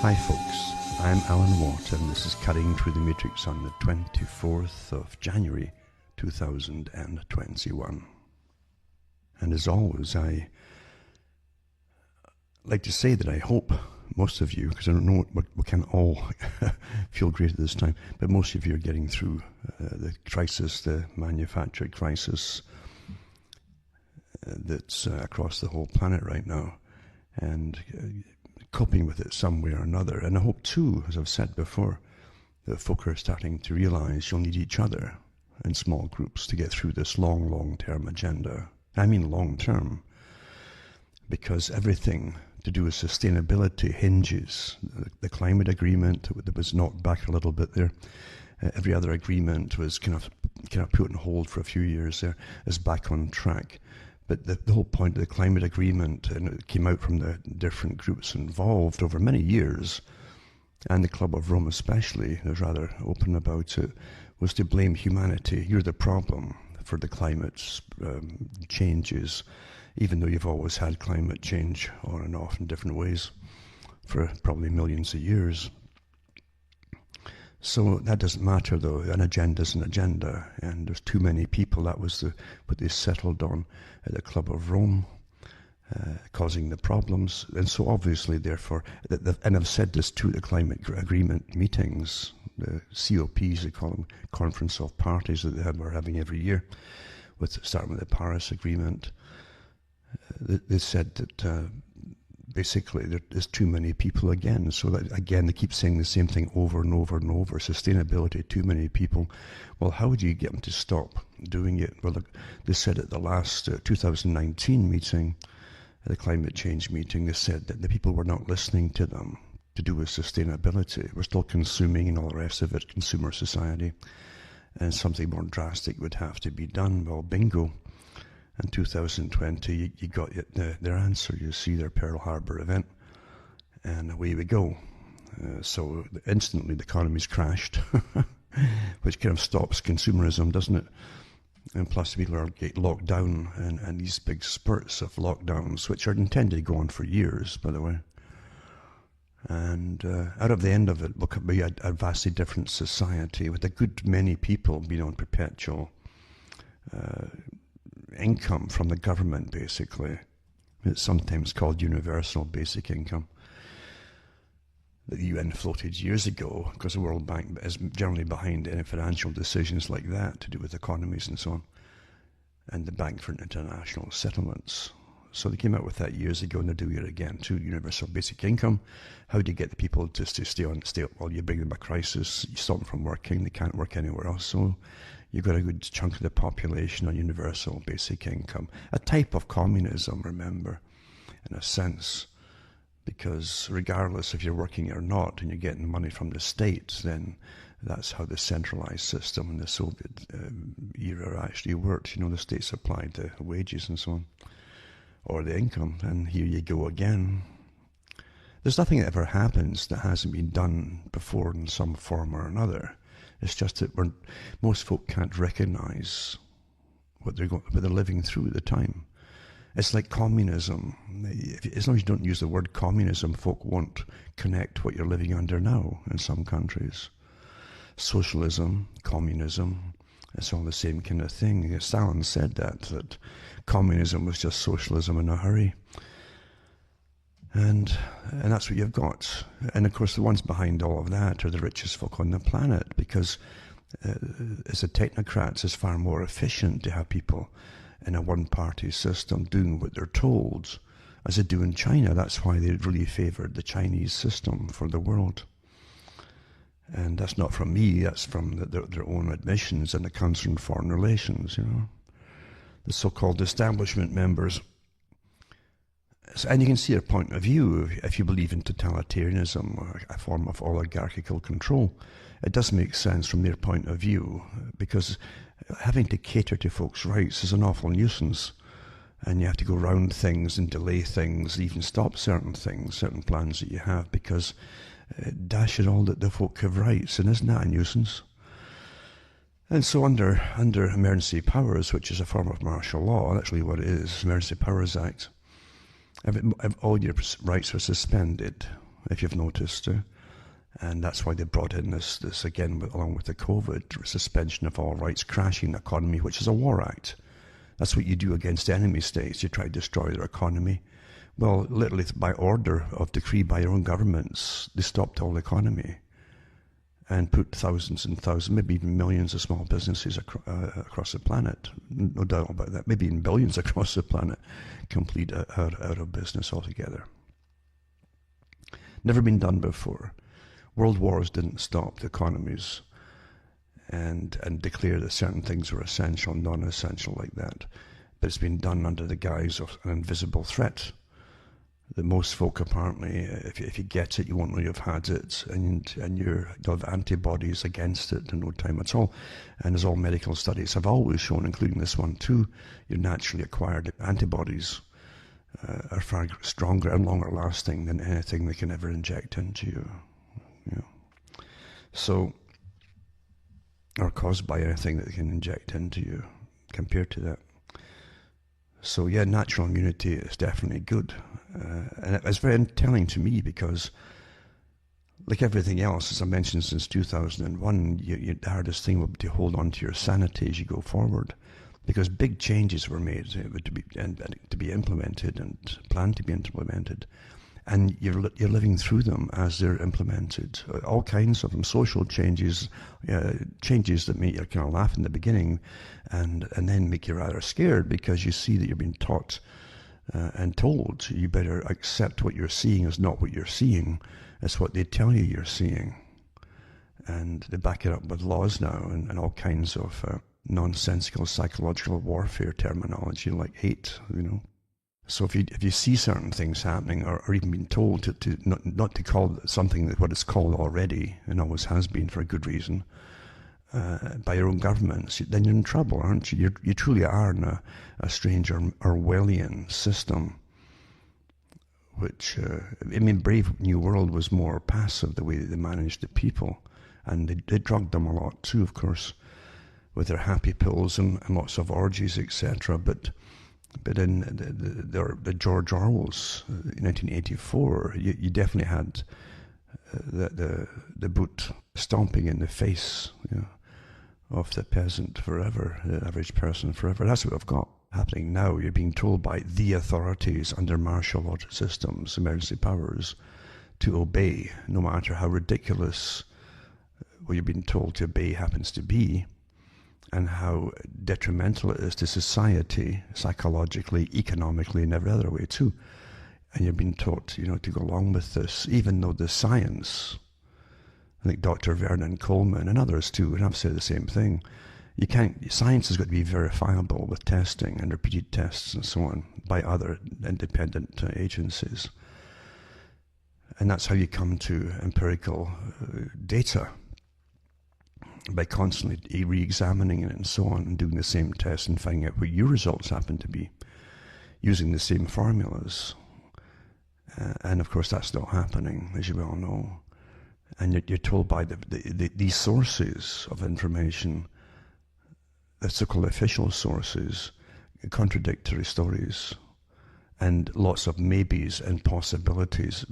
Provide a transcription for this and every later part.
Hi folks, I'm Alan Watt and this is Cutting Through the Matrix on the 24th of January 2021. And as always, I like to say that I hope most of you, because I don't know, we can't all feel great at this time, but most of you are getting through the crisis, the manufactured crisis that's across the whole planet right now, and coping with it some way or another. And I hope too, as I've said before, that folk are starting to realize you'll need each other in small groups to get through this long-term agenda. I mean long-term, because everything to do with sustainability hinges. The climate agreement that was knocked back a little bit there. Every other agreement was kind of put on hold for a few years there, is back on track. But the whole point of the climate agreement, and it came out from the different groups involved over many years, and the Club of Rome especially, was rather open about it, was to blame humanity. You're the problem for the climate changes, even though you've always had climate change on and off in different ways for probably millions of years. So that doesn't matter though. An agenda's an agenda, and there's too many people. That was what they settled on at the Club of Rome, causing the problems. And so obviously, therefore, and I've said this too at the climate agreement meetings, the COPs, they call them, Conference of Parties, that we're having every year, starting with the Paris Agreement. They said that basically there's too many people again. So that, again, they keep saying the same thing over and over and over. Sustainability, too many people. Well, how would you get them to stop doing it? Well, look, they said at the last 2019 meeting, the climate change meeting, they said that the people were not listening to them to do with sustainability. We're still consuming and all the rest of it, consumer society. And something more drastic would have to be done. Well, bingo. In 2020, you got their answer. You see their Pearl Harbor event, and away we go. So instantly the economy's crashed, which kind of stops consumerism, doesn't it? And plus people are get locked down, and these big spurts of lockdowns, which are intended to go on for years, by the way. And out of the end of it, will be a vastly different society with a good many people being on perpetual income from the government, basically. It's sometimes called universal basic income. The UN floated years ago, because the World Bank is generally behind any financial decisions like that to do with economies and so on, and the Bank for International Settlements. So they came out with that years ago, and they're doing it again too. Universal basic income. How do you get the people just to stay? Well, you bring them a crisis, you stop them from working, they can't work anywhere else. So you've got a good chunk of the population on universal basic income. A type of communism, remember, in a sense, because regardless if you're working or not and you're getting money from the state, then that's how the centralized system in the Soviet era actually worked. You know, the state supplied the wages and so on, or the income, and here you go again. There's nothing that ever happens that hasn't been done before in some form or another. It's just that most folk can't recognize what they're living through at the time. It's like communism. As long as you don't use the word communism, folk won't connect what you're living under now in some countries. Socialism, communism, it's all the same kind of thing. Stalin said that communism was just socialism in a hurry. And that's what you've got. And of course the ones behind all of that are the richest folk on the planet, because as a technocrats, it's far more efficient to have people in a one-party system doing what they're told, as they do in China. That's why they really favoured the Chinese system for the world. And that's not from me, that's from their own admissions and the Council on Foreign Relations, you know. The so-called establishment members. And you can see their point of view if you believe in totalitarianism, or a form of oligarchical control. It does make sense from their point of view, because having to cater to folks' rights is an awful nuisance. And you have to go round things and delay things, even stop certain things, certain plans that you have, because dash it all, that the folk have rights, and isn't that a nuisance? And so under emergency powers, which is a form of martial law, that's really what it is, Emergency Powers Act, all your rights are suspended if you've noticed. And that's why they brought in this again, along with the COVID, suspension of all rights, crashing the economy, which is a war act. That's what you do against enemy states. You try to destroy their economy. Well, literally by order of decree by your own governments, they stopped all the economy and put thousands and thousands, maybe even millions of small businesses across the planet, no doubt about that, maybe even billions across the planet, complete out of business altogether. Never been done before. World wars didn't stop the economies and declare that certain things were essential, non-essential like that. But it's been done under the guise of an invisible threat that most folk apparently, if you get it, you won't know you've had it, and you'll have antibodies against it in no time at all. And as all medical studies have always shown, including this one too, your naturally acquired antibodies are far stronger and longer lasting than anything they can ever inject into you. So, or caused by anything that they can inject into you compared to that. So yeah, natural immunity is definitely good. And it was very telling to me because, like everything else, as I mentioned since 2001, the hardest thing will be to hold on to your sanity as you go forward. Because big changes were made to be implemented and planned to be implemented. And you're living through them as they're implemented. All kinds of them, social changes, changes that make you kind of laugh in the beginning, and then make you rather scared because you see that you're being taught and told you better accept what you're seeing is not what you're seeing. It's what they tell you you're seeing. And they back it up with laws now and all kinds of nonsensical psychological warfare terminology like hate, So if you see certain things happening, or even being told to not to call something what it's called already, and always has been for a good reason, by your own governments, then you're in trouble, aren't you? You truly are in a strange Orwellian system, which, Brave New World was more passive the way that they managed the people, and they drugged them a lot too, of course, with their happy pills and lots of orgies, etc., But in the George Orwell's 1984, you definitely had the boot stomping in the face of the peasant forever, the average person forever. That's what we've got happening now. You're being told by the authorities under martial law systems, emergency powers, to obey, no matter how ridiculous what you're being told to obey happens to be, and how detrimental it is to society, psychologically, economically, and every other way too. And you're being taught, to go along with this, even though the science, I think Dr. Vernon Coleman and others too, and I've said the same thing, science has got to be verifiable with testing and repeated tests and so on by other independent agencies. And that's how you come to empirical data, by constantly re-examining it and so on, and doing the same tests and finding out what your results happen to be, using the same formulas. And of course that's not happening, as you well know. And you're told by these sources of information, the so-called official sources, contradictory stories, and lots of maybes and possibilities.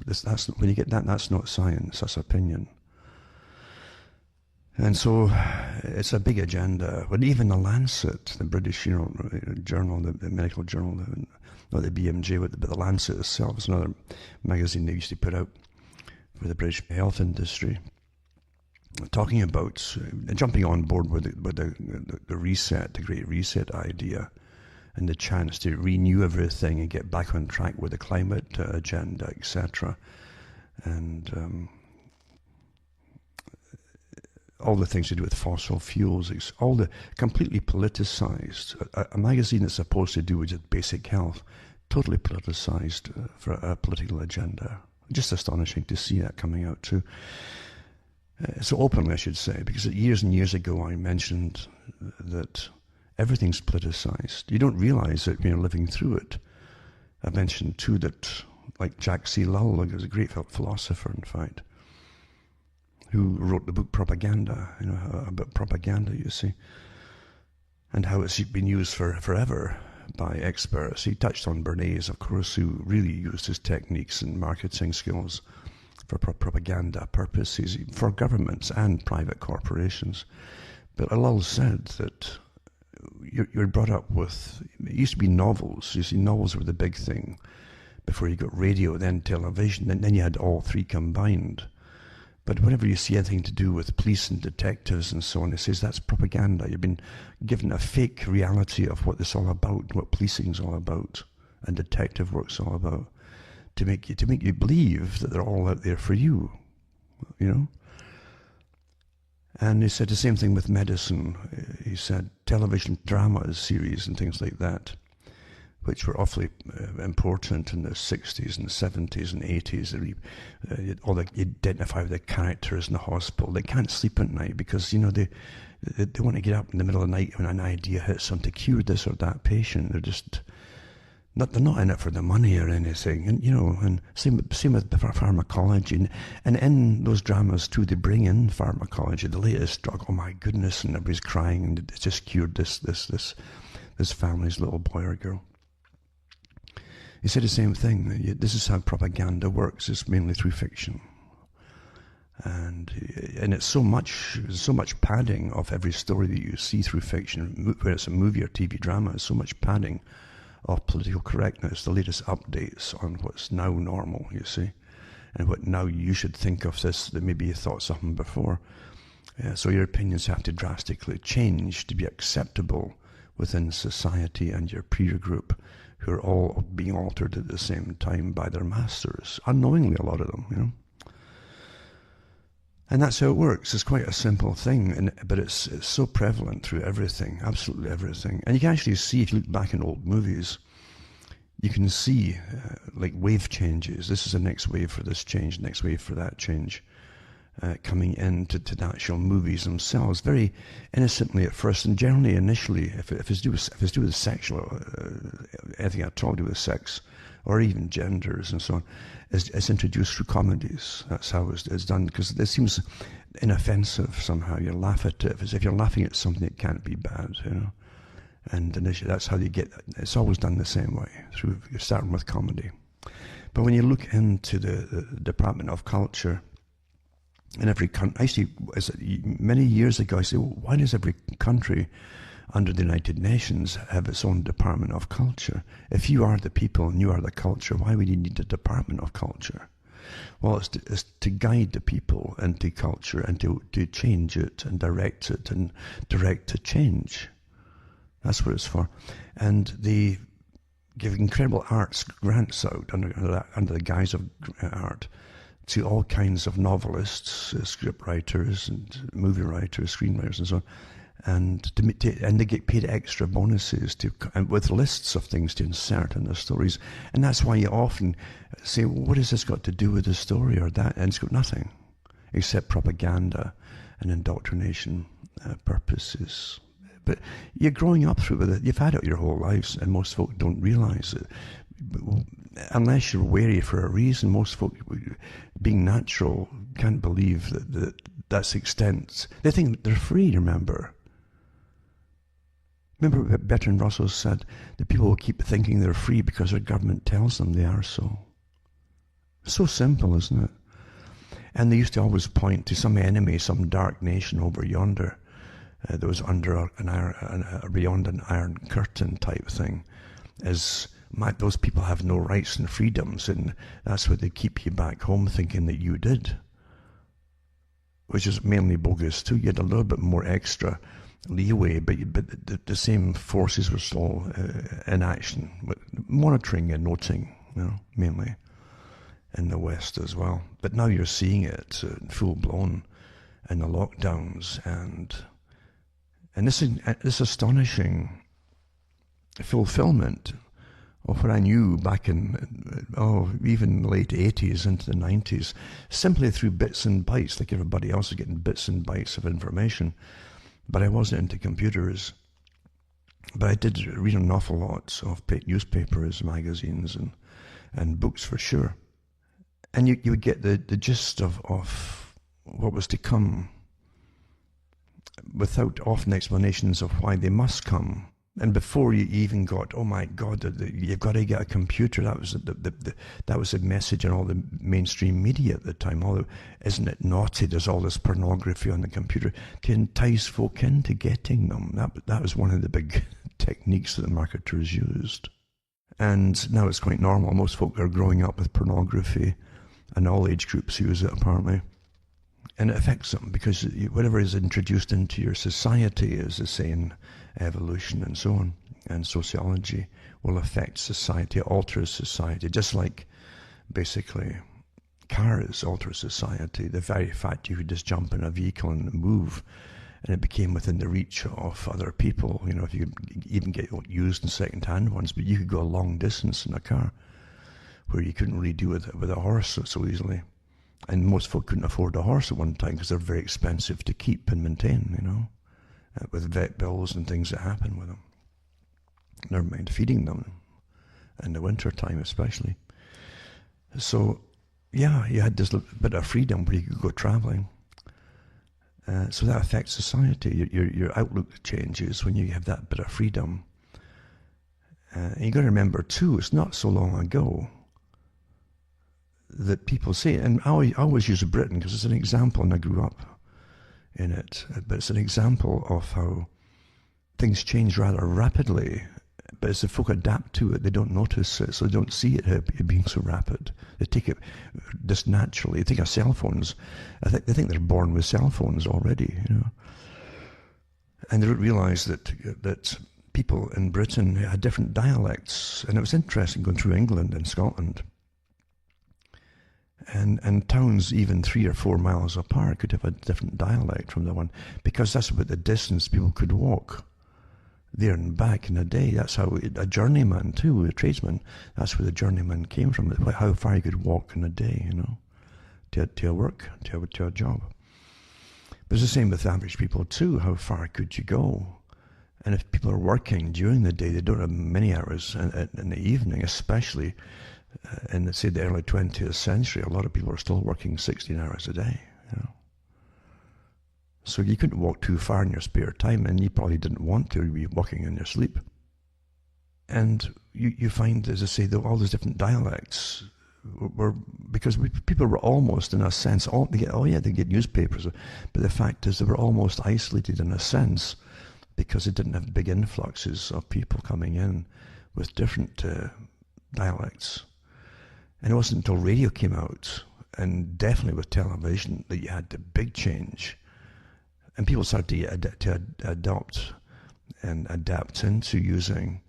When you get that, that's not science, that's opinion. And so it's a big agenda. But even the Lancet, the British journal, the medical journal, not the BMJ, but the Lancet itself is another magazine they used to put out for the British health industry, talking about jumping on board with the reset, the Great Reset idea, and the chance to renew everything and get back on track with the climate agenda, etc. And all the things to do with fossil fuels, all the completely politicized. A magazine that's supposed to do with just basic health, totally politicized for a political agenda. Just astonishing to see that coming out too. So openly, I should say, because years and years ago I mentioned that everything's politicized. You don't realize it when you're living through it. I mentioned too that, like Jack C. Lowell, who was a great philosopher, in fact, who wrote the book Propaganda, about propaganda, you see, and how it's been used forever by experts. He touched on Bernays, of course, who really used his techniques and marketing skills for propaganda purposes, for governments and private corporations. But Ellul said that you're brought up with, it used to be novels. You see, novels were the big thing before you got radio, then television, and then you had all three combined. But whenever you see anything to do with police and detectives and so on, it says that's propaganda. You've been given a fake reality of what it's all about, what policing's all about, and detective work's all about, to make you believe that they're all out there for you, you know. And he said the same thing with medicine. He said television dramas, series, and things like that, which were awfully important in the 60s and 70s and 80s. All the identify with the characters in the hospital. They can't sleep at night because, you know, they want to get up in the middle of the night when an idea hits them to cure this or that patient. They're not in it for the money or anything. And, you know, and same with the pharmacology. And in those dramas too, they bring in pharmacology, the latest drug. Oh my goodness, and everybody's crying, and it just cured this family's little boy or girl. He said the same thing. This is how propaganda works. It's mainly through fiction, and it's so much padding of every story that you see through fiction, whether it's a movie or TV drama. It's so much padding of political correctness, the latest updates on what's now normal. You see, and what now you should think of this that maybe you thought something before. So your opinions have to drastically change to be acceptable within society and your peer group, who are all being altered at the same time by their masters, unknowingly, a lot of them, you know. And that's how it works. It's quite a simple thing, but it's so prevalent through everything, absolutely everything. And you can actually see, if you look back in old movies, you can see like wave changes. This is the next wave for this change, next wave for that change, coming into the actual movies themselves, very innocently at first, and generally initially, if it's due with sexual, anything at all to do with sex, or even genders and so on, it's introduced through comedies. That's how it's done, because it seems inoffensive somehow. You laugh at it as if you're laughing at something that can't be bad, you know. And initially, that's how you get. It's always done the same way, through starting with comedy. But when you look into the Department of Culture in every country, actually, many years ago, I said, well, why does every country under the United Nations have its own Department of Culture? If you are the people and you are the culture, why would you need a Department of Culture? Well, it's to guide the people into culture and to change it and direct to change. That's what it's for. And they give incredible arts grants out under the guise of art to all kinds of novelists, script writers, and movie writers, screenwriters, and so on. And they get paid extra bonuses and with lists of things to insert in their stories. And that's why you often say, well, what has this got to do with the story or that? And it's got nothing except propaganda and indoctrination purposes. But you're growing up through it. You've had it your whole lives, and most folk don't realise it. Unless you're wary for a reason, most folk, being natural, can't believe that's the extent. They think they're free, remember. Remember what Bertrand Russell said, that people will keep thinking they're free because their government tells them they are so. So simple, isn't it? And they used to always point to some enemy, some dark nation over yonder that was under beyond an iron curtain type thing, as those people have no rights and freedoms, and that's why they keep you back home thinking that you did, which is mainly bogus too. You had a little bit more extra leeway, but the same forces were still in action, monitoring and noting, you know, mainly in the West as well. But now you're seeing it full blown in the lockdowns and this astonishing fulfillment of what I knew back in, even the late 80s into the 90s, simply through bits and bytes, like everybody else was getting bits and bytes of information. But I wasn't into computers. But I did read an awful lot of newspapers, magazines, and books for sure. And you would get the gist of what was to come, without often explanations of why they must come. And before you even got, oh my God, you've got to get a computer. That was that was a message in all the mainstream media at the time. Isn't it naughty? There's all this pornography on the computer to entice folk into getting them. That was one of the big techniques that the marketers used. And now it's quite normal. Most folk are growing up with pornography, and all age groups use it apparently. And it affects them because whatever is introduced into your society, as they say in evolution and so on, and sociology, will affect society, alters society, just like basically cars alter society. The very fact you could just jump in a vehicle and move, and it became within the reach of other people. You know, if you could even get used and second-hand ones, but you could go a long distance in a car where you couldn't really do it with a horse so easily. And most folk couldn't afford a horse at one time because they're very expensive to keep and maintain, you know, with vet bills and things that happen with them. Never mind feeding them in the winter time especially. So, yeah, you had this bit of freedom where you could go traveling. So that affects society. Your outlook changes when you have that bit of freedom. And you got to remember too, it's not so long ago that people say, and I always use Britain because it's an example, and I grew up in it, but it's an example of how things change rather rapidly, but as the folk adapt to it, they don't notice it, so they don't see it being so rapid. They take it just naturally. They think of cell phones. They think they're born with cell phones already, you know, and they don't realize that people in Britain had different dialects, and it was interesting going through England and Scotland. And towns even 3 or 4 miles apart could have a different dialect from the one, because that's about the distance people could walk there and back in a day. That's how a journeyman too, a tradesman, that's where the journeyman came from, how far you could walk in a day, you know, to a work, to a job. But it's the same with average people too. How far could you go? And if people are working during the day, they don't have many hours in the evening, especially in, say, the early 20th century. A lot of people are still working 16 hours a day, you know. So you couldn't walk too far in your spare time, and you probably didn't want to be walking in your sleep. And you find, as I say, all these different dialects were because people were almost, in a sense, they get newspapers, but the fact is they were almost isolated in a sense because they didn't have big influxes of people coming in with different dialects. And it wasn't until radio came out, and definitely with television, that you had the big change. And people started to adopt and adapt into using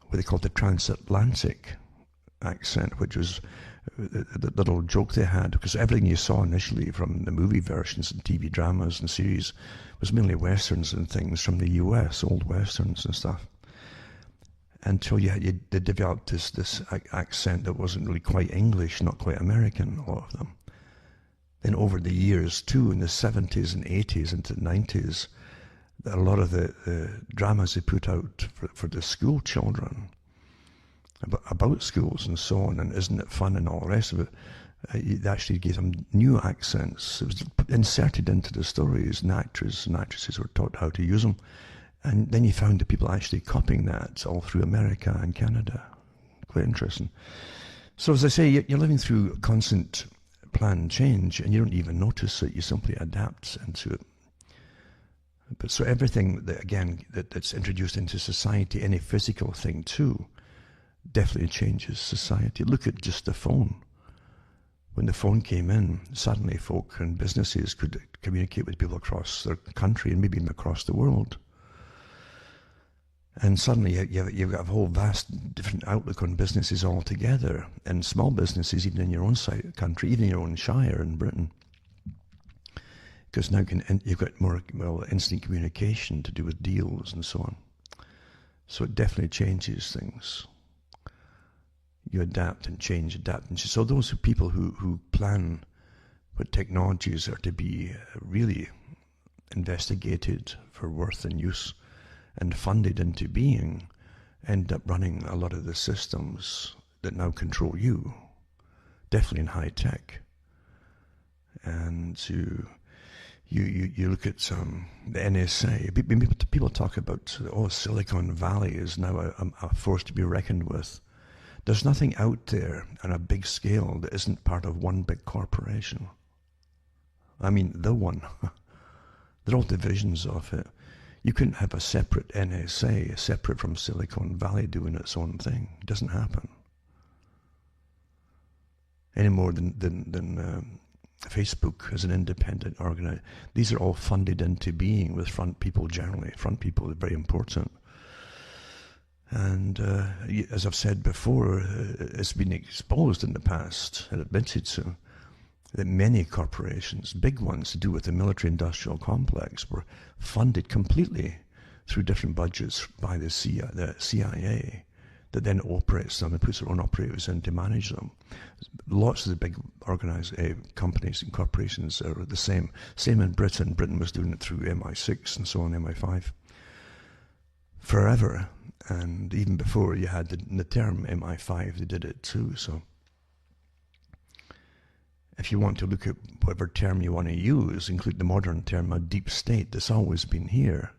what they called the transatlantic accent, which was the little joke they had, because everything you saw initially from the movie versions and TV dramas and series was mainly westerns and things from the US, old westerns and stuff. Until they developed this accent that wasn't really quite English, not quite American, a lot of them. Then over the years too, in the 70s and 80s into the 90s, a lot of the dramas they put out for the school children, about schools and so on, and isn't it fun and all the rest of it, it actually gave them new accents. It was inserted into the stories, and actors and actresses were taught how to use them. And then you found the people actually copying that all through America and Canada. Quite interesting. So as I say, you're living through constant planned change, and you don't even notice it. You simply adapt into it. But so everything that's introduced into society, any physical thing too, definitely changes society. Look at just the phone. When the phone came in, suddenly folk and businesses could communicate with people across their country and maybe even across the world. And suddenly you've got a whole vast different outlook on businesses altogether, and small businesses even in your own country, even in your own shire in Britain. Because now you've got more instant communication to do with deals and so on. So it definitely changes things. You adapt and change. So those are people who plan what technologies are to be really investigated for worth and use and funded into being, end up running a lot of the systems that now control you, definitely in high tech. And You look at the NSA. People talk about, oh, Silicon Valley is now a force to be reckoned with. There's nothing out there on a big scale that isn't part of one big corporation. I mean, the one. They're all divisions of it. You couldn't have a separate NSA, separate from Silicon Valley doing its own thing. It doesn't happen. Any more than Facebook as an independent organization. These are all funded into being with front people generally. Front people are very important. And as I've said before, it's been exposed in the past and admitted so, that many corporations, big ones to do with the military-industrial complex, were funded completely through different budgets by the CIA that then operates them and puts their own operators in to manage them. Lots of the big organized companies and corporations are the same. Same in Britain. Britain was doing it through MI6 and so on, MI5. Forever. And even before you had the term MI5, they did it too. So if you want to look at whatever term you want to use, include the modern term of deep state, that's always been here.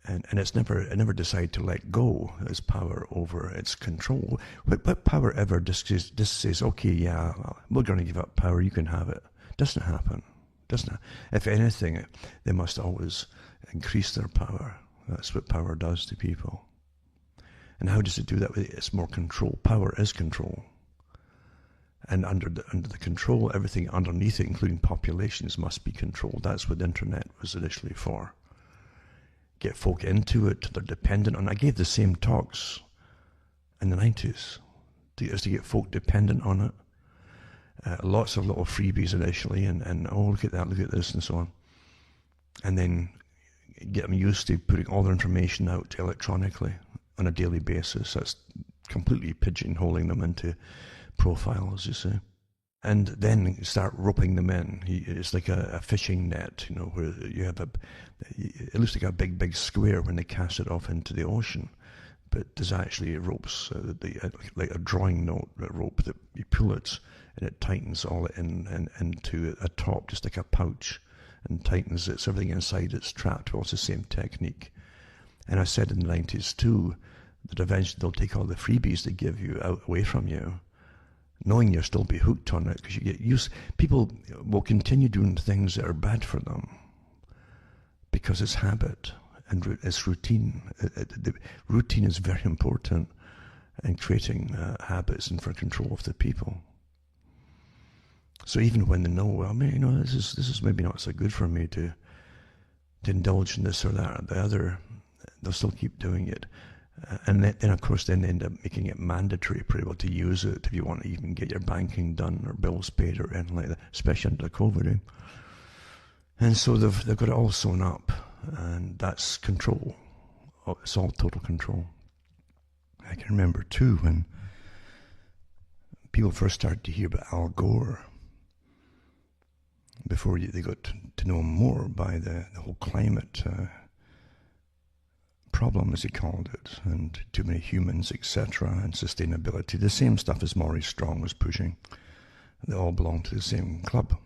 And it never decided to let go its power over its control. What power ever just says, okay, yeah, we're going to give up power, you can have it. Doesn't happen. Doesn't it? If anything, they must always increase their power. That's what power does to people. And how does it do that? It's more control. Power is control. And under the control, everything underneath it, including populations, must be controlled. That's what the internet was initially for. Get folk into it, they're dependent on it. I gave the same talks in the 90s to get folk dependent on it. Lots of little freebies initially, and oh, look at that, look at this, and so on. And then get them used to putting all their information out electronically on a daily basis. That's completely pigeonholing them into profiles, you see. And then start roping them in. It's like a fishing net, you know, where you have it looks like a big square when they cast it off into the ocean. But there's actually ropes, like a drawing note rope that you pull it and it tightens all it into a top, just like a pouch, and tightens it. So everything inside it's trapped. Well, it's the same technique. And I said in the 90s too, that eventually they'll take all the freebies they give you away from you, knowing you'll still be hooked on it because you get used. People will continue doing things that are bad for them because it's habit and it's routine. The routine is very important in creating habits and for control of the people. So even when they know, well, you know, this is maybe not so good for me to indulge in this or that or the other, they'll still keep doing it. And then, of course, then they end up making it mandatory for people to use it if you want to even get your banking done or bills paid or anything like that, especially under COVID. And so they've got it all sewn up, and that's control. It's all total control. I can remember, too, when people first started to hear about Al Gore, before they got to know him more by the whole climate problem, as he called it, and too many humans, etc., and sustainability. The same stuff as Maurice Strong was pushing. They all belong to the same club.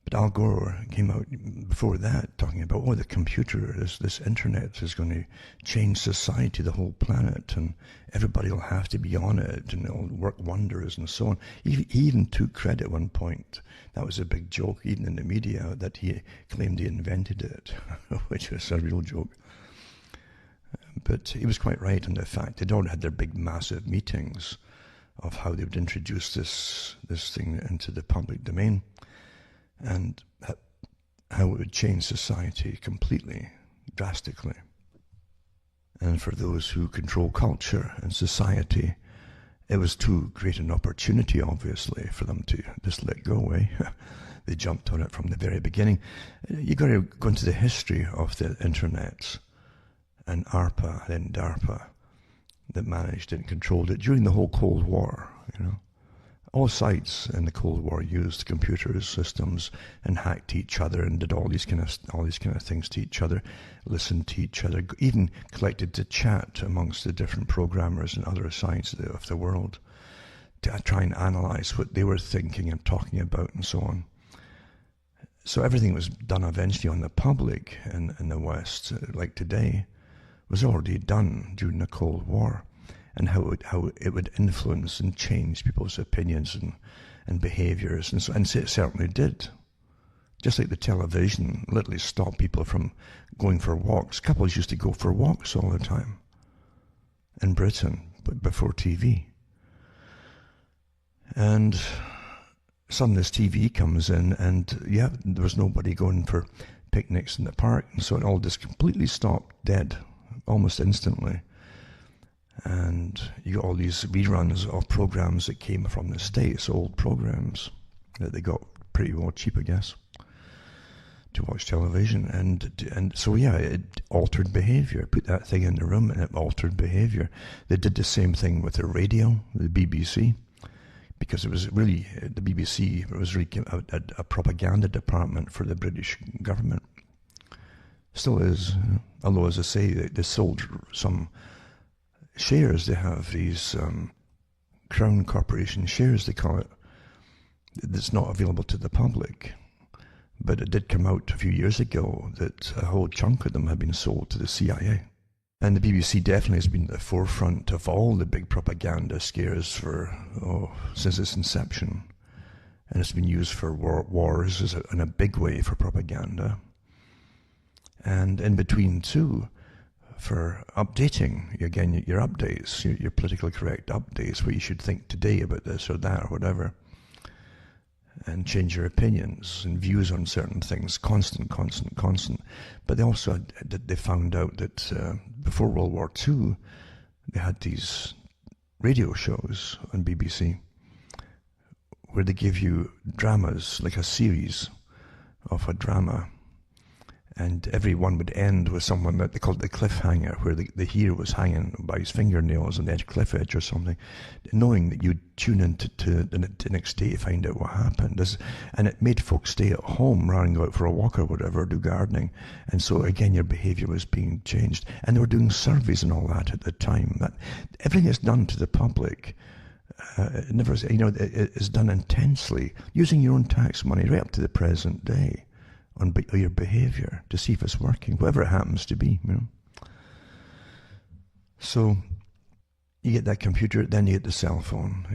But Al Gore came out before that talking about, oh, the computer, this internet is going to change society, the whole planet, and everybody will have to be on it, and it'll work wonders, and so on. He even took credit at one point. That was a big joke, even in the media, that he claimed he invented it, which was a real joke. But he was quite right in the fact they'd already had their big, massive meetings of how they would introduce this thing into the public domain, and how it would change society completely, drastically. And for those who control culture and society, it was too great an opportunity, obviously, for them to just let go away. They jumped on it from the very beginning. You've got to go into the history of the internet and ARPA, then DARPA, that managed and controlled it during the whole Cold War, you know. All sides in the Cold War used computer systems and hacked each other and did all these kind of things to each other, listened to each other, even collected to chat amongst the different programmers and other sides of the world to try and analyze what they were thinking and talking about and so on. So everything was done eventually on the public in the West, like today, was already done during the Cold War, and how it would influence and change people's opinions and behaviours, and so it certainly did. Just like the television literally stopped people from going for walks. Couples used to go for walks all the time in Britain, but before TV. And suddenly this TV comes in, and yeah, there was nobody going for picnics in the park, and so it all just completely stopped dead, almost instantly. And you got all these reruns of programs that came from the States, old programs that they got pretty well cheap, I guess, to watch television. And so yeah, it altered behaviour. Put that thing in the room and it altered behaviour. They did the same thing with the radio, the BBC, because it was really, the BBC was really a propaganda department for the British government. Still is, although as I say, they sold some shares. They have these Crown Corporation shares, they call it, that's not available to the public. But it did come out a few years ago that a whole chunk of them had been sold to the CIA. And the BBC definitely has been at the forefront of all the big propaganda scares since its inception. And it's been used for wars in a big way for propaganda. And in between too, for updating, again, your updates, your politically correct updates, what you should think today about this or that or whatever. And change your opinions and views on certain things, constant. But they also they found out that before World War II, they had these radio shows on BBC where they give you dramas, like a series of a drama. And every one would end with someone that they called the cliffhanger, where the hero was hanging by his fingernails on the cliff edge or something, knowing that you'd tune in to the next day to find out what happened. And it made folks stay at home rather than go out for a walk or whatever, do gardening. And so again, your behaviour was being changed. And they were doing surveys and all that at the time. That everything is done to the public. It never, it is done intensely, using your own tax money right up to the present day, on your behaviour to see if it's working, whatever it happens to be, So you get that computer, then you get the cell phone,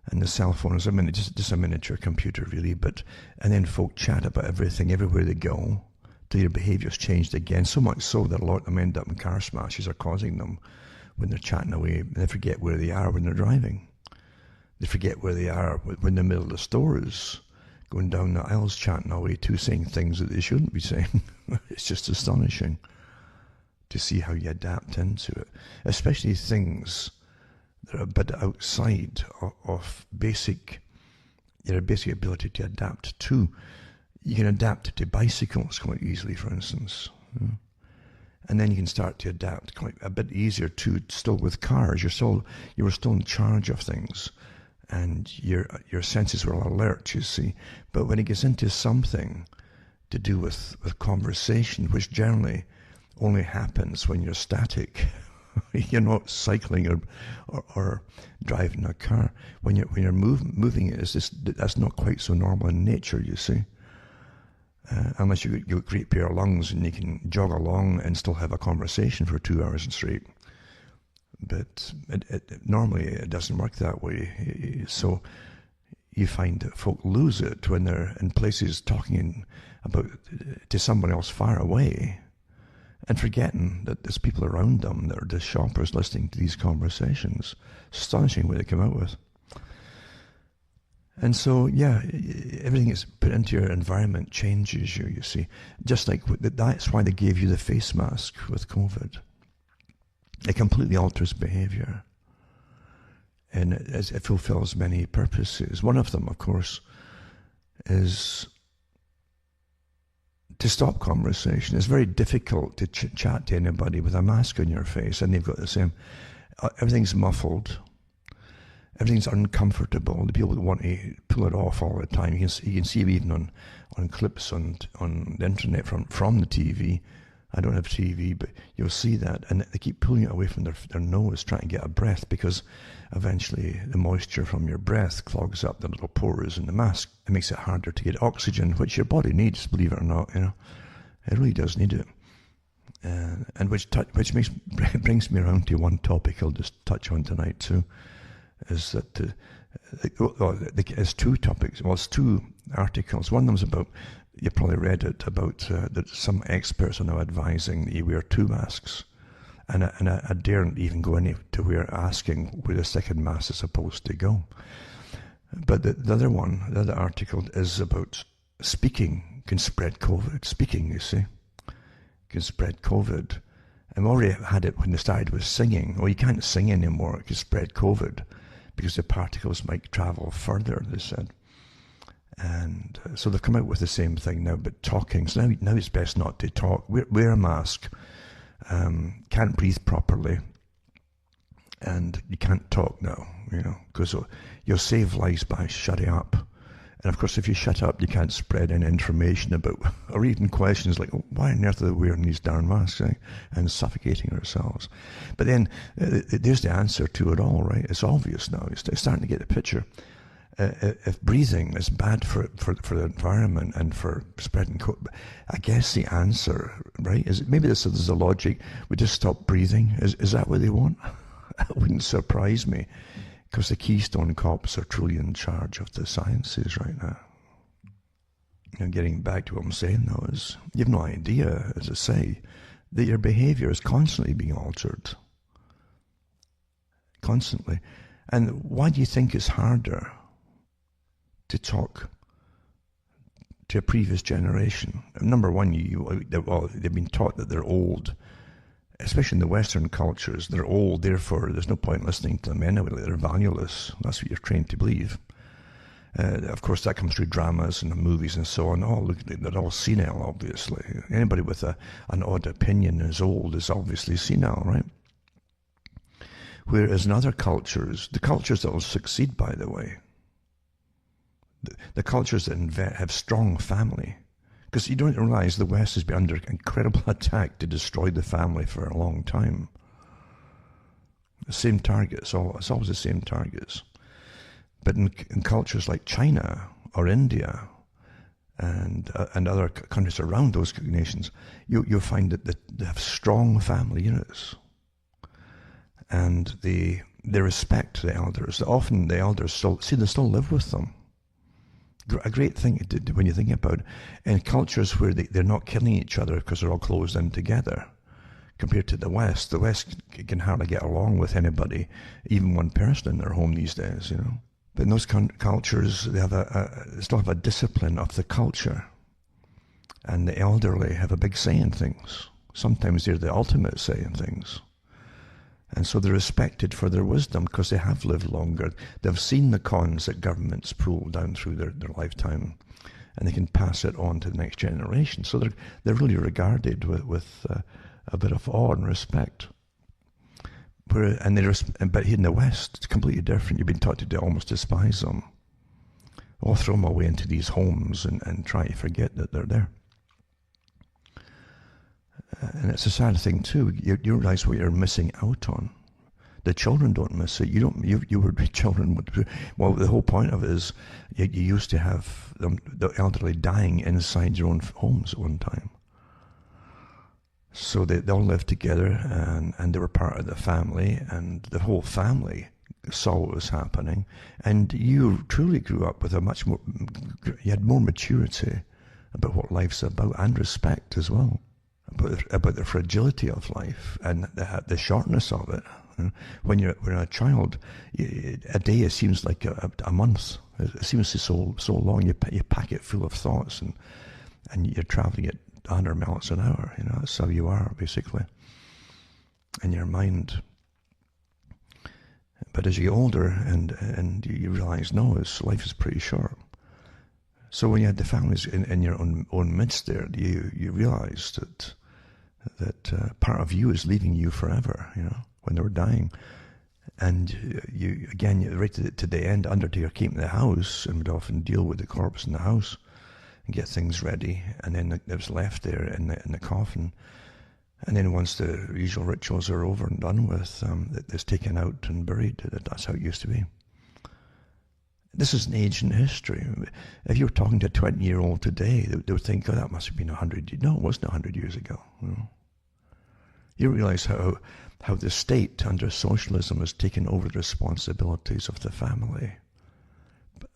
and the cell phone is just a miniature computer, really. And then folk chat about everything everywhere they go till your behaviour's changed again. So much so that a lot of them end up in car smashes are causing them when they're chatting away. And they forget where they are when they're driving. They forget where they are when they're in the middle of the stores, going down the aisles chatting away too, saying things that they shouldn't be saying. It's just astonishing to see how you adapt into it, especially things that are a bit outside of your basic ability to adapt to. You can adapt to bicycles quite easily, for instance. And then you can start to adapt quite a bit easier to still with cars. You were still in charge of things, and your senses were alert, you see. But when it gets into something to do with conversation, which generally only happens when you're static, you're not cycling or driving a car. When you're moving it, that's not quite so normal in nature, you see. Unless you've got a great pair of lungs and you can jog along and still have a conversation for 2 hours straight. But normally it doesn't work that way. So you find that folk lose it when they're in places talking about to someone else far away and forgetting that there's people around them that are just shoppers listening to these conversations. Astonishing what they come out with. And so, yeah, everything that's put into your environment changes you see. Just like that's why they gave you the face mask with COVID. It completely alters behaviour, and it fulfills many purposes. One of them, of course, is to stop conversation. It's very difficult to chat to anybody with a mask on your face, and they've got the same. Everything's muffled. Everything's uncomfortable. The people that want to pull it off all the time. You can see even on clips on the internet from the TV. I don't have TV, but you'll see that. And they keep pulling it away from their nose, trying to get a breath, because eventually the moisture from your breath clogs up the little pores in the mask. It makes it harder to get oxygen, which your body needs, believe it or not. It really does need it. And which brings me around to one topic I'll just touch on tonight too, is that it's two topics. Well, it's two articles. One of them's about, you probably read it, about that some experts are now advising that you wear two masks. And I daren't even go any to where asking where the second mask is supposed to go. But the other article is about speaking can spread COVID. Speaking, you see, can spread COVID. I've already had it when they started with singing. Well, you can't sing anymore. It can spread COVID because the particles might travel further, they said. And so they've come out with the same thing now, but talking. So now it's best not to talk. Wear a mask. Can't breathe properly. And you can't talk now, because you'll save lives by shutting up. And of course, if you shut up, you can't spread any information about, or even questions like, why on earth are they wearing these darn masks, and suffocating ourselves? But then there's the answer to it all, right? It's obvious now. It's starting to get the picture. If breathing is bad for the environment and for spreading COVID, I guess the answer, right, is maybe there's a logic. We just stop breathing. Is that what they want? That wouldn't surprise me, because the Keystone Cops are truly in charge of the sciences right now. Getting back to what I'm saying though, is you have no idea, as I say, that your behavior is constantly being altered. Constantly. And why do you think it's harder to talk to a previous generation? Number one, they've been taught that they're old, especially in the Western cultures. They're old, therefore there's no point listening to them anyway. They're valueless. That's what you're trained to believe. Of course, that comes through dramas and movies and so on. They're all senile, obviously. Anybody with an odd opinion is old is obviously senile, right? Whereas in other cultures, the cultures that will succeed, by the way, the cultures that have strong family, because you don't realize the West has been under incredible attack to destroy the family for a long time. The same targets, it's always the same targets. But in cultures like China or India and other countries around those nations, you'll find that they have strong family units. And they respect the elders. Often the elders they still live with them. A great thing when you think about it. In cultures where they're not killing each other because they're all closed in together, compared to the West can hardly get along with anybody, even one person in their home these days, But in those cultures, they still have a discipline of the culture. And the elderly have a big say in things. Sometimes they're the ultimate say in things. And so they're respected for their wisdom because they have lived longer. They've seen the cons that governments pull down through their lifetime, and they can pass it on to the next generation. So they're really regarded with a bit of awe and respect. But here in the West, it's completely different. You've been taught to almost despise them, or throw them away into these homes and try to forget that they're there. And it's a sad thing too. You realize what you're missing out on. The children don't miss it. You were children. Well, the whole point of it is you used to have the elderly dying inside your own homes at one time. So they all lived together and they were part of the family, and the whole family saw what was happening. And you truly grew up with you had more maturity about what life's about, and respect as well. About the fragility of life and the shortness of it. When you're a child, a day seems like a month. It seems so long. You pack it full of thoughts, and you're traveling at 100 miles an hour. That's how you are basically in your mind. But as you get older, and you realize life is pretty short. So when you had the families in your own midst there, you realized that part of you is leaving you forever, when they were dying. And right to the end, Undertaker came to the house and would often deal with the corpse in the house and get things ready. And then it was left there in the coffin. And then once the usual rituals are over and done with, it's taken out and buried. That's how it used to be. This is an age in history. If you were talking to a 20-year-old today, they would think, oh, that must have been 100 years. No, it wasn't 100 years ago. You realize how the state under socialism has taken over the responsibilities of the family,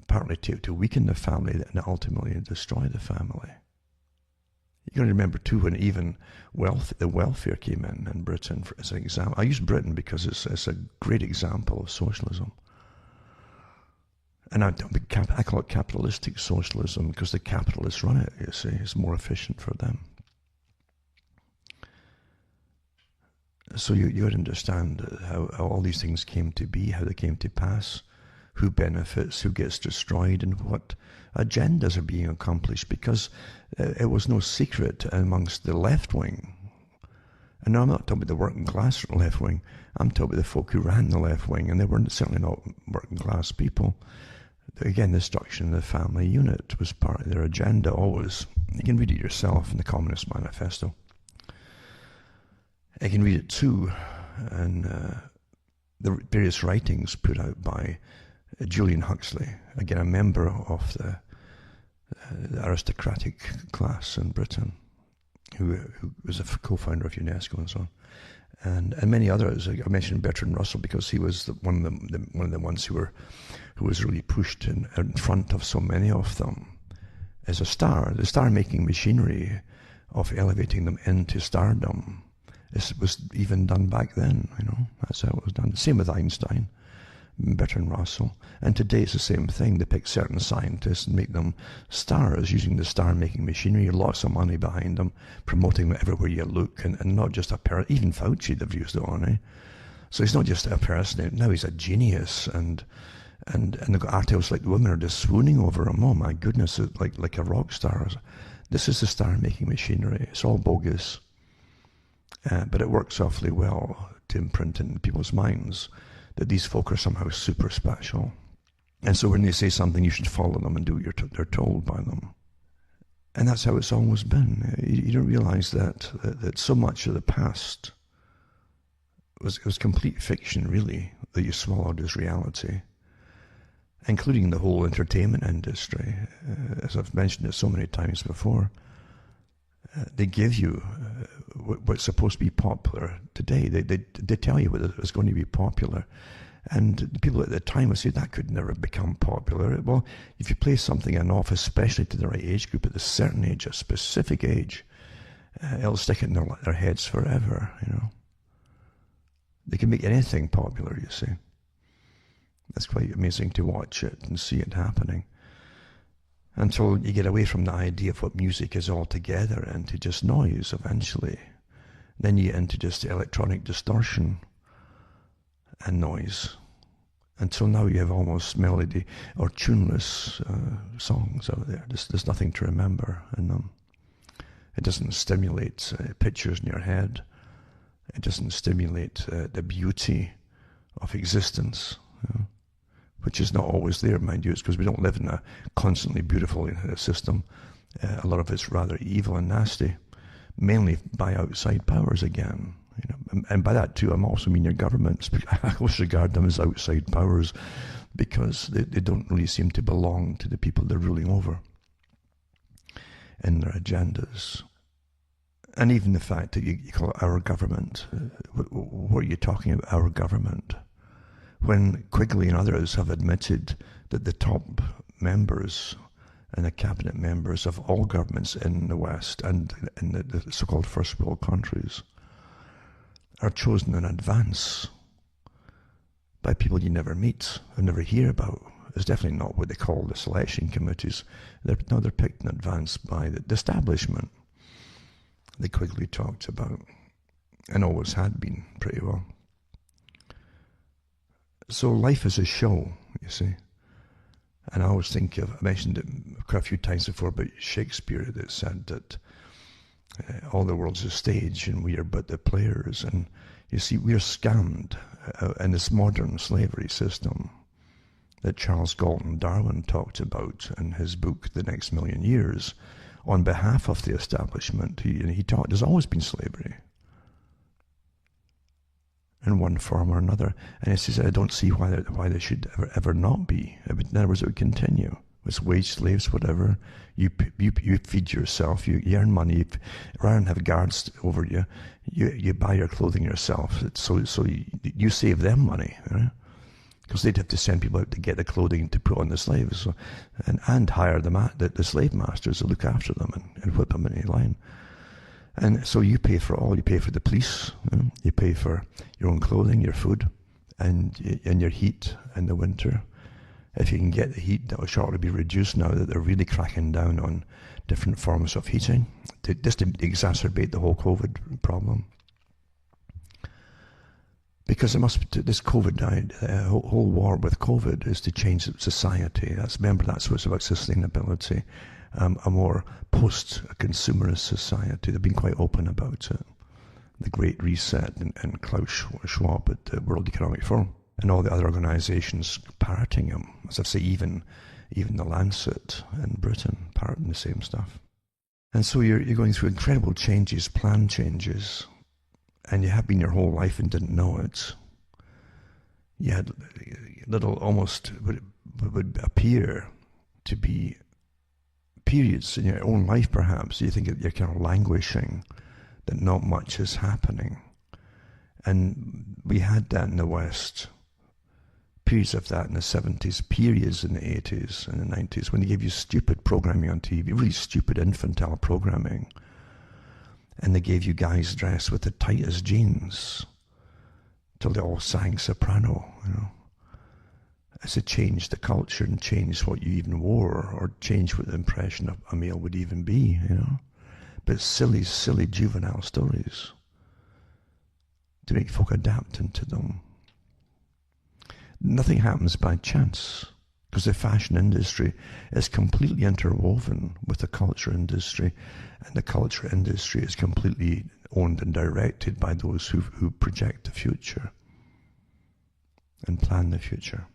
partly to weaken the family and ultimately destroy the family. You got to remember too, when even the welfare came in Britain as an example. I use Britain because it's a great example of socialism. And I call it capitalistic socialism because the capitalists run it, you see. It's more efficient for them. So you got to understand how all these things came to be, how they came to pass, who benefits, who gets destroyed, and what agendas are being accomplished, because it was no secret amongst the left wing. And now I'm not talking about the working class left wing, I'm talking about the folk who ran the left wing, and they were certainly not working class people. Again, the destruction of the family unit was part of their agenda always. You can read it yourself in the Communist Manifesto. I can read it too in the various writings put out by Julian Huxley, again a member of the aristocratic class in Britain, who was a co-founder of UNESCO and so on, and many others. I mentioned Bertrand Russell because he was one of the ones who was really pushed in front of so many of them as a star. The star-making machinery of elevating them into stardom. This was even done back then, that's how it was done. Same with Einstein, Bertrand Russell. And today it's the same thing. They pick certain scientists and make them stars using the star-making machinery, lots of money behind them, promoting them everywhere you look, and not just a person. Even Fauci they've used it on, So he's not just a person, now he's a genius, and they've got articles like the women are just swooning over him. Oh my goodness, like a rock star. This is the star-making machinery. It's all bogus. But it works awfully well to imprint in people's minds that these folk are somehow super special. And so when they say something, you should follow them and do what they're told by them. And that's how it's always been. You don't realize that so much of the past was complete fiction, really, that you swallowed as reality, including the whole entertainment industry. As I've mentioned it so many times before, they give you what's supposed to be popular today. They tell you what is going to be popular. And the people at the time would say, that could never become popular. Well, if you play something enough, especially to the right age group, at a certain age, a specific age, it'll stick in their heads forever, They can make anything popular, you see. That's quite amazing to watch it and see it happening. Until you get away from the idea of what music is altogether into just noise eventually. Then you get into just electronic distortion and noise. Until now you have almost melody or tuneless songs out there. There's nothing to remember in them. It doesn't stimulate pictures in your head. It doesn't stimulate the beauty of existence. Which is not always there, mind you. It's because we don't live in a constantly beautiful system. A lot of it's rather evil and nasty, mainly by outside powers again. And by that too, I'm also mean your governments. I always regard them as outside powers because they don't really seem to belong to the people they're ruling over in their agendas. And even the fact that you call it our government, what are you talking about, our government? When Quigley and others have admitted that the top members and the cabinet members of all governments in the West and in the so-called first world countries are chosen in advance by people you never meet or never hear about. It's definitely not what they call the selection committees. They're picked in advance by the establishment that Quigley talked about and always had been pretty well. So life is a show, you see. And I always think I mentioned it quite a few times before about Shakespeare that said that all the world's a stage and we are but the players. And you see, we are scammed in this modern slavery system that Charles Galton Darwin talked about in his book, The Next Million Years, on behalf of the establishment. He taught there's always been slavery. in one form or another. And he says, I don't see why they should ever not be. In other words, it would continue. It's wage slaves, whatever. You feed yourself, you earn money. Rather than have guards over you, you buy your clothing yourself. So you save them money, because they'd have to send people out to get the clothing to put on the slaves, and hire the slave masters to look after them and whip them in line. And so you pay for all. You pay for the police. You pay for your own clothing, your food, and your heat in the winter. If you can get the heat, that will shortly be reduced now that they're really cracking down on different forms of heating, just to exacerbate the whole COVID problem. Because this COVID, the whole war with COVID is to change society. Remember, that's what's about sustainability. A more post-consumerist society. They've been quite open about it. The Great Reset and Klaus Schwab at the World Economic Forum and all the other organizations parroting him. As I say, even the Lancet in Britain parroting the same stuff. And so you're going through incredible changes, plan changes, and you have been your whole life and didn't know it. You had little, almost would appear to be periods in your own life, perhaps. You think that you're kind of languishing, that not much is happening. And we had that in the West. Periods of that in the 70s, periods in the 80s and the 90s, when they gave you stupid programming on TV, really stupid infantile programming. And they gave you guys dressed with the tightest jeans till they all sang soprano, As it changed the culture and changed what you even wore, or changed what the impression of a male would even be, But silly, silly juvenile stories to make folk adapt into them. Nothing happens by chance, because the fashion industry is completely interwoven with the culture industry, and the culture industry is completely owned and directed by those who project the future and plan the future.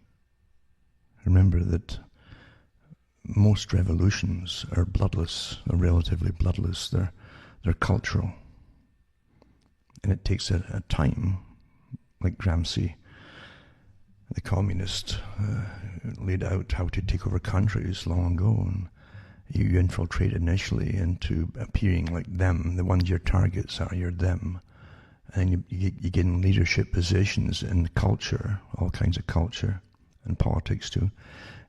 Remember that most revolutions are bloodless, or relatively bloodless. They're cultural. And it takes a time, like Gramsci, the communist, laid out how to take over countries long ago. And you infiltrate initially into appearing like them. The ones your targets are, you're them. And you get in leadership positions in culture, all kinds of culture, and politics too.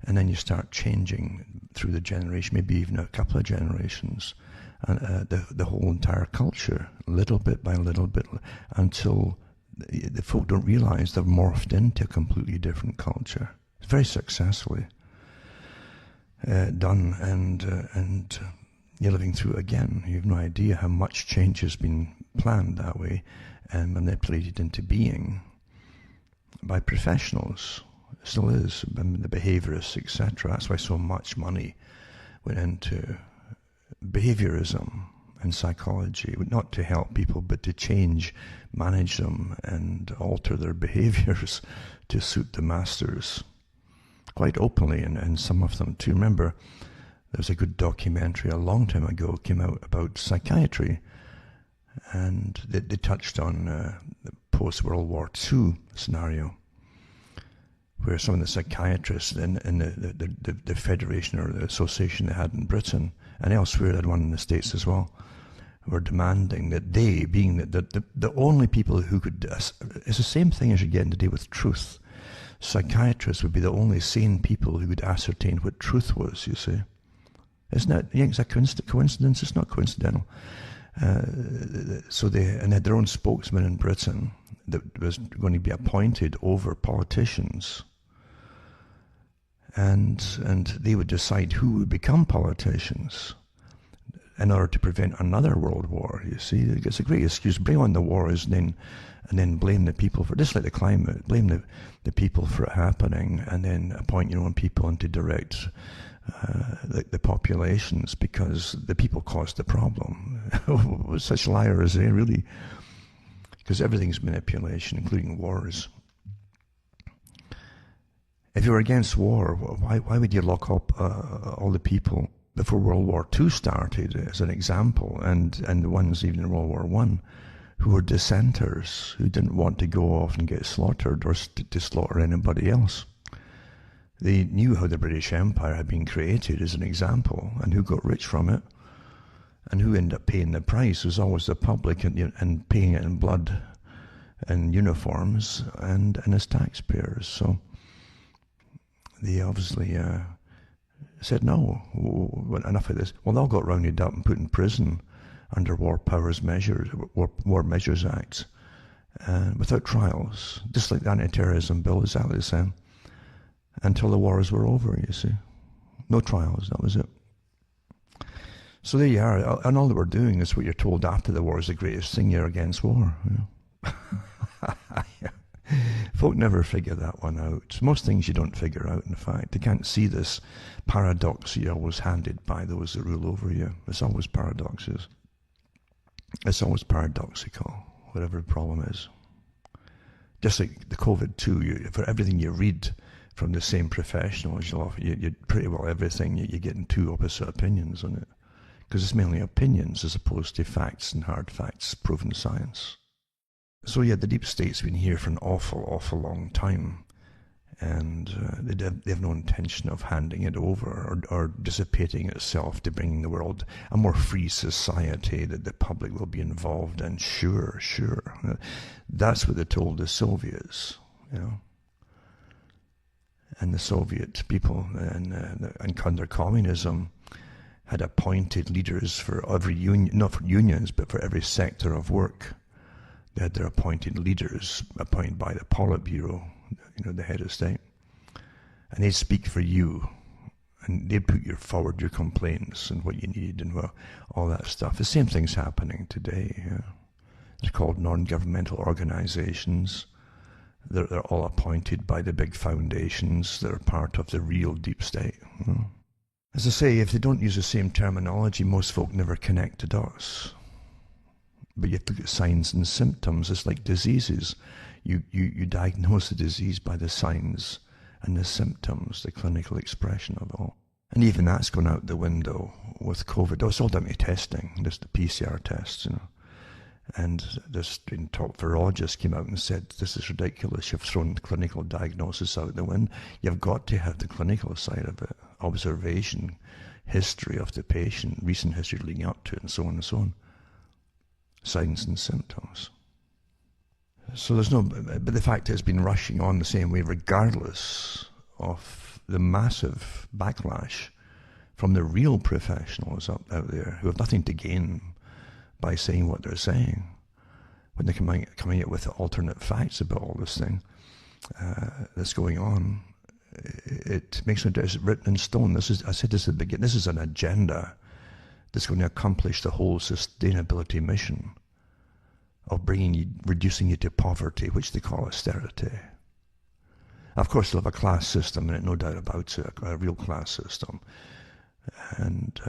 And then you start changing through the generation, maybe even a couple of generations, and the whole entire culture, little bit by little bit, until the folk don't realize they've morphed into a completely different culture. It's very successfully done, and you're living through it again. You have no idea how much change has been planned that way and manipulated into being by professionals. It still is, the behaviorists, etc. That's why so much money went into behaviorism and psychology, not to help people, but to change, manage them, and alter their behaviors to suit the masters. Quite openly, and some of them too. Remember, there was a good documentary a long time ago came out about psychiatry, and they touched on the post-World War II scenario, where some of the psychiatrists in the federation or the association they had in Britain, and elsewhere, they had one in the States as well, were demanding that they, being the only people who could, it's the same thing as you're getting today with truth. Psychiatrists would be the only sane people who could ascertain what truth was, you see. Isn't that, you think it's a coincidence? It's not coincidental. So they had their own spokesman in Britain that was going to be appointed over politicians. And they would decide who would become politicians in order to prevent another world war. You see, it's a great excuse. Bring on the wars and then blame the people for, just like the climate, blame the people for it happening, and then appoint your own people in to direct the populations, because the people caused the problem. Such liars, really? Because everything's manipulation, including wars. If you were against war, why would you lock up all the people before World War II started, as an example, and the ones even in World War I who were dissenters, who didn't want to go off and get slaughtered or to slaughter anybody else. They knew how the British Empire had been created as an example, and who got rich from it, and who ended up paying the price was always the public, and paying it in blood and uniforms and as taxpayers. So they obviously said, no, enough of this. Well, they all got rounded up and put in prison under War Measures Act, without trials, just like the anti-terrorism bill, exactly the same, until the wars were over, you see. No trials, that was it. So there you are, and all that we're doing is what you're told after the war is the greatest thing, you're against war. You know? Folk never figure that one out. Most things you don't figure out, in fact. They can't see this paradox you're always handed by those that rule over you. It's always paradoxes. It's always paradoxical, whatever the problem is. Just like the COVID too, for everything you read from the same professionals, you pretty well everything, you're getting two opposite opinions on it. Because it's mainly opinions as opposed to facts and hard facts, proven science. So yeah, the deep state's been here for an awful, awful long time, and they have no intention of handing it over or dissipating itself to bring the world a more free society that the public will be involved in. Sure. That's what they told the Soviets, you know. And the Soviet people and under communism had appointed leaders for every union, not for unions, but for every sector of work. They had their appointed leaders appointed by the Politburo, you know, the head of state. And they'd speak for you. And they'd put forward your complaints and what you need and all that stuff. The same thing's happening today. Yeah. They're called non-governmental organizations. They're all appointed by the big foundations that are part of the real deep state. You know. As I say, if they don't use the same terminology, most folk never connect the dots. But you have to look at signs and symptoms. It's like diseases. You diagnose the disease by the signs and the symptoms, the clinical expression of it all. And even that's gone out the window with COVID. It's all down to testing, just the PCR tests, you know. And this top virologist came out and said, this is ridiculous. You've thrown clinical diagnosis out the window. You've got to have the clinical side of it. Observation, history of the patient, recent history leading up to it, and so on and so on. Signs and symptoms. So there's no, but the fact is it's been rushing on the same way regardless of the massive backlash from the real professionals out there who have nothing to gain by saying what they're saying. When they're coming out with alternate facts about all this thing that's going on, it makes no difference. It's written in stone. I said this at the beginning, this is an agenda that's going to accomplish the whole sustainability mission of reducing you to poverty, which they call austerity. Of course, they'll have a class system in it, no doubt about it, a real class system. And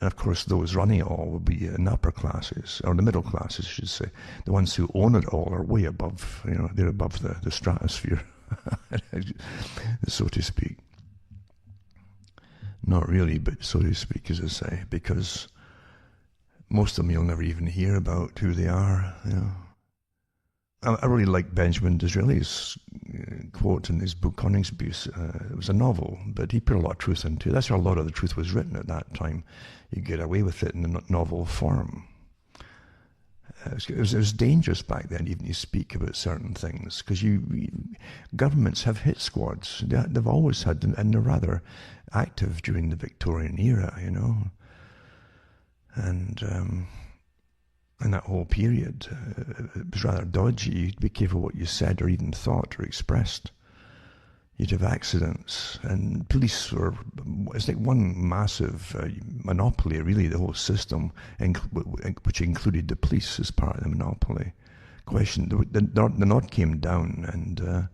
of course, those running it all will be in the upper classes, or the middle classes, I should say. The ones who own it all are way above, you know, they're above the stratosphere, so to speak. Not really, but so to speak, as I say, because most of them you'll never even hear about who they are. You know. I really like Benjamin Disraeli's quote in his book Coningsby. It was a novel, but he put a lot of truth into it. That's where a lot of the truth was written at that time. You get away with it in the novel form. It was dangerous back then, even to speak about certain things, because governments have hit squads. They've always had, and they're rather active during the Victorian era, you know. And in that whole period, it was rather dodgy. You'd be careful what you said or even thought or expressed. You'd have accidents, and police were, it's like one massive monopoly, really, the whole system, which included the police as part of the monopoly. The nod came down, and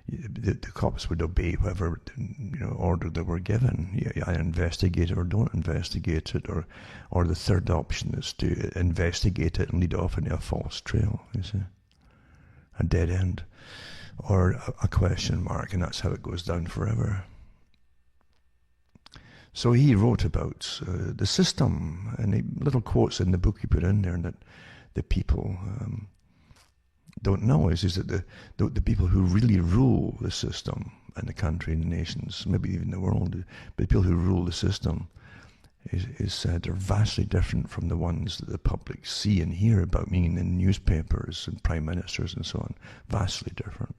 the cops would obey whatever, you know, order they were given. You either investigate it or don't investigate it, or the third option is to investigate it and lead off into a false trail, you see, a dead end. Or a question mark, and that's how it goes down forever. So he wrote about the system, and little quotes in the book he put in there, that the people don't know is that the people who really rule the system and the country and the nations, maybe even the world, but the people who rule the system is they're vastly different from the ones that the public see and hear about, meaning in newspapers and prime ministers and so on. Vastly different.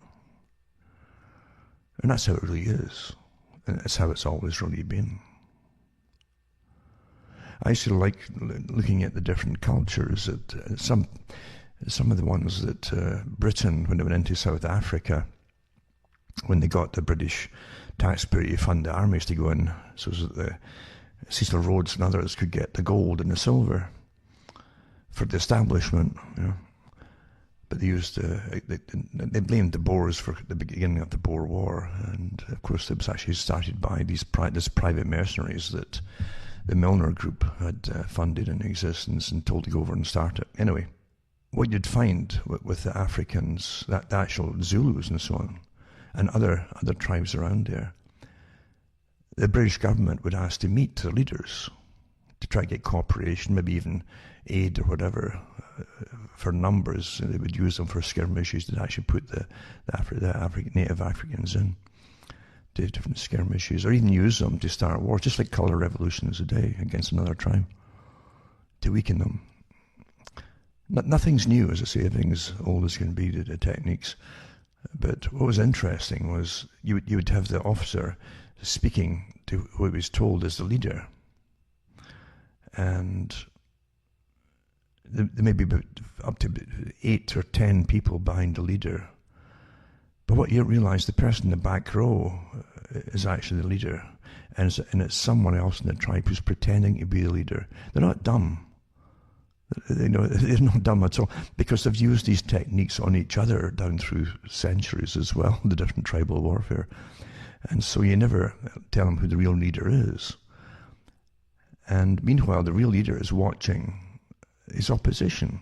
And that's how it really is. And that's how it's always really been. I used to like looking at the different cultures. That some of the ones that Britain, when they went into South Africa, when they got the British taxpayer to fund the armies to go in, so that the Cecil Rhodes and others could get the gold and the silver for the establishment, you know. But they used they blamed the Boers for the beginning of the Boer War, and of course it was actually started by these private mercenaries that the Milner Group had funded in existence and told to go over and start it. Anyway, what you'd find with the Africans, the actual Zulus and so on, and other tribes around there, the British government would ask to meet the leaders to try to get cooperation, maybe even aid or whatever, for numbers. They would use them for skirmishes to actually put the native Africans in to different skirmishes, or even use them to start wars, just like colour revolutions today against another tribe, to weaken them. Nothing's new, as I say, everything's old as can be, the techniques. But what was interesting was you would have the officer speaking to who he was told is the leader, and there may be up to 8 or 10 people behind the leader. But what you realise, the person in the back row is actually the leader, and it's someone else in the tribe who's pretending to be the leader. They're not dumb. They're not dumb at all, because they've used these techniques on each other down through centuries as well, the different tribal warfare. And so you never tell them who the real leader is. And meanwhile, the real leader is watching his opposition.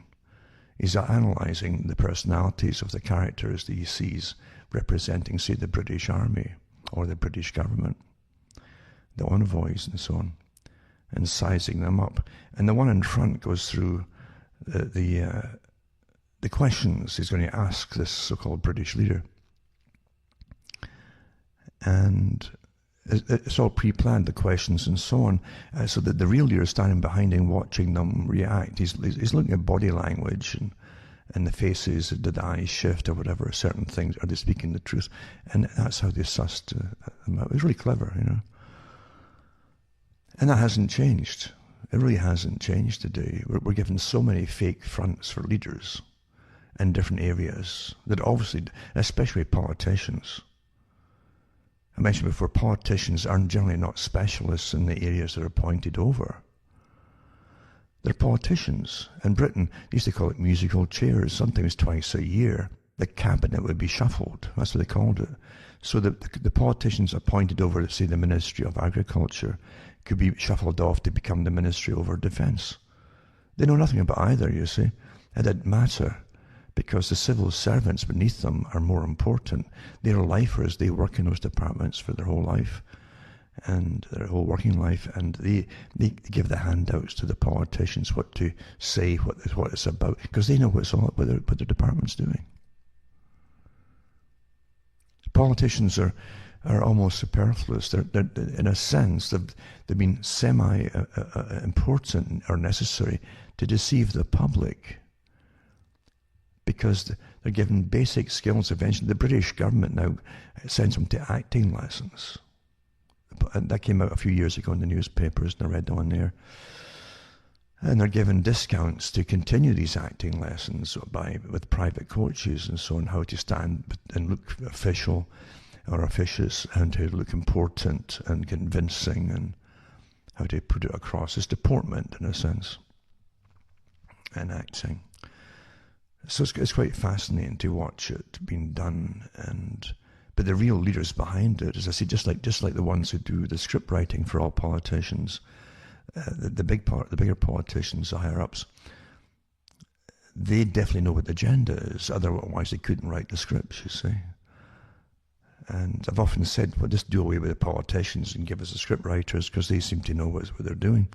He's analysing the personalities of the characters that he sees representing, say, the British Army or the British government, the envoys and so on, and sizing them up. And the one in front goes through the questions he's going to ask this so-called British leader. And it's all pre-planned, the questions and so on, so that the real leader is standing behind him watching them react. He's looking at body language and the faces, did the eyes shift or whatever, certain things, are they speaking the truth? And that's how they sussed them out. It was really clever, you know. And that hasn't changed. It really hasn't changed today. We're given so many fake fronts for leaders in different areas that obviously, especially politicians, I mentioned before, politicians are generally not specialists in the areas they're appointed over. They're politicians. In Britain, they used to call it musical chairs. Sometimes twice a year, the cabinet would be shuffled. That's what they called it. So the politicians appointed over, say, the Ministry of Agriculture could be shuffled off to become the Ministry over Defence. They know nothing about either, you see. It didn't matter, because the civil servants beneath them are more important. They're lifers. They work in those departments for their whole life and their whole working life, and they give the handouts to the politicians what to say, what it's about, because they know what the department's doing. Politicians are almost superfluous. They're in a sense, they've been semi-important or necessary to deceive the public, because they're given basic skills. Eventually, the British government now sends them to acting lessons. And that came out a few years ago in the newspapers, and I read on there. And they're given discounts to continue these acting lessons with private coaches and so on, how to stand and look official or officious, and to look important and convincing, and how to put it across. It's deportment, in a sense, and acting. So it's quite fascinating to watch it being done, but the real leaders behind it, as I say, just like the ones who do the script writing for all politicians, the bigger politicians, the higher ups, they definitely know what the agenda is. Otherwise, they couldn't write the scripts, you see. And I've often said, well, just do away with the politicians and give us the script writers, because they seem to know what they're doing.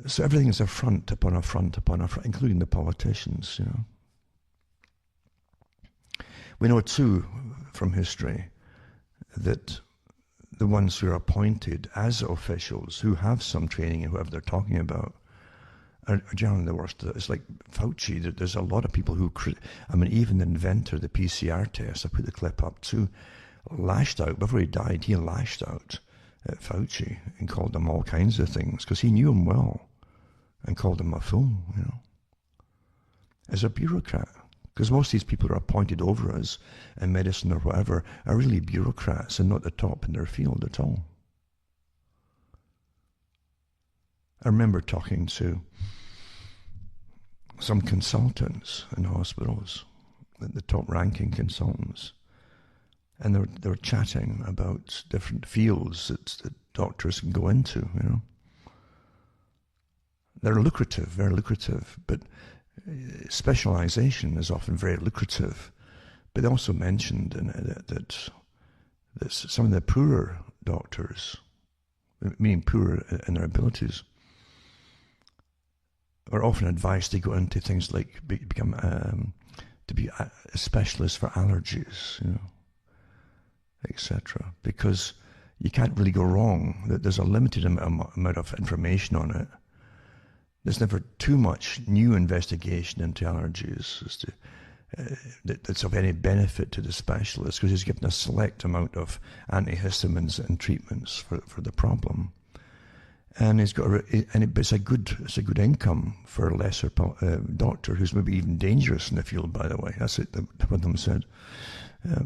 So everything is a front upon a front upon a front, including the politicians, We know too from history that the ones who are appointed as officials who have some training in whoever they're talking about are generally the worst. It's like Fauci. There's a lot of people who, even the inventor of the PCR test, I put the clip up too, lashed out. Before he died, he lashed out at Fauci and called him all kinds of things because he knew him well and called him a fool, as a bureaucrat. Because most of these people who are appointed over us in medicine or whatever are really bureaucrats and not the top in their field at all. I remember talking to some consultants in hospitals, the top-ranking consultants, and they were chatting about different fields that doctors can go into, They're lucrative, very lucrative, but specialization is often very lucrative. But they also mentioned that some of the poorer doctors, meaning poorer in their abilities, are often advised to go into things like become to be a specialist for allergies, etc. Because you can't really go wrong. There's a limited amount of information on it. There's never too much new investigation into allergies as to, that's of any benefit to the specialist, because he's given a select amount of antihistamines and treatments for the problem, and he's got it's a good income for a lesser doctor who's maybe even dangerous in the field. By the way, that's it. One of them said.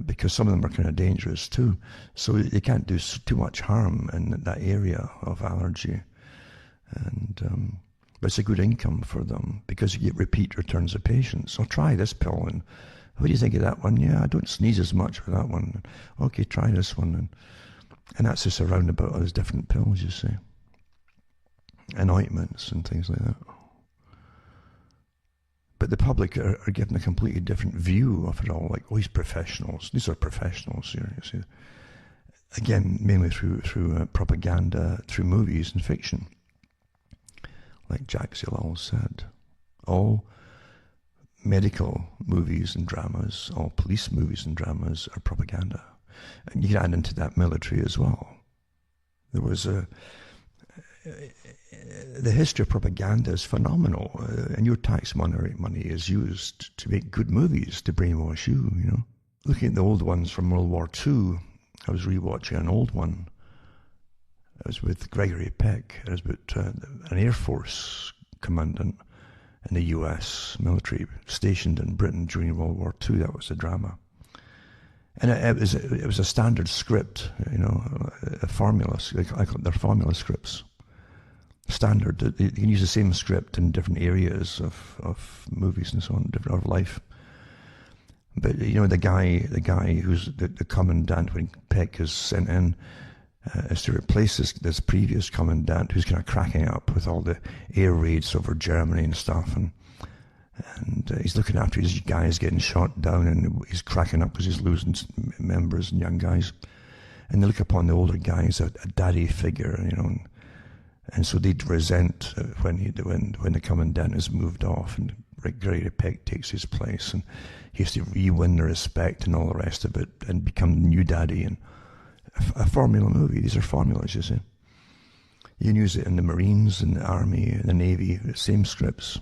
Because some of them are kind of dangerous too, so they can't do too much harm in that area of allergy, and but it's a good income for them because you get repeat returns of patients. So try this pill, and what do you think of that one? Yeah, I don't sneeze as much with that one. Okay, try this one, and that's just a roundabout of those different pills, you see, and ointments and things like that. But the public are given a completely different view of it all. Like, oh, he's professionals. These are professionals here, you see. Again, mainly through propaganda, through movies and fiction. Like Jacques Ellul said, all medical movies and dramas, all police movies and dramas are propaganda. And you can add into that military as well. There was the history of propaganda is phenomenal, and your tax money is used to make good movies to brainwash you, Looking at the old ones from World War II, I was rewatching an old one. It was with Gregory Peck. It was about an Air Force commandant in the US military stationed in Britain during World War II. That was the drama. And it was a standard script, a formula. I call it their formula scripts. Standard. You can use the same script in different areas of movies and so on, different of life. But the guy who's the commandant when Peck is sent in is to replace this previous commandant who's kind of cracking up with all the air raids over Germany and stuff, and he's looking after his guys getting shot down, and he's cracking up because he's losing members and young guys, and they look upon the older guy as a daddy figure, and so they resent when the commandant is moved off and Gregory Peck takes his place, and he has to re-win their respect and all the rest of it and become the new daddy. And a formula movie. These are formulas, you see. You can use it in the Marines, in the Army, in the Navy, the same scripts,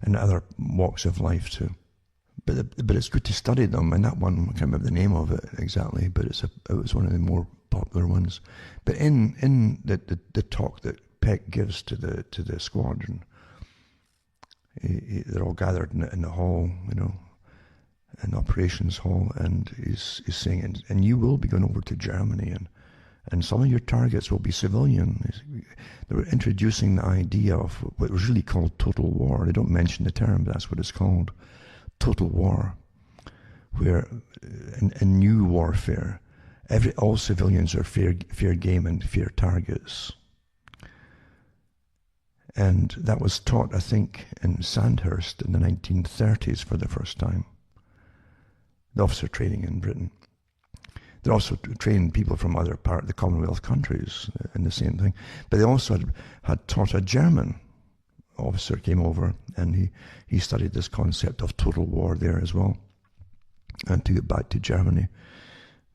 and other walks of life too. But it's good to study them, and that one, I can't remember the name of it exactly, but it was one of the more popular ones. But in the talk that Peck gives to the squadron, they're all gathered in the hall, in the operations hall, and he's saying, and you will be going over to Germany, and some of your targets will be civilian. They were introducing the idea of what was really called total war. They don't mention the term, but that's what it's called. Total war, where in new warfare, all civilians are fair game and fair targets. And that was taught, I think, in Sandhurst in the 1930s for the first time. The officer training in Britain. They also trained people from other part of the Commonwealth countries in the same thing. But they also had taught a German officer came over, and he studied this concept of total war there as well, and took it back to Germany.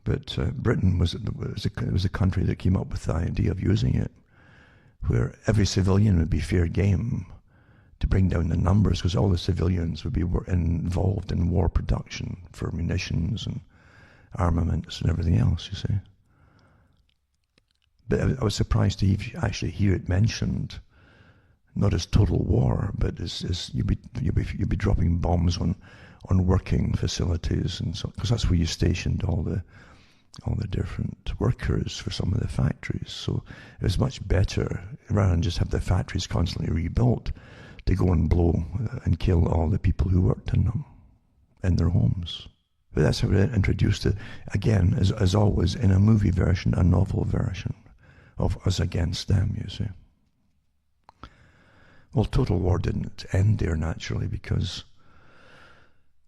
But Britain was a country that came up with the idea of using it, where every civilian would be fair game to bring down the numbers, because all the civilians would be involved in war production for munitions and armaments and everything else, you see. But I was surprised to actually hear it mentioned, not as total war, but as you'd be dropping bombs on working facilities, and so, because that's where you stationed all the different workers for some of the factories. So it was much better, rather than just have the factories constantly rebuilt, to go and blow and kill all the people who worked in them, in their homes. But that's how they introduced it, again, as always, in a movie version, a novel version of us against them, you see. Well, total war didn't end there, naturally, because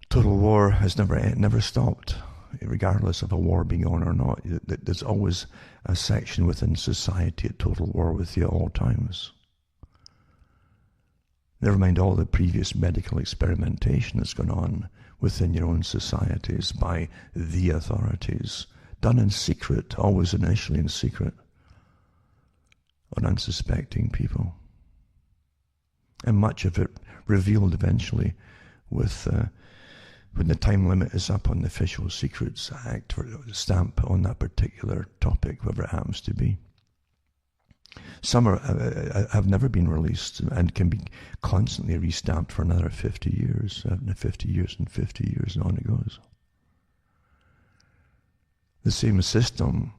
total war has never stopped, regardless of a war being on or not. There's always a section within society at total war with you at all times. Never mind all the previous medical experimentation that's gone on within your own societies by the authorities, done in secret, always initially in secret, on unsuspecting people. And much of it revealed eventually with when the time limit is up on the Official Secrets Act for the stamp on that particular topic, whatever it happens to be. Some have never been released and can be constantly restamped for another 50 years, 50 years and 50 years, and on it goes. The same system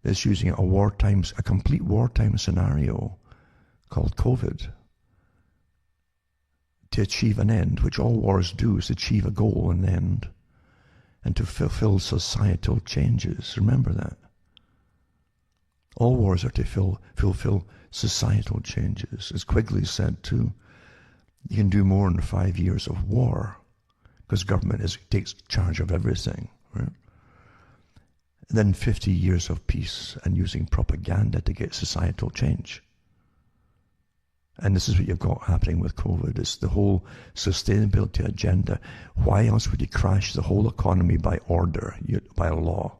is using a complete wartime scenario called COVID to achieve an end, which all wars do, is achieve a goal and end, and to fulfill societal changes. Remember that. All wars are to fulfill societal changes. As Quigley said too, you can do more in 5 years of war, because government takes charge of everything, right? Then 50 years of peace and using propaganda to get societal change. And this is what you've got happening with COVID. It's the whole sustainability agenda. Why else would you crash the whole economy by order, by law?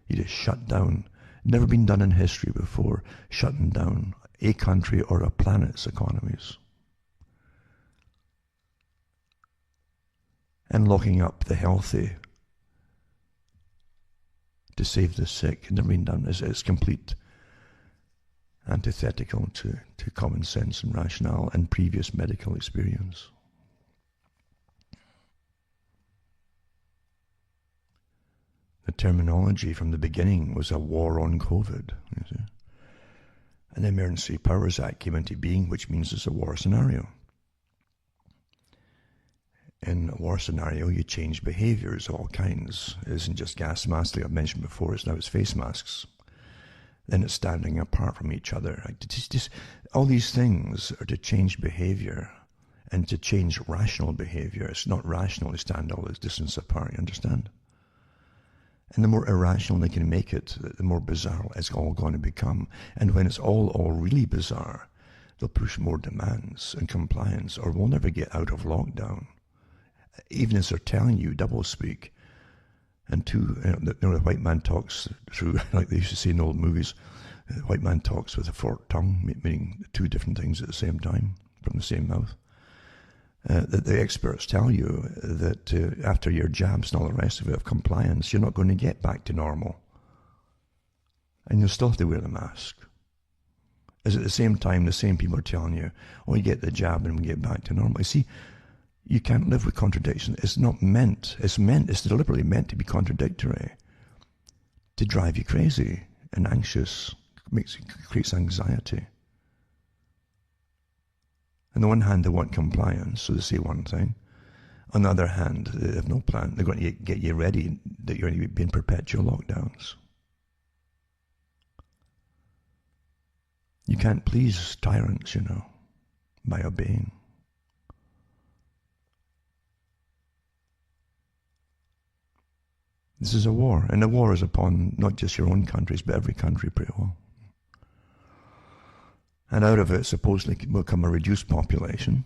You just shut down. Never been done in history before, shutting down a country or a planet's economies. And locking up the healthy to save the sick. Never been done. It's complete antithetical to common sense and rationale and previous medical experience. The terminology from the beginning was a war on COVID, you see. And the Emergency Powers Act came into being, which means it's a war scenario. In a war scenario, you change behaviors of all kinds. It isn't just gas masks, like I've mentioned before, it's face masks. Then it's standing apart from each other. All these things are to change behavior and to change rational behavior. It's not rational to stand all this distance apart, you understand? And the more irrational they can make it, the more bizarre it's all going to become. And when it's all really bizarre, they'll push more demands and compliance, or we'll never get out of lockdown. Even as they're telling you doublespeak. And the white man talks through, like they used to say in old movies, the white man talks with a forked tongue, meaning two different things at the same time, from the same mouth. That the experts tell you that after your jabs and all the rest of it of compliance, you're not going to get back to normal. And you'll still have to wear the mask. As at the same time, the same people are telling you, oh, you get the jab and we get back to normal. You see, you can't live with contradiction. It's deliberately meant to be contradictory, to drive you crazy and anxious, creates anxiety. On the one hand, they want compliance, so they say one thing. On the other hand, they have no plan. They're going to get you ready that you're going to be in perpetual lockdowns. You can't please tyrants, by obeying. This is a war, and the war is upon not just your own countries, but every country pretty well. And out of it supposedly will come a reduced population,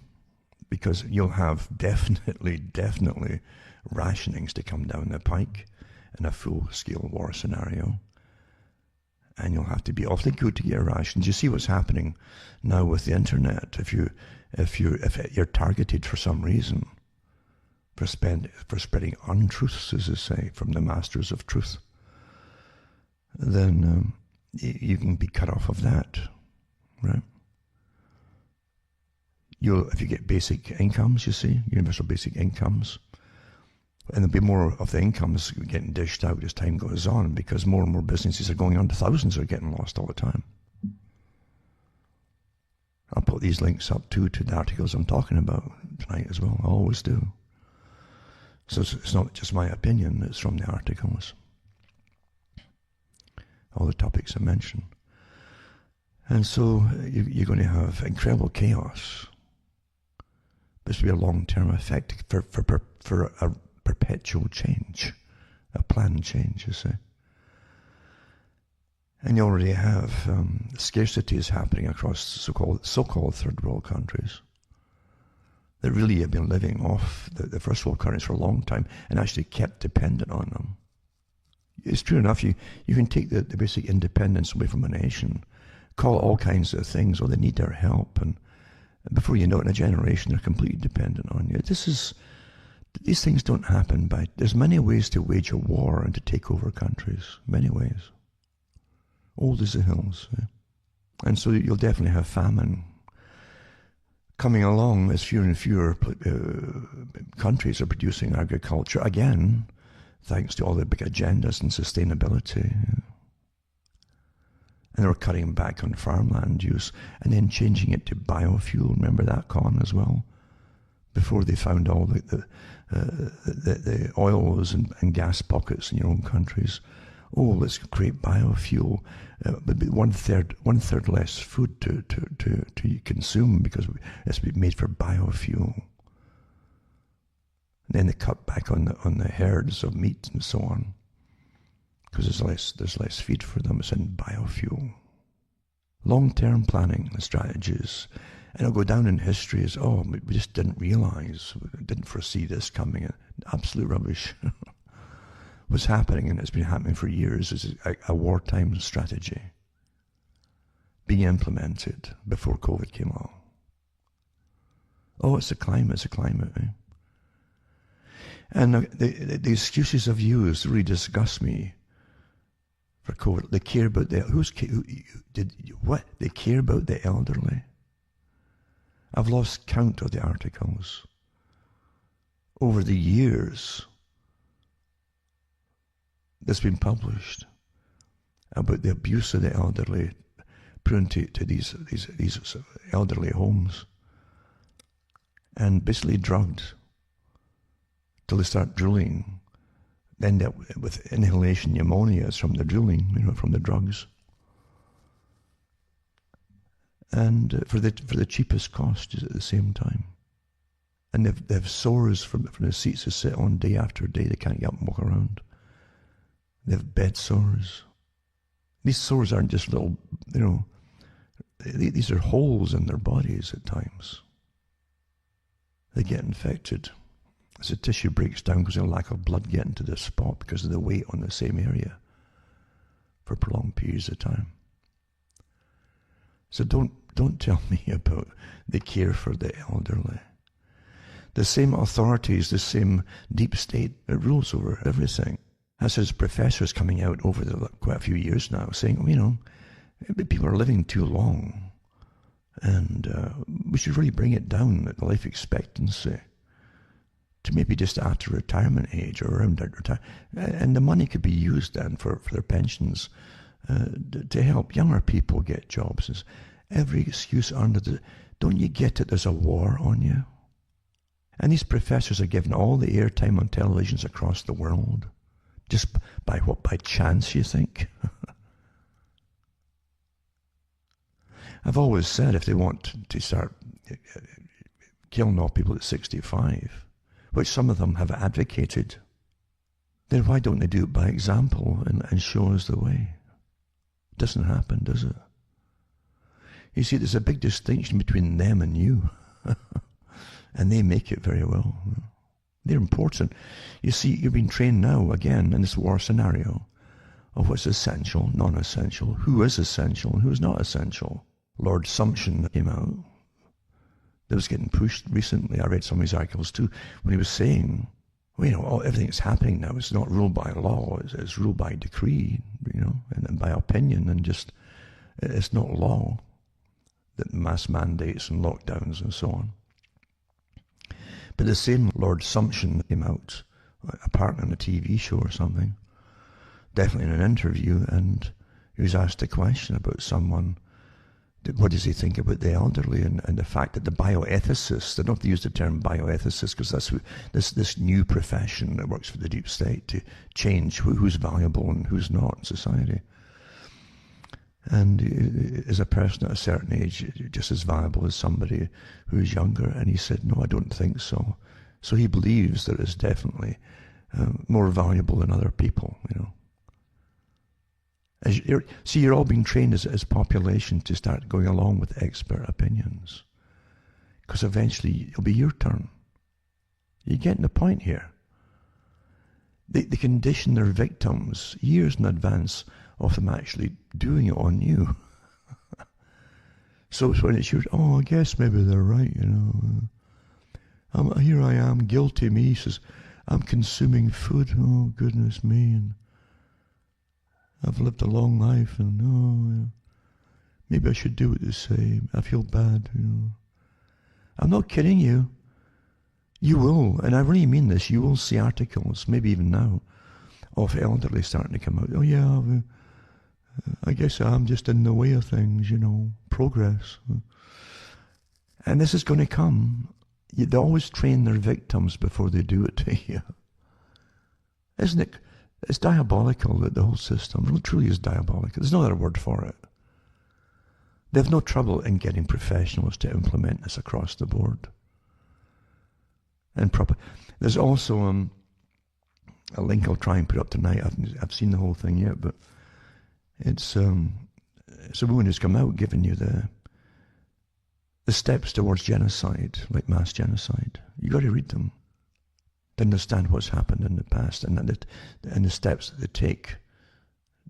because you'll have definitely rationings to come down the pike in a full-scale war scenario. And you'll have to be awfully good to get rations. You see what's happening now with the internet. If you're targeted for some reason for spreading untruths, as they say, from the masters of truth, then you can be cut off of that, right? If you get basic incomes, you see, universal basic incomes, and there'll be more of the incomes getting dished out as time goes on, because more and more businesses are going on. Thousands are getting lost all the time. I'll put these links up too to the articles I'm talking about tonight as well. I always do. So it's not just my opinion, it's from the articles. All the topics I mentioned. And so you're going to have incredible chaos. This will be a long-term effect for a perpetual change, a planned change, you see. And you already have scarcity is happening across so-called third world countries that really have been living off the first world countries for a long time and actually kept dependent on them. It's true enough, you can take the basic independence away from a nation, call it all kinds of things, or they need their help, and before you know it, in a generation, they're completely dependent on you. These things don't happen there's many ways to wage a war and to take over countries, many ways. Old as the hills. Eh? And so you'll definitely have famine coming along as fewer and fewer countries are producing agriculture, again, thanks to all the big agendas and sustainability. And they were cutting back on farmland use and then changing it to biofuel. Remember that, Con, as well? Before they found all the oils and gas pockets in your own countries. Oh, let's create biofuel, but one third less food to consume because it's been made for biofuel. And then they cut back on the herds of meat and so on, because there's less feed for them. It's in biofuel. Long-term planning strategies, and it'll go down in history as, we just didn't realize, didn't foresee this coming. Absolute rubbish. What's happening, and it's been happening for years, is a wartime strategy being implemented before COVID came along. Oh, it's a climate, eh? And the excuses I've used really disgust me for COVID. They care about They care about the elderly. I've lost count of the articles over the years that's been published about the abuse of the elderly, put into these elderly homes, and basically drugged till they start drooling, end up with inhalation pneumonias from the drooling, from the drugs, and for the cheapest cost at the same time. And they have sores from the seats they sit on day after day. They can't get up and walk around. They have bed sores. These sores aren't just little, these are holes in their bodies at times. They get infected as the tissue breaks down because of a lack of blood getting to the spot because of the weight on the same area for prolonged periods of time. So don't tell me about the care for the elderly. The same authorities, the same deep state that rules over everything. As his professors coming out over quite a few years now saying, people are living too long and we should really bring it down at the life expectancy to maybe just after retirement age or around retirement. And the money could be used then for their pensions to help younger people get jobs. Every excuse don't you get that there's a war on you? And these professors are given all the airtime on televisions across the world. Just by chance, you think? I've always said if they want to start killing all people at 65, which some of them have advocated, then why don't they do it by example and show us the way? It doesn't happen, does it? You see, there's a big distinction between them and you. And they make it very well. They're important. You see, you're being trained now, again, in this war scenario of what's essential, non-essential, who is essential and who is not essential. Lord Sumption came out. That was getting pushed recently. I read some of his articles too, when he was saying, well, everything that's happening now is not ruled by law, it's ruled by decree, and by opinion, and just, it's not law, that mass mandates and lockdowns and so on. But the same Lord Sumption came out, apparently on a TV show or something, definitely in an interview, and he was asked a question about someone. What does he think about the elderly, and the fact that the bioethicists, they don't have to use the term bioethicist because that's this new profession that works for the deep state to change who's valuable and who's not in society. And is a person at a certain age just as valuable as somebody who's younger? And he said, no, I don't think so. So he believes that it's definitely more valuable than other people, You're all being trained as population to start going along with expert opinions. Because eventually it'll be your turn. You're getting the point here. They condition their victims years in advance of them actually doing it on you. So when it's your, I guess maybe they're right, here I am, guilty me, says, I'm consuming food, oh goodness me, and I've lived a long life, and maybe I should do what they say. I feel bad, I'm not kidding you. You will, and I really mean this, you will see articles, maybe even now, of elderly starting to come out. Oh yeah, I guess I'm just in the way of things, progress. And this is going to come. They always train their victims before they do it to you. Isn't it? It's diabolical, that the whole system, it truly is diabolical. There's no other word for it. They have no trouble in getting professionals to implement this across the board. And there's also a link I'll try and put up tonight. I've seen the whole thing yet, but it's a woman who's come out giving you the steps towards genocide, like mass genocide. You got to read them to understand what's happened in the past, and the steps that they take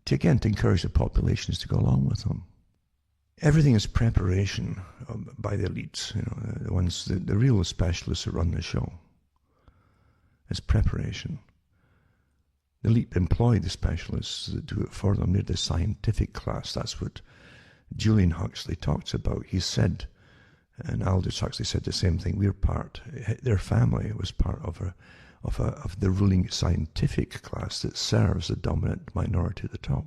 to encourage the populations to go along with them. Everything is preparation by the elites, the ones, the real specialists who run the show. It's preparation. The elite employ the specialists that do it for them. They're the scientific class. That's what Julian Huxley talks about. He said, and Aldous Huxley said the same thing. Their family was part of the ruling scientific class that serves the dominant minority at the top.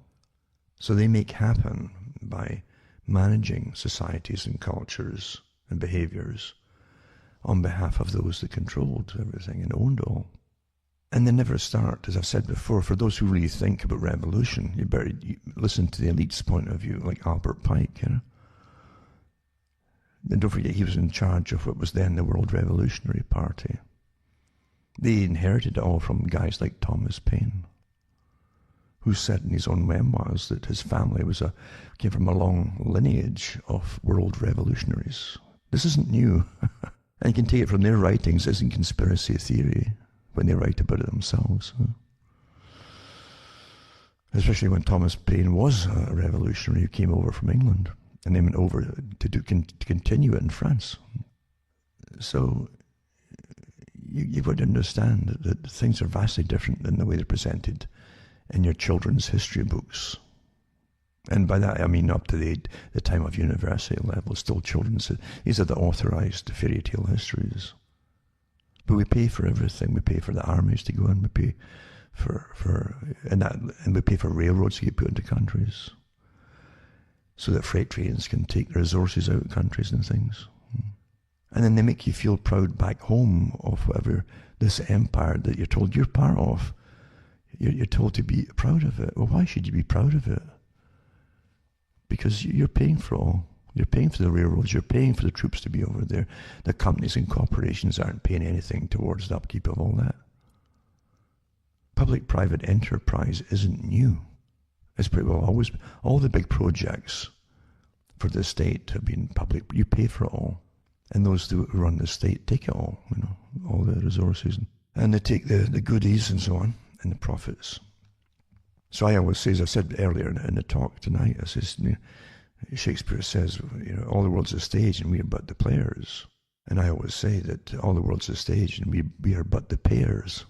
So they make happen by managing societies and cultures and behaviors on behalf of those that controlled everything and owned all. And they never start, as I've said before, for those who really think about revolution, you better listen to the elite's point of view, like Albert Pike, And don't forget, he was in charge of what was then the World Revolutionary Party. They inherited it all from guys like Thomas Paine, who said in his own memoirs that his family came from a long lineage of world revolutionaries. This isn't new. And you can take it from their writings. It isn't conspiracy theory when they write about it themselves. Especially when Thomas Paine was a revolutionary who came over from England and then went over to continue it in France. So you've got to understand that things are vastly different than the way they're presented in your children's history books. And by that I mean up to the time of university level, still children's. These are the authorized fairy tale histories. But we pay for everything. We pay for the armies to go in. We pay and we pay for railroads to get put into countries, so that freight trains can take the resources out of countries and things. And then they make you feel proud back home of whatever this empire that you're told you're part of. You're told to be proud of it. Well, why should you be proud of it? Because you're paying for it all. You're paying for the railroads. You're paying for the troops to be over there. The companies and corporations aren't paying anything towards the upkeep of all that. Public-private enterprise isn't new. It's pretty well always, all the big projects for the state to be in public. You pay for it all. And those who run the state take it all, all the resources. And they take the goodies and so on, and the profits. So I always say, as I said earlier in the talk tonight, I says, Shakespeare says, all the world's a stage and we are but the players. And I always say that all the world's a stage and we are but the payers,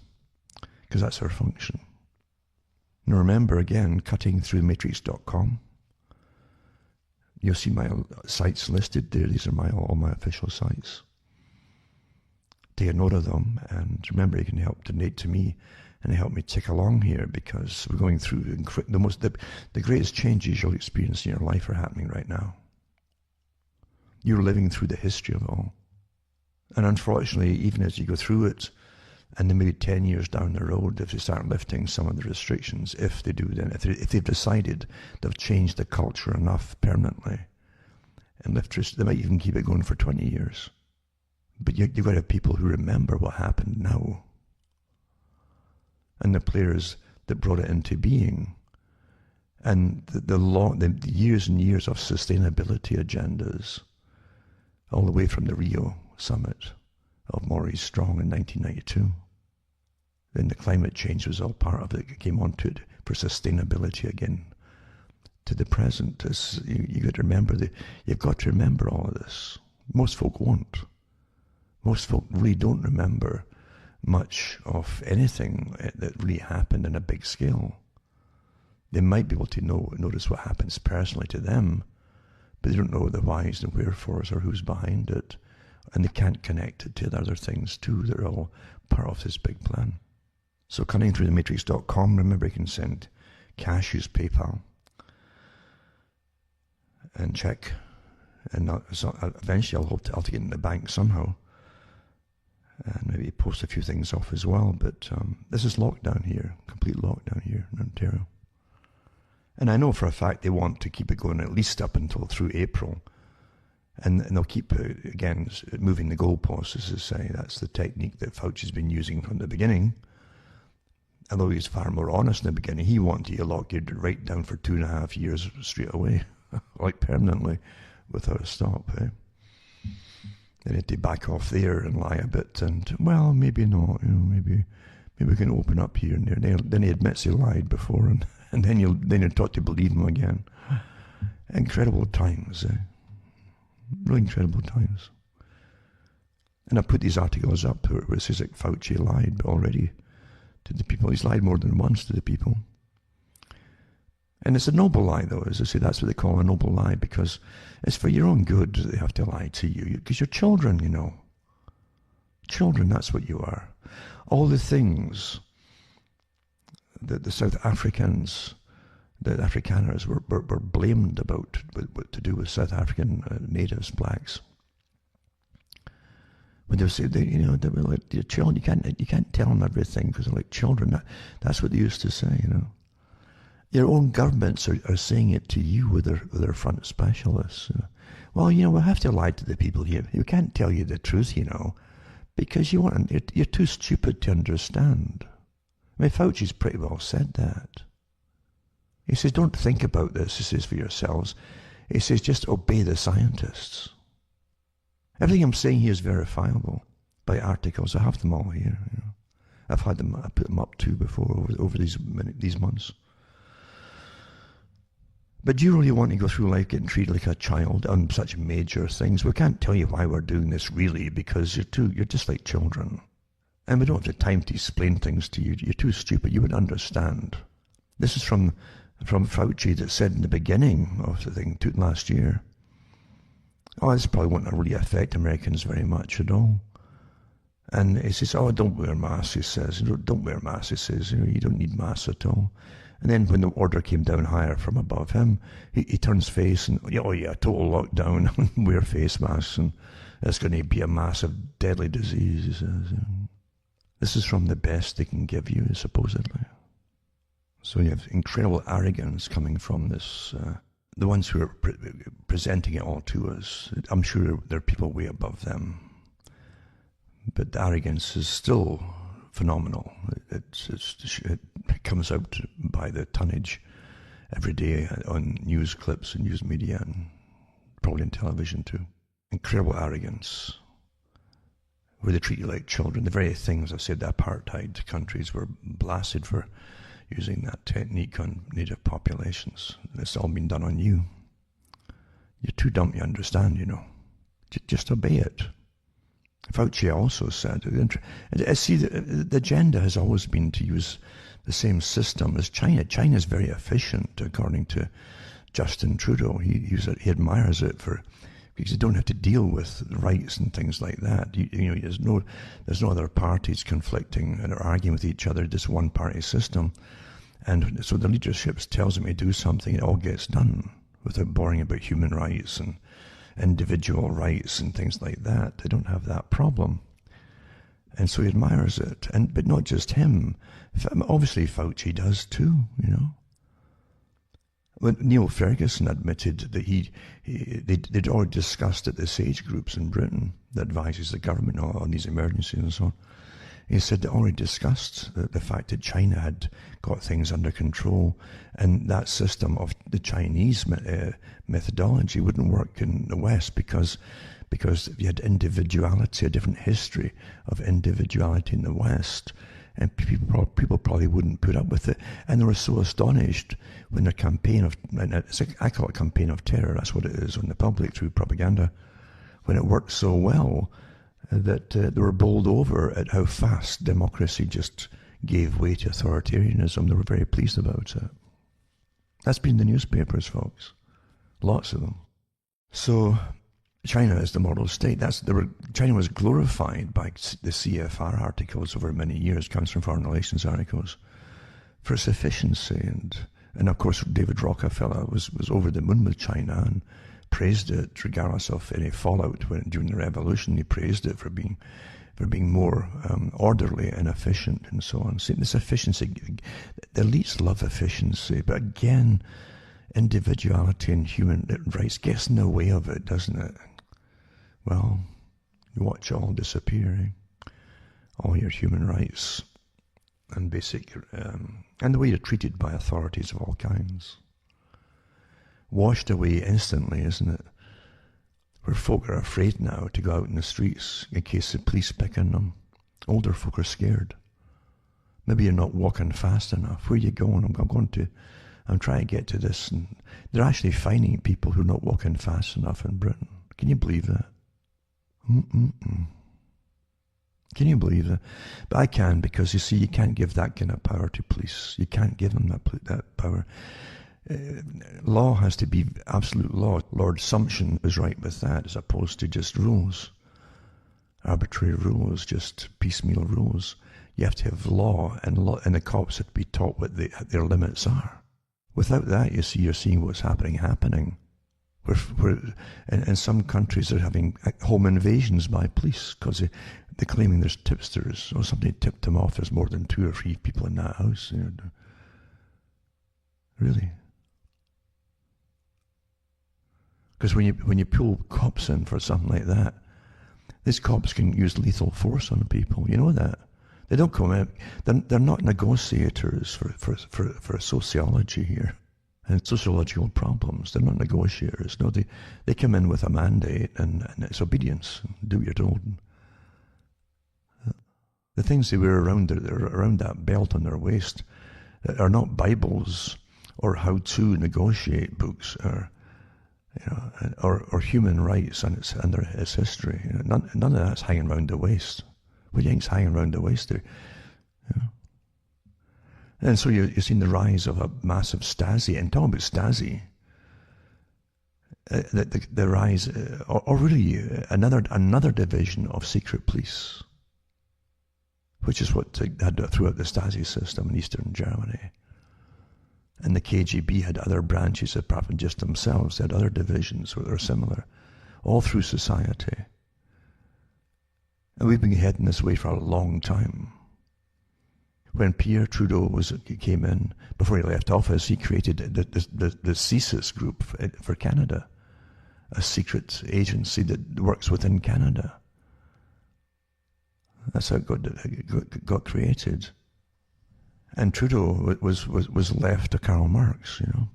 because that's our function. Now remember, again, cuttingthroughthematrix.com. You'll see my sites listed there. These are all my official sites. Take a note of them, and remember, you can help donate to me and help me tick along here, because we're going through the greatest changes you'll experience in your life are happening right now. You're living through the history of it all. And unfortunately, even as you go through it, and then maybe 10 years down the road, if they start lifting some of the restrictions, if they do, then if they've decided they've changed the culture enough permanently, and they might even keep it going for 20 years. But you've got to have people who remember what happened now, and the players that brought it into being, and the years and years of sustainability agendas, all the way from the Rio summit of Maurice Strong in 1992. Then the climate change was all part of it. It came onto it for sustainability again. To the present, you've got to remember all of this. Most folk won't. Most folk really don't remember much of anything that really happened on a big scale. They might be able to notice what happens personally to them, but they don't know the whys and wherefores or who's behind it. And they can't connect it to the other things too. They're all part of this big plan. So cuttingthroughthematrix.com, remember you can send cash, use PayPal, and check. And eventually I'll have to get in the bank somehow. And maybe post a few things off as well. But this is lockdown here, complete lockdown here in Ontario. And I know for a fact they want to keep it going at least up until through April. And they'll keep, again, moving the goalposts, as they say. That's the technique that Fauci's been using from the beginning. Although he's far more honest in the beginning. He wanted to lock you right down for 2.5 years straight away, like permanently, without a stop. Then he'd to back off there and lie a bit, and, well, maybe not, maybe we can open up here and there. Then he admits he lied before, and then you're taught to believe him again. Incredible times, Really incredible times. And I put these articles up where it says that Fauci lied already to the people. He's lied more than once to the people. And it's a noble lie, though. As I say, that's what they call a noble lie, because it's for your own good that they have to lie to you. Because you're children, Children, that's what you are. All the things that the South Africans, the Afrikaners were blamed about, to do with South African natives, blacks. When they say they were like, "Your children, you can't tell them everything because they're like children." That's what they used to say, Your own governments are saying it to you with their front specialists. Well, we'll have to lie to the people here. We can't tell you the truth, because you're too stupid to understand. I mean, Fauci's pretty well said that. He says, don't think about this, he says, for yourselves. He says, just obey the scientists. Everything I'm saying here is verifiable by articles. I have them all here. I put them up too before over these months. But do you really want to go through life getting treated like a child on such major things? We can't tell you why we're doing this really, because you're just like children. And we don't have the time to explain things to you. You're too stupid. You would understand. This is from Fauci that said in the beginning of the thing last year, this probably won't really affect Americans very much at all. And he says, don't wear masks, he says. Don't wear masks, he says. You don't need masks at all. And then when the order came down higher from above him, he turns face and, total lockdown, wear face masks, and it's going to be a massive deadly disease, he says. This is from the best they can give you, supposedly. So you have incredible arrogance coming from this, the ones who are presenting it all to us. I'm sure there are people way above them. But the arrogance is still phenomenal. It comes out by the tonnage every day on news clips and news media. And probably on television too. Incredible arrogance, where they treat you like children. The very things I've said, the apartheid countries were blasted for using that technique on native populations. It's all been done on you. You're too dumb to understand, you know. Just obey it. Fauci also said, see, the agenda has always been to use the same system as China. China is very efficient, according to Justin Trudeau. He admires it because you don't have to deal with rights and things like that. You know, there's no other parties conflicting and arguing with each other. Just one party system, and so the leadership tells them to do something, it all gets done without boring about human rights and individual rights and things like that. They don't have that problem. And so he admires it. But not just him. Obviously Fauci does too, you know. When Neil Ferguson admitted that they'd already discussed at the SAGE groups in Britain that advises the government on these emergencies and so on. He said they already discussed the fact that China had got things under control, and that system of the Chinese methodology wouldn't work in the West because you had individuality, a different history of individuality in the West, and people probably wouldn't put up with it. And they were so astonished when their campaign of, I call it a campaign of terror, that's what it is on the public through propaganda, when it worked so well, that they were bowled over at how fast democracy just gave way to authoritarianism. They were very pleased about it. That's been the newspapers, folks. Lots of them. So China is the model state. China was glorified by the CFR articles over many years, Council on Foreign Relations articles, for its efficiency. And of course, David Rockefeller was over the moon with China and praised it regardless of any fallout during the revolution. He praised it for being more orderly and efficient and so on. See, this efficiency, the elites love efficiency, but again, individuality and human rights gets in the way of it, doesn't it? Well, you watch it all disappear, all your human rights and basic, and the way you're treated by authorities of all kinds. Washed away instantly, isn't it? Where folk are afraid now to go out in the streets in case the police pick on them. Older folk are scared. Maybe you're not walking fast enough. Where are you going? I'm trying to get to this. And they're actually finding people who are not walking fast enough in Britain. Can you believe that? Can you believe that? But I can, because you see, you can't give that kind of power to police. You can't give them that power. Law has to be absolute law. Lord Sumption was right with that, as opposed to just rules, arbitrary rules, just piecemeal rules. You have to have law, and the cops have to be taught what their limits are. Without that, you see, you're seeing what's happening. In some countries, they're having home invasions by police because they're claiming there's tipsters, or somebody tipped them off. There's more than 2 or 3 people in that house. You know. Really. Because when you pull cops in for something like that, these cops can use lethal force on people. You know that. They don't come in. They're not negotiators for sociology here and sociological problems. They're not negotiators. No, they come in with a mandate and it's obedience. Do what you're told. The things they wear around that belt on their waist are not Bibles or how-to negotiate books or human rights and its history. You know, none of that's hanging around the waist. What do you think's hanging around the waist there? You know? And so you've seen the rise of a massive Stasi. And talking about Stasi, the rise, or really another division of secret police, which is what they had throughout the Stasi system in Eastern Germany. And the KGB had other branches apart from just themselves. They had other divisions that are similar, all through society. And we've been heading this way for a long time. When Pierre Trudeau came in, before he left office, he created the CSIS group for Canada, a secret agency that works within Canada. That's how it got created. And Trudeau was left to Karl Marx, you know,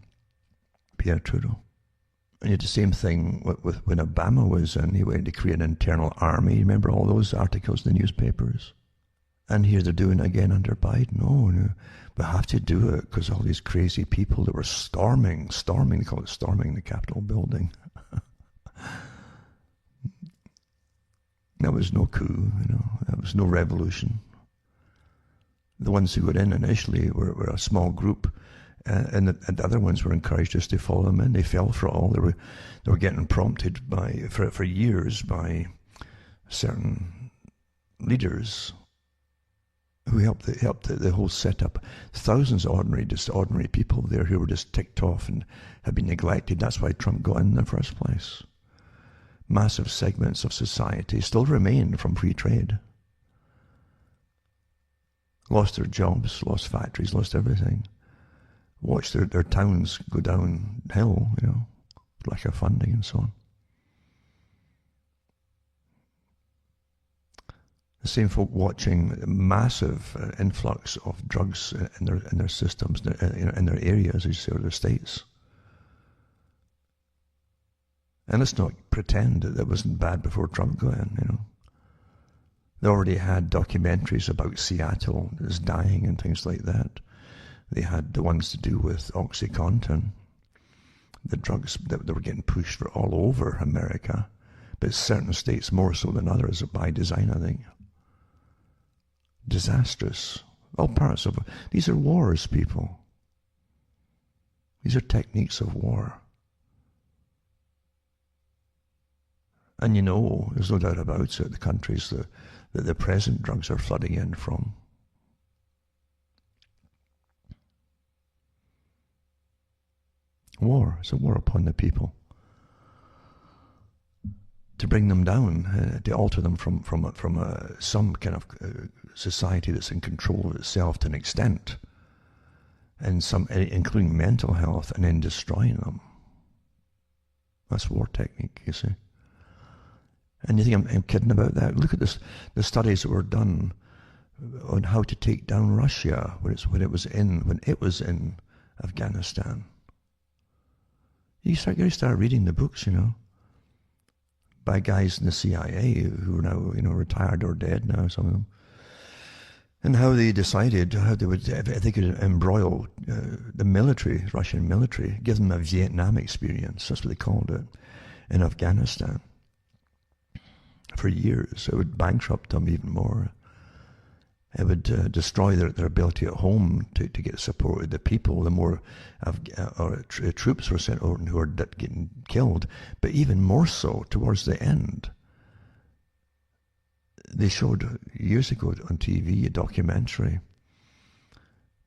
Pierre Trudeau. And you had the same thing with when Obama was in. He wanted to create an internal army. Remember all those articles in the newspapers? And here they're doing it again under Biden. Oh, no, we have to do it because all these crazy people that were storming, they call it storming the Capitol building. That was no coup, that was no revolution. The ones who got in initially were a small group, and the other ones were encouraged just to follow them in. They fell for it all. They were getting prompted for years by certain leaders who helped the whole setup. Thousands of ordinary people there who were just ticked off and had been neglected. That's why Trump got in the first place. Massive segments of society still remain from free trade. Lost their jobs, lost factories, lost everything. Watched their towns go downhill, lack of funding and so on. The same folk watching massive influx of drugs in their systems, in their areas, as you say, or their states. And let's not pretend that it wasn't bad before Trump got in, They already had documentaries about Seattle that's dying and things like that. They had the ones to do with OxyContin, the drugs that were getting pushed for all over America, but certain states more so than others by design, I think. Disastrous. All parts of it. These are wars, people. These are techniques of war. And there's no doubt about it, the countries that the present drugs are flooding in from. War. It's a war upon the people. To bring them down, to alter them from some kind of society that's in control of itself to an extent, and including mental health, and then destroying them. That's war technique, you see. And you think I'm kidding about that? Look at this, the studies that were done on how to take down Russia when it was in Afghanistan. You start reading the books, by guys in the CIA who are now, retired or dead now, some of them, and how they decided how they would, if they could embroil the Russian military, give them a Vietnam experience. That's what they called it in Afghanistan. For years, it would bankrupt them even more. It would destroy their ability at home to get support of the people. The more troops were sent over who were getting killed, but even more so towards the end. They showed years ago on TV a documentary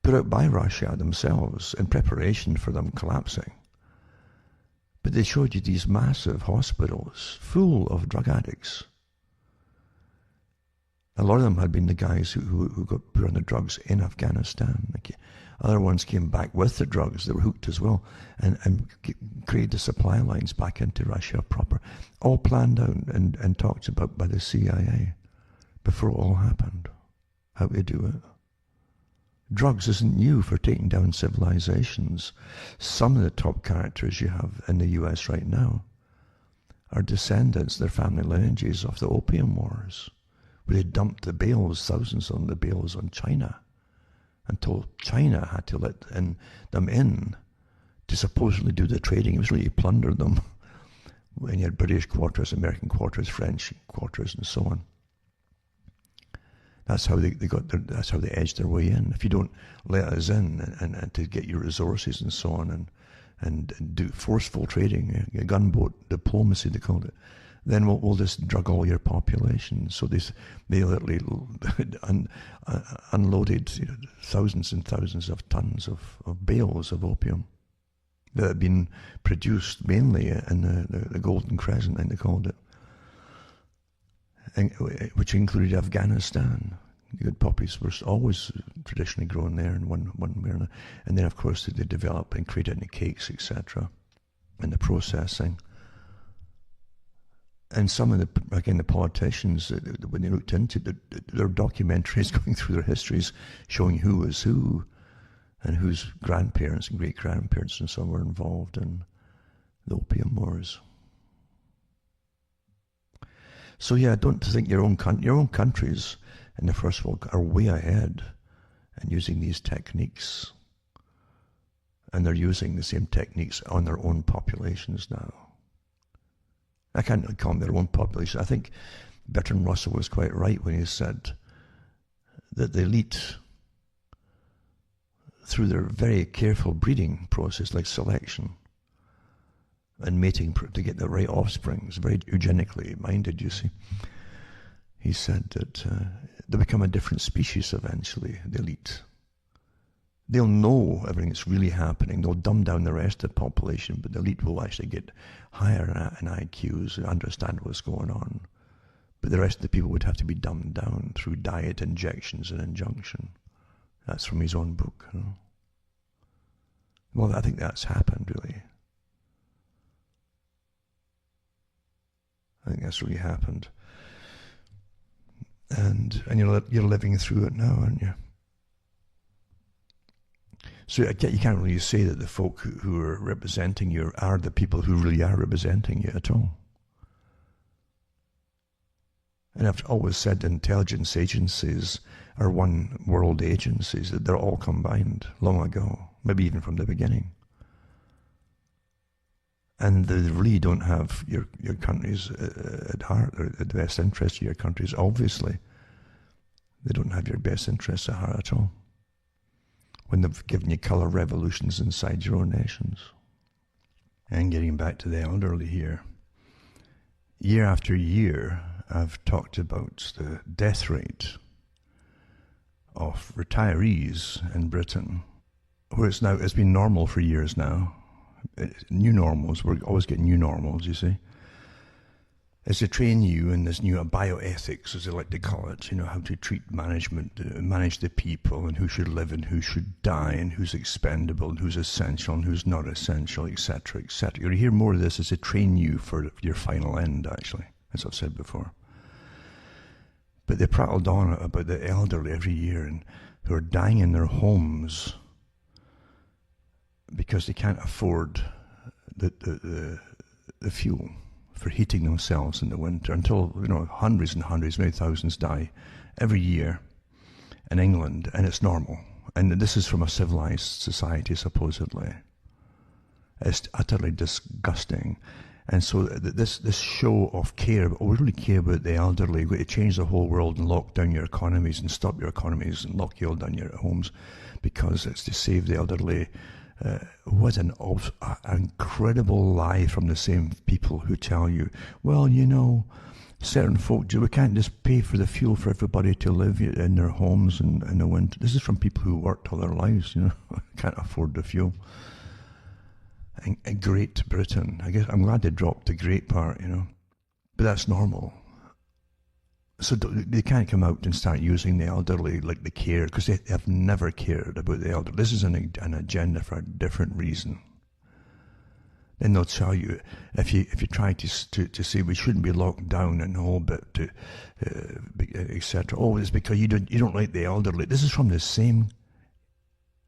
put out by Russia themselves in preparation for them collapsing. But they showed you these massive hospitals full of drug addicts. A lot of them had been the guys who got put on the drugs in Afghanistan. Other ones came back with the drugs. They were hooked as well and created the supply lines back into Russia proper. All planned out and talked about by the CIA before it all happened. How to do it. Drugs isn't new for taking down civilizations. Some of the top characters you have in the US right now are descendants, their family lineages of the Opium Wars, where they dumped the bales, thousands of the bales on China, until China had to let them in to supposedly do the trading. It was really plunder them. When you had British quarters, American quarters, French quarters, and so on. That's how that's how they edged their way in. If you don't let us in and to get your resources and so on and do forceful trading, gunboat diplomacy they called it, then we'll just drug all your population. So they literally unloaded thousands and thousands of tons of bales of opium that had been produced mainly in the Golden Crescent, I think they called it, which included Afghanistan. The good poppies were always traditionally grown there in one way or another. And then, of course, they develop and create it into cakes, etc., and the processing. And some of the politicians, when they looked into their documentaries, going through their histories, showing who was who, and whose grandparents and great-grandparents and so on were involved in The Opium Wars. So yeah, don't think your own countries in the first world are way ahead in using these techniques. And they're using the same techniques on their own populations now. I can't call them their own population. I think Bertrand Russell was quite right when he said that the elite, through their very careful breeding process, like selection and mating to get the right offspring, is very eugenically minded, you see. He said that they become a different species eventually, the elite. They'll know everything that's really happening. They'll dumb down the rest of the population, but the elite will actually get higher in IQs and understand what's going on. But the rest of the people would have to be dumbed down through diet, injections, and injunction. That's from his own book. You know? Well, I think that's happened, really. I think that's really happened. And you're living through it now, aren't you? So you can't really say that the folk who are representing you are the people who really are representing you at all. And I've always said intelligence agencies are one world agencies, that they're all combined long ago, maybe even from the beginning. And they really don't have your countries at heart, or the best interests of your countries, obviously. They don't have your best interests at heart at all, when they've given you colour revolutions inside your own nations. And getting back to the elderly here, year after year, I've talked about the death rate of retirees in Britain, where it's been normal for years now. New normals, we're always getting new normals, you see. Is to train you in this new bioethics, as they like to call it, how to treat manage the people, and who should live and who should die, and who's expendable and who's essential and who's not essential, etc., etc. You're going to hear more of this as to train you for your final end, actually, as I've said before. But they prattled on about the elderly every year and who are dying in their homes because they can't afford the fuel for heating themselves in the winter, until hundreds and hundreds, maybe thousands die every year in England, and it's normal. And this is from a civilized society, supposedly. It's utterly disgusting. And so this show of care, we really care about the elderly. We're going to change the whole world and lock down your economies and stop your economies and lock you all down your homes because it's to save the elderly. What an incredible lie from the same people who tell you, well, certain folk, we can't just pay for the fuel for everybody to live in their homes in the winter. This is from people who worked all their lives, can't afford the fuel. And Great Britain, I guess I'm glad they dropped the great part, but that's normal. So they can't come out and start using the elderly like they care, because they have never cared about the elderly. This is an agenda for a different reason. Then they'll tell you, if you try to say we shouldn't be locked down and a whole bit, etc. Oh, it's because you don't like the elderly. This is from the same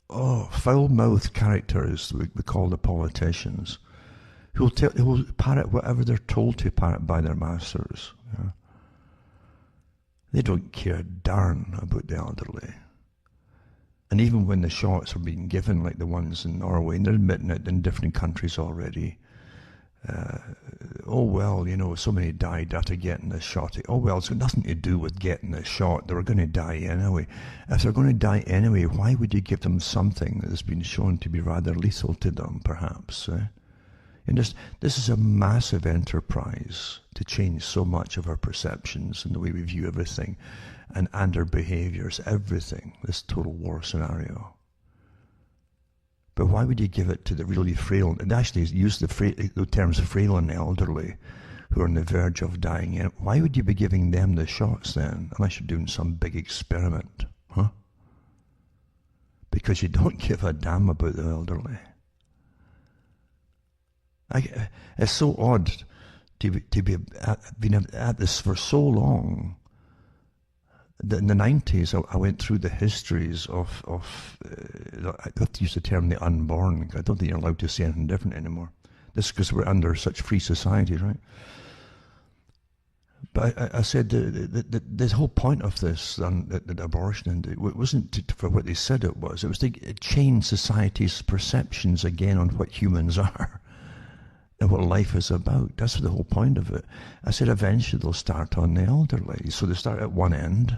foul-mouthed characters we call the politicians, who will parrot whatever they're told to parrot by their masters. Yeah. They don't care a darn about the elderly. And even when the shots are being given, like the ones in Norway, and they're admitting it in different countries already, so many died after getting the shot. Oh well, it's got nothing to do with getting the shot. They were going to die anyway. If they're going to die anyway, why would you give them something that has been shown to be rather lethal to them, perhaps? And this is a massive enterprise to change so much of our perceptions and the way we view everything, and our behaviours, everything, this total war scenario. But why would you give it to the really frail, and actually use the terms frail and elderly, who are on the verge of dying? Why would you be giving them the shots then, unless you're doing some big experiment, huh? Because you don't give a damn about the elderly. It's so odd to be been at this for so long. In the 90s, I went through the histories of I have to use the term the unborn. I don't think you're allowed to say anything different anymore. This is because we're under such free society, right? But I said the whole point of this, that abortion, and it wasn't for what they said it was. It was to change society's perceptions again on what humans are and what life is about. That's the whole point of it. I said eventually they'll start on the elderly. So they start at one end,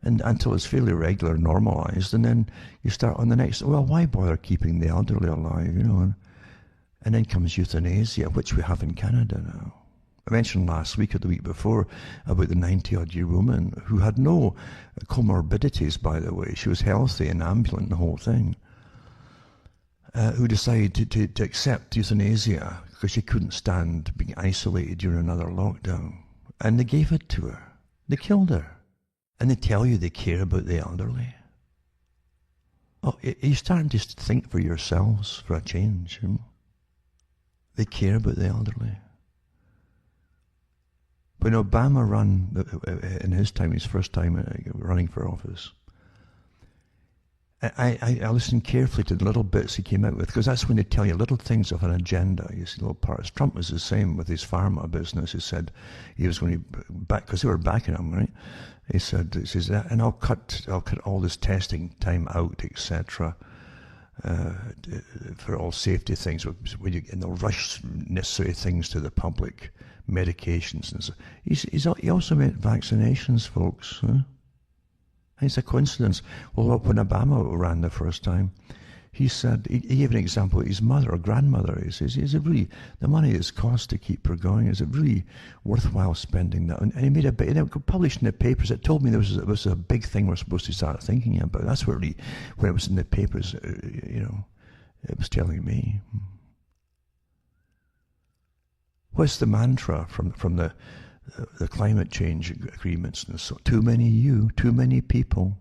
and until it's fairly regular, normalized, and then you start on the next. Well, why bother keeping the elderly alive, you know? And then comes euthanasia, which we have in Canada now. I mentioned last week or the week before about the 90-odd-year woman who had no comorbidities, by the way. She was healthy and ambulant, the whole thing, who decided to accept euthanasia because she couldn't stand being isolated during another lockdown. And they gave it to her. They killed her. And they tell you they care about the elderly. Oh, you're starting to think for yourselves for a change. You know? They care about the elderly. When Obama ran, in his time, his first time running for office, I listened carefully to the little bits he came out with, because that's when they tell you little things of an agenda, you see, little parts. Trump was the same with his pharma business. He said he was going to back, because they were backing him, right? He said, and I'll cut all this testing time out, etc., for all safety things, and they'll rush necessary things to the public, medications and so. He also meant vaccinations, folks. Huh? It's a coincidence. Well, when Obama ran the first time, he said, he gave an example of his mother or grandmother. He says, is it really, the money it's cost to keep her going, is it really worthwhile spending that? And he made a big, and it published in the papers. It told me it was a big thing we're supposed to start thinking about. That's what really, when it was in the papers, you know, it was telling me. What's the mantra from the climate change agreements? And so, too many people.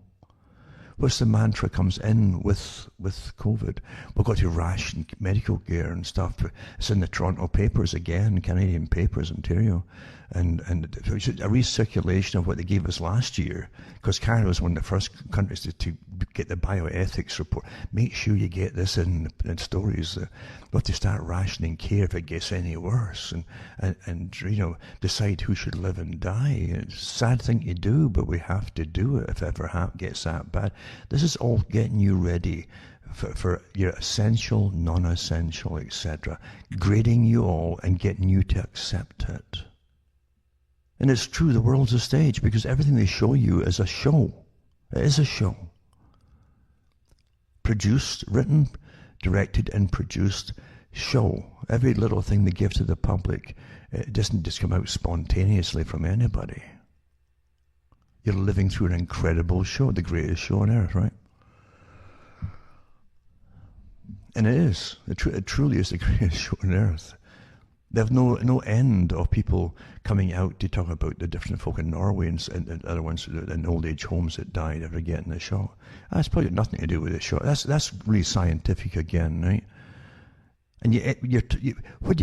What's the mantra comes in with COVID? We've got to ration medical care and stuff. It's in the Toronto papers again, Canadian papers, Ontario, and a recirculation of what they gave us last year, because Canada was one of the first countries to get the bioethics report. Make sure you get this in stories. We'll have to start rationing care if it gets any worse, and you know, decide who should live and die. It's a sad thing to do, but we have to do it if it ever gets that bad. This is all getting you ready for your essential, non-essential, etc. Grading you all and getting you to accept it. And it's true, the world's a stage, because everything they show you is a show. It is a show. Produced, written, directed, and produced show. Every little thing they give to the public, it doesn't just come out spontaneously from anybody. You're living through an incredible show, the greatest show on earth, right? And it is. It truly is the greatest show on earth. They have no end of people coming out to talk about the different folk in Norway and other ones in old age homes that died after getting the shot. That's probably nothing to do with the shot. That's really scientific again, right? And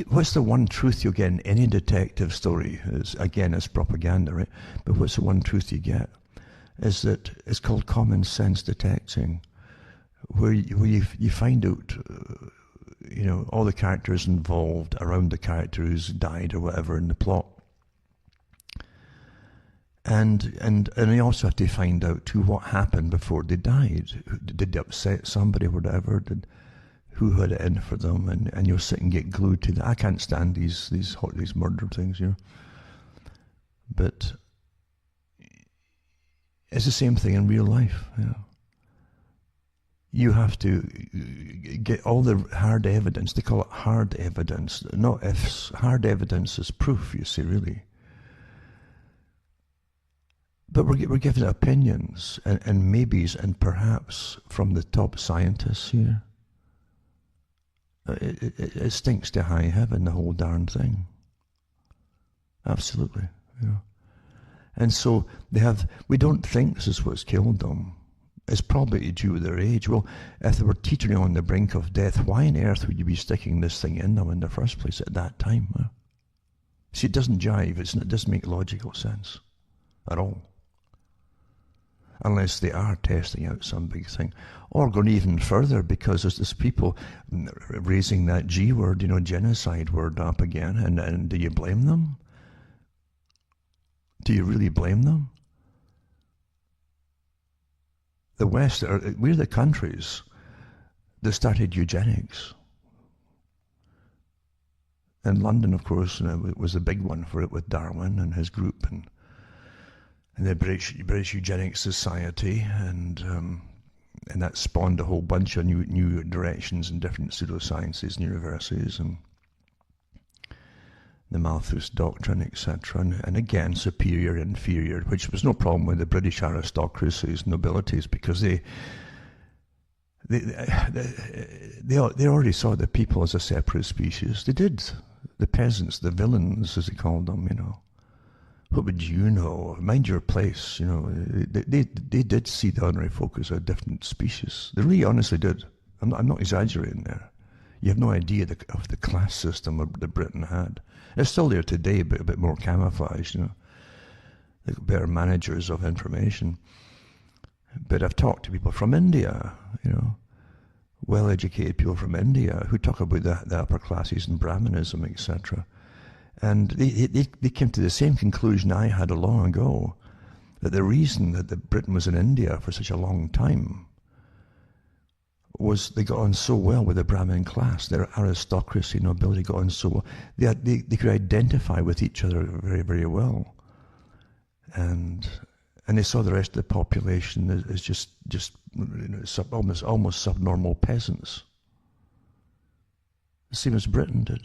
what's the one truth you'll get in any detective story? It's propaganda, right? But what's the one truth you get? Is that it's called common sense detecting, where you find out, you know, all the characters involved around the character who's died or whatever in the plot. And you also have to find out too what happened before they died. Did they upset somebody or whatever? Who had it in for them? And you'll sit and get glued to that. I can't stand these murder things, you know. But it's the same thing in real life, you know. You have to get all the hard evidence. They call it hard evidence, not ifs. Hard evidence is proof, you see, really. But we're given opinions and maybes and perhaps from the top scientists here. It stinks to high heaven, the whole darn thing. Absolutely, you know. And so we don't think this is what's killed them. It's probably due to their age. Well, if they were teetering on the brink of death, why on earth would you be sticking this thing in them in the first place at that time? Huh? See, it doesn't jive. It doesn't make logical sense at all. unless they are testing out some big thing. Or going even further, because there's people raising that G word, genocide word up again, and do you blame them? Do you really blame them? The West, we're the countries that started eugenics. And London, of course, was a big one for it with Darwin and his group, and the British Eugenics Society, and that spawned a whole bunch of new directions in different pseudosciences and universities, and the Malthus doctrine, etc. And again, superior, inferior, which was no problem with the British aristocracies, nobilities, because they already saw the people as a separate species. They did. The peasants, the villains, as they called them, What would you know? Mind your place, They did see the ordinary folk as a different species. They really honestly did. I'm not exaggerating there. You have no idea of the class system that Britain had. It's still there today, but a bit more camouflaged, They're better managers of information. But I've talked to people from India, well-educated people from India who talk about the upper classes and Brahmanism, etc. And they came to the same conclusion I had long ago, that the reason that Britain was in India for such a long time was they got on so well with the Brahmin class. Their aristocracy, nobility got on so well. They could identify with each other very, very well. And they saw the rest of the population as just almost subnormal peasants. The same as Britain did.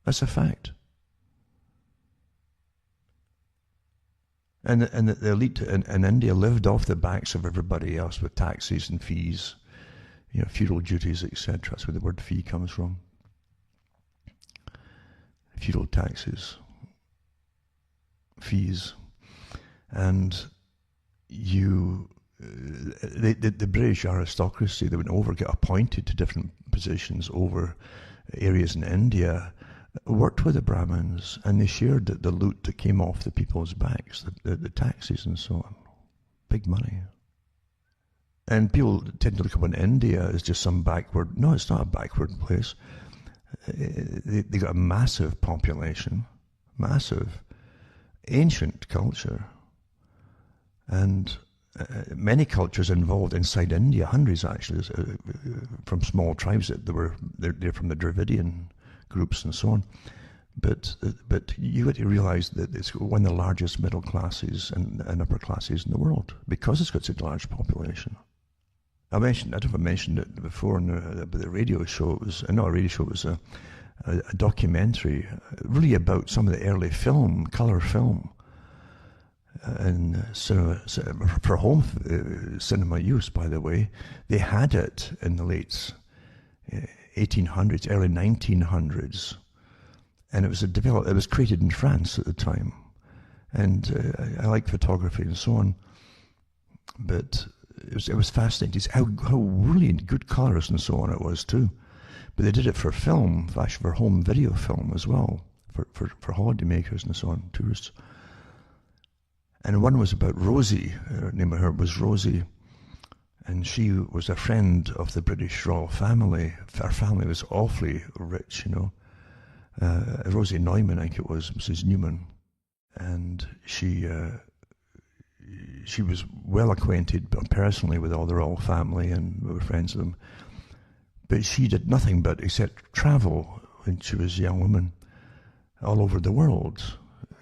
That's a fact. And the elite in India lived off the backs of everybody else with taxes and fees, feudal duties, etc. That's where the word fee comes from. Feudal taxes, fees. And the British aristocracy, they would get appointed to different positions over areas in India, worked with the Brahmins, and they shared the loot that came off the people's backs, the taxes and so on. Big money. And people tend to look upon India as just some backward. No, it's not a backward place. They got a massive population, massive, ancient culture. And many cultures involved inside India, hundreds actually, from small tribes they're from the Dravidian groups and so on. But you got to realize that it's one of the largest middle classes and upper classes in the world because it's got such a large population. I don't know if I mentioned it before on the radio show. It was not a radio show. It was a documentary, really about some of the early color film. And cinema, for home cinema use, by the way, they had it in the late 1800s, early 1900s, and it was created in France at the time. And I like photography and so on, but it was fascinating how really good colors and so on it was too. But they did it for film, actually for home video film as well, for holiday makers and so on, tourists. And one was about Rosie. Her name of her was Rosie. And she was a friend of the British royal family. Her family was awfully rich, Rosie Neumann, I think it was, Mrs. Newman. And she was well acquainted personally with all the royal family, and we were friends with them. But she did nothing but except travel when she was a young woman all over the world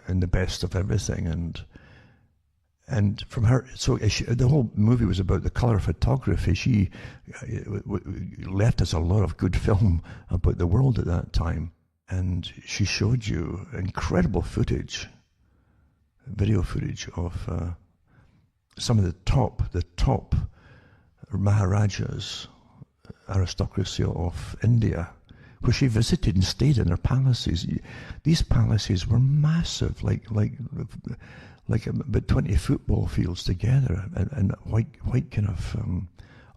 in the best of everything. And from her, so the whole movie was about the colour photography. She left us a lot of good film about the world at that time. And she showed you incredible footage, video footage of some of the top Maharajas, aristocracy of India, where she visited and stayed in their palaces. These palaces were massive, like about 20 football fields together, and white kind of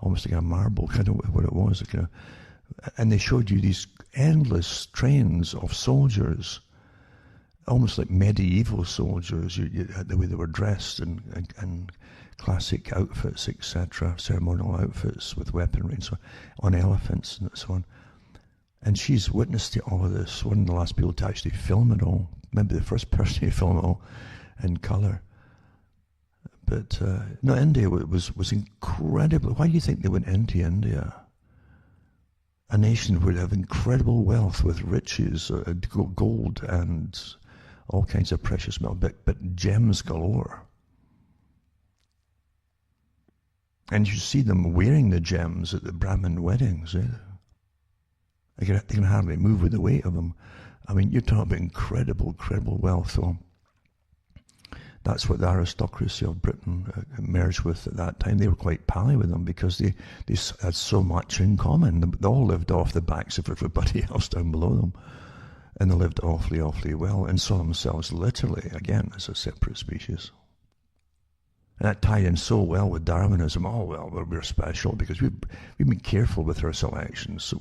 almost like a marble, kind of what it was. And they showed you these endless trains of soldiers, almost like medieval soldiers. The way they were dressed and classic outfits, etc., ceremonial outfits with weaponry and so on elephants and so on. And she's witness to all of this, one of the last people to actually film it all, maybe the first person to film it all in colour. But no, India was incredible. Why do you think they went into India? A nation where they have incredible wealth with riches, gold and all kinds of precious metal, but gems galore. And you see them wearing the gems at the Brahmin weddings. They can hardly move with the weight of them. I mean, you're talking about incredible wealth. Well, that's what the aristocracy of Britain merged with at that time. They were quite pally with them because they had so much in common. They all lived off the backs of everybody else down below them. And they lived awfully well and saw themselves literally, again, as a separate species. And that tied in so well with Darwinism. Oh, well, we're special because we've been careful with our selections. So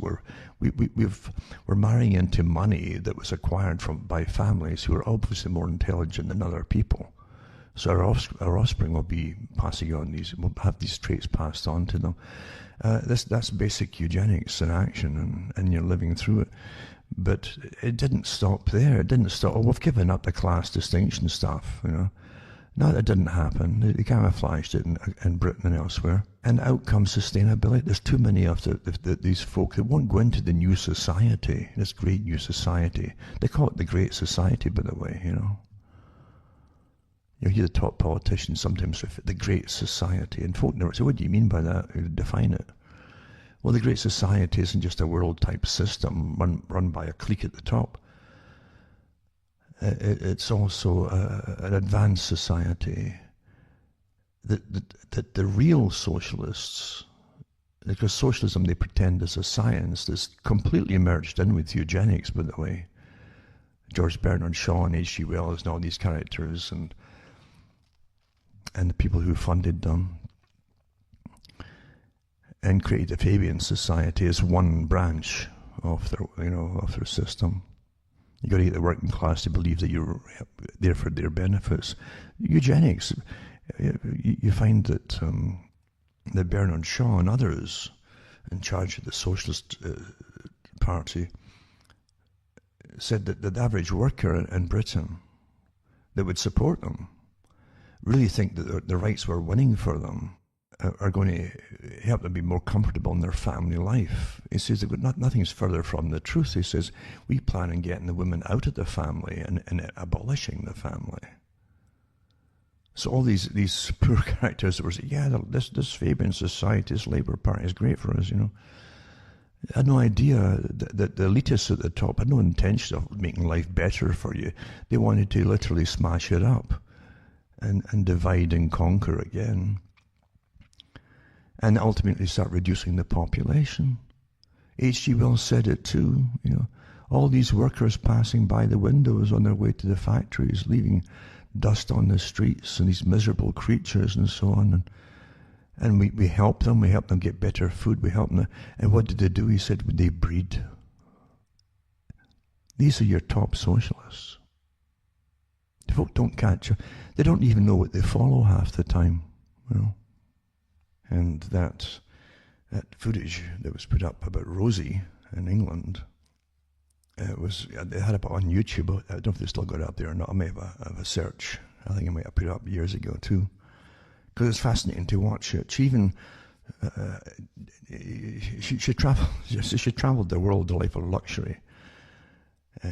we're marrying into money that was acquired by families who are obviously more intelligent than other people. So our offspring will be passing on will have these traits passed on to them. That's basic eugenics in action, and you're living through it. But it didn't stop there. It didn't stop. Oh, we've given up the class distinction stuff, No, that didn't happen. They camouflaged it in Britain and elsewhere. And out comes sustainability. There's too many of these folk that won't go into the new society, this great new society. They call it the Great Society, by the way, You hear the top politicians sometimes refer to the Great Society. And folk never say, what do you mean by that? Define it. Well, the Great Society isn't just a world-type system run by a clique at the top. It's also an advanced society that the real socialists, because socialism they pretend is a science that's completely merged in with eugenics, by the way. George Bernard Shaw and H.G. Wells and all these characters and the people who funded them, and created the Fabian Society as one branch of their system. You got to get the working class to believe that you're there for their benefits. Eugenics, you find that that Bernard Shaw and others in charge of the Socialist Party said that the average worker in Britain that would support them really think that the rights were winning for them are going to help them be more comfortable in their family life. He says that nothing's further from the truth. He says, we plan on getting the women out of the family and abolishing the family. So all these poor characters that were saying, yeah, this Fabian Society, this Labour Party is great for us, I had no idea that the elitists at the top had no intention of making life better for you. They wanted to literally smash it up and divide and conquer again. And ultimately start reducing the population. H.G. Wells said it too, all these workers passing by the windows on their way to the factories, leaving dust on the streets, and these miserable creatures and so on. And we help them get better food, we help them. And what did they do? He said, they breed. These are your top socialists. The folk don't catch up. They don't even know what they follow half the time, And that footage that was put up about Rosie in England, they had it on YouTube. I don't know if they still got it up there or not. I may have a search. I think I might have put it up years ago too, because it's fascinating to watch it. She even she traveled the world, the life of luxury,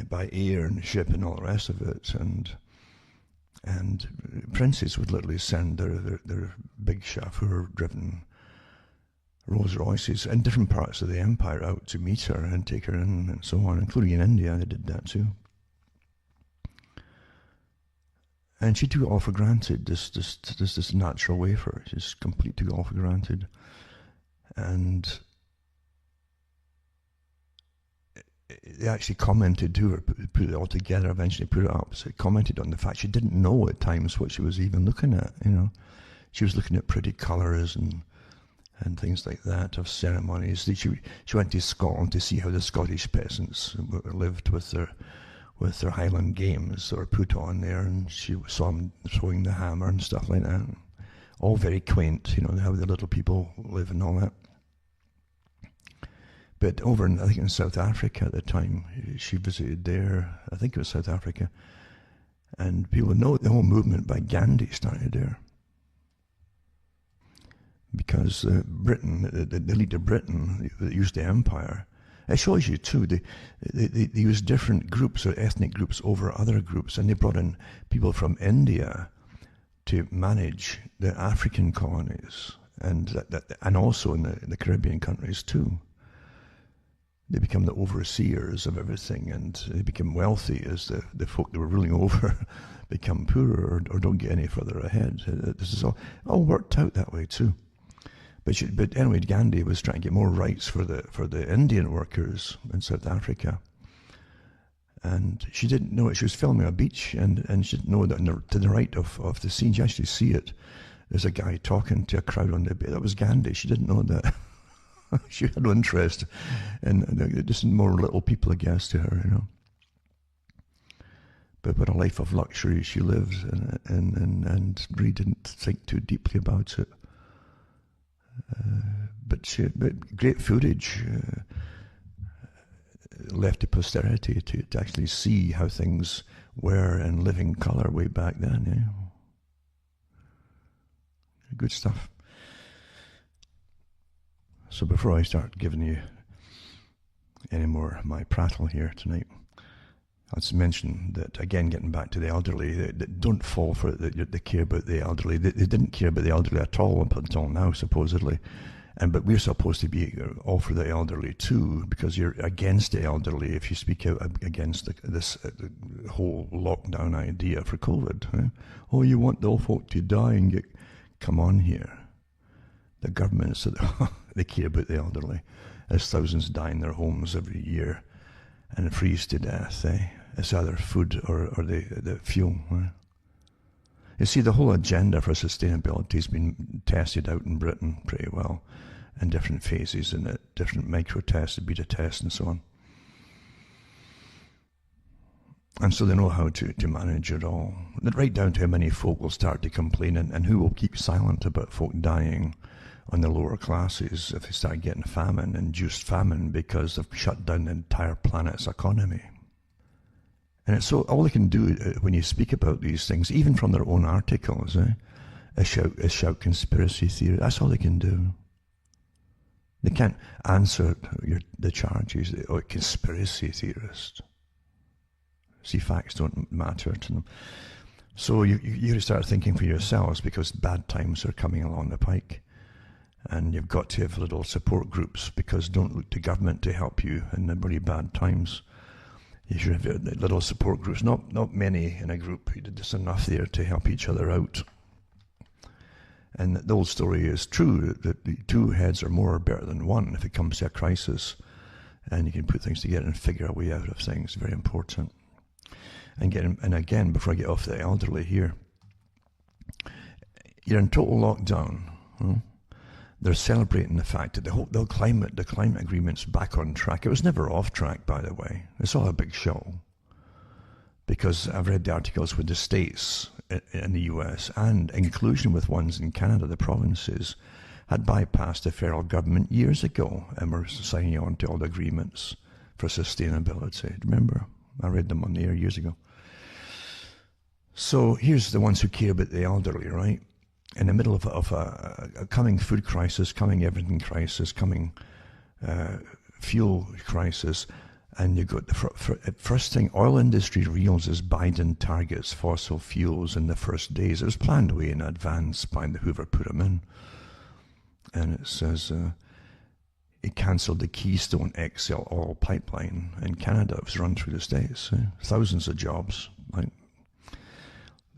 by air and ship and all the rest of it, and princes would literally send their big chauffeur-driven Rolls Royces in different parts of the empire out to meet her and take her in and so on, including in India. They did that too. And she took it all for granted, this natural way for her. She just completely took it all for granted. And they actually commented to her, put it all together, eventually put it up. So it commented on the fact she didn't know at times what she was even looking at, She was looking at pretty colours and things like that, of ceremonies. She went to Scotland to see how the Scottish peasants lived with their Highland games that were put on there, and she saw them throwing the hammer and stuff like that. all very quaint, how the little people live and all that. But over in, I think in South Africa at the time, she visited there, I think it was South Africa, and people know the whole movement by Gandhi started there. Because Britain, the elite of Britain, that used the empire, it shows you too, they used different groups or ethnic groups over other groups, and they brought in people from India to manage the African colonies, and also in the Caribbean countries too. They become the overseers of everything, and they become wealthy as the folk they were ruling over become poorer or don't get any further ahead. This is all worked out that way too. But anyway, Gandhi was trying to get more rights for the Indian workers in South Africa. And she didn't know it. She was filming a beach, and she didn't know that to the right of the scene, you actually see it. There's a guy talking to a crowd on the beach. That was Gandhi. She didn't know that. She had no interest in just more little people, I guess, to her, But what a life of luxury she lived, and really didn't think too deeply about it. But great footage left to posterity to actually see how things were in living colour way back then. Good stuff. So before I start giving you any more of my prattle here tonight, let's mention that, again, getting back to the elderly, they don't fall for it, they care about the elderly. They didn't care about the elderly at all up until now, supposedly. But we're supposed to be all for the elderly too, because you're against the elderly if you speak out against this whole lockdown idea for COVID. Huh? Oh, you want the old folk to die and get... Come on here. The government said they care about the elderly, as thousands die in their homes every year and freeze to death. It's either food or the fuel. You see, the whole agenda for sustainability has been tested out in Britain pretty well in different phases, and different micro tests, beta tests, and so on. And so they know how to manage it all. Right down to how many folk will start to complain, and who will keep silent about folk dying on the lower classes if they start getting induced famine, because they've shut down the entire planet's economy. And it's so all they can do when you speak about these things, even from their own articles, is shout conspiracy theory. That's all they can do. They can't answer the charges. Conspiracy theorist. See, facts don't matter to them. So you start thinking for yourselves, because bad times are coming along the pike. And you've got to have little support groups, because don't look to government to help you in the really bad times. You should have little support groups, not many in a group, just enough there to help each other out. And the old story is true, that the two heads are more or better than one if it comes to a crisis. And you can put things together and figure a way out of things. Very important. And again, before I get off the elderly here, you're in total lockdown. They're celebrating the fact that the climate agreement's back on track. It was never off track, by the way. It's all a big show. Because I've read the articles with the states in the US, and inclusion with ones in Canada, the provinces, had bypassed the federal government years ago and were signing on to all the agreements for sustainability. Remember? I read them on the air years ago. So here's the ones who care about the elderly, right? In the middle of a coming food crisis, coming everything crisis, coming fuel crisis, and you got first thing, oil industry reels as Biden targets fossil fuels in the first days. It was planned way in advance by whoever put them in. And it says it cancelled the Keystone XL oil pipeline in Canada. It was run through the States. Thousands of jobs.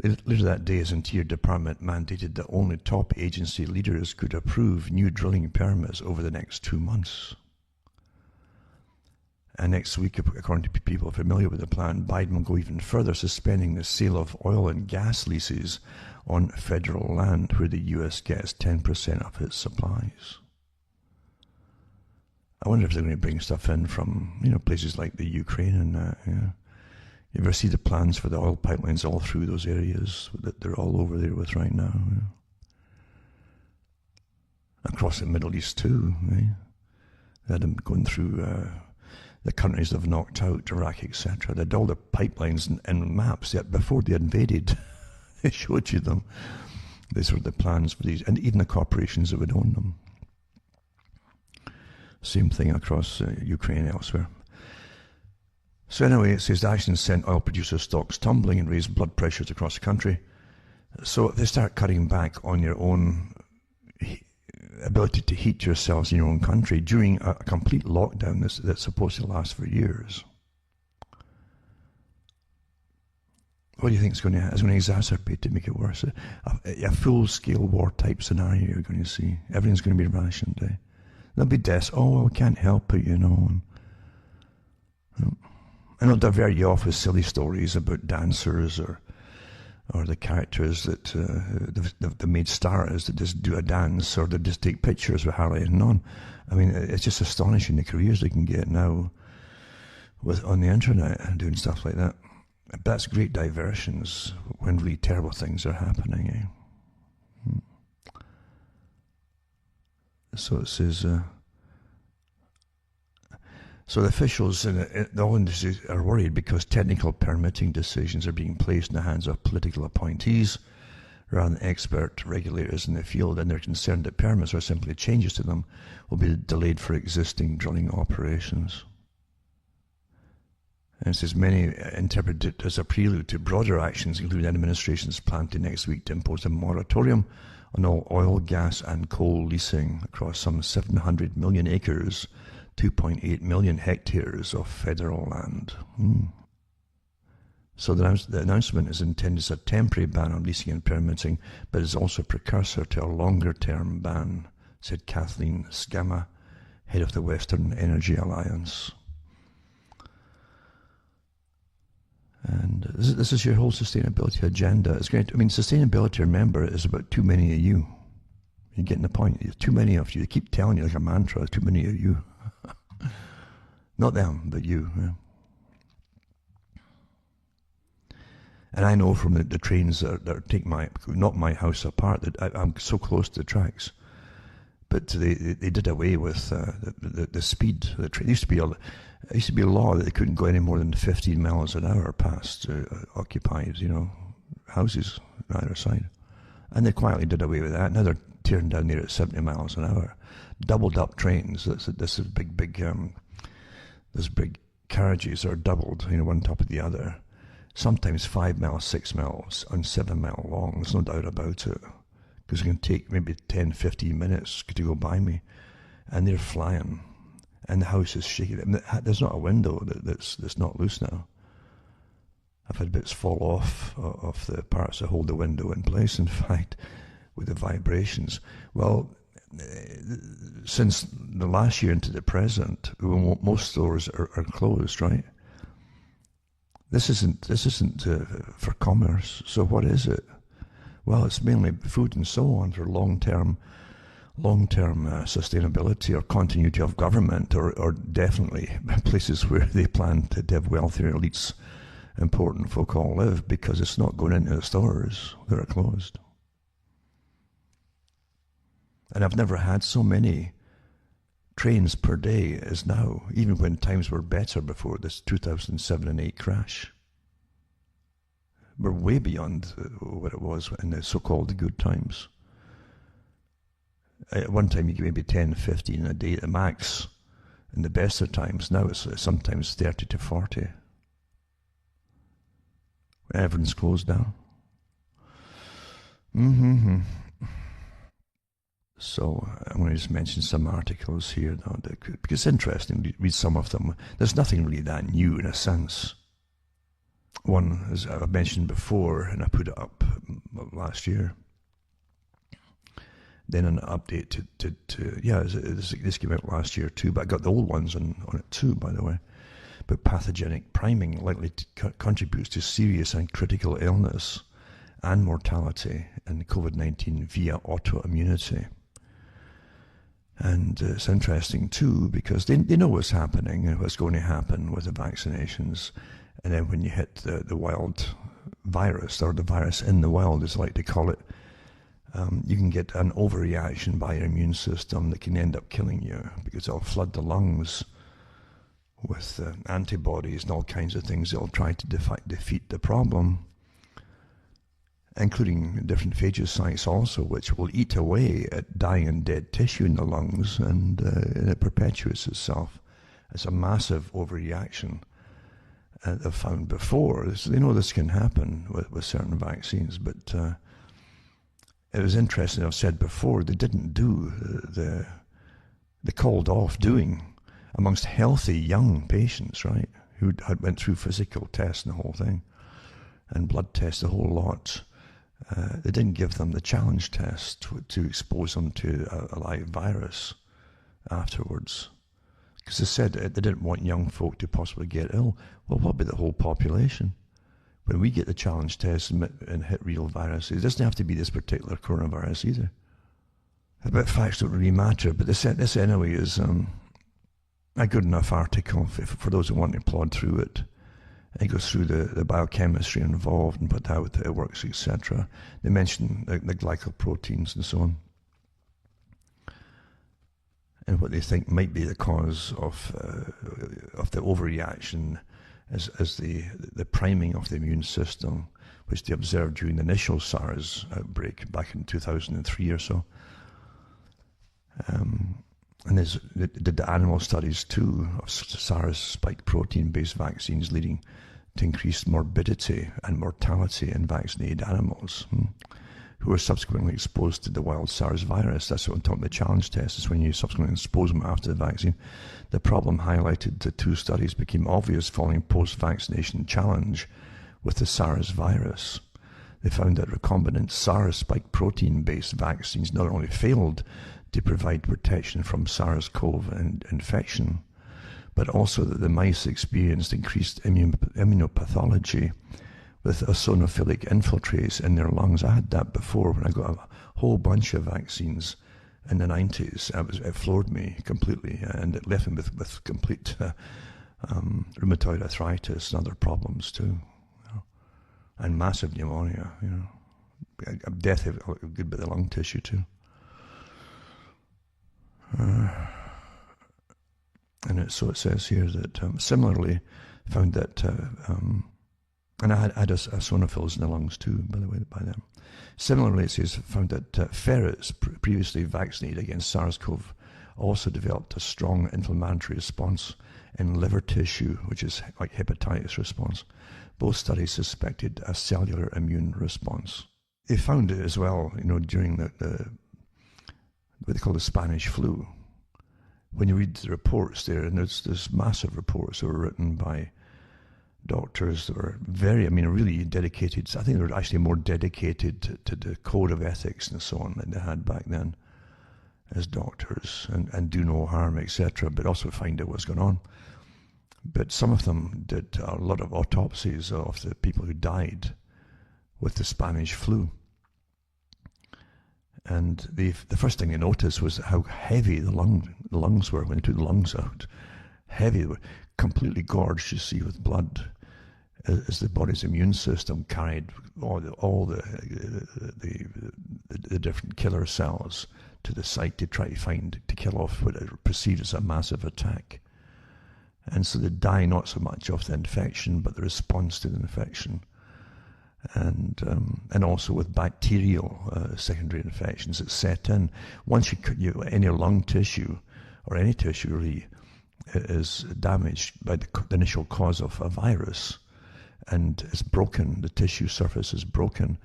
Later that day, his Interior Department mandated that only top agency leaders could approve new drilling permits over the next 2 months. And next week, according to people familiar with the plan, Biden will go even further, suspending the sale of oil and gas leases on federal land where the U.S. gets 10% of its supplies. I wonder if they're going to bring stuff in from, places like the Ukraine and that. You ever see the plans for the oil pipelines all through those areas that they're all over there with right now? across the Middle East too. Right? They had them going through the countries they've knocked out, Iraq, etc. They had all the pipelines and maps yet before they invaded. They showed you them. These were the plans for these, and even the corporations that would own them. Same thing across Ukraine and elsewhere. So anyway, it says the actions sent oil producer stocks tumbling and raised blood pressures across the country. So if they start cutting back on your own ability to heat yourselves in your own country during a complete lockdown that's supposed to last for years, what do you think is going to exacerbate to make it worse? A full-scale war-type scenario you're going to see. Everything's going to be rationed. There'll be deaths. Oh, well, we can't help it, you know. And I'll divert you off with silly stories about dancers or the characters that they've made stars that just do a dance, or they just take pictures with Harley and on. I mean, it's just astonishing the careers they can get now on the internet and doing stuff like that. But that's great diversions when really terrible things are happening. So it says, so the officials in the oil industry are worried because technical permitting decisions are being placed in the hands of political appointees rather than expert regulators in the field, and they're concerned that permits or simply changes to them will be delayed for existing drilling operations. And it says many interpret it as a prelude to broader actions, including the administration's plan to next week to impose a moratorium on all oil, gas and coal leasing across some 700 million acres, 2.8 million hectares of federal land. So the announcement is intended as a temporary ban on leasing and permitting, but is also a precursor to a longer-term ban, said Kathleen Skama, head of the Western Energy Alliance. And this is your whole sustainability agenda. It's great. I mean, sustainability, remember, is about too many of you. You're getting the point. There's too many of you. They keep telling you like a mantra, too many of you. Not them, but you. Yeah. And I know from the trains that take not my house apart, that I'm so close to the tracks. But they did away with the speed of the train. There used to be a law that they couldn't go any more than 15 miles an hour past occupied, houses on either side. And they quietly did away with that. Now they're tearing down there at 70 miles an hour. Doubled up trains. This is those big carriages are doubled, one top of the other. Sometimes 5 miles, 6 miles, and 7 mile long. There's no doubt about it. Because it can take maybe 10, 15 minutes to go by me. And they're flying. And the house is shaking. I mean, there's not a window that's not loose now. I've had bits fall off of the parts that hold the window in place, in fact, with the vibrations. Well, since the last year into the present, most stores are closed, right? This isn't for commerce. So what is it? Well, it's mainly food and so on for long-term sustainability or continuity of government, or definitely places where they plan to have wealthier elites, important folk all live, because it's not going into the stores that are closed. And I've never had so many trains per day as now, even when times were better before this 2007 and 8 crash. We're way beyond what it was in the so-called good times. At one time you get maybe 10, 15 a day at the max in the best of times. Now it's sometimes 30 to 40. Everything's closed down. So I'm going to just mention some articles here now, because it's interesting to read some of them. There's nothing really that new in a sense. One, as I've mentioned before, and I put it up last year. Then an update this came out last year too, but I got the old ones on it too, by the way. But pathogenic priming likely contributes to serious and critical illness and mortality in COVID-19 via autoimmunity. And it's interesting too, because they know what's happening and what's going to happen with the vaccinations. And then when you hit the wild virus, or the virus in the wild, as I like to call it, you can get an overreaction by your immune system that can end up killing you, because it'll flood the lungs with antibodies and all kinds of things that'll try to defeat the problem, including different phagocytes also, which will eat away at dying and dead tissue in the lungs, and it perpetuates itself. It's a massive overreaction. They've found before. They know this can happen with certain vaccines, but it was interesting. I've said before, they didn't do they called off doing amongst healthy young patients, right, who had went through physical tests and the whole thing, and blood tests, the whole lot. They didn't give them the challenge test to expose them to a live virus afterwards, because they said they didn't want young folk to possibly get ill. Well, what about the whole population? When we get the challenge test and hit real viruses, it doesn't have to be this particular coronavirus either. But facts don't really matter. But this anyway is a good enough article for those who want to plod through it. It goes through the biochemistry involved and how it works, etc. They mention the glycoproteins and so on, and what they think might be the cause of the overreaction as the priming of the immune system, which they observed during the initial SARS outbreak back in 2003 or so. And they did the animal studies too of SARS spike protein-based vaccines leading to increased morbidity and mortality in vaccinated animals who were subsequently exposed to the wild SARS virus. That's what I'm talking about. The challenge test is when you subsequently expose them after the vaccine. The problem highlighted the two studies became obvious following post-vaccination challenge with the SARS virus. They found that recombinant SARS spike protein-based vaccines not only failed to provide protection from SARS-CoV infection, but also that the mice experienced increased immunopathology with eosinophilic infiltrates in their lungs. I had that before when I got a whole bunch of vaccines in the 90s. It floored me completely, and it left me with complete rheumatoid arthritis and other problems too, and massive pneumonia, death of a good bit of lung tissue too. And so it says here that similarly found that, and I had eosinophils in the lungs too, by the way, by them. Similarly, it says found that ferrets previously vaccinated against SARS-CoV also developed a strong inflammatory response in liver tissue, which is like hepatitis response. Both studies suspected a cellular immune response. They found it as well, during the what they call the Spanish flu. When you read the reports there, and there's massive reports that were written by doctors that were really dedicated. I think they were actually more dedicated to the code of ethics and so on that they had back then as doctors, and do no harm, etc., but also find out what's going on. But some of them did a lot of autopsies of the people who died with the Spanish flu. And the first thing they noticed was how heavy the lungs were when they took the lungs out. Heavy, they were completely gorged, you see, with blood, as the body's immune system carried all the different killer cells to the site to try to kill off what it perceived as a massive attack. And so they die not so much of the infection, but the response to the infection. And also with bacterial secondary infections that set in. Once any lung tissue or any tissue really is damaged by the initial cause of a virus, and it's broken, the tissue surface is broken,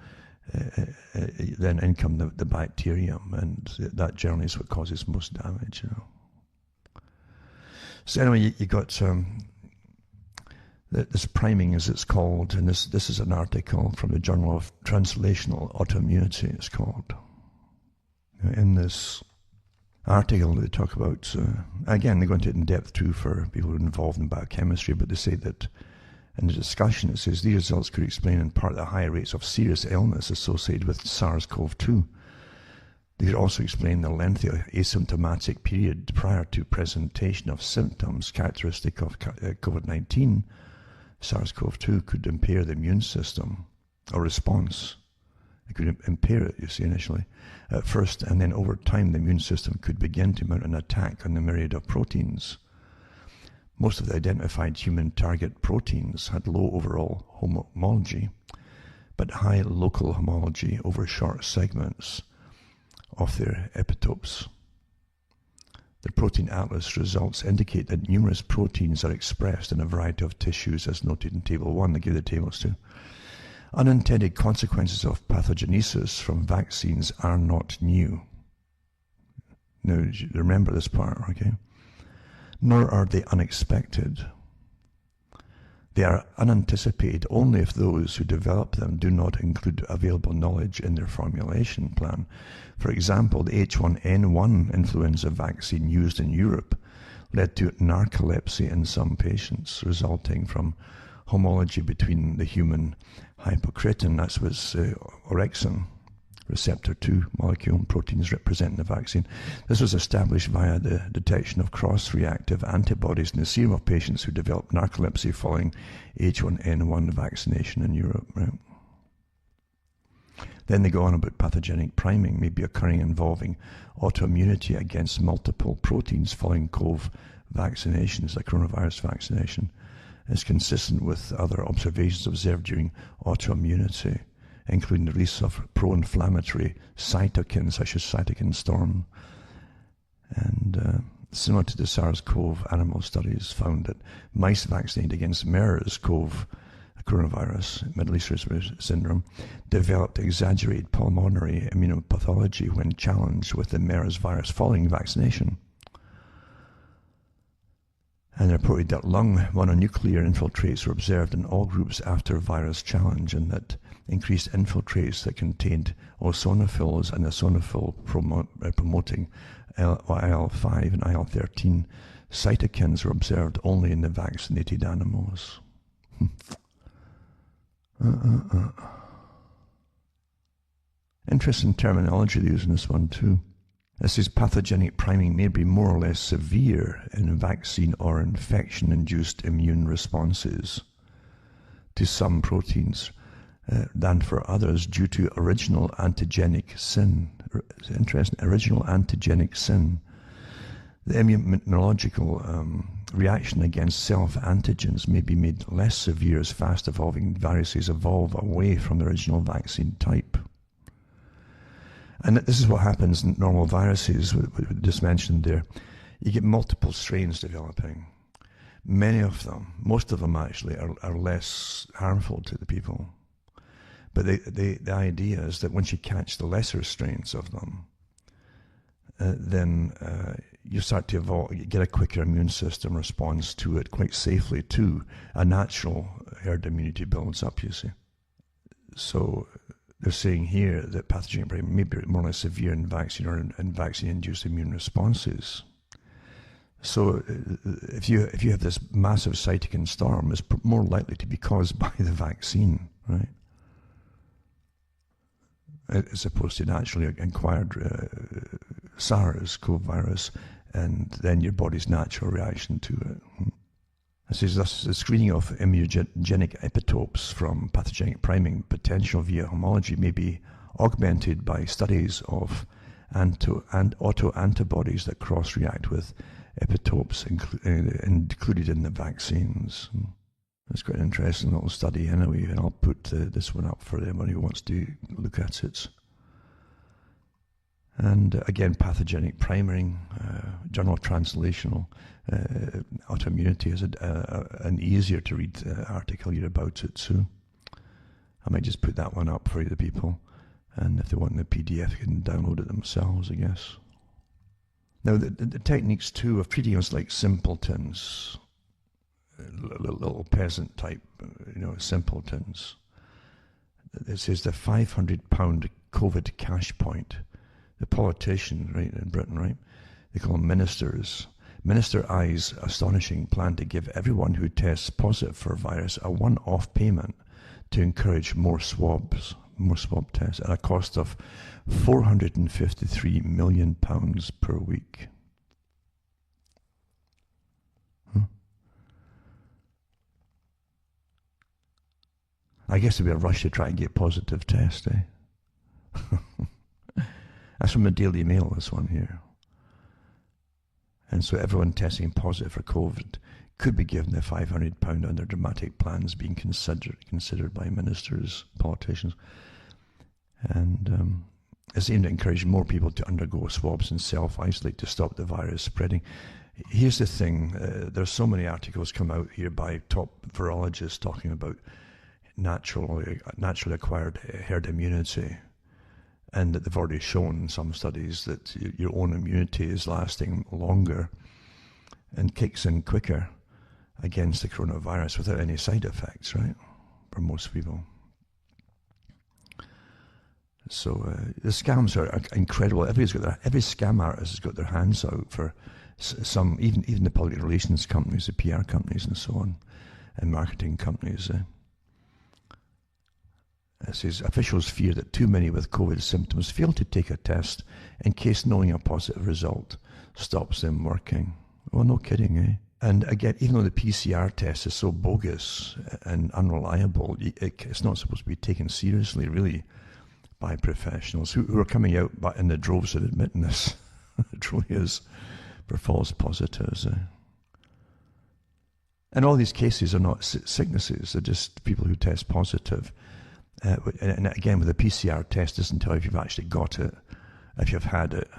then in come the bacterium, and that generally is what causes most damage. So anyway, you got this priming, as it's called, and this is an article from the Journal of Translational Autoimmunity, it's called. In this article, they talk about, again, they go into it in depth too for people who are involved in biochemistry, but they say that in the discussion, it says these results could explain in part the high rates of serious illness associated with SARS-CoV-2. They could also explain the lengthy asymptomatic period prior to presentation of symptoms characteristic of COVID-19. SARS-CoV-2 could impair the immune system or response It could impair it, you see, initially, at first, and then over time the immune system could begin to mount an attack on the myriad of proteins. Most of the identified human target proteins had low overall homology, but high local homology over short segments of their epitopes. The protein atlas results indicate that numerous proteins are expressed in a variety of tissues, as noted in Table 1. They give the tables to. Unintended consequences of pathogenesis from vaccines are not new. Now, remember this part, okay? Nor are they unexpected. They are unanticipated only if those who develop them do not include available knowledge in their formulation plan. For example, the H1N1 influenza vaccine used in Europe led to narcolepsy in some patients, resulting from homology between the human hypocretin, that was orexin receptor 2 molecule and proteins representing the vaccine. This was established via the detection of cross-reactive antibodies in the serum of patients who developed narcolepsy following H1N1 vaccination in Europe. Right? Then they go on about pathogenic priming may be occurring involving autoimmunity against multiple proteins following COVID vaccinations, like coronavirus vaccination. It's consistent with other observations observed during autoimmunity, including the release of pro-inflammatory cytokines such as cytokine storm. And similar to the SARS-CoV animal studies found that mice vaccinated against MERS-CoV coronavirus, Middle East Respiratory Syndrome, developed exaggerated pulmonary immunopathology when challenged with the MERS virus following vaccination. And reported that lung mononuclear infiltrates were observed in all groups after virus challenge, and that increased infiltrates that contained eosinophils and eosinophil promoting IL-5 and IL-13 cytokines were observed only in the vaccinated animals. Interesting terminology they use in this one too. This is pathogenic priming may be more or less severe in vaccine or infection-induced immune responses to some proteins than for others due to original antigenic sin. It's interesting, original antigenic sin. The immunological reaction against self-antigens may be made less severe as fast-evolving viruses evolve away from the original vaccine type. And this is what happens in normal viruses, just mentioned there. You get multiple strains developing. Many of them, most of them actually, are less harmful to the people. But the idea is that once you catch the lesser strains of them, then you start to evolve, you get a quicker immune system response to it quite safely too. A natural herd immunity builds up, you see. So they're saying here that pathogenic priming may be more or less severe in vaccine or in vaccine-induced immune responses. So if you have this massive cytokine storm, it's more likely to be caused by the vaccine, right? As opposed to naturally acquired SARS-CoV virus, and then your body's natural reaction to it. It says thus the screening of immunogenic epitopes from pathogenic priming potential via homology may be augmented by studies of autoantibodies that cross-react with epitopes included in the vaccines. It's quite an interesting little study anyway, and I'll put this one up for anybody who wants to look at it. And again, pathogenic priming, journal of translational autoimmunity is an easier to read article here about it, so I might just put that one up for the people, and if they want the PDF, they can download it themselves, I guess. Now, the techniques too of treating us like simpletons, little peasant type, simpletons. It says the £500 COVID cash point. The politician, right, in Britain, right, they call them ministers. Minister eyes astonishing plan to give everyone who tests positive for virus a one-off payment to encourage more swab tests at a cost of £453 million per week. I guess it'd be a rush to try and get positive tests, eh? That's from the Daily Mail, this one here. And so everyone testing positive for COVID could be given the £500 under dramatic plans being considered by ministers, politicians. And it's aimed at encouraging more people to undergo swabs and self-isolate to stop the virus spreading. Here's the thing, there's so many articles come out here by top virologists talking about naturally acquired herd immunity, and that they've already shown in some studies that your own immunity is lasting longer and kicks in quicker against the coronavirus without any side effects, right, for most people. So the scams are incredible. Every scam artist has got their hands out for some, even the public relations companies, the PR companies and so on, and marketing companies. It says, officials fear that too many with COVID symptoms fail to take a test in case knowing a positive result stops them working. Well, no kidding, eh? And again, even though the PCR test is so bogus and unreliable, it's not supposed to be taken seriously, really, by professionals who are coming out in the droves and admitting this. It truly is for false positives. And all these cases are not sicknesses, they're just people who test positive. And again, with a PCR test, doesn't tell you if you've actually got it, if you've had it,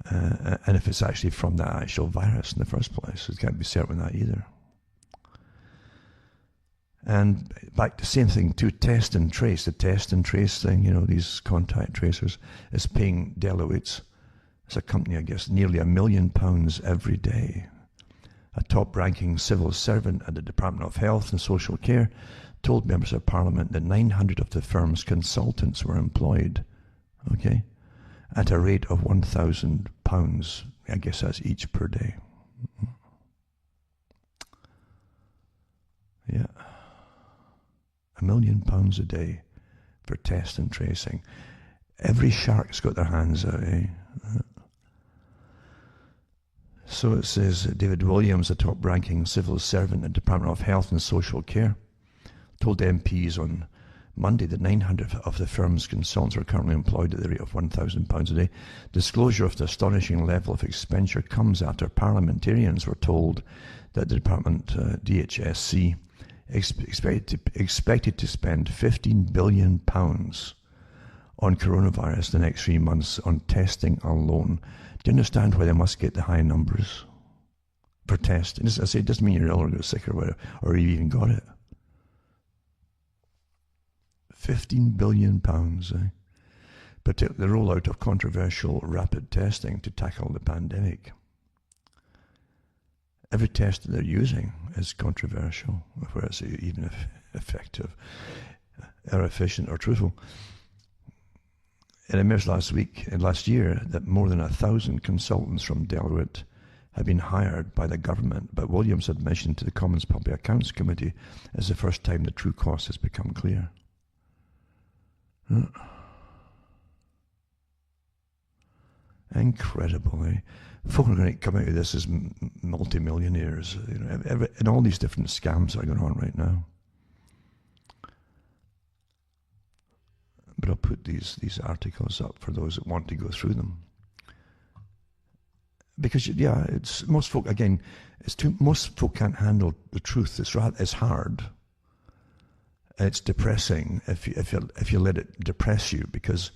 and if it's actually from that actual virus in the first place. So it can't be certain that either. And back to the same thing too, test and trace. The test and trace thing, these contact tracers, is paying Deloitte, it's a company, I guess, nearly £1 million every day. A top-ranking civil servant at the Department of Health and Social Care told members of Parliament that 900 of the firm's consultants were employed, okay, at a rate of £1,000. I guess that's each per day. Yeah. £1 million a day for test and tracing. Every shark's got their hands out, eh? So it says David Williams, a top-ranking civil servant at the Department of Health and Social Care, told MPs on Monday that 900 of the firm's consultants are currently employed at the rate of £1,000 a day. Disclosure of the astonishing level of expenditure comes after parliamentarians were told that the department, DHSC, expected to spend £15 billion on coronavirus the next 3 months on testing alone. Do you understand why they must get the high numbers for testing? I say, it doesn't mean you're ill or got sick or whatever, or you even got it. £15 billion, eh? Particularly the rollout of controversial rapid testing to tackle the pandemic. Every test that they're using is controversial, whether it's even effective or efficient or truthful. And I remember last year, that more than 1,000 consultants from Deloitte had been hired by the government, but Williams' admission to the Commons Public Accounts Committee is the first time the true cost has become clear. Incredible, eh? Folk are going to come out of this as multi-millionaires, and all these different scams are going on right now. But I'll put these articles up for those that want to go through them. Because, yeah, it's most folk, again, most folk can't handle the truth. It's hard. It's depressing if you let it depress you, because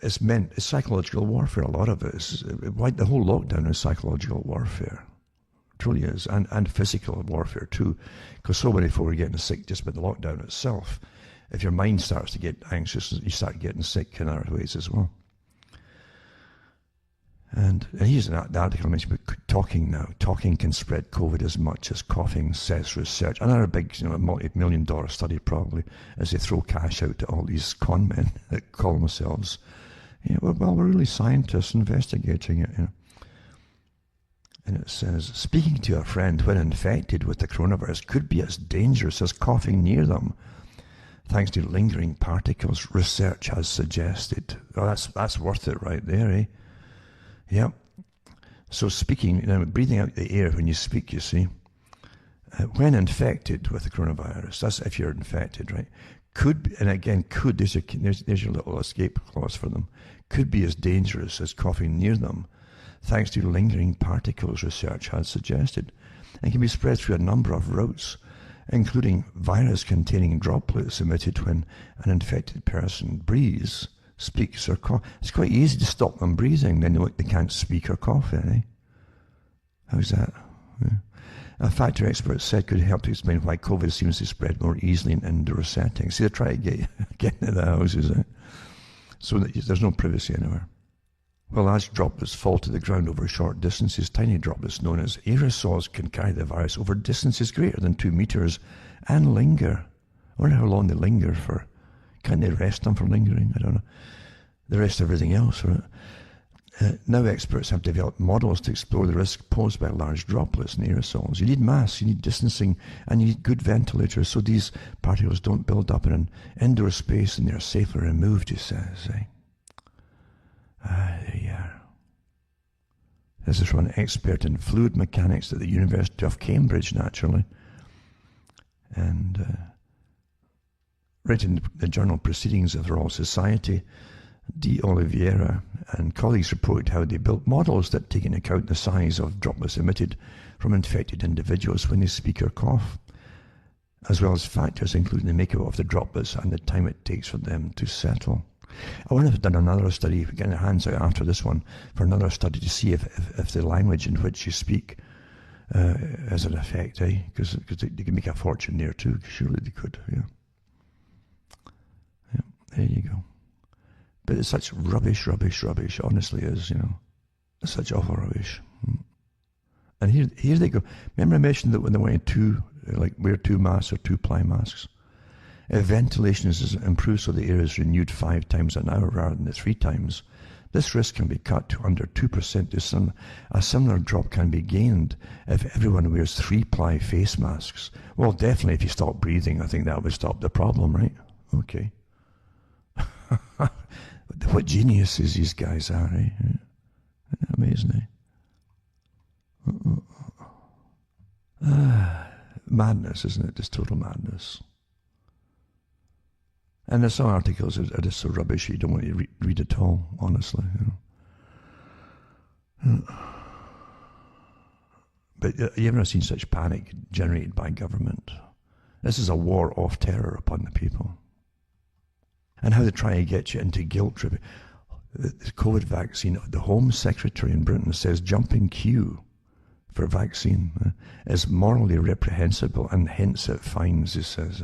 it's psychological warfare. A lot of it is, the whole lockdown is psychological warfare. It truly is, and physical warfare too, because so many folk are getting sick just by the lockdown itself. If your mind starts to get anxious, you start getting sick in other ways as well. And here's the article I mentioned about talking now. Talking can spread COVID as much as coughing, says research. Another big, multi-million-dollar study probably, as they throw cash out to all these con men that call themselves, well, we're really scientists investigating it. And it says, speaking to a friend when infected with the coronavirus could be as dangerous as coughing near them, thanks to lingering particles, research has suggested. Oh, that's worth it right there, eh? Yep. So speaking, breathing out the air when you speak, you see, when infected with the coronavirus, that's if you're infected, right, could, and again, could, there's your little escape clause for them, could be as dangerous as coughing near them, thanks to lingering particles research has suggested, and can be spread through a number of routes, including virus-containing droplets emitted when an infected person breathes, speaks, or coughs. It's quite easy to stop them breathing, then they can't speak or cough, eh? How's that? Yeah. A factor experts said could help to explain why COVID seems to spread more easily in indoor settings. See, they're trying to get into the houses, eh? So that there's no privacy anywhere. Well, as droplets fall to the ground over short distances, tiny droplets known as aerosols can carry the virus over distances greater than 2 meters and linger. I wonder how long they linger for. Can't they rest them for lingering? I don't know. They rest everything else, right? Now experts have developed models to explore the risk posed by large droplets and aerosols. You need masks, you need distancing, and you need good ventilators so these particles don't build up in an indoor space and they're safely removed, he says. There you are. This is from an expert in fluid mechanics at the University of Cambridge, naturally. And written in the journal Proceedings of the Royal Society, De Oliveira and colleagues reported how they built models that take into account the size of droplets emitted from infected individuals when they speak or cough, as well as factors including the makeup of the droplets and the time it takes for them to settle. I wonder if they've done another study, getting their hands out after this one, for another study to see if the language in which you speak has an effect, eh? Because they can make a fortune there too. Surely they could, yeah. Yeah, there you go. But it's such rubbish, honestly is, It's such awful rubbish. And here they go. Remember I mentioned that when they went wear 2 masks or 2-ply masks? If ventilation is improved so the air is renewed 5 times an hour rather than the 3 times, this risk can be cut to under 2%. A similar drop can be gained if everyone wears 3-ply face masks. Well, definitely if you stop breathing, I think that would stop the problem, right? Okay. What geniuses these guys are, eh? Amazing, eh? Madness, isn't it? Just total madness. And there's some articles that are just so rubbish you don't want to read at all, honestly. But you've never seen such panic generated by government. This is a war of terror upon the people. And how they try to get you into guilt tripping. The COVID vaccine, the Home Secretary in Britain says jumping queue for vaccine is morally reprehensible and hence it fines, he says.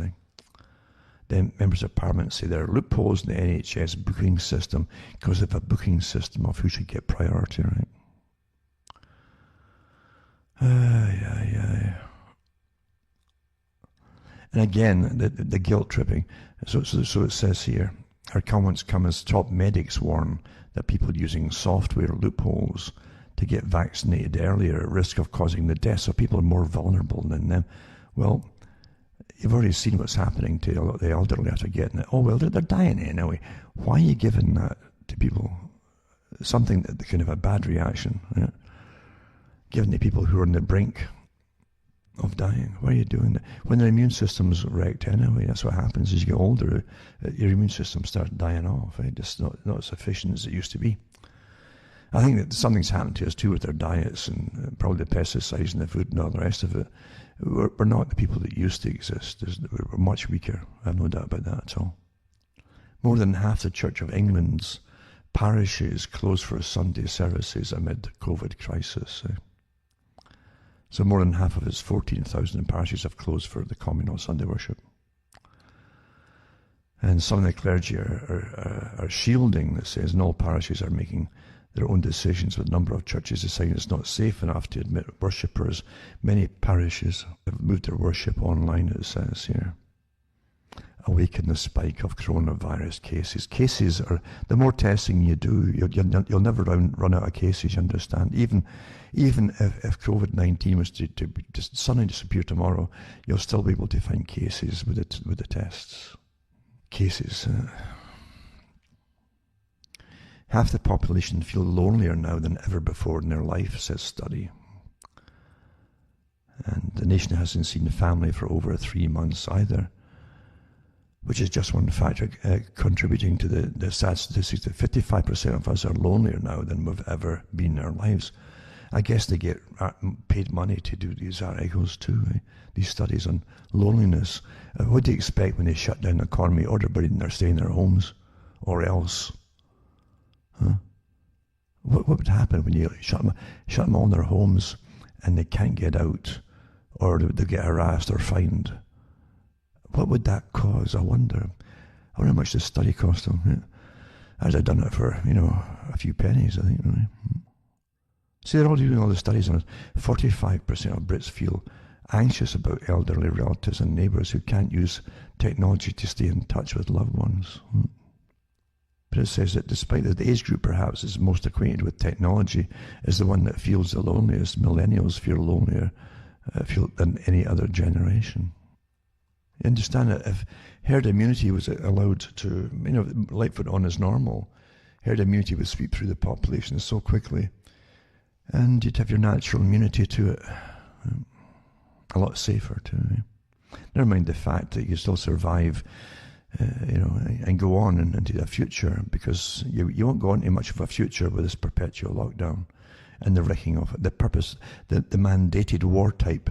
Then members of Parliament say there are loopholes in the NHS booking system because of a booking system of who should get priority, right? Yeah. And again, the guilt tripping. So it says here, our comments come as top medics warn that people using software loopholes to get vaccinated earlier at risk of causing the death. So people are more vulnerable than them. Well, you've already seen what's happening to a lot of the elderly after getting it. Oh, well, they're dying anyway. Why are you giving that to people? Something that kind of a bad reaction, right? Giving to people who are on the brink of dying. Why are you doing that? When their immune system's wrecked anyway, that's what happens as you get older. Your immune system starts dying off. Right? It's not as efficient as it used to be. I think that something's happened to us too with our diets and probably the pesticides in the food and all the rest of it. We're not the people that used to exist. We're much weaker. I have no doubt about that at all. More than half the Church of England's parishes closed for Sunday services amid the COVID crisis. So more than half of its 14,000 parishes have closed for the communal Sunday worship. And some of the clergy are shielding, that says, and all parishes are making their own decisions, with a number of churches deciding it's not safe enough to admit worshippers. Many parishes have moved their worship online, it says here. Awaken the spike of coronavirus cases. Cases are, the more testing you do, you'll never run out of cases, you understand. Even if COVID-19 was to just suddenly disappear tomorrow, you'll still be able to find cases with the tests. Cases. Half the population feel lonelier now than ever before in their life, says study. And the nation hasn't seen family for over 3 months either. which is just one factor contributing to the sad statistics that 55% of us are lonelier now than we've ever been in our lives. I guess they get paid money to do these articles too, these studies on loneliness. What do you expect when they shut down the economy, or they're staying in their homes, or else? Huh? What would happen when you shut them all in their homes and they can't get out, or they get harassed or fined? What would that cause? I wonder how much the study cost them. Yeah. I'd have done it for, a few pennies, I think, really. See, they're all doing all the studies on it. 45% of Brits feel anxious about elderly relatives and neighbours who can't use technology to stay in touch with loved ones. But it says that despite that the age group perhaps is most acquainted with technology is the one that feels the loneliest, millennials feel lonelier than any other generation. You understand that if herd immunity was allowed to, Lightfoot on as normal, herd immunity would sweep through the population so quickly, and you'd have your natural immunity to it a lot safer too. Never mind the fact that you still survive, and go on into the future, because you won't go on to much of a future with this perpetual lockdown and the wrecking of it, the mandated war type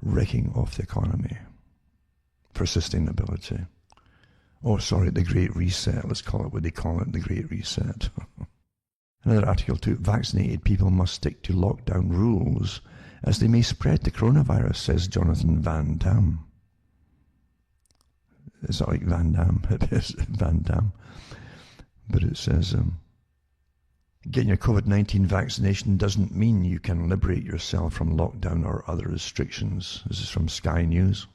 wrecking of the economy for sustainability. Oh, sorry, the Great Reset. Let's call it what they call it, the Great Reset. Another article too, vaccinated people must stick to lockdown rules as they may spread the coronavirus, says Jonathan Van Dam. It's not like Van Damme, it is Van Dam. But it says, getting your COVID-19 vaccination doesn't mean you can liberate yourself from lockdown or other restrictions. This is from Sky News.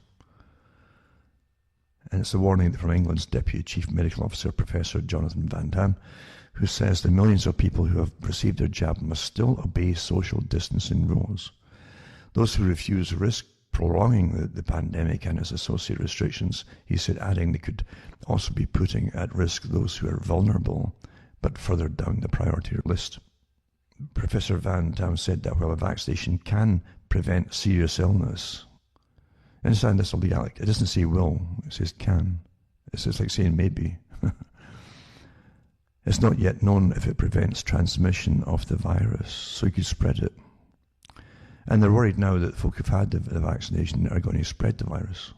And it's a warning from England's Deputy Chief Medical Officer, Professor Jonathan Van Dam, who says the millions of people who have received their jab must still obey social distancing rules. Those who refuse risk prolonging the pandemic and its associated restrictions, he said, adding they could also be putting at risk those who are vulnerable, but further down the priority list. Professor Van Dam said that while a vaccination can prevent serious illness, understand this will be like, it doesn't say will, it says can. It's just like saying maybe. It's not yet known if it prevents transmission of the virus, so you could spread it. And they're worried now that folk who've had the vaccination are going to spread the virus.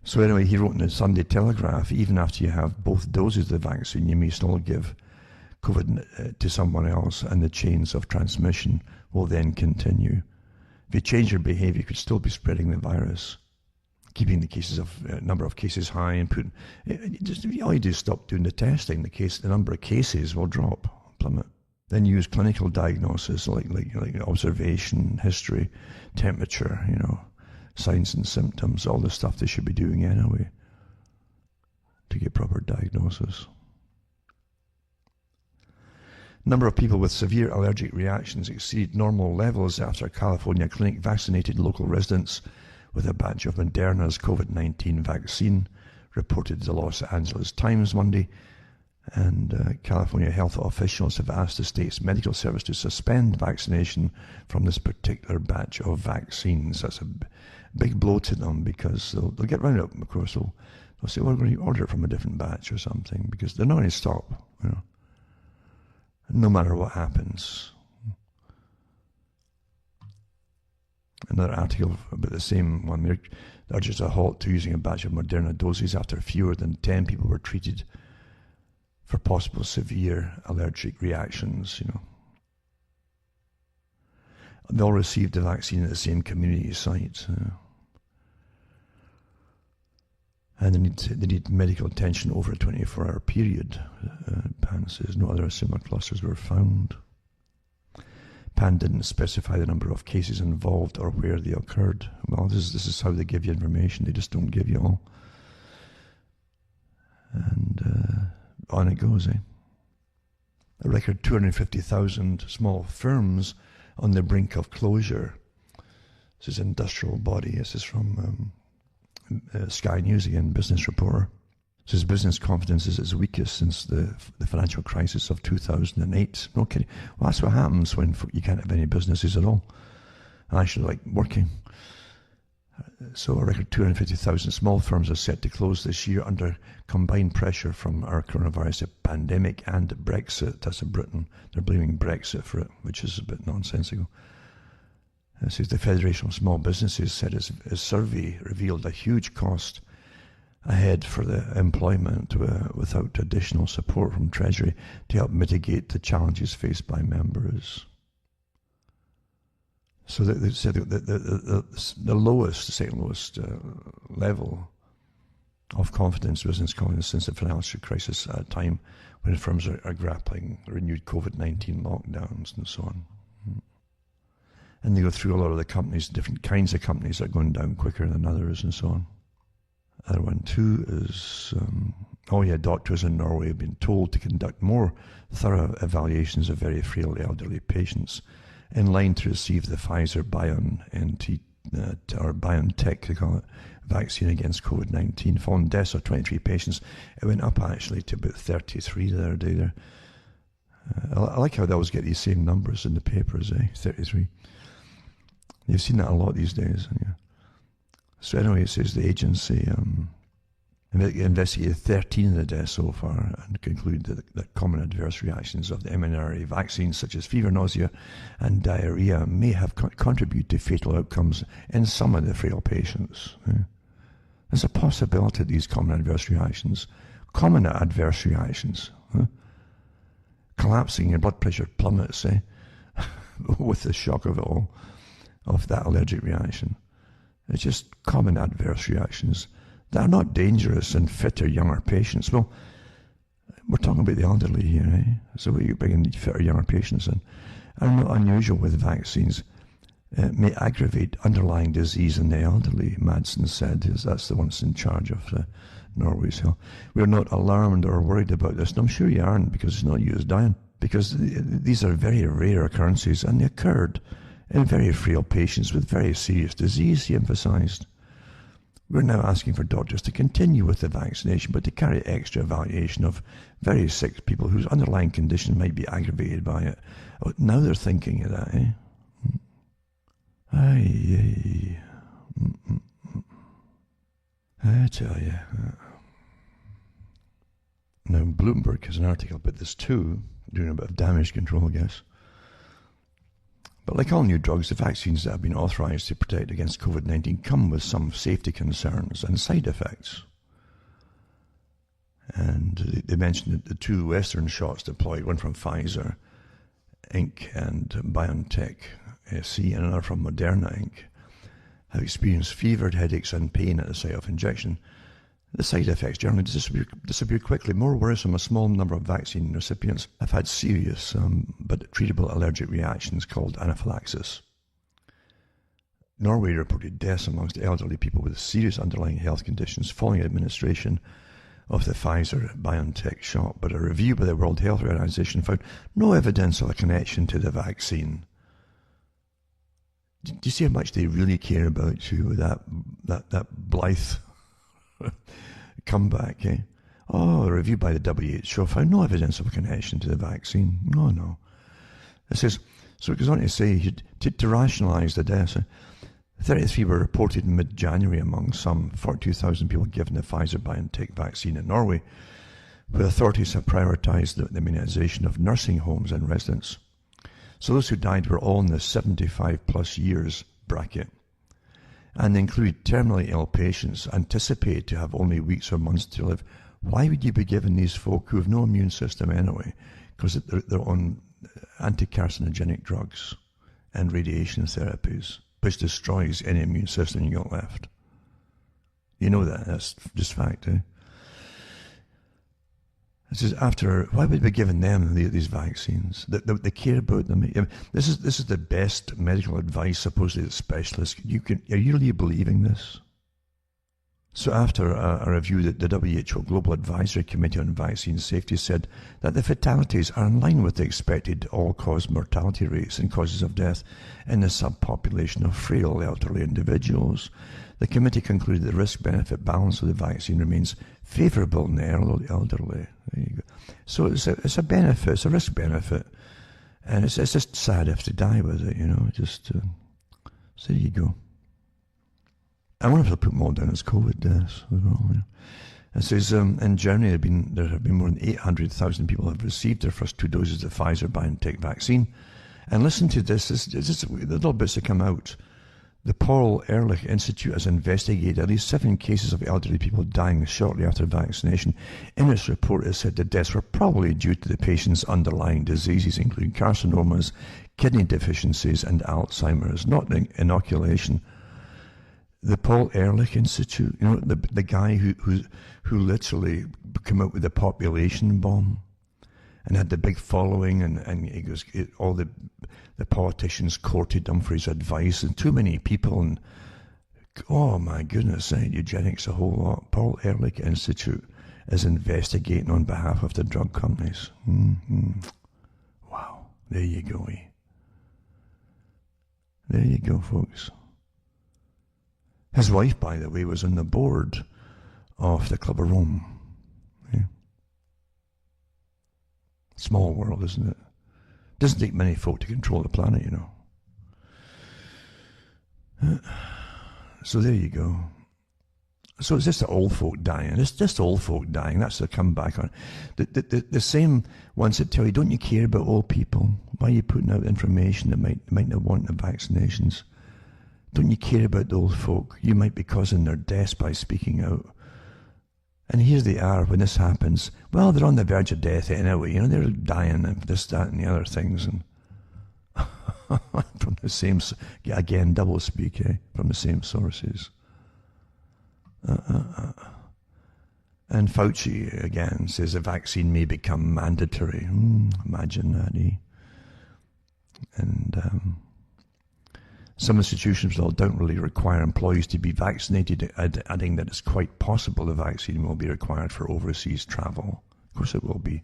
So anyway, he wrote in the Sunday Telegraph, even after you have both doses of the vaccine, you may still give COVID to someone else, and the chains of transmission will then continue. If you change your behaviour, you could still be spreading the virus, keeping the cases of number of cases high, and all you do is stop doing the testing. The number of cases will plummet. Then use clinical diagnosis like observation, history, temperature, signs and symptoms, all the stuff they should be doing anyway to get proper diagnosis. Number of people with severe allergic reactions exceeded normal levels after a California clinic vaccinated local residents with a batch of Moderna's COVID-19 vaccine, reported the Los Angeles Times Monday. And California health officials have asked the state's medical service to suspend vaccination from this particular batch of vaccines. That's a big blow to them, because they'll get round it. Of course, they'll say, well, we're going to order it from a different batch or something, because they're not going to stop, no matter what happens. Another article about the same one urges a halt to using a batch of Moderna doses after fewer than 10 people were treated for possible severe allergic reactions, They all received the vaccine at the same community site. And they need medical attention over a 24-hour period. Pan says no other similar clusters were found. Pan didn't specify the number of cases involved or where they occurred. Well, this is how they give you information. They just don't give you all. And on it goes, A record 250,000 small firms on the brink of closure. This is Industrial Body. This is from Sky News again, Business Reporter. It says business confidence is its weakest since the financial crisis of 2008. No kidding. Well, that's what happens when you can't have any businesses at all. I actually like working. So a record 250,000 small firms are set to close this year under combined pressure from our coronavirus pandemic and Brexit. That's in Britain. They're blaming Brexit for it, which is a bit nonsensical. This is the Federation of Small Businesses said its survey revealed a huge cost ahead for the employment without additional support from Treasury to help mitigate the challenges faced by members. So they said the lowest, second lowest level of confidence business confidence since the financial crisis at a time when firms are grappling renewed COVID-19 lockdowns and so on. And they go through a lot of the companies, different kinds of companies that are going down quicker than others and so on. Other one too is, doctors in Norway have been told to conduct more thorough evaluations of very frail elderly patients in line to receive the Pfizer BioNTech, they call it, vaccine against COVID-19. Following deaths of 23 patients, it went up actually to about 33 the other day there. I like how they always get these same numbers in the papers, 33. You've seen that a lot these days. Yeah. So anyway, it says the agency investigated 13 of the deaths so far and concluded that common adverse reactions of the mRNA vaccines, such as fever, nausea, and diarrhea, may have contributed to fatal outcomes in some of the frail patients. Yeah. There's a possibility these common adverse reactions, collapsing, your blood pressure plummets, with the shock of it all, of that allergic reaction. It's just common adverse reactions that are not dangerous in fitter, younger patients. Well, we're talking about the elderly here, So we bring in fitter, younger patients in. And not unusual with vaccines. It may aggravate underlying disease in the elderly, Madsen said. That's the one that's in charge of Norway's health. We're not alarmed or worried about this. And I'm sure you aren't, because it's not you who's dying. Because these are very rare occurrences, and they occurred in very frail patients with very serious disease, he emphasised. We're now asking for doctors to continue with the vaccination, but to carry extra evaluation of very sick people whose underlying condition might be aggravated by it. Oh, now they're thinking of that, I tell you. Now, Bloomberg has an article about this too, doing a bit of damage control, I guess. But like all new drugs, the vaccines that have been authorized to protect against COVID-19 come with some safety concerns and side effects. And they mentioned the two Western shots deployed, one from Pfizer Inc. and BioNTech SC, and another from Moderna Inc., have experienced fever, headaches, and pain at the site of injection. The side effects generally disappear quickly. More worrisome, a small number of vaccine recipients have had serious but treatable allergic reactions called anaphylaxis. Norway reported deaths amongst elderly people with serious underlying health conditions following administration of the Pfizer-BioNTech shot, but a review by the World Health Organization found no evidence of a connection to the vaccine. Do you see how much they really care about you with that blithe comeback, Oh, a review by the WHO found no evidence of a connection to the vaccine. No. It says, so it goes on to say, to rationalise the deaths, 33 were reported in mid-January among some 42,000 people given the Pfizer-BioNTech vaccine in Norway, where authorities have prioritised the immunisation of nursing homes and residents. So those who died were all in the 75-plus years bracket, and include terminally ill patients anticipated to have only weeks or months to live. Why would you be giving these folk who have no immune system anyway? Because they're on anti-carcinogenic drugs and radiation therapies, which destroys any immune system you got left. You know that. That's just fact, This is why would we be giving them these vaccines? They care about them. I mean, this is the best medical advice, supposedly the specialists. Are you really believing this? So after a review, the WHO Global Advisory Committee on Vaccine Safety said that the fatalities are in line with the expected all-cause mortality rates and causes of death in the subpopulation of frail elderly individuals. The committee concluded the risk-benefit balance of the vaccine remains favourable in the elderly. There you go. So it's a benefit, it's a risk-benefit, and it's just sad if they die with it, So there you go. I wonder if they'll put them all down as COVID deaths as well. Yeah. It says in Germany there have been more than 800,000 people who have received their first 2 doses of the Pfizer-BioNTech vaccine. And listen to this, the little bits that come out. The Paul Ehrlich Institute has investigated at least 7 cases of elderly people dying shortly after vaccination. In its report, it said the deaths were probably due to the patient's underlying diseases, including carcinomas, kidney deficiencies, and Alzheimer's, not inoculation. The Paul Ehrlich Institute, you know, the guy who literally came out with the population bomb and had the big following, and all the politicians courted him for his advice, and too many people, and oh my goodness, eugenics a whole lot. Paul Ehrlich Institute is investigating on behalf of the drug companies. Wow, there you go. There you go, folks. His wife, by the way, was on the board of the Club of Rome. Yeah. Small world, isn't it? Doesn't take many folk to control the planet, you know. So there you go. So it's just the old folk dying. It's just old folk dying. That's the comeback on. The same ones that tell you, don't you care about old people? Why are you putting out information that might not want the vaccinations? Don't you care about the old folk? You might be causing their deaths by speaking out. And here they are when this happens. Well, they're on the verge of death anyway. You know, they're dying of this, that, and the other things. And from the same, again, double speak, from the same sources. And Fauci, again, says a vaccine may become mandatory. Imagine that, And some institutions don't really require employees to be vaccinated, adding that it's quite possible the vaccine will be required for overseas travel. Of course it will be.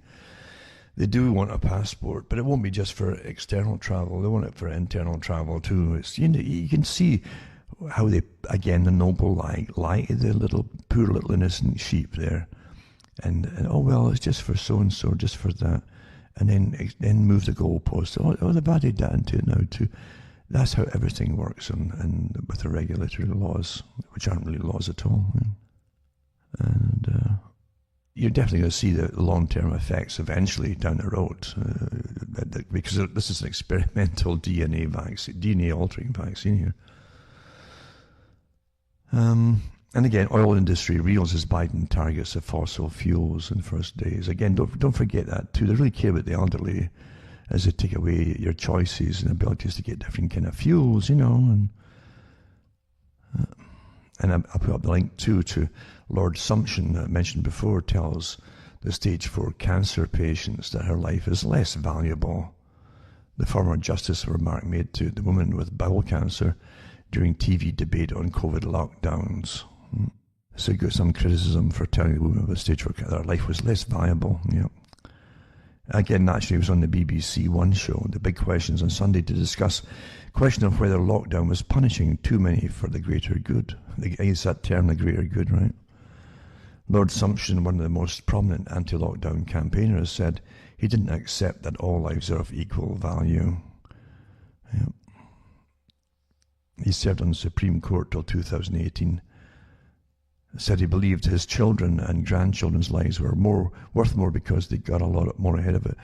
They do want a passport, but it won't be just for external travel. They want it for internal travel too. It's, you know, you can see how they, again, the noble lie, the poor little innocent sheep there. And oh well, it's just for so-and-so, just for that. And then move the goalpost. Oh, they've added that into it now too. That's how everything works and with the regulatory laws, which aren't really laws at all. And you're definitely going to see the long-term effects eventually down the road, because this is an experimental DNA-altering vaccine here. And again, oil industry reels as Biden targets the fossil fuels in first days. Again, don't forget that too. They really care about the elderly, as they take away your choices and abilities to get different kind of fuels, you know. And I'll put up the link too to Lord Sumption that I mentioned before, tells the stage 4 cancer patients that her life is less valuable. The former justice remark made to the woman with bowel cancer during TV debate on COVID lockdowns. So you got some criticism for telling the woman with stage 4 that her life was less valuable. Yeah. Again, naturally, it was on the BBC One show, The Big Questions, on Sunday, to discuss question of whether lockdown was punishing too many for the greater good. I use that term, the greater good, right? Lord Sumption, one of the most prominent anti-lockdown campaigners, said he didn't accept that all lives are of equal value. Yeah. He served on the Supreme Court till 2018. Said he believed his children and grandchildren's lives were worth more because they got a lot more ahead of it.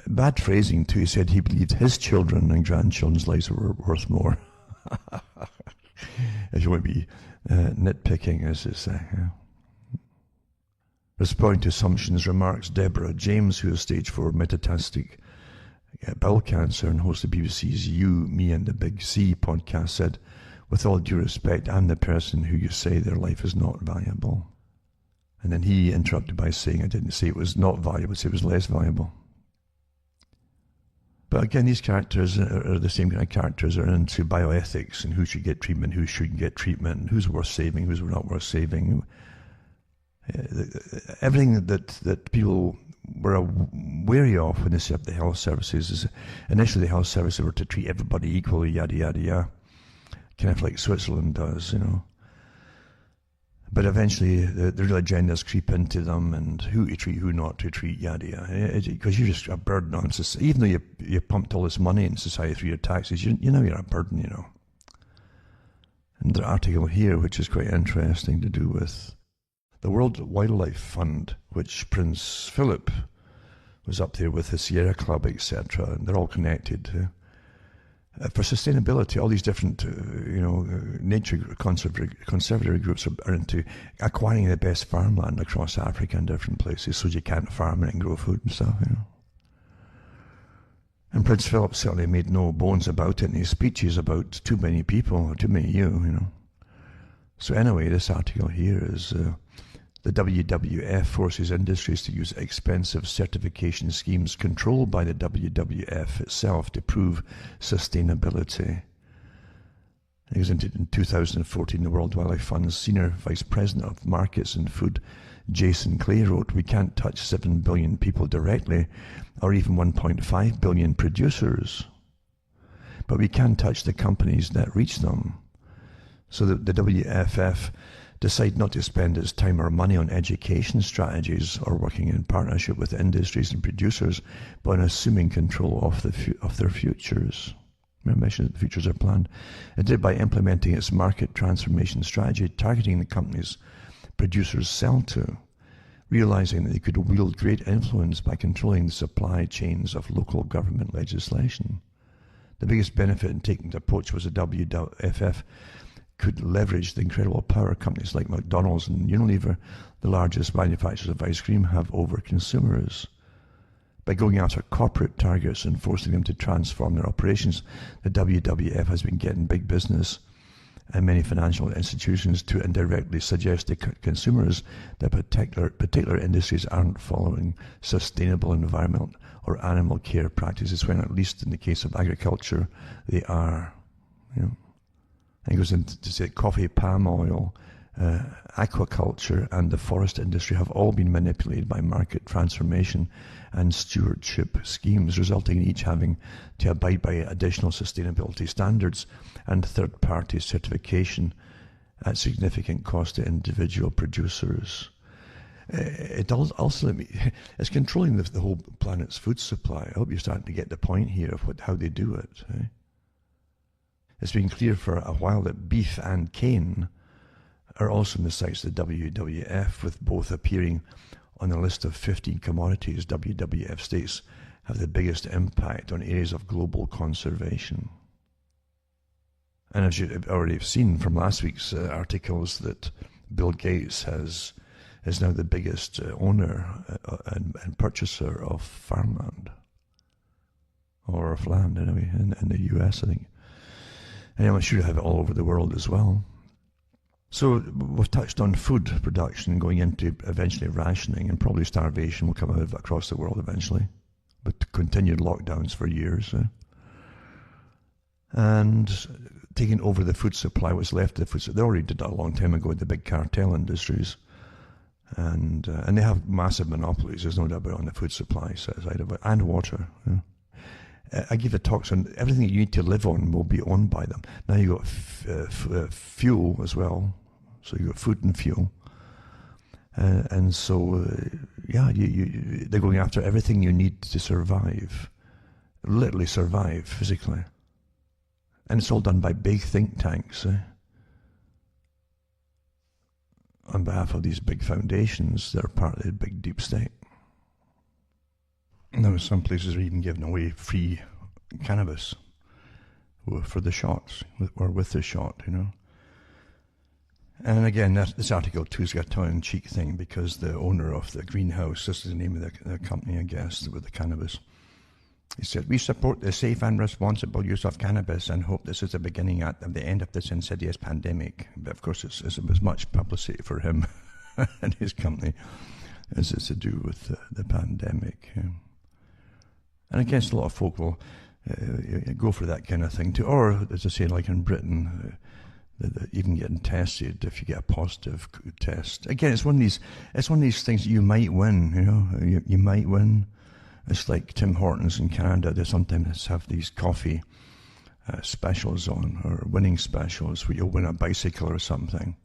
Bad phrasing too. He said he believed his children and grandchildren's lives were worth more. If you want to be nitpicking, as they say. Yeah. Responding to Sumption's remarks, Deborah James, who has stage 4 metastatic bowel cancer and hosts the BBC's You, Me and the Big C podcast, said, "With all due respect, I'm the person who you say their life is not valuable." And then he interrupted by saying, I didn't say it was not valuable, I said it was less valuable. But again, these characters are the same kind of characters that are into bioethics and who should get treatment, who shouldn't get treatment, and who's worth saving, who's not worth saving. Everything that people were wary of when they set up the health services is initially the health services were to treat everybody equally, yada, yada, yada. Kind of like Switzerland does, you know. But eventually the real agendas creep into them, and who to treat, who not to treat, yada yada. Because you're just a burden on society. Even though you pumped all this money in society through your taxes, you know you're a burden, you know. And the article here, which is quite interesting, to do with the World Wildlife Fund, which Prince Philip was up there with the Sierra Club, etc., and they're all connected. For sustainability, all these different, nature conservatory groups are into acquiring the best farmland across Africa and different places, so you can't farm it and grow food and stuff. And Prince Philip certainly made no bones about it in his speeches about too many people, or too many So anyway, this article here is the WWF forces industries to use expensive certification schemes controlled by the WWF itself to prove sustainability. It was in 2014, the World Wildlife Fund's Senior Vice President of Markets and Food, Jason Clay, wrote, "We can't touch 7 billion people directly, or even 1.5 billion producers. But we can touch the companies that reach them." So the WFF decide not to spend its time or money on education strategies or working in partnership with industries and producers, but on assuming control of their futures. Remember, I mentioned that the futures are planned. It did by implementing its market transformation strategy, targeting the companies producers sell to, realizing that they could wield great influence by controlling the supply chains of local government legislation. The biggest benefit in taking the approach was the WFF could leverage the incredible power companies like McDonald's and Unilever, the largest manufacturers of ice cream, have over consumers. By going after corporate targets and forcing them to transform their operations, the WWF has been getting big business and many financial institutions to indirectly suggest to consumers that particular industries aren't following sustainable environmental or animal care practices, when at least in the case of agriculture, they are. And it goes into to say coffee, palm oil, aquaculture, and the forest industry have all been manipulated by market transformation and stewardship schemes, resulting in each having to abide by additional sustainability standards and third-party certification at significant cost to individual producers. It also it's controlling the whole planet's food supply. I hope you're starting to get the point here of how they do it. It's been clear for a while that beef and cane are also in the sights of the WWF, with both appearing on the list of 15 commodities WWF states have the biggest impact on areas of global conservation. And as you already have seen from last week's articles, that Bill Gates is now the biggest owner and purchaser of farmland, or of land anyway, in the US, I think. And I'm sure you have it all over the world as well. So we've touched on food production going into eventually rationing, and probably starvation will come out across the world eventually, but continued lockdowns for years. And taking over the food supply, what's left of the food supply. They already did that a long time ago with the big cartel industries. And they have massive monopolies, there's no doubt about it, on the food supply side of it, and water. I give the talks on everything that you need to live on will be owned by them. Now you've got fuel as well, so you've got food and fuel. And so, they're going after everything you need to survive, literally survive physically. And it's all done by big think tanks, on behalf of these big foundations that are part of the big deep state. Now, some places are even giving away free cannabis for the shots, or with the shot, And again, this article too has got a tongue-in-cheek thing, because the owner of the greenhouse, this is the name of the company, I guess, with the cannabis, he said, "We support the safe and responsible use of cannabis and hope this is the beginning of the end of this insidious pandemic." But of course, it's as much publicity for him and his company as it's to do with the pandemic. And I guess a lot of folk will go for that kind of thing too. Or, as I say, like in Britain, even getting tested if you get a positive test. Again, it's one of these things that you might win. You might win. It's like Tim Hortons in Canada. They sometimes have these coffee specials on, or winning specials, where you'll win a bicycle or something.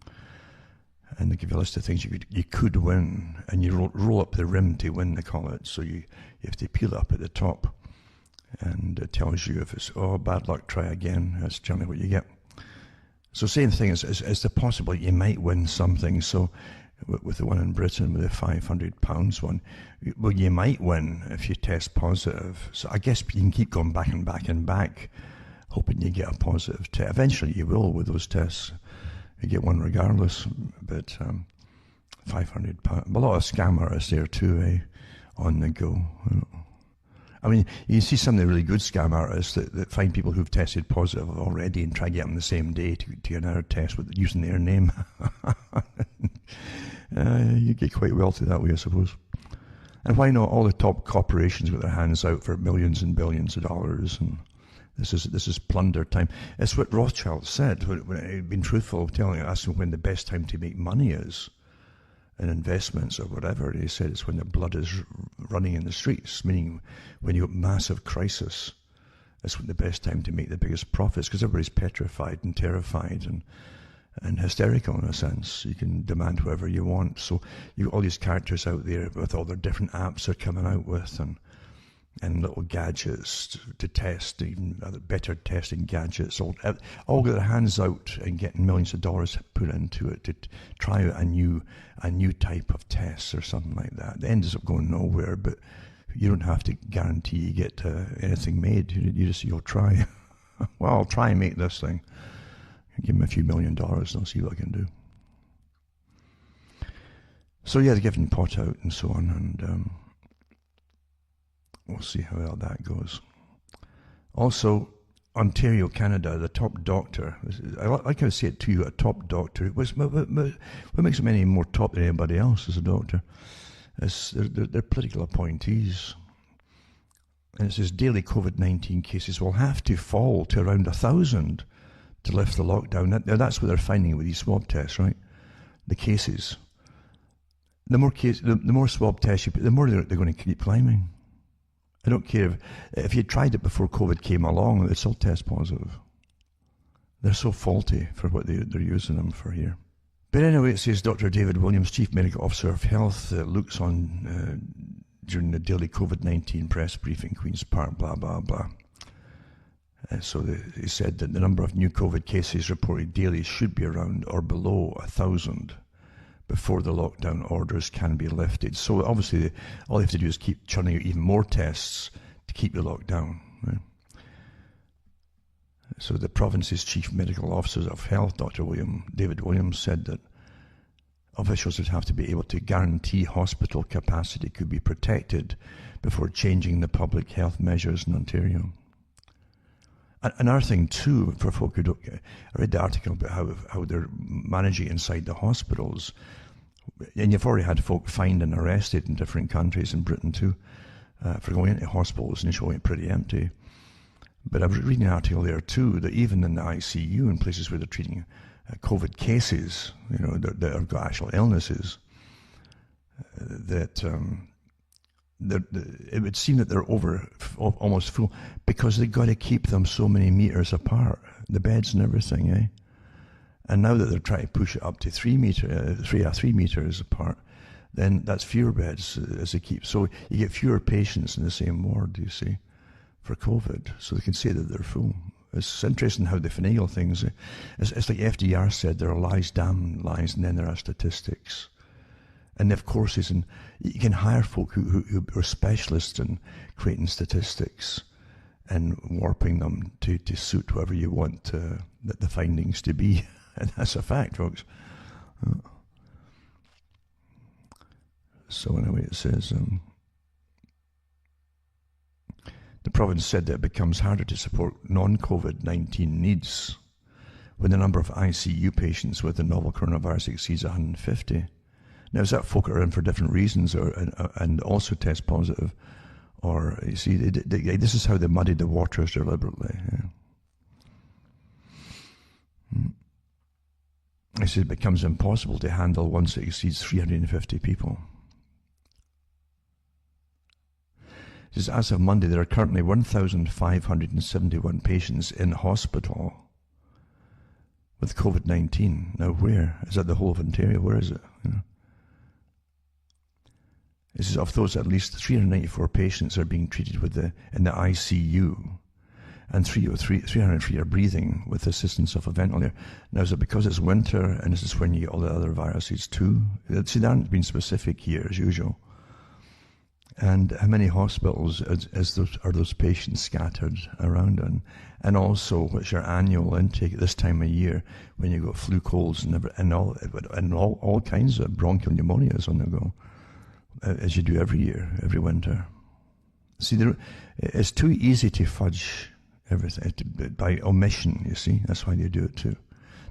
And they give you a list of things you could win, and you roll up the rim to win, they call it. So you have to peel up at the top, and it tells you if it's, bad luck, try again. That's generally what you get. So same thing is the possible you might win something. So with the one in Britain, with the £500 one, well, you might win if you test positive. So I guess you can keep going back and back and back, hoping you get a positive test. Eventually you will with those tests. You get one regardless. But £500. A lot of scam artists there too, on the go. I mean, you see some of the really good scam artists that find people who've tested positive already and try to get them the same day to get another test with using their name. You get quite wealthy that way, I suppose. And why not? All the top corporations got their hands out for millions and billions of dollars, and this is plunder time. It's what Rothschild said when he'd been truthful, asking when the best time to make money is in investments or whatever. He said it's when the blood is running in the streets, meaning when you have massive crisis, that's when the best time to make the biggest profits, because everybody's petrified and terrified and hysterical in a sense. You can demand whatever you want. So you all these characters out there with all their different apps they're coming out with and little gadgets to test, even better testing gadgets, all get their hands out and getting millions of dollars put into it to try out a new type of test or something like that. It ends up going nowhere, but you don't have to guarantee you get anything made. You'll try. Well, I'll try and make this thing. Give them a few $1 million and I'll see what I can do. So yeah, they're giving pot out and so on, and we'll see how well that goes. Also, Ontario, Canada, the top doctor, I like how I say it to you, a top doctor. What makes them any more top than anybody else as a doctor? They're political appointees. And it says daily COVID-19 cases will have to fall to around 1,000 to lift the lockdown. Now that's what they're finding with these swab tests, right? The cases. The more swab tests you put, the more they're going to keep climbing. I don't care if you tried it before COVID came along, they still test positive. They're so faulty for what they're using them for here. But anyway, it says Dr. David Williams, Chief Medical Officer of Health, looks on during the daily COVID-19 press briefing, Queen's Park, blah, blah, blah. So he said that the number of new COVID cases reported daily should be around or below 1,000 before the lockdown orders can be lifted. So obviously, all they have to do is keep churning out even more tests to keep the lockdown. Right? So the province's Chief Medical Officer of Health, Dr. David Williams, said that officials would have to be able to guarantee hospital capacity could be protected before changing the public health measures in Ontario. Another thing too, for folk who don't, I read the article about how they're managing inside the hospitals, and you've already had folk fined and arrested in different countries, in Britain too, for going into hospitals and showing it pretty empty. But I was reading an article there too, that even in the ICU, in places where they're treating COVID cases, that have got actual illnesses, that it would seem that they're almost full, because they've got to keep them so many meters apart, the beds and everything, And now that they're trying to push it up to 3 meters apart, then that's fewer beds as they keep. So you get fewer patients in the same ward, you see, for COVID. So they can say that they're full. It's interesting how they finagle things. It's like FDR said, there are lies, damn lies, and then there are statistics. And they have courses, and you can hire folk who are specialists in creating statistics and warping them to suit whoever you want the findings to be. And that's a fact, folks. So anyway, it says, the province said that it becomes harder to support non-COVID-19 needs when the number of ICU patients with the novel coronavirus exceeds 150. Now, is that folk are in for different reasons and also test positive? Or, you see, this is how they muddy the waters deliberately. It says it becomes impossible to handle once it exceeds 350 people. It says, as of Monday, there are currently 1,571 patients in hospital with COVID-19. Now, where? Is that the whole of Ontario? Where is it? It says, of those, at least 394 patients are being treated in the ICU, and 300 for your breathing with the assistance of a ventilator. Now, is it because it's winter and this is when you get all the other viruses too? See, there aren't been specific here as usual. And how many hospitals are those patients scattered around in? And also, what's your annual intake at this time of year when you got flu, colds, and all kinds of bronchial pneumonias on the go, as you do every year, every winter? See, it's too easy to fudge everything by omission, you see. That's why they do it too.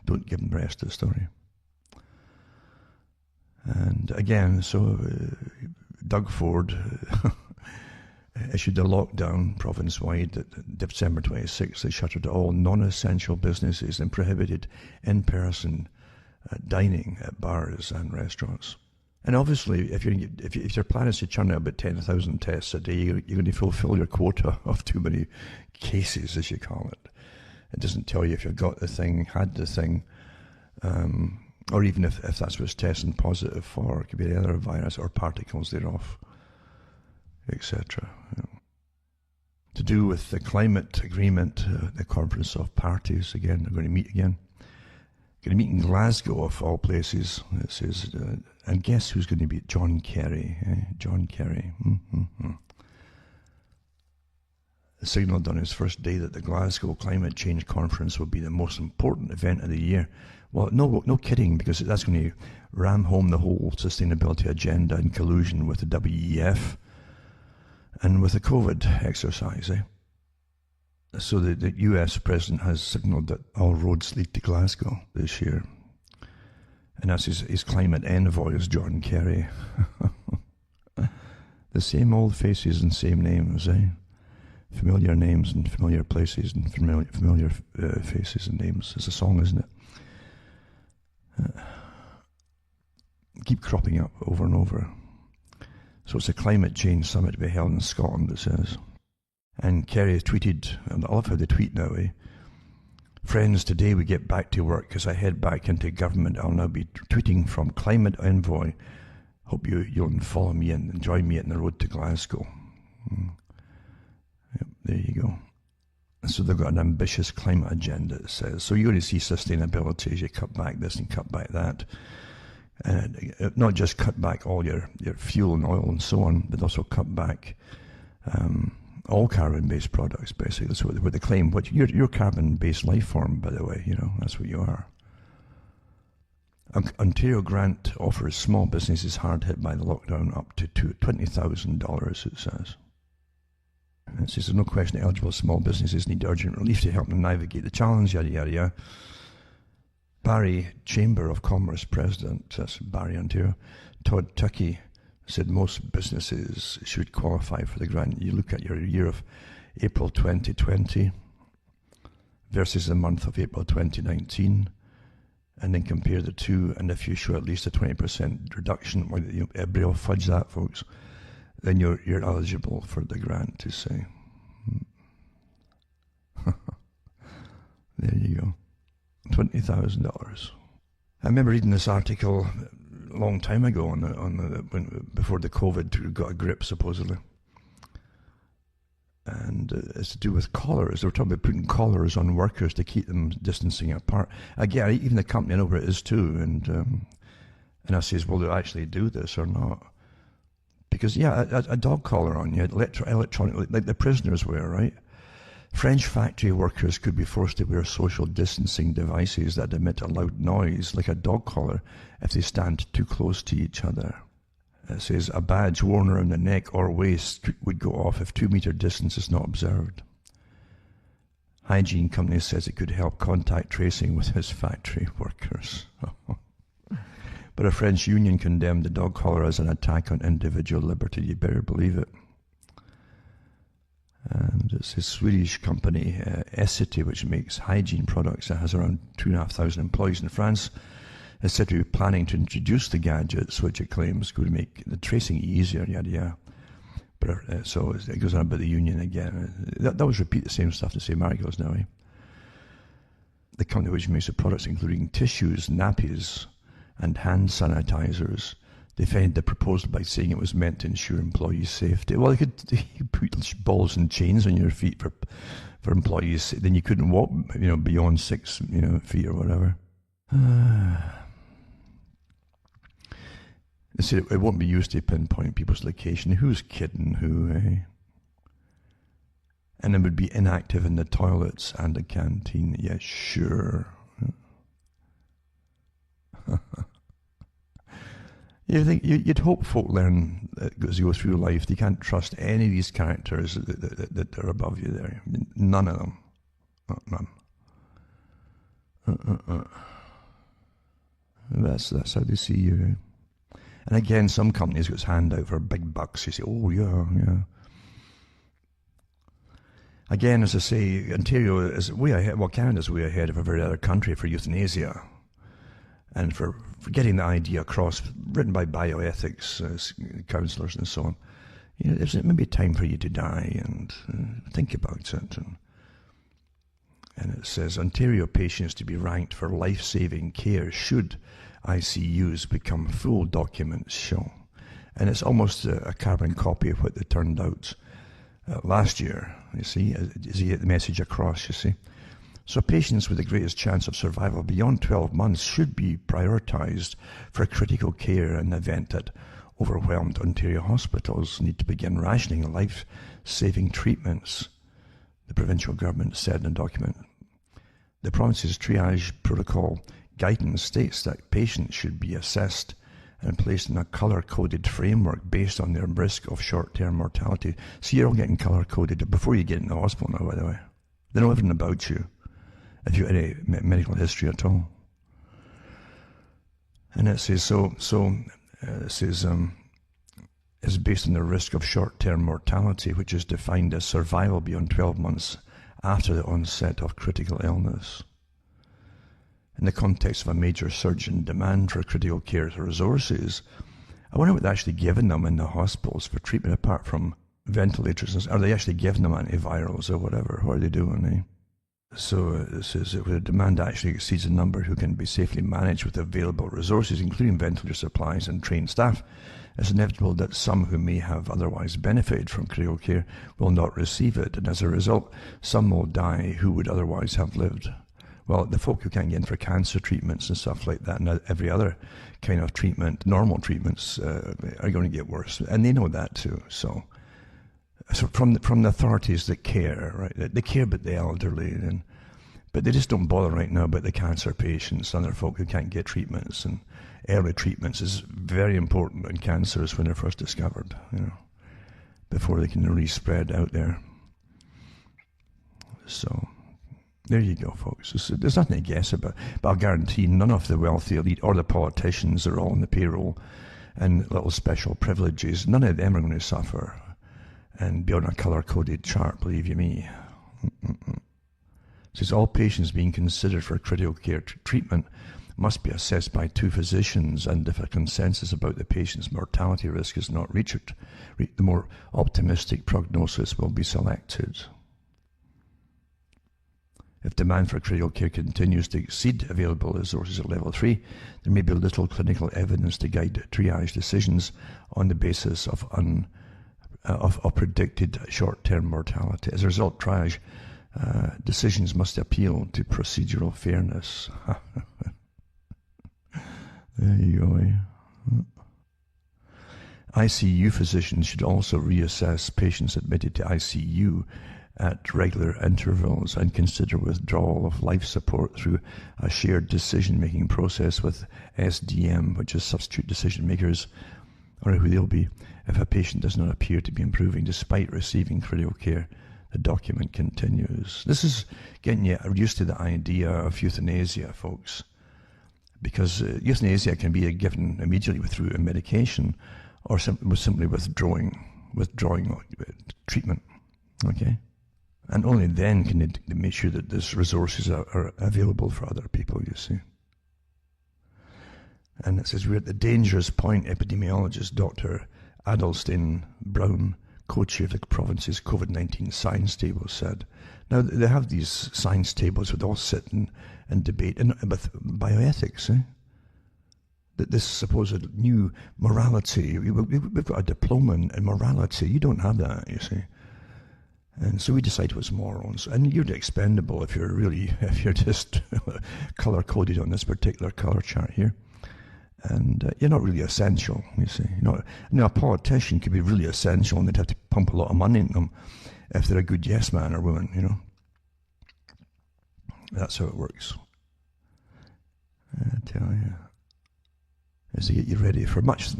Don't give them the rest of the story. And again, so Doug Ford issued a lockdown province-wide at December 26th. They shuttered all non-essential businesses and prohibited in-person dining at bars and restaurants. And obviously, if your plan is to churn out about 10,000 tests a day, you're going to fulfill your quota of too many cases, as you call it. It doesn't tell you if you've got the thing, had the thing, or even if that's what's testing positive for. It could be the other virus or particles thereof, etc. To do with the climate agreement, the Conference of Parties, again, they're going to meet again. Going to meet in Glasgow, of all places. It says, and guess who's going to be? John Kerry. John Kerry. Signalled on his first day that the Glasgow Climate Change Conference will be the most important event of the year. Well, no kidding, because that's going to ram home the whole sustainability agenda in collusion with the WEF and with the COVID exercise. So the US president has signalled that all roads lead to Glasgow this year. And that's his climate envoy is John Kerry. The same old faces and same names, Familiar names and familiar places and familiar faces and names. It's a song, isn't it? Keep cropping up over and over. So it's a climate change summit to be held in Scotland, it says. And Kerry tweeted, and I love how they tweet now, Friends, today we get back to work. As I head back into government, I'll now be tweeting from Climate Envoy. Hope you'll follow me and join me on the road to Glasgow. Yep, there you go. So they've got an ambitious climate agenda, it says. So you're going to see sustainability as you cut back this and cut back that. And not just cut back all your fuel and oil and so on, but also cut back all carbon-based products, basically. That's what they claim. But you're carbon-based life form, by the way. That's what you are. Ontario grant offers small businesses hard hit by the lockdown up to $20,000, it says. It says there's no question eligible small businesses need urgent relief to help them navigate the challenge, yada, yada, yada. Barrie Chamber of Commerce President, that's Barrie, Ontario, Todd Tuckey, said most businesses should qualify for the grant. You look at your year of April 2020 versus the month of April 2019, and then compare the two, and if you show at least a 20% reduction, everybody will fudge that, folks, then you're eligible for the grant, to say. There you go. $20,000. I remember reading this article a long time ago before the COVID got a grip, supposedly. And it's to do with collars. They were talking about putting collars on workers to keep them distancing apart. Again, even the company, I know where it is too. And I says, will they actually do this or not? Because, yeah, a dog collar on you, electronic, like the prisoners wear, right? French factory workers could be forced to wear social distancing devices that emit a loud noise, like a dog collar, if they stand too close to each other. It says a badge worn around the neck or waist would go off if 2 meter distance is not observed. Hygiene company says it could help contact tracing with his factory workers. But a French union condemned the dog collar as an attack on individual liberty. You better believe it. And it's a Swedish company, Essity, which makes hygiene products that has around 2,500 employees in France, is said to be planning to introduce the gadgets, which it claims could make the tracing easier, yada yada. But so it goes on about the union again. That always repeat the same stuff the same articles now. The company which makes the products including tissues, nappies, and hand sanitizers defended the proposal by saying it was meant to ensure employees' safety. Well, you could put balls and chains on your feet for employees, then you couldn't walk, beyond 6, feet or whatever. They said it won't be used to pinpoint people's location. Who's kidding who, eh? And it would be inactive in the toilets and the canteen. Yeah, sure. You'd hope folk learn as you go through life, they can't trust any of these characters that are above you there. None of them. None. That's how they see you. And again, some companies got its hand out for big bucks. You say, oh, yeah. Again, as I say, Ontario is way ahead. Well, Canada's way ahead of every other country for euthanasia. And for getting the idea across, written by bioethics counsellors and so on. There's maybe time for you to die and think about it. And it says, Ontario patients to be ranked for life-saving care should ICUs become full documents show. And it's almost a carbon copy of what they turned out last year, you see, as you get the message across, you see. So patients with the greatest chance of survival beyond 12 months should be prioritised for critical care in the event that overwhelmed Ontario hospitals need to begin rationing life-saving treatments, the provincial government said in a document. The province's triage protocol guidance states that patients should be assessed and placed in a colour-coded framework based on their risk of short-term mortality. So you're all getting colour-coded before you get in the hospital now, by the way. They know everything about you, if you have any medical history at all. And it says, is based on the risk of short-term mortality, which is defined as survival beyond 12 months after the onset of critical illness. In the context of a major surge in demand for critical care resources, I wonder what they're actually giving them in the hospitals for treatment apart from ventilators. Are they actually giving them antivirals or whatever? What are they doing, eh? So it says that where the demand actually exceeds the number who can be safely managed with available resources, including ventilator supplies and trained staff, it's inevitable that some who may have otherwise benefited from critical care will not receive it, and as a result, some will die who would otherwise have lived. Well, the folk who can't get in for cancer treatments and stuff like that, and every other kind of treatment, normal treatments, are going to get worse, and they know that too. So from the authorities that care, right? They care about the elderly, but they just don't bother right now about the cancer patients and other folk who can't get treatments. And early treatments is very important in cancers when they're first discovered, before they can really spread out there. So there you go, folks. There's nothing to guess about, but I'll guarantee none of the wealthy elite or the politicians that are all on the payroll and little special privileges, none of them are going to suffer and be on a colour-coded chart, believe you me. It says all patients being considered for critical care treatment must be assessed by 2 physicians, and if a consensus about the patient's mortality risk is not reached, the more optimistic prognosis will be selected. If demand for critical care continues to exceed available resources at level 3, there may be little clinical evidence to guide triage decisions on the basis of predicted short-term mortality. As a result, triage decisions must appeal to procedural fairness. There you go, eh? ICU physicians should also reassess patients admitted to ICU at regular intervals and consider withdrawal of life support through a shared decision-making process with SDM, which is substitute decision makers, or who they'll be, if a patient does not appear to be improving despite receiving critical care. The document continues. This is getting you used to the idea of euthanasia, folks, because euthanasia can be given immediately through a medication or simply withdrawing treatment, okay? And only then can they make sure that these resources are available for other people, you see. And it says, we're at the dangerous point, epidemiologist Dr. Adelstein Brown, co-chair of the province's COVID-19 science table, said. Now, they have these science tables where they all sit and debate with bioethics. this supposed new morality. We've got a diploma in morality. You don't have that, you see. And so we decide what's morals. And you're expendable if you're just color-coded on this particular color chart here. And you're not really essential, you see. A politician could be really essential, and they'd have to pump a lot of money into them if they're a good yes man or woman, That's how it works. I tell you. Is to get you ready for much,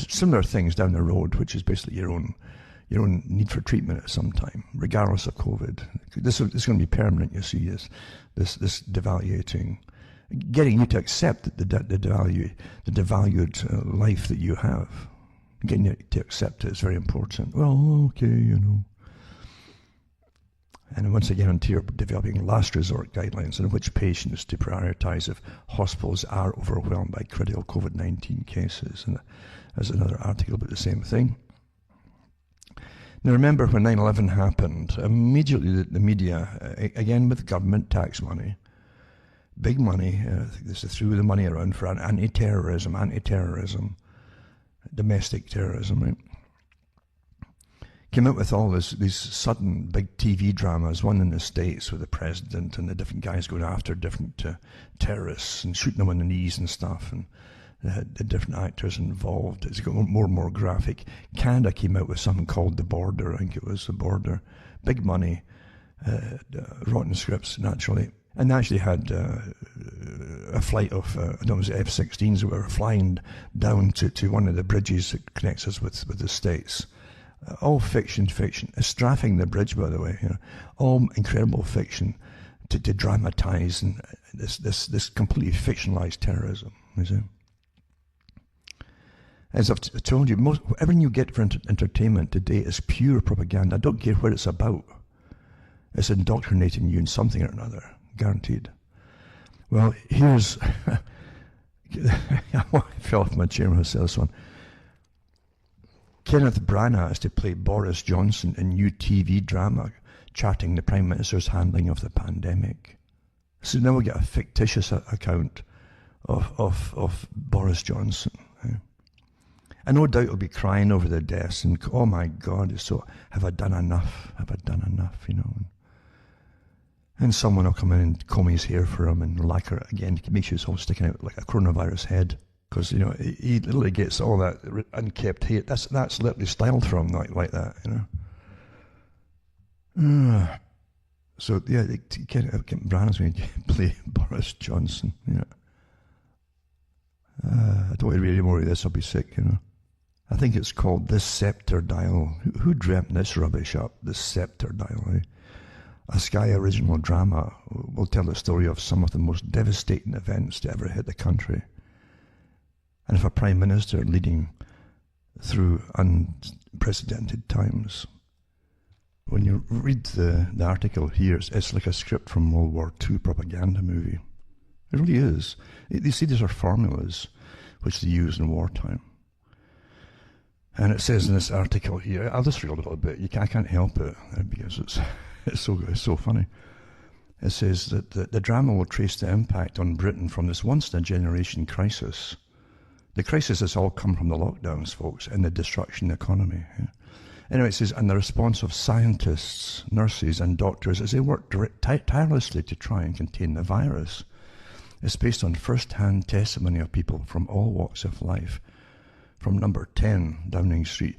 similar things down the road, which is basically your own need for treatment at some time, regardless of COVID. This is going to be permanent, you see, this devaluating, getting you to accept the devalued life that you have. Getting you to accept it is very important. Well, okay, And once again, until you're developing last resort guidelines in which patients to prioritise if hospitals are overwhelmed by critical COVID-19 cases. And there's another article about the same thing. Now remember when 9/11 happened, immediately the media, again with government tax money, big money, this threw the money around for anti-terrorism, domestic terrorism, right? Came out with all these sudden big TV dramas, one in the States with the president and the different guys going after different terrorists and shooting them on the knees and stuff, and the different actors involved. It's got more and more graphic. Canada came out with something called The Border, I think it was The Border. Big money, rotten scripts, naturally. And they actually had a flight of, I don't know, was it F-16s that were flying down to one of the bridges that connects us with the States. All fiction, strafing the bridge, by the way, all incredible fiction to dramatize and this completely fictionalized terrorism, you see. As I've told you, everything you get for entertainment today is pure propaganda. I don't care what it's about. It's indoctrinating you in something or another, guaranteed. Well, here's, I fell off my chair when I said this one. Kenneth Branagh is to play Boris Johnson in new TV drama charting the Prime Minister's handling of the pandemic. So now we get a fictitious account of Boris Johnson. And no doubt he'll be crying over the deaths and, oh my God, so have I done enough? Have I done enough, And someone will come in and comb his hair for him and lacquer it again to make sure it's all sticking out like a coronavirus head. Because, he literally gets all that unkept hair. That's literally styled for him like that, So, yeah, Branagh's going to play Boris Johnson, I don't want to read any more of this, I'll be sick, I think it's called This Scepter Dial. Who dreamt this rubbish up? This Scepter Dial, eh? A Sky original drama will tell the story of some of the most devastating events to ever hit the country. And of a Prime Minister leading through unprecedented times. When you read the article here, it's like a script from World War II propaganda movie. It really is. You see, these are formulas which they use in wartime. And it says in this article here, I'll just read a little bit. I can't help it because it's so funny. It says that the drama will trace the impact on Britain from this once-in-a-generation crisis. The crisis has all come from the lockdowns, folks, and the destruction of the economy. Yeah. Anyway, it says, and the response of scientists, nurses, and doctors as they work tirelessly to try and contain the virus is based on first-hand testimony of people from all walks of life. From number 10, Downing Street,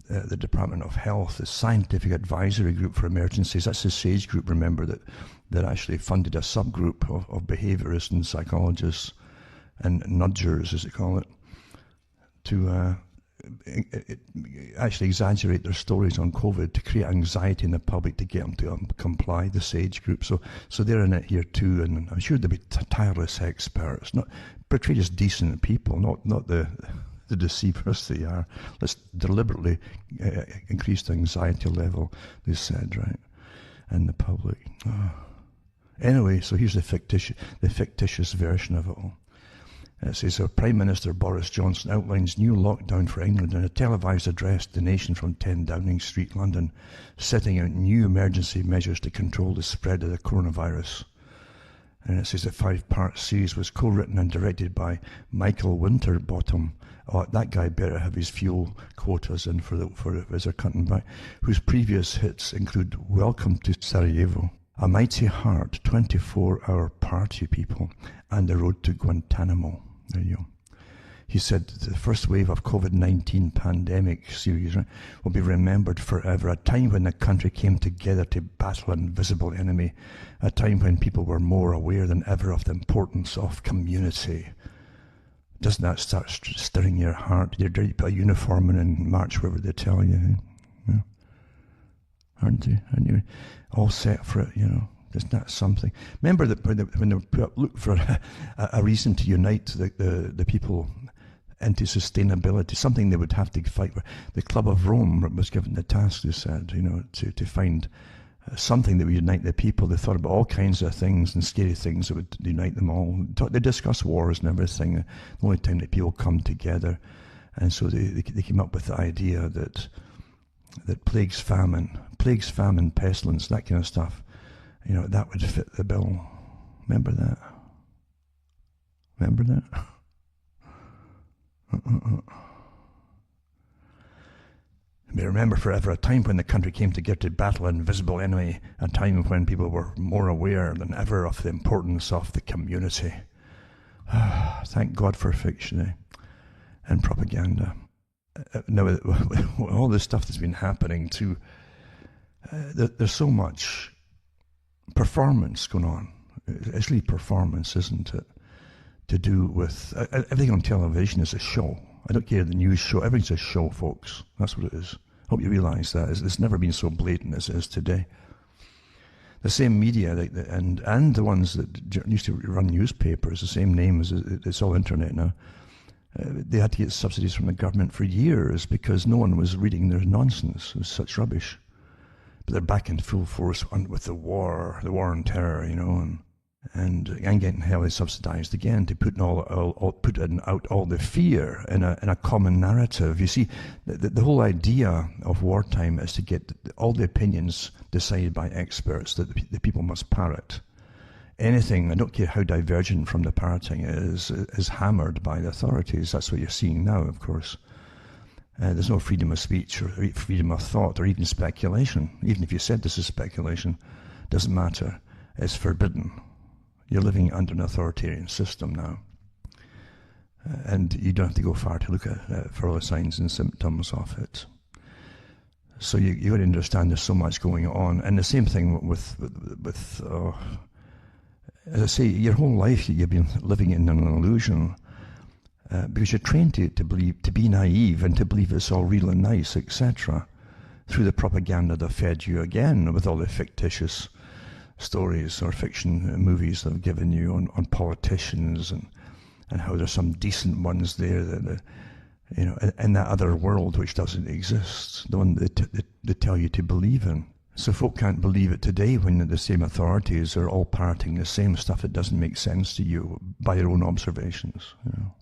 the Department of Health, the Scientific Advisory Group for Emergencies, that's the SAGE group, remember, that actually funded a subgroup of behaviourists and psychologists and nudgers, as they call it, to actually exaggerate their stories on COVID to create anxiety in the public to get them to comply, the SAGE group. So they're in it here too, and I'm sure they'll be tireless experts, not portrayed as decent people, not the deceivers they are. Let's deliberately increase the anxiety level, they said, right, in the public. Oh. Anyway, so here's the fictitious version of it all. It says, Prime Minister Boris Johnson outlines new lockdown for England in a televised address to the nation from 10 Downing Street, London, setting out new emergency measures to control the spread of the coronavirus. And it says the 5-part series was co-written and directed by Michael Winterbottom. Oh, that guy better have his fuel quotas in for as they're cutting back. Whose previous hits include Welcome to Sarajevo, A Mighty Heart, 24-Hour Party People, and The Road to Guantanamo. There you go. He said the first wave of COVID-19 pandemic series will be remembered forever, a time when the country came together to battle an invisible enemy, a time when people were more aware than ever of the importance of community. Doesn't that start stirring your heart? You're ready to put a uniform in and march wherever they tell you. Yeah. Aren't you? And you're all set for it, you know. Isn't that something? Remember that when they look for a reason to unite the people into sustainability, something they would have to fight for. The Club of Rome was given the task, they said, you know, to find something that would unite the people. They thought about all kinds of things and scary things that would unite them all. They discussed wars and everything, the only time that people come together. And so they came up with the idea that plagues, famine, pestilence, that kind of stuff, you know, that would fit the bill. Remember that? Remember that? May remember forever a time when the country came together to battle an invisible enemy, a time when people were more aware than ever of the importance of the community. Thank God for fiction and propaganda. Now, all this stuff that's been happening too, there's so much performance going on. It's really performance, isn't it? To do with everything on television is a show. I don't care the news show. Everything's a show, folks. That's what it is. Hope you realise that. It's never been so blatant as it is today. The same media and the ones that used to run newspapers, the same name as it's all internet now. They had to get subsidies from the government for years because no one was reading their nonsense. It was such rubbish. But they're back in full force with the war on terror, you know, and getting heavily subsidised again to put out all the fear in a common narrative. You see, the whole idea of wartime is to get all the opinions decided by experts that the people must parrot. Anything, I don't care how divergent from the parroting is hammered by the authorities. That's what you're seeing now, of course. There's no freedom of speech or freedom of thought or even speculation. Even if you said this is speculation, doesn't matter. It's forbidden. You're living under an authoritarian system now. And you don't have to go far to look at for all the signs and symptoms of it. So you got to understand there's so much going on. And the same thing with as I say, your whole life you've been living in an illusion because you're trained to believe, to be naive and to believe it's all real and nice, etc. through the propaganda that fed you again with all the fictitious stories or fiction movies that have given you on politicians and how there's some decent ones there that you know in that other world which doesn't exist, the one that they tell you to believe in. So folk can't believe it today when the same authorities are all parroting the same stuff that doesn't make sense to you by your own observations. You know.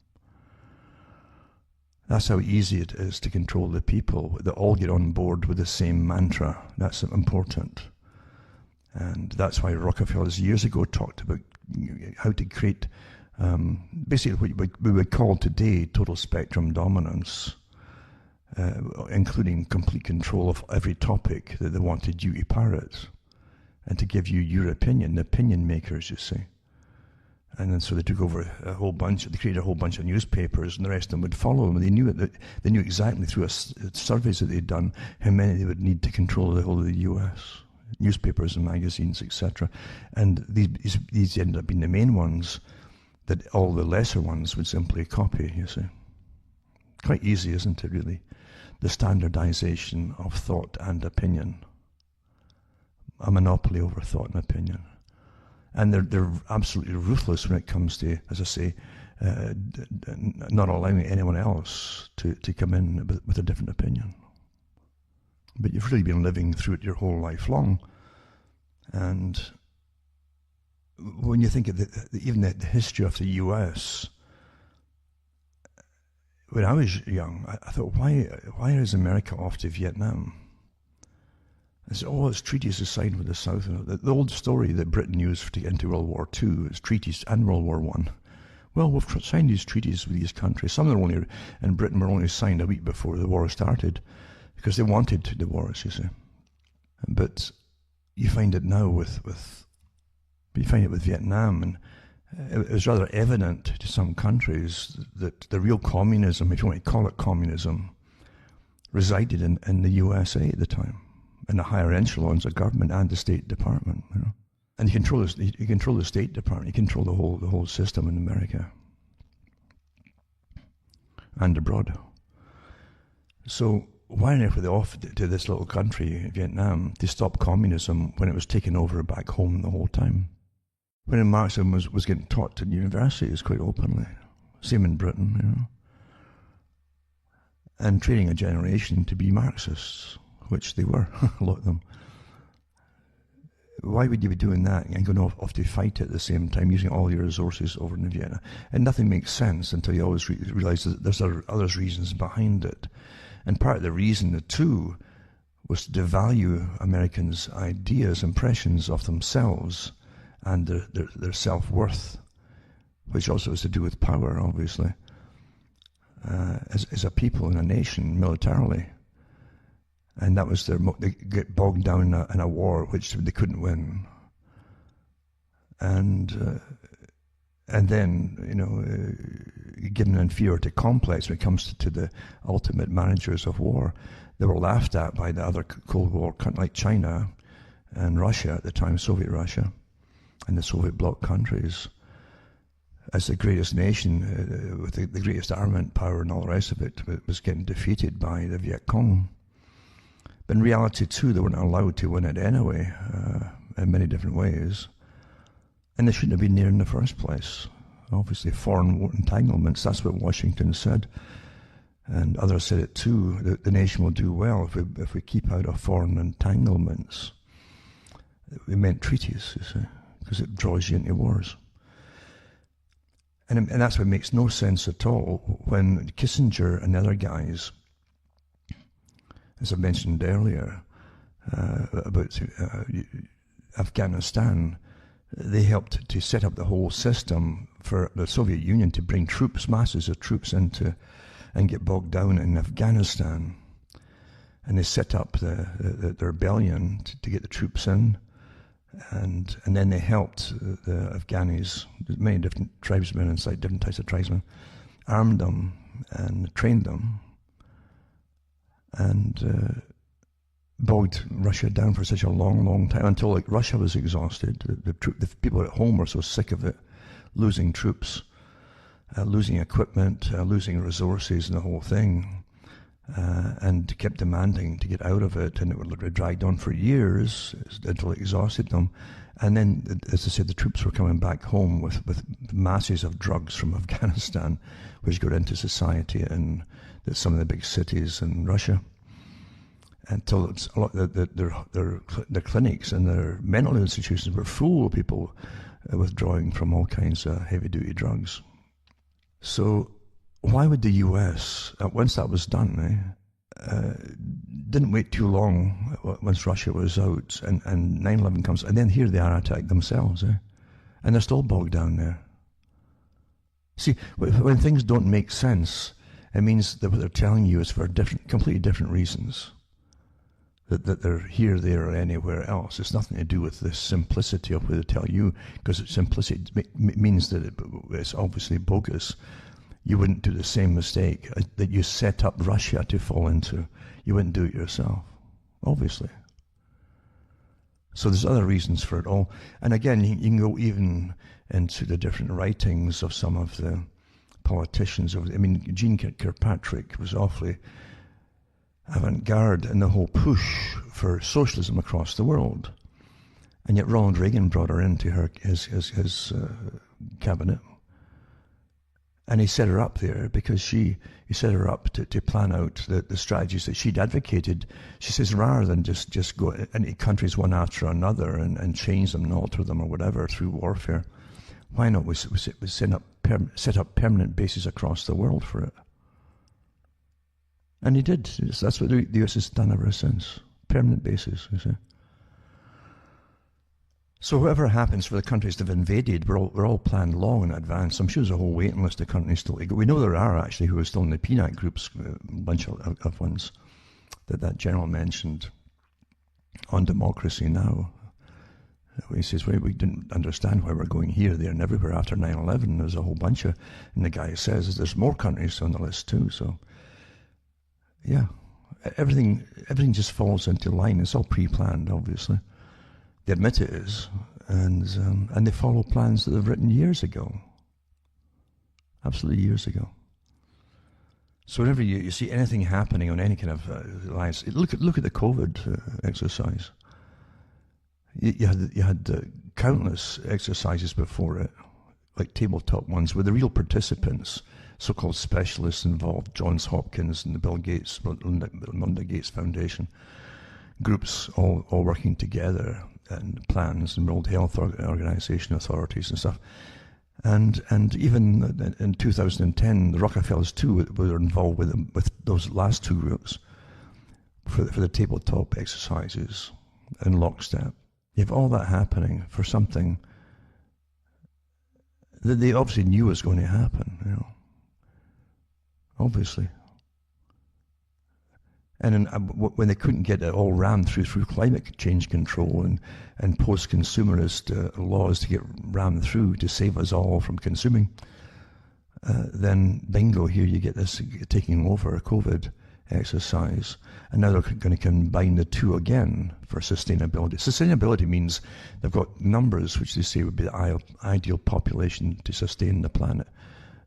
That's how easy it is to control the people. They all get on board with the same mantra. That's important. And that's why Rockefeller years ago talked about how to create basically what we would call today total spectrum dominance, including complete control of every topic that they wanted you to parrot, and to give you your opinion, the opinion makers, you see. And then so they took over they created a whole bunch of newspapers, and the rest of them would follow them. They knew it. They knew exactly through surveys that they'd done how many they would need to control the whole of the U.S. Newspapers and magazines, etc. And these ended up being the main ones that all the lesser ones would simply copy, you see. Quite easy, isn't it, really? The standardization of thought and opinion. A monopoly over thought and opinion. And they're absolutely ruthless when it comes to, as I say, not allowing anyone else to come in with a different opinion. But you've really been living through it your whole life long. And when you think of even the history of the US, when I was young, I thought, why is America off to Vietnam? They say, oh, it's treaties to sign with the South. The old story that Britain used to get into World War II is treaties and World War I. Well, we've signed these treaties with these countries. Some of them only in Britain were only signed a week before the war started because they wanted the wars, you see. But you find it now you find it with Vietnam, and it was rather evident to some countries that the real communism, if you want to call it communism, resided in the USA at the time, in the higher echelons of government and the State Department, you know. And you control the State Department, you control the whole system in America and abroad. So why on earth were they off to this little country, Vietnam, to stop communism when it was taken over back home the whole time? When Marxism was getting taught in universities quite openly, same in Britain, you know, and training a generation to be Marxists, which they were, a lot of them. Why would you be doing that and going off to fight at the same time, using all your resources over in Vienna? And nothing makes sense until you always realise that there's other reasons behind it. And part of the reason, the two, was to devalue Americans' ideas, impressions of themselves and their self-worth, which also has to do with power, obviously, as a people and a nation, militarily. And that was they get bogged down in a war which they couldn't win. And then, you know, given an inferiority complex when it comes to the ultimate managers of war, they were laughed at by the other Cold War countries like China and Russia at the time, Soviet Russia, and the Soviet bloc countries, as the greatest nation with the greatest armament power and all the rest of it, was getting defeated by the Viet Cong. But in reality, too, they weren't allowed to win it anyway, in many different ways. And they shouldn't have been there in the first place. Obviously, foreign entanglements, that's what Washington said. And others said it too, that the nation will do well if we keep out of foreign entanglements. We meant treaties, you see, because it draws you into wars. And that's what makes no sense at all when Kissinger and other guys, as I mentioned earlier, about Afghanistan, they helped to set up the whole system for the Soviet Union to bring masses of troops into and get bogged down in Afghanistan. And they set up the rebellion to get the troops in, and then they helped the Afghanis, many different tribesmen inside, different types of tribesmen, armed them and trained them, and bogged Russia down for such a long, long time, until like Russia was exhausted. The people at home were so sick of it, losing troops, losing equipment, losing resources and the whole thing, and kept demanding to get out of it, and it would drag on for years until it exhausted them. And then, as I said, the troops were coming back home with masses of drugs from Afghanistan, which got into society in some of the big cities in Russia, until it's a lot. Their clinics and their mental institutions were full of people withdrawing from all kinds of heavy-duty drugs. So why would the U.S., once that was done, didn't wait too long once Russia was out, and 9/11 comes, and then here they are attacked themselves, and they're still bogged down there. See, when things don't make sense, it means that what they're telling you is for completely different reasons. That they're here, there, or anywhere else. It's nothing to do with the simplicity of what they tell you, because simplicity means that it's obviously bogus. You wouldn't do the same mistake that you set up Russia to fall into. You wouldn't do it yourself, obviously. So there's other reasons for it all. And again, you can go even into the different writings of some of the politicians. I mean, Jeane Kirkpatrick was awfully avant-garde in the whole push for socialism across the world. And yet Ronald Reagan brought her into his cabinet. And he set her up there because he set her up to plan out the strategies that she'd advocated. She says, rather than just go into countries one after another and change them and alter them or whatever through warfare, why not we set up permanent bases across the world for it? And he did. That's what the US has done ever since. permanent basis, you see. So whatever happens for the countries that have invaded, we're all planned long in advance. I'm sure there's a whole waiting list of countries still to go. We know there are actually who are still in the PNAC groups, a bunch of ones that general mentioned on Democracy Now. He says, well, we didn't understand why we're going here, there, and everywhere after 9/11. There's a whole bunch of, and the guy says there's more countries on the list too. So, yeah, everything just falls into line. It's all pre-planned, obviously. They admit it is, and they follow plans that they've written years ago. Absolutely years ago. So whenever you see anything happening on any kind of lines, look at the COVID exercise. You had countless exercises before it, like tabletop ones, where the real participants, so-called specialists involved, Johns Hopkins and the Bill Gates, Melinda Gates Foundation, groups all working together, and plans, and World Health Organization authorities and stuff. And even in 2010, the Rockefellers too were involved with those last two groups for the tabletop exercises in lockstep. You have all that happening for something that they obviously knew was going to happen, you know. Obviously. And when they couldn't get it all rammed through climate change control and post-consumerist laws to get rammed through to save us all from consuming, then bingo, here you get this taking over a COVID exercise. And now they're going to combine the two again for sustainability. Sustainability means they've got numbers which they say would be the ideal population to sustain the planet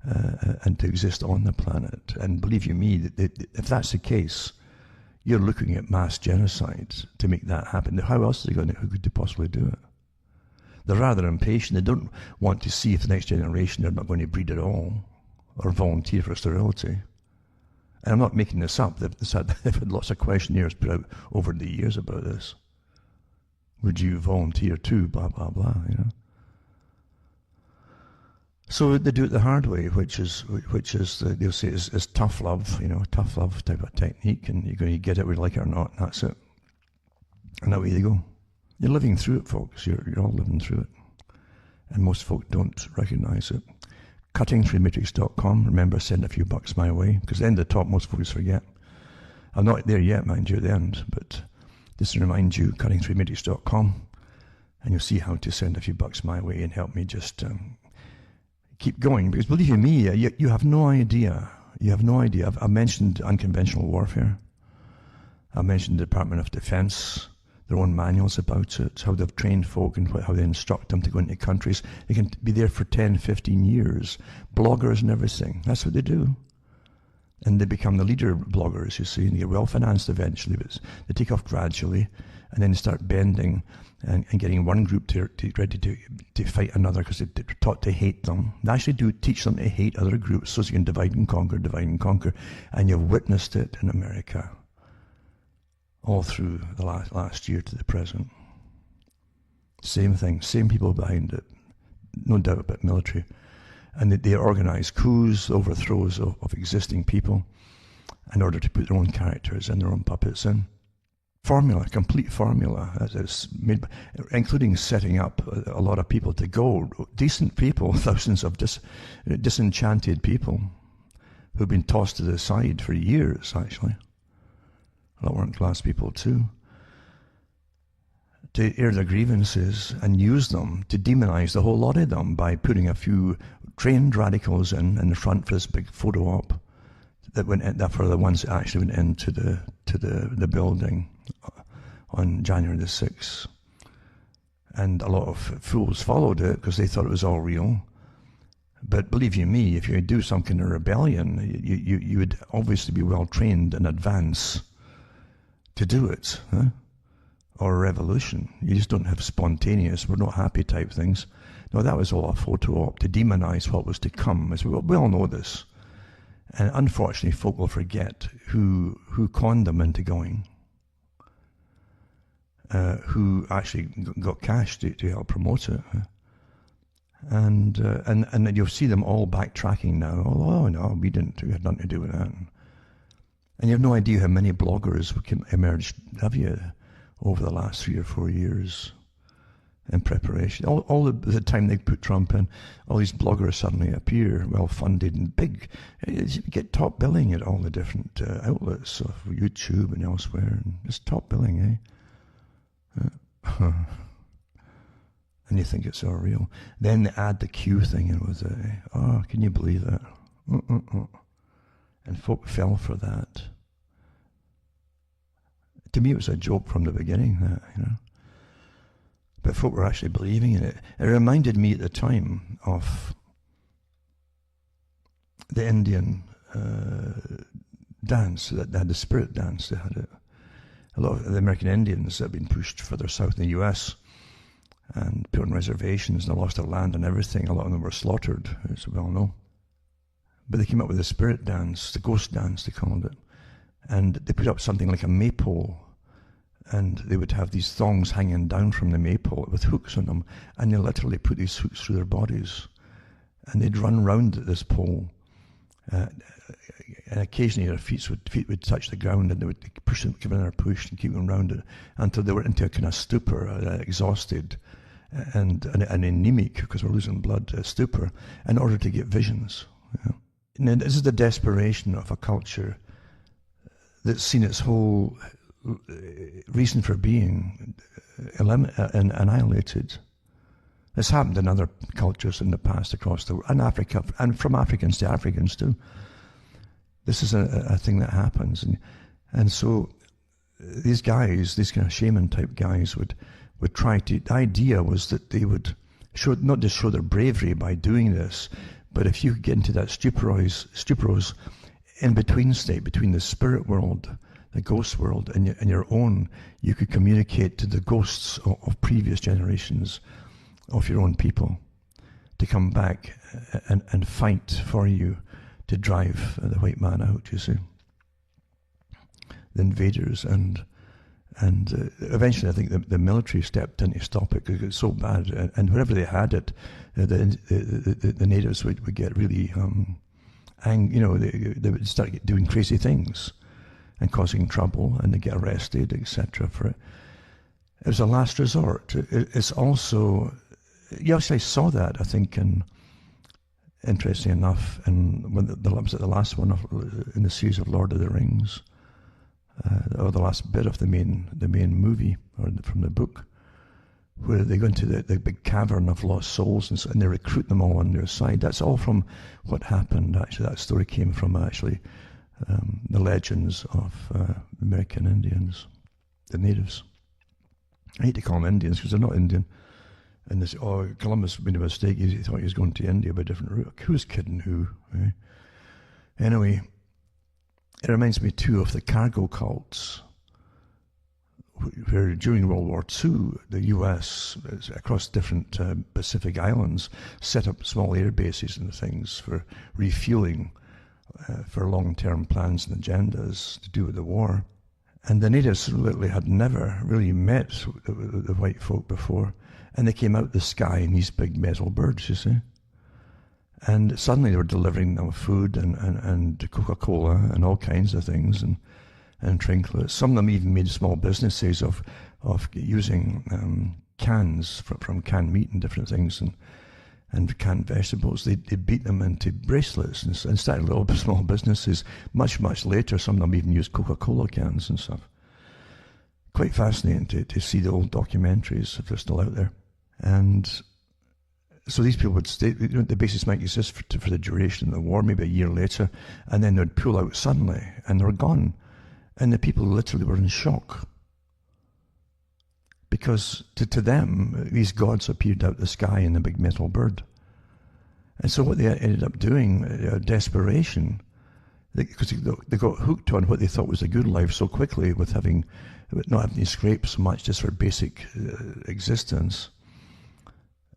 and to exist on the planet. And believe you me, if that's the case, you're looking at mass genocide to make that happen. How else are they who could they possibly do it? They're rather impatient. They don't want to see if the next generation are not going to breed at all or volunteer for sterility. And I'm not making this up. They've had lots of questionnaires put out over the years about this. Would you volunteer too? Blah, blah, blah, you know. So they do it the hard way, which is they'll say is tough love, you know, tough love type of technique, and you're going to get it whether you like it or not, and that's it. And away they go. You're living through it, folks. You're all living through it. And most folk don't recognize it. Cuttingthroughmatrix.com. Remember, send a few bucks my way, because at the end of the talk, most folks forget. I'm not there yet, mind you, at the end, but just to remind you, cuttingthroughmatrix.com, and you'll see how to send a few bucks my way and help me just keep going. Because believe you me, you have no idea. You have no idea. I've mentioned unconventional warfare. I've mentioned the Department of Defense, their own manuals about it, how they've trained folk and how they instruct them to go into countries. They can be there for 10, 15 years. Bloggers and everything. That's what they do. And they become the leader bloggers, you see, and they get well financed eventually, but they take off gradually, and then they start bending and getting one group ready to fight another because they're taught to hate them. They actually do teach them to hate other groups so you can divide and conquer, and you've witnessed it in America all through the last year to the present. Same thing, same people behind it, no doubt about military. And they organize coups, overthrows of existing people in order to put their own characters and their own puppets in. Formula, complete formula, as it's made, including setting up a lot of people to go. Decent people, thousands of disenchanted people who've been tossed to the side for years, actually. A lot weren't class people too. To air their grievances and use them to demonize the whole lot of them by putting a few trained radicals in the front for this big photo op that for the ones that actually went into the building on January the 6th. And a lot of fools followed it because they thought it was all real. But believe you me, if you do some kind of rebellion, you would obviously be well trained in advance to do it, huh? Or a revolution. You just don't have spontaneous, we're not happy type things. No, that was all a photo op to demonize what was to come. As we all know this. And unfortunately, folk will forget who conned them into going, who actually got cash to help promote it. And you'll see them all backtracking now. Oh no, we had nothing to do with that. And you have no idea how many bloggers emerged, have you, over the last 3 or 4 years in preparation. All the time they put Trump in, all these bloggers suddenly appear, well-funded and big. You get top billing at all the different outlets of YouTube and elsewhere. And it's top billing, and you think it's all real. Then they add the Q thing in with it. Oh, can you believe that? And folk fell for that. To me, it was a joke from the beginning, that, But folk were actually believing in it. It reminded me at the time of the Indian dance, that they had the spirit dance. They had it. A lot of the American Indians that had been pushed further south in the US and put on reservations, and they lost their land and everything. A lot of them were slaughtered, as we well know. But they came up with the spirit dance, the ghost dance, they called it. And they put up something like a maypole, and they would have these thongs hanging down from the maypole with hooks on them, and they literally put these hooks through their bodies. And they'd run round this pole, and occasionally their feet would touch the ground, and they would push them, give it another push, and keep them round it until they were into a kind of stupor, exhausted, and anemic, because we're losing blood, stupor, in order to get visions. Now, this is the desperation of a culture that's seen its whole reason for being annihilated. It's happened in other cultures in the past across the world, and Africa, and from Africans to Africans too. This is a thing that happens, and so these guys, these kind of shaman type guys, would try to. The idea was that they would not just show their bravery by doing this, but if you get into that stuporose in between state between the spirit world, the ghost world, and your own, you could communicate to the ghosts of previous generations of your own people to come back and fight for you to drive the white man out, you see. The invaders, and eventually I think the military stepped in to stop it because it was so bad, and wherever they had it, the natives would get really they would start doing crazy things and causing trouble, and they get arrested, etc. for it. It was a last resort. It's also, you actually saw that, I think, interesting enough, and when was it the last one in the series of Lord of the Rings, or the last bit of the main movie, or from the book, where they go into the big cavern of lost souls, and they recruit them all on their side. That's all from what happened, actually. That story came from, actually, the legends of American Indians, the natives. I hate to call them Indians because they're not Indian. And they say, oh, Columbus made a mistake. He thought he was going to India by a different route. Who's kidding who? Eh? Anyway, it reminds me too of the cargo cults, where during World War II, the US, across different Pacific islands, set up small air bases and things for refueling for long-term plans and agendas to do with the war. And the natives literally had never really met the white folk before, and they came out the sky in these big metal birds, you see. And suddenly they were delivering them food and Coca-Cola and all kinds of things, and trinkets. Some of them even made small businesses of using cans from canned meat and different things, and canned vegetables. They beat them into bracelets and started little small businesses. Much later, some of them even used Coca-Cola cans and stuff. Quite fascinating to see the old documentaries, if they're still out there. And so these people would stay, the bases might exist for the duration of the war, maybe a year later, and then they'd pull out suddenly, and they're gone. And the people literally were in shock. Because to them, these gods appeared out the sky in a big metal bird. And so what they ended up doing, desperation, because they got hooked on what they thought was a good life so quickly, with not having to scrape so much just for basic existence.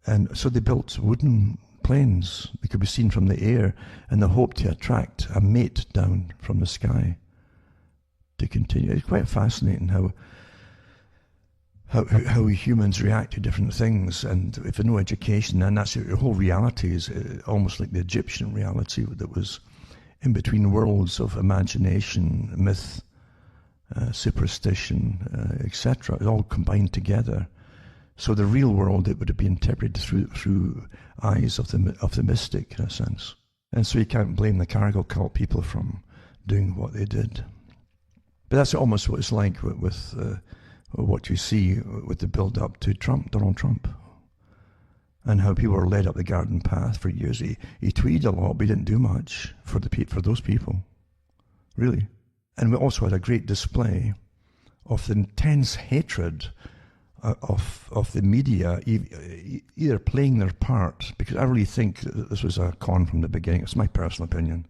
And so they built wooden planes that could be seen from the air, and the hope to attract a mate down from the sky to continue. It's quite fascinating how humans react to different things, and if there's no education, then that's your whole reality is almost like the Egyptian reality that was in between worlds of imagination, myth, superstition, etc. It all combined together. So the real world, it would have been interpreted through eyes of the mystic, in a sense. And so you can't blame the Cargill cult people from doing what they did. But that's almost what it's like with what you see with the build-up to Donald Trump, and how people were led up the garden path for years. He tweeted a lot, but he didn't do much for those people, really. And we also had a great display of the intense hatred of the media, either playing their part, because I really think that this was a con from the beginning. It's my personal opinion,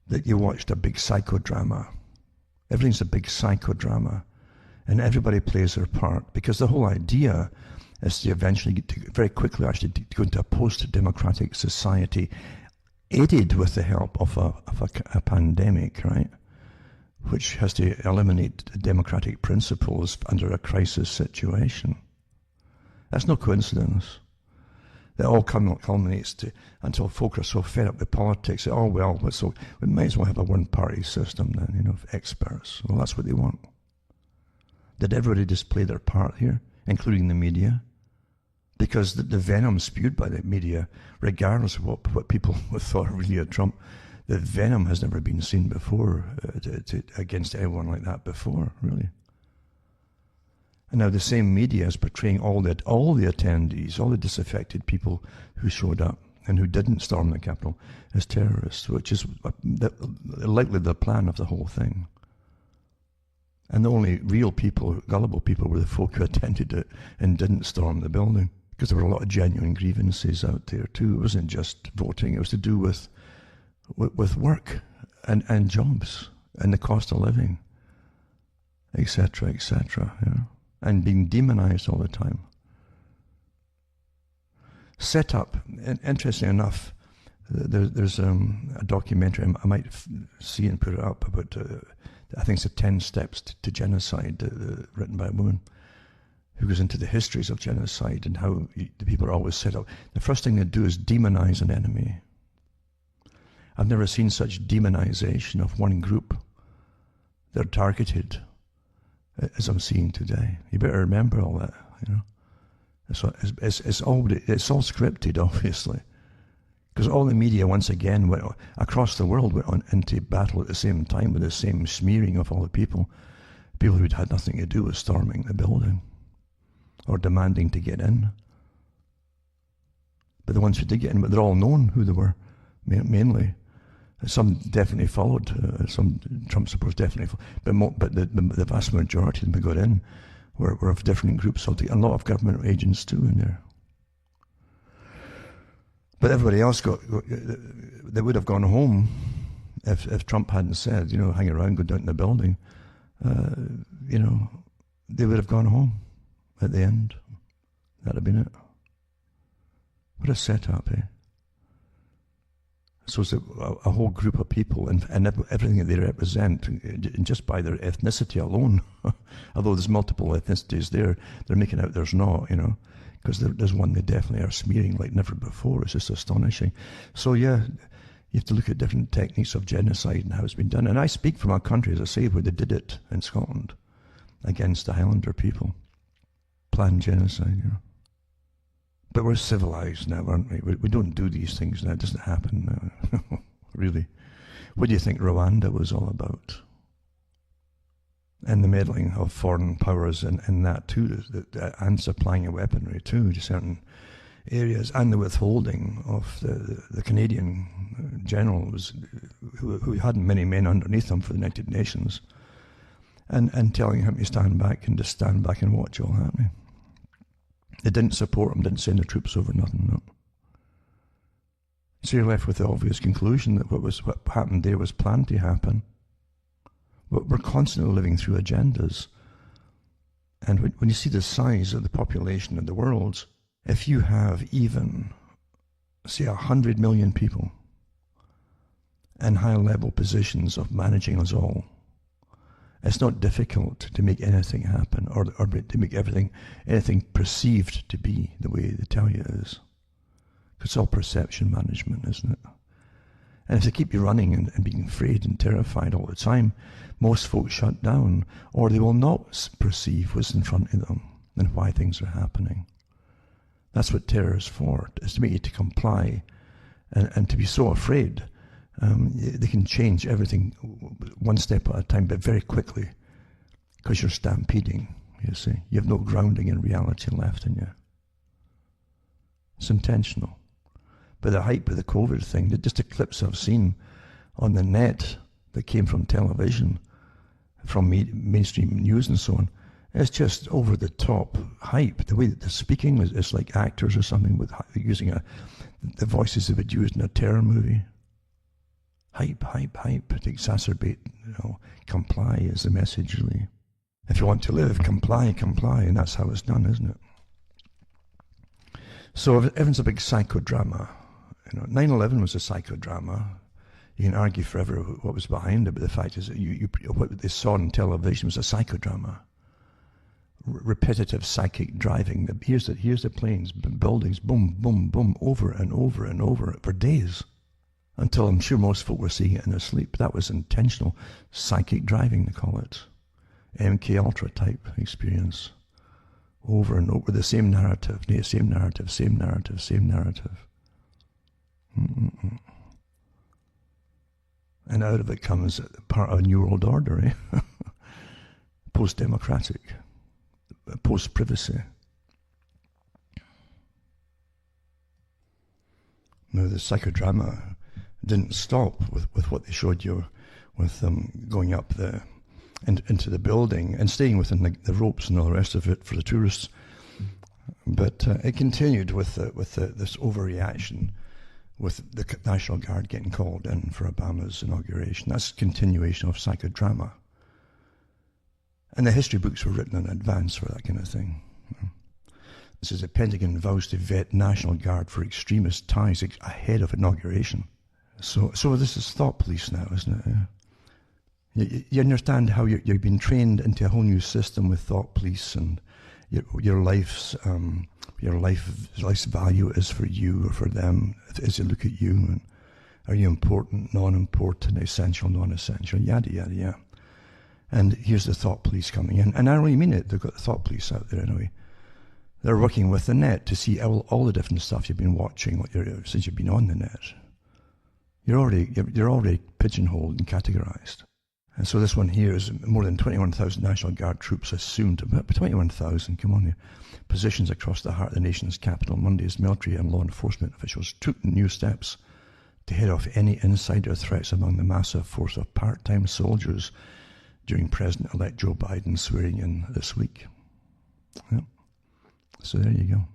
that you watched a big psychodrama. Everything's a big psychodrama, and everybody plays their part, because the whole idea is to eventually very quickly actually go into a post-democratic society, aided with the help of a pandemic, right? Which has to eliminate democratic principles under a crisis situation. That's no coincidence. That all culminates until folk are so fed up with politics that, oh well, so we might as well have a one-party system then, of experts. Well, that's what they want. Did everybody just play their part here, including the media? Because the venom spewed by the media, regardless of what people thought really of Trump, the venom has never been seen before against anyone like that before, really. And now the same media is portraying all the attendees, all the disaffected people who showed up and who didn't storm the Capitol as terrorists, which is likely the plan of the whole thing. And the only real people, gullible people, were the folk who attended it and didn't storm the building, because there were a lot of genuine grievances out there too. It wasn't just voting; it was to do with work and jobs and the cost of living, etc., etc. And being demonized all the time. Set up, interesting enough, there's a documentary I might see and put it up about, I think it's the 10 Steps to Genocide, written by a woman who goes into the histories of genocide and how the people are always set up. The first thing they do is demonize an enemy. I've never seen such demonization of one group. They're targeted as I'm seeing today. You better remember all that, It's all scripted, obviously. Because all the media, once again, went across the world, went into battle at the same time with the same smearing of all the people who'd had nothing to do with storming the building or demanding to get in. But the ones who did get in, they're all known who they were, mainly. Some definitely followed, some Trump supporters definitely followed, but the vast majority of them who got in were of different groups, a lot of government agents too in there. But everybody else they would have gone home if Trump hadn't said, hang around, go down to the building. They would have gone home at the end. That'd have been it. What a setup, eh? So it's a whole group of people and everything that they represent, and just by their ethnicity alone, although there's multiple ethnicities there, they're making out there's not, because there's one they definitely are smearing like never before. It's just astonishing. So yeah, you have to look at different techniques of genocide and how it's been done. And I speak from a country, as I say, where they did it in Scotland against the Highlander people. Planned genocide, But we're civilized now, aren't we? We don't do these things now. It doesn't happen now, really. What do you think Rwanda was all about? And the meddling of foreign powers in that too, and supplying of weaponry too to certain areas, and the withholding of the Canadian generals who hadn't many men underneath them for the United Nations, and telling him to stand back and just stand back and watch all happening. They didn't support him, didn't send the troops over, nothing, no. So you're left with the obvious conclusion that what happened there was planned to happen. But we're constantly living through agendas. And when you see the size of the population of the world, if you have even, say, 100 million people in high-level positions of managing us all, it's not difficult to make anything happen or to make anything perceived to be the way they tell you it is. Because it's all perception management, isn't it? And if they keep you running and being afraid and terrified all the time, most folks shut down, or they will not perceive what's in front of them and why things are happening. That's what terror is for, is to make you to comply and to be so afraid. They can change everything one step at a time, but very quickly, because you're stampeding, you see. You have no grounding in reality left in you. It's intentional. But the hype of the COVID thing, just the clips I've seen on the net that came from television, from mainstream news and so on, it's just over the top hype. The way that they're speaking is like actors or something with using the voices they would use in a terror movie. Hype, hype, hype to exacerbate, comply is the message really. If you want to live, comply, comply, and that's how it's done, isn't it? So everything's a big psychodrama. 9/11 was a psychodrama. You can argue forever what was behind it, but the fact is that what they saw on television was a psychodrama. Repetitive psychic driving. Here's the planes, buildings, boom, boom, boom, over and over and over for days. Until I'm sure most folk were seeing it in their sleep. That was intentional psychic driving, they call it. MK Ultra type experience. Over and over, the same narrative, same narrative, same narrative, same narrative. And out of it comes part of a new world order, post-democratic, post-privacy. Now the psychodrama didn't stop with what they showed you, with them going up into the building and staying within the ropes and all the rest of it for the tourists. But it continued with this overreaction, with the National Guard getting called in for Obama's inauguration. That's a continuation of psychodrama. And the history books were written in advance for that kind of thing. This is the Pentagon vows to vet National Guard for extremist ties ahead of inauguration. So this is thought police now, isn't it? You understand how you've been trained into a whole new system with thought police, and your life's value is for you or for them as they look at you. And are you important, non-important, essential, non-essential, yada, yada, yada. And here's the thought police coming in. And I really mean it. They've got the thought police out there anyway. They're working with the net to see all the different stuff you've been watching since you've been on the net. You're already pigeonholed and categorized. And so this one here is more than 21,000 National Guard troops assumed, 21,000, come on here, positions across the heart of the nation's capital Monday as military and law enforcement officials took new steps to head off any insider threats among the massive force of part-time soldiers during President-elect Joe Biden's swearing in this week. Yep. So there you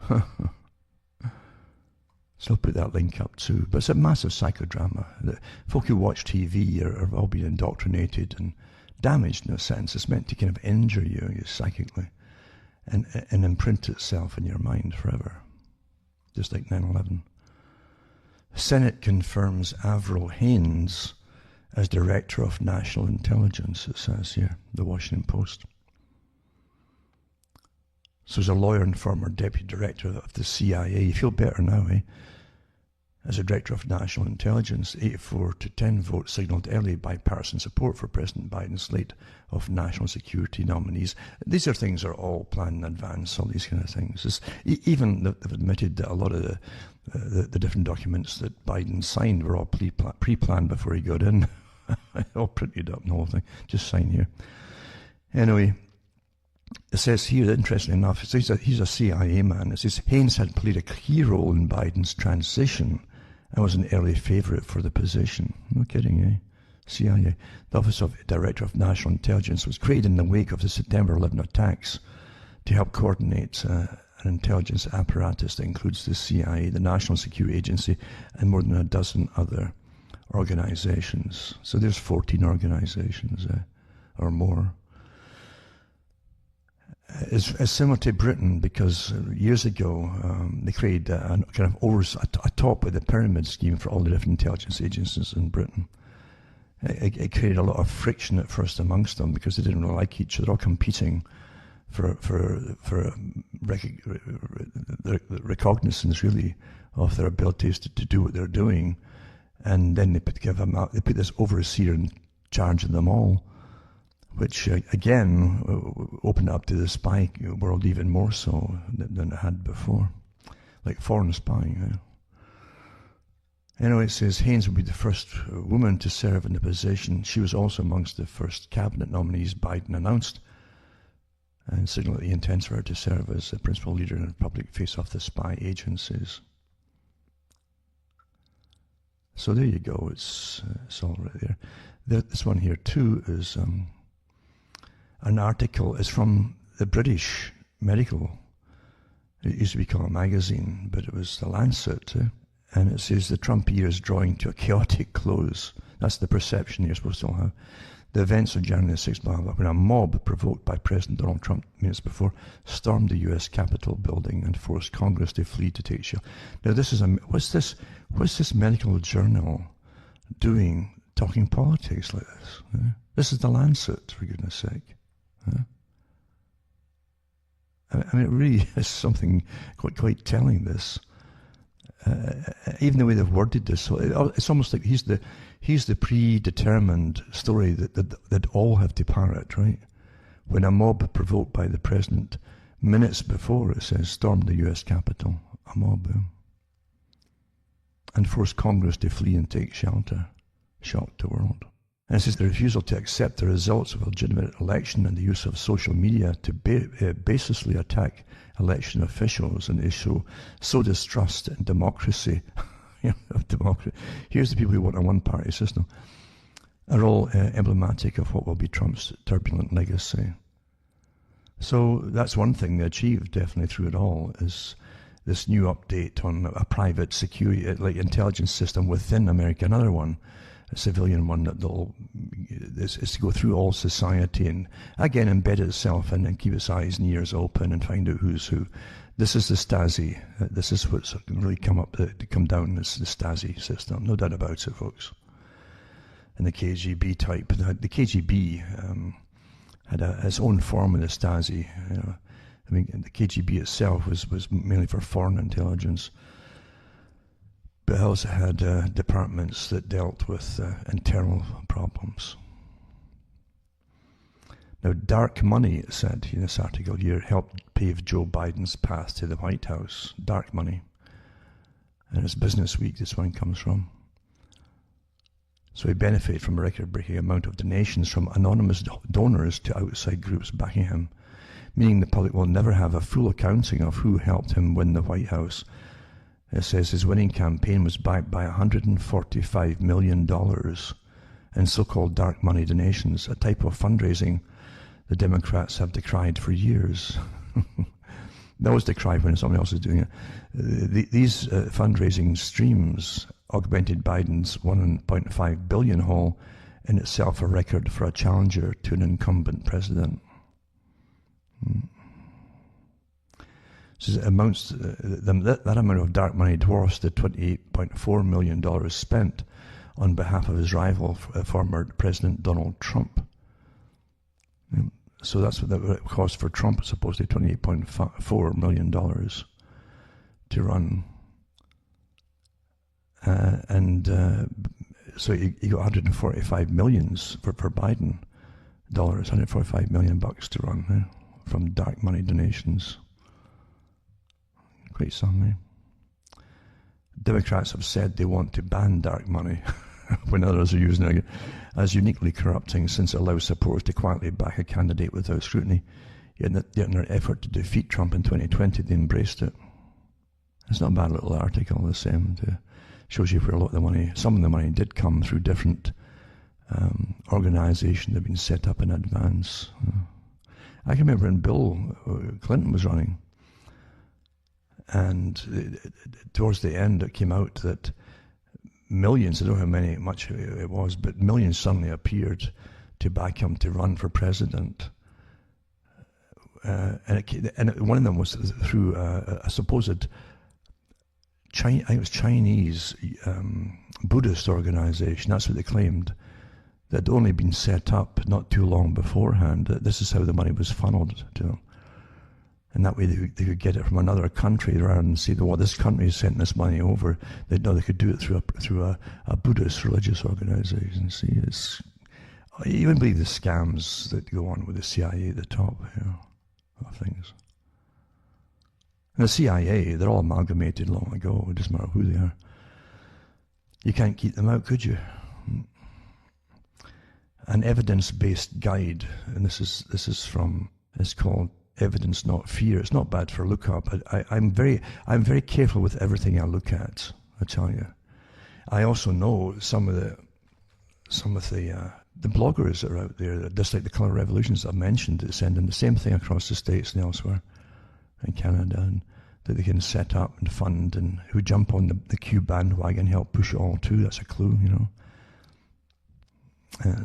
go. So I'll put that link up too. But it's a massive psychodrama. The folk who watch TV are all being indoctrinated and damaged in a sense. It's meant to kind of injure you psychically and imprint itself in your mind forever. Just like 9/11. Senate confirms Avril Haines as Director of National Intelligence, it says here, the Washington Post. So as a lawyer and former Deputy Director of the CIA, you feel better now, eh? As a Director of National Intelligence, 84-10 vote signalled early bipartisan support for President Biden's slate of national security nominees. These things are all planned in advance, all these kind of things. Even they've admitted that a lot of the different documents that Biden signed were all pre-planned before he got in. All printed up and the whole thing. Just sign here. Anyway, it says here, interestingly enough, he's a CIA man. It says Haines had played a key role in Biden's transition and was an early favourite for the position. No kidding, eh? CIA. The Office of Director of National Intelligence was created in the wake of the September 11 attacks to help coordinate an intelligence apparatus that includes the CIA, the National Security Agency, and more than a dozen other organizations. So there's 14 organizations or more. It's similar to Britain because years ago they created a kind of a top of the pyramid scheme for all the different intelligence agencies in Britain. It created a lot of friction at first amongst them because they didn't really like each other. They're all competing the recognizance really of their abilities to do what they're doing, and then they put this overseer in charge of them all, which again opened up to the spy world even more so than it had before, like foreign spying. Anyway, it says Haines will be the first woman to serve in the position. She was also amongst the first cabinet nominees Biden announced, and signaled the intent for her to serve as the principal leader in the public face off the spy agencies. So there you go. It's all right there. This one here too is an article. It's from the British Medical. It used to be called a magazine, but it was the Lancet. And it says the Trump year is drawing to a chaotic close. That's the perception you're supposed to have. The events of January 6th, blah, blah, when a mob provoked by President Donald Trump minutes before stormed the U.S. Capitol building and forced Congress to flee to take shelter. Now, this is what's this medical journal doing, talking politics like this? This is the Lancet, for goodness sake. I mean, it really is something quite telling, this. Even the way they've worded this, so it's almost like he's the predetermined story that all have to parrot, right? When a mob provoked by the president, minutes before it says stormed the U.S. Capitol, a mob, and forced Congress to flee and take shelter, shocked the world. And it says the refusal to accept the results of a legitimate election and the use of social media to baselessly attack election officials and issue sow distrust in democracy. Of democracy. Here's the people who want a one-party system. Are all emblematic of what will be Trump's turbulent legacy. So that's one thing they achieved definitely through it all, is this new update on a private security, like intelligence system within America. Another one, a civilian one is to go through all society and again embed itself in and keep its eyes and ears open and find out who's who. This is the Stasi. This is what's really come down. This the Stasi system, no doubt about it, folks. And the KGB type. The KGB had its own form of the Stasi. I mean, the KGB itself was mainly for foreign intelligence. But it also had departments that dealt with internal problems. Now, dark money, it said in this article here, helped pave Joe Biden's path to the White House. Dark money. And it's Business Week this one comes from. So he benefited from a record-breaking amount of donations from anonymous donors to outside groups backing him, meaning the public will never have a full accounting of who helped him win the White House. It says his winning campaign was backed by $145 million in so-called dark money donations, a type of fundraising the Democrats have decried for years. They always decry when someone else is doing it. These fundraising streams augmented Biden's $1.5 billion haul, in itself a record for a challenger to an incumbent president. So that amount of dark money dwarfs the $28.4 million spent on behalf of his rival, former President Donald Trump. So that's what it cost for Trump, supposedly $28.4 million to run. So you got 145 millions for Biden dollars, 145 million bucks to run from dark money donations. Great summary. Democrats have said they want to ban dark money when others are using it as uniquely corrupting, since it allows supporters to quietly back a candidate without scrutiny. Yet in their effort to defeat Trump in 2020, they embraced it. It's not a bad little article, the same. Shows you where a lot of the money, some of the money did come through different organizations that have been set up in advance. I can remember when Bill Clinton was running, and towards the end it came out that millions, I don't know how much it was, but millions suddenly appeared to back him to run for president. And one of them was through a supposed I think it was Chinese Buddhist organization. That's what they claimed. That had only been set up not too long beforehand. This is how the money was funneled to them. and that way they could get it from another country rather than say, well, this country sent this money over. They could do it through a Buddhist religious organization. See, you wouldn't believe the scams that go on with the CIA at the top of things. And the CIA, they're all amalgamated long ago. It doesn't matter who they are. You can't keep them out, could you? An evidence-based guide, and this is from, it's called Evidence Not Fear. It's not bad for a look up. I'm very careful with everything I look at, I tell you. I also know some of the bloggers that are out there, just like the Colour Revolutions I've mentioned, that send in the same thing across the States and elsewhere in Canada, and that they can set up and fund, and who jump on the Q bandwagon, help push it all too. That's a clue,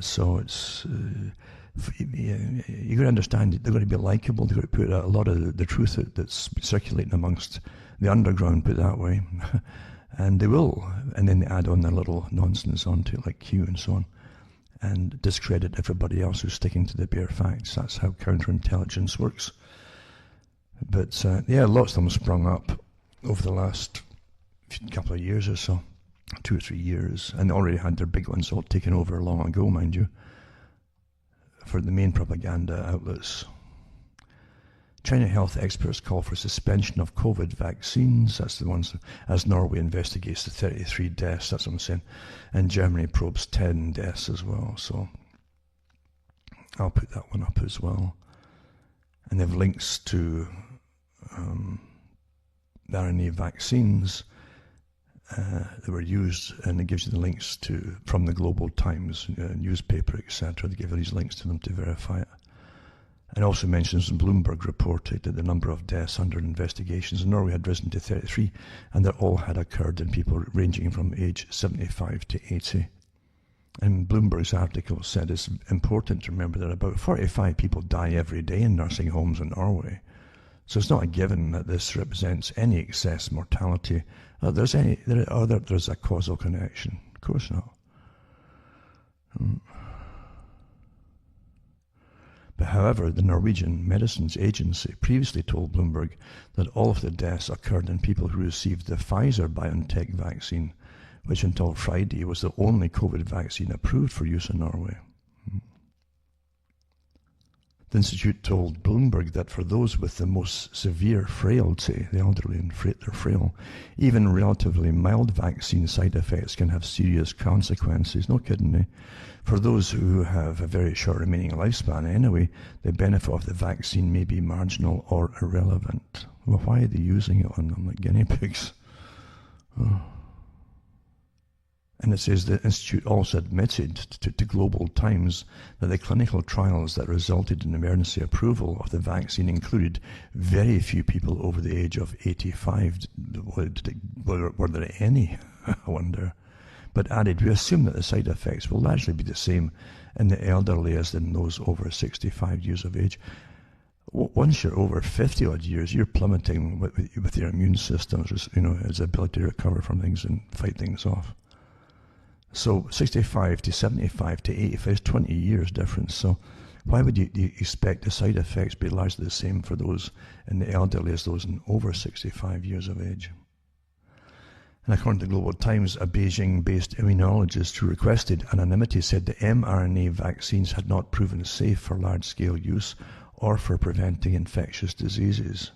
so it's you got to understand they're going to be likable. They've got to put a lot of the truth that's circulating amongst the underground, put it that way, and they will. And then they add on their little nonsense onto it, like Q and so on, and discredit everybody else who's sticking to the bare facts. That's how counterintelligence works. But lots of them sprung up over the last couple of years or so, 2 or 3 years, and they already had their big ones all taken over long ago, mind you, for the main propaganda outlets. China health experts call for suspension of COVID vaccines. That's the ones, as Norway investigates the 33 deaths, that's what I'm saying. And Germany probes 10 deaths as well, so I'll put that one up as well. And they have links to the RNA vaccines that were used, and it gives you the links from the Global Times newspaper, etc. They give you these links to them to verify it. And also mentions Bloomberg reported that the number of deaths under investigations in Norway had risen to 33, and that all had occurred in people ranging from age 75 to 80. And Bloomberg's article said it's important to remember that about 45 people die every day in nursing homes in Norway. So it's not a given that this represents any excess mortality. There's a causal connection. Of course not. But however, the Norwegian Medicines Agency previously told Bloomberg that all of the deaths occurred in people who received the Pfizer-BioNTech vaccine, which until Friday was the only COVID vaccine approved for use in Norway. The Institute told Bloomberg that for those with the most severe frailty, the elderly and they're frail, even relatively mild vaccine side effects can have serious consequences. No kidding, eh? For those who have a very short remaining lifespan anyway, the benefit of the vaccine may be marginal or irrelevant. Well, why are they using it on them like guinea pigs? Oh. And it says the Institute also admitted to Global Times that the clinical trials that resulted in emergency approval of the vaccine included very few people over the age of 85. Were there any? I wonder. But added, we assume that the side effects will largely be the same in the elderly as in those over 65 years of age. Once you're over 50 odd years, you're plummeting with your immune system, its ability to recover from things and fight things off. So 65 to 75 to 85 is 20 years difference. So why would you expect the side effects be largely the same for those in the elderly as those in over 65 years of age? And according to Global Times, a Beijing-based immunologist who requested anonymity said the mRNA vaccines had not proven safe for large-scale use or for preventing infectious diseases.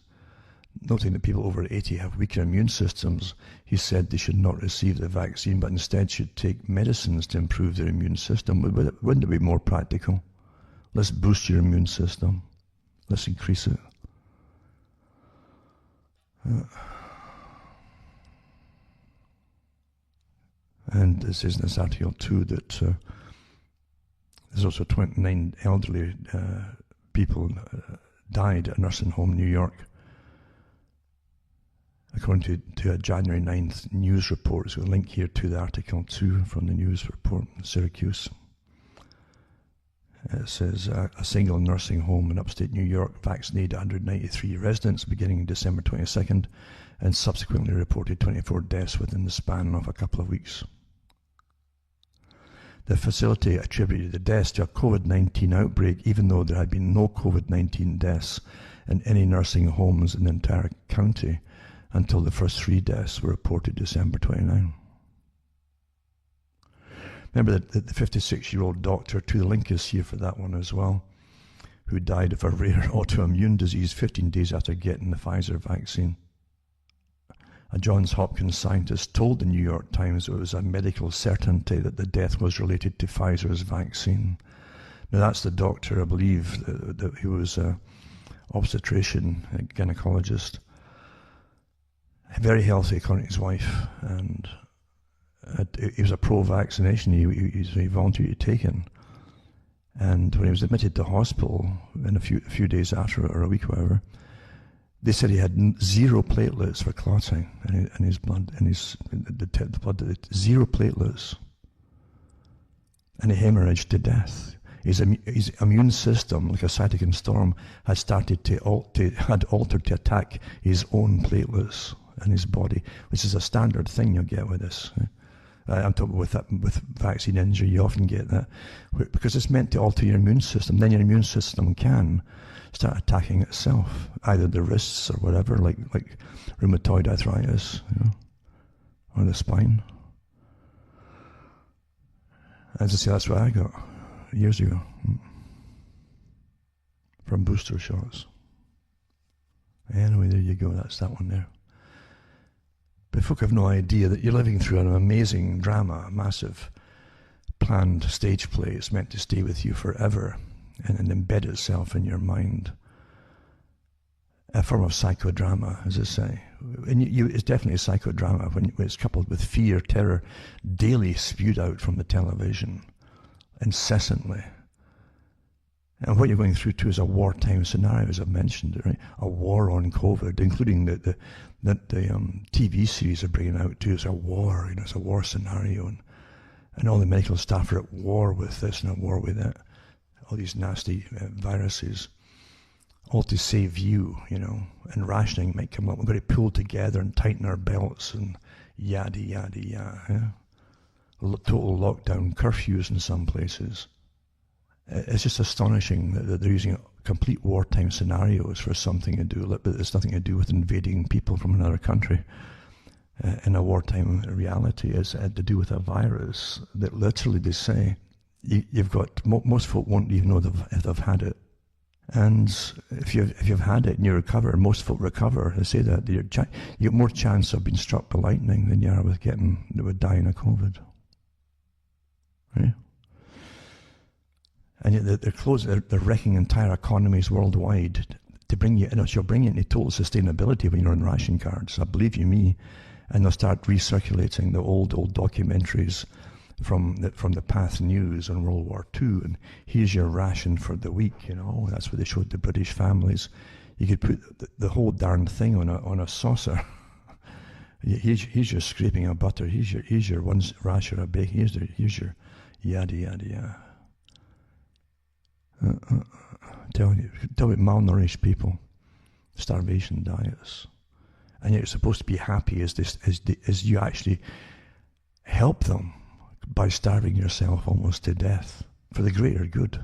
Noting that people over 80 have weaker immune systems, he said they should not receive the vaccine, but instead should take medicines to improve their immune system. Wouldn't it be more practical? Let's boost your immune system. Let's increase it. And it says in this article too that there's also 29 elderly people died at a nursing home in New York. According to a January 9th news report, so a link here to the article too from the news report in Syracuse. It says a single nursing home in upstate New York vaccinated 193 residents beginning December 22nd and subsequently reported 24 deaths within the span of a couple of weeks. The facility attributed the deaths to a COVID-19 outbreak, even though there had been no COVID-19 deaths in any nursing homes in the entire county until the first 3 deaths were reported December 29. Remember that the 56-year-old doctor, to the link is here for that one as well, who died of a rare autoimmune disease 15 days after getting the Pfizer vaccine. A Johns Hopkins scientist told the New York Times it was a medical certainty that the death was related to Pfizer's vaccine. Now that's the doctor, I believe, who was an obstetrician, a gynecologist. Very healthy, according to his wife, and he was a pro-vaccination. He volunteered to take it. And when he was admitted to hospital in a few days after, or a week or whatever, they said he had 0 platelets for clotting in his blood, the blood, 0 platelets, and he hemorrhaged to death. His immune system, like a cytokine storm, had altered to attack his own platelets in his body, which is a standard thing you'll get with this. I'm talking with vaccine injury, you often get that, because it's meant to alter your immune system. Then your immune system can start attacking itself, either the wrists or whatever, like rheumatoid arthritis, or the spine. As I say, that's what I got years ago from booster shots. Anyway, there you go. That's that one there. But folk have no idea that you're living through an amazing drama, a massive planned stage play. It's meant to stay with you forever and embed itself in your mind. A form of psychodrama, as I say. And it's definitely a psychodrama when it's coupled with fear, terror, daily spewed out from the television, incessantly. And what you're going through too is a wartime scenario, as I've mentioned, right? A war on COVID, including the TV series are bringing out too. It's a war, it's a war scenario, and all the medical staff are at war with this and at war with that. All these nasty viruses, all to save you, and rationing might come up. We've got to pull together and tighten our belts and yada, yada, yada. Yeah? Total lockdown, curfews in some places. It's just astonishing that they're using complete wartime scenarios for something to do, but it's nothing to do with invading people from another country. In a wartime reality, it's to do with a virus that literally they say you've got. Most folk won't even know if they've had it, and if you've had it and you recover, most folk recover. They say that you get more chance of being struck by lightning than you are with dying of COVID. Right? And yet they're wrecking entire economies worldwide to bring you, you'll bring you into total sustainability when you're on ration cards. I believe you me. And they'll start recirculating the old documentaries from the Path News on World War II. And here's your ration for the week, That's what they showed the British families. You could put the whole darn thing on a saucer. Here's your scraping of butter. Here's your one rasher of bacon. Here's your yada yada yada. Tell me malnourished people, starvation diets, and yet you're supposed to be happy as you actually help them by starving yourself almost to death for the greater good.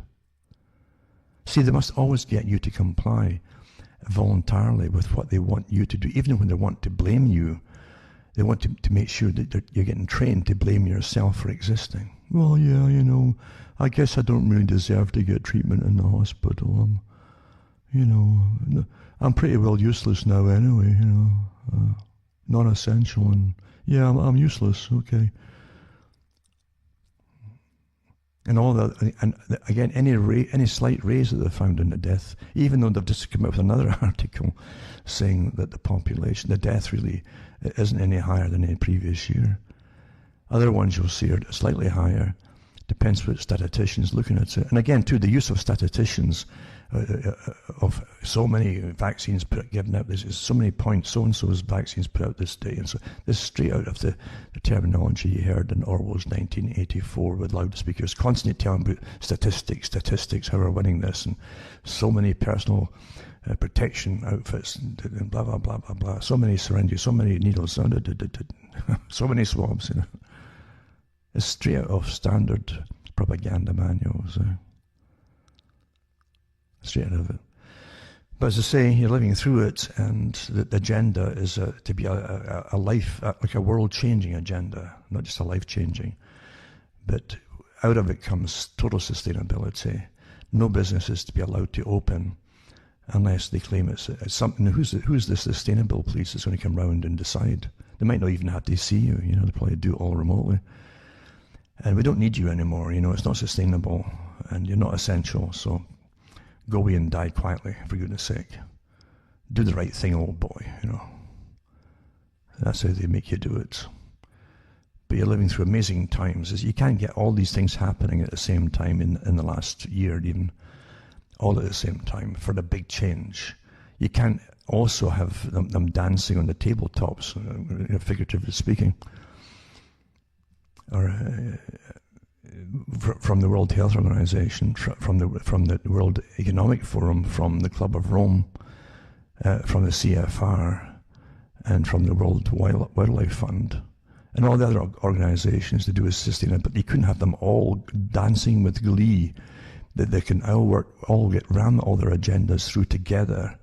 See, they must always get you to comply voluntarily with what they want you to do, even when they want to blame you. They want to make sure that you're getting trained to blame yourself for existing. Well, yeah, I guess I don't really deserve to get treatment in the hospital. I'm pretty well useless now anyway, non-essential, and yeah, I'm useless, okay. And all that, and again, any slight raise that they found in the death, even though they've just come out with another article saying that the death really isn't any higher than any previous year. Other ones you'll see are slightly higher. Depends what statisticians looking at it. And again, too, the use of statisticians of so many vaccines given out. There's so many points. So and so's vaccines put out this day, and so this is straight out of the terminology you heard in Orwell's 1984 with loudspeakers, constantly telling about statistics, how we're winning this, and so many personal protection outfits, and blah blah blah blah blah. So many syringes, so many needles, so many swabs. It's straight out of standard propaganda manuals. Straight out of it. But as I say, you're living through it, and the agenda is to be a life, like a world-changing agenda, not just a life-changing. But out of it comes total sustainability. No business is to be allowed to open unless they claim it's something. Who's the sustainable police that's going to come round and decide? They might not even have to see you. They probably do it all remotely. And we don't need you anymore. It's not sustainable, and you're not essential. So go away and die quietly, for goodness sake. Do the right thing, old boy. That's how they make you do it. But you're living through amazing times. You can't get all these things happening at the same time in the last year, even all at the same time for the big change. You can't also have them dancing on the tabletops, figuratively speaking, or from the World Health Organization, from the World Economic Forum, from the Club of Rome, from the CFR, and from the World Wildlife Fund. And all the other organizations to do with sustainability, but you couldn't have them all dancing with glee, that they can ram all their agendas through together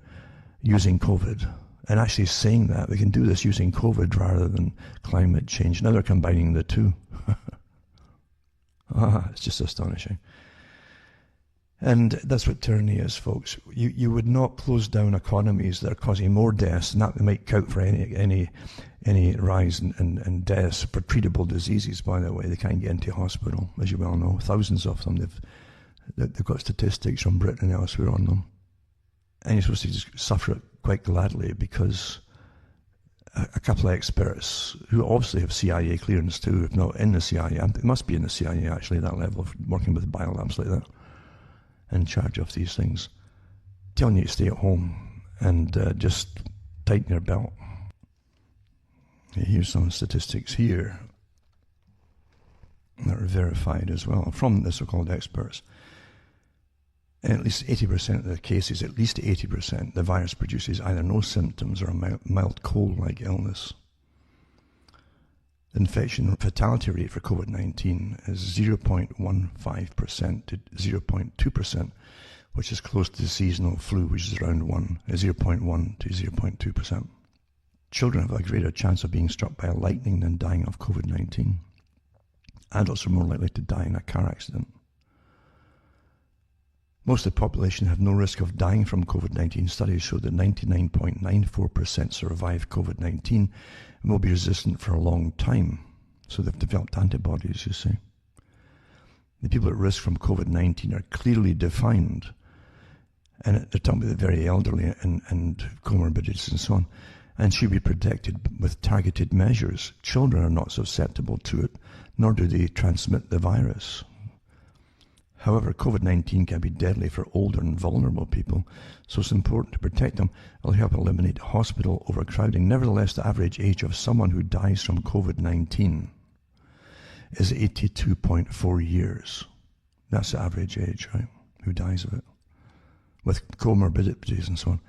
using COVID. And actually saying that we can do this using COVID rather than climate change. Now they're combining the two. It's just astonishing. And that's what tyranny is, folks. You would not close down economies that are causing more deaths, and that might count for any rise in deaths for treatable diseases, by the way. They can't get into hospital, as you well know. Thousands of them. They've got statistics from Britain and elsewhere on them. And you're supposed to just suffer it quite gladly because a couple of experts who obviously have CIA clearance too, if not in the CIA, it must be in the CIA actually, that level of working with biolabs like that, in charge of these things, telling you to stay at home and just tighten your belt. Here's some statistics here that are verified as well from the so-called experts. In at least 80% of the cases, at least 80%, the virus produces either no symptoms or a mild cold-like illness. The infection fatality rate for COVID-19 is 0.15% to 0.2%, which is close to the seasonal flu, which is around 0.1 to 0.2%. Children have a greater chance of being struck by lightning than dying of COVID-19. Adults are more likely to die in a car accident. Most of the population have no risk of dying from COVID-19. Studies show that 99.94% survive COVID-19 and will be resistant for a long time. So they've developed antibodies, you see. The people at risk from COVID-19 are clearly defined. And they're talking about the very elderly and comorbidities and so on, and should be protected with targeted measures. Children are not susceptible to it, nor do they transmit the virus. However, COVID-19 can be deadly for older and vulnerable people, so it's important to protect them. It'll help eliminate hospital overcrowding. Nevertheless, the average age of someone who dies from COVID-19 is 82.4 years. That's the average age, right? Who dies of it. With comorbidities and so on.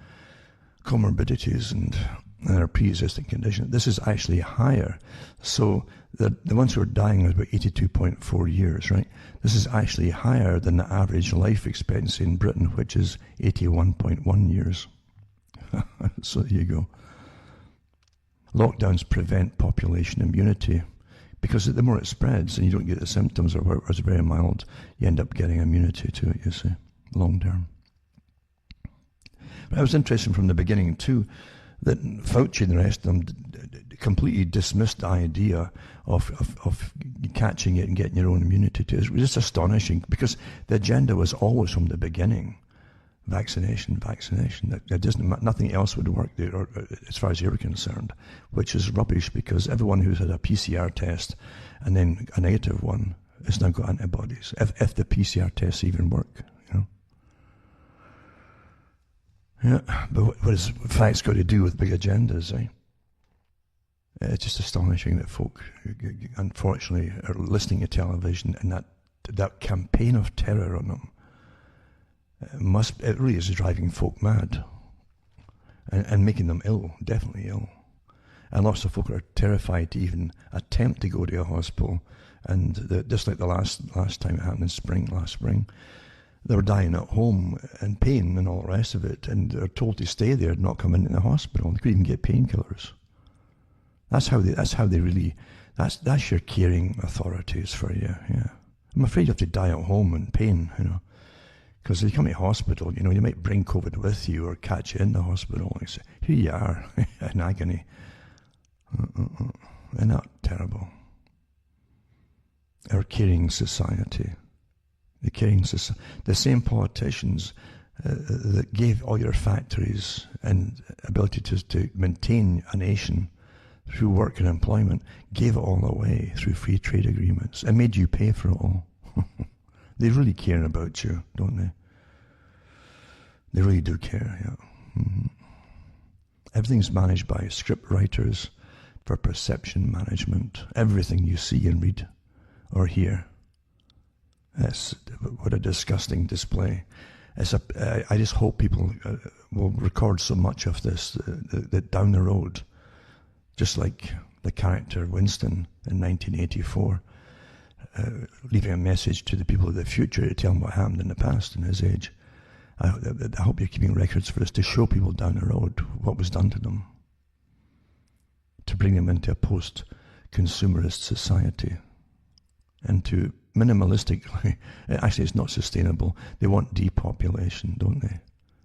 Comorbidities and their pre-existing condition. This is actually higher. So the ones who are dying are about 82.4 years, right? This is actually higher than the average life expectancy in Britain, which is 81.1 years. So there you go. Lockdowns prevent population immunity because the more it spreads and you don't get the symptoms, or it's very mild, you end up getting immunity to it, you see, long term. But I was interested from the beginning too that Fauci and the rest of them completely dismissed the idea of catching it and getting your own immunity to it. It was just astonishing because the agenda was always from the beginning, vaccination. That doesn't, nothing else would work there, or, as far as you're concerned, which is rubbish because everyone who's had a PCR test and then a negative one has now got antibodies, if the PCR tests even work, you know. Yeah, but what has facts got to do with big agendas, eh? It's just astonishing that folk, unfortunately, are listening to television and that campaign of terror on them it really is driving folk mad and making them ill, definitely ill. And lots of folk are terrified to even attempt to go to a hospital And just like the last time it happened last spring, they were dying at home in pain and all the rest of it, and they're told to stay there, not come into the hospital. They couldn't even get painkillers. That's how they really. That's your caring authorities for you. Yeah, I'm afraid you have to die at home in pain, because if you come to hospital, you might bring COVID with you or catch you in the hospital. And say, here you are in agony. Isn't that terrible? Our caring society. The same politicians that gave all your factories and ability to maintain a nation through work and employment, gave it all away through free trade agreements and made you pay for it all. They really care about you, don't they? They really do care, yeah. Mm-hmm. Everything's managed by script writers for perception management. Everything you see and read or hear. What a disgusting display. I just hope people will record so much of this that down the road, just like the character Winston in 1984, leaving a message to the people of the future to tell them what happened in the past in his age. I hope you're keeping records for this to show people down the road what was done to them, to bring them into a post-consumerist society, and to minimalistically, actually it's not sustainable. They want depopulation, don't they?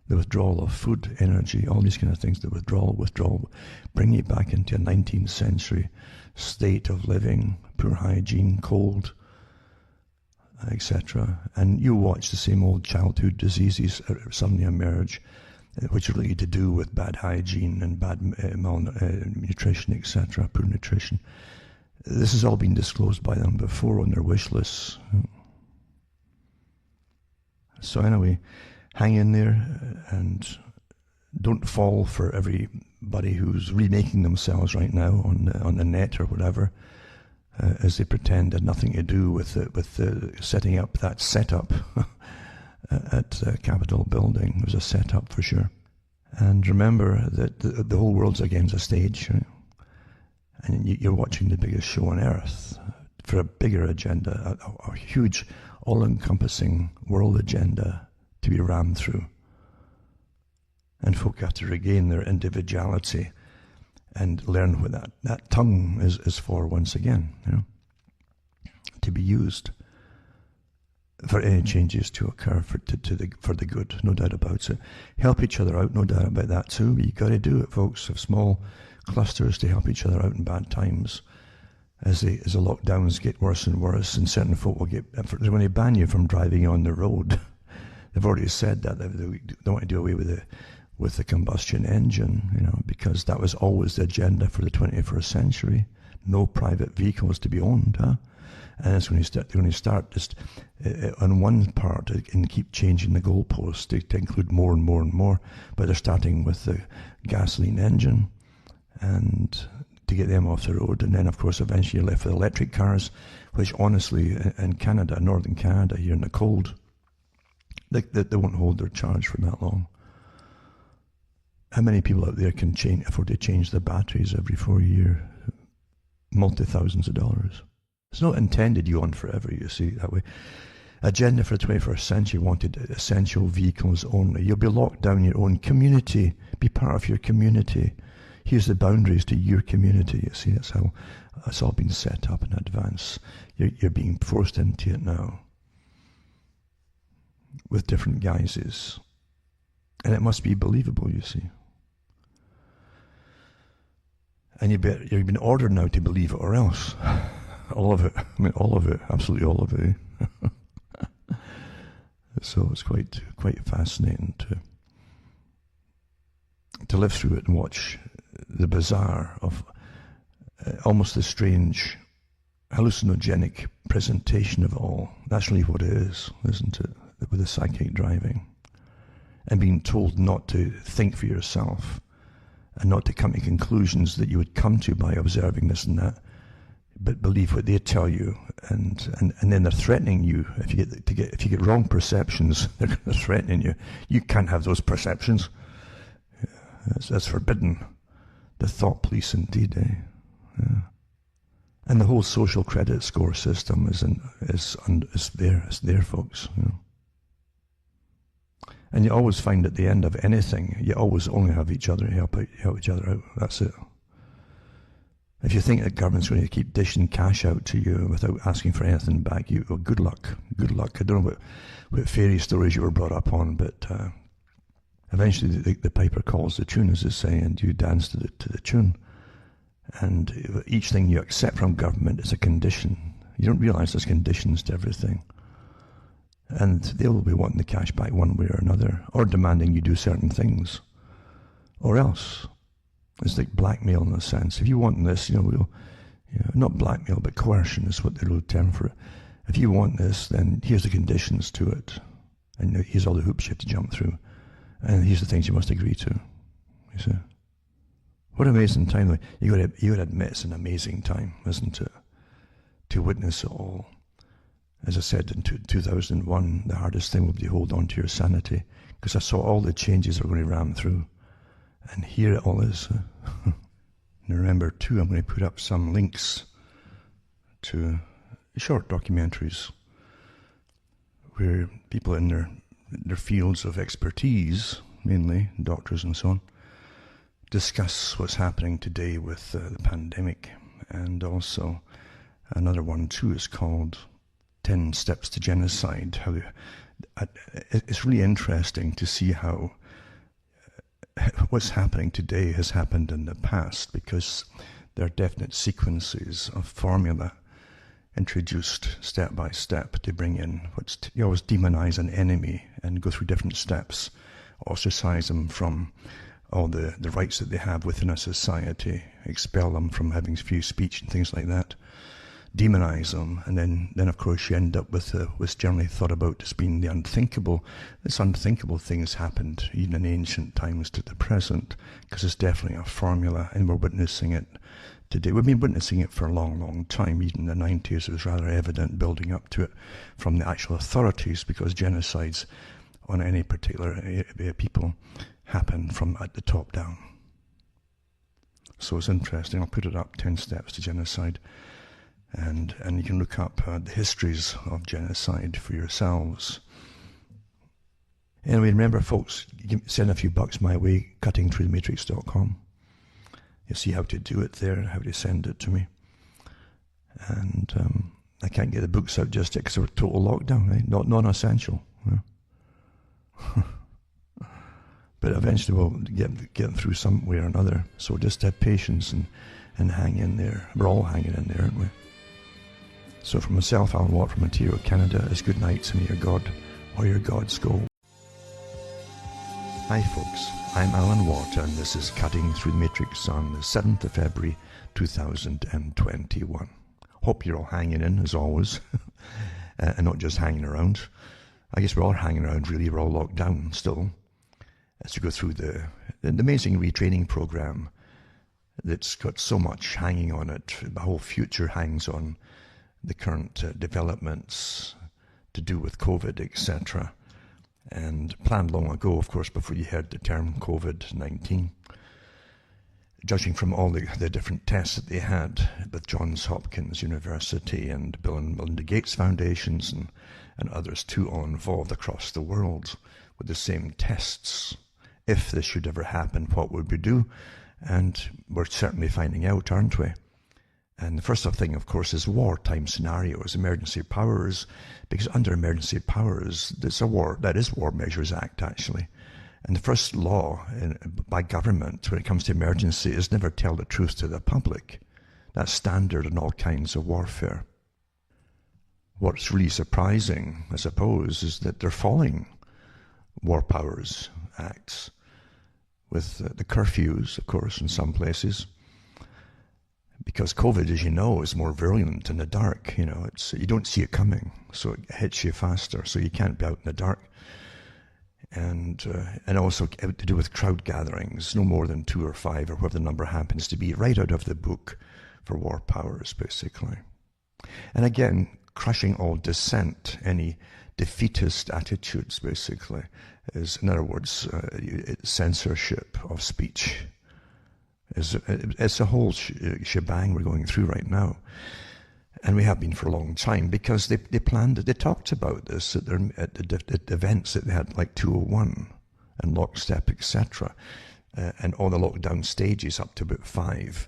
The withdrawal of food, energy, all these kind of things, the withdrawal, bring you back into a 19th century state of living, poor hygiene, cold, etc. And you watch the same old childhood diseases suddenly emerge, which are really to do with bad hygiene and bad malnutrition, etc., poor nutrition. This has all been disclosed by them before on their wish lists. So anyway, hang in there and don't fall for everybody who's remaking themselves right now on the net or whatever, as they pretend had nothing to do with setting up that setup at Capitol building. It was a setup for sure. And remember that the whole world's against a stage, right? And you're watching the biggest show on earth for a bigger agenda, a huge, all-encompassing world agenda to be rammed through. And folk have to regain their individuality and learn what that tongue is for once again, to be used for any changes to occur for the good, no doubt about it. Help each other out, no doubt about that too. But you got to do it, folks. Have small clusters to help each other out in bad times. As the lockdowns get worse and worse, and certain folk will they're going to ban you from driving on the road. They've already said that they don't want to do away with the combustion engine, because that was always the agenda for the 21st century. No private vehicles to be owned, And it's they're going to start just on one part and keep changing the goalposts to include more and more and more. But they're starting with the gasoline engine and to get them off the road. And then, of course, eventually you're left with electric cars, which honestly, in Canada, northern Canada, here in the cold, they won't hold their charge for that long. How many people out there can afford to change their batteries every 4 years? Multi-thousands of dollars. It's not intended you on forever, you see, that way. Agenda for the 21st century wanted essential vehicles only. You'll be locked down your own community. Be part of your community. Here's the boundaries to your community, you see. That's how it's all been set up in advance. You're being forced into it now with different guises. And it must be believable, you see. And you've been ordered now to believe it or else. All of it. I mean, all of it. Absolutely all of it. So it's quite fascinating to live through it and watch the bizarre of almost the strange hallucinogenic presentation of it all. That's really what it is, isn't it? With the psychic driving. And being told not to think for yourself and not to come to conclusions that you would come to by observing this and that, but believe what they tell you, and then they're threatening you. If you get wrong perceptions, they're going to threaten you. You can't have those perceptions. That's forbidden. The thought police, indeed. Yeah. And the whole social credit score system is there, folks. You know. And you always find at the end of anything, you always only have each other help each other out. That's it. If you think that government's going to keep dishing cash out to you without asking for anything back, well, good luck. Good luck. I don't know what fairy stories you were brought up on, but eventually the piper calls the tune, as they say, and you dance to the tune. And each thing you accept from government is a condition. You don't realize there's conditions to everything. And they'll be wanting the cash back one way or another, or demanding you do certain things. Or else. It's like blackmail in a sense. If you want this, not blackmail, but coercion is what the real term for it. If you want this, then here's the conditions to it. And here's all the hoops you have to jump through. And here's the things you must agree to. You see? What an amazing time. You got to admit it's an amazing time, isn't it? To witness it all. As I said in 2001, the hardest thing will be to hold on to your sanity, because I saw all the changes we're going to ram through. And here it all is. And remember, too, I'm going to put up some links to short documentaries where people in their fields of expertise, mainly doctors and so on, discuss what's happening today with the pandemic. And also another one, too, is called 10 Steps to Genocide. It's really interesting to see how what's happening today has happened in the past, because there are definite sequences of formula introduced step by step to bring in you always demonize an enemy and go through different steps, ostracize them from all the rights that they have within a society, expel them from having free speech and things like that, demonize them, and then of course you end up with what's generally thought about as being the unthinkable. This unthinkable thing has happened even in ancient times to the present, because it's definitely a formula, and we're witnessing it today. We've been witnessing it for a long, long time. Even in the 90s, it was rather evident building up to it from the actual authorities, because genocides on any particular people happen from at the top down. So it's interesting. I'll put it up, 10 Steps to Genocide. And you can look up the histories of genocide for yourselves. Anyway, remember, folks, send a few bucks my way, cuttingthroughthematrix.com. You'll see how to do it there, how to send it to me. And I can't get the books out just yet because we're total lockdown, right? Not non-essential. Yeah. But eventually we'll get them through some way or another. So just have patience and hang in there. We're all hanging in there, aren't we? So from myself, Alan Watt from Ontario, Canada, it's good night, and may your God or your gods go. Hi folks, I'm Alan Watt, and this is Cutting Through the Matrix on the 7th of February 2021. Hope you're all hanging in, as always, and not just hanging around. I guess we're all hanging around, really. We're all locked down still, as we go through the amazing retraining program that's got so much hanging on it. The whole future hangs on the current developments to do with COVID, etc. And planned long ago, of course, before you heard the term COVID-19. Judging from all the different tests that they had with Johns Hopkins University and Bill and Melinda Gates Foundations and others too, all involved across the world with the same tests. If this should ever happen, what would we do? And we're certainly finding out, aren't we? And the first thing, of course, is wartime scenarios, emergency powers, because under emergency powers, there's a war, that is War Measures Act, actually. And the first law by government when it comes to emergency is never tell the truth to the public. That's standard in all kinds of warfare. What's really surprising, I suppose, is that they're following War Powers Acts with the curfews, of course, in some places. Because COVID, as you know, is more virulent in the dark. You don't see it coming, so it hits you faster. So you can't be out in the dark. And also to do with crowd gatherings, no more than 2 or 5 or whatever the number happens to be, right out of the book for war powers, basically. And again, crushing all dissent, any defeatist attitudes, basically, is, in other words, censorship of speech. It's a whole shebang we're going through right now. And we have been for a long time, because they planned it. They talked about this at the events that they had, like 201 and Lockstep, etc., and all the lockdown stages up to about 5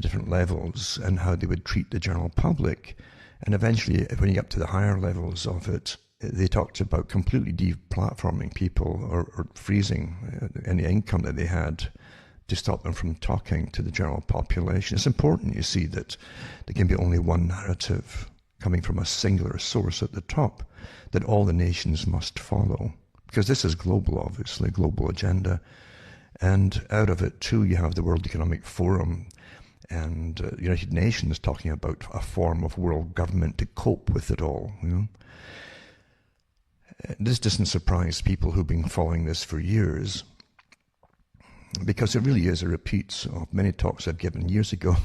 different levels, and how they would treat the general public. And eventually, when you get up to the higher levels of it, they talked about completely deplatforming people, or freezing any income that they had, to stop them from talking to the general population. It's important, you see, that there can be only one narrative coming from a singular source at the top that all the nations must follow. Because this is global, obviously, global agenda. And out of it, too, you have the World Economic Forum and the United Nations talking about a form of world government to cope with it all. This doesn't surprise people who've been following this for years, because it really is a repeat of many talks I've given years ago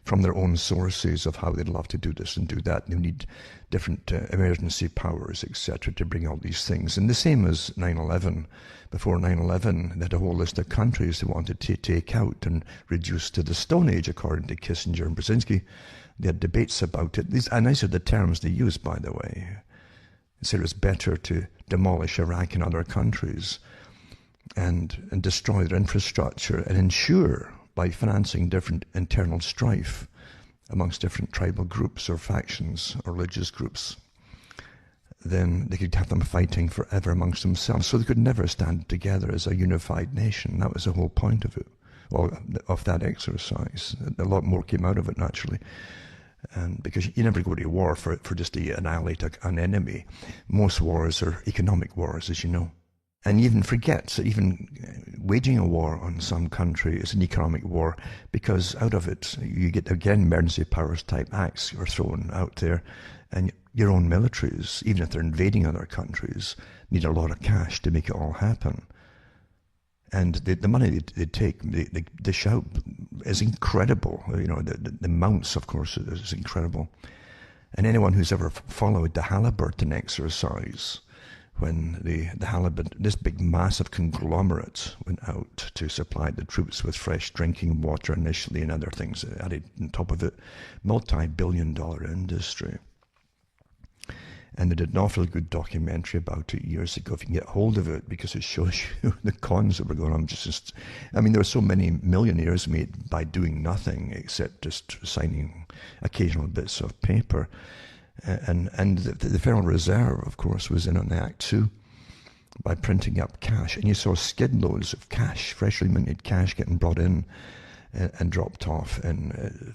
from their own sources of how they'd love to do this and do that. They need different emergency powers, etc., to bring all these things. And the same as 9/11. Before 9/11, they had a whole list of countries they wanted to take out and reduce to the Stone Age, according to Kissinger and Brzezinski. They had debates about it. And these are the terms they used, by the way. They said it was better to demolish Iraq and other countries and destroy their infrastructure, and ensure, by financing different internal strife amongst different tribal groups or factions or religious groups, then they could have them fighting forever amongst themselves. So they could never stand together as a unified nation. That was the whole point of it, well, of that exercise. A lot more came out of it, naturally. And because you never go to war for just to annihilate an enemy. Most wars are economic wars, as you know. And you even forget that even waging a war on some country is an economic war, because out of it you get, again, emergency powers type acts are thrown out there, and your own militaries, even if they're invading other countries, need a lot of cash to make it all happen. And the money they take, they shout, is incredible. The amounts, of course, is incredible. And anyone who's ever followed the Halliburton exercise, when the Halliburton, this big massive conglomerate, went out to supply the troops with fresh drinking water initially, and other things added on top of it, multi-billion-dollar industry. And they did an awfully good documentary about it years ago, if you can get hold of it, because it shows you the cons that were going on. There were so many millionaires made by doing nothing except just signing occasional bits of paper. And the Federal Reserve, of course, was in on the act too, by printing up cash. And you saw skid loads of cash, freshly minted cash, getting brought in and dropped off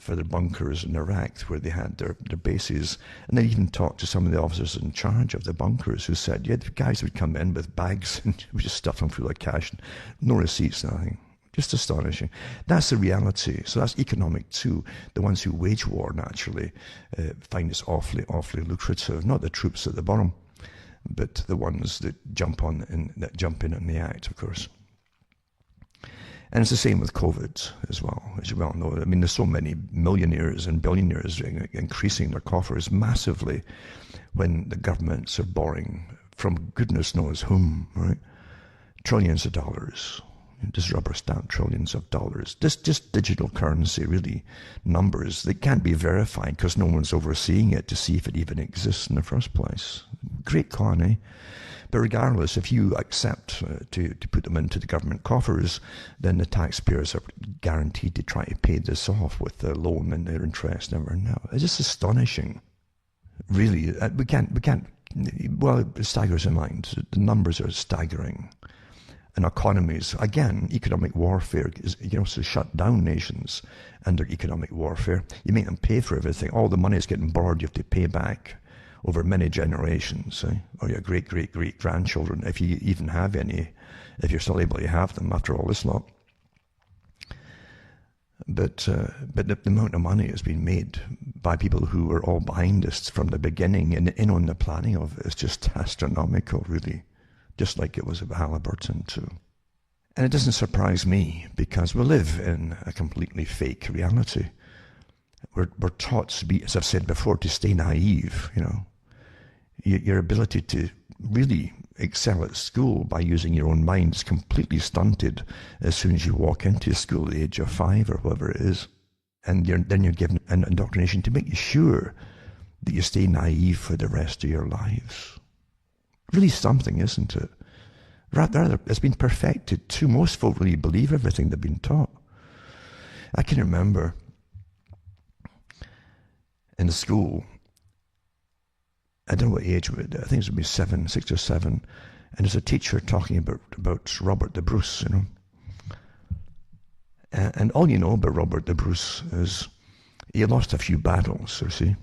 for their bunkers in Iraq, where they had their bases. And they even talked to some of the officers in charge of the bunkers, who said, yeah, the guys would come in with bags and we just stuff them full of cash, no receipts, nothing. Just astonishing. That's the reality. So that's economic too. The ones who wage war, naturally, find this awfully, awfully lucrative. Not the troops at the bottom, but the ones that jump in on the act, of course. And it's the same with COVID as well, as you well know. There's so many millionaires and billionaires increasing their coffers massively when the governments are borrowing from goodness knows whom, right? Trillions of dollars. Just rubber stamp trillions of dollars. Just digital currency, really. Numbers that can't be verified because no one's overseeing it to see if it even exists in the first place. Great con, eh? But regardless, if you accept to put them into the government coffers, then the taxpayers are guaranteed to try to pay this off with the loan and their interest and everything. Now, it's just astonishing. Really, we can't. Well, it staggers the mind. The numbers are staggering. And economies, again, economic warfare is, you can also shut down nations under economic warfare. You make them pay for everything. All the money is getting borrowed, you have to pay back over many generations, or your great-great-great-grandchildren, if you even have any, if you're still able to have them after all this lot. But the amount of money has been made by people who were all behind this from the beginning and in on the planning of it is just astronomical, really. Just like it was at Halliburton too. And it doesn't surprise me, because we live in a completely fake reality. We're taught to be, as I've said before, to stay naive, Your ability to really excel at school by using your own mind is completely stunted as soon as you walk into school at the age of 5 or whatever it is. And then you're given an indoctrination to make you sure that you stay naive for the rest of your lives. Really something, isn't it? Rather, it's been perfected too. Most folk really believe everything they've been taught. I can remember in school, I don't know what age, I think it would be 6 or 7, and there's a teacher talking about Robert the Bruce, you know. And all you know about Robert the Bruce is he lost a few battles, you see.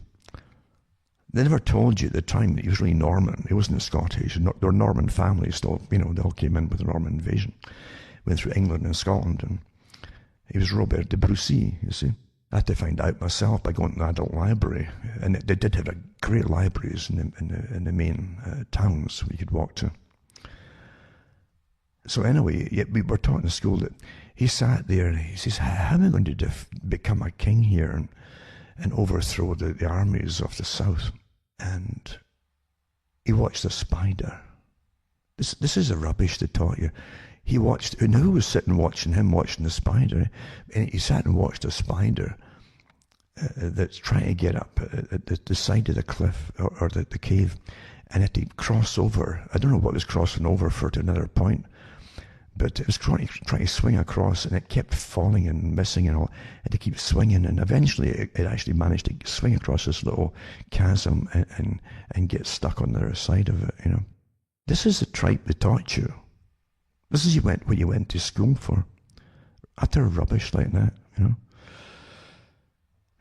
They never told you at the time that he was really Norman. He wasn't Scottish. There were Norman families still, you know, they all came in with the Norman invasion. Went through England and Scotland, and he was Robert de Brucy, you see. I had to find out myself by going to the adult library, and they did have great libraries in the main towns we could walk to. So anyway, we were taught in school that he sat there and he says, how am I going to become a king here and overthrow the armies of the south? And he watched a spider. This is the rubbish they taught you. He watched, and who was sitting watching him watching the spider? And he sat and watched a spider that's trying to get up at the side of the cliff or the cave, and had to cross over. I don't know what it was crossing over for to another point, but it was trying to swing across, and it kept falling and missing and all. Had to keep swinging, and eventually it actually managed to swing across this little chasm and get stuck on the other side of it. You know, this is the tripe they taught you. This is what you went to school for. Utter rubbish like that, you know.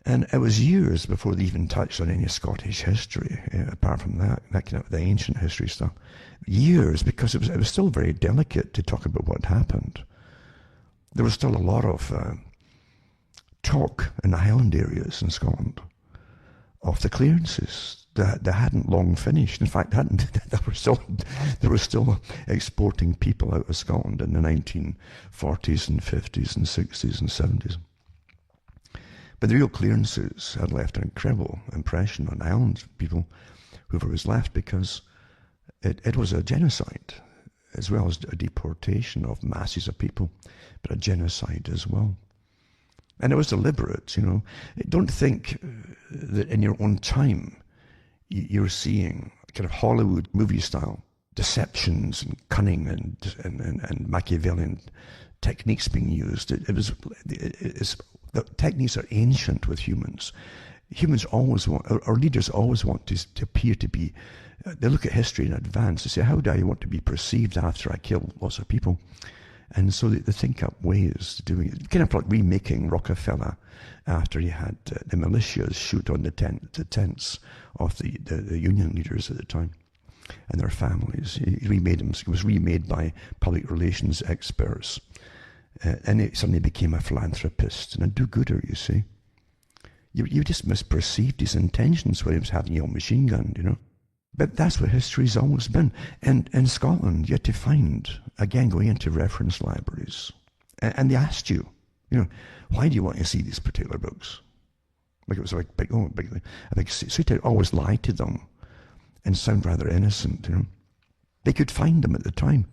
And it was years before they even touched on any Scottish history, apart from that kind of the ancient history stuff. Years, because it was still very delicate to talk about what happened. There was still a lot of talk in the Highland areas in Scotland of the clearances that they hadn't long finished. In fact, they were still exporting people out of Scotland in the 1940s and 50s and 60s and 70s. But the real clearances had left an incredible impression on Highland people, whoever was left, because it was a genocide, as well as a deportation of masses of people, but a genocide as well. And it was deliberate, you know. Don't think that in your own time you're seeing kind of Hollywood movie style deceptions and cunning and Machiavellian techniques being used. The techniques are ancient with humans. Humans always want, our leaders always want to appear to be, they look at history in advance. They say, how do I want to be perceived after I kill lots of people? And so they think up ways to doing it. Kind of like remaking Rockefeller after he had the militias shoot on the tents of the union leaders at the time and their families. He remade them. It was remade by public relations experts. And it suddenly became a philanthropist and a do-gooder, you see. You just misperceived his intentions when he was having a machine gun, you know. But that's what history's always been. And in Scotland, you had to find, again, going into reference libraries. And they asked you, you know, why do you want to see these particular books? Like it was like, so to always lie to them and sound rather innocent, you know. They could find them at the time.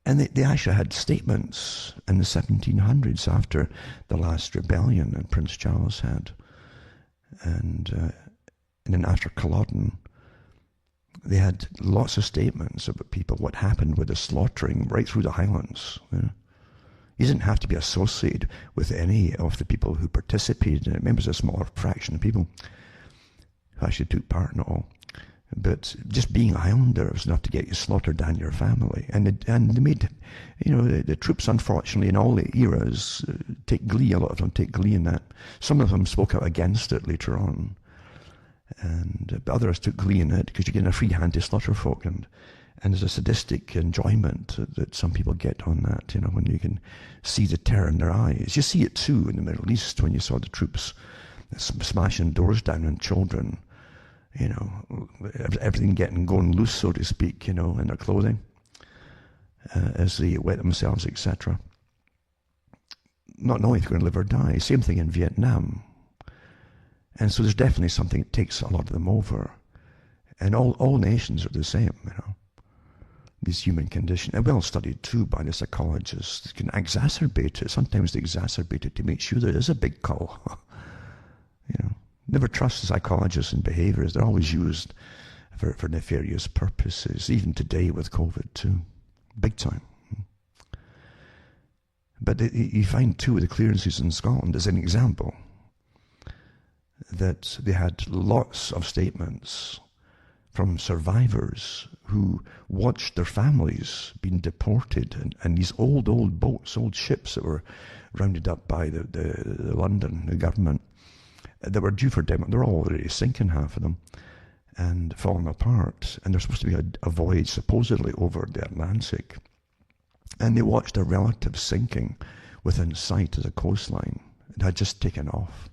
And they actually had statements in the 1700s after the last rebellion that Prince Charles had. And then after Culloden, they had lots of statements about people, what happened with the slaughtering right through the Highlands. You know? You didn't have to be associated with any of the people who participated in it. Maybe it was a smaller fraction of people who actually took part in it all. But just being a Highlander was enough to get you slaughtered and your family. And they made, you know, the troops, unfortunately, in all the eras, take glee. A lot of them take glee in that. Some of them spoke out against it later on. But others took glee in it because you're getting a free hand to slaughter folk. And there's a sadistic enjoyment that some people get on that, you know, when you can see the terror in their eyes. You see it too in the Middle East when you saw the troops smashing doors down on children. You know, everything going loose, so to speak, you know, in their clothing as they wet themselves, etc. Not knowing if they're going to live or die. Same thing in Vietnam. And so there's definitely something that takes a lot of them over. And all nations are the same, you know. this human condition, and well studied too by the psychologists, can exacerbate it. Sometimes they exacerbate it to make sure there is a big cull. Never trust psychologists and behaviorists. They're always used for nefarious purposes, even today with COVID too. Big time. But you find too with the clearances in Scotland, as an example, that they had lots of statements from survivors who watched their families being deported, and these old boats, old ships that were rounded up by the London government, that were due for demo. They're all already sinking, half of them, and falling apart. And there's supposed to be a voyage supposedly over the Atlantic. And they watched their relatives sinking within sight of the coastline. It had just taken off.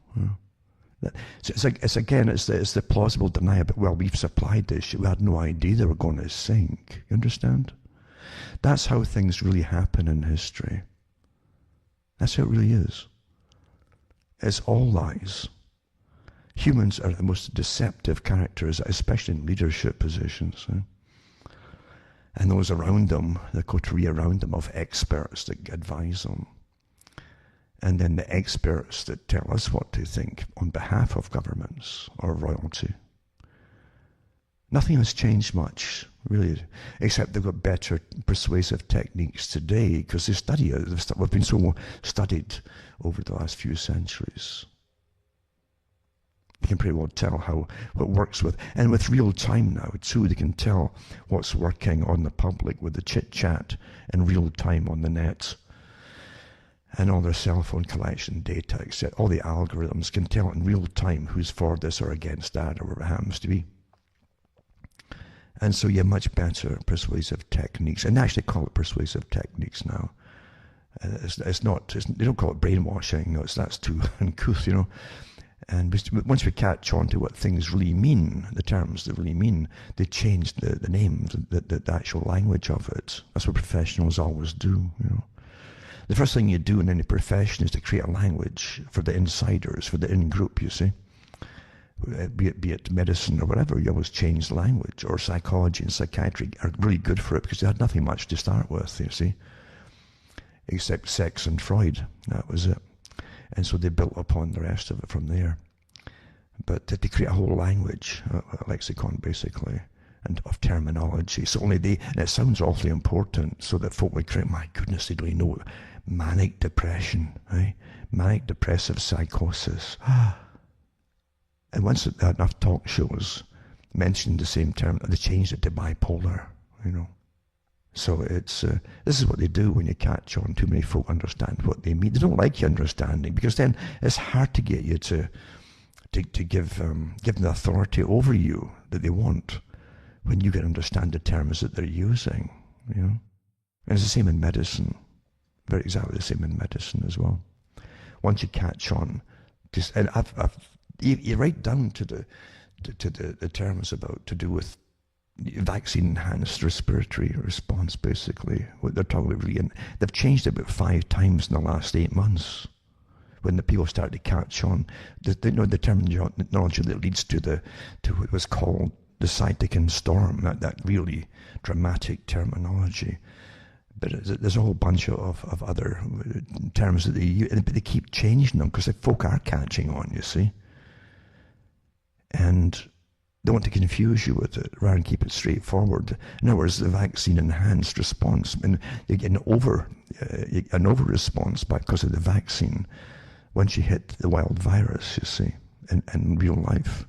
So it's the plausible denial, but well, we've supplied this. We had no idea they were going to sink. You understand? That's how things really happen in history. That's how it really is. It's all lies. Humans are the most deceptive characters, especially in leadership positions. And those around them, the coterie around them of experts that advise them. And then the experts that tell us what to think on behalf of governments or royalty. Nothing has changed much, really, except they've got better persuasive techniques today because they study it. We've been so studied over the last few centuries. You can pretty well tell what works with, and with real time now too, they can tell what's working on the public with the chit chat in real time on the net. And all their cell phone collection data, except all the algorithms can tell in real time who's for this or against that, or whatever it happens to be. And so you have much better persuasive techniques, and they actually call it persuasive techniques now. They don't call it brainwashing. No, that's too uncouth, And once we catch on to what things really mean, the terms they really mean, they change the names, the actual language of it. That's what professionals always do, The first thing you do in any profession is to create a language for the insiders, for the in-group, you see. Be it medicine or whatever, you always change the language. Or psychology and psychiatry are really good for it because they had nothing much to start with, you see. Except sex and Freud, that was it. And so they built upon the rest of it from there. But to create a whole language, a lexicon basically, and of terminology. So only and it sounds awfully important, so that folk would create, my goodness, they don't even know manic depression, right? Manic depressive psychosis. And once they had enough talk shows mentioned the same term, they changed it to bipolar, So it's this is what they do when you catch on. Too many folk understand what they mean. They don't like you understanding, because then it's hard to get you to give them the authority over you that they want when you can understand the terms that they're using. And it's the same in medicine. Very exactly the same in medicine as well. Once you catch on, and you write down to the terms about to do with vaccine-enhanced respiratory response, basically. What they're talking about really, and they've changed it about 5 times in the last 8 months. When the people started to catch on, the terminology that leads to what was called the cytokine storm, that really dramatic terminology. But there's a whole bunch of other terms that they use, but they keep changing them because the folk are catching on, you see. And they want to confuse you with it rather than keep it straightforward. In other words, the vaccine-enhanced response, and you get an over response because of the vaccine once you hit the wild virus, you see, in real life.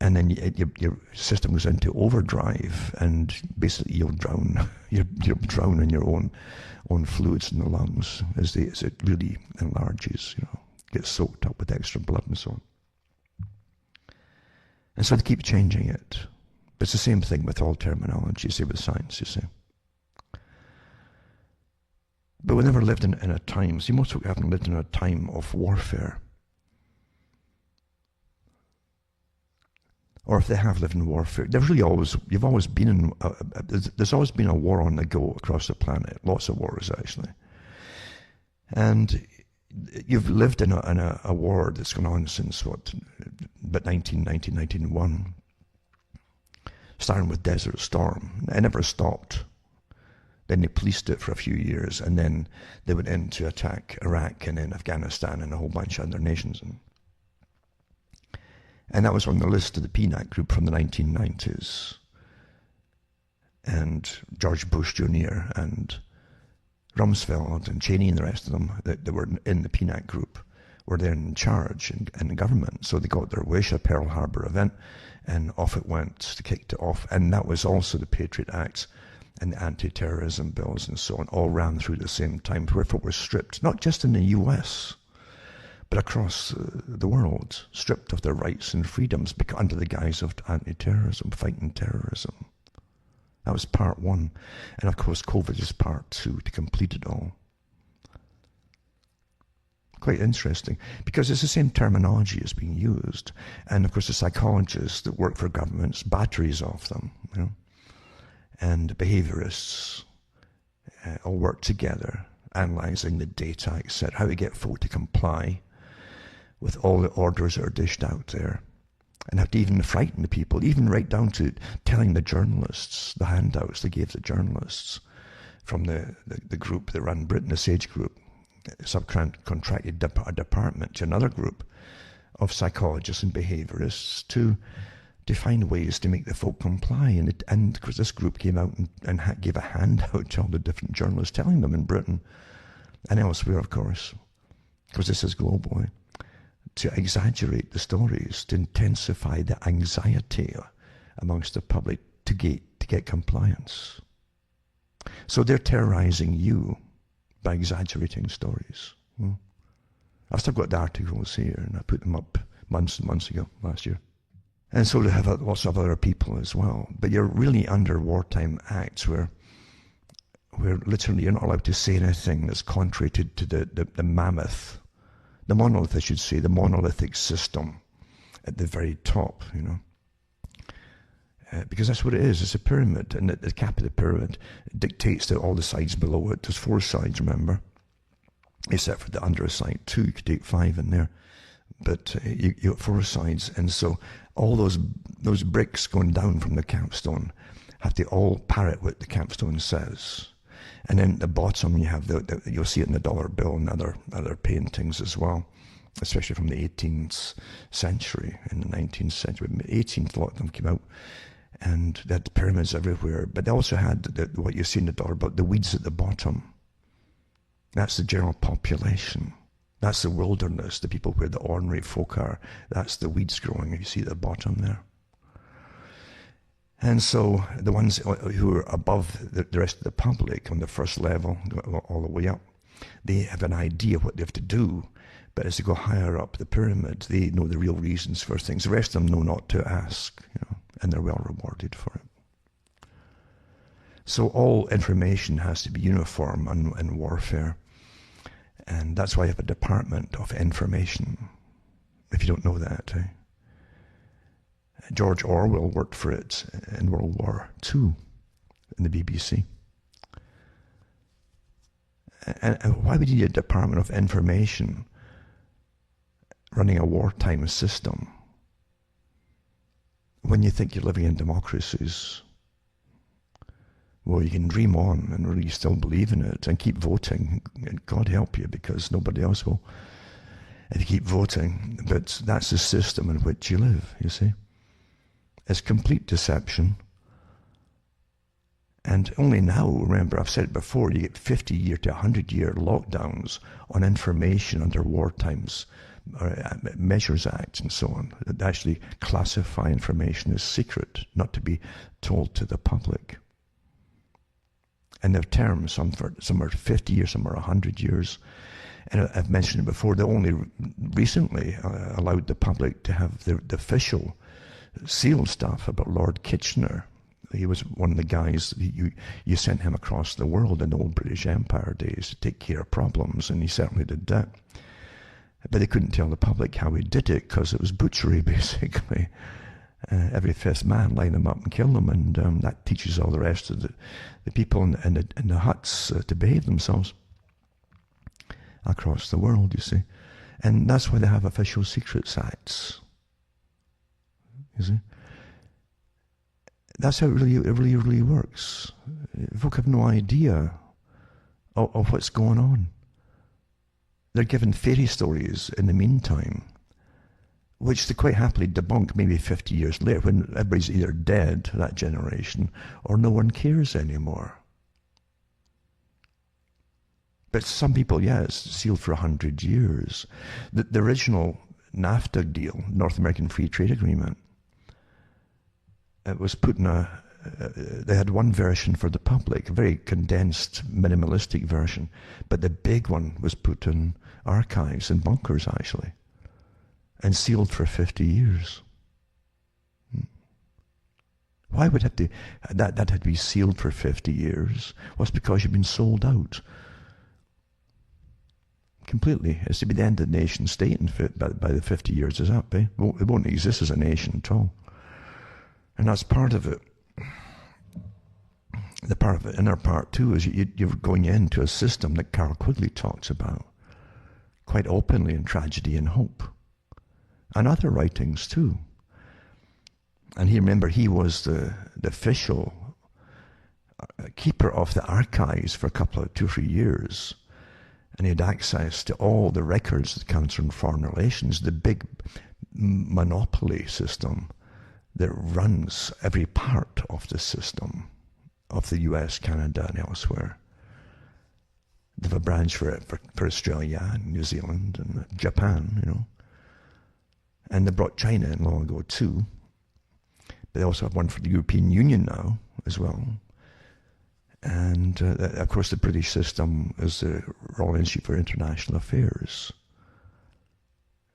And then your system goes into overdrive, and basically you'll drown. You'll drown in your own fluids in the lungs as it really enlarges. Gets soaked up with extra blood and so on. And so they keep changing it. But it's the same thing with all terminology, you see, with science, you see. But we never lived in a time, see, most people haven't lived in a time of warfare. Or if they have lived in warfare, there's always been a war on the go across the planet. Lots of wars, actually. And you've lived in a war that's gone on since, about 1990, 1991. starting with Desert Storm. It never stopped. Then they policed it for a few years, and then they went in to attack Iraq and then Afghanistan and a whole bunch of other nations. And that was on the list of the PNAC group from the 1990s. And George Bush Jr. and Rumsfeld and Cheney and the rest of them that were in the PNAC group were then in charge in the government. So they got their wish, a Pearl Harbor event, and off it went. They kicked it off. And that was also the Patriot Act and the anti-terrorism bills and so on, all ran through the same time, where folk were stripped, not just in the US, but across the world, stripped of their rights and freedoms under the guise of anti-terrorism, fighting terrorism. That was part one. And of course, COVID is part two to complete it all. Quite interesting, because it's the same terminology as being used. And of course, the psychologists that work for governments, batteries of them, you know, and behaviorists all work together, analysing the data, etc., how to get folk to comply with all the orders that are dished out there, and have to even frighten the people, even right down to telling the journalists, the handouts they gave the journalists from the group that ran Britain, the SAGE group, subcontracted a department to another group of psychologists and behaviorists to find ways to make the folk comply. And because this group came out and gave a handout to all the different journalists, telling them in Britain and elsewhere, of course, because this is global, to exaggerate the stories, to intensify the anxiety amongst the public to get compliance. So they're terrorizing you by exaggerating stories. I've still got the articles here, and I put them up months and months ago, last year. And so they have lots of other people as well. But you're really under wartime acts where literally you're not allowed to say anything that's contrary to the mammoth, the monolith, I should say, the monolithic system at the very top, you know. Because that's what it is. It's a pyramid, and at the cap of the pyramid dictates to all the sides below it. There's 4 sides, remember, except for the underside 2. You could take 5 in there, but you got 4 sides, and so all those bricks going down from the capstone have to all parrot what the capstone says. And then at the bottom you have you'll see it in the dollar bill and other paintings as well, especially from the 18th century and the 19th century. 18th, a lot of them came out, and they had pyramids everywhere. But they also had what you see in the dollar bill, the weeds at the bottom. That's the general population. That's the wilderness, the people where the ordinary folk are. That's the weeds growing, you see at the bottom there. And so the ones who are above the rest of the public on the first level, all the way up, they have an idea what they have to do. But as they go higher up the pyramid, they know the real reasons for things. The rest of them know not to ask, you know, and they're well rewarded for it. So all information has to be uniform in warfare. And that's why you have a Department of Information, if you don't know that. George Orwell worked for it in World War II in the BBC. And why would you need a Department of Information running a wartime system when you think you're living in democracies? Well, you can dream on and really still believe in it and keep voting. And God help you, because nobody else will if you keep voting. But that's the system in which you live, you see. It's complete deception. And only now, remember, I've said it before, you get 50-year to 100-year lockdowns on information under war times, Measures Act and so on, that actually classify information as secret, not to be told to the public. And there are terms, some are 50 years, some are 100 years. And I've mentioned it before, they only recently allowed the public to have the official sealed stuff about Lord Kitchener. He was one of the guys, you sent him across the world in the old British Empire days to take care of problems, and he certainly did that. But they couldn't tell the public how he did it, because it was butchery, basically. Every 5th man, line them up and kill them, and that teaches all the rest of the people in the huts to behave themselves across the world, you see. And that's why they have Official Secrets Acts, you see. That's how it really works. Folk have no idea of what's going on. They're given fairy stories in the meantime, which they quite happily debunk maybe 50 years later when everybody's either dead, that generation, or no one cares anymore. But some people, yeah, it's sealed for 100 years. The original NAFTA deal, North American Free Trade Agreement, it was put in they had one version for the public, a very condensed, minimalistic version, but the big one was put in archives and bunkers, actually, and sealed for 50 years. Why would that had to be sealed for 50 years? Well, it's because you've been sold out. Completely. It's to be the end of the nation state by the 50 years is up. It won't exist as a nation at all. And that's part of it. The part of it, inner part too, is you're going into a system that Carroll Quigley talks about quite openly in Tragedy and Hope, and other writings too. And remember, he was the official keeper of the archives for a couple of 2 or 3 years, and he had access to all the records of the Council on Foreign Relations, the big monopoly system that runs every part of the system of the US, Canada, and elsewhere. They have a branch for Australia and New Zealand and Japan, And they brought China in long ago too. But they also have one for the European Union now as well. And of course the British system is the Royal Institute for International Affairs.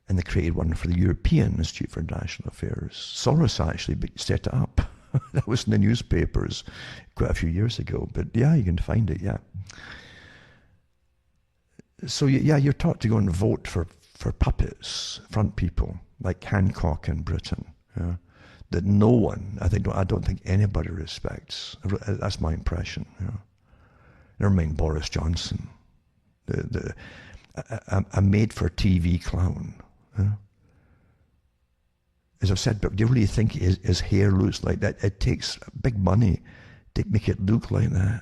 And they created one for the European Institute for International Affairs. Soros actually set it up. That was in the newspapers quite a few years ago. But yeah, you can find it, yeah. So yeah, you're taught to go and vote for puppets, front people, like Hancock in Britain, that no one, I don't think anybody respects. That's my impression. Never mind Boris Johnson, a made-for-TV clown. As I've said, but do you really think his hair looks like that? It takes big money to make it look like that.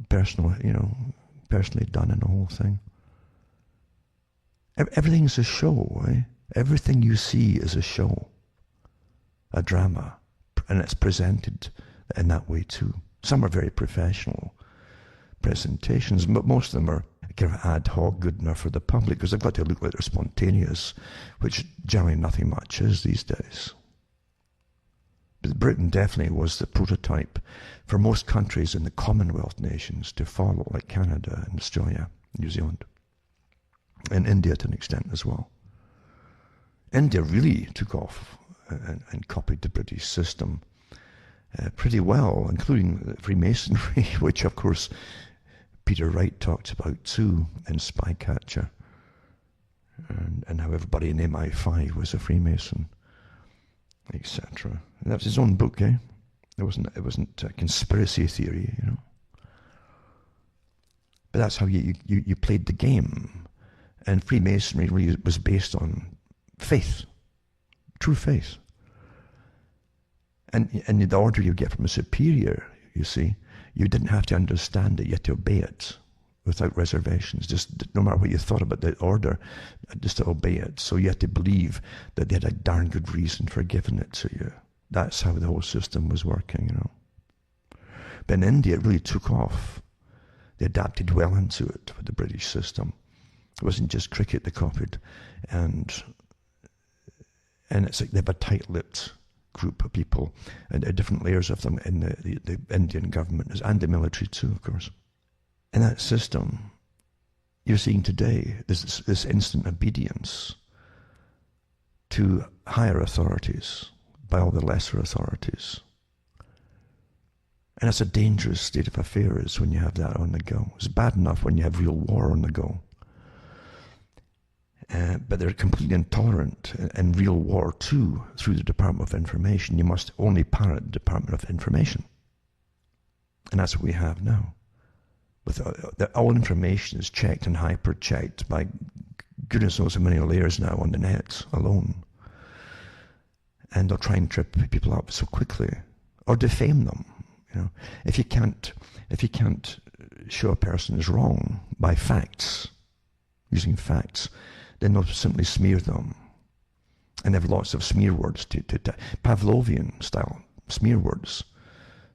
Personally done in the whole thing. Everything's a show, eh? Everything you see is a show, a drama, and it's presented in that way too. Some are very professional presentations, but most of them are kind of ad hoc, good enough for the public, because they've got to look like they're spontaneous, which generally nothing much is these days. But Britain definitely was the prototype for most countries in the Commonwealth nations to follow, like Canada and Australia, New Zealand, and India to an extent as well. India really took off and copied the British system pretty well, including Freemasonry, which of course Peter Wright talked about too in Spycatcher, and how everybody in MI5 was a Freemason, etc. That was his own book, eh? It wasn't a conspiracy theory, But that's how you played the game, and Freemasonry really was based on faith, true faith, and the order you get from a superior. You see, you didn't have to understand it; you had to obey it without reservations. Just no matter what you thought about the order, just to obey it. So you had to believe that they had a darn good reason for giving it to you. That's how the whole system was working, But in India, it really took off. They adapted well into it with the British system. It wasn't just cricket they copied, and it's like they have a tight-lipped group of people, and different layers of them in the Indian government and the military too, of course. In that system, you're seeing today this instant obedience to higher authorities by all the lesser authorities. And it's a dangerous state of affairs when you have that on the go. It's bad enough when you have real war on the go. But they're completely intolerant in real war too, through the Department of Information. You must only parrot the Department of Information. And that's what we have now. With all information is checked and hyper-checked by goodness knows how many layers now on the net alone. And they'll try and trip people up so quickly or defame them. You know, if you can't show a person is wrong by facts, using facts, then they'll simply smear them. And they have lots of smear words, to Pavlovian style smear words,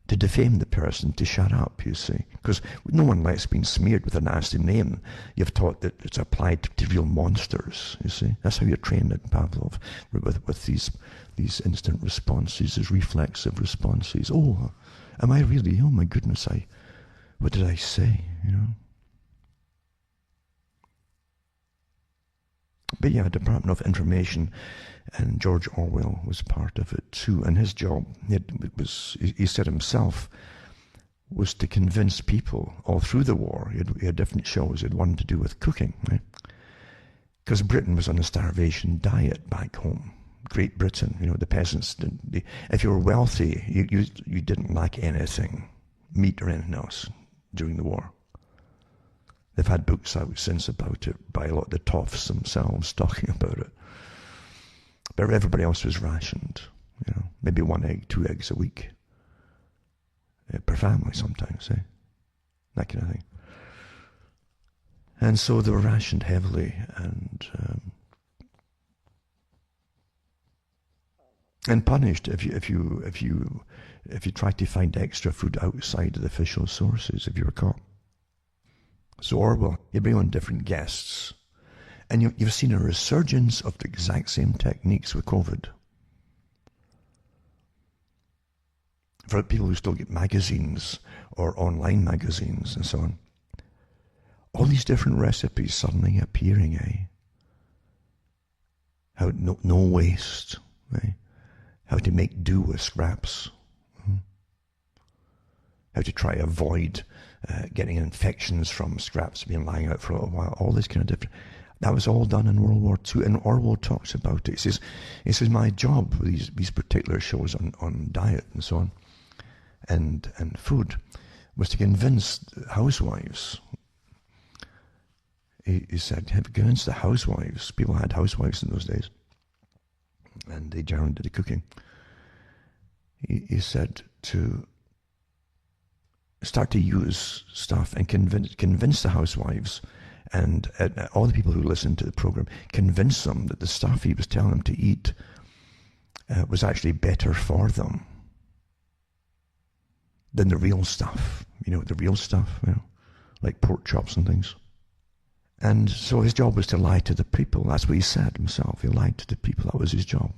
to defame the person, to shut up, you see. Because no one likes being smeared with a nasty name. You've taught that it's applied to real monsters, you see. That's how you're trained in Pavlov, with these instant responses, these reflexive responses. Oh, am I really? Oh my goodness, what did I say, you know? But yeah, Department of Information, and George Orwell was part of it too. And his job, he said himself, was to convince people all through the war. He had different shows. He had one to do with cooking, right? Because Britain was on a starvation diet back home. Great Britain, you know, the peasants, if you were wealthy, you didn't lack anything, meat or anything else, during the war. They've had books out since about it by a lot of the toffs themselves talking about it. But everybody else was rationed, you know, maybe 1 egg, 2 eggs a week. Per family sometimes, that kind of thing. And so they were rationed heavily, and punished if you tried to find extra food outside of the official sources, if you were caught. So Orwell, you bring on different guests, and you've seen a resurgence of the exact same techniques with COVID. For people who still get magazines or online magazines and so on, all these different recipes suddenly appearing, How no waste, How to make do with scraps. How to try to avoid getting infections from scraps being lying out for a little while. All this kind of different. That was all done in World War II, and Orwell talks about it. He says my job with these particular shows on diet and so on, and food, was to convince housewives. He said, have convinced the housewives. People had housewives in those days, and they generally did the cooking. He said to start to use stuff and convince the housewives and all the people who listened to the program, convince them that the stuff he was telling them to eat was actually better for them than the real stuff, like pork chops and things. And so his job was to lie to the people. That's what he said himself. He lied to the people. That was his job.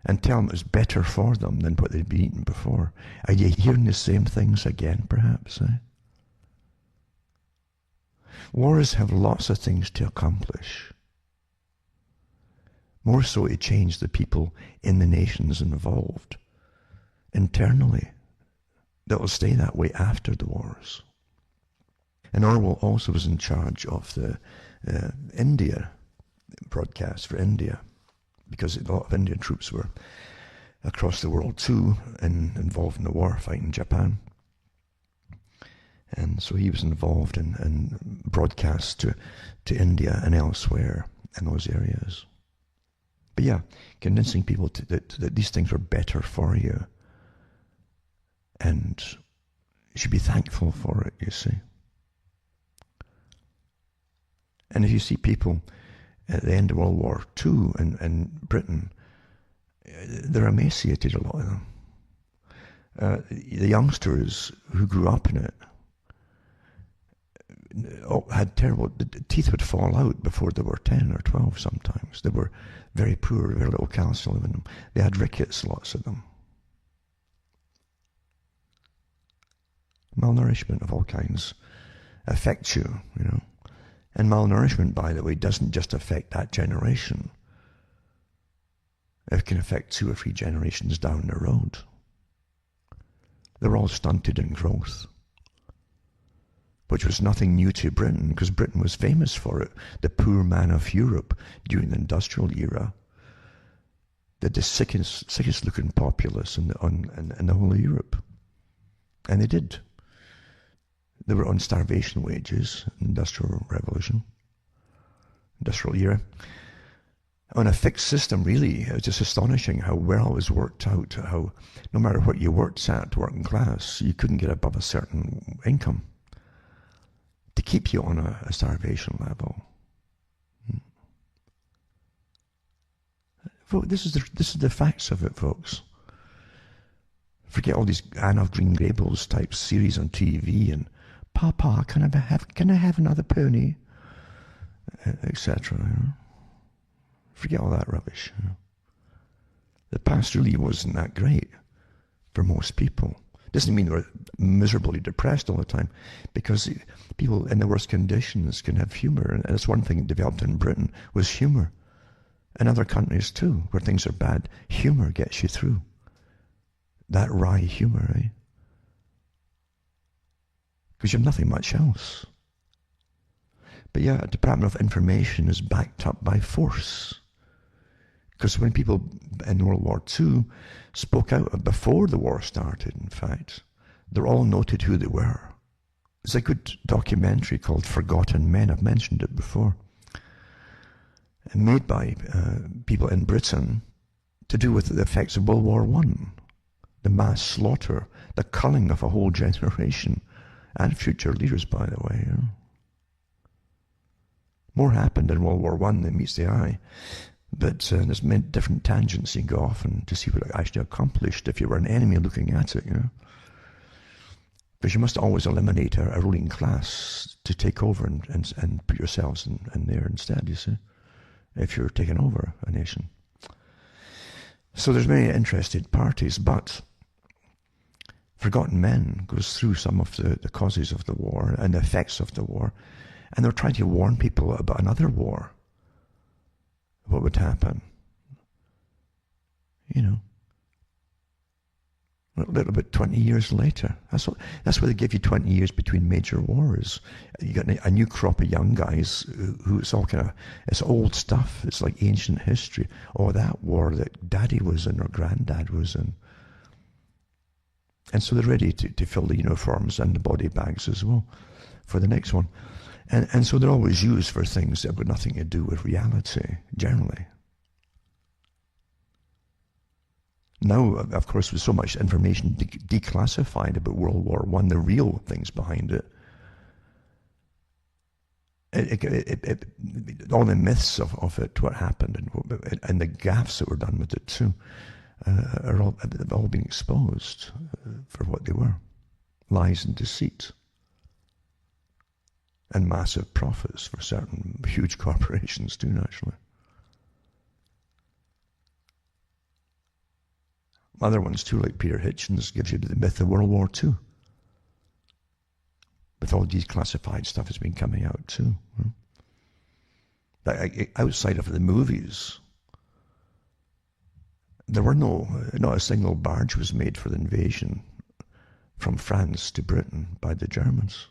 And tell them it was better for them than what they'd been eating before. Are you hearing the same things again, perhaps? Wars have lots of things to accomplish. More so to change the people in the nations involved internally. That will stay that way after the wars. And Orwell also was in charge of the India broadcast for India, because a lot of Indian troops were across the world too, and involved in the war fighting Japan. And so he was involved in broadcasts to India and elsewhere in those areas. But yeah, convincing people that these things are better for you, and you should be thankful for it, you see. And if you see people at the end of World War II in Britain, they're emaciated, a lot of them. The youngsters who grew up in it had terrible, the teeth would fall out before they were 10 or 12 sometimes. They were very poor, very little calcium in them. They had rickets, lots of them. Malnourishment of all kinds affects you, And malnourishment, by the way, doesn't just affect that generation. It can affect 2 or 3 generations down the road. They're all stunted in growth, which was nothing new to Britain, because Britain was famous for it. The poor man of Europe during the industrial era. They're the sickest looking populace in the whole of Europe. And they did. They were on starvation wages in the Industrial Revolution, Industrial era. On a fixed system, really, it's just astonishing how well it was worked out, how no matter what you worked at, working class, you couldn't get above a certain income to keep you on a starvation level. This is the facts of it, folks. Forget all these Anne of Green Gables type series on TV and Papa, can I have another pony, etc. You know? Forget all that rubbish. You know? The past really wasn't that great for most people. Doesn't mean they're miserably depressed all the time, because people in the worst conditions can have humor, and that's one thing that developed in Britain was humor. In other countries too, where things are bad, humor gets you through. That wry humor, eh? Because you have nothing much else. But yeah, the Department of Information is backed up by force. Because when people in World War II spoke out before the war started, in fact, they're all noted who they were. There's a good documentary called Forgotten Men. I've mentioned it before. Made by people in Britain to do with the effects of World War I. The mass slaughter, the culling of a whole generation, and future leaders, by the way. You know. More happened in World War I than meets the eye. But there's many different tangents you can go off and to see what it actually accomplished if you were an enemy looking at it, you know. Because you must always eliminate a ruling class to take over and put yourselves in there instead, you see, if you're taking over a nation. So there's many interested parties, but Forgotten Men goes through some of the causes of the war and the effects of the war, and they're trying to warn people about another war. What would happen? You know, a little bit 20 years later. That's why they give you 20 years between major wars. You got a new crop of young guys who it's all kind of, it's old stuff. It's like ancient history. Oh, that war that daddy was in or granddad was in. And so they're ready to fill the uniforms and the body bags as well for the next one. And so they're always used for things that have got nothing to do with reality, generally. Now, of course, with so much information declassified about World War I, the real things behind it, all the myths of it, what happened, and the gaffes that were done with it too, have all been exposed for what they were. Lies and deceit. And massive profits for certain huge corporations too, naturally. Other ones too, like Peter Hitchens, gives you the myth of World War II. With all declassified stuff that's been coming out too. Like, outside of the movies, there were not a single barge was made for the invasion from France to Britain by the Germans.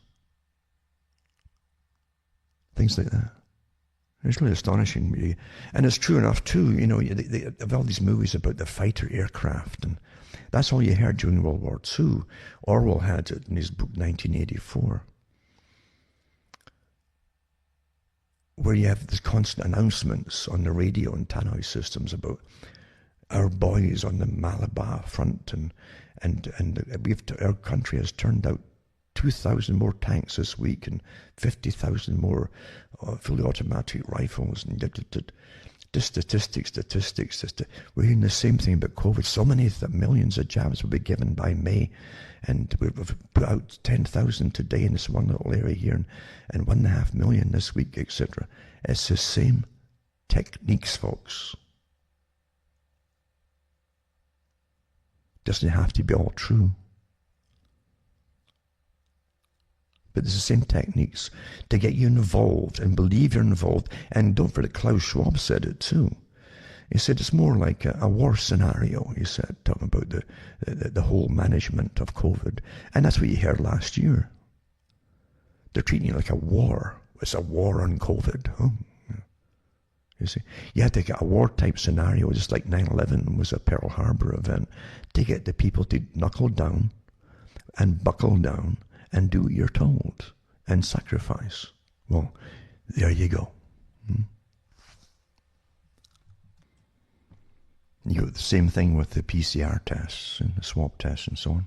Things like that. It's really astonishing, really. And it's true enough, too. You know, they have all these movies about the fighter aircraft, and that's all you heard during World War II. Orwell had it in his book 1984, where you have these constant announcements on the radio and tannoy systems about our boys on the Malabar front, and our country has turned out 2,000 more tanks this week and 50,000 more fully automatic rifles, and statistics. We're hearing the same thing about COVID. So many millions of jabs will be given by May, and we've put out 10,000 today in this one little area here, and 1.5 million this week, etc. It's the same techniques, folks. Doesn't have to be all true. But it's the same techniques to get you involved and believe you're involved. And don't forget, Klaus Schwab said it too. He said it's more like a war scenario, he said, talking about the whole management of COVID. And that's what you heard last year. They're treating it like a war. It's a war on COVID. Huh? You see, you had to get a war-type scenario, just like 9/11 was a Pearl Harbor event, to get the people to knuckle down and buckle down and do what you're told, and sacrifice. Well, there you go. You got the same thing with the PCR tests and the swab tests and so on.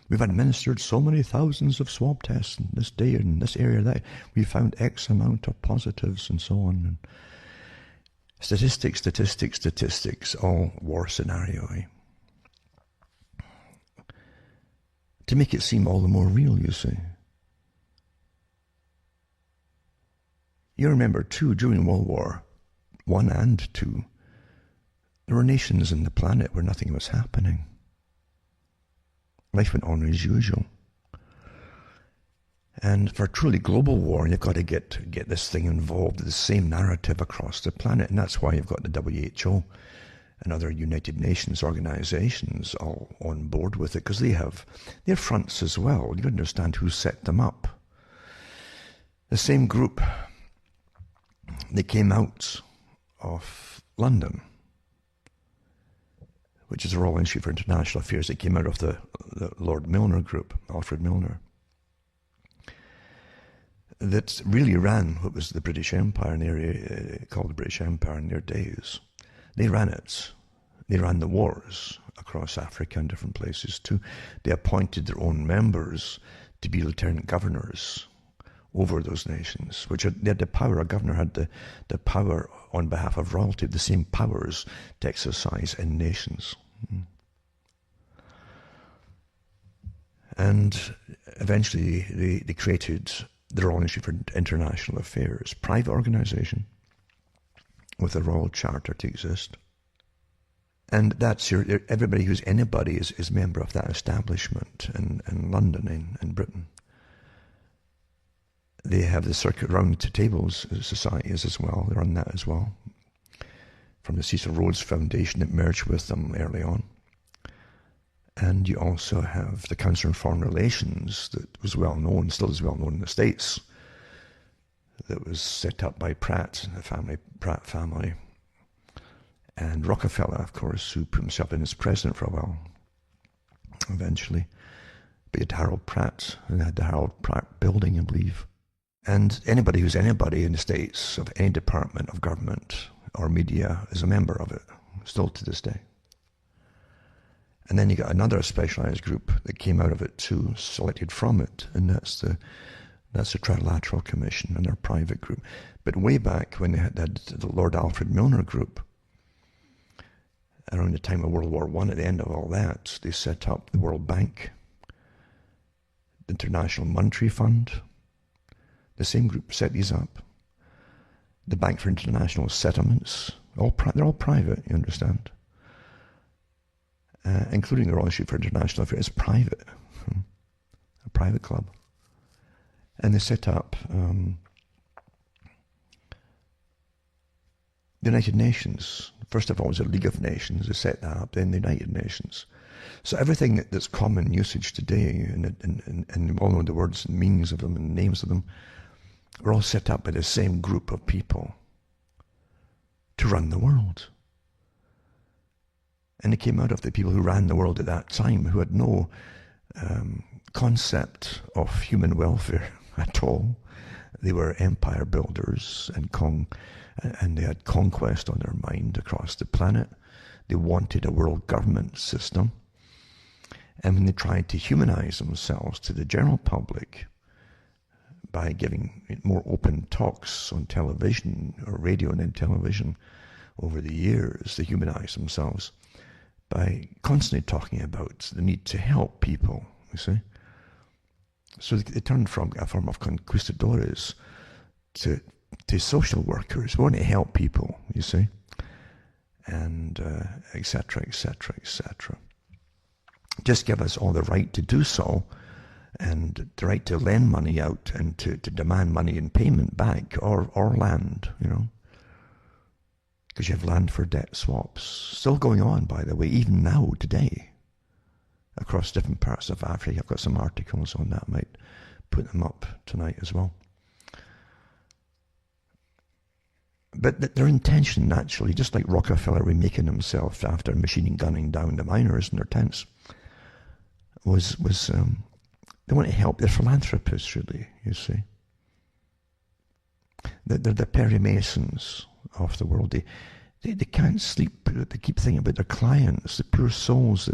We've administered so many thousands of swab tests in this day in this area that we found X amount of positives and so on. And statistics, all war scenario, eh? To make it seem all the more real, you see. You remember, too, during World War I and II, there were nations on the planet where nothing was happening. Life went on as usual. And for a truly global war, you've got to get this thing involved, the same narrative across the planet. And that's why you've got the WHO and other United Nations organizations all on board with it, because they have their fronts as well. You understand who set them up. The same group that came out of London, which is the Royal Institute for International Affairs, that came out of the Lord Milner group, Alfred Milner, that really ran what was the British Empire, an area called the British Empire in their days. They ran it. They ran the wars across Africa and different places too. They appointed their own members to be lieutenant governors over those nations, which they had the power. A governor had the power on behalf of royalty, the same powers to exercise in nations. And eventually they created the Royal Institute for International Affairs, private organization with a royal charter to exist. And that's everybody who's anybody is member of that establishment in London, in Britain. They have the Circuit Round Tables societies as well. They run that as well. From the Cecil Rhodes Foundation that merged with them early on. And you also have the Council on Foreign Relations that was well known, still is well known in the States, that was set up by Pratt, the Pratt family. And Rockefeller, of course, who put himself in as president for a while, eventually. But you had Harold Pratt, and they had the Harold Pratt building, I believe. And anybody who's anybody in the States of any department of government or media is a member of it, still to this day. And then you got another specialized group that came out of it too, selected from it, and that's the Trilateral Commission and their private group. But way back when they had the Lord Alfred Milner group, around the time of World War I, at the end of all that, they set up the World Bank, the International Monetary Fund. The same group set these up. The Bank for International Settlements, they're all private, you understand. Including the Royal Institute for International Affairs, private, a private club. And they set up the United Nations. First of all, it was a League of Nations. They set that up, then the United Nations. So everything that's common usage today, and we all know the words and meanings of them and names of them, were all set up by the same group of people to run the world. And it came out of the people who ran the world at that time, who had no concept of human welfare at all. They were empire builders and they had conquest on their mind across the planet. They wanted a world government system. And when they tried to humanize themselves to the general public by giving more open talks on television or radio and then television over the years, they humanized themselves by constantly talking about the need to help people, you see. So they turned from a form of conquistadores to social workers. We want to help people, you see, and et cetera, et cetera, et cetera. Just give us all the right to do so, and the right to lend money out and to demand money in payment back or land, you know. Because you have land for debt swaps. Still going on, by the way, even now, today, across different parts of Africa. I've got some articles on that. I might put them up tonight as well. But their intention, naturally, just like Rockefeller remaking himself after machine gunning down the miners in their tents, was they want to help. They're philanthropists, really, you see. They're the Perry Masons of the world. They can't sleep. They keep thinking about their clients, the poor souls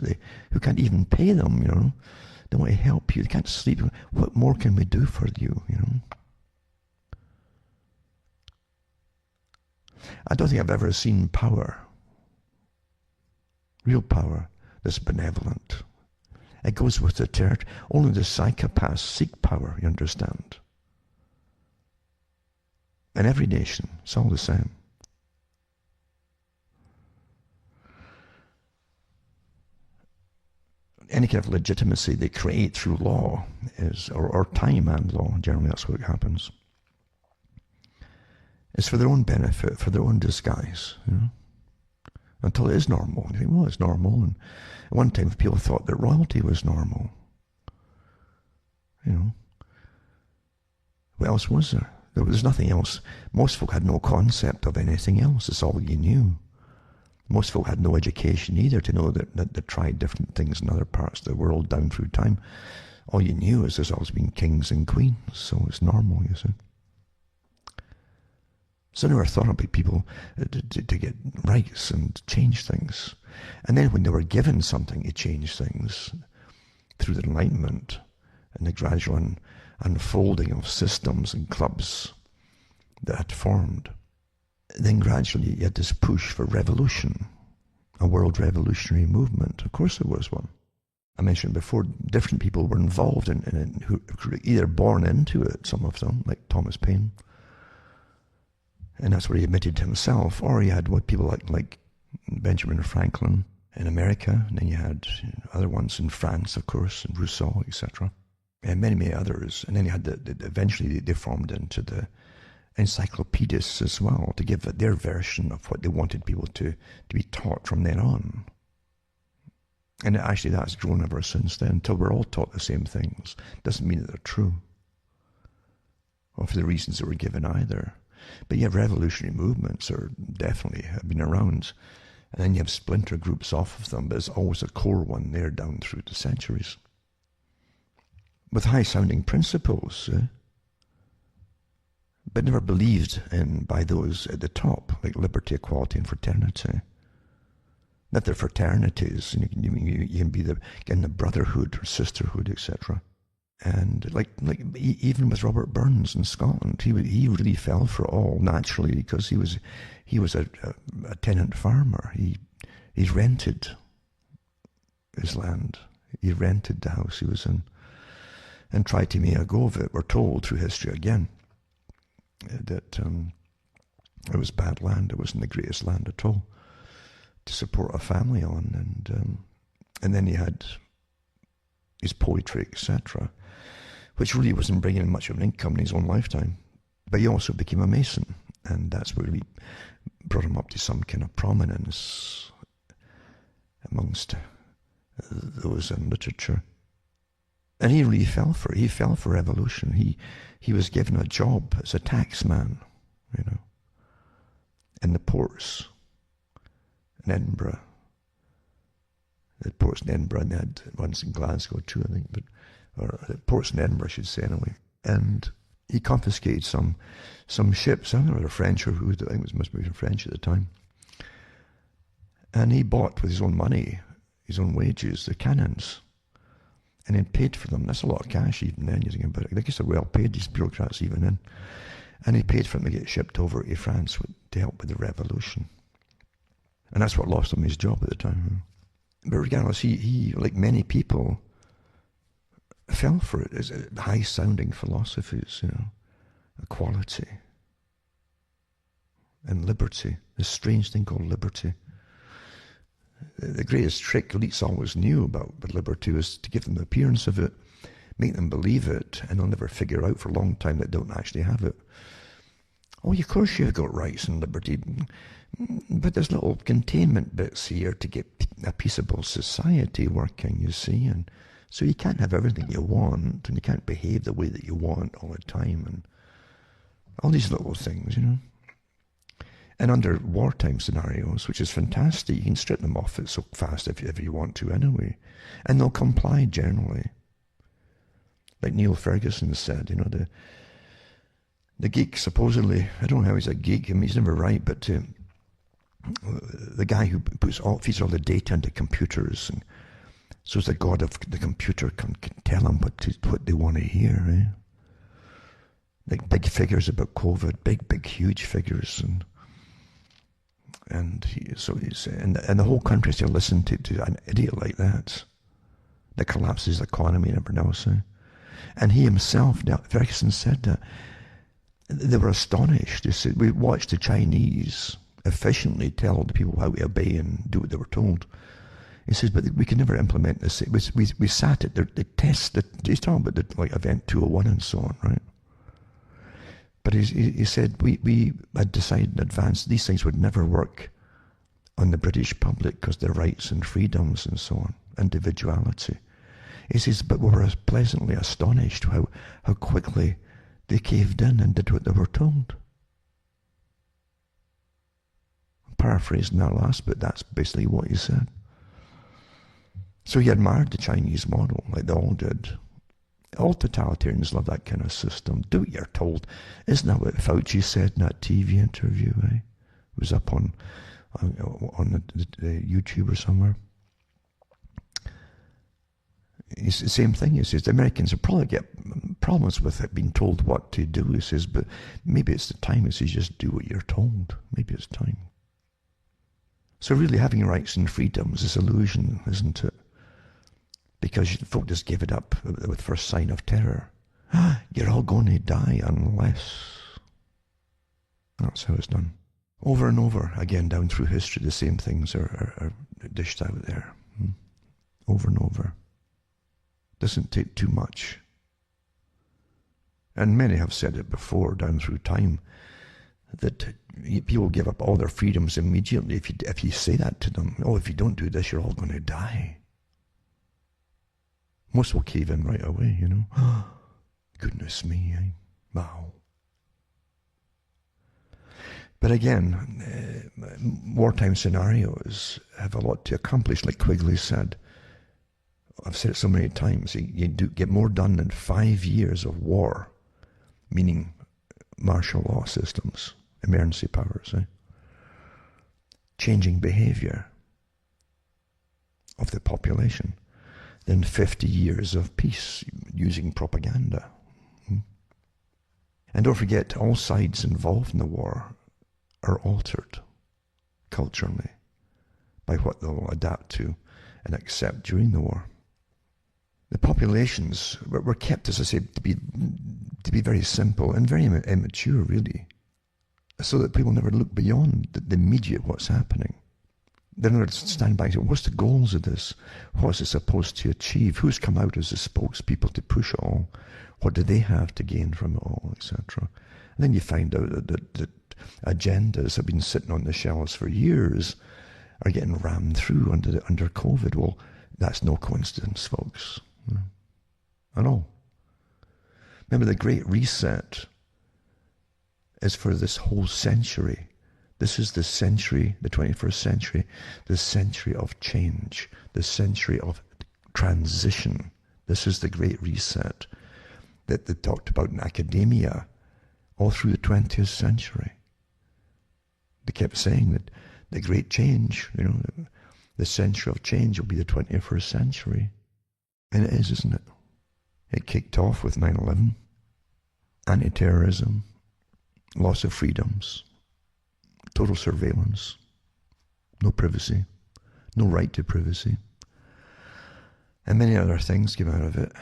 who can't even pay them, They want to help you. They can't sleep. What more can we do for you, I don't think I've ever seen power, real power, that's benevolent. It goes with the territory. Only the psychopaths seek power, you understand. In every nation, it's all the same. Any kind of legitimacy they create through law or time and law, generally that's what happens. It's for their own benefit, for their own disguise, Until it is normal. And you think, well, it's normal. And at one time people thought that royalty was normal. What else was there? There was nothing else. Most folk had no concept of anything else. It's all you knew. Most folk had no education either to know that they tried different things in other parts of the world down through time. All you knew is there's always been kings and queens, so it's normal, you see. So I never thought about people to get rights and change things. And then when they were given something to change things through the Enlightenment and the gradual unfolding of systems and clubs that had formed, then gradually you had this push for revolution, a world revolutionary movement. Of course there was one. I mentioned before, different people were involved in it, who were either born into it, some of them, like Thomas Paine, and that's where he admitted to himself, or you had what people like Benjamin Franklin in America, and then you had other ones in France, of course, and Rousseau, etc., and many others. And then you had eventually they formed into the encyclopedists as well, to give their version of what they wanted people to be taught from then on. And actually that's grown ever since then, until we're all taught the same things. Doesn't mean that they're true, or for the reasons that were given either. But you have revolutionary movements are definitely have been around, and then you have splinter groups off of them, but there's always a core one there down through the centuries, with high-sounding principles, but never believed in by those at the top, like liberty, equality, and fraternity. Not the fraternities, and you can be in the brotherhood or sisterhood, etc. And like even with Robert Burns in Scotland, he really fell for it all naturally, because he was a tenant farmer. He rented his land. He rented the house he was in, and tried to make a go of it. We're told through history again that it was bad land. It wasn't the greatest land at all to support a family on, and then he had his poetry, etc., which really wasn't bringing in much of an income in his own lifetime. But he also became a Mason, and that's where we brought him up to some kind of prominence amongst those in literature. And he really fell for it. He fell for revolution. He was given a job as a taxman, in the ports in Edinburgh. The ports in Edinburgh, and they had ones in Glasgow too, I think, or the ports in Edinburgh, I should say, anyway. And he confiscated some ships. I don't know whether French or who, I think it must be French at the time. And he bought with his own money, his own wages, the cannons, and then paid for them. That's a lot of cash even then, you think about it. I guess they're well paid, these bureaucrats, even then. And he paid for them to get shipped over to France to help with the revolution. And that's what lost him his job at the time. But regardless, he like many people, fell for it as high-sounding philosophies, equality and liberty, this strange thing called liberty. The greatest trick elites always knew about liberty was to give them the appearance of it, make them believe it, and they'll never figure out for a long time that they don't actually have it. Oh, of course you've got rights and liberty, but there's little containment bits here to get a peaceable society working, you see, and so you can't have everything you want, and you can't behave the way that you want all the time, and all these little things, And under wartime scenarios, which is fantastic, you can strip them off it so fast if you want to anyway. And they'll comply generally. Like Neil Ferguson said, the geek supposedly, I don't know how he's a geek, I mean he's never right, but the guy who feeds all the data into computers, and so the god of the computer can tell them what they want to hear, eh? Like big figures about COVID, big, huge figures, and the whole country still listen to an idiot like that collapses the economy and everything else. Eh? And he himself, Ferguson said that they were astonished. They said, we watched the Chinese efficiently tell the people how to obey and do what they were told. He says, but we can never implement this. We sat at the test. He's talking about like Event 201 and so on, right? But he said we had decided in advance these things would never work on the British public because their rights and freedoms and so on, individuality. He says, but we were pleasantly astonished how quickly they caved in and did what they were told. I'm paraphrasing that last bit, that's basically what he said. So he admired the Chinese model, like they all did. All totalitarians love that kind of system. Do what you're told. Isn't that what Fauci said in that TV interview? Eh? It was up on the YouTube or somewhere. It's the same thing. He says the Americans will probably get problems with it being told what to do. He says, but maybe it's the time. He says, just do what you're told. Maybe it's time. So really, having rights and freedoms is illusion, isn't it? Because folk just give it up with first sign of terror. You're all going to die unless... That's how it's done. Over and over again down through history, the same things are dished out there. Over and over. Doesn't take too much. And many have said it before down through time, that people give up all their freedoms immediately if you say that to them. Oh, if you don't do this, you're all going to die. Most will cave in right away, you know. Goodness me, eh? Wow. But again, wartime scenarios have a lot to accomplish, like Quigley said. I've said it so many times, you do get more done in 5 years of war, meaning martial law systems, emergency powers, eh? Changing behavior of the population, than 50 years of peace using propaganda. And don't forget, all sides involved in the war are altered culturally by what they'll adapt to and accept during the war. The populations were kept, as I say, to be very simple and very immature, really, so that people never look beyond the immediate what's happening. They're not stand back and say, what's the goals of this? What's it supposed to achieve? Who's come out as the spokespeople to push it all? What do they have to gain from it all, etc.? And then you find out that agendas have been sitting on the shelves for years are getting rammed through under COVID. Well, that's no coincidence, folks. At all. Remember, the Great Reset is for this whole century. This is the century, the 21st century, the century of change, the century of transition. This is the Great Reset that they talked about in academia all through the 20th century. They kept saying that the great change, the century of change will be the 21st century. And it is, isn't it? It kicked off with 9/11, anti-terrorism, loss of freedoms, total surveillance, no privacy, no right to privacy, and many other things came out of it,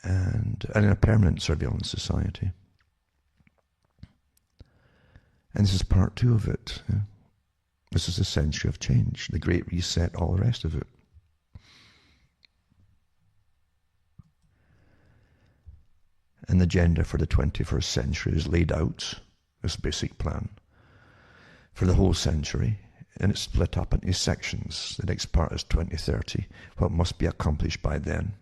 and in a permanent surveillance society. And this is part 2 of it. Yeah? This is the century of change, the Great Reset, all the rest of it. And the agenda for the 21st century is laid out, this basic plan, for the whole century, and it's split up into sections. The next part is 2030, what must be accomplished by then.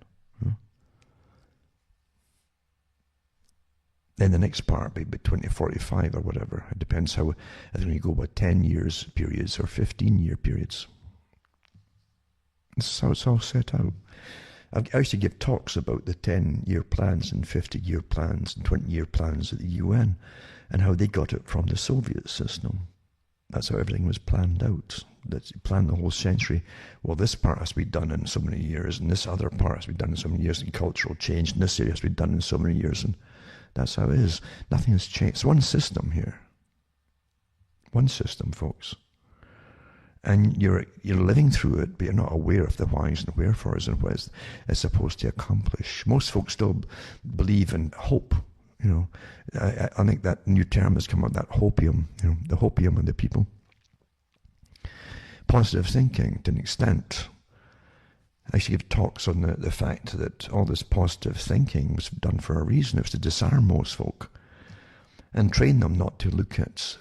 Then the next part will be 2045 or whatever. It depends how, I think you go by 10 years periods or 15-year periods. This is how it's all set out. I used to give talks about the 10-year plans and 50-year plans and 20-year plans at the UN and how they got it from the Soviet system. That's how everything was planned out. That's planned the whole century. Well, this part has to be done in so many years, and this other part has to be done in so many years, and cultural change in this area has to be done in so many years, and that's how it is. Nothing has changed. It's one system here. One system, folks. And you're living through it, but you're not aware of the whys and wherefores and what it's supposed to accomplish. Most folks still believe in hope. I think that new term has come out, that hopium, the hopium of the people. Positive thinking, to an extent. I actually give talks on the fact that all this positive thinking was done for a reason. It was to disarm most folk and train them not to look at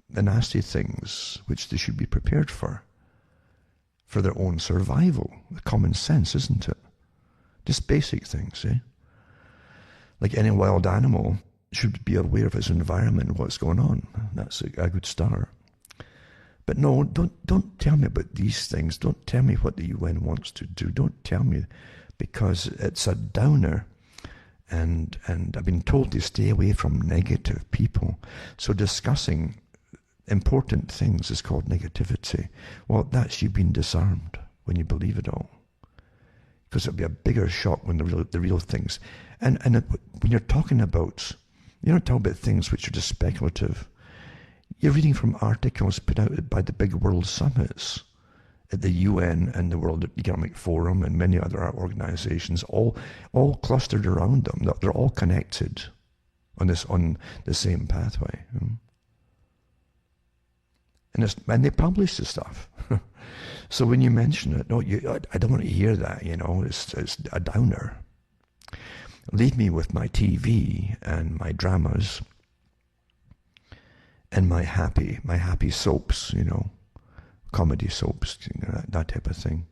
the nasty things which they should be prepared for their own survival. Common sense, isn't it? Just basic things, eh? Like any wild animal should be aware of its environment and what's going on. That's a good start. But no, don't tell me about these things. Don't tell me what the UN wants to do. Don't tell me, because it's a downer. And I've been told to stay away from negative people. So discussing important things is called negativity. Well, that's you being disarmed when you believe it all. Because it'll be a bigger shock when the real things. And when you're talking about, you're not talking about things which are just speculative. You're reading from articles put out by the big world summits at the UN and the World Economic Forum and many other organizations, all clustered around them. They're all connected on the same pathway. And they publish the stuff. So when you mention it, no, I don't want to hear that, it's a downer. Leave me with my TV and my dramas and my happy soaps, comedy soaps, that type of thing.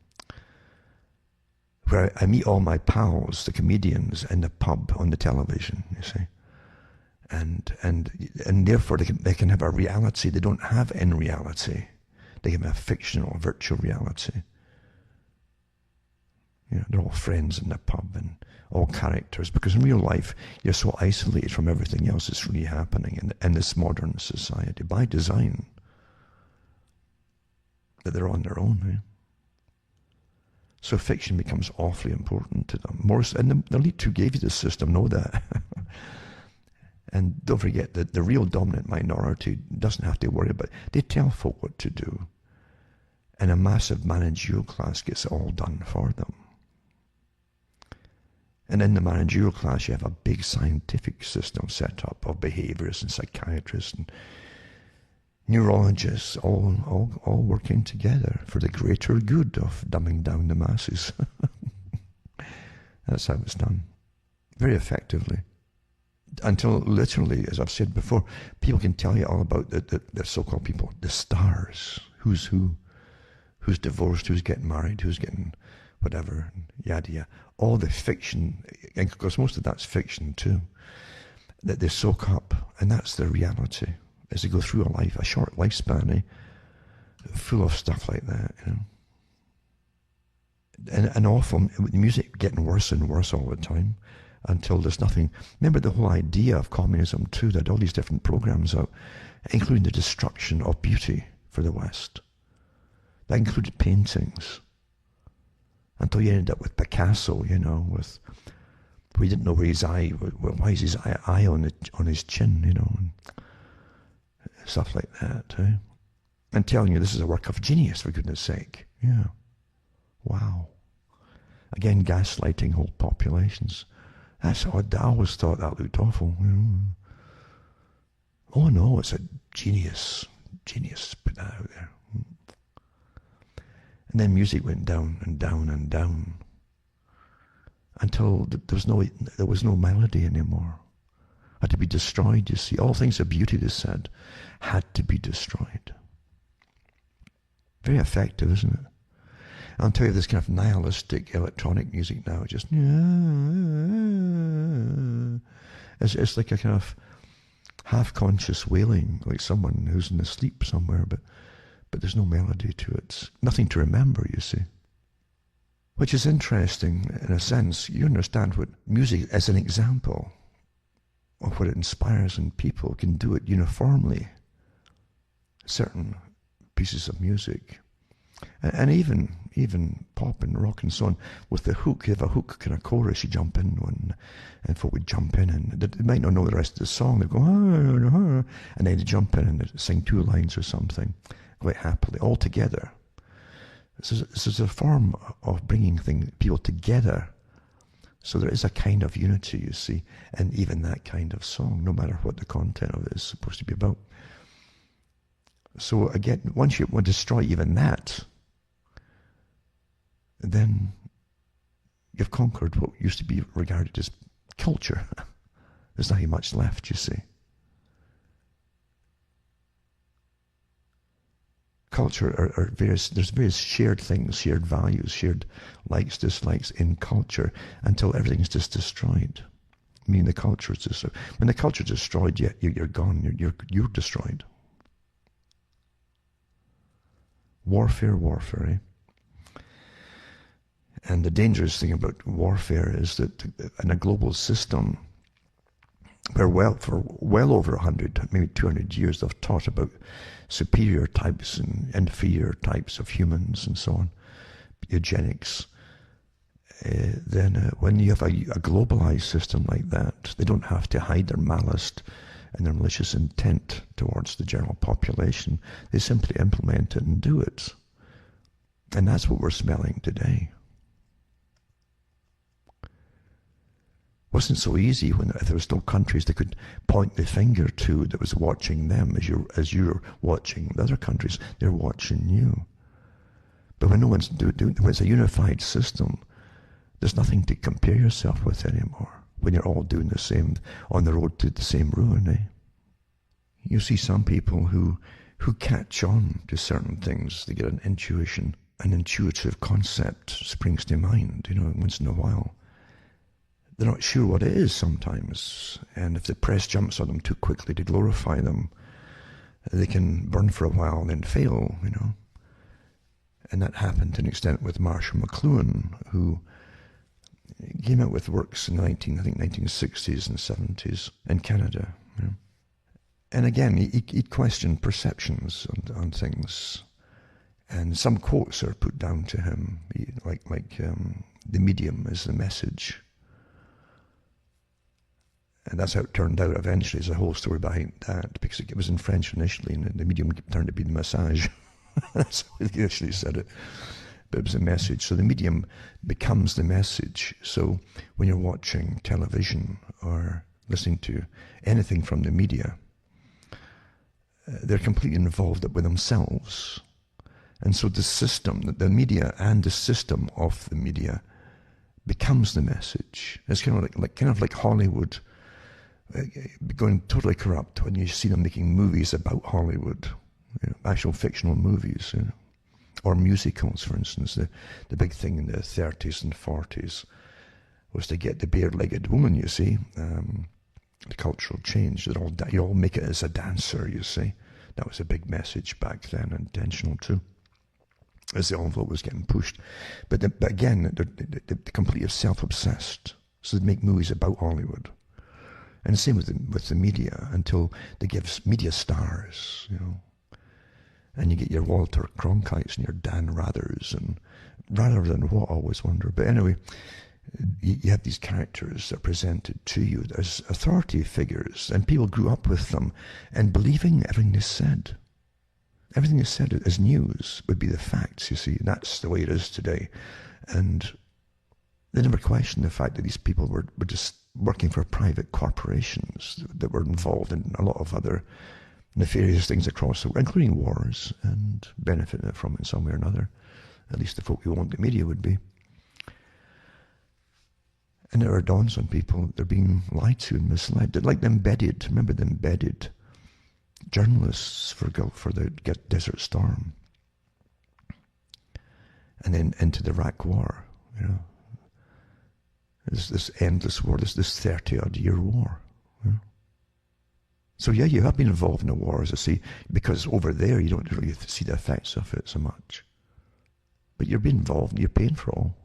Where I meet all my pals, the comedians, in the pub on the television, you see. And therefore they can have a reality they don't have in reality. They can have a fictional, virtual reality. They're all friends in the pub and all characters, because in real life you're so isolated from everything else that's really happening in this modern society by design, that they're on their own. So fiction becomes awfully important to them. And the elite who gave you this system know that. And don't forget that the real dominant minority doesn't have to worry about it. They tell folk what to do. And a massive managerial class gets it all done for them. And in the managerial class, you have a big scientific system set up of behaviorists and psychiatrists and neurologists all working together for the greater good of dumbing down the masses. That's how it's done. Very effectively. Until literally, as I've said before, people can tell you all about the so-called people, the stars, who's who, who's divorced, who's getting married, who's getting whatever, yada yada. All the fiction, and because most of that's fiction too, that they soak up, and that's their reality as they go through a short lifespan, full of stuff like that, And often, music getting worse and worse all the time, until there's nothing. Remember the whole idea of communism too, that all these different programs out, including the destruction of beauty for the West. That included paintings. Until you ended up with Picasso, with we didn't know where his eye. Why is his eye on his chin, and stuff like that. And telling you this is a work of genius, for goodness sake. Yeah, wow. Again, gaslighting whole populations. That's odd. I always thought that looked awful. Oh no, it's a genius. Genius put that out there. And then music went down and down and down until there was no melody anymore. Had to be destroyed, you see. All things of beauty, they said, had to be destroyed. Very effective, isn't it? I'll tell you, this kind of nihilistic electronic music now, just it's like a kind of half-conscious wailing, like someone who's in a sleep somewhere, but there's no melody to it. Nothing to remember, you see. Which is interesting, in a sense. You understand what music, as an example of what it inspires in people, can do it uniformly. Certain pieces of music. And even pop and rock and so on, with the hook, you have a hook kind of chorus, you jump in one, and folk would jump in, and they might not know the rest of the song, they go, and then they jump in and they sing 2 lines or something, quite happily, all together. This is a form of bringing people together. So there is a kind of unity, you see, and even that kind of song, no matter what the content of it is supposed to be about. So again, once you want to destroy even that, then you've conquered what used to be regarded as culture. There's not much left, you see. Culture are there's various shared things, shared values, shared likes, dislikes in culture until everything's just destroyed. I mean, the culture is destroyed. When the culture is destroyed, you're gone. You're destroyed. Warfare, eh? And the dangerous thing about warfare is that in a global system where for well over 100, maybe 200 years, they've taught about superior types and inferior types of humans and so on, eugenics, then when you have a globalized system like that, they don't have to hide their malice and their malicious intent towards the general population. They simply implement it and do it. And that's what we're smelling today. It wasn't so easy when there was no countries they could point the finger to that was watching them as you're watching the other countries. They're watching you. But when no one's doing, when it's a unified system, there's nothing to compare yourself with anymore. When you're all doing the same, on the road to the same ruin, eh? You see some people who catch on to certain things. They get an intuition, an intuitive concept springs to mind, once in a while. They're not sure what it is sometimes, and if the press jumps on them too quickly to glorify them, they can burn for a while and then fail, And that happened to an extent with Marshall McLuhan, who came out with works in the 1960s and 70s in Canada. And again, he questioned perceptions on things, and some quotes are put down to him, like the medium is the message. And that's how it turned out eventually. There's a whole story behind that, because it was in French initially, and the medium turned to be the message. That's how he initially said it. But it was a message. So the medium becomes the message. So when you're watching television or listening to anything from the media, they're completely involved with themselves. And so the system, the media and the system of the media becomes the message. It's kind of like Hollywood going totally corrupt when you see them making movies about Hollywood, actual fictional movies, or musicals, for instance. The big thing in the 30s and 40s was to get the bare-legged woman, you see, the cultural change. You all make it as a dancer, you see. That was a big message back then, intentional too, as the envelope was getting pushed. But again, they're completely self-obsessed. So they make movies about Hollywood. And the same with the media, until they give media stars, And you get your Walter Cronkites and your Dan Rathers, and rather than what, I always wonder. But anyway, you have these characters that are presented to you as authority figures, and people grew up with them and believing everything they said. Everything they said as news would be the facts, you see. That's the way it is today. And they never questioned the fact that these people were just working for private corporations that were involved in a lot of other nefarious things across the world, including wars, and benefiting from it in some way or another. At least the folk who owned the media would be. And it dawns on people they're being lied to and misled. They're like the embedded journalists for the Desert Storm, and then into the Iraq War. This endless war, this 30-odd-year war. So yeah, you have been involved in a war, as I say, because over there you don't really see the effects of it so much. But you're being involved and you're paying for it all.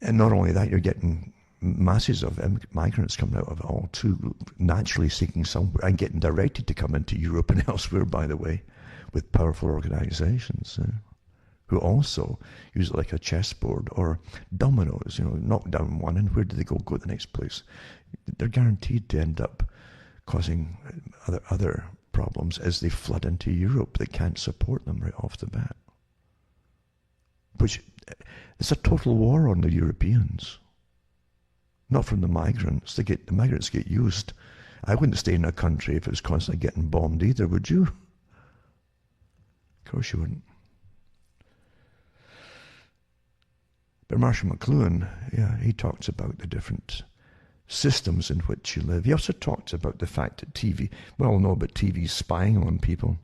And not only that, you're getting masses of migrants coming out of it all too, naturally seeking somewhere and getting directed to come into Europe and elsewhere, by the way, with powerful organizations who also use it like a chessboard or dominoes, knock down one and where do they go to the next place? They're guaranteed to end up causing other problems as they flood into Europe that can't support them right off the bat. Which, it's a total war on the Europeans. Not from the migrants. The migrants get used. I wouldn't stay in a country if it was constantly getting bombed either, would you? Of course you wouldn't. But Marshall McLuhan, he talks about the different systems in which you live. He also talks about the fact that TV, we all know about TV spying on people.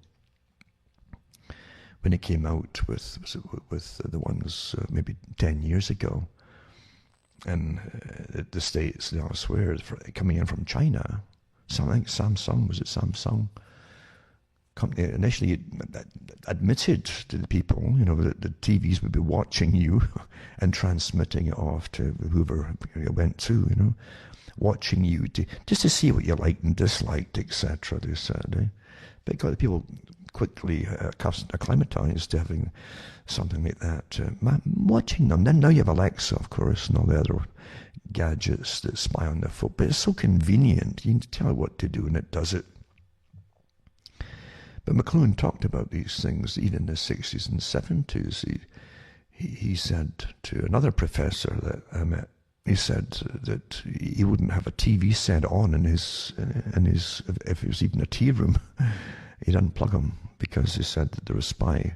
When it came out with the ones maybe 10 years ago, and the States and elsewhere, coming in from China. So I think Samsung company initially admitted to the people, that the TVs would be watching you and transmitting it off to whoever you went to, watching you just to see what you liked and disliked, etc. They said, but got the people quickly acclimatized to having something like that, watching them. Then now you have Alexa, of course, and all the other gadgets that spy on the folk, but it's so convenient. You can tell it what to do and it does it. But McLuhan talked about these things even in the 60s and 70s. He said to another professor that I met, he said that he wouldn't have a TV set on in his if it was even a tea room. He'd unplug them because he said that there were spy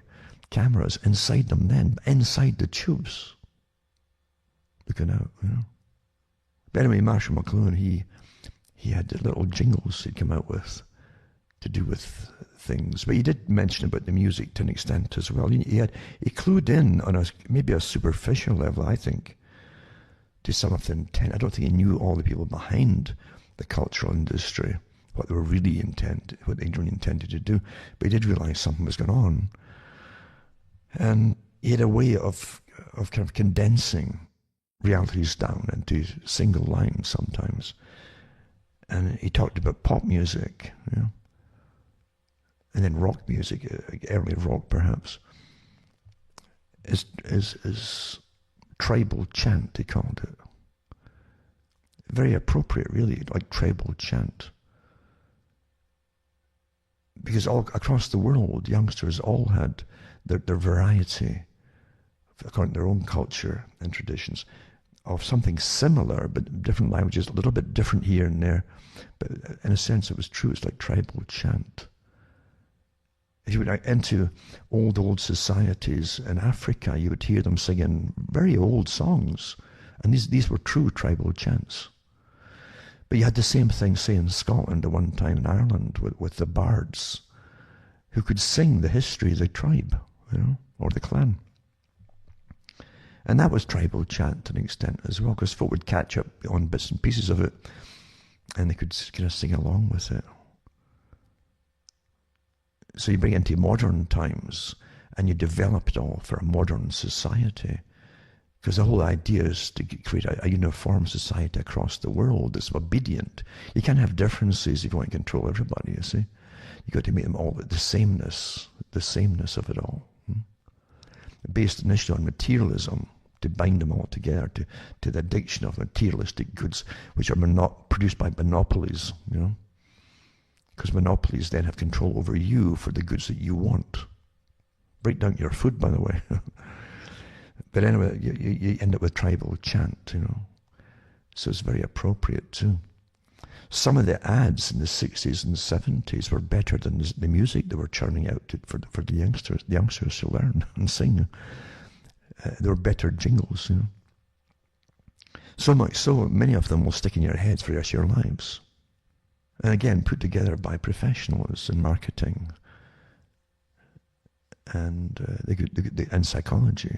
cameras inside them then, inside the tubes, looking out, But anyway, Marshall McLuhan, he had the little jingles he'd come out with to do with things. But he did mention about the music to an extent as well. He clued in on maybe a superficial level, I think, to some of the intent. I don't think he knew all the people behind the cultural industry, what they really intended to do. But he did realize something was going on. And he had a way of kind of condensing realities down into single lines sometimes. And he talked about pop music, and then rock music, early rock perhaps, is tribal chant, he called it. Very appropriate, really, like tribal chant. Because all across the world, youngsters all had their variety, according to their own culture and traditions, of something similar, but different languages, a little bit different here and there. But in a sense, it was true. It's like tribal chant. If you went into old societies in Africa, you would hear them singing very old songs. And these were true tribal chants. But you had the same thing, say, in Scotland at one time, in Ireland, with the bards, who could sing the history of the tribe, or the clan. And that was tribal chant to an extent as well, because folk would catch up on bits and pieces of it, and they could kind of sing along with it. So you bring it into modern times, and you develop it all for a modern society. Because the whole idea is to create a uniform society across the world that's obedient. You can't have differences if you want to control everybody, you see. You've got to make them all the sameness of it all. Based initially on materialism, to bind them all together to the addiction of materialistic goods, which are produced by monopolies, Because monopolies then have control over you for the goods that you want. Break down your food, by the way. But anyway, you end up with tribal chant, So it's very appropriate too. Some of the ads in the 60s and 70s were better than the music they were churning out for the youngsters to learn and sing. They were better jingles, So much so, many of them will stick in your heads for the rest of your lives. And again, put together by professionals in marketing and and psychology.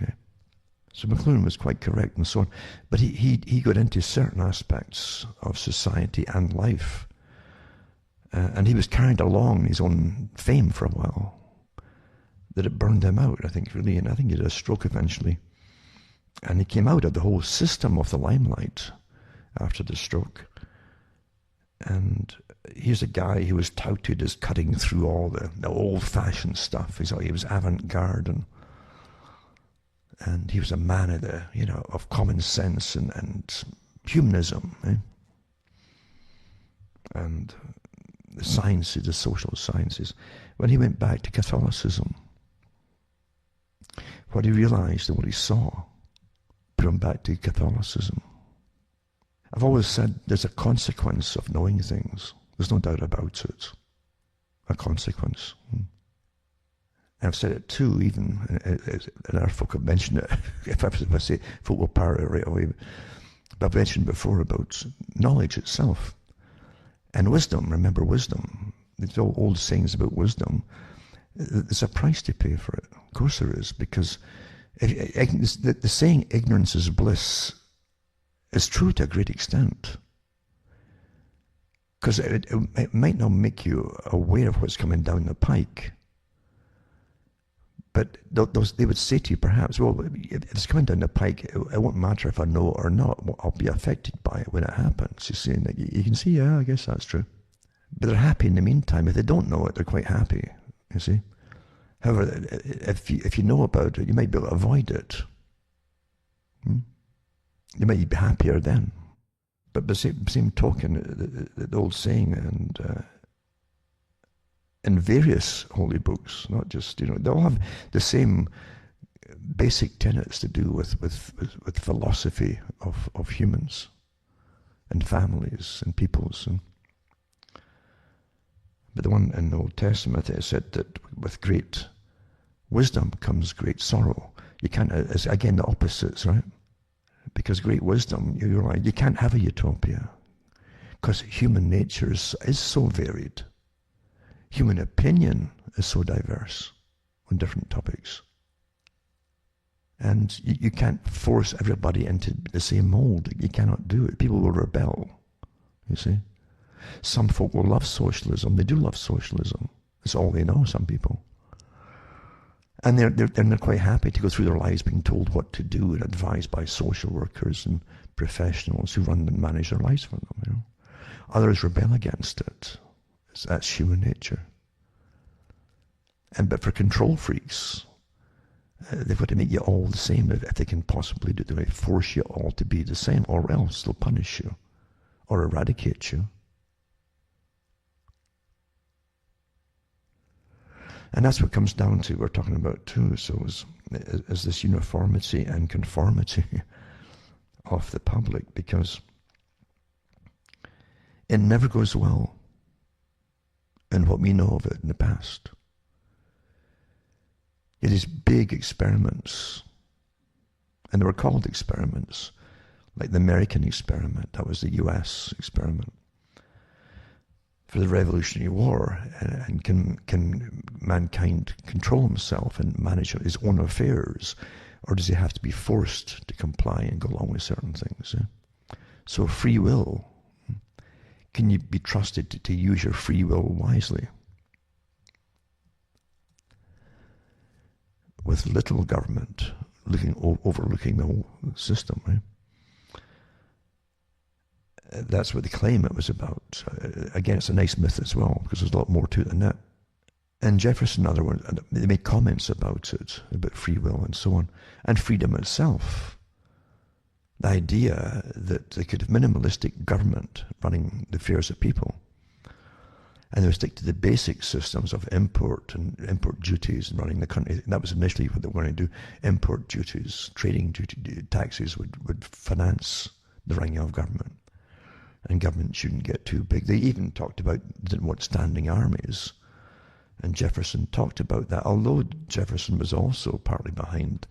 So McLuhan was quite correct and so on. But he got into certain aspects of society and life. And he was carried along his own fame for a while. That it burned him out, I think, really. And I think he had a stroke eventually. And he came out of the whole system of the limelight after the stroke. And here's a guy who was touted as cutting through all the old-fashioned stuff. He was avant-garde, and he was a man of of common sense and humanism, and the sciences, the social sciences. When he went back to Catholicism, what he realized and what he saw put him back to Catholicism. I've always said there's a consequence of knowing things. There's no doubt about it. A consequence. And I've said it too, even, and our folk have mentioned it. if I say folk will parrot it right away. But I've mentioned before about knowledge itself. And wisdom, remember wisdom. It's all old sayings about wisdom. There's a price to pay for it. Of course there is, because the saying ignorance is bliss is true to a great extent. Because it might not make you aware of what's coming down the pike. But they would say to you perhaps, well, if it's coming down the pike, it won't matter if I know it or not. I'll be affected by it when it happens. You see, and you can see, yeah, I guess that's true. But they're happy in the meantime. If they don't know it, they're quite happy, you see. However, if you know about it, you might be able to avoid it. You might be happier then. But the same token, the old saying, and in various holy books, not just, they all have the same basic tenets to do with philosophy of humans and families and peoples. But the one in the Old Testament, it said that with great wisdom comes great sorrow. You can't, it's again the opposites, right? Because great wisdom, you're like, you can't have a utopia. Because human nature is so varied. Human opinion is so diverse on different topics. And you can't force everybody into the same mold. You cannot do it. People will rebel, you see. Some folk will love socialism. They do love socialism. It's all they know, some people. And they're quite happy to go through their lives being told what to do and advised by social workers and professionals who run and manage their lives for them. Others rebel against it. That's human nature. But for control freaks, they've got to make you all the same if they can possibly do it. They force you all to be the same, or else they'll punish you or eradicate you. And that's what comes down to, we're talking about too, so is this uniformity and conformity of the public, because it never goes well in what we know of it in the past. It is big experiments, and they were called experiments, like the American experiment, that was the US experiment for the Revolutionary War, and can mankind control himself and manage his own affairs, or does he have to be forced to comply and go along with certain things? So free will, can you be trusted to use your free will wisely? With little government overlooking the whole system, right? That's what the claim it was about. Again, it's a nice myth as well, because there's a lot more to it than that. And Jefferson, in other words, they made comments about it, about free will and so on, and freedom itself. The idea that they could have minimalistic government running the affairs of people, and they would stick to the basic systems of import and import duties and running the country. And that was initially what they were going to do. Import duties, trading duty, taxes would finance the running of government. And government shouldn't get too big. They even talked about didn't want standing armies. And Jefferson talked about that, although Jefferson was also partly behind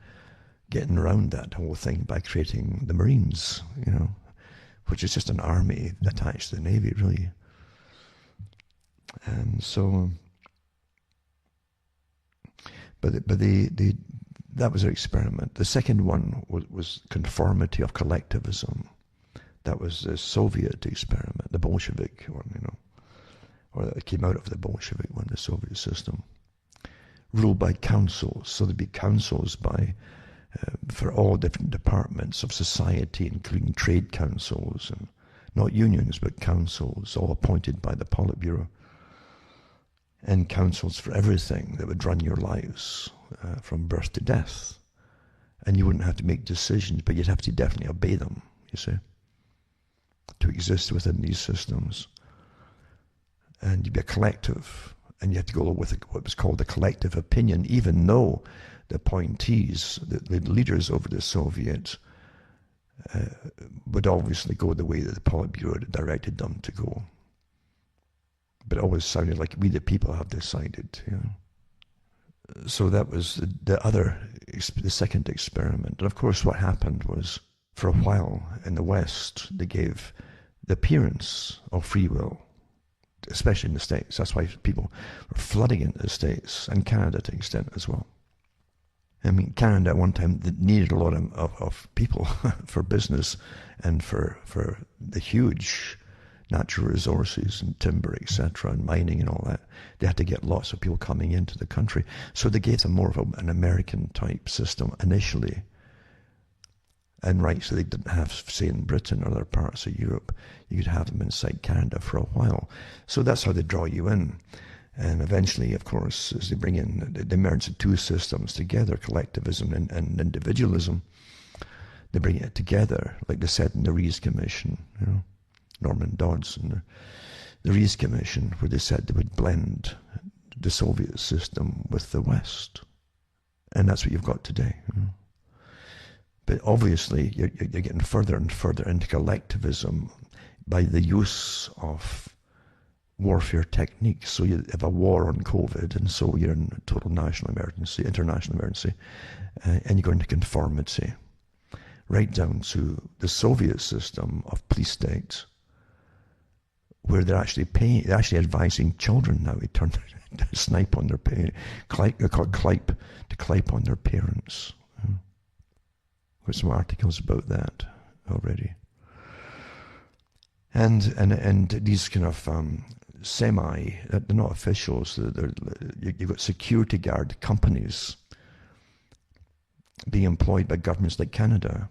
getting around that whole thing by creating the Marines, which is just an army attached to the Navy, really. And so, but that was their experiment. The second one was conformity of collectivism. That was the Soviet experiment, the Bolshevik one, or that came out of the Bolshevik one, the Soviet system, ruled by councils. So there'd be councils for all different departments of society, including trade councils and Not unions, but councils, all appointed by the Politburo. And councils for everything that would run your lives from birth to death. And you wouldn't have to make decisions, but you'd have to definitely obey them, you see, to exist within these systems. And you'd be a collective, and you have to go with what was called a collective opinion, even though the appointees, the leaders over the Soviets, would obviously go the way that the Politburo directed them to go. But it always sounded like we the people have decided, you know. So that was the second experiment. And of course what happened was, for a while in the West, they gave the appearance of free will, especially in the States. That's why people were flooding into the States, and Canada to an extent as well. I mean, Canada at one time needed a lot of people for business and for the huge natural resources and timber, etc., and mining and all that. They had to get lots of people coming into the country. So they gave them more of an American-type system initially. And right, so they didn't have, say, in Britain or other parts of Europe, you could have them inside Canada for a while. So that's how they draw you in. And eventually, of course, as they bring in, they merge the two systems together, collectivism and individualism. They bring it together, like they said in the Rees Commission, you know, Norman Dodds and the Rees Commission, where they said they would blend the Soviet system with the West. And that's what you've got today. You know. But obviously, you're getting further and further into collectivism by the use of warfare techniques. So you have a war on COVID, and so you're in a total national emergency, international emergency, and you go into conformity, right down to the Soviet system of police states, where they're actually advising children now to turn to snipe on their parents, to clipe on their parents. Got some articles about that already. And these kind of they're not officials, you've got security guard companies being employed by governments like Canada,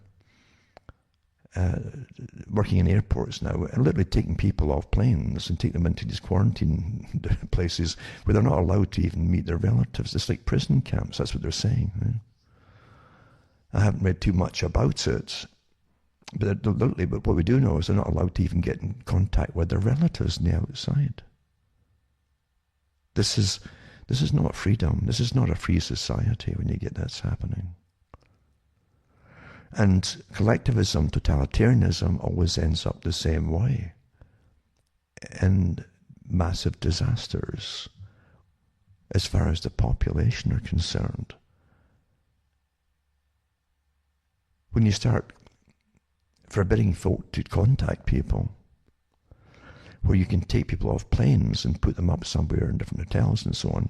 working in airports now, and literally taking people off planes and taking them into these quarantine places where they're not allowed to even meet their relatives. It's like prison camps, that's what they're saying. Right? I haven't read too much about it, but what we do know is they're not allowed to even get in contact with their relatives on the outside. This is not freedom. This is not a free society when you get that's happening. And collectivism, totalitarianism always ends up the same way. And massive disasters as far as the population are concerned. When you start forbidding folk to contact people, where you can take people off planes and put them up somewhere in different hotels and so on,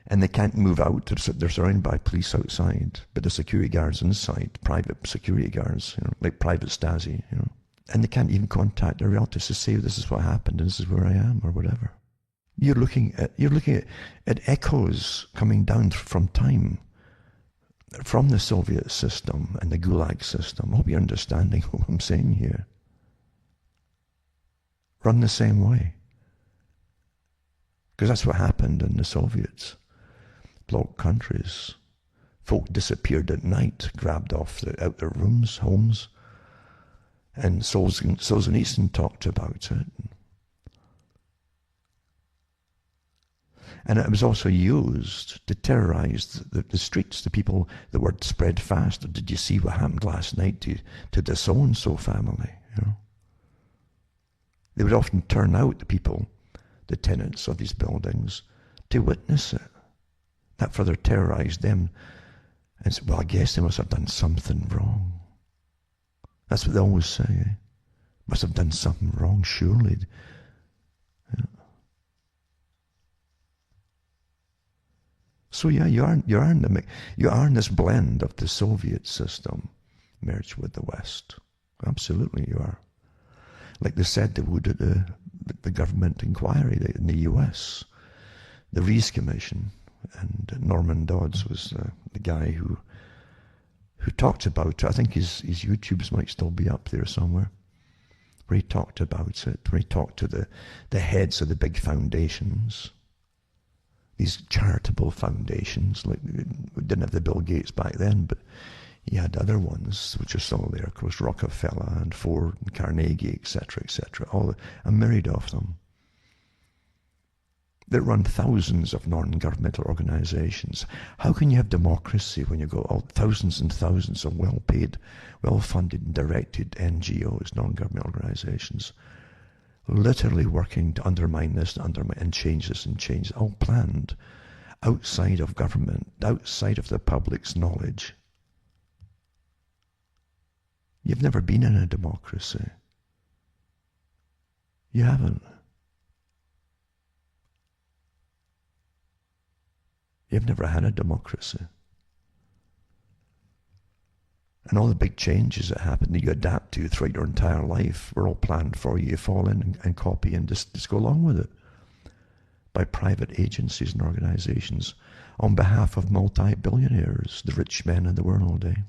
and they can't move out, they're surrounded by police outside, but the security guards inside, private security guards, you know, like private Stasi, you know, and they can't even contact their relatives to say this is what happened and this is where I am or whatever. You're looking at echoes coming down from time, from the Soviet system and the Gulag system. I hope you're understanding what I'm saying here. Run the same way. Because that's what happened in the Soviets. Bloc countries. Folk disappeared at night, grabbed off out their rooms, homes. And Solzhenitsyn talked about it. And it was also used to terrorize the streets, the people. The word spread fast. Did you see what happened last night to the so-and-so family? You know? They would often turn out the people, the tenants of these buildings, to witness it. That further terrorized them. And said, well, I guess they must have done something wrong. That's what they always say. Eh? Must have done something wrong, surely. Yeah. So yeah, you are in this blend of the Soviet system merged with the West. Absolutely, you are. Like they said they would at the government inquiry in the U.S., the Rees Commission, and Norman Dodds was the guy who talked about it. I think his YouTubes might still be up there somewhere. where he talked about it, where he talked to the heads of the big foundations, these charitable foundations. Like, we didn't have the Bill Gates back then, but he had other ones, which are still there, of course, Rockefeller and Ford and Carnegie, etc., all a myriad of them, that run thousands of non-governmental organizations. How can you have democracy when you got thousands and thousands of well-paid, well-funded and directed NGOs, non-government organizations, literally working to undermine this and change this and change, all planned outside of government, outside of the public's knowledge? You've never been in a democracy. You haven't. You've never had a democracy. And all the big changes that happen that you adapt to throughout your entire life were all planned for you. You fall in and copy and just go along with it by private agencies and organizations on behalf of multi-billionaires, the rich men in the world, eh?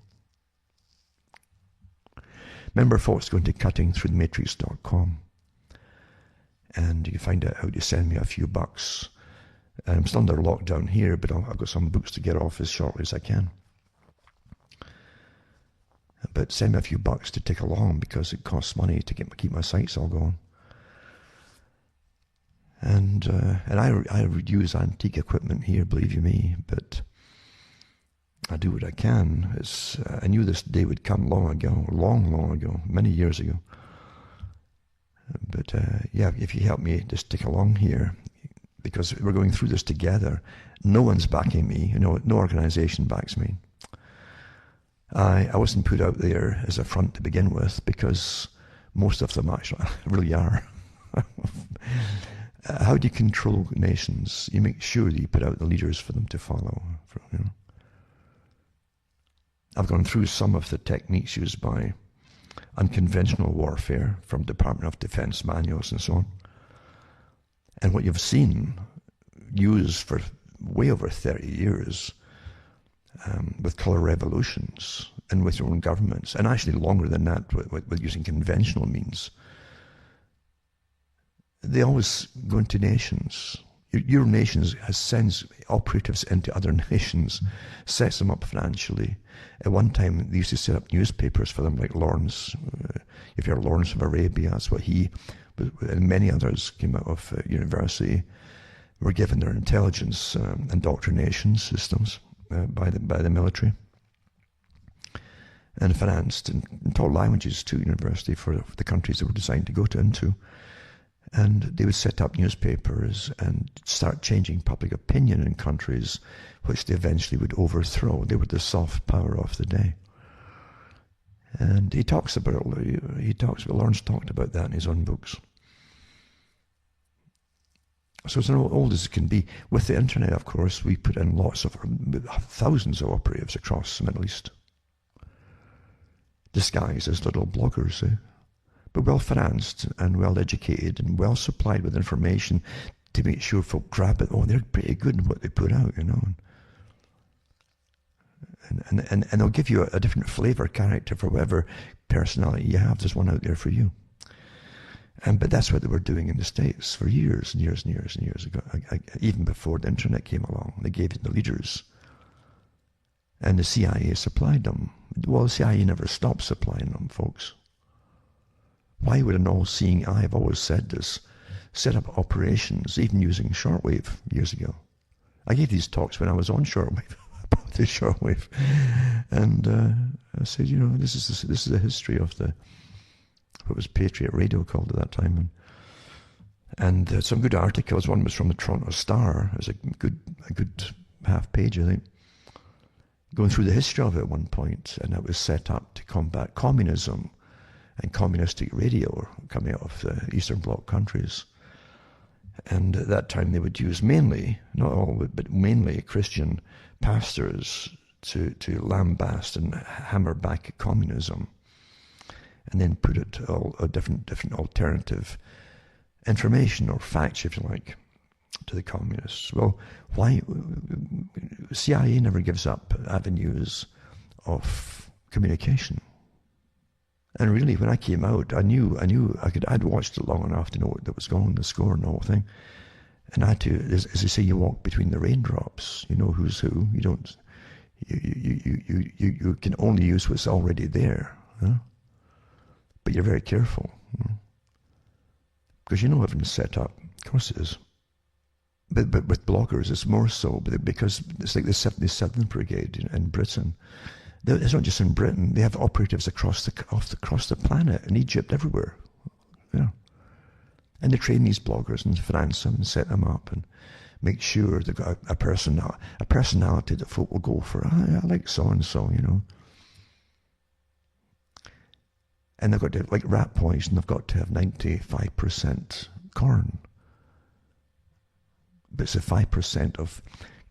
Remember, folks, going to cuttingthroughthematrix.com and you find out how to send me a few bucks. I'm still under lockdown here, but I've got some books to get off as shortly as I can. But send me a few bucks to take along, because it costs money to keep my sites all going. And I use antique equipment here, believe you me, but I do what I can. I knew this day would come long ago, many years ago. But yeah, if you help me just stick along here, because we're going through this together. No one's backing me. No organization backs me. I wasn't put out there as a front to begin with, because most of them actually really are. How do you control nations? You make sure that you put out the leaders for them to follow. I've gone through some of the techniques used by unconventional warfare from Department of Defense manuals and so on. And what you've seen used for way over 30 years with color revolutions and with your own governments, and actually longer than that with using conventional means, they always go into nations. Your nations sends operatives into other nations, sets them up financially. At one time, they used to set up newspapers for them, like Lawrence. If you're Lawrence of Arabia, that's what he, and many others came out of university, were given their intelligence indoctrination systems by the military, and financed and taught languages to university for the countries they were designed to go into. And they would set up newspapers and start changing public opinion in countries which they eventually would overthrow. They were the soft power of the day. And Lawrence talked about that in his own books. So it's as old as it can be. With the internet, of course, we put in thousands of operatives across the Middle East, disguised as little bloggers, but well financed and well educated and well supplied with information to make sure folk grab it. Oh, they're pretty good in what they put out, And they'll give you a different flavor character for whatever personality you have. There's one out there for you. But that's what they were doing in the States for years and years and years and years ago. Even before the internet came along, they gave it to the leaders. And the CIA supplied them. Well, the CIA never stopped supplying them, folks. Why would an all-seeing eye, I've always said this, set up operations, even using shortwave years ago? I gave these talks when I was on shortwave, about the shortwave. And I said, this is the history of what was Patriot Radio called at that time. And some good articles. One was from the Toronto Star. It was a good half page, I think, going through the history of it at one point. And it was set up to combat communism and communistic radio coming out of the Eastern Bloc countries. And at that time they would use mainly, not all, but mainly Christian pastors to lambast and hammer back communism, and then put it all a different alternative information or facts, if you like, to the communists. Well, why? CIA never gives up avenues of communication. And really, when I came out, I'd watched it long enough to know what was going on, the score and the whole thing. And I had to, as they say, you walk between the raindrops. You know who's who. You don't, you can only use what's already there. Huh? But you're very careful. Because you know everything's set up. Of course it is. But with bloggers, it's more so, because it's like the 77th Brigade in Britain. It's not just in Britain. They have operatives across the planet, in Egypt, everywhere. Yeah. And they train these bloggers and finance them and set them up and make sure they've got a personality that folk will go for. I like so-and-so, you know. And they've got to, like rat poison, they've got to have 95% corn. But it's the 5% of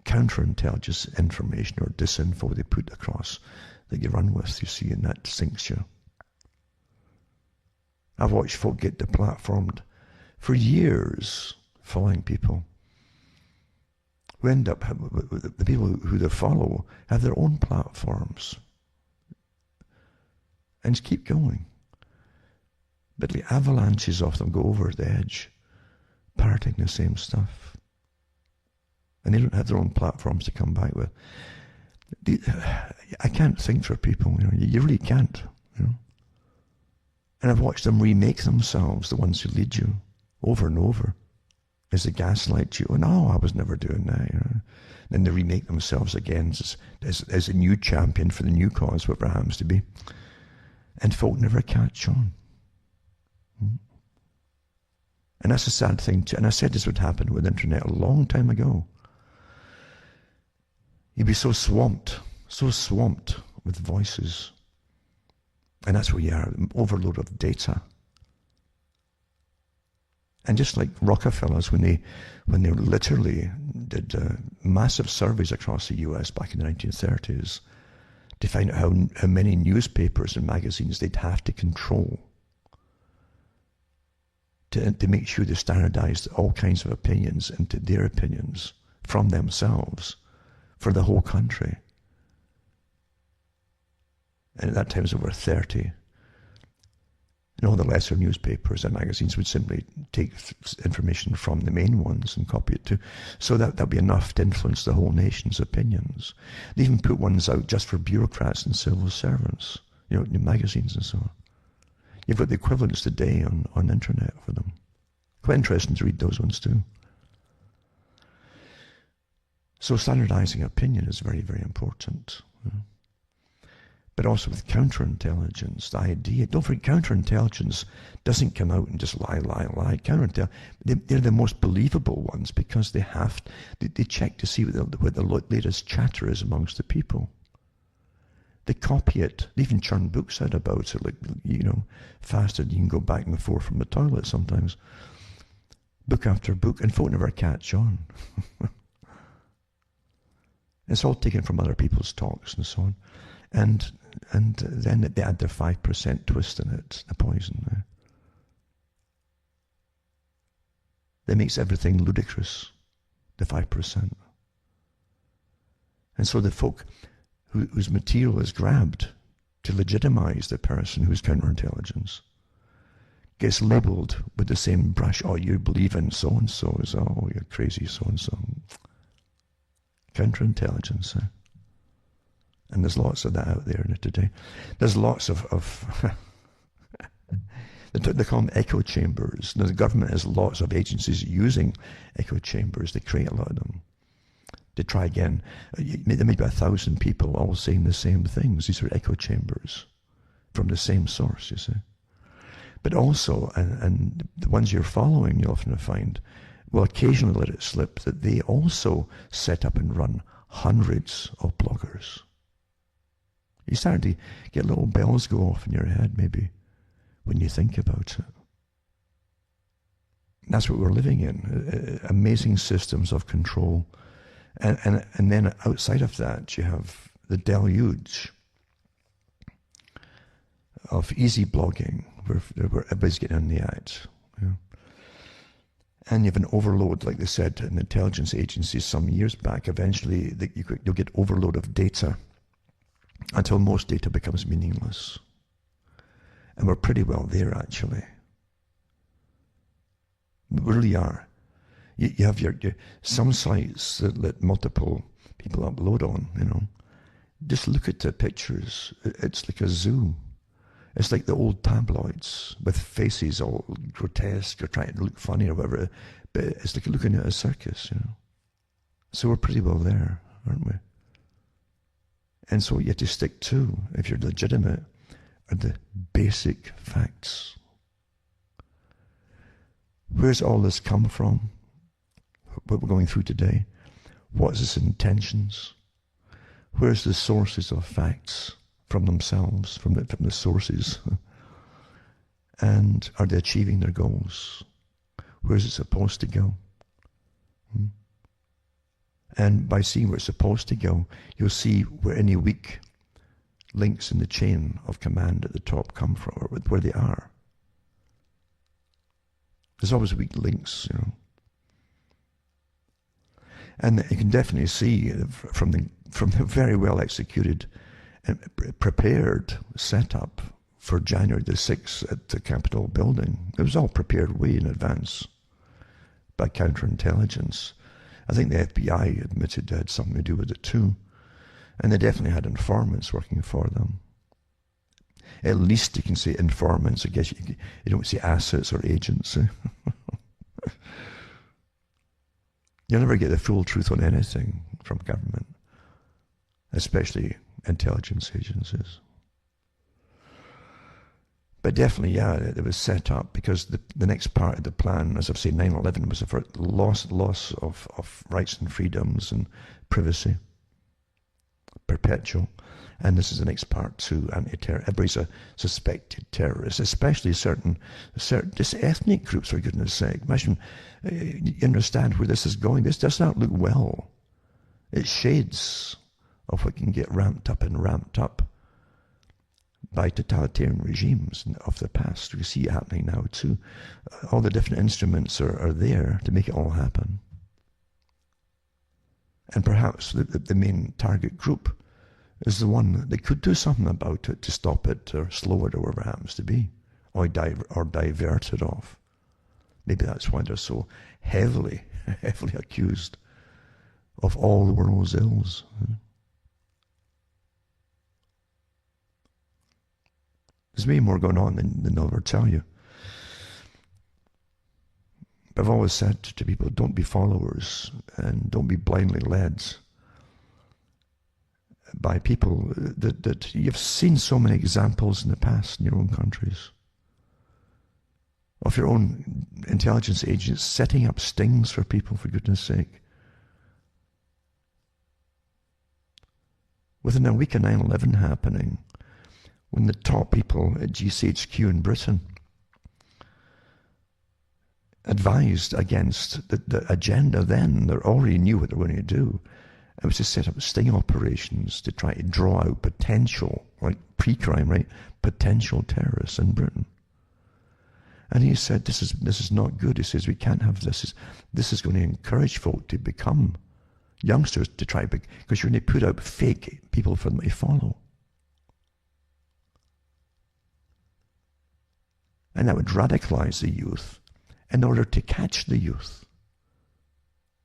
counterintelligence information or disinfo they put across that you run with, you see, and that sinks you. I've watched folk get deplatformed for years, following people who end up, the people who they follow have their own platforms and just keep going. But the avalanches of them go over the edge, parroting the same stuff. And they don't have their own platforms to come back with. I can't think for people, you know. You really can't, you know. And I've watched them remake themselves, the ones who lead you, over and over, as they gaslight you. And I was never doing that, you know. Then they remake themselves again as a new champion for the new cause, whatever it happens to be. And folk never catch on. And that's a sad thing too. And I said this would happen with the internet a long time ago. You'd be so swamped with voices. And that's where you are, overload of data. And just like Rockefellers, when they literally did massive surveys across the US back in the 1930s to find out how many newspapers and magazines they'd have to control to make sure they standardized all kinds of opinions into their opinions from themselves for the whole country. And at that time it was over 30. And all the lesser newspapers and magazines would simply take information from the main ones and copy it too. So that'd be enough to influence the whole nation's opinions. They even put ones out just for bureaucrats and civil servants, you know, in magazines and so on. You've got the equivalents today on the internet for them. Quite interesting to read those ones too. So standardizing opinion is very, very important. You know. But also with counterintelligence, the idea, don't forget, counterintelligence doesn't come out and just lie. They're the most believable ones because they check to see what the latest chatter is amongst the people. They copy it. They even churn books out about it, like, you know, faster than you can go back and forth from the toilet sometimes. Book after book, and folk never catch on. It's all taken from other people's talks and so on. And then they add their 5% twist in it, the poison. That makes everything ludicrous, the 5%. And so the folk whose material is grabbed to legitimize the person who's counterintelligence gets labeled with the same brush. Oh, you believe in so-and-so. Oh, you're crazy so-and-so. Counterintelligence. And there's lots of that out there today. There's lots of they call them echo chambers. Now, the government has lots of agencies using echo chambers. They create a lot of them. They try again. There may be 1,000 people all saying the same things. These are echo chambers from the same source, you see. But also, and the ones you're following, you often find, will occasionally let it slip that they also set up and run hundreds of bloggers. You start to get little bells go off in your head, maybe, when you think about it. That's what we're living in, amazing systems of control. And then outside of that, you have the deluge of easy blogging, where everybody's getting in the act. You know? And you have an overload, like they said in intelligence agencies some years back. Eventually, you'll get overload of data until most data becomes meaningless. And we're pretty well there, actually. We really are. You have some sites that let multiple people upload on, Just look at the pictures. It's like a zoo. It's like the old tabloids with faces all grotesque or trying to look funny or whatever. But it's like looking at a circus, So we're pretty well there, aren't we? And so what you have to stick to, if you're legitimate, are the basic facts. Where's all this come from? What we're going through today? What is its intentions? Where's the sources of facts from themselves, from the sources? And are they achieving their goals? Where's it supposed to go? And by seeing where it's supposed to go, you'll see where any weak links in the chain of command at the top come from, or where they are. There's always weak links, And you can definitely see from the very well executed and prepared setup for January the 6th at the Capitol building. It was all prepared way in advance by counterintelligence. I think the FBI admitted they had something to do with it too. And they definitely had informants working for them. At least you can say informants. I guess you don't say assets or agents. You'll never get the full truth on anything from government, especially intelligence agencies. But definitely, yeah, it was set up because the next part of the plan, as I've said, 9/11 was for loss of rights and freedoms and privacy, perpetual. And this is the next part too, anti-terror. Everybody's a suspected terrorist, especially certain just ethnic groups, for goodness sake. Imagine, you understand where this is going. This does not look well. It shades of what can get ramped up by totalitarian regimes of the past. We see it happening now too. All the different instruments are there to make it all happen. And perhaps the main target group is the one that could do something about it to stop it or slow it or whatever it happens to be, or divert it off. Maybe that's why they're so heavily accused of all the world's ills. There's way more going on than they'll ever tell you. But I've always said to people, don't be followers and don't be blindly led by people that you've seen so many examples in the past in your own countries of your own intelligence agents setting up stings for people, for goodness sake. Within a week of 9/11 happening, when the top people at GCHQ in Britain advised against the agenda then, they already knew what they were going to do. It was to set up sting operations to try to draw out potential, like pre-crime, right? Potential terrorists in Britain. And he said, this is not good. He says, we can't have this. This is going to encourage folk to become youngsters to try, because you're going to put out fake people for them to follow. And that would radicalize the youth in order to catch the youth.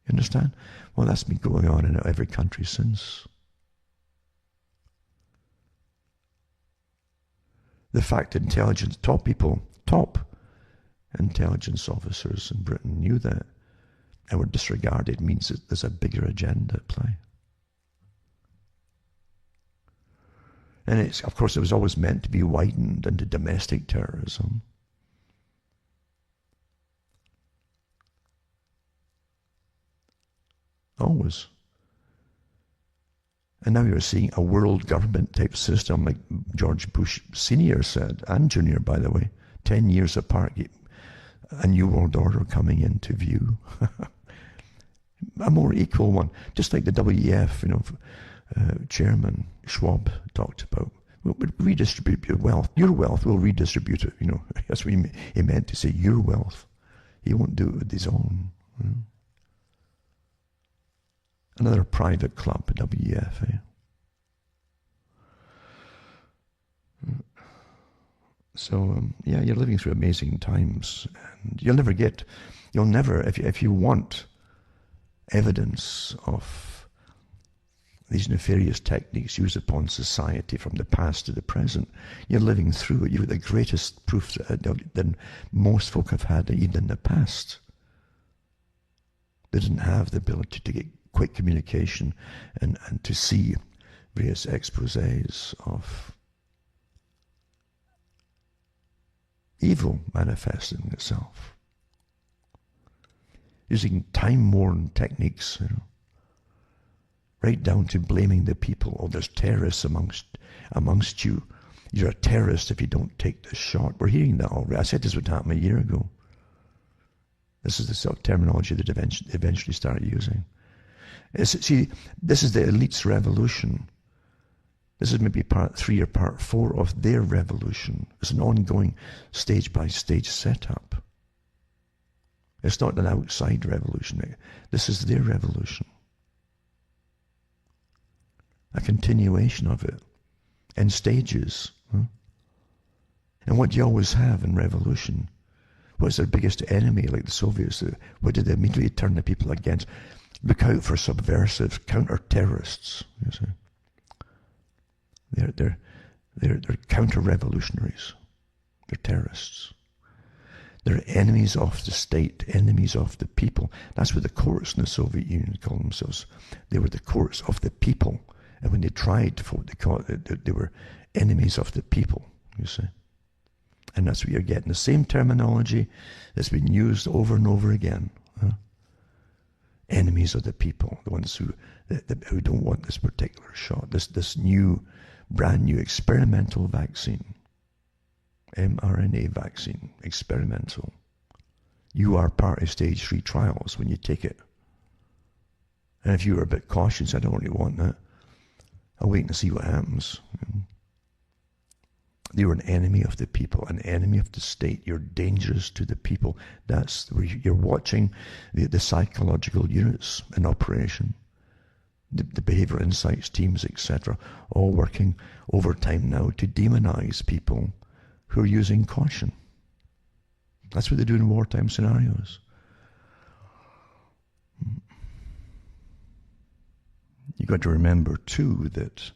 You understand? Well, that's been going on in every country since. The fact that top intelligence officers in Britain knew that and were disregarded means that there's a bigger agenda at play. And of course, it was always meant to be widened into domestic terrorism. Always. And now you're seeing a world government type system like George Bush Sr. said, and Jr., by the way, 10 years apart, a new world order coming into view. A more equal one, just like the WEF, Chairman Schwab talked about. We'll redistribute your wealth. Your wealth, we'll redistribute it. That's what he meant to say, your wealth. He won't do it with his own. Another private club, WEF. So, yeah, you're living through amazing times. And you'll never, if you want evidence of these nefarious techniques used upon society from the past to the present, you're living through it. You've got the greatest proof that most folk have had even in the past. They didn't have the ability to get quick communication and to see various exposés of evil manifesting itself. Using time-worn techniques, right down to blaming the people. Oh, there's terrorists amongst you. You're a terrorist if you don't take this shot. We're hearing that already. I said this would happen a year ago. This is the sort of terminology that eventually started using. See, this is the elite's revolution. This is maybe part 3 or part 4 of their revolution. It's an ongoing stage-by-stage setup. It's not an outside revolution. This is their revolution. A continuation of it in stages. And what do you always have in revolution? What's their biggest enemy, like the Soviets? What did they immediately turn the people against? Look out for subversives, counter-terrorists. You see, they're counter-revolutionaries. They're terrorists. They're enemies of the state, enemies of the people. That's what the courts in the Soviet Union called themselves. They were the courts of the people. And when they tried to vote, they were enemies of the people, you see. And that's what you're getting. The same terminology that's been used over and over again. Enemies of the people, the ones who don't want this particular shot, this new, brand new experimental vaccine, mRNA vaccine, experimental. You are part of stage 3 trials when you take it. And if you were a bit cautious, I don't really want that. I'll wait and see what happens. You're an enemy of the people, an enemy of the state. You're dangerous to the people. That's where you're watching the psychological units in operation, the behavioral insights teams, etc., all working overtime now to demonize people who are using caution. That's what they do in wartime scenarios. You've got to remember, too, that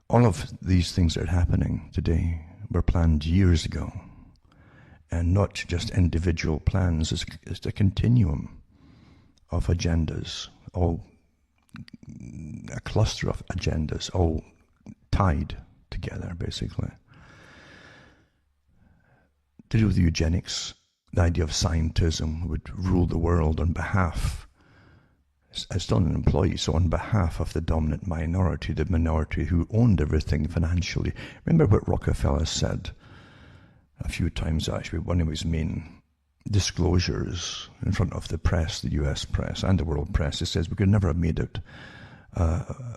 all of these things that are happening today were planned years ago, and not just individual plans. It's a continuum of agendas, all a cluster of agendas, all tied together, basically. To do with eugenics, the idea of scientism would rule the world on behalf, as still an employee, so on behalf of the dominant minority, the minority who owned everything financially. Remember what Rockefeller said a few times, actually, one of his main disclosures in front of the press, the US press and the world press. He says, we could never have made it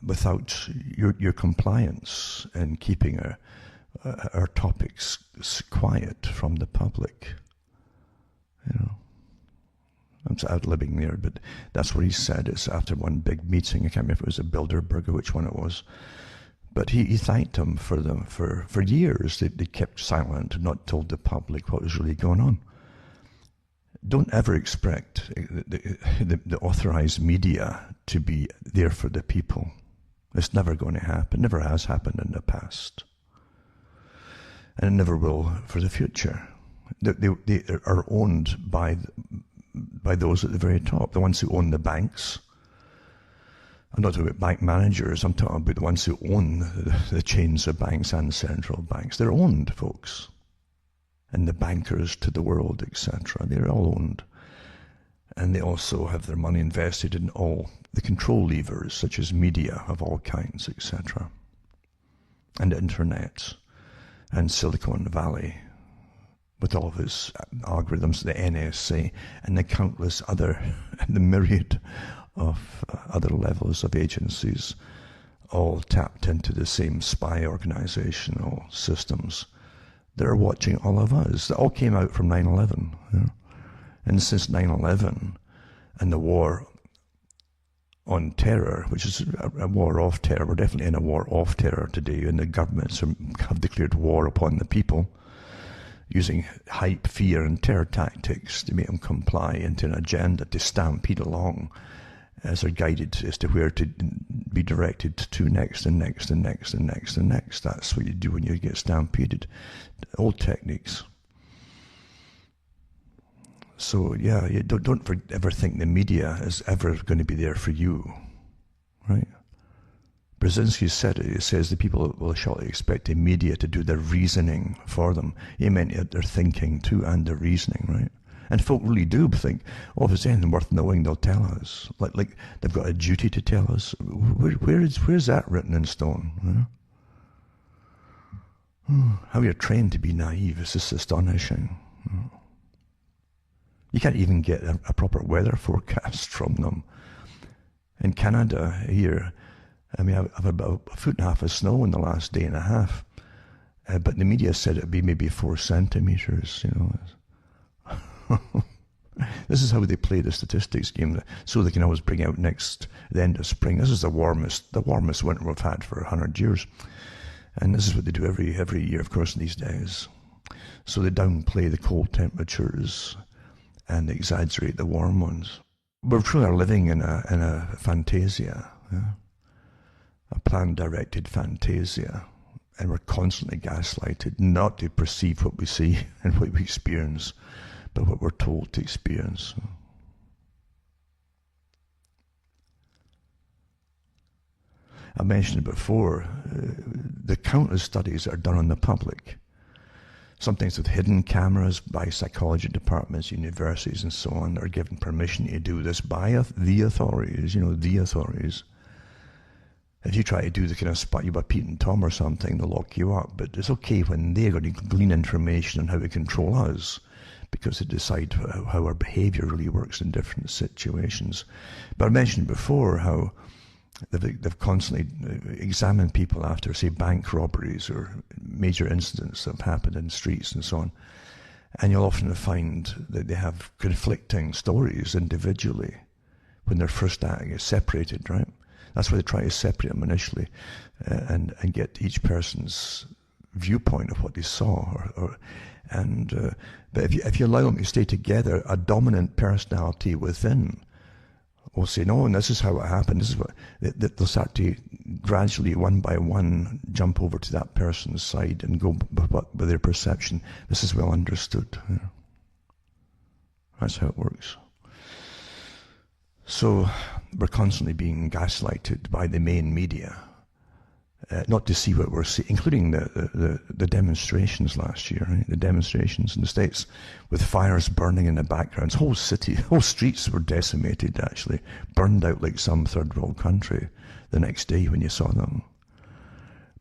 without your compliance in keeping our topics quiet from the public. I'm ad-libbing there, but that's what he said. It's after one big meeting. I can't remember if it was a Bilderberg or which one it was. But he thanked them for years. They kept silent and not told the public what was really going on. Don't ever expect the authorized media to be there for the people. It's never going to happen. It never has happened in the past. And it never will for the future. They are owned by those at the very top, the ones who own the banks. I'm not talking about bank managers, I'm talking about the ones who own the chains of banks and central banks. They're owned, folks. And the bankers to the world, etc. They're all owned. And they also have their money invested in all the control levers, such as media of all kinds, etc. And the internet and Silicon Valley, with all of its algorithms, the NSA, and the countless other, the myriad of other levels of agencies, all tapped into the same spy organizational systems. They're watching all of us. That all came out from 9/11. And since 9/11 and the war on terror, which is a war of terror. We're definitely in a war of terror today, and the governments have declared war upon the people, using hype, fear, and terror tactics to make them comply into an agenda to stampede along as they're guided as to where to be directed to next and next and next and next and next. That's what you do when you get stampeded. Old techniques. So yeah, you don't ever think the media is ever going to be there for you, right? Brzezinski said it. He says the people will shortly expect the media to do their reasoning for them. He meant their thinking too and their reasoning, right? And folk really do think, oh, if there's anything worth knowing, they'll tell us. Like they've got a duty to tell us. Where's that written in stone? How you're trained to be naive is just astonishing. You can't even get a proper weather forecast from them. In Canada here, I mean, I've had about 1.5 feet of snow in the last day and a half, but the media said it'd be maybe 4 centimeters, you know. This is how they play the statistics game, so they can always bring out the end of spring. This is the warmest winter we've had for 100 years. And this is what they do every year, of course, these days. So they downplay the cold temperatures and exaggerate the warm ones. We're truly living in a fantasia, yeah? A plan-directed fantasia, and we're constantly gaslighted not to perceive what we see and what we experience, but what we're told to experience. I mentioned it before, the countless studies that are done on the public, sometimes with hidden cameras by psychology departments, universities and so on, are given permission to do this by the authorities, the authorities. If you try to do the kind of spot you by Pete and Tom or something, they'll lock you up. But it's okay when they're going to glean information on how to control us, because they decide how our behavior really works in different situations. But I mentioned before how they've constantly examined people after, say, bank robberies or major incidents that have happened in streets and so on. And you'll often find that they have conflicting stories individually when they're first separated, right? That's why they try to separate them initially and get each person's viewpoint of what they saw. But if you allow them to stay together, a dominant personality within will say, no, and this is how it happened. This is what they'll start to gradually, one by one, jump over to that person's side and go with their perception. This is well understood. Yeah. That's how it works. So we're constantly being gaslighted by the main media, not to see what we're seeing, including the demonstrations last year, right? The demonstrations in the States with fires burning in the background. Whole streets were decimated, actually, burned out like some third world country the next day when you saw them.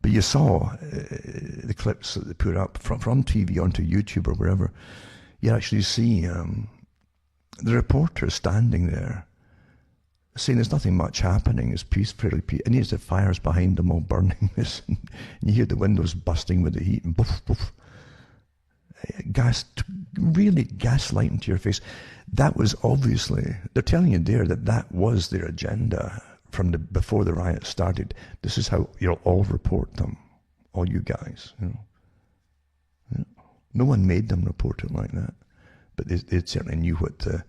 But you saw the clips that they put up from TV onto YouTube or wherever. You actually see the reporter standing there saying there's nothing much happening, it's fairly peaceful, and there's the fires behind them all burning this, and you hear the windows busting with the heat, and poof, poof. Really gaslighting to your face. That was obviously, they're telling you there that was their agenda from before the riot started. This is how you'll all report them, all you guys. Yeah. No one made them report it like that, but they certainly knew what the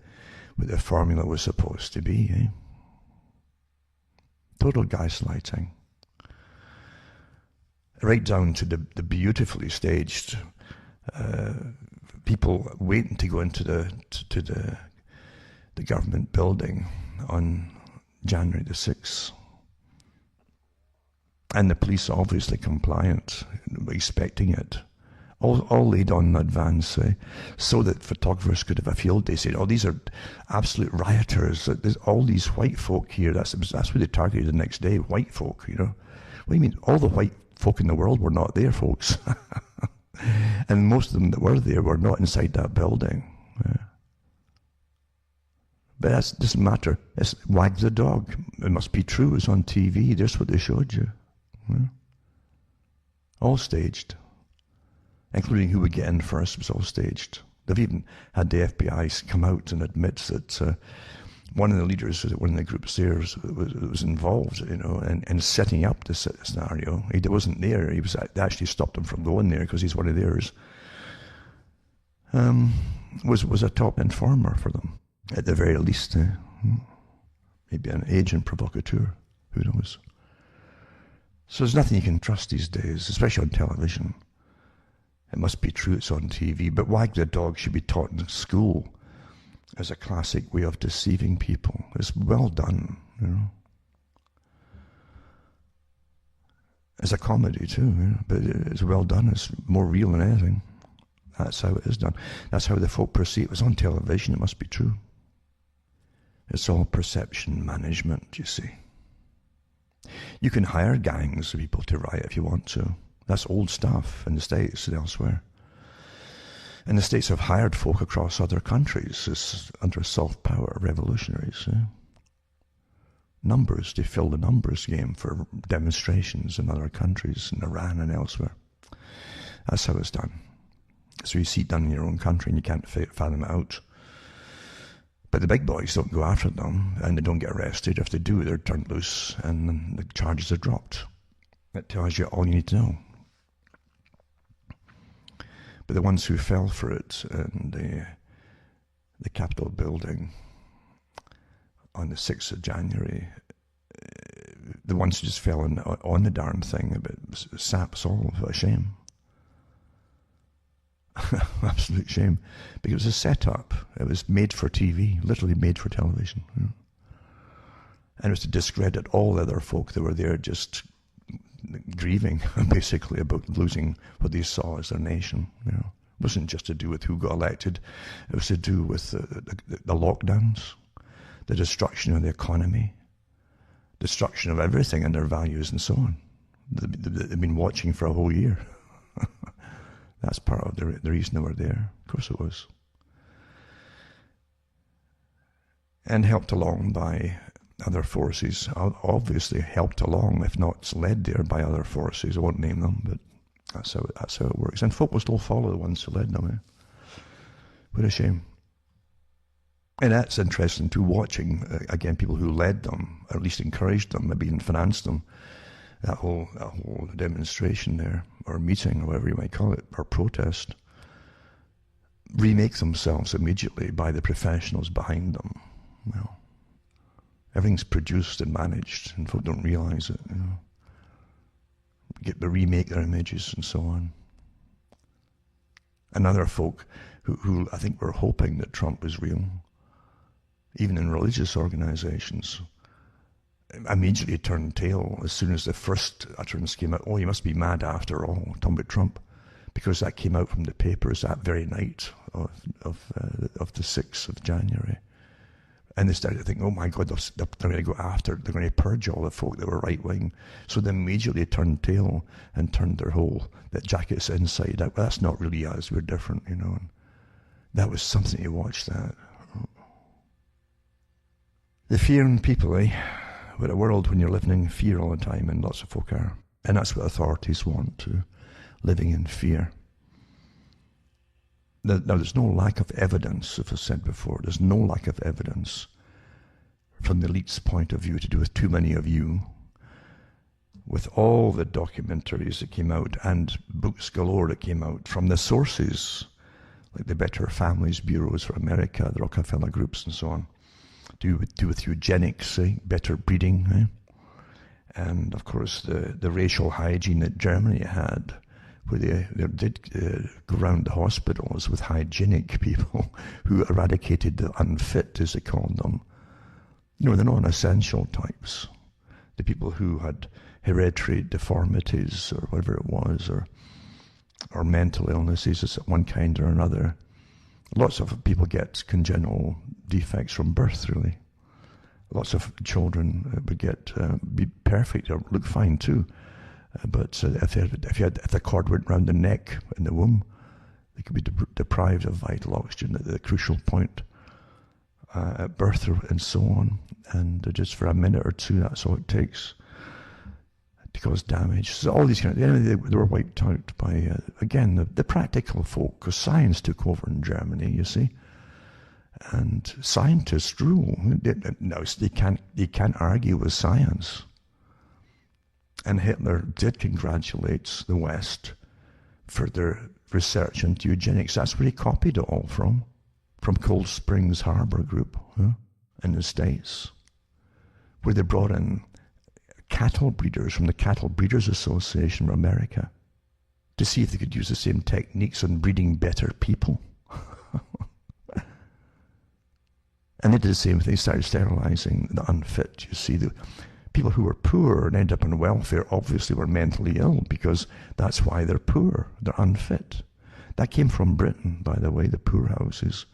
formula was supposed to be. Eh? Total gaslighting. Right down to the beautifully staged people waiting to go into the government building on January the 6th. And the police obviously compliant, expecting it. All laid on in advance, so that photographers could have a field day saying, oh, these are absolute rioters. There's all these white folk here. That's what they targeted the next day, white folk, What do you mean? All the white folk in the world were not there, folks. And most of them that were there were not inside that building. Yeah. But that doesn't matter. It's wag the dog. It must be true. It's on TV. That's what they showed you. Yeah. All staged. Including who would get in first was all staged. They've even had the FBI come out and admit that one of the leaders, one of the groups there was involved, in setting up this scenario. He wasn't there. They actually stopped him from going there because he's one of theirs. Was a top informer for them, at the very least. Maybe an agent provocateur, who knows. So there's nothing you can trust these days, especially on television. It must be true it's on TV, but wag the dog should be taught in school as a classic way of deceiving people. It's well done, It's a comedy too, but it's well done. It's more real than anything. That's how it is done. That's how the folk perceive it. It was on television, it must be true. It's all perception management, you see. You can hire gangs of people to riot if you want to. That's old stuff in the States and elsewhere. And the States have hired folk across other countries as under soft power revolutionaries. Numbers, they fill the numbers game for demonstrations in other countries, in Iran and elsewhere. That's how it's done. So you see it done in your own country and you can't fathom it out. But the big boys don't go after them, and they don't get arrested. If they do, they're turned loose, and then the charges are dropped. That tells you all you need to know. But the ones who fell for it in the Capitol building on the 6th of January, the ones who just fell on the darn thing, it saps all of a shame. Absolute shame, because it was a setup. It was made for TV, literally made for television. And it was to discredit all the other folk that were there just grieving, basically, about losing what they saw as their nation. It wasn't just to do with who got elected. It was to do with the lockdowns, the destruction of the economy, destruction of everything and their values and so on. They've been watching for a whole year. That's part of the reason they were there. Of course it was. And helped along by other forces. Obviously helped along, if not led there by other forces. I won't name them, but that's how it works. And folk will still follow the ones who led them. What a shame. And that's interesting too, watching, again, people who led them, or at least encouraged them, maybe even financed them. That whole demonstration there, or meeting, or whatever you might call it, or protest, remake themselves immediately by the professionals behind them. Everything's produced and managed, and folk don't realize it. Remake their images and so on. And other folk who I think were hoping that Trump was real, even in religious organizations, immediately turned tail as soon as the first utterance came out. Oh, you must be mad after all, talking about Trump, because that came out from the papers that very night of the 6th of January. And they started to think, oh my God, they're going to go after, they're going to purge all the folk that were right-wing. So they immediately turned tail and turned their whole, that jacket's inside out. Well, that's not really us, we're different, And that was something to watch that. The fear in people, But a world when you're living in fear all the time, and lots of folk are. And that's what authorities want, too, living in fear. Now, there's no lack of evidence, as I said before. There's no lack of evidence from the elite's point of view to do with too many of you. With all the documentaries that came out and books galore that came out from the sources, like the Better Families Bureaus for America, the Rockefeller groups and so on, do with eugenics, better breeding, and of course the racial hygiene that Germany had, where they did go around the hospitals with hygienic people who eradicated the unfit, as they called them. They're non-essential types, the people who had hereditary deformities or whatever it was, or mental illnesses of one kind or another. Lots of people get congenital defects from birth, really. Lots of children would be perfect or look fine too. But if the cord went round the neck in the womb, they could be deprived of vital oxygen at the crucial point at birth and so on. And just for a minute or two, that's all it takes to cause damage. So all these kind of, they were wiped out by, again, the practical folk, because science took over in Germany, you see. And scientists rule. No, they can't argue with science. And Hitler did congratulate the West for their research into eugenics. That's where he copied it all from Cold Springs Harbor Group in the States, where they brought in cattle breeders from the Cattle Breeders Association of America to see if they could use the same techniques on breeding better people. And they did the same thing. They started sterilizing the unfit. You see, the people who were poor and ended up on welfare obviously were mentally ill, because that's why they're poor. They're unfit. That came from Britain, by the way, the poorhouses.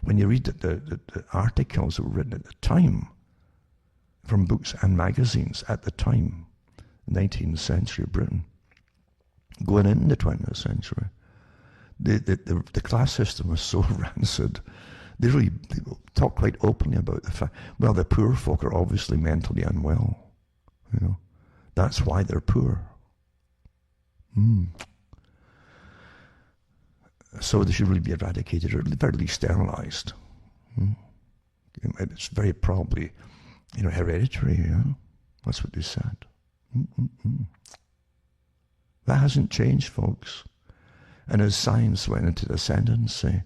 When you read the articles that were written at the time, from books and magazines at the time, 19th century Britain, going into the 20th century, the class system was so rancid. They really talk quite openly about the fact, well, the poor folk are obviously mentally unwell. That's why they're poor. So they should really be eradicated, or at the very least sterilized. It's very probably, hereditary. That's what they said. That hasn't changed, folks. And as science went into the ascendancy,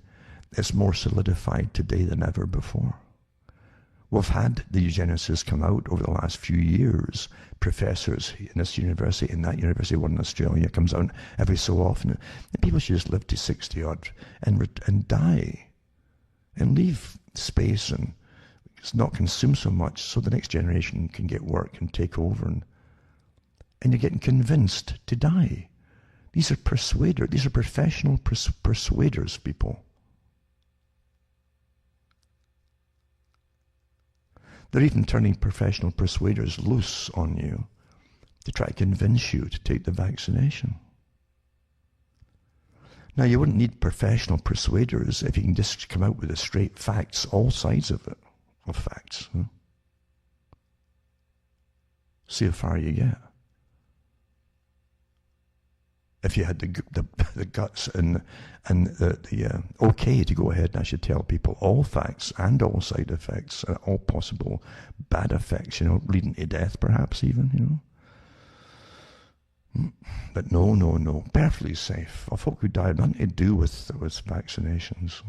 it's more solidified today than ever before. We've had the eugenicists come out over the last few years. Professors in this university, in that university, one in Australia, comes out every so often. And people should just live to 60 odd and die and leave space and not consume so much, so the next generation can get work and take over. And you're getting convinced to die. These are persuaders. These are professional persuaders, people. They're even turning professional persuaders loose on you to try to convince you to take the vaccination. Now, you wouldn't need professional persuaders if you can just come out with the straight facts, all sides of it, of facts. See how far you get. If you had the guts and the okay to go ahead and actually tell people all facts and all side effects, all possible bad effects, leading to death perhaps even, But no, perfectly safe. Of folk who died, nothing to do with vaccinations.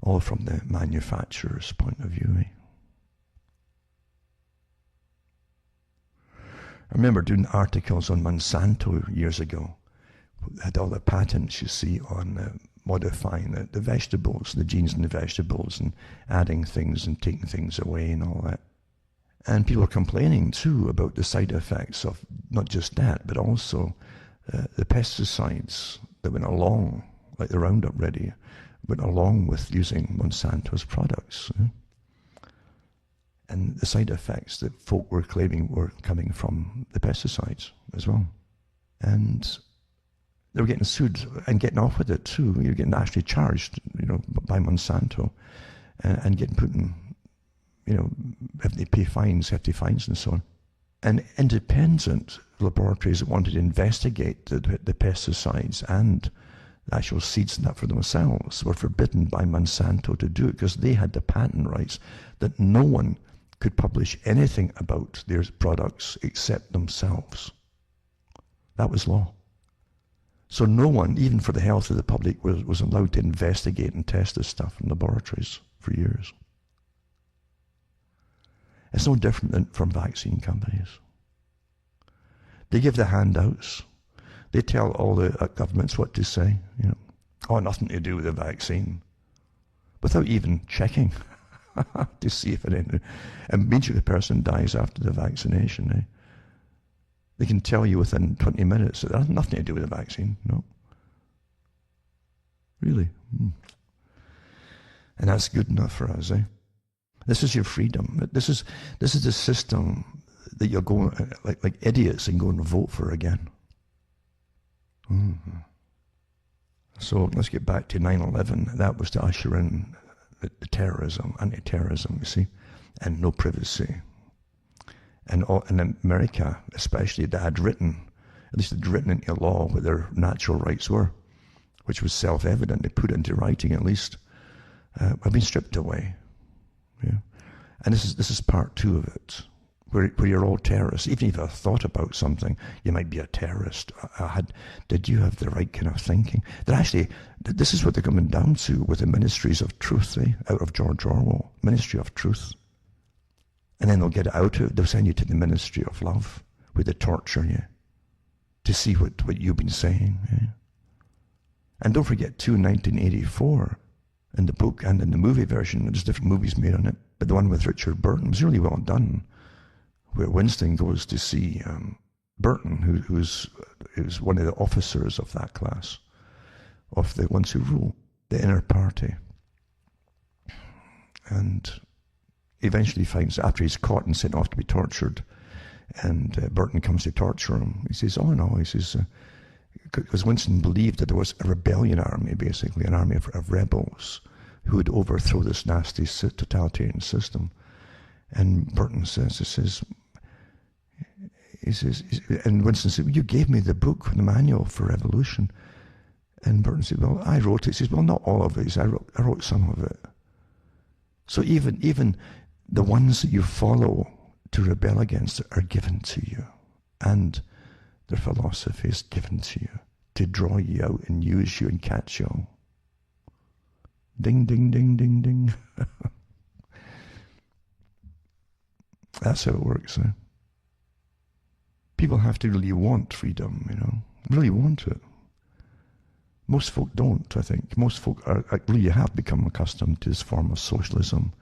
All from the manufacturer's point of view, I remember doing articles on Monsanto years ago. Had all the patents, you see, on modifying the vegetables, the genes in the vegetables, and adding things and taking things away and all that. And people were complaining, too, about the side effects of not just that, but also the pesticides that went along, like the Roundup Ready, went along with using Monsanto's products. And the side effects that folk were claiming were coming from the pesticides as well. And they were getting sued and getting off with it too. You're getting actually charged, by Monsanto and getting put in, having to pay fines, hefty fines and so on. And independent laboratories that wanted to investigate the pesticides and the actual seeds and that for themselves were forbidden by Monsanto to do it, because they had the patent rights that no one could publish anything about their products except themselves. That was law. So no one, even for the health of the public, was allowed to investigate and test this stuff in laboratories for years. It's no different than from vaccine companies. They give the handouts. They tell all the governments what to say. Nothing to do with the vaccine, without even checking to see if immediately the person dies after the vaccination. They can tell you within 20 minutes that it has nothing to do with the vaccine. No. Really. And that's good enough for us. This is your freedom. This is the system that you'll go like idiots and go and vote for again. So let's get back to 9/11. That was to usher in the terrorism, anti-terrorism, you see, and no privacy. And in America, especially, they had written, at least they'd written into law what their natural rights were, which was self-evident. They put it into writing, at least, have been stripped away. Yeah? And this is part two of it, where you're all terrorists. Even if I thought about something, you might be a terrorist. Did you have the right kind of thinking? That actually, this is what they're coming down to with the ministries of truth, out of George Orwell, ministry of truth. And then they'll send you to the ministry of love, where they torture you to see what you've been saying. Yeah? And don't forget too, 1984, in the book and in the movie version, there's different movies made on it, but the one with Richard Burton was really well done, where Winston goes to see Burton, who's one of the officers of that class, of the ones who rule, the inner party. And eventually finds, after he's caught and sent off to be tortured, and Burton comes to torture him, he says, oh no, he says, because Winston believed that there was a rebellion army, basically, an army of rebels who would overthrow this nasty totalitarian system. And Burton says, and Winston said, well, you gave me the book, the manual for revolution. And Burton said, well, I wrote it. He says, well, not all of it. I wrote some of it. So even the ones that you follow to rebel against are given to you. And their philosophy is given to you to draw you out and use you and catch you all. Ding, ding, ding, ding, ding. That's how it works. People have to really want freedom, really want it. Most folk don't, I think. Most folk really have become accustomed to this form of socialism,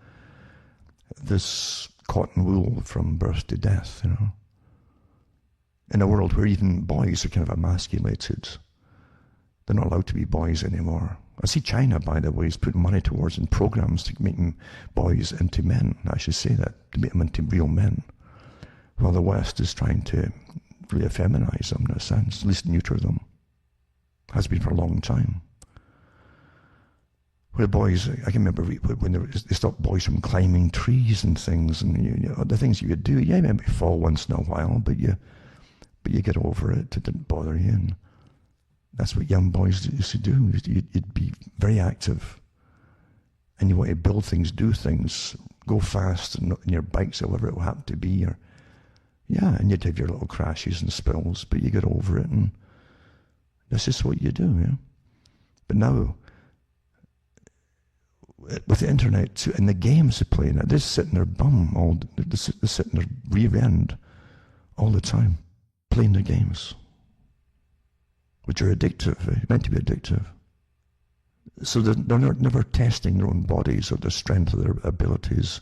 this cotton wool from birth to death, in a world where even boys are kind of emasculated. They're not allowed to be boys anymore. I see China, by the way, is putting money towards in programs to make boys into men. I should say that, to make them into real men. While the West is trying to really effeminize them in a sense, at least neuter them. Has been for a long time. Where boys, I can remember when they stopped boys from climbing trees and things, and the things you could do. Yeah, maybe fall once in a while, but you get over it. It didn't bother you. And that's what young boys used to do. You'd be very active, and you want to build things, do things, go fast, and your bikes, or whatever it will happen to be. And you'd have your little crashes and spills, but you get over it, and that's just what you do. Yeah. But now, with the internet too, and the games they play, they sit in their bum they sit in their rear end all the time, playing their games, which are addictive, meant to be addictive. So they're never testing their own bodies or the strength of their abilities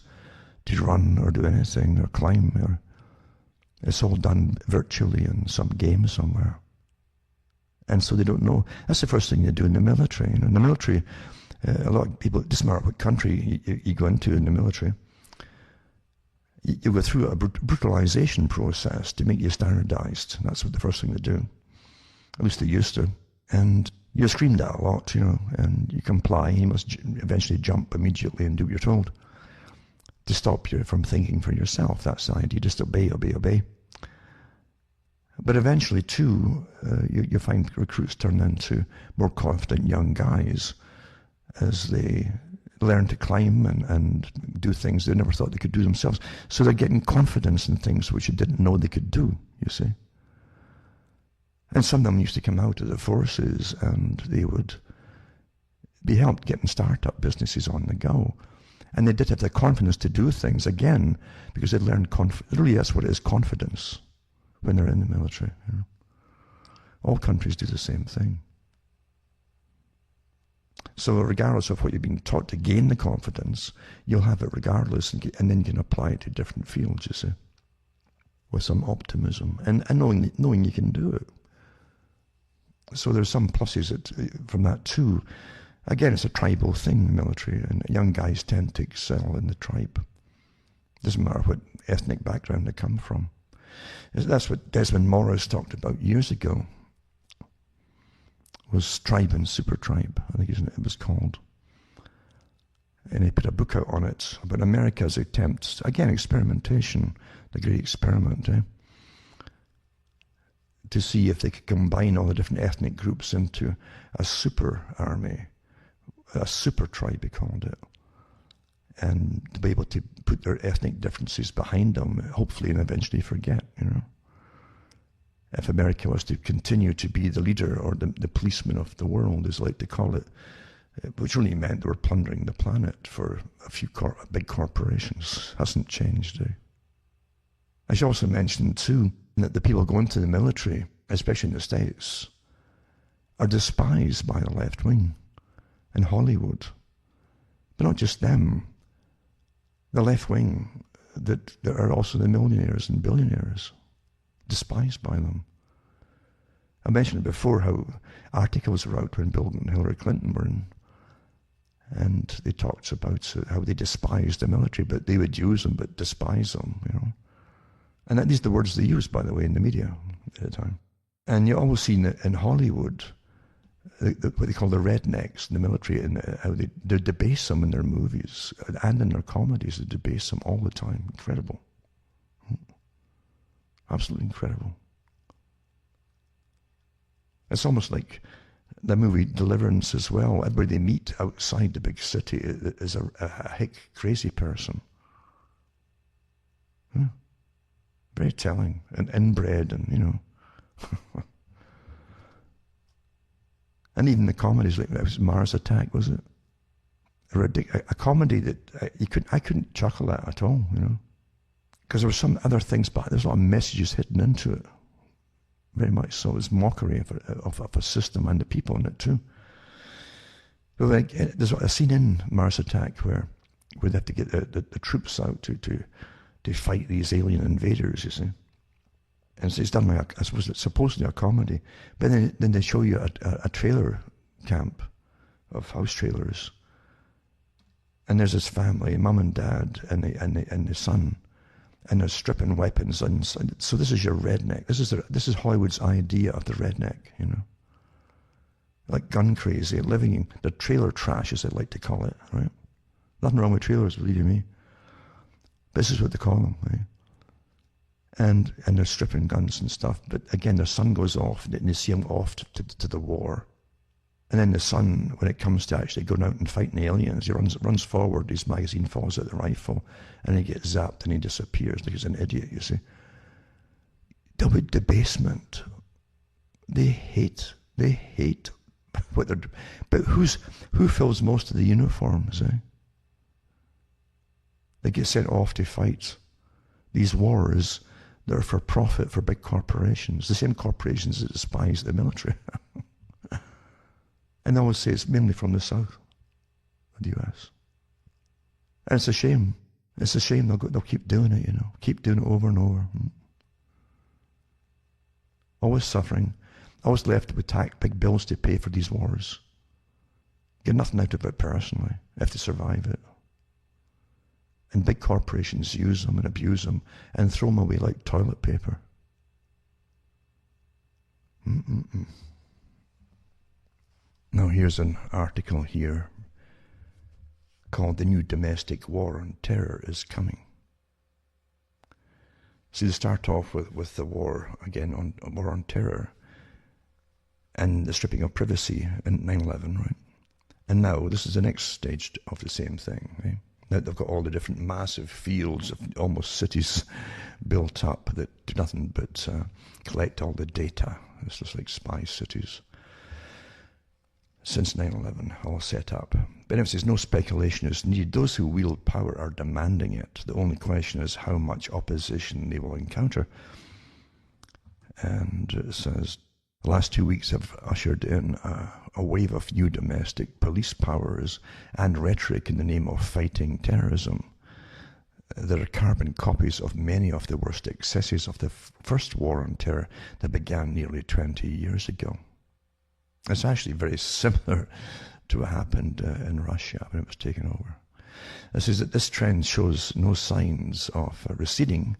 to run or do anything or climb. It's all done virtually in some game somewhere. And so they don't know. That's the first thing you do in the military. In the military, a lot of people, it doesn't matter what country you go into in the military, you go through a brutalization process to make you standardized. That's what the first thing they do. At least they used to. And you're screamed at a lot, and you comply. You must eventually jump immediately and do what you're told to stop you from thinking for yourself. That's the idea. Just obey, obey, obey. But eventually, too, you find recruits turn into more confident young guys as they learn to climb and do things they never thought they could do themselves. So they're getting confidence in things which they didn't know they could do, you see. And some of them used to come out of the forces and they would be helped getting startup businesses on the go. And they did have the confidence to do things, again, because they'd learned really that's what it is, confidence, when they're in the military. All countries do the same thing. So regardless of what you've been taught to gain the confidence, you'll have it regardless, and then you can apply it to different fields, you see, with some optimism, and knowing you can do it. So there's some pluses from that too. Again, it's a tribal thing, the military, and young guys tend to excel in the tribe. Doesn't matter what ethnic background they come from. That's what Desmond Morris talked about years ago, was Tribe and Super Tribe, I think it was called. And he put a book out on it about America's attempts, again, experimentation, the great experiment, to see if they could combine all the different ethnic groups into a super army, a super tribe, he called it, and to be able to put their ethnic differences behind them, hopefully, and eventually forget, If America was to continue to be the leader or the policeman of the world, as I like to call it, which really meant they were plundering the planet for a few big corporations. Hasn't changed. I should also mention, too, that the people going to the military, especially in the States, are despised by the left wing in Hollywood. But not just them. The left wing that are also the millionaires and billionaires, despised by them. I mentioned before how articles were out when Bill and Hillary Clinton were in, and they talked about how they despised the military, but they would use them, but despise them, And these are the words they used, by the way, in the media at the time. And you always see in Hollywood, what they call the rednecks in the military, and how they debase them in their movies and in their comedies. They debase them all the time. Incredible. Absolutely incredible. It's almost like the movie Deliverance as well. Everybody they meet outside the big city is a hick crazy person. Very telling and inbred, and and even the comedies, like it was Mars Attack, was it? A comedy that I couldn't chuckle at all, because there were some other things, but there's a lot of messages hidden into it. Very much so. It's mockery of a system and the people in it too. But there's a scene in Mars Attack where they have to get the troops out to fight these alien invaders, you see. And so it's done like, I suppose it's supposedly a comedy. But then they show you a trailer camp of house trailers. And there's this family, mum and dad, and the son, and they're stripping weapons. And so this is your redneck. This is Hollywood's idea of the redneck, Like gun crazy, living in the trailer trash, as they like to call it, right? Nothing wrong with trailers, believe you me. This is what they call them, right? And they're stripping guns and stuff. But again, their son goes off, and they see him off to the war. And then the son, when it comes to actually going out and fighting the aliens, he runs forward, his magazine falls out the rifle, and he gets zapped and he disappears like he's an idiot, you see. Double debasement. They hate what they're doing. But who fills most of the uniforms, They get sent off to fight these wars that are for profit for big corporations, the same corporations that despise the military. And I always say it's mainly from the south of the US. And it's a shame. It's a shame they'll keep doing it, keep doing it over and over. Always suffering, always left with big bills to pay for these wars. Get nothing out of it personally, have to survive it. And big corporations use them and abuse them and throw them away like toilet paper. Now here's an article here called "The New Domestic War on Terror is Coming." See, they start off with the war, again, war on terror and the stripping of privacy in 9/11, right? And now this is the next stage of the same thing, right? Now they've got all the different massive fields of almost cities built up that do nothing but collect all the data. It's just like spy cities. Since 9/11, all set up. But anyway, says no speculation is needed. Those who wield power are demanding it. The only question is how much opposition they will encounter. And it says, the last 2 weeks have ushered in a wave of new domestic police powers and rhetoric in the name of fighting terrorism. There are carbon copies of many of the worst excesses of the first war on terror that began nearly 20 years ago. It's actually very similar to what happened in Russia when it was taken over. It says that this trend shows no signs of receding,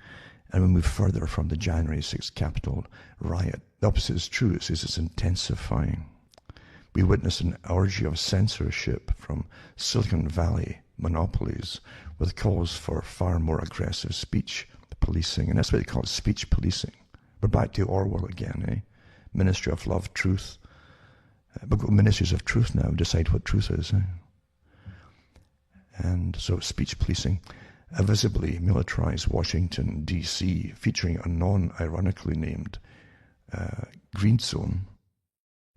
and we move further from the January 6th Capitol riot. The opposite is true. It says it's intensifying. We witness an orgy of censorship from Silicon Valley monopolies with calls for far more aggressive speech policing, and that's what they call speech policing. We're back to Orwell again, Ministry of Love, Truth. But ministries of truth now decide what truth is. And so speech policing, a visibly militarized Washington, D.C., featuring a non-ironically named green zone,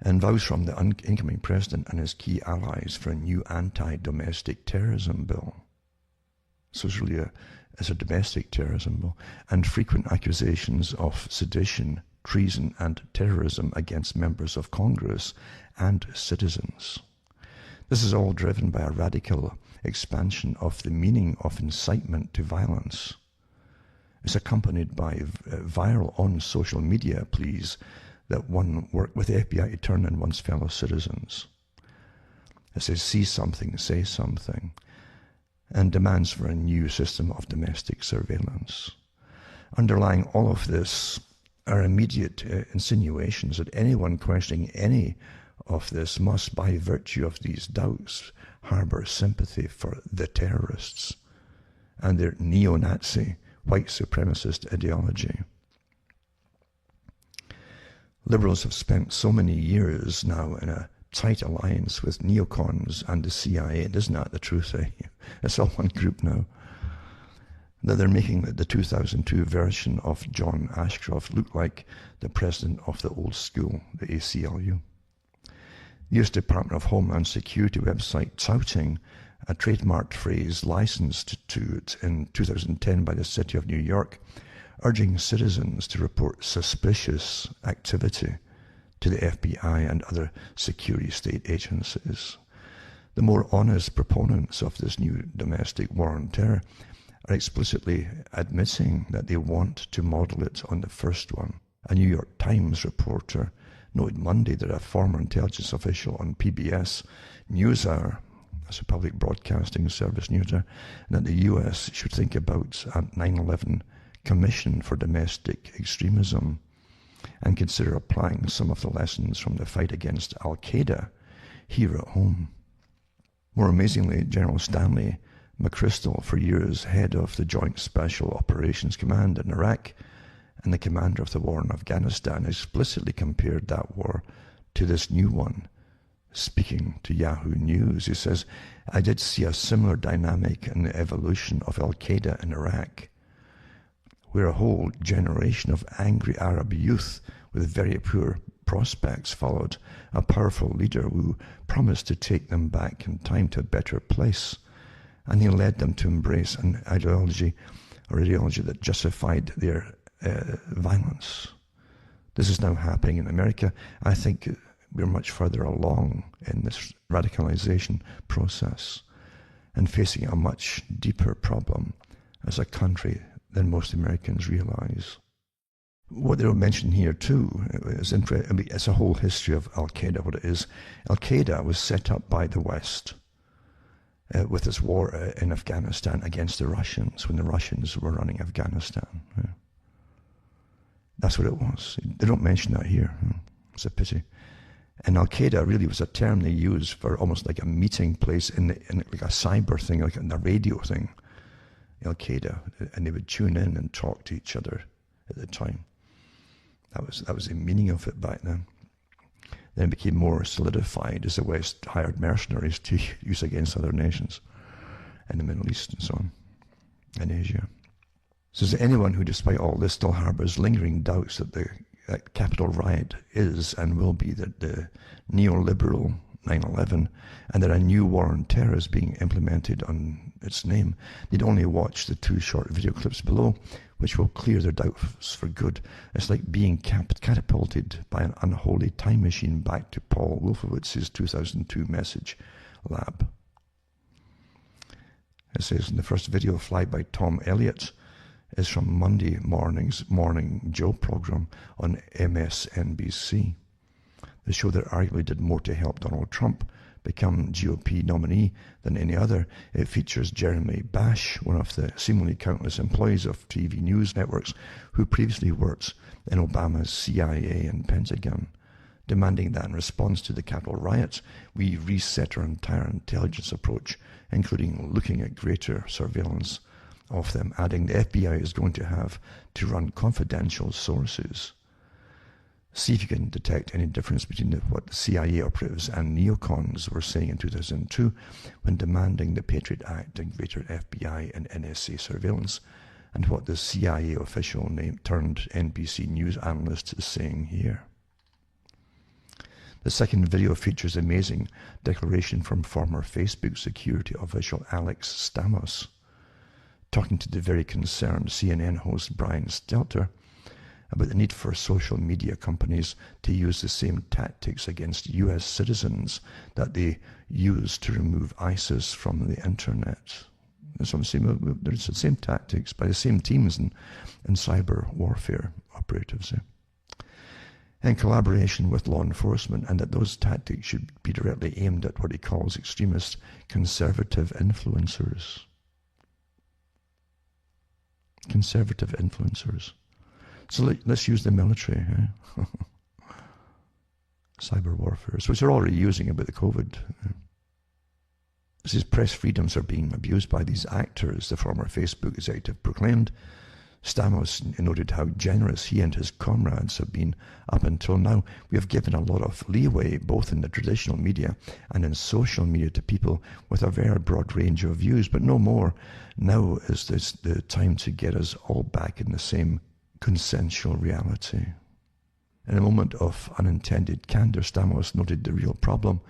and vows from the incoming president and his key allies for a new anti-domestic terrorism bill. So it's really a domestic terrorism bill, and frequent accusations of sedition, treason, and terrorism against members of Congress and citizens. This is all driven by a radical expansion of the meaning of incitement to violence. It's accompanied by viral on social media pleas that one work with the FBI to turn in one's fellow citizens. It says, see something, say something, and demands for a new system of domestic surveillance. Underlying all of this are immediate insinuations that anyone questioning any of this must, by virtue of these doubts, harbour sympathy for the terrorists and their neo-Nazi, white supremacist ideology. Liberals have spent so many years now in a tight alliance with neocons and the CIA, and isn't that the truth? It's all one group now. That they're making the 2002 version of John Ashcroft look like the president of the old school, the ACLU. The US Department of Homeland Security website touting a trademarked phrase licensed to it in 2010 by the City of New York, urging citizens to report suspicious activity to the FBI and other security state agencies. The more honest proponents of this new domestic war on terror are explicitly admitting that they want to model it on the first one. A New York Times reporter noted Monday that a former intelligence official on PBS NewsHour, as a public broadcasting service NewsHour, that the US should think about a 9/11 Commission for Domestic Extremism and consider applying some of the lessons from the fight against Al-Qaeda here at home. More amazingly, General Stanley McChrystal, for years head of the Joint Special Operations Command in Iraq and the commander of the war in Afghanistan, explicitly compared that war to this new one. Speaking to Yahoo News, he says, I did see a similar dynamic in the evolution of Al-Qaeda in Iraq, where a whole generation of angry Arab youth with very poor prospects followed a powerful leader who promised to take them back in time to a better place. And he led them to embrace an ideology that justified their violence. This is now happening in America. I think we're much further along in this radicalization process and facing a much deeper problem as a country than most Americans realize. What they don't mention here too is interesting. I mean, it's a whole history of Al-Qaeda, what it is. Al-Qaeda was set up by the West with this war in Afghanistan against the Russians, when the Russians were running Afghanistan. Yeah. That's what it was. They don't mention that here. It's a pity. And Al-Qaeda really was a term they used for almost like a meeting place in like a cyber thing, like in the radio thing. Al-Qaeda, and they would tune in and talk to each other at the time. That was the meaning of it back then. Then it became more solidified as the West hired mercenaries to use against other nations in the Middle East and so on, and Asia. So is there anyone who, despite all this, still harbors lingering doubts that the Capitol riot is and will be the neoliberal 9/11, and that a new war on terror is being implemented on its name? They'd only watch the 2 short video clips below, which will clear their doubts for good. It's like being catapulted by an unholy time machine back to Paul Wolfowitz's 2002 message lab. It says in the first video, flagged by Tom Elliott, is from Monday morning's Morning Joe program on MSNBC. The show that arguably did more to help Donald Trump become GOP nominee than any other. It features Jeremy Bash, one of the seemingly countless employees of TV news networks who previously worked in Obama's CIA and Pentagon, demanding that in response to the Capitol riots, we reset our entire intelligence approach, including looking at greater surveillance of them, adding the FBI is going to have to run confidential sources. See if you can detect any difference between what the CIA operatives and neocons were saying in 2002 when demanding the Patriot Act and greater FBI and NSA surveillance, and what the CIA official turned NBC News analyst is saying here. The second video features amazing declaration from former Facebook security official Alex Stamos, talking to the very concerned CNN host Brian Stelter about the need for social media companies to use the same tactics against US citizens that they use to remove ISIS from the internet. So I'm saying there's the same tactics by the same teams in cyber warfare operatives. In collaboration with law enforcement, and that those tactics should be directly aimed at what he calls extremist conservative influencers. Conservative influencers. So let's use the military. Cyber warfare, which they're already using about the COVID. This is press freedoms are being abused by these actors, the former Facebook executive proclaimed. Stamos noted how generous he and his comrades have been up until now. We have given a lot of leeway, both in the traditional media and in social media, to people with a very broad range of views, but no more. Now is the time to get us all back in the same consensual reality. In a moment of unintended candor, Stamos noted the real problem.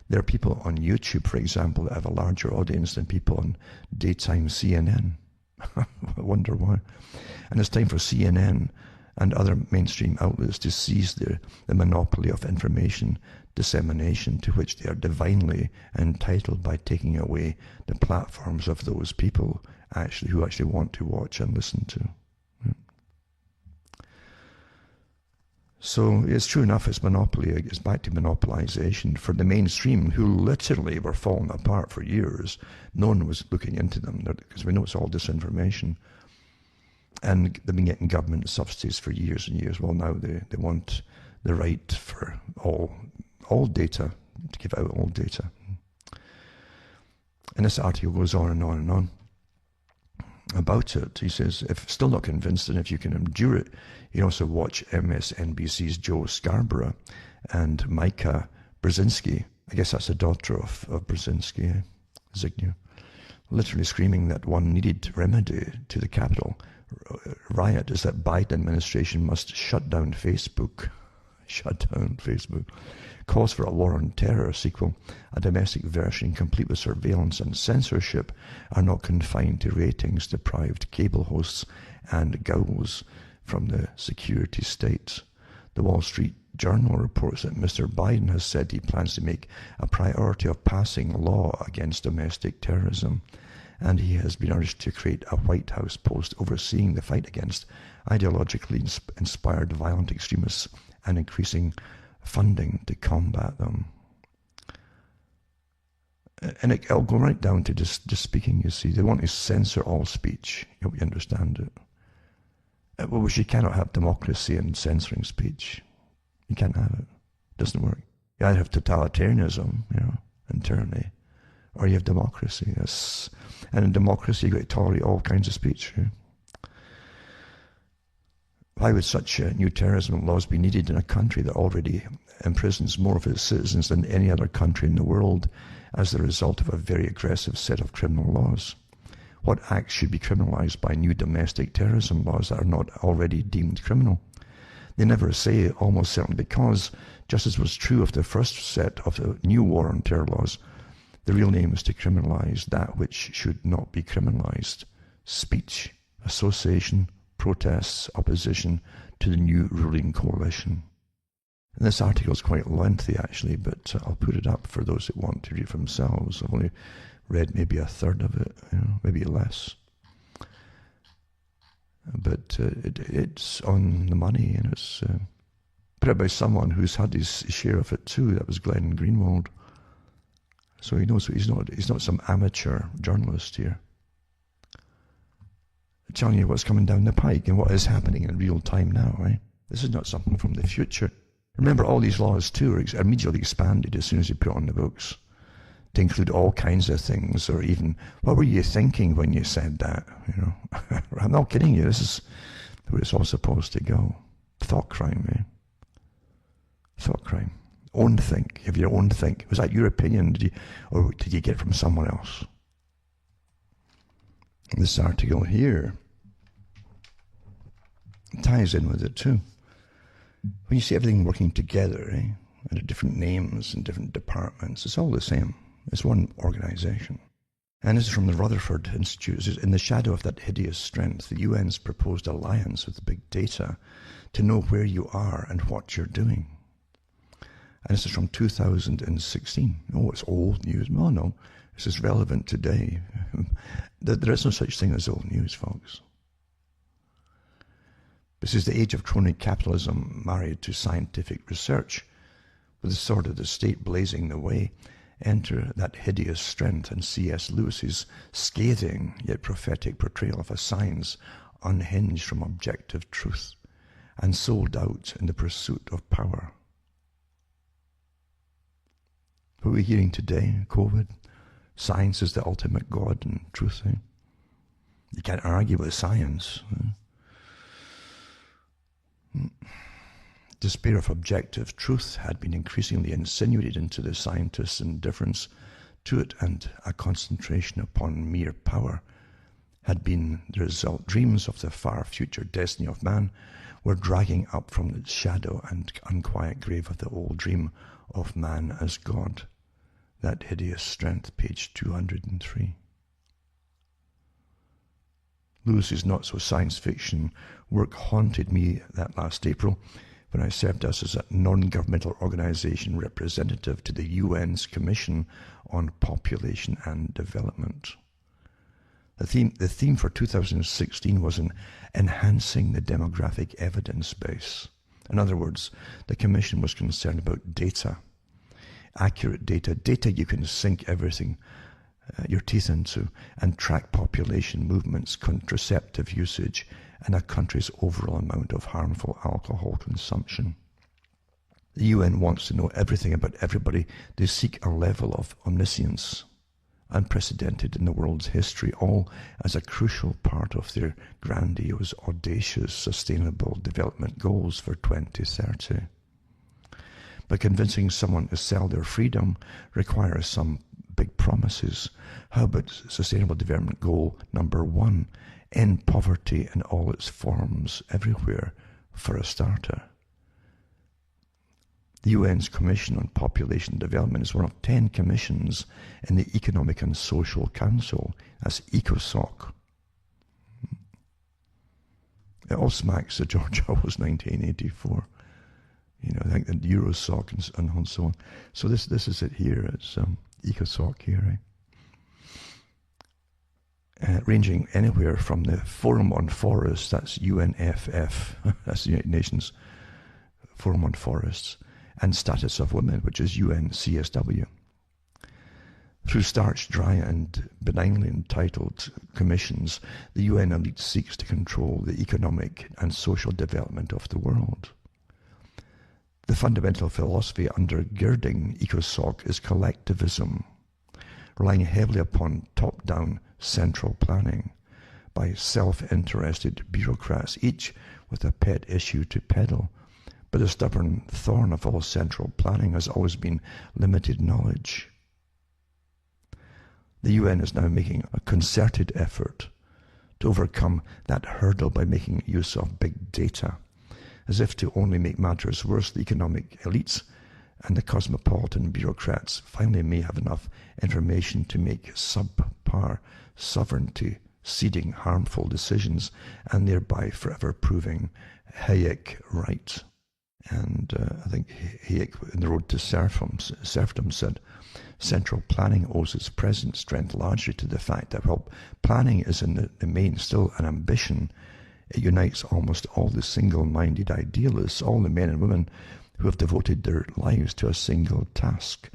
There are people on YouTube, for example, that have a larger audience than people on daytime CNN. I wonder why. And it's time for CNN and other mainstream outlets to seize the monopoly of information dissemination to which they are divinely entitled by taking away the platforms of those people who actually want to watch and listen to. So it's true enough, it's monopoly. It's back to monopolization for the mainstream, who literally were falling apart for years. No one was looking into them because we know it's all disinformation. And they've been getting government subsidies for years and years. Well, now they want the right for all data, to give out all data. And this article goes on and on and on about it. He says, if still not convinced, and if you can endure it, you can also watch MSNBC's Joe Scarborough and Micah Brzezinski. I guess that's the daughter of Brzezinski, Zygmunt, literally screaming that one needed remedy to the Capitol riot is that Biden administration must shut down Facebook. Shut down Facebook. Calls for a War on Terror sequel, a domestic version complete with surveillance and censorship, are not confined to ratings-deprived cable hosts and ghouls from the security state. The Wall Street Journal reports that Mr. Biden has said he plans to make a priority of passing law against domestic terrorism, and he has been urged to create a White House post overseeing the fight against ideologically inspired violent extremists and increasing funding to combat them. And it'll go right down to just speaking, you see. They want to censor all speech. I hope you understand it. Well, you cannot have democracy and censoring speech. You can't have it. It doesn't work. You either have totalitarianism, and tyranny, or you have democracy. And in democracy, you've got to tolerate all kinds of speech. Why would such new terrorism laws be needed in a country that already imprisons more of its citizens than any other country in the world as the result of a very aggressive set of criminal laws? What acts should be criminalized by new domestic terrorism laws that are not already deemed criminal? They never say, almost certainly, because, just as was true of the first set of the new War on Terror laws, the real aim is to criminalize that which should not be criminalized: speech, association, protests, opposition to the new ruling coalition. And this article is quite lengthy, actually, but I'll put it up for those that want to read it for themselves. I've only read maybe a third of it, maybe less. But it's on the money, and it's put out by someone who's had his share of it too. That was Glenn Greenwald. So he knows he's not some amateur journalist here, telling you what's coming down the pike and what is happening in real time now, right? This is not something from the future. Remember, all these laws too are immediately expanded as soon as you put it on the books to include all kinds of things, or even, what were you thinking when you said that? I'm not kidding you. This is where it's all supposed to go. Thought crime, Thought crime. Own think. Have your own think. Was that your opinion, or did you get it from someone else? This article here ties in with it too. When you see everything working together, and different names and different departments, it's all the same. It's one organization. And this is from the Rutherford Institute. It says, in the shadow of that hideous strength, the UN's proposed alliance with big data to know where you are and what you're doing. And this is from 2016. Oh, it's old news. Oh, no, this is relevant today. There is no such thing as old news, folks. This is the age of crony capitalism married to scientific research, with the sword of the state blazing the way. Enter that hideous strength and C.S. Lewis's scathing yet prophetic portrayal of a science unhinged from objective truth and sold out in the pursuit of power. What are we hearing today? COVID? Science is the ultimate God and truth. You can't argue with science. Despair of objective truth had been increasingly insinuated into the scientists' indifference to it, and a concentration upon mere power had been the result. Dreams of the far future destiny of man were dragging up from the shadow and unquiet grave of the old dream of man as God. That hideous strength, page 203. Lewis's not-so-science fiction work haunted me that last April when I served as a non-governmental organization representative to the UN's Commission on Population and Development. The theme for 2016 was enhancing the demographic evidence base. In other words, the Commission was concerned about data, accurate data you can sink everything, your teeth into, and track population movements, contraceptive usage, and a country's overall amount of harmful alcohol consumption. The UN wants to know everything about everybody. They seek a level of omniscience unprecedented in the world's history, all as a crucial part of their grandiose, audacious, sustainable development goals for 2030. But convincing someone to sell their freedom requires some big promises. How about Sustainable Development Goal number 1? End poverty in all its forms, everywhere, for a starter. The UN's Commission on Population Development is one of 10 commissions in the Economic and Social Council. That's ECOSOC. It all smacks of George Orwell's 1984. I think the Eurosoc and so on. So this is it here. It's ECOSOC here, right? Ranging anywhere from the Forum on Forests, that's UNFF, that's the United Nations Forum on Forests, and Status of Women, which is UNCSW. Through starched, dry, and benignly entitled commissions, the UN elite seeks to control the economic and social development of the world. The fundamental philosophy undergirding ECOSOC is collectivism, relying heavily upon top-down central planning by self-interested bureaucrats, each with a pet issue to peddle. But the stubborn thorn of all central planning has always been limited knowledge. The UN is now making a concerted effort to overcome that hurdle by making use of big data, as if to only make matters worse. The economic elites and the cosmopolitan bureaucrats finally may have enough information to make subpar sovereignty ceding harmful decisions, and thereby forever proving Hayek right. And I think Hayek, in The Road to Serfdom, said, central planning owes its present strength largely to the fact that while planning is in the main still an ambition, it unites almost all the single-minded idealists, all the men and women who have devoted their lives to a single task.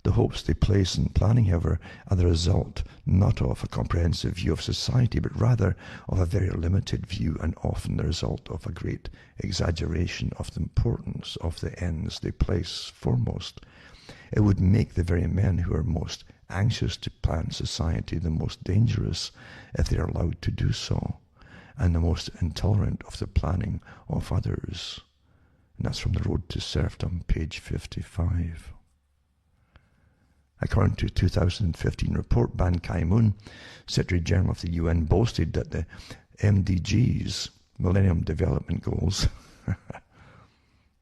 The hopes they place in planning, however, are the result not of a comprehensive view of society, but rather of a very limited view, and often the result of a great exaggeration of the importance of the ends they place foremost. It would make the very men who are most anxious to plan society the most dangerous if they are allowed to do so, and the most intolerant of the planning of others. And that's from The Road to Serfdom, page 55. According to a 2015 report, Ban Ki-moon, Secretary General of the UN, boasted that the MDGs, Millennium Development Goals,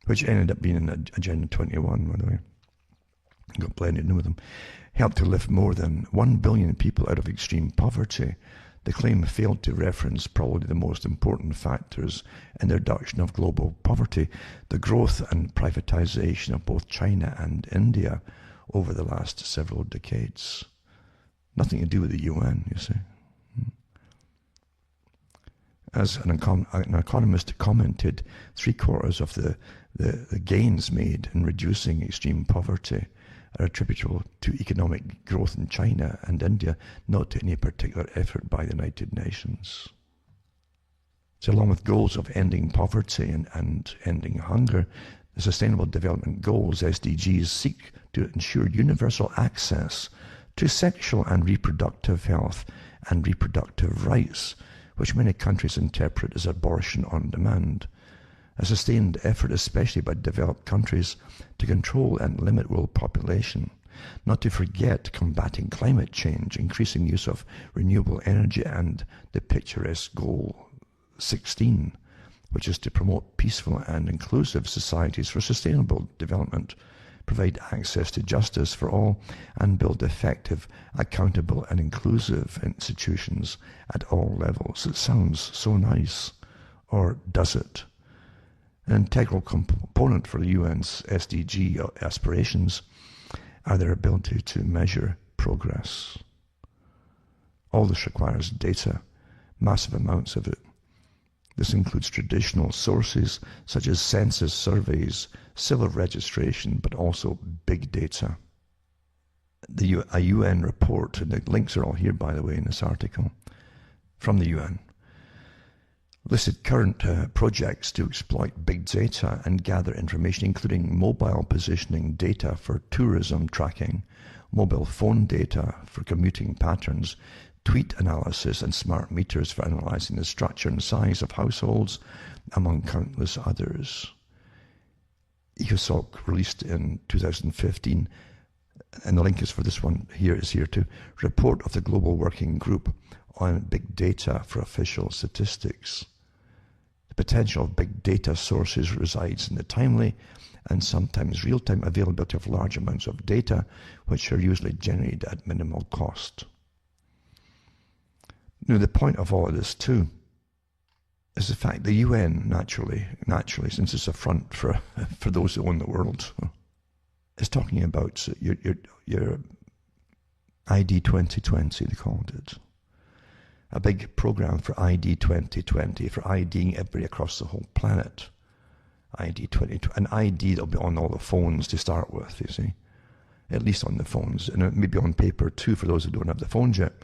which ended up being in Agenda 21, by the way, got blended in with them, helped to lift more than 1 billion people out of extreme poverty. The claim failed to reference probably the most important factors in the reduction of global poverty, the growth and privatization of both China and India over the last several decades. Nothing to do with the UN, you see. As an economist commented, 3/4 of the gains made in reducing extreme poverty are attributable to economic growth in China and India, not to any particular effort by the United Nations. So along with goals of ending poverty and ending hunger, the Sustainable Development Goals, SDGs, seek to ensure universal access to sexual and reproductive health and reproductive rights, which many countries interpret as abortion on demand. A sustained effort, especially by developed countries, to control and limit world population. Not to forget combating climate change, increasing the use of renewable energy, and the picturesque goal 16, which is to promote peaceful and inclusive societies for sustainable development, provide access to justice for all, and build effective, accountable and inclusive institutions at all levels. It sounds so nice, or does it? An integral component for the UN's SDG aspirations are their ability to measure progress. All this requires data, massive amounts of it. This includes traditional sources such as census surveys, civil registration, but also big data. A UN report, and the links are all here, by the way, in this article, from the UN, listed current projects to exploit big data and gather information, including mobile positioning data for tourism tracking, mobile phone data for commuting patterns, tweet analysis, and smart meters for analyzing the structure and size of households, among countless others. ECOSOC released in 2015, and the link is for this one is here too, report of the Global Working Group on Big Data for Official Statistics. The potential of big data sources resides in the timely and sometimes real-time availability of large amounts of data, which are usually generated at minimal cost. Now, the point of all of this too is the fact the UN naturally, since it's a front for those who own the world, is talking about your ID 2020, they called it. A big program for ID 2020, for IDing everybody across the whole planet. ID 2020, an ID that'll be on all the phones to start with, you see. At least on the phones, and maybe on paper too for those who don't have the phones yet.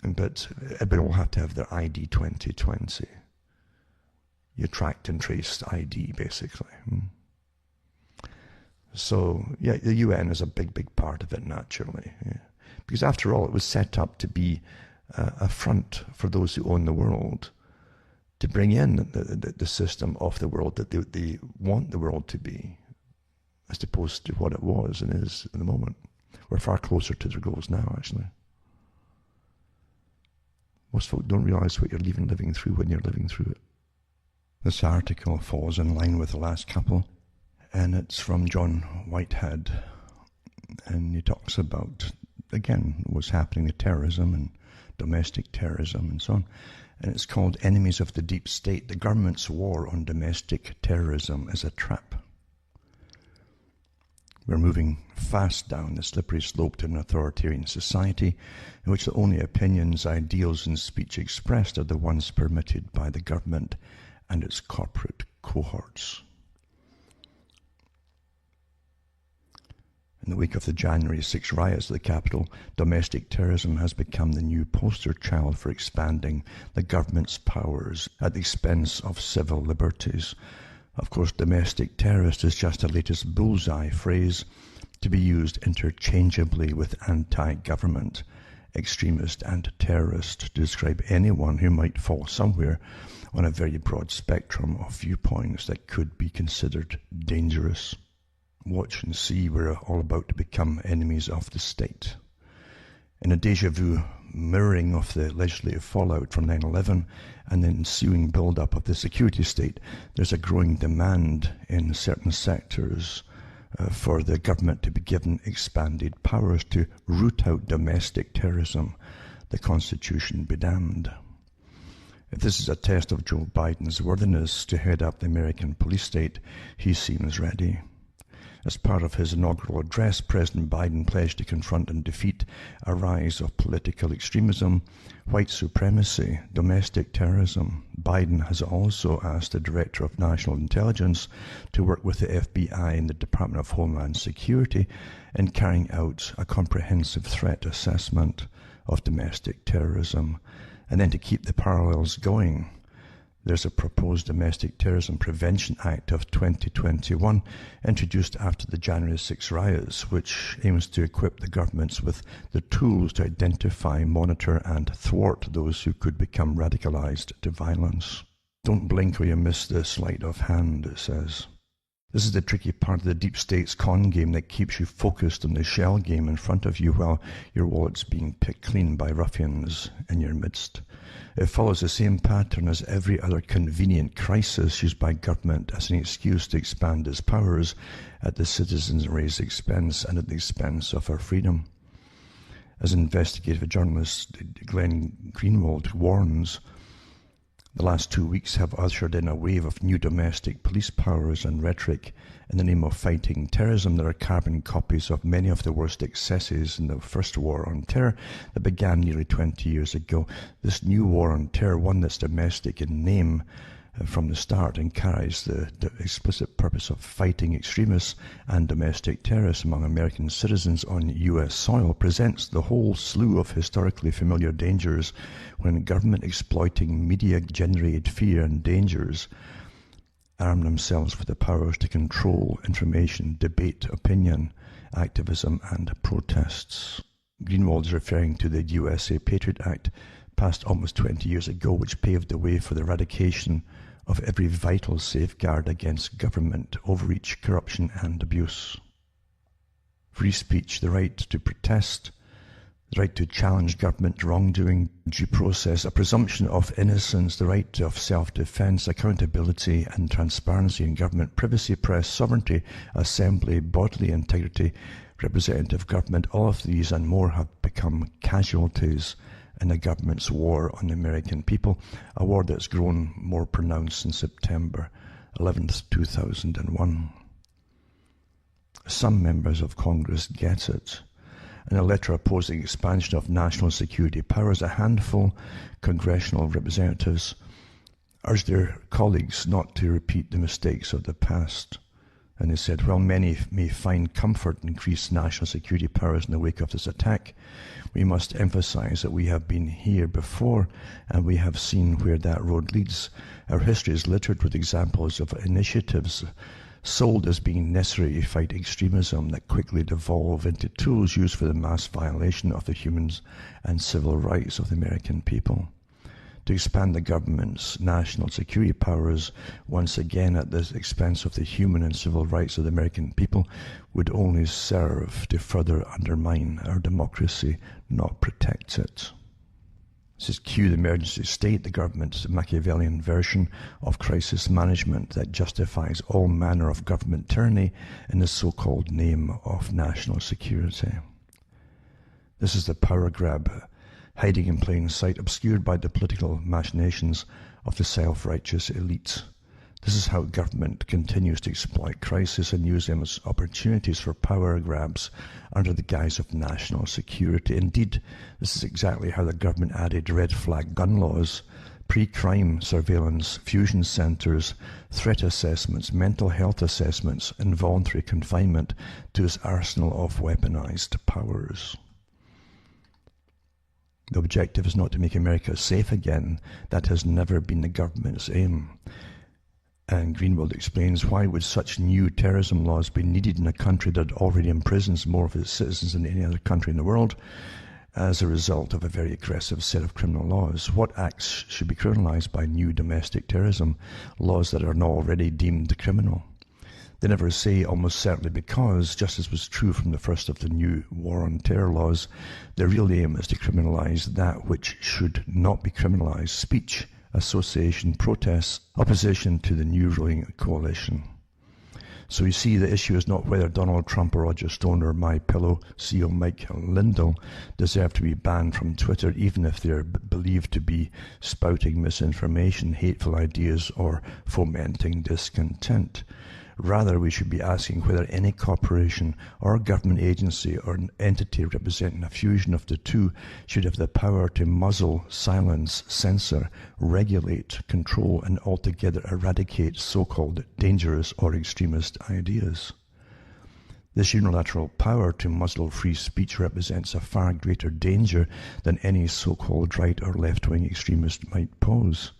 But everybody will have to have their ID 2020. Your tracked and traced ID, basically. So, yeah, the UN is a big part of it, naturally. Yeah. Because after all, it was set up to be a front for those who own the world, to bring in the system of the world that they want the world to be, as opposed to what it was and is in the moment. We're far closer to their goals now, actually. Most folk don't realize what you're living through when you're living through it. This article falls in line with the last couple, and it's from John Whitehead, and he talks about, again, what's happening with terrorism and domestic terrorism and so on. And it's called Enemies of the Deep State, the Government's War on Domestic Terrorism is a Trap. We're moving fast down the slippery slope to an authoritarian society in which the only opinions, ideals, and speech expressed are the ones permitted by the government and its corporate cohorts. In the wake of the January 6 riots at the Capitol, domestic terrorism has become the new poster child for expanding the government's powers at the expense of civil liberties. Of course, domestic terrorist is just the latest bullseye phrase to be used interchangeably with anti-government, extremist and terrorist to describe anyone who might fall somewhere on a very broad spectrum of viewpoints that could be considered dangerous. Watch and see, we're all about to become enemies of the state. In a déjà vu mirroring of the legislative fallout from 9/11 and the ensuing build-up of the security state, there's a growing demand in certain sectors for the government to be given expanded powers to root out domestic terrorism. The Constitution be damned. If this is a test of Joe Biden's worthiness to head up the American police state, he seems ready. As part of his inaugural address, President Biden pledged to confront and defeat a rise of political extremism, white supremacy, domestic terrorism. Biden has also asked the Director of National Intelligence to work with the FBI and the Department of Homeland Security in carrying out a comprehensive threat assessment of domestic terrorism, and then to keep the parallels going. There's a proposed Domestic Terrorism Prevention Act of 2021, introduced after the January 6 riots, which aims to equip the governments with the tools to identify, monitor, and thwart those who could become radicalized to violence. Don't blink or you miss the sleight of hand, it says. This is the tricky part of the deep state's con game that keeps you focused on the shell game in front of you while your wallet's being picked clean by ruffians in your midst. It follows the same pattern as every other convenient crisis used by government as an excuse to expand its powers at the citizenry's expense and at the expense of our freedom. As investigative journalist Glenn Greenwald warns, the last 2 weeks have ushered in a wave of new domestic police powers and rhetoric in the name of fighting terrorism that are carbon copies of many of the worst excesses in the first war on terror that began nearly 20 years ago. This new war on terror, one that's domestic in name from the start and carries the explicit purpose of fighting extremists and domestic terrorists among American citizens on U.S. soil, presents the whole slew of historically familiar dangers when government exploiting media-generated fear and dangers arm themselves with the powers to control information, debate, opinion, activism, and protests. Greenwald is referring to the USA Patriot Act, passed almost 20 years ago, which paved the way for the eradication of every vital safeguard against government overreach, corruption, and abuse. Free speech, the right to protest, the right to challenge government wrongdoing, due process, a presumption of innocence, the right of self-defense, accountability and transparency in government, privacy, press, sovereignty, assembly, bodily integrity, representative government, all of these and more have become casualties in the government's war on the American people, a war that's grown more pronounced since September 11th, 2001. Some members of Congress get it. In a letter opposing expansion of national security powers, a handful congressional representatives urged their colleagues not to repeat the mistakes of the past. And they said, while many may find comfort in increased national security powers in the wake of this attack, we must emphasize that we have been here before and we have seen where that road leads. Our history is littered with examples of initiatives sold as being necessary to fight extremism that quickly devolve into tools used for the mass violation of the human and civil rights of the American people. To expand the government's national security powers once again at the expense of the human and civil rights of the American people would only serve to further undermine our democracy, not protect it. This is cue the emergency state, the government's Machiavellian version of crisis management that justifies all manner of government tyranny in the so-called name of national security. This is the power grab hiding in plain sight, obscured by the political machinations of the self-righteous elite. This is how government continues to exploit crisis and use them as opportunities for power grabs under the guise of national security. Indeed, this is exactly how the government added red flag gun laws, pre-crime surveillance, fusion centres, threat assessments, mental health assessments, and voluntary confinement to its arsenal of weaponized powers. The objective is not to make America safe again. That has never been the government's aim. And Greenwald explains, why would such new terrorism laws be needed in a country that already imprisons more of its citizens than any other country in the world? as a result of a very aggressive set of criminal laws. What acts should be criminalized by new domestic terrorism laws that are not already deemed criminal? They never say almost certainly because, just as was true from the first of the new war on terror laws, the real aim is to criminalize that which should not be criminalized: speech, association, protests, opposition to the new ruling coalition. So you see, the issue is not whether Donald Trump or Roger Stone or MyPillow CEO Mike Lindell deserve to be banned from Twitter, even if they're believed to be spouting misinformation, hateful ideas, or fomenting discontent. Rather, we should be asking whether any corporation or government agency or an entity representing a fusion of the two should have the power to muzzle, silence, censor, regulate, control, and altogether eradicate so-called dangerous or extremist ideas. This unilateral power to muzzle free speech represents a far greater danger than any so-called right or left-wing extremist might pose.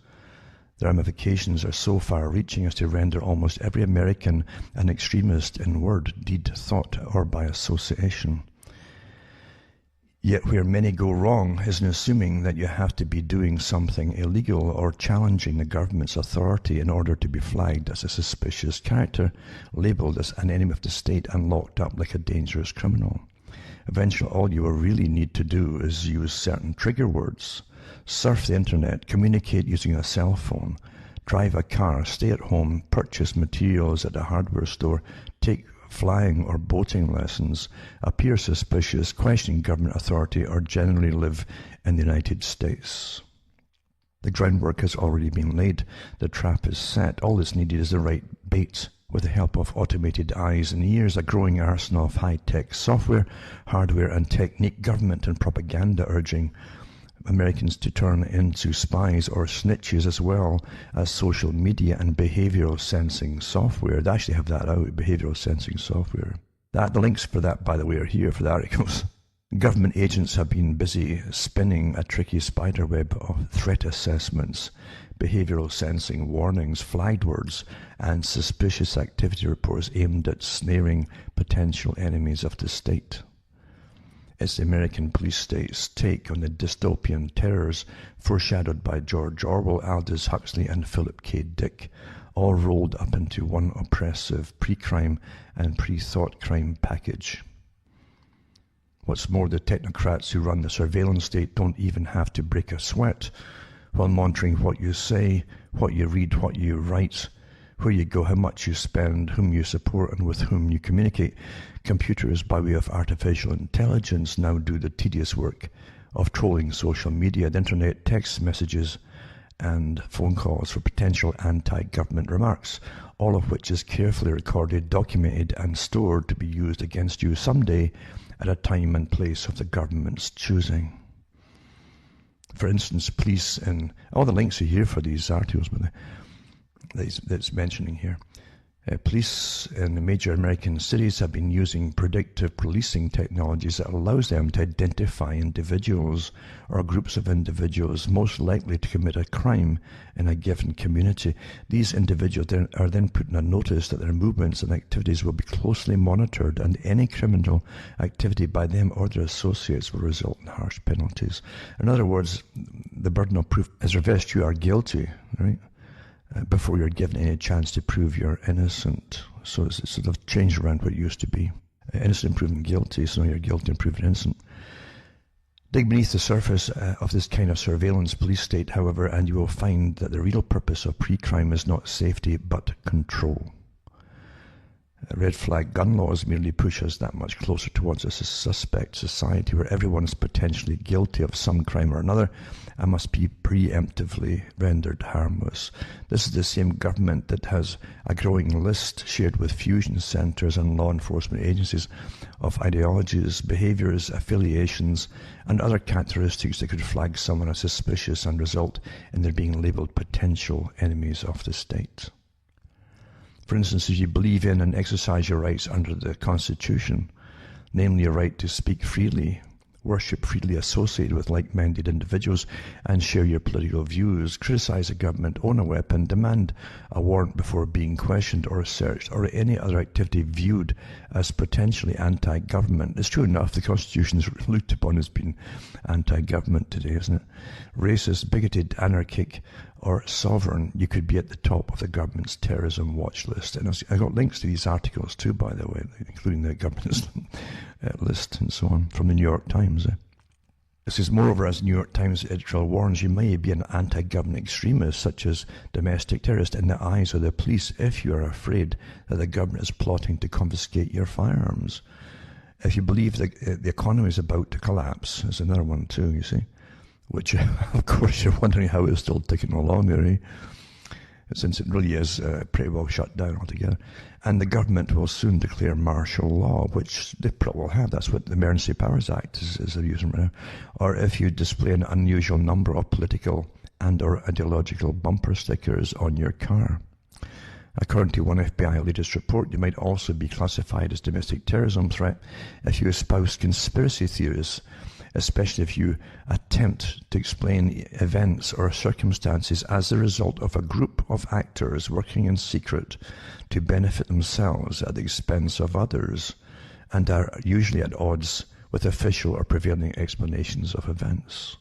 The ramifications are so far-reaching as to render almost every American an extremist in word, deed, thought, or by association. Yet where many go wrong is in assuming that you have to be doing something illegal or challenging the government's authority in order to be flagged as a suspicious character, labelled as an enemy of the state, and locked up like a dangerous criminal. Eventually, all you will really need to do is use certain trigger words. Surf the internet, communicate using a cell phone, drive a car, stay at home, purchase materials at a hardware store, take flying or boating lessons, appear suspicious, question government authority, or generally live in the United States. The groundwork has already been laid. The trap is set. All that's needed is the right bait. With the help of automated eyes and ears, a growing arsenal of high-tech software, hardware, and technique, government and propaganda urging Americans to turn into spies or snitches, as well as social media and behavioral sensing software. They actually have that out, behavioral sensing software. The links for that, by the way, are here for the articles. Government agents have been busy spinning a tricky spiderweb of threat assessments, behavioral sensing warnings, flagged words, and suspicious activity reports aimed at snaring potential enemies of the state. It's the American police state's take on the dystopian terrors foreshadowed by George Orwell, Aldous Huxley, and Philip K. Dick, all rolled up into one oppressive pre-crime and pre-thought crime package. What's more, the technocrats who run the surveillance state don't even have to break a sweat while monitoring what you say, what you read, what you write, where you go, how much you spend, whom you support, and with whom you communicate. Computers, by way of artificial intelligence, now do the tedious work of trolling social media, the internet, text messages, and phone calls for potential anti-government remarks, all of which is carefully recorded, documented, and stored to be used against you someday at a time and place of the government's choosing. For instance, police, and all the links are here for these articles, but that's mentioning here. Police in the major American cities have been using predictive policing technologies that allows them to identify individuals or groups of individuals most likely to commit a crime in a given community. These individuals are then put on notice that their movements and activities will be closely monitored, and any criminal activity by them or their associates will result in harsh penalties. In other words, the burden of proof is reversed. You are guilty, right? Before you're given any chance to prove you're innocent. So it's sort of changed around what it used to be. Innocent proven guilty, so now you're guilty and proven innocent. Dig beneath the surface of this kind of surveillance police state, however, and you will find that the real purpose of pre-crime is not safety, but control. Red flag gun laws merely push us that much closer towards a suspect society where everyone is potentially guilty of some crime or another and must be preemptively rendered harmless. This is the same government that has a growing list shared with fusion centres and law enforcement agencies of ideologies, behaviours, affiliations, and other characteristics that could flag someone as suspicious and result in their being labelled potential enemies of the state. For instance, if you believe in and exercise your rights under the Constitution, namely a right to speak freely, worship freely associated with like-minded individuals, and share your political views, criticize a government, own a weapon, demand a warrant before being questioned or searched, or any other activity viewed as potentially anti-government. It's true enough, the Constitution is looked upon as being anti-government today, isn't it? Racist, bigoted, anarchic, or sovereign, you could be at the top of the government's terrorism watch list. And I got links to these articles too, by the way, including the government's list and so on, from the New York Times. It says, moreover, as the New York Times editorial warns, you may be an anti-government extremist, such as domestic terrorist, in the eyes of the police if you are afraid that the government is plotting to confiscate your firearms. If you believe that the economy is about to collapse, there's another one too, you see, which, of course, you're wondering how it's still ticking along there, eh? Since it really is pretty well shut down altogether. And the government will soon declare martial law, which they probably will have. That's what the Emergency Powers Act is using right now. Or if you display an unusual number of political and or ideological bumper stickers on your car. According to one FBI latest report, you might also be classified as domestic terrorism threat if you espouse conspiracy theories, especially if you attempt to explain events or circumstances as the result of a group of actors working in secret to benefit themselves at the expense of others, and are usually at odds with official or prevailing explanations of events.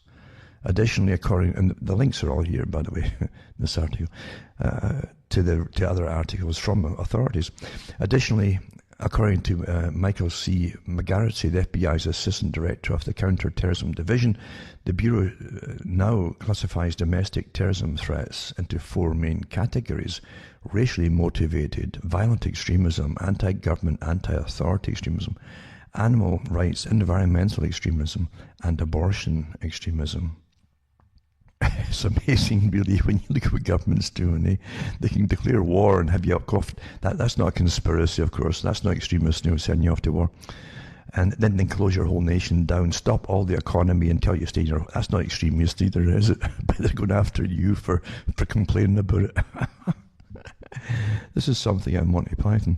Additionally, and the links are all here, by the way, in this article, to other articles from authorities. Additionally, according to Michael C. McGarrity, the FBI's Assistant Director of the Counterterrorism Division, the Bureau now classifies domestic terrorism threats into 4 main categories: racially motivated, violent extremism, anti-government, anti-authority extremism, animal rights, environmental extremism, and abortion extremism. It's amazing, really, when you look at what governments do, and they can declare war and have you up off. That's not a conspiracy, of course. That's not extremists sending you off to war. And then they close your whole nation down, stop all the economy and tell you to stay in your... That's not extremist either, is it? But they're going after you for complaining about it. This is something on Monty Python.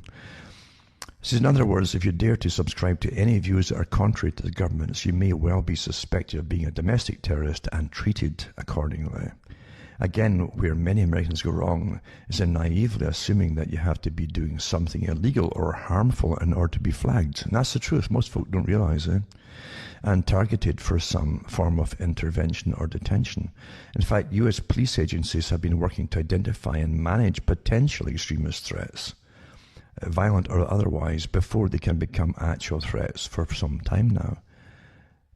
This is, in other words, if you dare to subscribe to any views that are contrary to the government's, you may well be suspected of being a domestic terrorist and treated accordingly. Again, where many Americans go wrong is in naively assuming that you have to be doing something illegal or harmful in order to be flagged. And that's the truth. Most folk don't realize it. And targeted for some form of intervention or detention. In fact, U.S. police agencies have been working to identify and manage potential extremist threats, violent or otherwise, before they can become actual threats for some time now.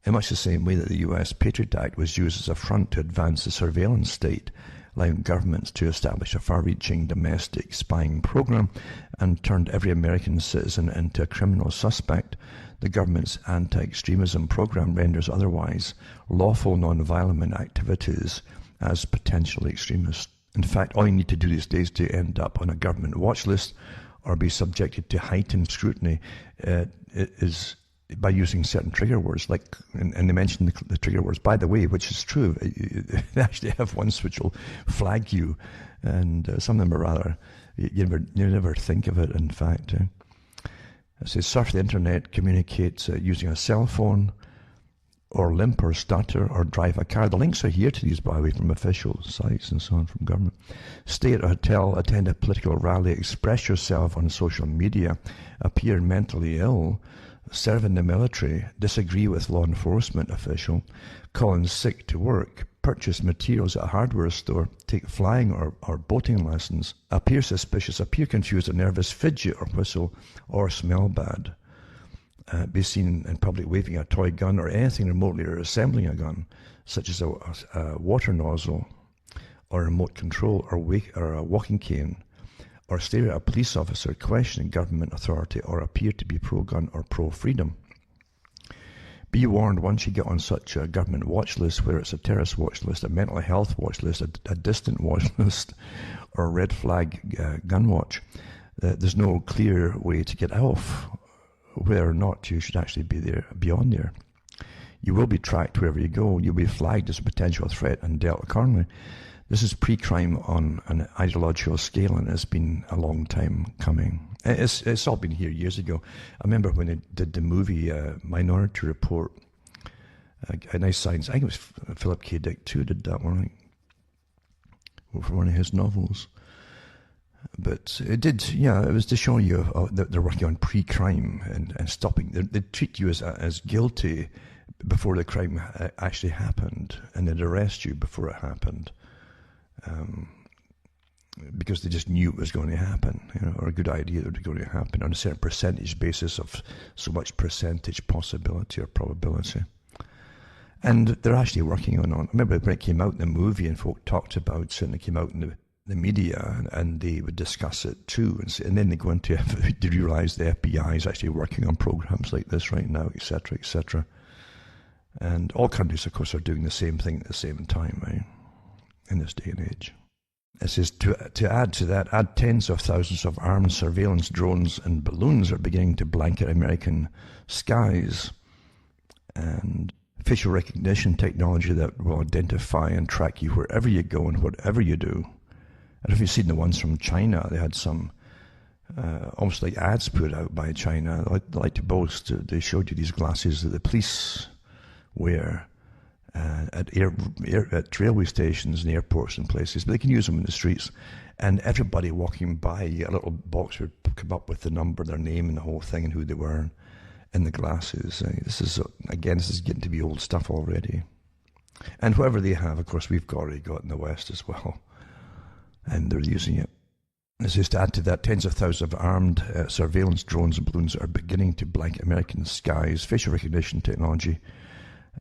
In much the same way that the US Patriot Act was used as a front to advance the surveillance state, allowing governments to establish a far-reaching domestic spying program and turned every American citizen into a criminal suspect, the government's anti-extremism program renders otherwise lawful non-violent activities as potentially extremist. In fact, all you need to do these days to end up on a government watch list or be subjected to heightened scrutiny is by using certain trigger words, and they mention the trigger words, by the way, which is true. They actually have ones which will flag you, and some of them are rather, you never think of it, in fact. It says surf the internet, communicate using a cell phone, or limp or stutter, or drive a car. The links are here to these, by the way, from official sites and so on, from government. Stay at a hotel, attend a political rally, express yourself on social media, appear mentally ill, serve in the military, disagree with law enforcement official, call in sick to work, purchase materials at a hardware store, take flying or boating lessons, appear suspicious, appear confused or nervous, fidget or whistle, or smell bad. Be seen in public waving a toy gun or anything remotely resembling a gun, such as a water nozzle or remote control or a walking cane, or stare at a police officer questioning government authority, or appear to be pro-gun or pro-freedom. Be warned, once you get on such a government watch list, whether it's a terrorist watch list, a mental health watch list, a distant watch list, or a red flag gun watch, there's no clear way to get off whether or not you should actually be on there. You will be tracked wherever you go. You'll be flagged as a potential threat and dealt accordingly. This is pre-crime on an ideological scale, and it's been a long time coming. It's all been here years ago. I remember when they did the movie Minority Report, a nice science. I think it was Philip K. Dick too did that one, for one of his novels. But it did, yeah, it was to show you that they're working on pre-crime and stopping. They treat you as guilty before the crime actually happened, and they'd arrest you before it happened, because they just knew it was going to happen, or a good idea that it was going to happen on a certain percentage basis of so much percentage possibility or probability. And they're actually working on. I remember when it came out in the movie and folk talked about it, and it came out in the media, and they would discuss it too, and then they go into to realize the FBI is actually working on programs like this right now, etc., etc. And all countries, of course, are doing the same thing at the same time, right? In this day and age. It says to add to that, tens of thousands of armed surveillance drones and balloons are beginning to blanket American skies, and facial recognition technology that will identify and track you wherever you go and whatever you do. I don't know if you've seen the ones from China. They had some almost like ads put out by China. They like to boast. They showed you these glasses that the police wear at railway stations and airports and places, but they can use them in the streets. And everybody walking by, a little box would come up with the number, their name, and the whole thing, and who they were, and the glasses. This is getting to be old stuff already. And whatever they have, of course, we've already got in the West as well, and they're using it. This is to add to that, tens of thousands of armed surveillance drones and balloons are beginning to blanket American skies, facial recognition technology.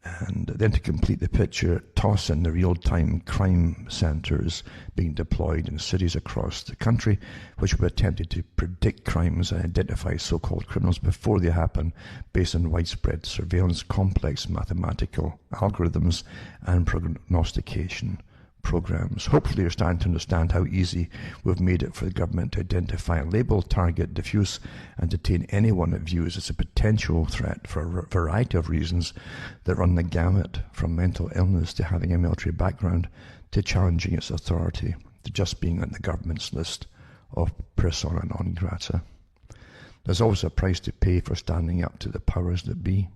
And then to complete the picture, toss in the real-time crime centers being deployed in cities across the country, which will be attempted to predict crimes and identify so-called criminals before they happen based on widespread surveillance, complex mathematical algorithms, and prognostication programs. Hopefully you're starting to understand how easy we've made it for the government to identify, label, target, diffuse, and detain anyone it views as a potential threat for a variety of reasons that run the gamut from mental illness to having a military background to challenging its authority to just being on the government's list of persona non grata. There's always a price to pay for standing up to the powers that be.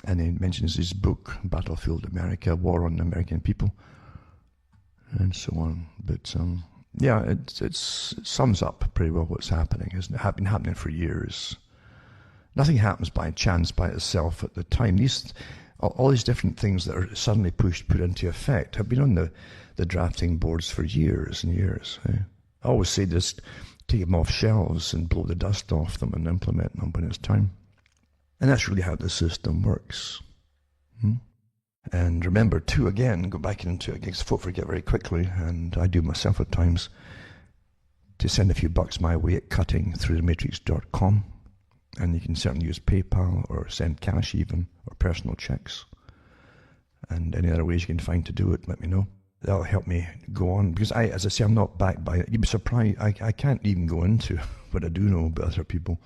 And he mentions his book, Battlefield America, War on the American People, and so on. But yeah, it sums up pretty well what's happening. It's been happening for years. Nothing happens by chance by itself at the time. All these different things that are suddenly put into effect have been on the drafting boards for years and years. I always say just take them off shelves and blow the dust off them and implement them when it's time. And that's really how the system works. And remember, too, again, go back into it, because folk forget very quickly, and I do myself at times, to send a few bucks my way at cuttingthroughthematrix.com. And you can certainly use PayPal or send cash even, or personal checks. And any other ways you can find to do it, let me know. That'll help me go on, because as I say, I'm not backed by it. You'd be surprised, I can't even go into what I do know about other people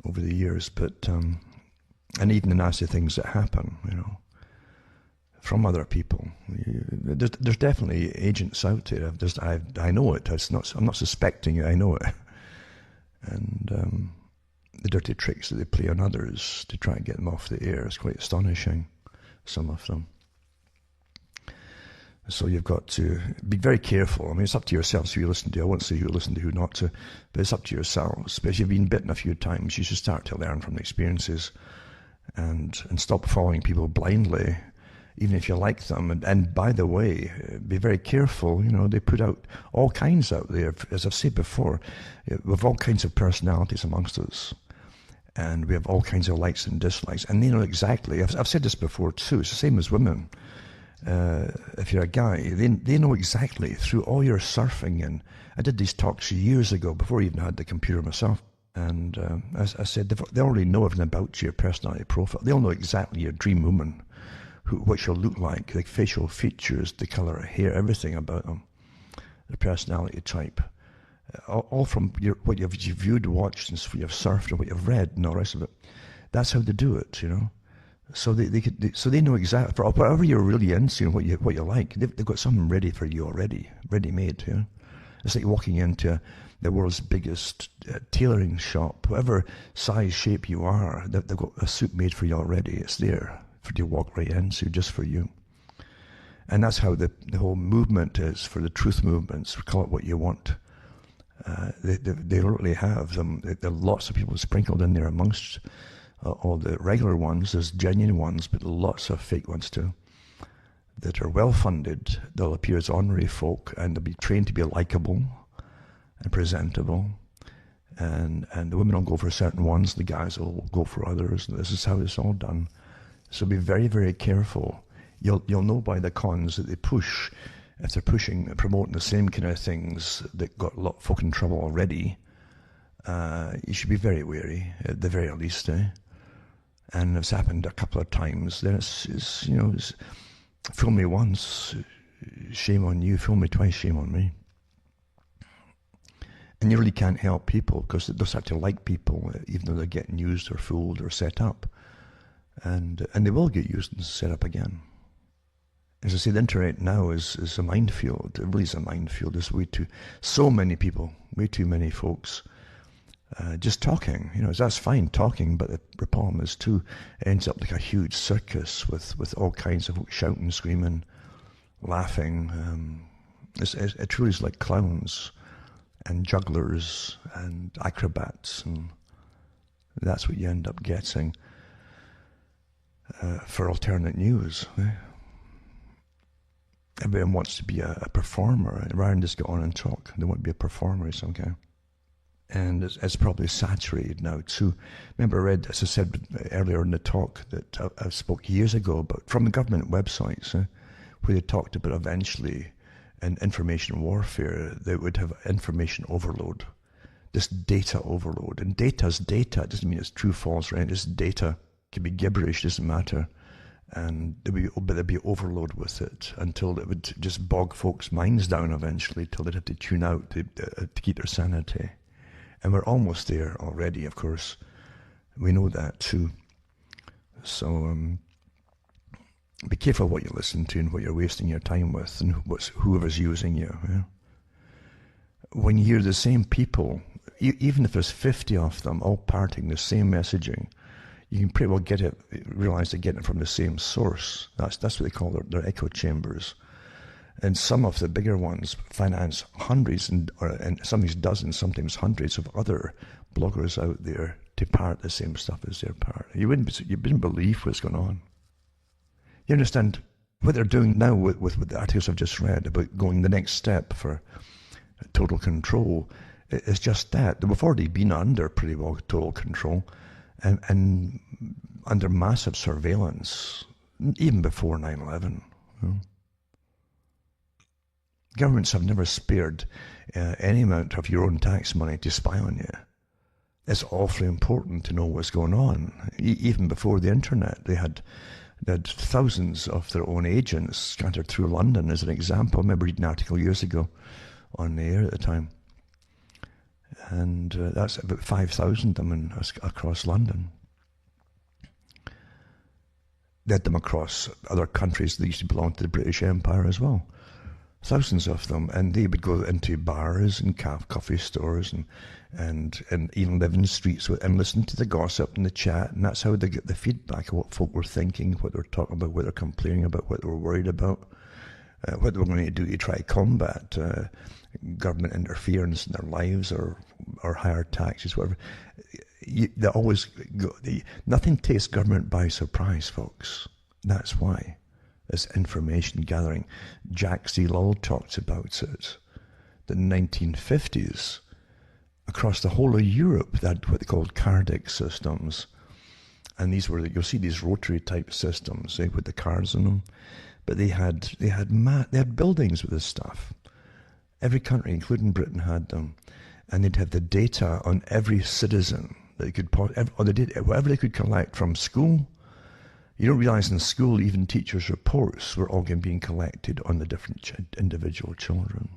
over the years, but and even the nasty things that happen, from other people. There's definitely agents out there. I know it. I'm not suspecting it. I know it. And the dirty tricks that they play on others to try and get them off the air is quite astonishing. Some of them. So you've got to be very careful. I mean, it's up to yourselves who you listen to. I won't say who you listen to, who not to, but it's up to yourselves. But if you've been bitten a few times, you should start to learn from the experiences and stop following people blindly, even if you like them. And by the way, be very careful. They put out all kinds out there. As I've said before, we have all kinds of personalities amongst us. And we have all kinds of likes and dislikes. And they know exactly, I've said this before too, it's the same as women. If you're a guy, they know exactly through all your surfing, and I did these talks years ago before I even had the computer myself, and as I said, they already know everything about your personality profile. They'll know exactly your dream woman, what she'll look like, the facial features, the colour of hair, everything about them, the personality type, all from what you've viewed, watched, and you've surfed, and what you've read, and all the rest of it. That's how they do it, So they know exactly for whatever you're really into and what you like. They've got something ready for you already, ready made. It's like walking into the world's biggest tailoring shop, whatever size, shape you are, they've got a suit made for you already. It's there for you to walk right into, just for you. And that's how the whole movement is for the truth movements. Call it what you want. They literally have them. There are lots of people sprinkled in there amongst all the regular ones. There's genuine ones, but lots of fake ones too, that are well funded. They'll appear as honorary folk, and they'll be trained to be likable and presentable. And the women will go for certain ones, the guys will go for others. And this is how it's all done. So be very, very careful. You'll know by the cons that they push. If they're promoting the same kind of things that got a lot of folk in trouble already, you should be very wary, at the very least. And it's happened a couple of times. Then it's fool me once, shame on you. Fool me twice, shame on me. And you really can't help people, because they start to like people, even though they're getting used or fooled or set up. And they will get used and set up again. As I say, the internet now is a minefield. It really is a minefield. There's so many people, way too many folks, just talking. That's fine, talking, but the problem is too, it ends up like a huge circus with all kinds of folks shouting, screaming, laughing. It truly is like clowns and jugglers and acrobats, and that's what you end up getting for alternate news. Everyone wants to be a performer rather than just get on and talk. They want to be a performer of some kind. And it's probably saturated now too. Remember, I read, as I said earlier in the talk, that I spoke years ago about, from the government websites, where they talked about eventually in information warfare, they would have information overload, this data overload. And data's data. It doesn't mean it's true, false, right? It's data. It can be gibberish, doesn't matter. And there'd be overload with it until it would just bog folks' minds down eventually, till they'd have to tune out to keep their sanity. And we're almost there already, of course. We know that too. So be careful what you listen to and what you're wasting your time with, and whoever's using you. Yeah? When you hear the same people, even if there's 50 of them all parting the same messaging, you can pretty well realize they're getting it from the same source. That's what they call their echo chambers. And some of the bigger ones finance hundreds and sometimes dozens, sometimes hundreds of other bloggers out there to parrot the same stuff as their parrot. You wouldn't believe what's going on. You understand what they're doing now with the articles I've just read about going the next step for total control. It's just that. They've already been under pretty well total control. And under massive surveillance, even before 9/11. Governments have never spared any amount of your own tax money to spy on you. It's awfully important to know what's going on. Even before the internet, they had thousands of their own agents scattered through London, as an example. I remember reading an article years ago on the air at the time. And that's about 5,000 of them across London. They had them across other countries that used to belong to the British Empire as well. Thousands of them. And they would go into bars and coffee stores and even live in the streets and listen to the gossip and the chat. And that's how they get the feedback of what folk were thinking, what they were talking about, what they're complaining about, what they were worried about, what they were going to do to try to combat government interference in their lives or higher taxes, whatever. They always go. Nothing takes government by surprise, folks. That's why. This information gathering. Jack C. Lull talks about it. The 1950s, across the whole of Europe, they had what they called Kardec systems. And these were, you'll see these rotary type systems, with the cards in them. But they had buildings with this stuff. Every country, including Britain, had them. And they'd have the data on every citizen that they could, whatever they could collect from school. You don't realize in school, even teachers' reports were all being collected on the different individual children.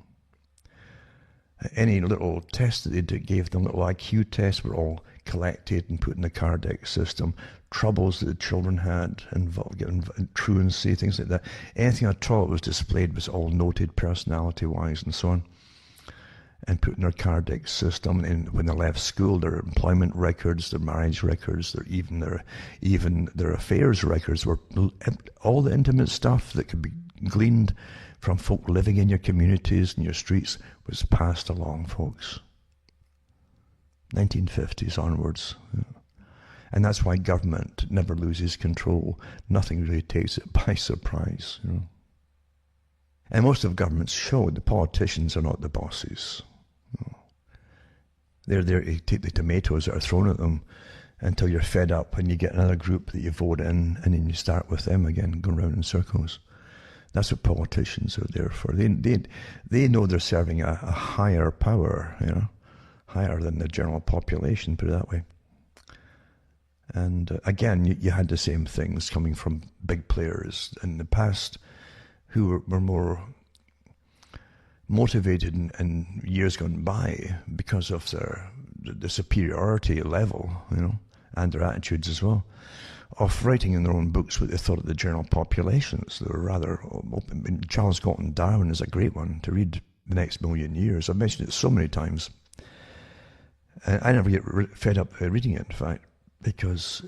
Any little test that they gave them, little IQ tests, were all collected and put in the Kardec system. Troubles that the children had, truancy, things like that. Anything at all that was displayed was all noted personality-wise and so on. and put in their cardiac system. And when they left school, their employment records, their marriage records, even their affairs records were all the intimate stuff that could be gleaned from folk living in your communities and your streets was passed along, folks. 1950s onwards. And that's why government never loses control. Nothing really takes it by surprise. And most of governments show the politicians are not the bosses. They're there to take the tomatoes that are thrown at them until you're fed up and you get another group that you vote in, and then you start with them again, going round in circles. That's what politicians are there for. They know they're serving a higher power, higher than the general population, put it that way. And again, you had the same things coming from big players in the past who were more motivated in years gone by because of the superiority level, and their attitudes as well, of writing in their own books what they thought of the general populations. They were rather open. I mean, Charles Galton Darwin is a great one to read the next million years. I've mentioned it so many times. I never get fed up reading it, in fact, because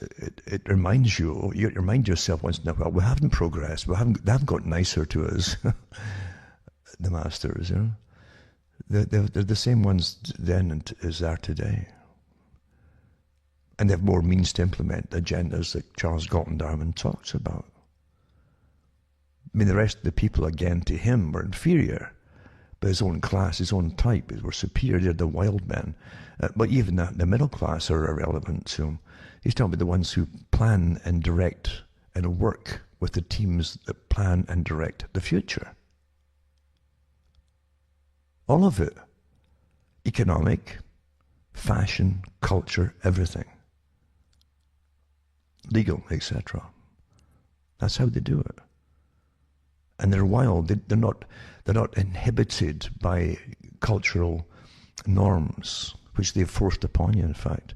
it reminds you remind yourself once in a while, we haven't progressed, they haven't got nicer to us, the masters, They're the same ones then as they are today. And they have more means to implement the agendas that Charles Galton Darwin talks about. I mean, the rest of the people, again, to him, were inferior. But his own class, his own type, were superior. They're the wild men. But even the middle class are irrelevant to him. He's talking about the ones who plan and direct and work with the teams that plan and direct the future. All of it. Economic, fashion, culture, everything. Legal, etc. That's how they do it. And they're wild. They're not inhibited by cultural norms, which they've forced upon you, in fact.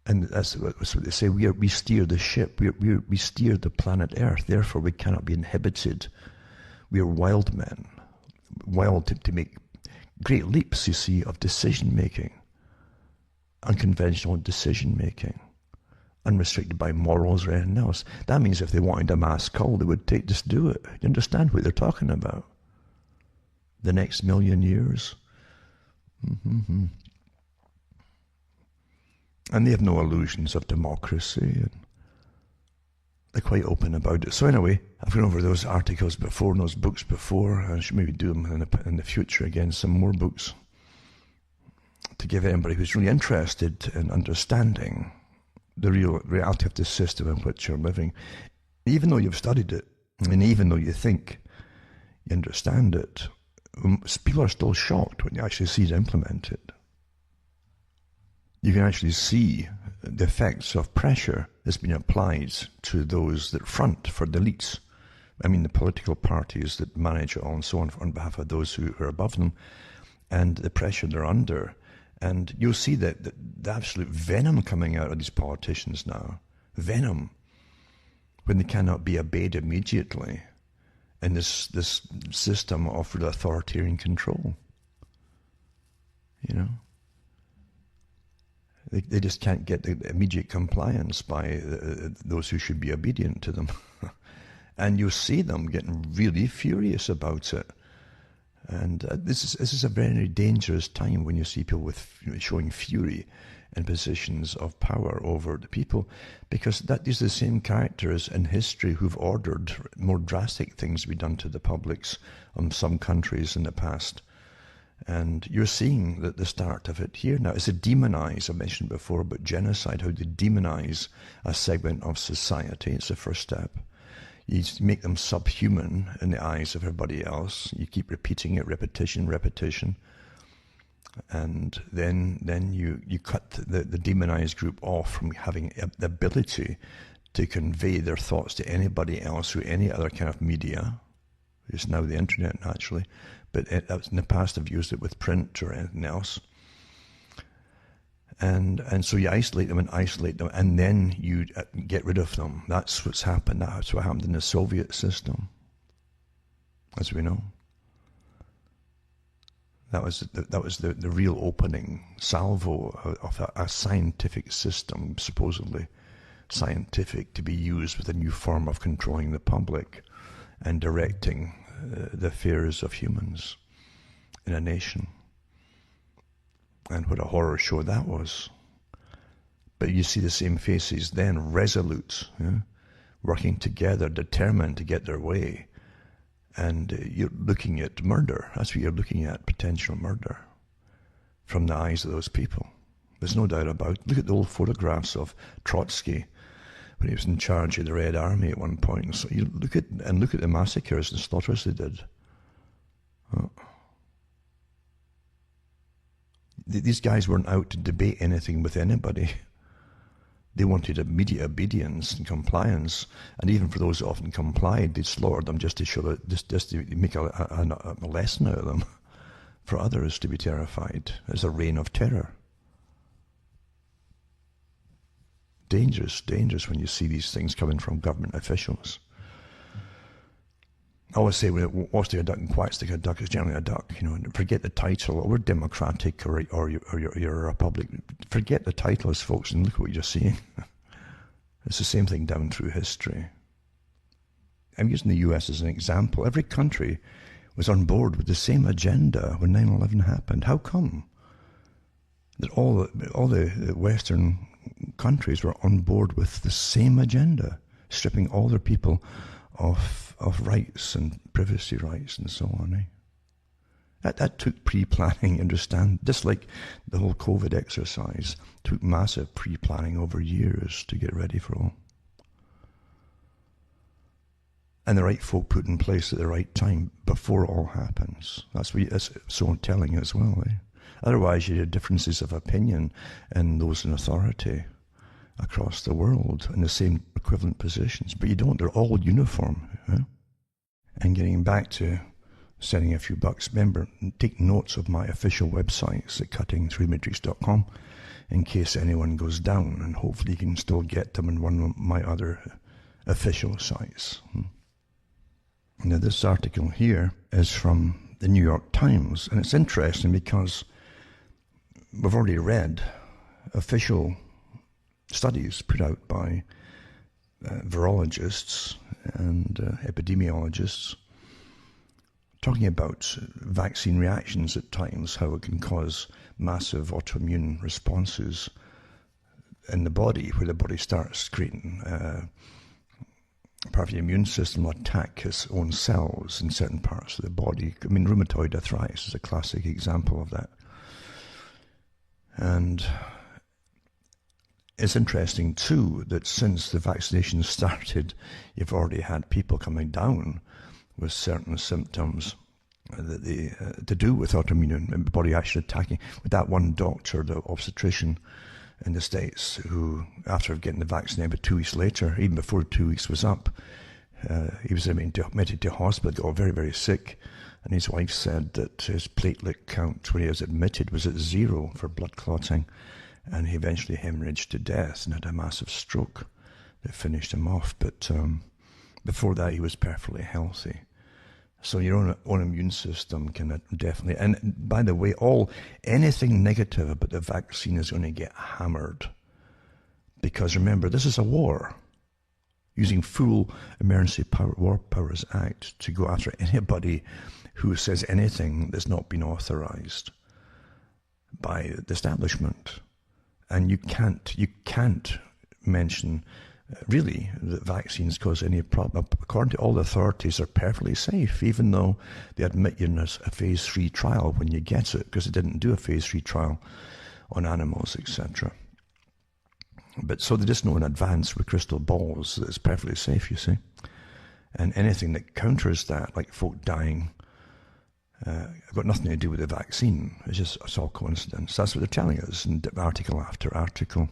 And that's what they say. We steer the ship. We steer the planet Earth. Therefore, we cannot be inhibited. We are wild men. Wild to make great leaps, you see, of decision-making. Unconventional decision-making. Unrestricted by morals or anything else. That means if they wanted a mass cull, they would just do it. You understand what they're talking about? The next million years. Mm-hmm. And they have no illusions of democracy. And they're quite open about it. So anyway, I've gone over those articles before and those books before. I should maybe do them in the future again, some more books, to give anybody who's really interested in understanding the real reality of the system in which you're living. Even though you've studied it, and even though you think you understand it, people are still shocked when you actually see it implemented. You can actually see the effects of pressure that's been applied to those that front for the elites. I mean, the political parties that manage it all and so on behalf of those who are above them, and the pressure they're under. And you'll see that the absolute venom coming out of these politicians now. Venom. When they cannot be obeyed immediately in this system of authoritarian control. They just can't get the immediate compliance by those who should be obedient to them. And you'll see them getting really furious about it. And this is a very dangerous time when you see people showing fury in positions of power over the people, because these are the same characters in history who've ordered more drastic things to be done to the publics of some countries in the past. And you're seeing the start of it here now. It's a demonize, I mentioned before, but genocide, how they demonize a segment of society. It's the first step. You make them subhuman in the eyes of everybody else. You keep repeating it, repetition. And then you cut the demonized group off from having the ability to convey their thoughts to anybody else through any other kind of media. It's now the internet, naturally. But in the past, I've used it with print or anything else. And so you isolate them, and then you get rid of them. That's what's happened. That's what happened in the Soviet system, as we know. That was the real opening salvo of a scientific system, supposedly scientific, to be used with a new form of controlling the public and directing the affairs of humans in a nation. And what a horror show that was. But you see the same faces then, resolute, working together, determined to get their way. And you're looking at murder. That's what you're looking at, potential murder, from the eyes of those people. There's no doubt about it. Look at the old photographs of Trotsky when he was in charge of the Red Army at one point. So you look at the massacres and slaughters they did. Oh. These guys weren't out to debate anything with anybody. They wanted immediate obedience and compliance, and even for those who often complied, they slaughtered them just to show that, just to make a lesson out of them, for others to be terrified. It's a reign of terror. Dangerous, dangerous when you see these things coming from government officials. I always say, when it walks like a duck and quacks like a duck, it's generally a duck. Forget the title. We're democratic or you're a republic. Forget the titles, folks, and look at what you're seeing. It's the same thing down through history. I'm using the US as an example. Every country was on board with the same agenda when 9/11 happened. How come that all the Western countries were on board with the same agenda, stripping all their people of rights and privacy rights and so on? That took pre-planning, understand? Just like the whole COVID exercise took massive pre-planning over years to get ready for all. And the right folk put in place at the right time before it all happens. That's so telling as well. Otherwise, you have differences of opinion and those in authority across the world in the same equivalent positions. But you don't. They're all uniform. And getting back to sending a few bucks, remember, take notes of my official websites at cuttingthroughmatrix.com in case anyone goes down, and hopefully you can still get them in one of my other official sites. Now, this article here is from the New York Times, and it's interesting because we've already read official studies put out by virologists and epidemiologists talking about vaccine reactions at times, how it can cause massive autoimmune responses in the body, where the body starts creating part of the immune system will attack its own cells in certain parts of the body. I mean, rheumatoid arthritis is a classic example of that. And it's interesting, too, that since the vaccination started, you've already had people coming down with certain symptoms that to do with autoimmune, the body actually attacking. With that one doctor, the obstetrician in the States, who, after getting the vaccine, about 2 weeks later, even before 2 weeks was up, he was admitted to hospital, got very, very sick, and his wife said that his platelet count when he was admitted was at 0 for blood clotting, and he eventually hemorrhaged to death and had a massive stroke that finished him off. But before that, he was perfectly healthy. So your own immune system can definitely, and by the way, anything negative about the vaccine is going to get hammered. Because remember, this is a war. Using full Emergency War Powers Act to go after anybody who says anything that's not been authorized by the establishment. And you can't mention really that vaccines cause any problem. According to all the authorities, they're perfectly safe, even though they admit you in a phase 3 trial when you get it, because they didn't do a phase 3 trial on animals, etc. But so they just know in advance with crystal balls that it's perfectly safe, you see. And anything that counters that, like folk dying, got nothing to do with the vaccine. It's all coincidence. That's what they're telling us in article after article.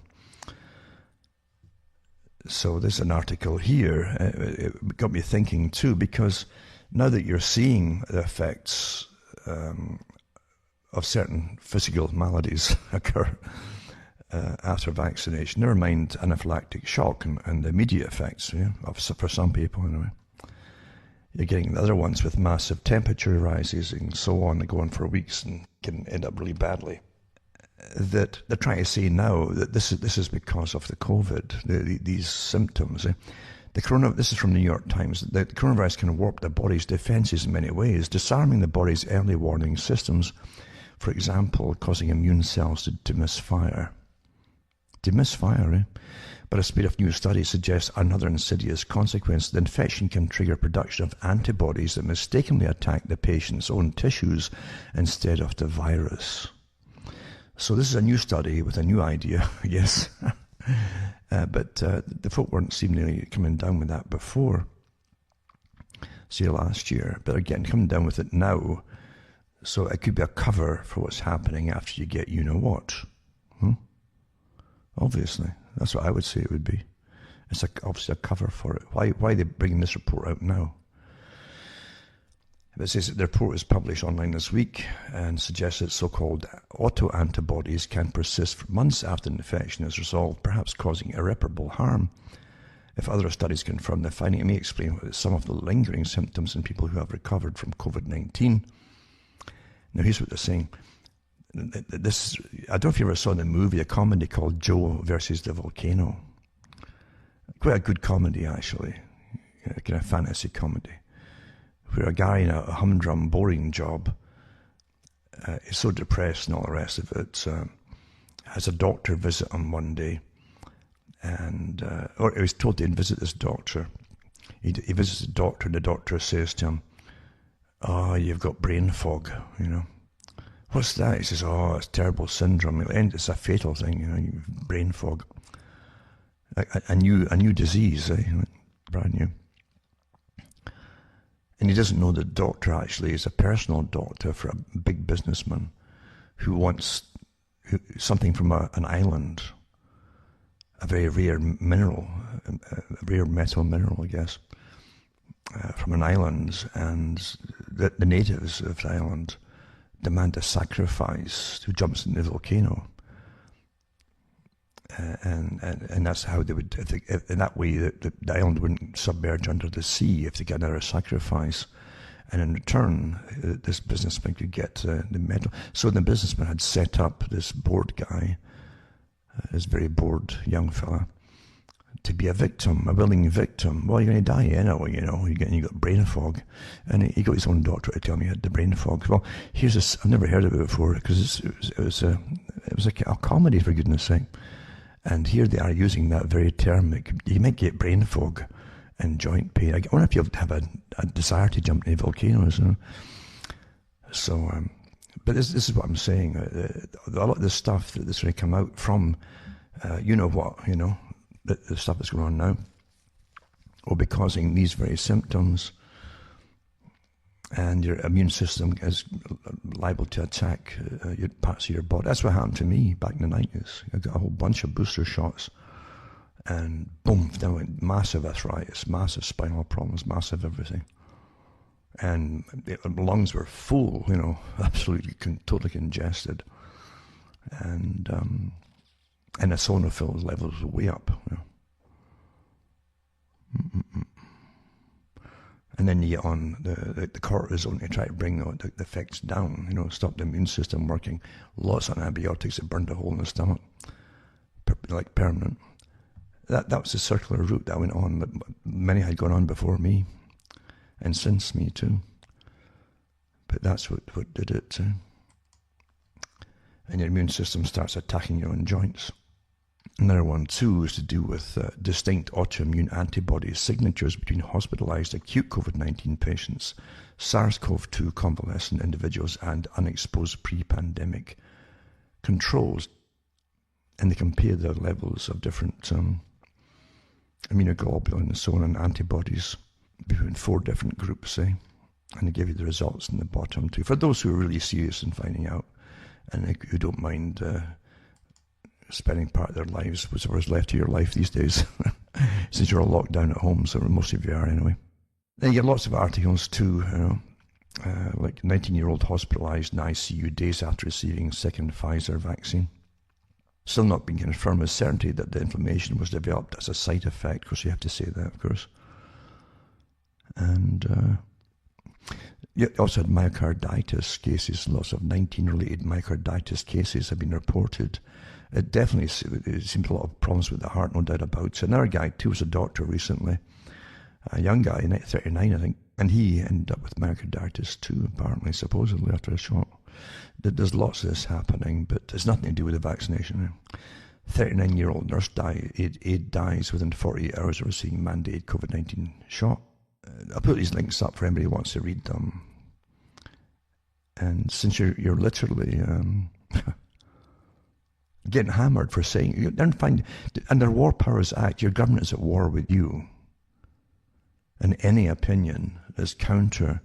So there's an article here. It got me thinking too, because now that you're seeing the effects of certain physical maladies occur after vaccination, never mind anaphylactic shock and the immediate effects, for some people anyway. You're getting the other ones with massive temperature rises and so on, that go on for weeks and can end up really badly. That they're trying to say now that this is because of the COVID, these symptoms. This is from the New York Times. The coronavirus can warp the body's defenses in many ways, disarming the body's early warning systems. For example, causing immune cells to misfire. To misfire, eh? But a spate of new studies suggests another insidious consequence. The infection can trigger production of antibodies that mistakenly attack the patient's own tissues instead of the virus. So this is a new study with a new idea, I guess. But the folk weren't seemingly coming down with that before, say last year. But again, coming down with it now. So it could be a cover for what's happening after you get you-know-what. Obviously. That's what I would say it would be. It's obviously a cover for it. Why are they bringing this report out now? It says that the report was published online this week and suggests that so-called autoantibodies can persist for months after the infection is resolved, perhaps causing irreparable harm. If other studies confirm the finding, it may explain some of the lingering symptoms in people who have recovered from COVID-19. Now, here's what they're saying. I don't know if you ever saw the movie, a comedy called Joe versus the Volcano. Quite a good comedy, actually. Kind of fantasy comedy. Where a guy in a humdrum, boring job is so depressed and all the rest of it, has a doctor visit him one day. Or he was told to visit this doctor. He visits the doctor, and the doctor says to him, "Oh, you've got brain fog, you know." "What's that?" He says, "Oh, it's a terrible syndrome. It's a fatal thing, you know, brain fog." A new disease, brand new. And he doesn't know the doctor actually is a personal doctor for a big businessman who wants something from an island, a very rare mineral, a rare metal mineral, I guess, from an island, and the natives of the island demand a sacrifice who jumps in the volcano. And that's how they would, in that way, the island wouldn't submerge under the sea if they got another sacrifice. And in return, this businessman could get the metal. So the businessman had set up this bored guy, this very bored young fella, to be a victim, a willing victim. Well, you're going to die anyway, you know. You got brain fog. And he got his own doctor to tell me he had the brain fog. Well, here's this, I've never heard of it before, because it was a comedy, for goodness sake. And here they are using that very term. You might get brain fog and joint pain. I wonder if you have a desire to jump into volcanoes. You know? So, but this is what I'm saying. A lot of this stuff that's going to come out from, the stuff that's going on now, will be causing these very symptoms. And your immune system is liable to attack your parts of your body. That's what happened to me back in the 90s. I got a whole bunch of booster shots, and boom, then went massive arthritis, massive spinal problems, massive everything. And the lungs were full, you know, absolutely totally congested. And the eosinophil levels were way up. You know. And then you get on the cortisone to try to bring the effects down, you know, stop the immune system working. Lots of antibiotics that burned a hole in the stomach, like permanent. That was the circular route that went on, but many had gone on before me, and since me too. But that's what did it too. And your immune system starts attacking your own joints. Another one, too, is to do with distinct autoimmune antibody signatures between hospitalized acute COVID-19 patients, SARS-CoV-2 convalescent individuals, and unexposed pre-pandemic controls. And they compare the levels of different immunoglobulin and so on, and antibodies between 4 different groups, and they give you the results in the bottom, too. For those who are really serious in finding out, and who don't mind spending part of their lives, whatever's left of your life these days, since you're all locked down at home, so most of you are anyway. Then you get lots of articles too, you know, like 19-year-old hospitalized in ICU days after receiving second Pfizer vaccine. Still not being confirmed with certainty that the inflammation was developed as a side effect. Of course, you have to say that, of course. And you also had myocarditis cases. Lots of 19-related myocarditis cases have been reported. It definitely seems a lot of problems with the heart, no doubt about it. Another guy, too, was a doctor recently, a young guy, 39, I think, and he ended up with myocarditis too, apparently, supposedly, after a shot. There's lots of this happening, but it's nothing to do with the vaccination. 39-year-old nurse dies within 48 hours of receiving mandated COVID-19 shot. I'll put these links up for anybody who wants to read them. And since you're literally getting hammered for saying, you don't find, under War Powers Act, your government is at war with you. And any opinion is counter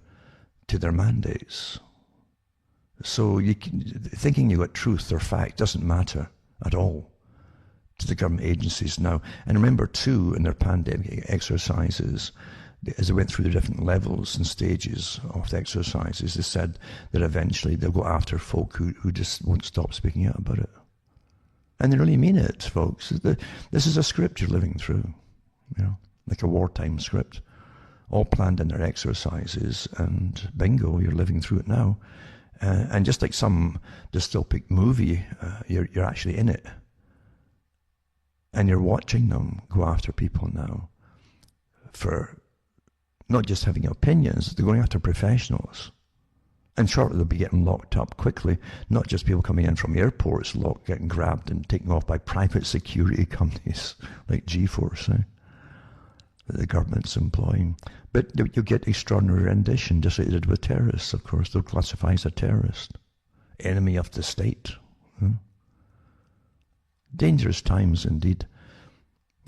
to their mandates. So thinking you got truth or fact doesn't matter at all to the government agencies now. And remember too, in their pandemic exercises, as they went through the different levels and stages of the exercises, they said that eventually they'll go after folk who just won't stop speaking out about it. And they really mean it, folks. This is a script you're living through, like a wartime script, all planned in their exercises, and bingo, you're living through it now. And just like some dystopic movie, you're actually in it. And you're watching them go after people now for not just having opinions, they're going after professionals. And shortly they'll be getting locked up quickly, not just people coming in from airports, getting grabbed and taken off by private security companies like G-Force, that the government's employing. But you'll get extraordinary rendition, just like they did with terrorists, of course. They'll classify as a terrorist, enemy of the state. Dangerous times indeed.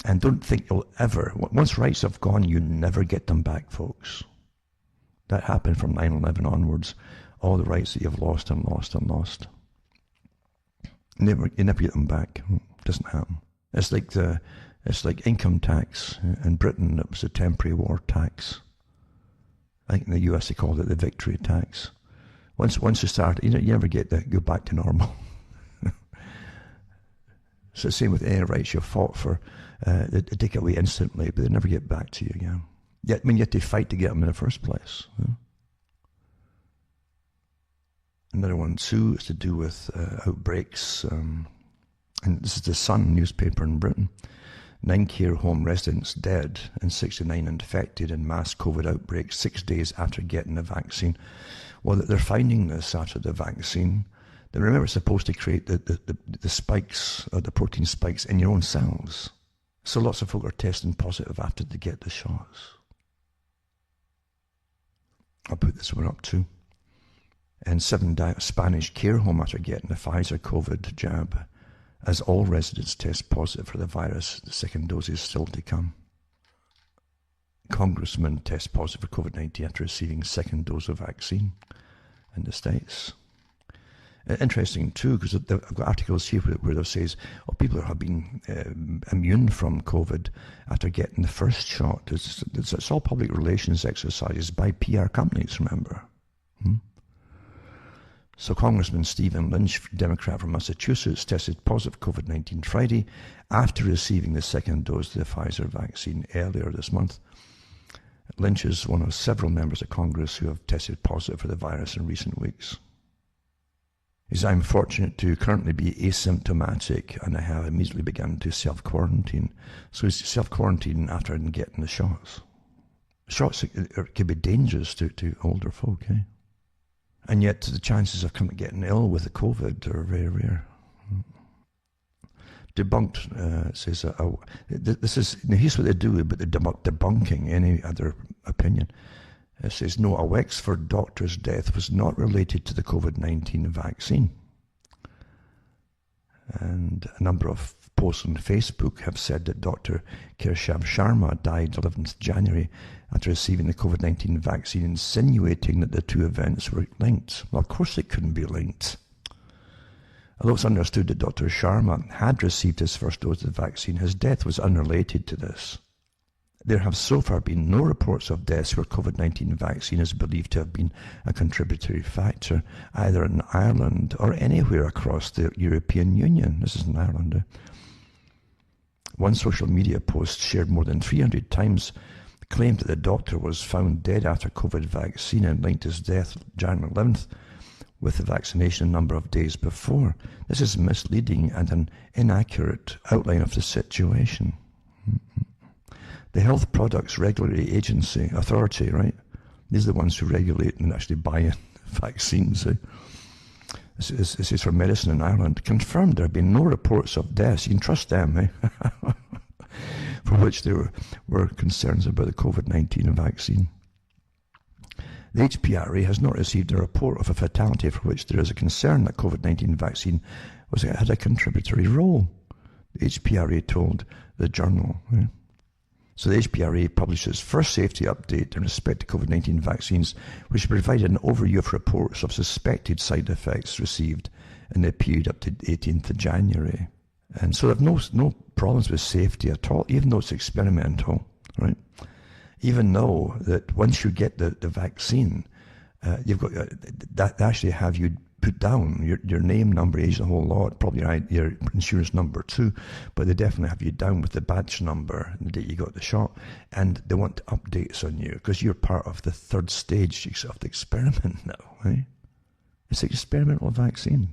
And don't think you'll ever, once rights have gone, you never get them back, folks. That happened from 9/11 onwards. All the rights that you've lost and lost and lost. You never get them back. It doesn't happen. It's like income tax. In Britain, it was a temporary war tax. I think in the US they called it the victory tax. Once you start, you never go back to normal. It's the same with any rights you fought for. They take it away instantly, but they never get back to you again. Yet, you have to fight to get them in the first place. Another one, too, is to do with outbreaks. And this is the Sun newspaper in Britain. 9 care home residents dead and 69 infected in mass COVID outbreaks 6 days after getting the vaccine. Well, they're finding this after the vaccine. They remember, it's supposed to create the spikes, or the protein spikes in your own cells. So lots of folk are testing positive after they get the shots. I'll put this one up too. And 7 Spanish care home after getting the Pfizer COVID jab. As all residents test positive for the virus, the second dose is still to come. Congressman tests positive for COVID-19 after receiving second dose of vaccine in the States. Interesting too, because I've got articles here where it says, people have been immune from COVID after getting the first shot. It's all public relations exercises by PR companies, remember. So Congressman Stephen Lynch, Democrat from Massachusetts, tested positive COVID-19 Friday after receiving the second dose of the Pfizer vaccine earlier this month. Lynch is one of several members of Congress who have tested positive for the virus in recent weeks. He says, I'm fortunate to currently be asymptomatic and I have immediately begun to self-quarantine. So he's self-quarantining after getting the shots. Shots can be dangerous to older folk, eh? And yet the chances of getting ill with the COVID are very rare. Debunked, says, this is, here's what they do, but they're debunking any other opinion. It says, no, a Wexford doctor's death was not related to the COVID-19 vaccine. And a number of posts on Facebook have said that Dr. Keshav Sharma died 11th January after receiving the COVID-19 vaccine, insinuating that the two events were linked. Well, of course it couldn't be linked. Although it's understood that Dr. Sharma had received his first dose of the vaccine, his death was unrelated to this. There have so far been no reports of deaths where COVID-19 vaccine is believed to have been a contributory factor, either in Ireland or anywhere across the European Union. This is in Ireland. One social media post shared more than 300 times claimed that the doctor was found dead after COVID vaccine and linked his death January 11th with the vaccination a number of days before. This is misleading and an inaccurate outline of the situation. The Health Products Regulatory Authority, right? These are the ones who regulate and actually buy in vaccines. This is for medicine in Ireland. Confirmed there have been no reports of deaths. You can trust them, for which there were concerns about the COVID-19 vaccine. The HPRA has not received a report of a fatality for which there is a concern that COVID-19 vaccine had a contributory role, the HPRA told the Journal. So the HPRA published its first safety update in respect to COVID-19 vaccines, which provided an overview of reports of suspected side effects received in the period up to 18th of January. And so they have no problems with safety at all, even though it's experimental, right? Even though that once you get the vaccine, you've got that actually have you put down your name, number, age, the whole lot, probably your insurance number too, but they definitely have you down with the badge number and the date you got the shot, and they want updates on you because you're part of the third stage of the experiment now, right? It's an experimental vaccine.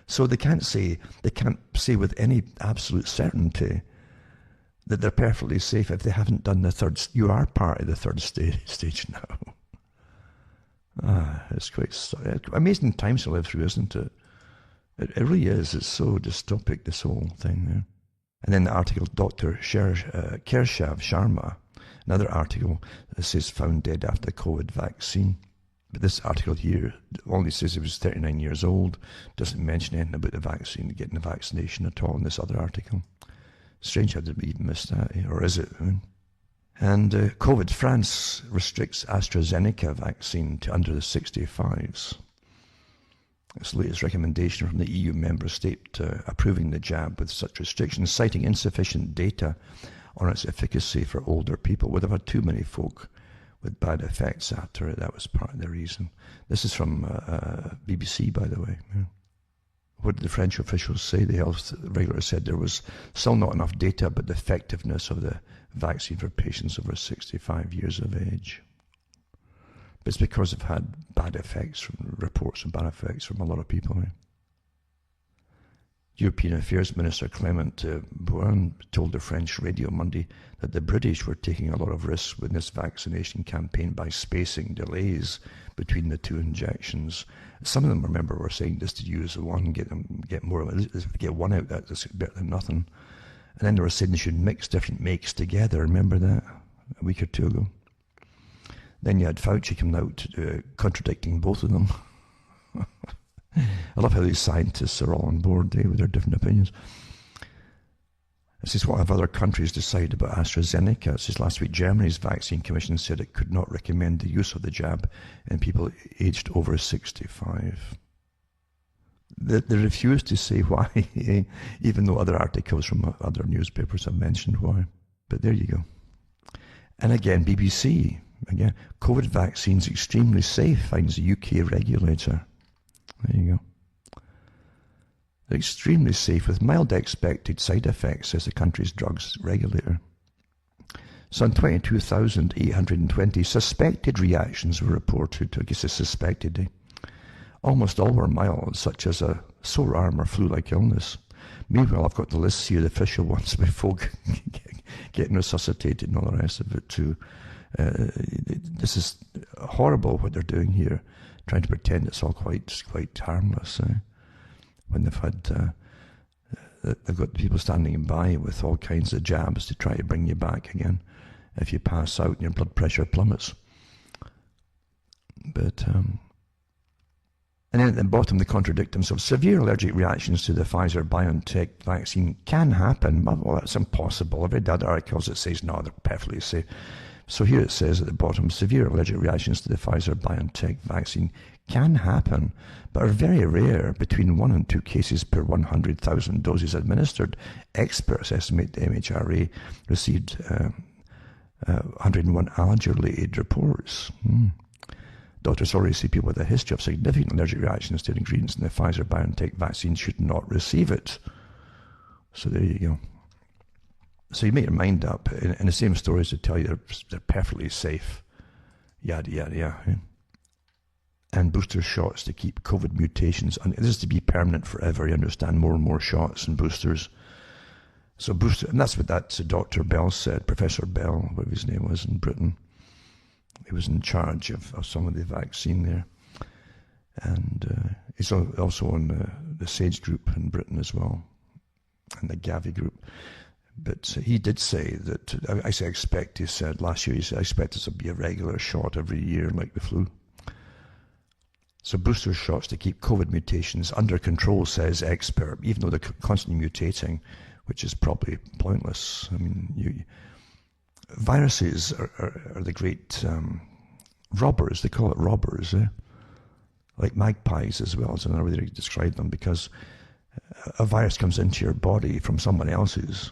So they can't say with any absolute certainty that they're perfectly safe if they haven't done the third. You are part of the third stage now. It's quite amazing times to live through, isn't it? It really is. It's so dystopic, this whole thing. Yeah? And then the article, Dr. Kershav Sharma, another article that says found dead after the COVID vaccine. But this article here only says he was 39 years old, doesn't mention anything about the vaccine, getting the vaccination at all in this other article. Strange I didn't even miss that, or is it? And COVID, France restricts AstraZeneca vaccine to under the 65s. It's the latest recommendation from the EU member state approving the jab with such restrictions, citing insufficient data on its efficacy for older people. Would have had too many folk with bad effects after it. That was part of the reason. This is from BBC, by the way. Yeah. What did the French officials say? The health regulator said there was still not enough data about the effectiveness of the vaccine for patients over 65 years of age. But it's because they've had bad effects, from reports of bad effects from a lot of people. European Affairs Minister Clement Beaune told the French radio Monday that the British were taking a lot of risks with this vaccination campaign by spacing delays between the two injections. Some of them, remember, were saying just to use one, get more of it, get one out, that's better than nothing. And then they were saying they should mix different makes together. Remember that a week or two ago? Then you had Fauci coming out contradicting both of them. I love how these scientists are all on board with their different opinions. This is what have other countries decided about AstraZeneca. It says last week Germany's vaccine commission said it could not recommend the use of the jab in people aged over 65. They refused to say why, even though other articles from other newspapers have mentioned why. But there you go. And again, BBC, COVID vaccines extremely safe, finds the UK regulator. There you go. They're extremely safe with mild expected side effects, says the country's drugs regulator. Some 22,820 suspected reactions were reported. I guess it's suspected. Almost all were mild, such as a sore arm or flu-like illness. Meanwhile, I've got the list here, the official ones, with folk getting resuscitated and all the rest of it too. This is horrible what they're doing here, trying to pretend it's all quite harmless. When they've had, they've got people standing by with all kinds of jabs to try to bring you back again if you pass out and your blood pressure plummets. But and then at the bottom they contradict themselves. Severe allergic reactions to the Pfizer-BioNTech vaccine can happen. Well, that's impossible. I've read other articles that says no, they're perfectly safe. So here it says at the bottom, severe allergic reactions to the Pfizer-BioNTech vaccine can happen, but are very rare, between 1 and 2 cases per 100,000 doses administered. Experts estimate the MHRA received 101 allergy-related reports. Doctors already see people with a history of significant allergic reactions to ingredients in the Pfizer-BioNTech vaccine should not receive it. So there you go. So you make your mind up, and the same stories to tell you they're perfectly safe, yada, yada, yada. And booster shots to keep COVID mutations, and this is to be permanent forever, you understand, more and more shots and boosters. So booster, and that's what that Dr. Bell said, Professor Bell, whatever his name was in Britain. He was in charge of some of the vaccine there. And he's also on the SAGE group in Britain as well, and the Gavi group. But he did say that, I expect, he said last year, I expect this will be a regular shot every year like the flu. So booster shots to keep COVID mutations under control, says expert, even though they're constantly mutating, which is probably pointless. I mean, viruses are the great robbers. They call it robbers, like magpies as well, is another way to describe them, because a virus comes into your body from someone else's,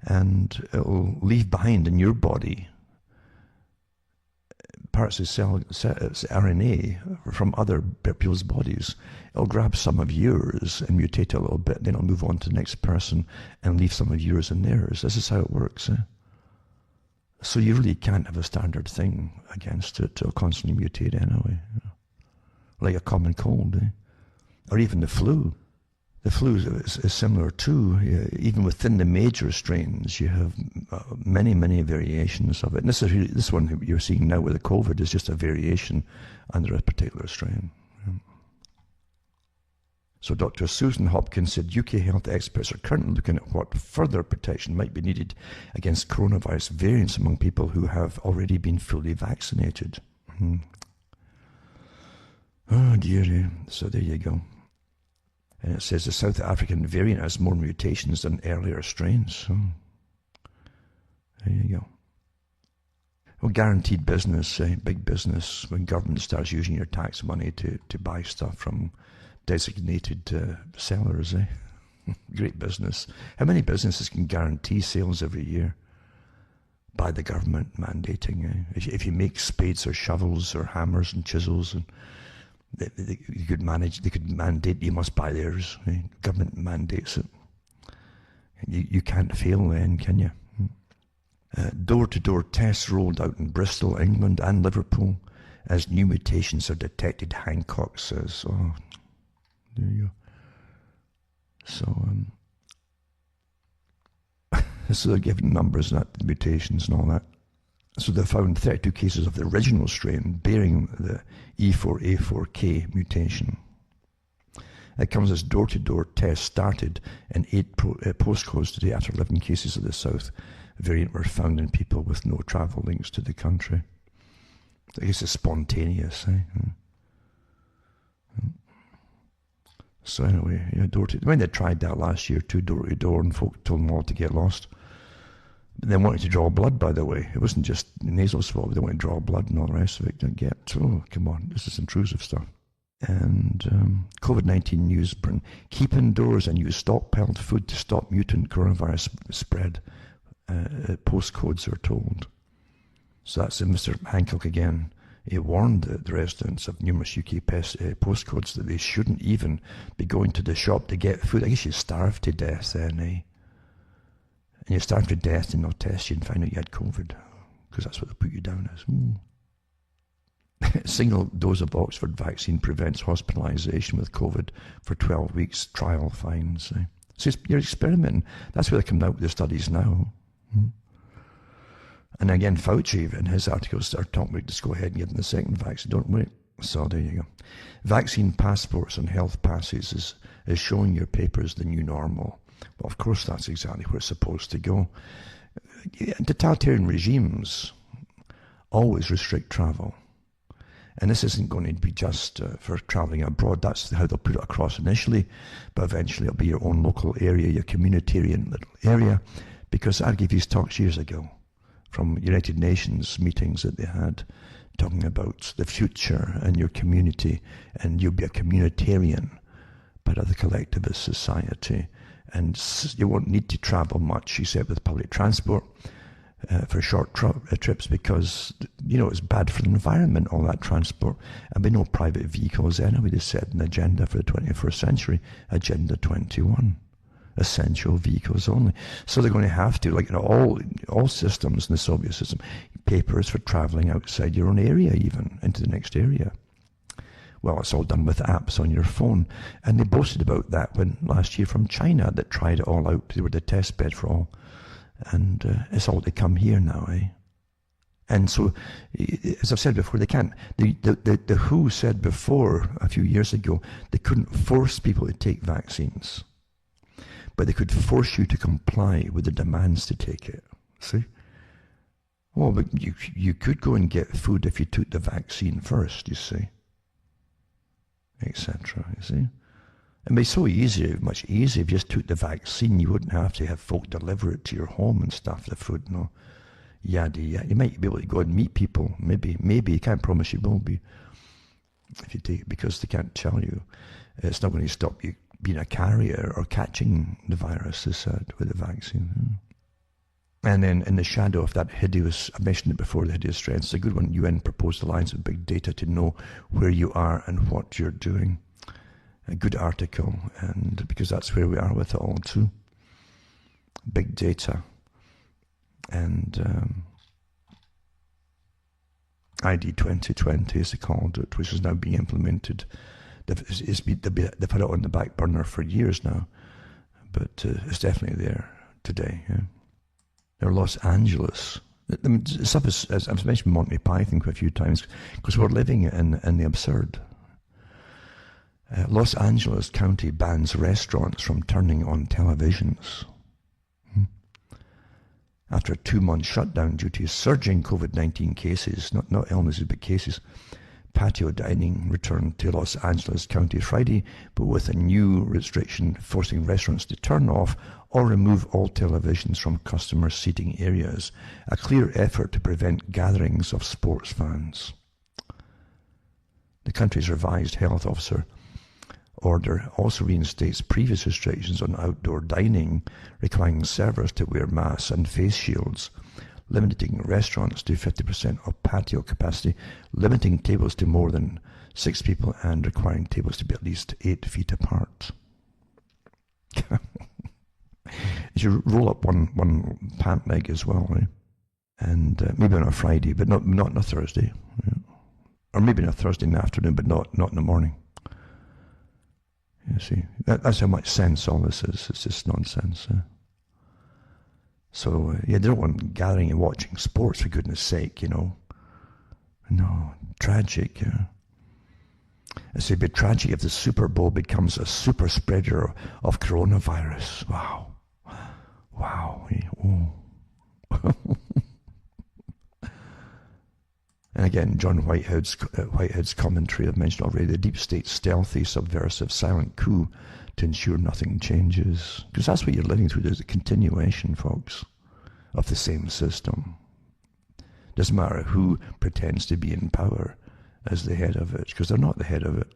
and it'll leave behind in your body parts of cell RNA from other people's bodies. It'll grab some of yours and mutate a little bit, then it'll move on to the next person and leave some of yours in theirs. This is how it works. So you really can't have a standard thing against it. It'll constantly mutate anyway. Like a common cold, or even the flu. The flu is similar too. Even within the major strains, you have many, many variations of it. And this one you're seeing now with the COVID is just a variation under a particular strain. So Dr. Susan Hopkins said UK health experts are currently looking at what further protection might be needed against coronavirus variants among people who have already been fully vaccinated. Oh dear. So there you go. And it says the South African variant has more mutations than earlier strains. So there you go. Well, guaranteed business, big business, when government starts using your tax money to buy stuff from designated sellers. Great business. How many businesses can guarantee sales every year by the government mandating? If you make spades or shovels or hammers and chisels, and they could mandate you must buy theirs. Government mandates it. You can't fail then, can you? Door-to-door tests rolled out in Bristol, England and Liverpool as new mutations are detected, Hancock says. Oh, there you go. So they're giving numbers, not mutations and all that. So they found 32 cases of the original strain bearing the E4A4K mutation. It comes as door-to-door tests started in 8 postcodes today after 11 cases of the South variant were found in people with no travel links to the country. I guess it's spontaneous. So anyway, when they tried that last year, too, door-to-door, and folk told them all to get lost. But they wanted to draw blood, by the way. It wasn't just nasal swab. They wanted to draw blood and all the rest of it. Oh, come on, this is intrusive stuff. And COVID-19 news, Britain. Keep indoors and use stockpiled food to stop mutant coronavirus spread. Postcodes are told. So that's Mr. Hancock again. He warned the residents of numerous UK postcodes that they shouldn't even be going to the shop to get food. I guess you starve to death then, And you starve to death and they'll test you and find out you had COVID, because that's what they put you down as. Single dose of Oxford vaccine prevents hospitalisation with COVID for 12 weeks, trial finds. So you're experimenting. That's where they come out with the studies now. And again, Fauci in his articles are talking about just go ahead and get them the second vaccine, don't wait. So there you go. Vaccine passports and health passes is showing your papers the new normal. Well, of course, that's exactly where it's supposed to go. Totalitarian regimes always restrict travel. And this isn't going to be just for travelling abroad. That's how they'll put it across initially. But eventually it'll be your own local area, your communitarian little area. Because I gave these talks years ago from United Nations meetings that they had, talking about the future and your community. And you'll be a communitarian, part of the collectivist society. And you won't need to travel much, he said, with public transport for short trips, because, it's bad for the environment, all that transport. And be no private vehicles anyway, they set an agenda for the 21st century, Agenda 21. essential vehicles only. So they're going to have to, like in all systems in the Soviet system, papers for traveling outside your own area, even into the next area. Well, it's all done with apps on your phone. And they boasted about that when last year from China that tried it all out. They were the test bed for all. And it's all to come here now, eh? And so, as I've said before, they can't. The WHO said before, a few years ago, they couldn't force people to take vaccines. But they could force you to comply with the demands to take it. See? Well, but you could go and get food if you took the vaccine first, you see. Etc. You see? It'd be so easy, much easier if you just took the vaccine. You wouldn't have to have folk deliver it to your home and stuff, the food, no. Yada, yada. You might be able to go and meet people, maybe. You can't promise you will be if you take it, because they can't tell you. It's not going to stop you being a carrier or catching the virus, they said, with the vaccine. And then in the shadow of that hideous, I mentioned it before, the hideous trend, it's a good one, UN proposed alliance with big data to know where you are and what you're doing. A good article, and because that's where we are with it all too. Big data. And ID 2020, as they called it, which is now being implemented. They've had it on the back burner for years now, but it's definitely there today. Yeah. Now, Los Angeles. I mean, stuff is, as I've mentioned Monty Python quite a few times, because we're living in the absurd. Los Angeles County bans restaurants from turning on televisions. After a 2-month shutdown due to surging COVID-19 cases, not illnesses but cases, patio dining returned to Los Angeles County Friday, but with a new restriction forcing restaurants to turn off or remove all televisions from customer seating areas, a clear effort to prevent gatherings of sports fans. The country's revised health officer order also reinstates previous restrictions on outdoor dining, requiring servers to wear masks and face shields, limiting restaurants to 50% of patio capacity, limiting tables to more than 6 people, and requiring tables to be at least 8 feet apart. You should roll up one pant leg as well, eh? And maybe on a Friday, but not on a Thursday. Yeah. Or maybe on a Thursday in the afternoon, but not in the morning. You see, that's how much sense all this is. It's just nonsense. So, they don't want gathering and watching sports, for goodness sake, you know. No, tragic. I say it'd be tragic if the Super Bowl becomes a super spreader of coronavirus. Wow. Oh. And again, John Whitehead's commentary, I've mentioned already, the deep state stealthy, subversive, silent coup to ensure nothing changes. Because that's what you're living through. There's a continuation, folks, of the same system. Doesn't matter who pretends to be in power as the head of it, because they're not the head of it.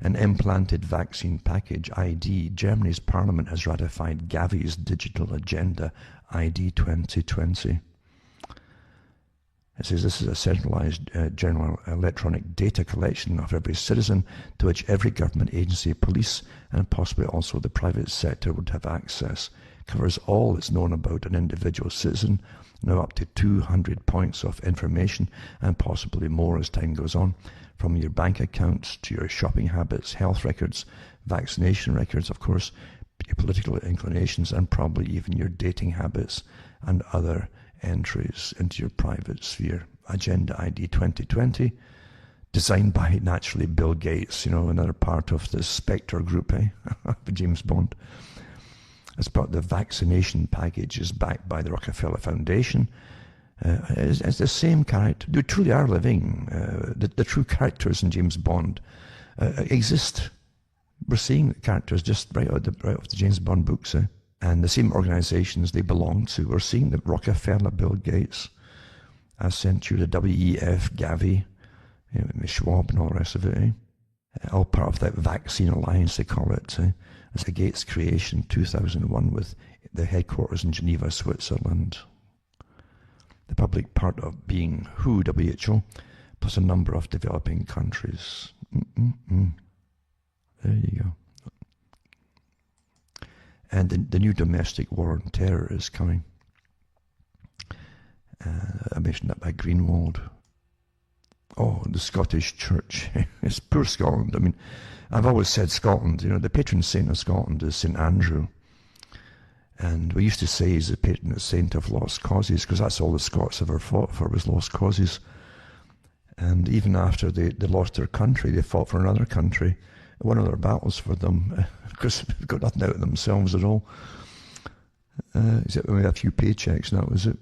An implanted vaccine package, ID. Germany's parliament has ratified Gavi's digital agenda, ID 2020. It says this is a centralized general electronic data collection of every citizen to which every government agency, police, and possibly also the private sector would have access. Covers all that's known about an individual citizen, now up to 200 points of information, and possibly more as time goes on, from your bank accounts to your shopping habits, health records, vaccination records, of course, your political inclinations, and probably even your dating habits and other entries into your private sphere. Agenda ID 2020, designed by, naturally, Bill Gates, another part of the Spectre group, James Bond. As part of the vaccination package is backed by the Rockefeller Foundation. It's the same character. They truly are living. The true characters in James Bond exist. We're seeing the characters just right out of the James Bond books. And the same organizations they belong to. We're seeing the Rockefeller, Bill Gates, Accenture, the WEF, Gavi, Schwab, and all the rest of it. All part of that vaccine alliance, they call it. It's a Gates creation, 2001, with the headquarters in Geneva, Switzerland. The public part of being WHO, plus a number of developing countries. There you go. And the new domestic war on terror is coming. I mentioned that by Greenwald. Oh, the Scottish Church. It's poor Scotland. I mean, I've always said Scotland, the patron saint of Scotland is St. Andrew. And we used to say he's the patron saint of lost causes, because that's all the Scots ever fought for, was lost causes. And even after they lost their country, they fought for another country. One of their battles for them, because they've got nothing out of themselves at all. Except only a few paychecks, and that was it.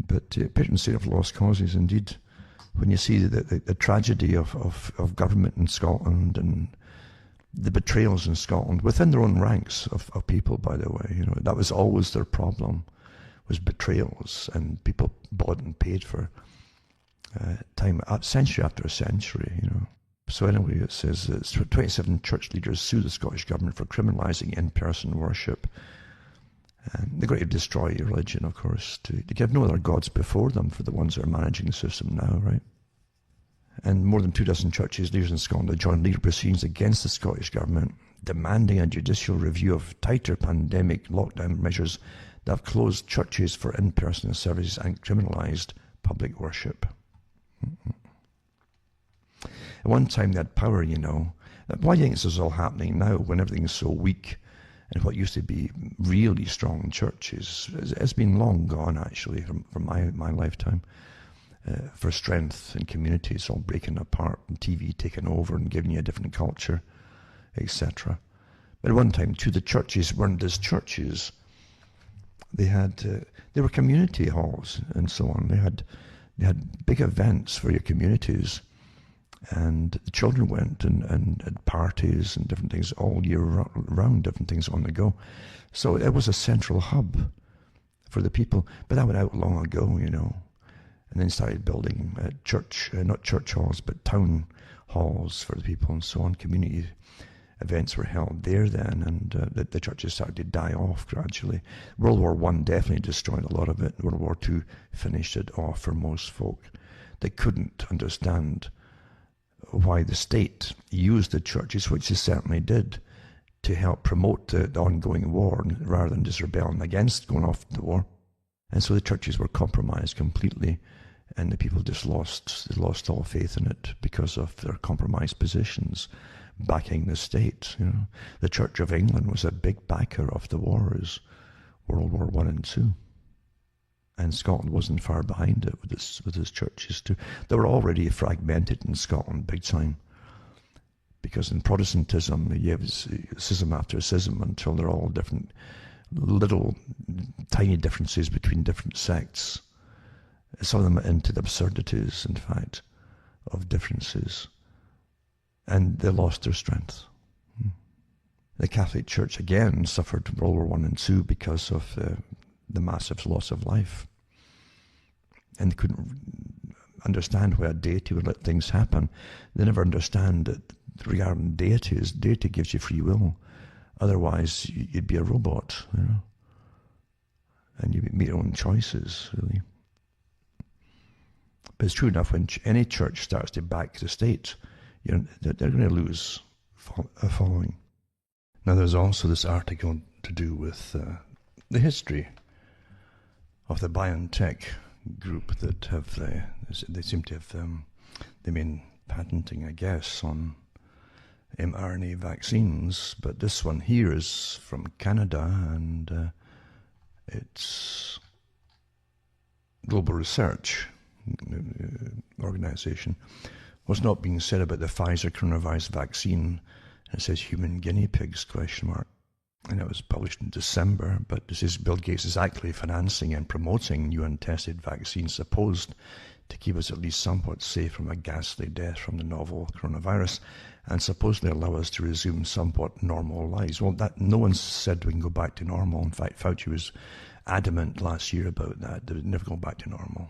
But patron saint of lost causes, indeed. When you see the tragedy of government in Scotland and the betrayals in Scotland, within their own ranks of people, by the way, that was always their problem, was betrayals, and people bought and paid for time, century after century, So anyway, it says 27 church leaders sue the Scottish government for criminalising in-person worship. And they're going to destroy religion, of course, to give no other gods before them for the ones that are managing the system now, right? And more than 24 churches leaders in Scotland have joined legal proceedings against the Scottish government, demanding a judicial review of tighter pandemic lockdown measures that have closed churches for in-person services and criminalised public worship. At one time they had power, Why do you think this is all happening now when everything's so weak? And what used to be really strong churches has been long gone, actually, from my lifetime. For strength in communities all breaking apart, and TV taking over and giving you a different culture, etc. But at one time, too, the churches weren't just churches. They were community halls and so on. They had big events for your communities. And the children went and had parties and different things all year round, different things on the go. So it was a central hub for the people. But that went out long ago, And then started building not church halls, but town halls for the people and so on. Community events were held there then, and the churches started to die off gradually. World War I definitely destroyed a lot of it. World War II finished it off for most folk. They couldn't understand why the state used the churches, which they certainly did, to help promote the ongoing war rather than just rebelling against going off to the war. And so the churches were compromised completely, and the people just lost all faith in it because of their compromised positions backing the state. The Church of England was a big backer of the wars, World War I and II. And Scotland wasn't far behind it with its churches too. They were already fragmented in Scotland big time, because in Protestantism you have schism after schism until they're all different, little tiny differences between different sects. Some of them into the absurdities, in fact, of differences, and they lost their strength. The Catholic Church again suffered World War I and II because of the massive loss of life. And they couldn't understand why a deity would let things happen. They never understand that regarding deities, deity gives you free will. Otherwise, you'd be a robot, and you'd make your own choices, really. But it's true enough, when any church starts to back the state, they're going to lose a following. Now, there's also this article to do with the history of the BioNTech group that they seem to have they've been patenting, I guess, on mRNA vaccines. But this one here is from Canada, and it's Global Research Organization. What's not being said about the Pfizer coronavirus vaccine? It says human guinea pigs, ? And it was published in December, but this is Bill Gates is actually financing and promoting new untested vaccines supposed to keep us at least somewhat safe from a ghastly death from the novel coronavirus, and supposedly allow us to resume somewhat normal lives. Well, that no one said we can go back to normal. In fact, Fauci was adamant last year about that. They would never go back to normal.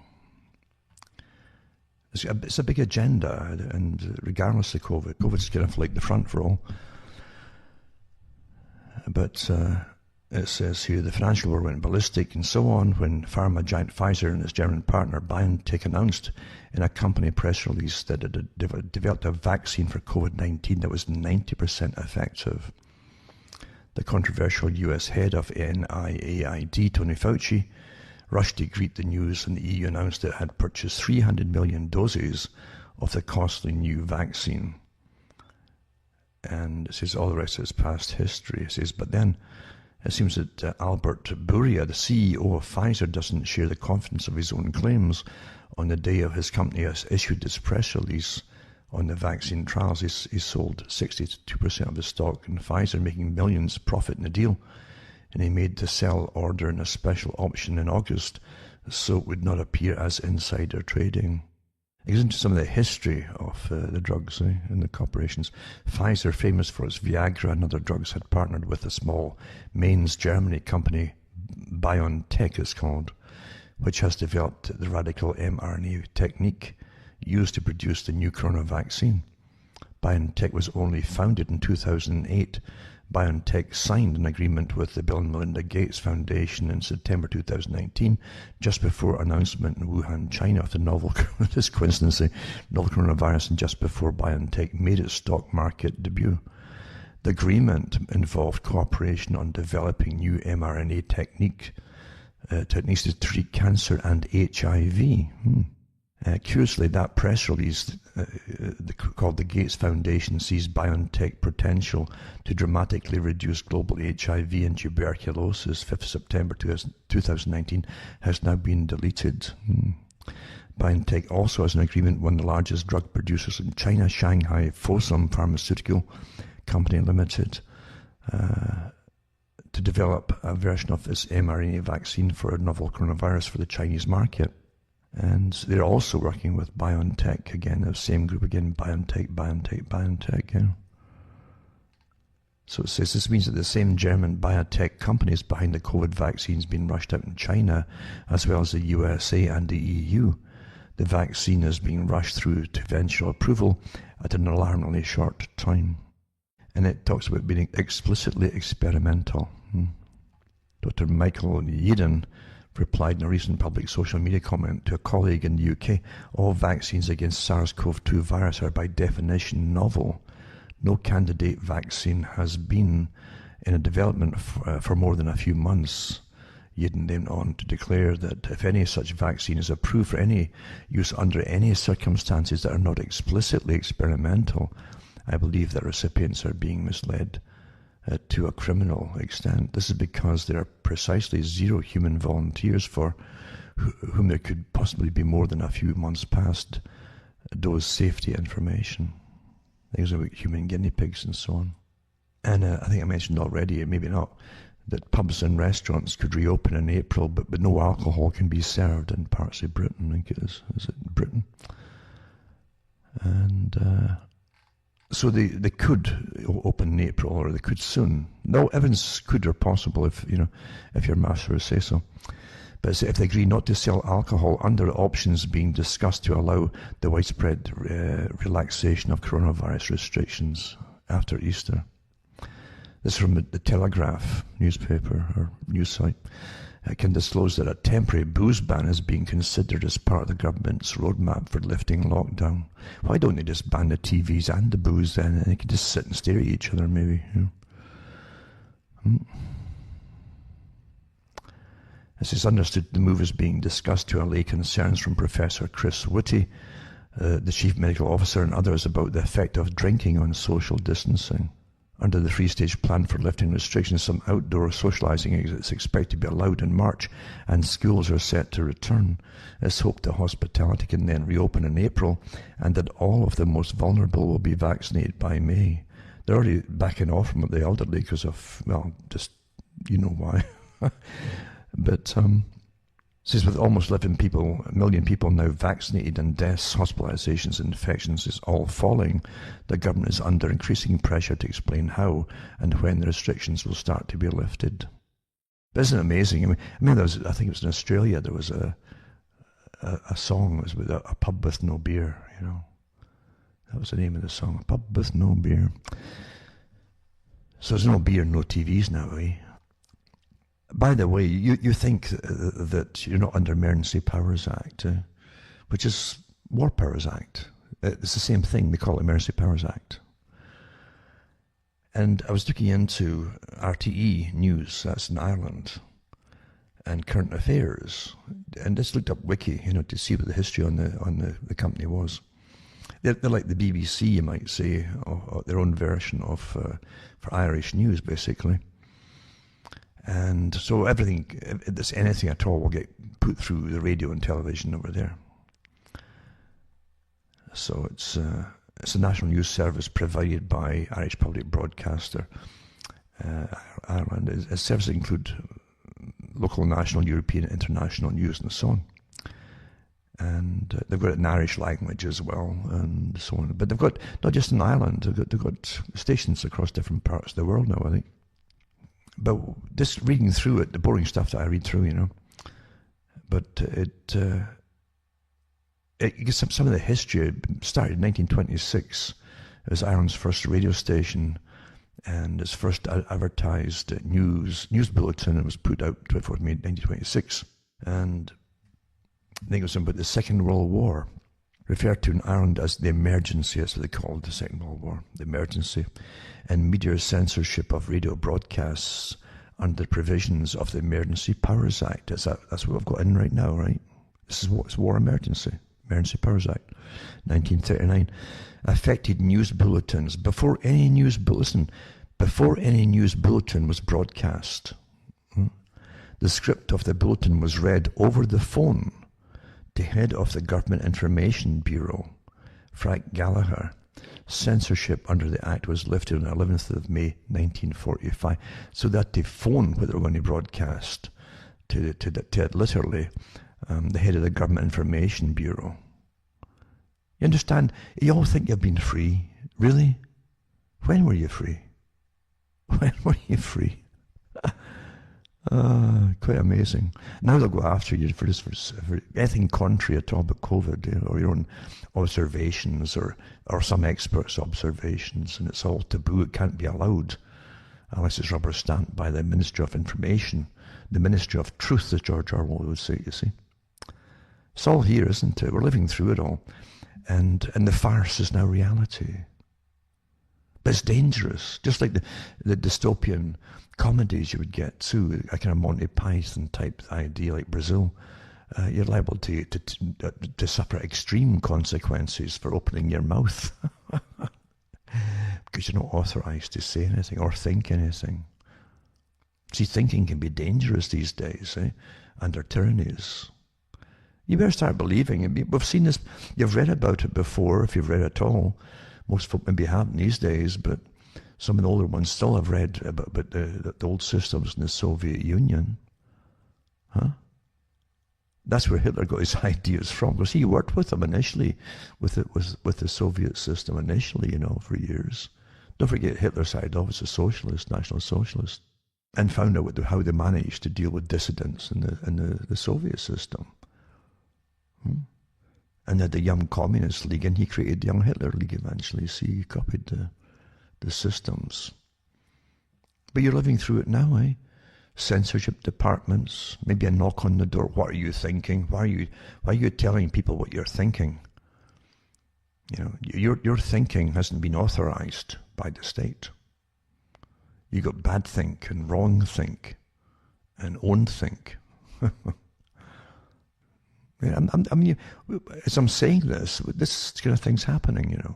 It's a big agenda, and regardless of COVID's kind of like the front row. But it says here, the financial world went ballistic and so on when pharma giant Pfizer and its German partner BioNTech announced in a company press release that it had developed a vaccine for COVID-19 that was 90% effective. The controversial US head of NIAID, Tony Fauci, rushed to greet the news when the EU announced it had purchased 300 million doses of the costly new vaccine. And it says all the rest is past history. It says, but then it seems that Albert Bourla, the CEO of Pfizer, doesn't share the confidence of his own claims. On the day of his company has issued this press release on the vaccine trials. He sold 62% of the stock in Pfizer, making millions profit in the deal. And he made the sell order in a special option in August, so it would not appear as insider trading. It goes into some of the history of the drugs and the corporations. Pfizer, famous for its Viagra and other drugs, had partnered with a small Mainz, Germany company, BioNTech it's called, which has developed the radical mRNA technique used to produce the new corona vaccine. BioNTech was only founded in 2008. BioNTech signed an agreement with the Bill and Melinda Gates Foundation in September 2019, just before announcement in Wuhan, China, of the novel, this coincidence, novel coronavirus, and just before BioNTech made its stock market debut. The agreement involved cooperation on developing new mRNA techniques to treat cancer and HIV. Curiously, that press release called the Gates Foundation sees BioNTech potential to dramatically reduce global HIV and tuberculosis. 5th September 2019 has now been deleted. BioNTech also has an agreement with one of the largest drug producers in China, Shanghai Fosun Pharmaceutical Company Limited, to develop a version of this mRNA vaccine for a novel coronavirus for the Chinese market. And they're also working with BioNTech, again, the same group again, BioNTech. Yeah. So it says this means that the same German biotech companies behind the COVID vaccines being rushed out in China, as well as the USA and the EU. The vaccine is being rushed through to eventual approval at an alarmingly short time. And it talks about being explicitly experimental. Dr. Michael Yeadon replied in a recent public social media comment to a colleague in the UK, all vaccines against SARS-CoV-2 virus are by definition novel. No candidate vaccine has been in a development for more than a few months. Yeadon then on to declare that if any such vaccine is approved for any use under any circumstances that are not explicitly experimental, I believe that recipients are being misled to a criminal extent. This is because there are precisely zero human volunteers for whom there could possibly be more than a few months past dose safety information. Things about human guinea pigs and so on. And I think I mentioned already, maybe not, that pubs and restaurants could reopen in April, but no alcohol can be served in parts of Britain. I think it is it Britain? And so they could open in April, or they could soon. No, evidence could or possible if your master would say so. But if they agree not to sell alcohol under options being discussed to allow the widespread relaxation of coronavirus restrictions after Easter. This is from the Telegraph newspaper or news site. Can disclose that a temporary booze ban is being considered as part of the government's roadmap for lifting lockdown. Why don't they just ban the TVs and the booze then, and they can just sit and stare at each other maybe? As is understood, the move is being discussed to allay concerns from Professor Chris Whitty, the Chief Medical Officer, and others about the effect of drinking on social distancing. Under the three-stage plan for lifting restrictions, some outdoor socializing is expected to be allowed in March, and schools are set to return. It's hoped that hospitality can then reopen in April, and that all of the most vulnerable will be vaccinated by May. They're already backing off from the elderly because of, well, just, you know why. But says with almost 11 million people now vaccinated and deaths, hospitalizations, and infections is all falling, the government is under increasing pressure to explain how and when the restrictions will start to be lifted. But isn't it amazing? I mean, I think it was in Australia, there was a song, it was with a pub with no beer, That was the name of the song, a pub with no beer. So there's no beer, no TVs now, eh? By the way, you think that you're not under Emergency Powers Act, which is War Powers Act. It's the same thing. They call it Emergency Powers Act. And I was looking into RTE News, that's in Ireland, and current affairs, and just looked up Wiki, to see what the history on the company was. They're like the BBC, you might say, or their own version of for Irish news, basically. And so everything, if there's anything at all, will get put through the radio and television over there. So it's a national news service provided by Irish Public Broadcaster Ireland. Its services include local, national, European, international news, and so on. And they've got it in Irish language as well, and so on. But they've got, not just in Ireland, they've got stations across different parts of the world now, I think. But just reading through it, the boring stuff that I read through, but it gets some of the history. It started in 1926. It was Ireland's first radio station, and its first advertised news bulletin. It was put out 24th May 1926, and I think it was about the Second World War, referred to in Ireland as the emergency. That's what they called the Second World War, the emergency, and media censorship of radio broadcasts under the provisions of the Emergency Powers Act. That's what we've got in right now, right? This is what's war emergency. Emergency Powers Act, 1939, affected news bulletins. Before any news bulletin was broadcast, the script of the bulletin was read over the phone to head of the Government Information Bureau, Frank Gallagher. Censorship under the Act was lifted on the 11th of May 1945, so that the phone, where they were going to broadcast, to literally the head of the Government Information Bureau. You understand? You all think you've been free. Really? When were you free? When were you free? Quite amazing. Now they'll go after you for anything contrary at all but COVID, or your own observations, or some experts' observations, and it's all taboo. It can't be allowed unless it's rubber stamped by the Ministry of Information, the Ministry of Truth, as George Orwell would say, you see. It's all here, isn't it? We're living through it all. And the farce is now reality. But it's dangerous, just like the dystopian comedies you would get too, a kind of Monty Python type idea like Brazil. You're liable to suffer extreme consequences for opening your mouth because you're not authorized to say anything or think anything. See, thinking can be dangerous these days, under tyrannies. You better start believing. We've seen this, you've read about it before, if you've read at all. Most folk maybe haven't these days, but some of the older ones still have read about the old systems in the Soviet Union. That's where Hitler got his ideas from, because he worked with them initially, with the Soviet system initially, for years. Don't forget Hitler's side off was a socialist, National Socialist, and found out how they managed to deal with dissidents in the Soviet system. And had the Young Communist League, and he created the Young Hitler League eventually. See, he copied the systems. But you're living through it now, Censorship departments, maybe a knock on the door. What are you thinking? Why are you telling people what you're thinking? Your thinking hasn't been authorized by the state. You got bad think and wrong think and own think. As I'm saying this kind of thing's happening, And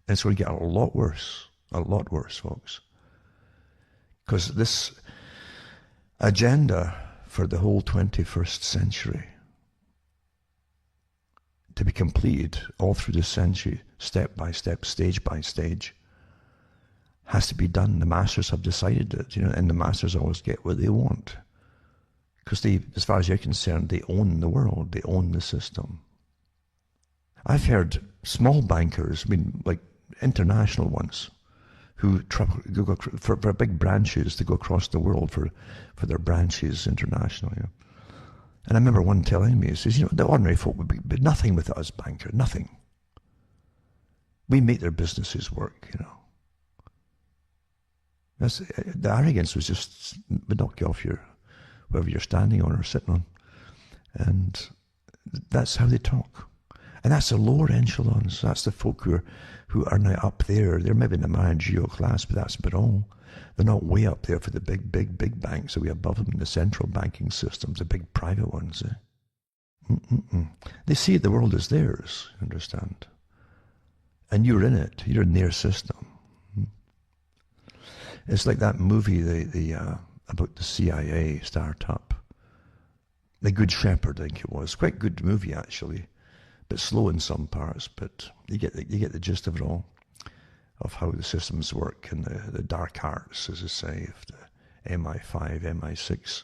it's going to get a lot worse, folks. Because this agenda for the whole 21st century, to be completed all through the century, step by step, stage by stage, has to be done. The masters have decided it, and the masters always get what they want. Because as far as you're concerned, they own the world, they own the system. I've heard small bankers, like international ones, who go for big branches to go across the world for their branches internationally. And I remember one telling me, he says, the ordinary folk would be nothing with us bankers, nothing. We make their businesses work, That's, the arrogance would knock you off wherever you're standing on or sitting on. And that's how they talk. And that's the lower echelons. That's the folk who who are now up there. They're maybe in the managerial class, but that's about all. They're not way up there for the big banks that we above them in the central banking systems, the big private ones. They see the world as theirs, understand? And you're in it. You're in their system. It's like that movie about the CIA startup. The Good Shepherd, I think it was. Quite a good movie, actually. Bit slow in some parts, but you get the gist of it all, of how the systems work and the dark arts, as I say, of the MI5, MI6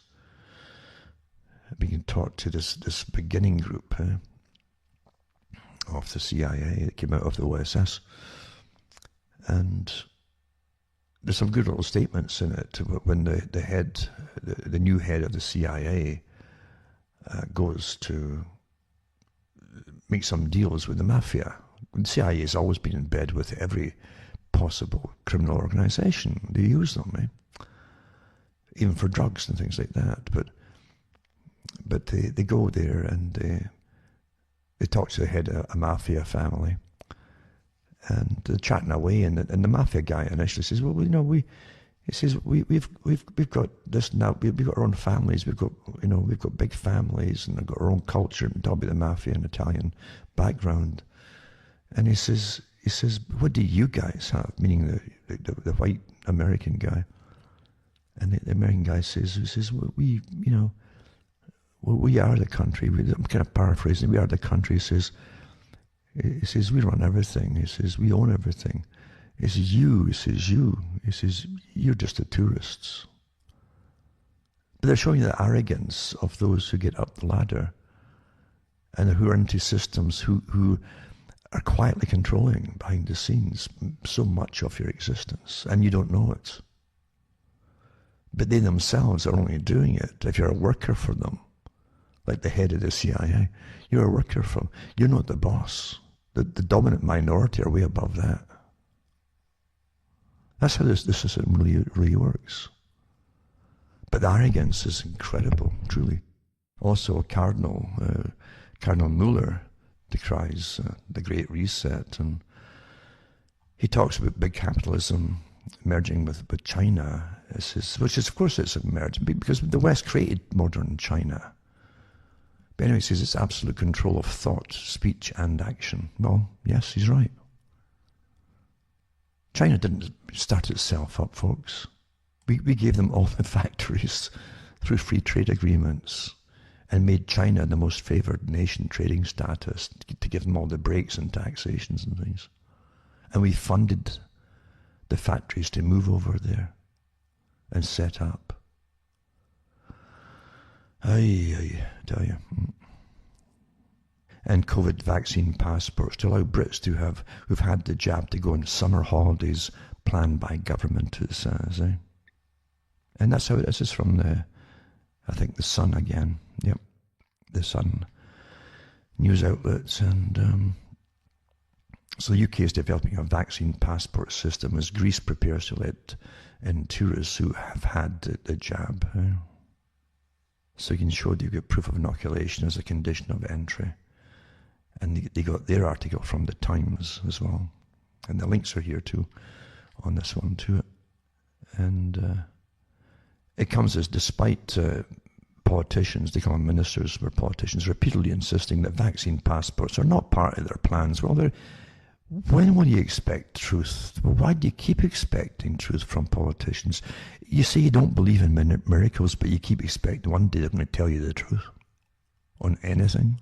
being taught to this beginning group of the CIA that came out of the OSS. And there's some good little statements in it when the new head of the CIA goes to make some deals with the mafia. The CIA has always been in bed with every possible criminal organization. They use them, even for drugs and things like that. But they go there and they talk to the head of a mafia family, and they're chatting away. And the mafia guy initially says, "Well, we've got this now. We've got our own families. We've got big families, and we've got our own culture." And talk about the mafia and Italian background. And he says, "What do you guys have?" Meaning the white American guy. And the American guy says, "Well, we are the country." I'm kind of paraphrasing. "We are the country." He says, "We run everything." He says, "We own everything." He says, "You're just the tourists." But they're showing the arrogance of those who get up the ladder and who are into systems who are quietly controlling behind the scenes so much of your existence, and you don't know it. But they themselves are only doing it if you're a worker for them. Like the head of the CIA, you're a worker for them. You're not the boss. The dominant minority are way above that. That's how this system really works. But the arrogance is incredible, truly. Also, Cardinal Mueller decries the Great Reset, and he talks about big capitalism merging with China, which is, of course, it's emerging because the West created modern China. But anyway, he says it's absolute control of thought, speech, and action. Well, yes, he's right. China didn't start itself up, folks. We gave them all the factories through free trade agreements and made China the most favored nation trading status to give them all the breaks and taxations and things. And we funded the factories to move over there and set up. I tell you. And COVID vaccine passports to allow Brits who've had the jab to go on summer holidays planned by government, it says. And that's how it is. It's from I think the Sun again. Yep, the Sun news outlets. And so the UK is developing a vaccine passport system as Greece prepares to let in tourists who have had the jab. So you can show that you've got proof of inoculation as a condition of entry. And they got their article from the Times as well. And the links are here too, on this one to it. And it comes as despite politicians, they call them ministers, were politicians repeatedly insisting that vaccine passports are not part of their plans. Well, when will you expect truth? Well, why do you keep expecting truth from politicians? You say you don't believe in miracles, but you keep expecting one day they're going to tell you the truth on anything.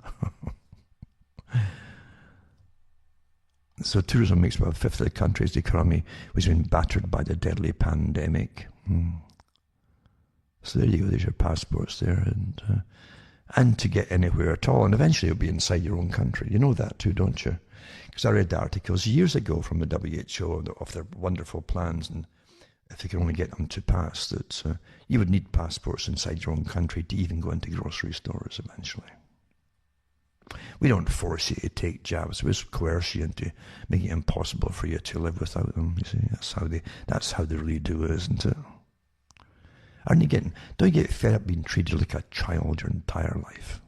So tourism makes about a fifth of the country's economy, which has been battered by the deadly pandemic. So there you go, there's your passports there, and to get anywhere at all, and eventually you'll be inside your own country. You know that too, don't you? Because I read articles years ago from the WHO of their wonderful plans, and if they can only get them to pass, that you would need passports inside your own country to even go into grocery stores eventually. We don't force you to take jabs. We just coerce you into making it impossible for you to live without them. You see, that's how they really do it, isn't it? Don't you get fed up being treated like a child your entire life?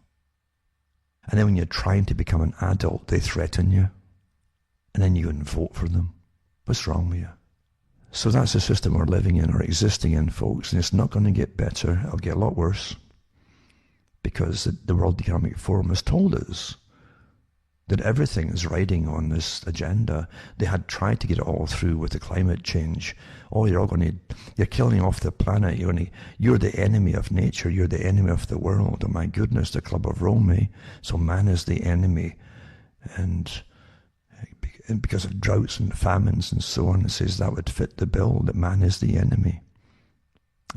And then when you're trying to become an adult, they threaten you. and then you go and vote for them. What's wrong with you? So that's the system we're living in or existing in, folks, and it's not going to get better. It'll get a lot worse, because the World Economic Forum has told us that everything is riding on this agenda. They had tried to get it all through with the climate change. Oh, you're killing off the planet. You're the enemy of nature. You're the enemy of the world. Oh my goodness, the Club of Rome, eh? So man is the enemy. And because of droughts and famines and so on, it says that would fit the bill, that man is the enemy.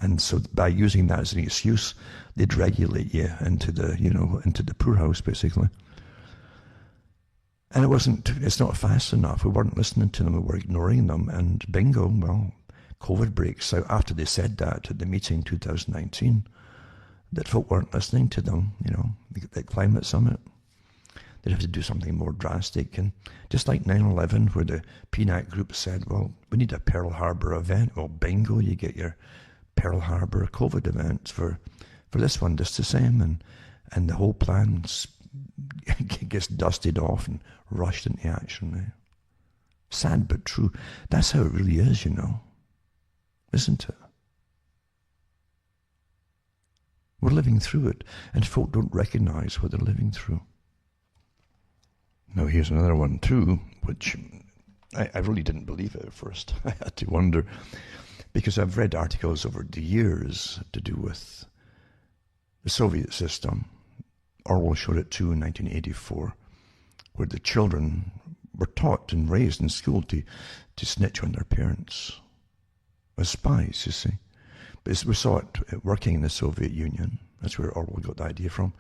And so by using that as an excuse, they'd regulate you into the poorhouse, basically. And it's not fast enough. We weren't listening to them, we were ignoring them, and bingo, well, COVID breaks out after they said that at the meeting in 2019, that folk weren't listening to them, the climate summit. They'd have to do something more drastic. And just like 9/11, where the PNAC group said, well, we need a Pearl Harbor event. Well, bingo, you get your Pearl Harbor COVID event for this one, just the same. And the whole plan gets dusted off and rushed into action. Sad but true. That's how it really is, isn't it? We're living through it, and folk don't recognize what they're living through. Now here's another one too, which I really didn't believe it at first. I had to wonder, because I've read articles over the years to do with the Soviet system. Orwell showed it too in 1984, where the children were taught and raised in school to snitch on their parents as spies, you see. But we saw it working in the Soviet Union. That's where Orwell got the idea from.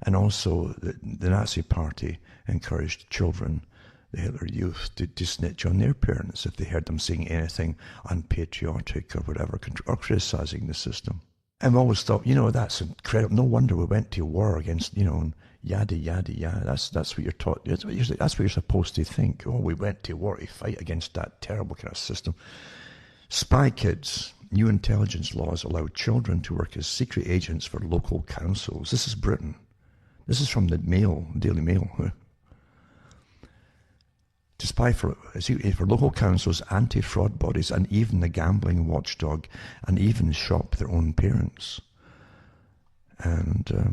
And also the Nazi Party encouraged children, the Hitler Youth, to snitch on their parents if they heard them saying anything unpatriotic or whatever, or criticizing the system. I've always thought, that's incredible. No wonder we went to war against, and yada, yada, yada. That's what you're taught. That's what you're supposed to think. Oh, we went to war to fight against that terrible kind of system. Spy kids. New intelligence laws allow children to work as secret agents for local councils. This is Britain. This is from the Daily Mail. To spy for local councils, anti-fraud bodies, and even the gambling watchdog, and even shop their own parents. And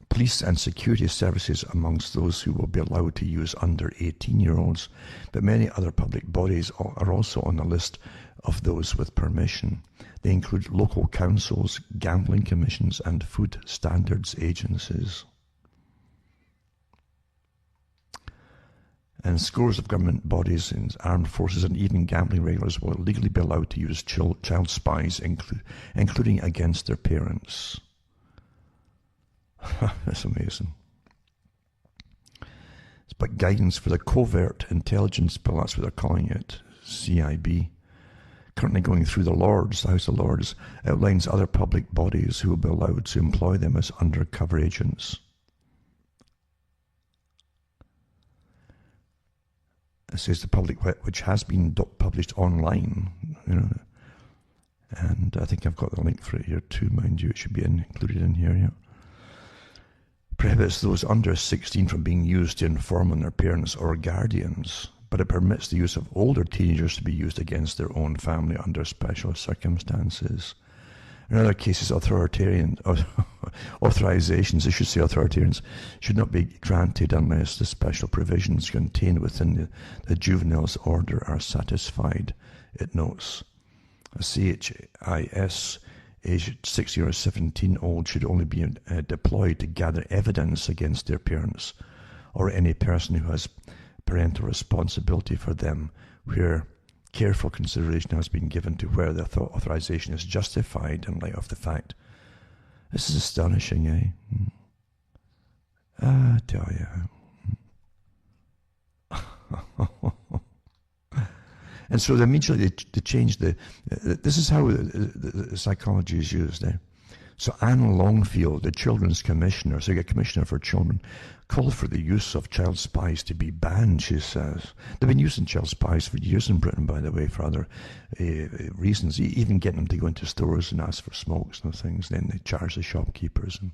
police and security services amongst those who will be allowed to use under 18-year-olds. But many other public bodies are also on the list of those with permission. They include local councils, gambling commissions, and food standards agencies. And scores of government bodies and armed forces and even gambling regulators will legally be allowed to use child spies, including against their parents. That's amazing. But guidance for the Covert Intelligence Bill, that's what they're calling it, CIB, currently going through the House of Lords, outlines other public bodies who will be allowed to employ them as undercover agents. It says the public, which has been published online, and I think I've got the link for it here too, mind you. It should be included in here, yeah. Prohibits those under 16 from being used to inform on their parents or guardians, but it permits the use of older teenagers to be used against their own family under special circumstances. In other cases, authorizations, should not be granted unless the special provisions contained within the juvenile's order are satisfied, it notes. A CHIS aged 16 or 17 old should only be deployed to gather evidence against their parents or any person who has parental responsibility for them, where careful consideration has been given to where the authorization is justified in light of the fact. This is astonishing, eh? I tell you. And so immediately they changed this is how the psychology is used, eh? So Anne Longfield, the children's commissioner, so you get commissioner for children, called for the use of child spies to be banned, she says. They've been using child spies for years in Britain, by the way, for other reasons, even getting them to go into stores and ask for smokes and things. Then they charge the shopkeepers, and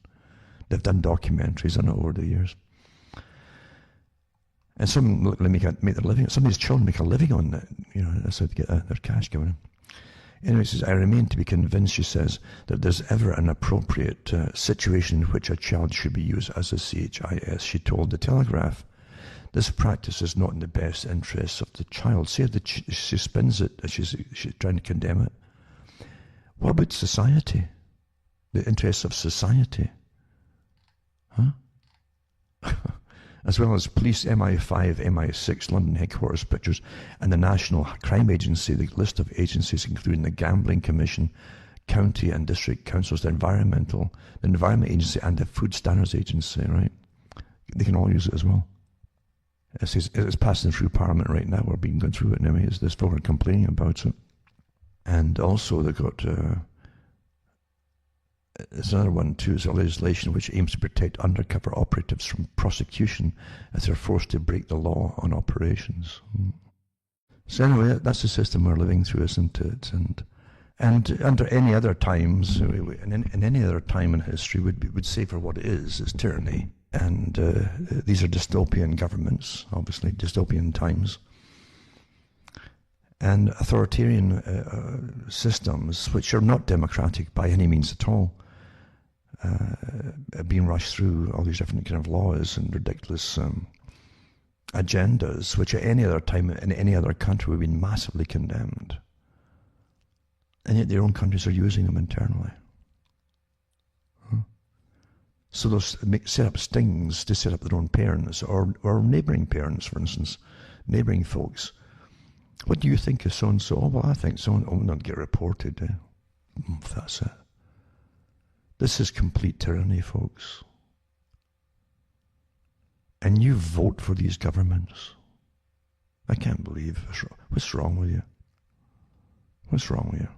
they've done documentaries on it over the years. And some make their living. Some of these children make a living on that. That's how they get their cash going in. Anyway, she says, I remain to be convinced, she says, that there's ever an appropriate situation in which a child should be used as a CHIS. She told The Telegraph, this practice is not in the best interests of the child. See how she spins it as she's trying to condemn it. What about society? The interests of society? Huh? As well as police, MI5, MI6, London headquarters pictures, and the National Crime Agency, the list of agencies including the Gambling Commission, County and District Councils, the Environment Agency, and the Food Standards Agency, right? They can all use it as well. It's passing through Parliament right now. We're going through it now. There's folk are complaining about it. And also they've got... there's another one too, is a legislation which aims to protect undercover operatives from prosecution if they're forced to break the law on operations. So anyway, that's the system we're living through, isn't it? And under any other times, in any other time in history, would say for what it is tyranny. And these are dystopian governments, obviously, dystopian times. And authoritarian systems, which are not democratic by any means at all, being rushed through all these different kind of laws and ridiculous agendas, which at any other time in any other country would have been massively condemned. And yet their own countries are using them internally. So they'll set up stings to set up their own parents, or neighbouring parents, for instance, neighbouring folks. What do you think of so-and-so? Oh, well, I think so-and-so will not get reported. That's it. This is complete tyranny, folks. And you vote for these governments. I can't believe. What's wrong with you? What's wrong with you?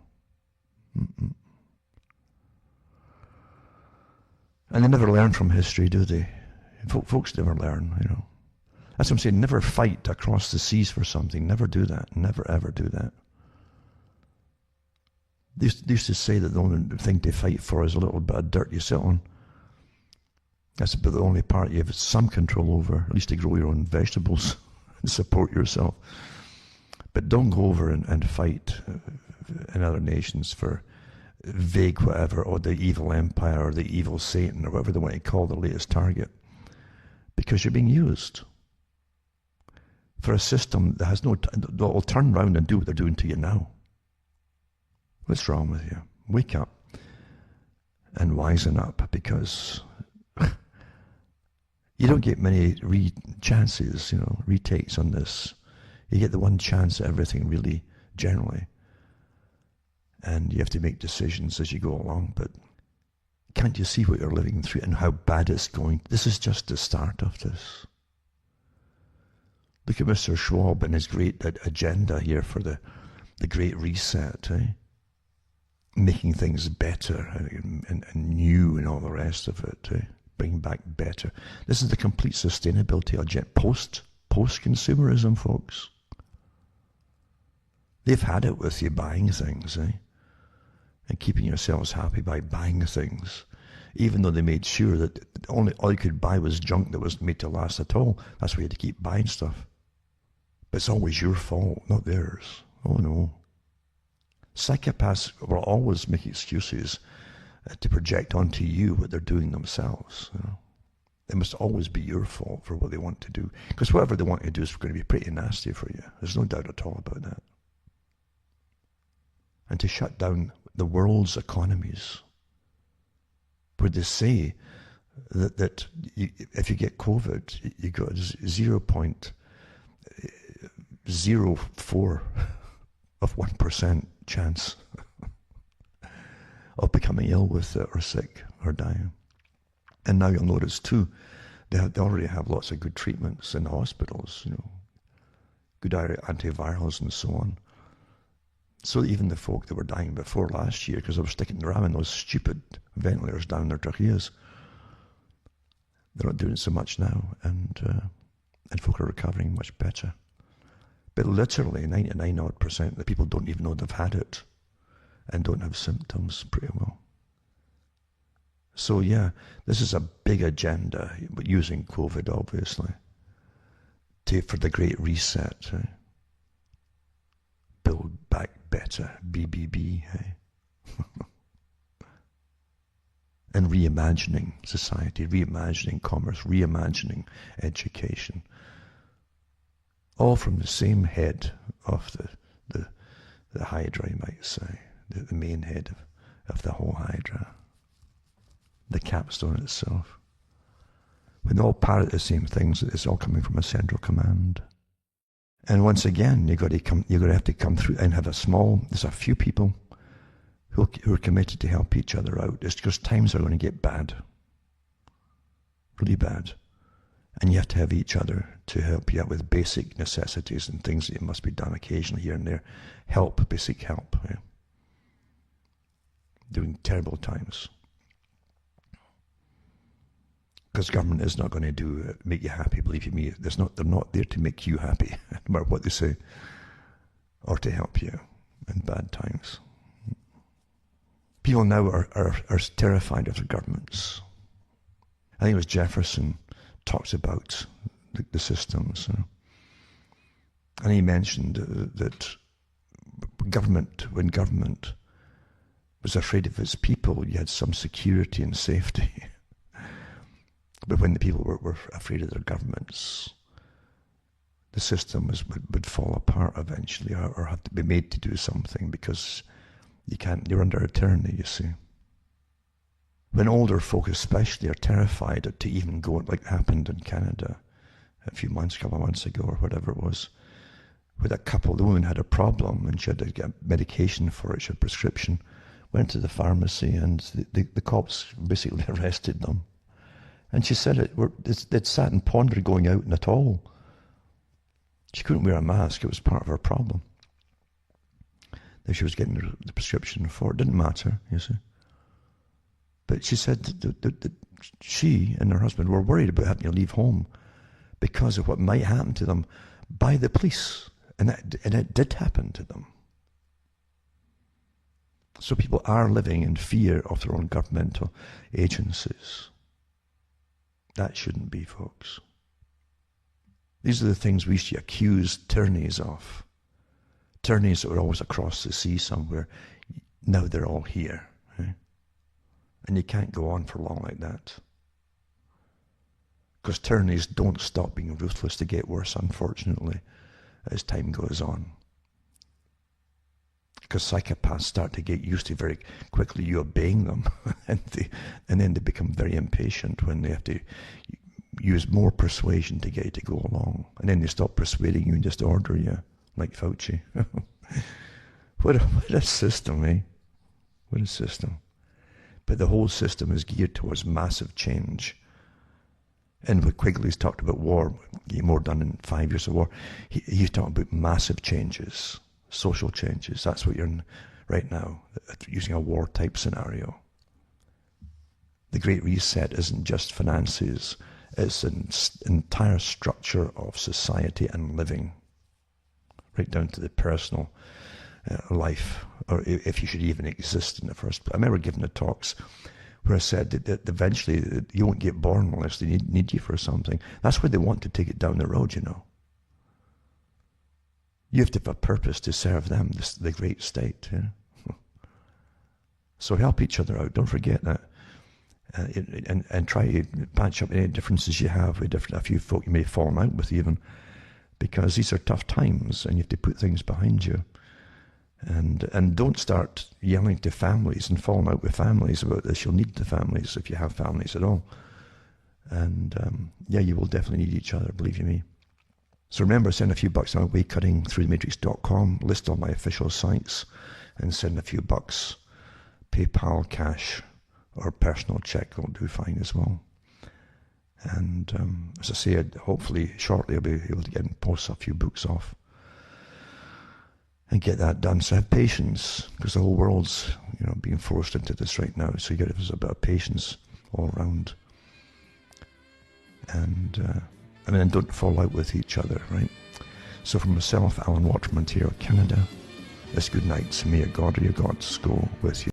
And they never learn from history, do they? Folks never learn, That's what I'm saying. Never fight across the seas for something. Never do that. Never, ever do that. They used to say that the only thing to fight for is a little bit of dirt you sit on. That's about the only part you have some control over, at least to grow your own vegetables and support yourself. But don't go over and fight in other nations for vague whatever, or the evil empire, or the evil Satan, or whatever they want to call the latest target. Because you're being used for a system that that will turn around and do what they're doing to you now. What's wrong with you? Wake up and wisen up, because you don't get many chances, retakes on this. You get the one chance at everything, really, generally. And you have to make decisions as you go along. But can't you see what you're living through and how bad it's going? This is just the start of this. Look at Mr. Schwab and his great agenda here for the Great Reset, making things better and new and all the rest of it, bring back better. This is the complete sustainability agenda, post-consumerism, folks. They've had it with you buying things, and keeping yourselves happy by buying things, even though they made sure that all you could buy was junk that wasn't made to last at all. That's why you had to keep buying stuff. But it's always your fault, not theirs. Oh no. Psychopaths will always make excuses to project onto you what they're doing themselves. It must always be your fault for what they want to do. Because whatever they want to do is going to be pretty nasty for you. There's no doubt at all about that. And to shut down the world's economies, where they say that if you get COVID, you got 0.04 of 1% chance of becoming ill with it, or sick, or dying. And now you'll notice too, they already have lots of good treatments in the hospitals, good antivirals and so on. So even the folk that were dying before last year, because they were ramming those stupid ventilators down their tracheas, they're not doing so much now, and folk are recovering much better. But literally 99% of the people don't even know they've had it and don't have symptoms pretty well. So yeah, this is a big agenda, but using COVID, obviously. for the Great Reset. Build Back Better, BBB. And reimagining society, reimagining commerce, reimagining education. All from the same head of the Hydra, you might say, the main head of the whole Hydra, the capstone itself. When they all parrot the same things, it's all coming from a central command. And once again, you're going to have to come through and have there's a few people who are committed to help each other out. It's because times are going to get bad, really bad. And you have to have each other to help you out with basic necessities and things that must be done occasionally here and there. Help, basic help. During terrible times. Because government is not going to make you happy, believe you me. They're not there to make you happy, no matter what they say, or to help you in bad times. People now are terrified of the governments. I think it was Jefferson talks about the systems. And he mentioned that when government was afraid of its people, you had some security and safety. But when the people were afraid of their governments, the system would fall apart eventually, or have to be made to do something, because you're under a tyranny, you see. When older folk especially are terrified to even go, like happened in Canada a couple of months ago or whatever it was, with a couple, the woman had a problem and she had to get medication for it, she had a prescription, went to the pharmacy and the cops basically arrested them. And she said they'd sat and pondered going out at all. She couldn't wear a mask, it was part of her problem. That she was getting the prescription for it, didn't matter, you see. But she said that she and her husband were worried about having to leave home because of what might happen to them by the police. And it did happen to them. So people are living in fear of their own governmental agencies. That shouldn't be, folks. These are the things we used to accuse tyrannies of. Tyrannies that were always across the sea somewhere. Now they're all here. And you can't go on for long like that. Because tyrannies don't stop being ruthless. They get worse, unfortunately, as time goes on. Because psychopaths start to get used to very quickly you obeying them. and then they become very impatient when they have to use more persuasion to get you to go along. And then they stop persuading you and just order you, like Fauci. What a system, eh? What a system. But the whole system is geared towards massive change. And when Quigley's talked about war, more done in 5 years of war, he's talking about massive changes, social changes. That's what you're in right now, using a war type scenario. The Great Reset isn't just finances, it's an entire structure of society and living, right down to the personal life, or if you should even exist in the first place. I remember giving the talks where I said that eventually you won't get born unless they need you for something. That's where they want to take it down the road, you know. You have to have a purpose to serve them, the great state. So help each other out. Don't forget that. And try to patch up any differences you have with a few folk you may have fallen out with even, because these are tough times and you have to put things behind you. And don't start yelling to families and falling out with families about this. You'll need the families if you have families at all. And you will definitely need each other, believe you me. So remember, send a few bucks my way, cuttingthroughthematrix.com, list all my official sites, and send a few bucks, PayPal, cash, or personal check will do fine as well. And as I said, hopefully shortly I'll be able to post a few books off and get that done. So have patience, because the whole world's being forced into this right now. So you got to have a bit of patience all around. And don't fall out with each other, right? So from myself, Alan Watt from Ontario, Canada, it's good night. So may your God or your gods go with you.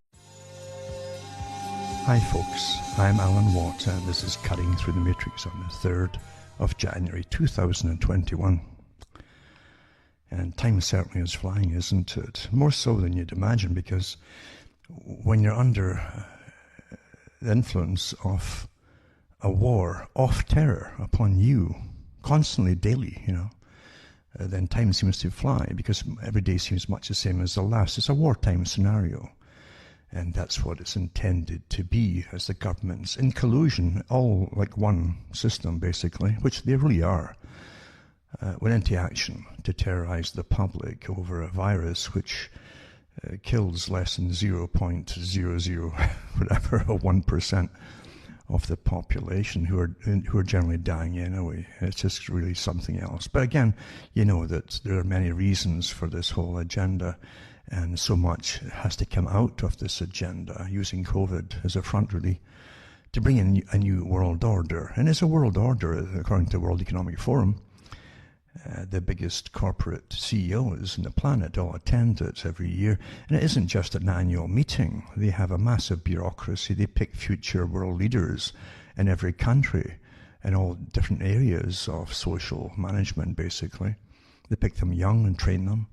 Hi folks, I'm Alan Watt, and this is Cutting Through the Matrix on the 3rd of January 2021. And time certainly is flying, isn't it? More so than you'd imagine, because when you're under the influence of a war of terror upon you, constantly, daily, then time seems to fly, because every day seems much the same as the last. It's a wartime scenario. And that's what it's intended to be, as the governments, in collusion, all like one system, basically, which they really are, went into action to terrorize the public over a virus which kills less than 0.00 whatever, or 1% of the population who are generally dying anyway. It's just really something else. But again, you know that there are many reasons for this whole agenda, and so much has to come out of this agenda, using COVID as a front, really, to bring in a new world order. And it's a world order, according to the World Economic Forum. The biggest corporate CEOs on the planet all attend it every year. And it isn't just an annual meeting. They have a massive bureaucracy. They pick future world leaders in every country in all different areas of social management, basically. They pick them young and train them.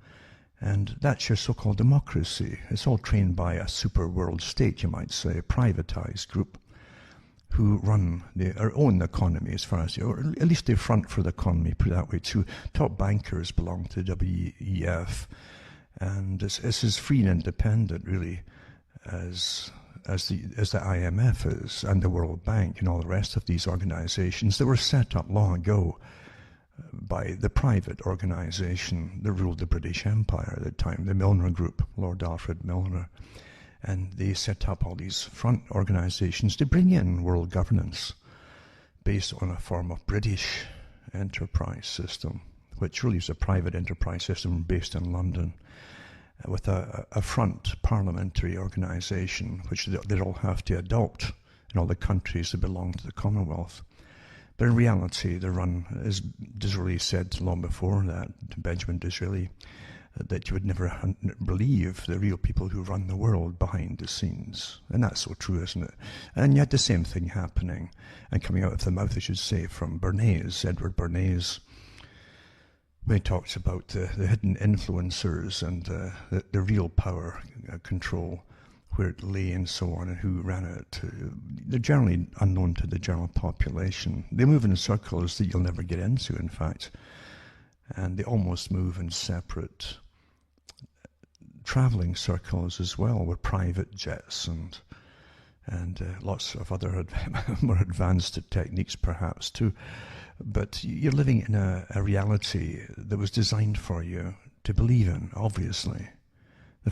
And that's your so-called democracy. It's all trained by a super world state, you might say, a privatized group who run or own the economy, as far as, or at least they front for the economy, put it that way too. Top bankers belong to WEF, and it's as free and independent, really, as the IMF is, and the World Bank, and all the rest of these organizations that were set up long ago by the private organization that ruled the British Empire at the time, the Milner Group, Lord Alfred Milner. And they set up all these front organizations to bring in world governance based on a form of British enterprise system, which really is a private enterprise system based in London, with a front parliamentary organization, which they all have to adopt in all the countries that belong to the Commonwealth. But in reality, the run, as Disraeli said long before that, Benjamin Disraeli, that you would never believe the real people who run the world behind the scenes. And that's so true, isn't it? And yet the same thing happening, and coming out of the mouth, I should say, from Bernays, Edward Bernays, when he talks about the hidden influencers and the real power control, where it lay and so on, and who ran it. They're generally unknown to the general population. They move in circles that you'll never get into, in fact. And they almost move in separate traveling circles as well, with private jets and lots of other more advanced techniques perhaps too. But you're living in a reality that was designed for you to believe in, obviously. The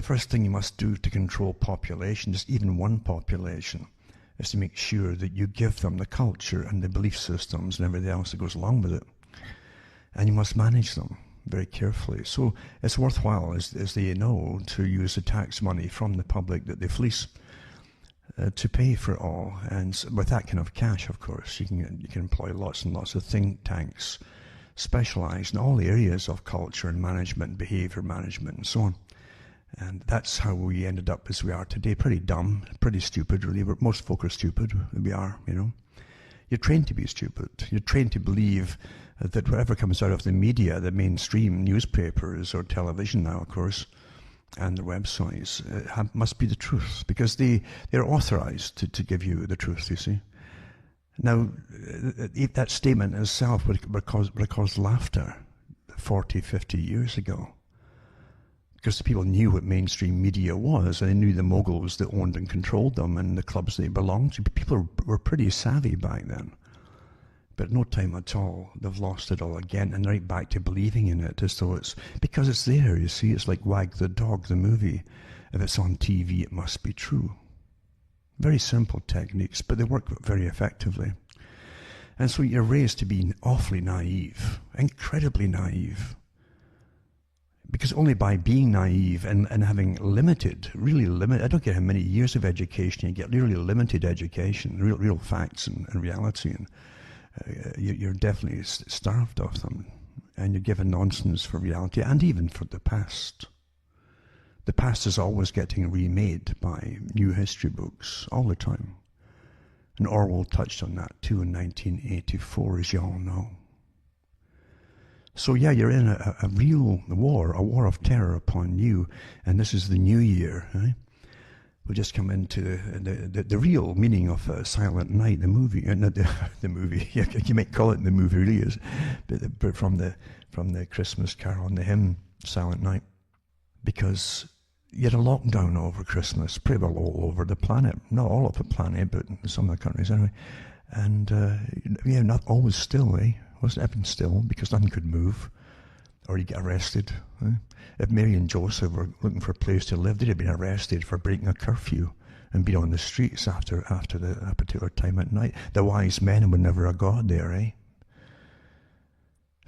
first thing you must do to control population, just even one population, is to make sure that you give them the culture and the belief systems and everything else that goes along with it. And you must manage them very carefully. So it's worthwhile, as they know, to use the tax money from the public that they fleece to pay for it all. And with that kind of cash, of course, you can employ lots and lots of think tanks specialized in all the areas of culture and management, behavior management, and so on. And that's how we ended up as we are today. Pretty dumb, pretty stupid, really. Most folk are stupid. We are, You're trained to be stupid. You're trained to believe that whatever comes out of the media, the mainstream newspapers or television now, of course, and the websites, must be the truth, because they're authorized to give you the truth, you see. Now, that statement itself would cause laughter 40, 50 years ago, because the people knew what mainstream media was, and they knew the moguls that owned and controlled them and the clubs they belonged to. People were pretty savvy back then. But no time at all, they've lost it all again, and right back to believing in it, as though because it's there, you see. It's like Wag the Dog, the movie. If it's on TV, it must be true. Very simple techniques, but they work very effectively. And so you're raised to be awfully naive, incredibly naive. Because only by being naive and having really limited, I don't care how many years of education you get, really limited education, real facts and reality, and you're definitely starved of them, and you're given nonsense for reality and even for the past. The past is always getting remade by new history books all the time. And Orwell touched on that too in 1984, as you all know. So yeah, you're in a real war, a war of terror upon you, and this is the new year. Eh? We'll just come into the real meaning of Silent Night, the movie. Not the movie, you might call it the movie, really is, but from the Christmas Carol and the hymn Silent Night, because you had a lockdown over Christmas, pretty well all over the planet, not all of the planet, but in some of the countries anyway, and not always still, wasn't even still, because nothing could move, or you get arrested. If Mary and Joseph were looking for a place to live, they'd have been arrested for breaking a curfew and been on the streets after a particular time at night. The wise men would never have got there,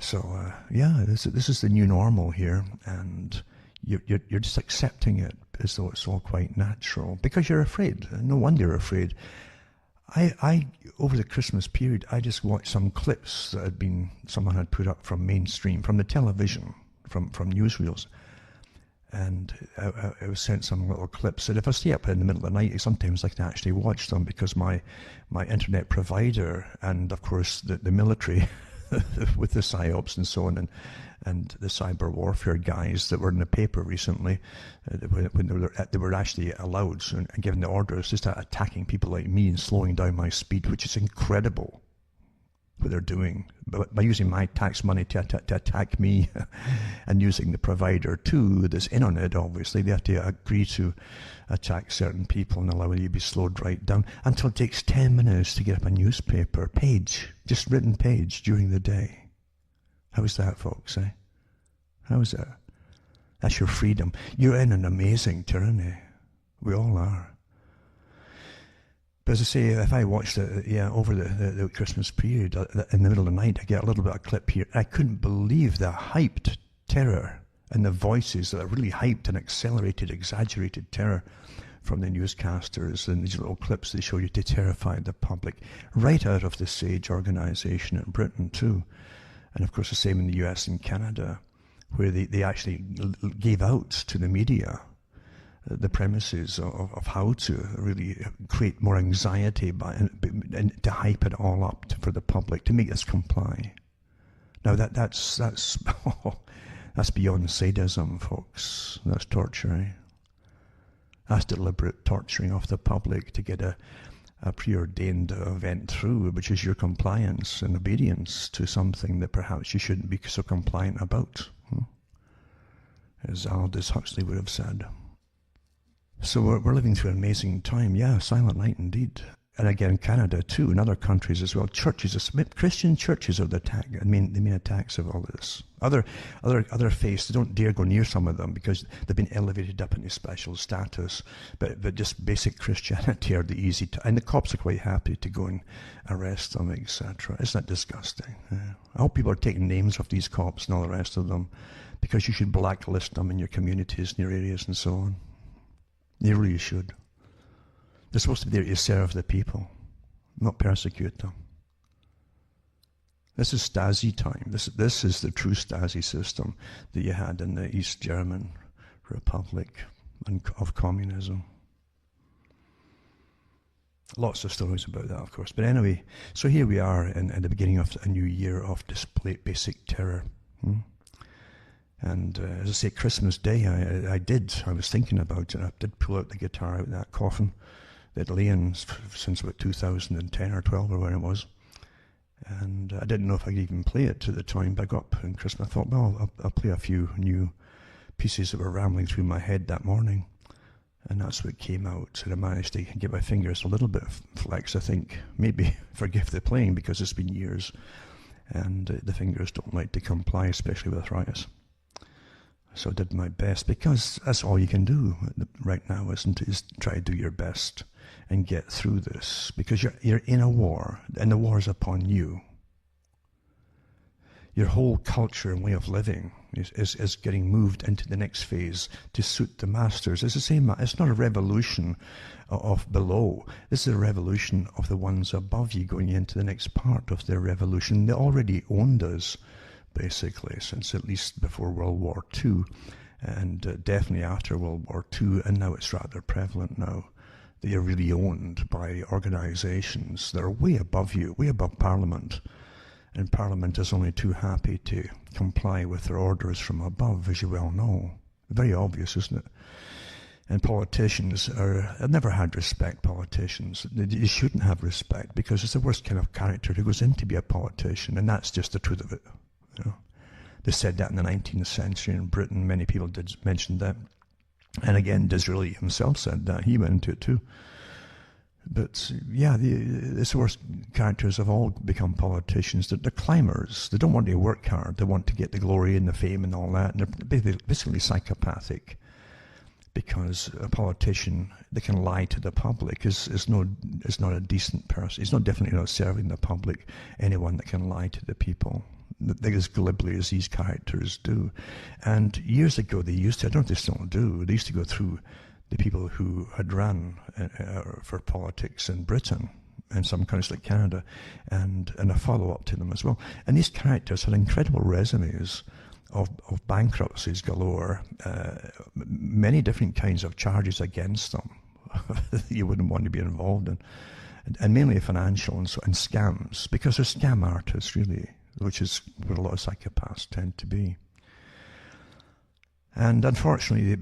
So, this is the new normal here, and you're just accepting it as though it's all quite natural, because you're afraid. No wonder you're afraid. I over the Christmas period, I just watched some clips that someone had put up from mainstream, from the television, from newsreels, and I was sent some little clips. And if I stay up in the middle of the night, sometimes I can actually watch them, because my internet provider and of course the military with the psyops and so on, and the cyber warfare guys that were in the paper recently, when they were actually allowed and given the orders to start attacking people like me and slowing down my speed, which is incredible what they're doing. But by using my tax money to attack me and using the provider too that's in on it, obviously, they have to agree to attack certain people and allow you to be slowed right down until it takes 10 minutes to get up a newspaper page, just written page during the day. How's that, folks, How is that? That's your freedom. You're in an amazing tyranny. We all are. But as I say, if I watched it, over the Christmas period, in the middle of the night, I get a little bit of clip here. I couldn't believe the hyped terror and the voices that are really hyped and accelerated, exaggerated terror from the newscasters, and these little clips they show you to terrify the public, right out of the SAGE organization in Britain too. And of course the same in the US and Canada, where they actually gave out to the media the premises of how to really create more anxiety and to hype it all up for the public, to make us comply. Now that's that's beyond sadism, folks. That's torture, That's deliberate torturing of the public to get a preordained event through, which is your compliance and obedience to something that perhaps you shouldn't be so compliant about, as Aldous Huxley would have said. So we're living through an amazing time. Yeah, silent night indeed. And again, Canada too, and other countries as well. Churches, Christian churches are the main attacks of all this. Other faiths, they don't dare go near some of them because they've been elevated up into special status. But just basic Christianity are the easy to, and the cops are quite happy to go and arrest them, etc. Isn't that disgusting? I hope people are taking names of these cops and all the rest of them, because you should blacklist them in your communities, in your areas, and so on. You really should. They're supposed to be there to serve the people, not persecute them. This is Stasi time. This is the true Stasi system that you had in the East German Republic of communism. Lots of stories about that, of course. But anyway, so here we are in the beginning of a new year of this basic terror. And as I say, Christmas Day, I was thinking about it. I did pull out the guitar out of that coffin that lay in since about 2010 or 12 or when it was. And I didn't know if I could even play it at the time, but I got up in Christmas. I thought, well, I'll play a few new pieces that were rambling through my head that morning. And that's what came out. And I managed to get my fingers a little bit of flex, I think. Maybe forgive the playing, because it's been years. And the fingers don't like to comply, especially with arthritis. So I did my best, because that's all you can do right now, isn't it? Is try to do your best and get through this, because you're in a war, and the war is upon you. Your whole culture and way of living is getting moved into the next phase to suit the masters. It's the same. It's not a revolution of below. This is a revolution of the ones above you going into the next part of their revolution. They already owned us, basically, since at least before World War II, and definitely after World War II, and now it's rather prevalent now. that you're really owned by organisations that are way above you, way above Parliament. And Parliament is only too happy to comply with their orders from above, as you well know. Very obvious, isn't it? And politicians have never had respect, politicians. You shouldn't have respect, because it's the worst kind of character who goes in to be a politician, and that's just the truth of it. You know? They said that in the 19th century in Britain. Many people did mention that. And again, Disraeli himself said that. He went into it too. But yeah, it's the worst characters have all become politicians. They're climbers. They don't want to work hard. They want to get the glory and the fame and all that. And they're basically psychopathic, because a politician that can lie to the public is not a decent person. He's definitely not serving the public. Anyone that can lie to the people as glibly as these characters do. And years ago they used to, I don't know if they still do, they used to go through the people who had run for politics in Britain and some countries like Canada, and a follow-up to them as well. And these characters had incredible resumes of bankruptcies galore, many different kinds of charges against them that you wouldn't want to be involved in, and mainly financial and scams, because they're scam artists, really, which is what a lot of psychopaths tend to be. And unfortunately,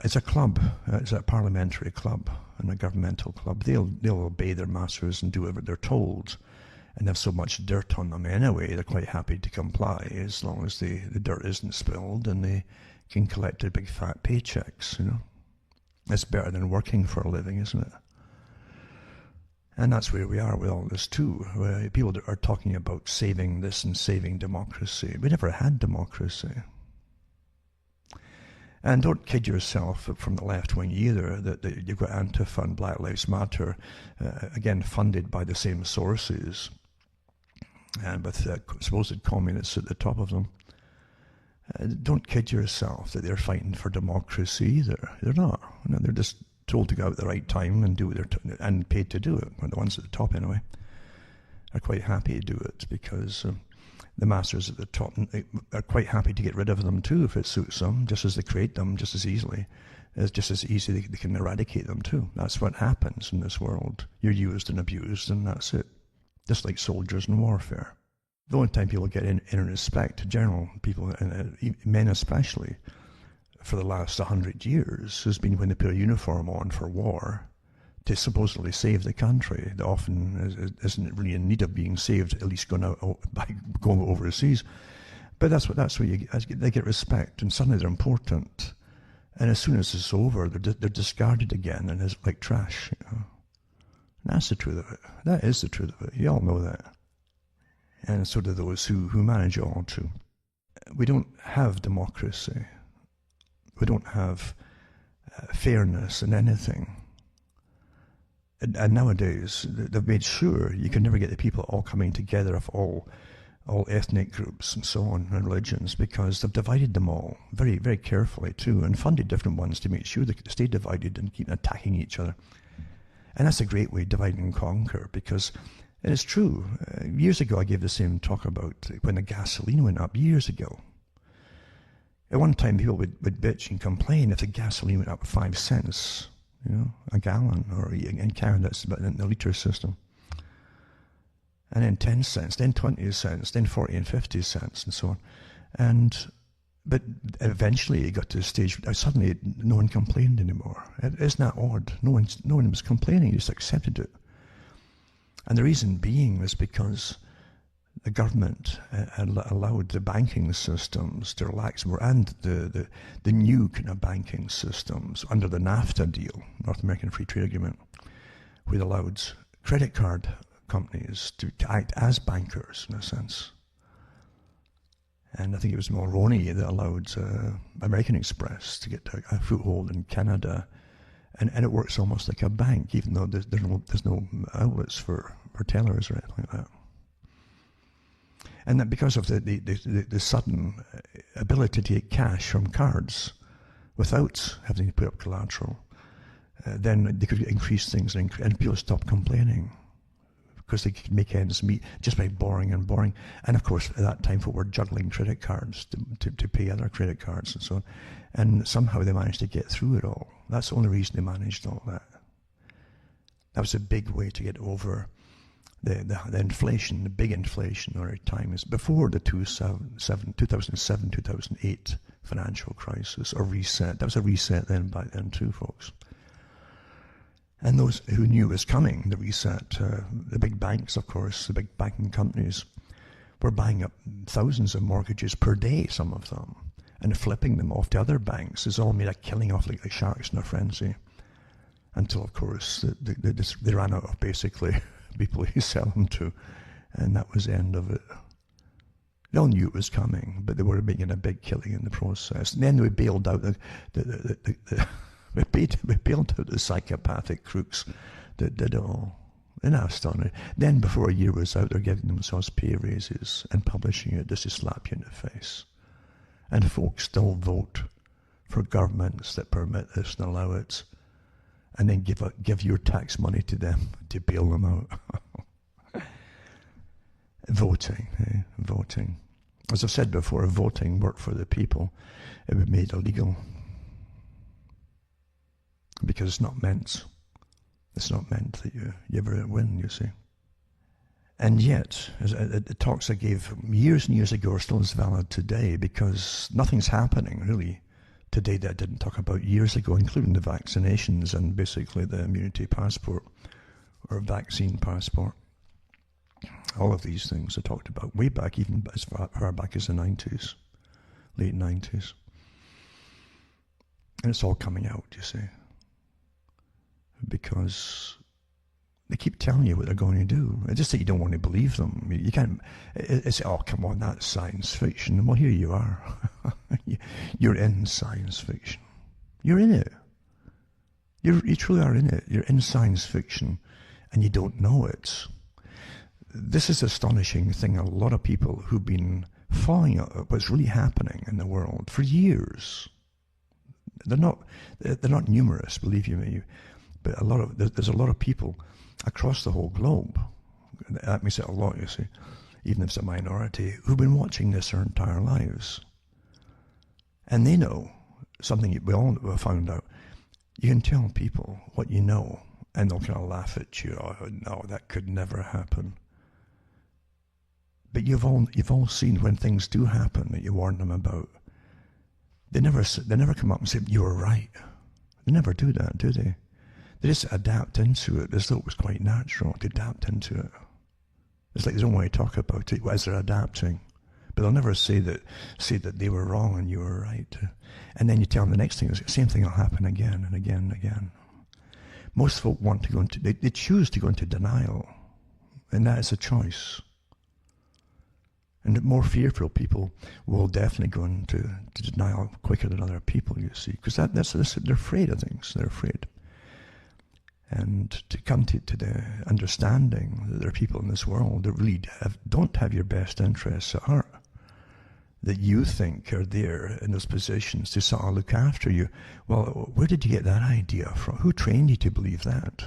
it's a club, it's a parliamentary club and a governmental club. They'll obey their masters and do whatever they're told, and they have so much dirt on them anyway, they're quite happy to comply as long as the dirt isn't spilled and they can collect their big fat paychecks, you know. It's better than working for a living, isn't it? And that's where we are with all this too. People are talking about saving this and saving democracy. We never had democracy. And don't kid yourself from the left wing either, that you've got Antifa and Black Lives Matter, again funded by the same sources, and with supposed communists at the top of them. Don't kid yourself that they're fighting for democracy either. They're not. No, they're just told to go out at the right time and do what and paid to do it. Well, the ones at the top anyway are quite happy to do it, because the masters at the top are quite happy to get rid of them too if it suits them, just as they create them just as easily. It's just as easy they can eradicate them too. That's what happens in this world. You're used and abused, and that's it. Just like soldiers in warfare. The only time people get in respect, general people, men especially, for the last 100 years, has been when they put a uniform on for war to supposedly save the country that often isn't really in need of being saved, at least going overseas. But that's where they get respect, and suddenly they're important. And as soon as it's over, they're discarded again, and it's like trash. You know? And that's the truth of it. That is the truth of it. You all know that. And so do those who manage it all too. We don't have democracy. We don't have fairness in anything. And nowadays, they've made sure you can never get the people all coming together of all ethnic groups and so on, and religions, because they've divided them all very, very carefully too, and funded different ones to make sure they stay divided and keep attacking each other. And that's a great way, divide and conquer, because it is true. Years ago, I gave the same talk about when the gasoline went up, years ago. At one time, people would bitch and complain if the gasoline went up 5 cents, you know, a gallon, or in Canada, it's about in the litre system. And then 10 cents, then 20 cents, then 40 and 50 cents, and so on. But eventually it got to the stage where suddenly no one complained anymore. Isn't that odd? No one was complaining, just accepted it. And the reason being was because the government allowed the banking systems to relax more, and the new kind of banking systems under the NAFTA deal, North American Free Trade Agreement, which allowed credit card companies to act as bankers in a sense. And I think it was Mulroney that allowed American Express to get a foothold in Canada, and it works almost like a bank, even though there's no outlets for tellers or anything like that. And that because of the sudden ability to take cash from cards without having to put up collateral, then they could increase things, and people stopped complaining, because they could make ends meet just by borrowing and borrowing. And of course, at that time, people were juggling credit cards to pay other credit cards and so on. And somehow they managed to get through it all. That's the only reason they managed all that. That was a big way to get over the inflation, the big inflationary times before the 2007, 2008 financial crisis or reset. That was a reset then, back then too, folks. And those who knew it was coming, the reset, the big banks, of course, the big banking companies, were buying up thousands of mortgages per day, some of them, and flipping them off to other banks. It's all made a killing off like the sharks in a frenzy. Until, of course, they ran out of basically people you sell them to, and that was the end of it. They all knew it was coming, but they were making a big killing in the process. And then we bailed out we bailed out the psychopathic crooks that did it all. And I was starting it. Then before a year was out, they're giving themselves pay raises and publishing it just to slap you in the face. And folks still vote for governments that permit this and allow it, and then give your tax money to them to bail them out. Voting, voting. As I've said before, if voting worked for the people, it would be made illegal. Because it's not meant that you ever win, you see. And yet, the talks I gave years and years ago are still as valid today, because nothing's happening, really, today that I didn't talk about years ago, including the vaccinations and basically the immunity passport or vaccine passport. All of these things I talked about way back, even as far back as the 90s, late 90s. And it's all coming out, you see. Because they keep telling you what they're going to do. It's just that you don't want to believe them. You can't, it's, oh, come on, that's science fiction. Well, here you are. You're in science fiction. You're in it. You truly are in it. You're in science fiction, and you don't know it. This is an astonishing thing. A lot of people who've been following what's really happening in the world for years. They're not numerous, believe you me. But there's a lot of people across the whole globe. That makes it a lot, you see, even if it's a minority, who've been watching this their entire lives. And they know something we all have found out. You can tell people what you know, and they'll kind of laugh at you. Oh, no, that could never happen. But you've all seen when things do happen that you warn them about. They never come up and say, you were right. They never do that, do they? They just adapt into it as though it was quite natural to adapt into it. It's like they don't want to talk about it as they're adapting. But they'll never say that they were wrong and you were right. And then you tell them the next thing, the same thing will happen again and again and again. Most folk want to go into, they choose to go into denial. And that is a choice. And more fearful people will definitely go into denial quicker than other people, you see. Because they're afraid of things. They're afraid. And to come to the understanding that there are people in this world that really don't have your best interests at heart, that you think are there in those positions to sort of look after you. Well, where did you get that idea from? Who trained you to believe that?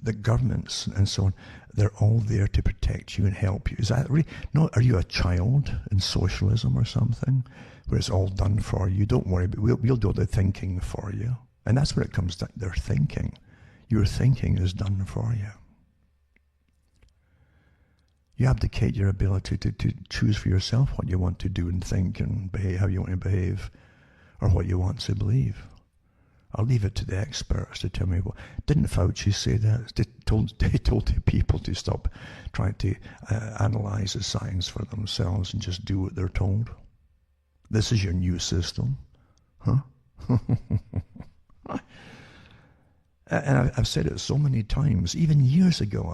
The governments and so on, they're all there to protect you and help you. Is that really? No, are you a child in socialism or something, where it's all done for you? Don't worry, but we'll do the thinking for you. And that's where it comes down. They're thinking. Your thinking is done for you. You abdicate your ability to choose for yourself what you want to do and think and behave, how you want to behave, or what you want to believe. I'll leave it to the experts to tell me what. Didn't Fauci say that? They told the people to stop trying to analyze the science for themselves and just do what they're told. This is your new system, huh? And I've said it so many times, even years ago.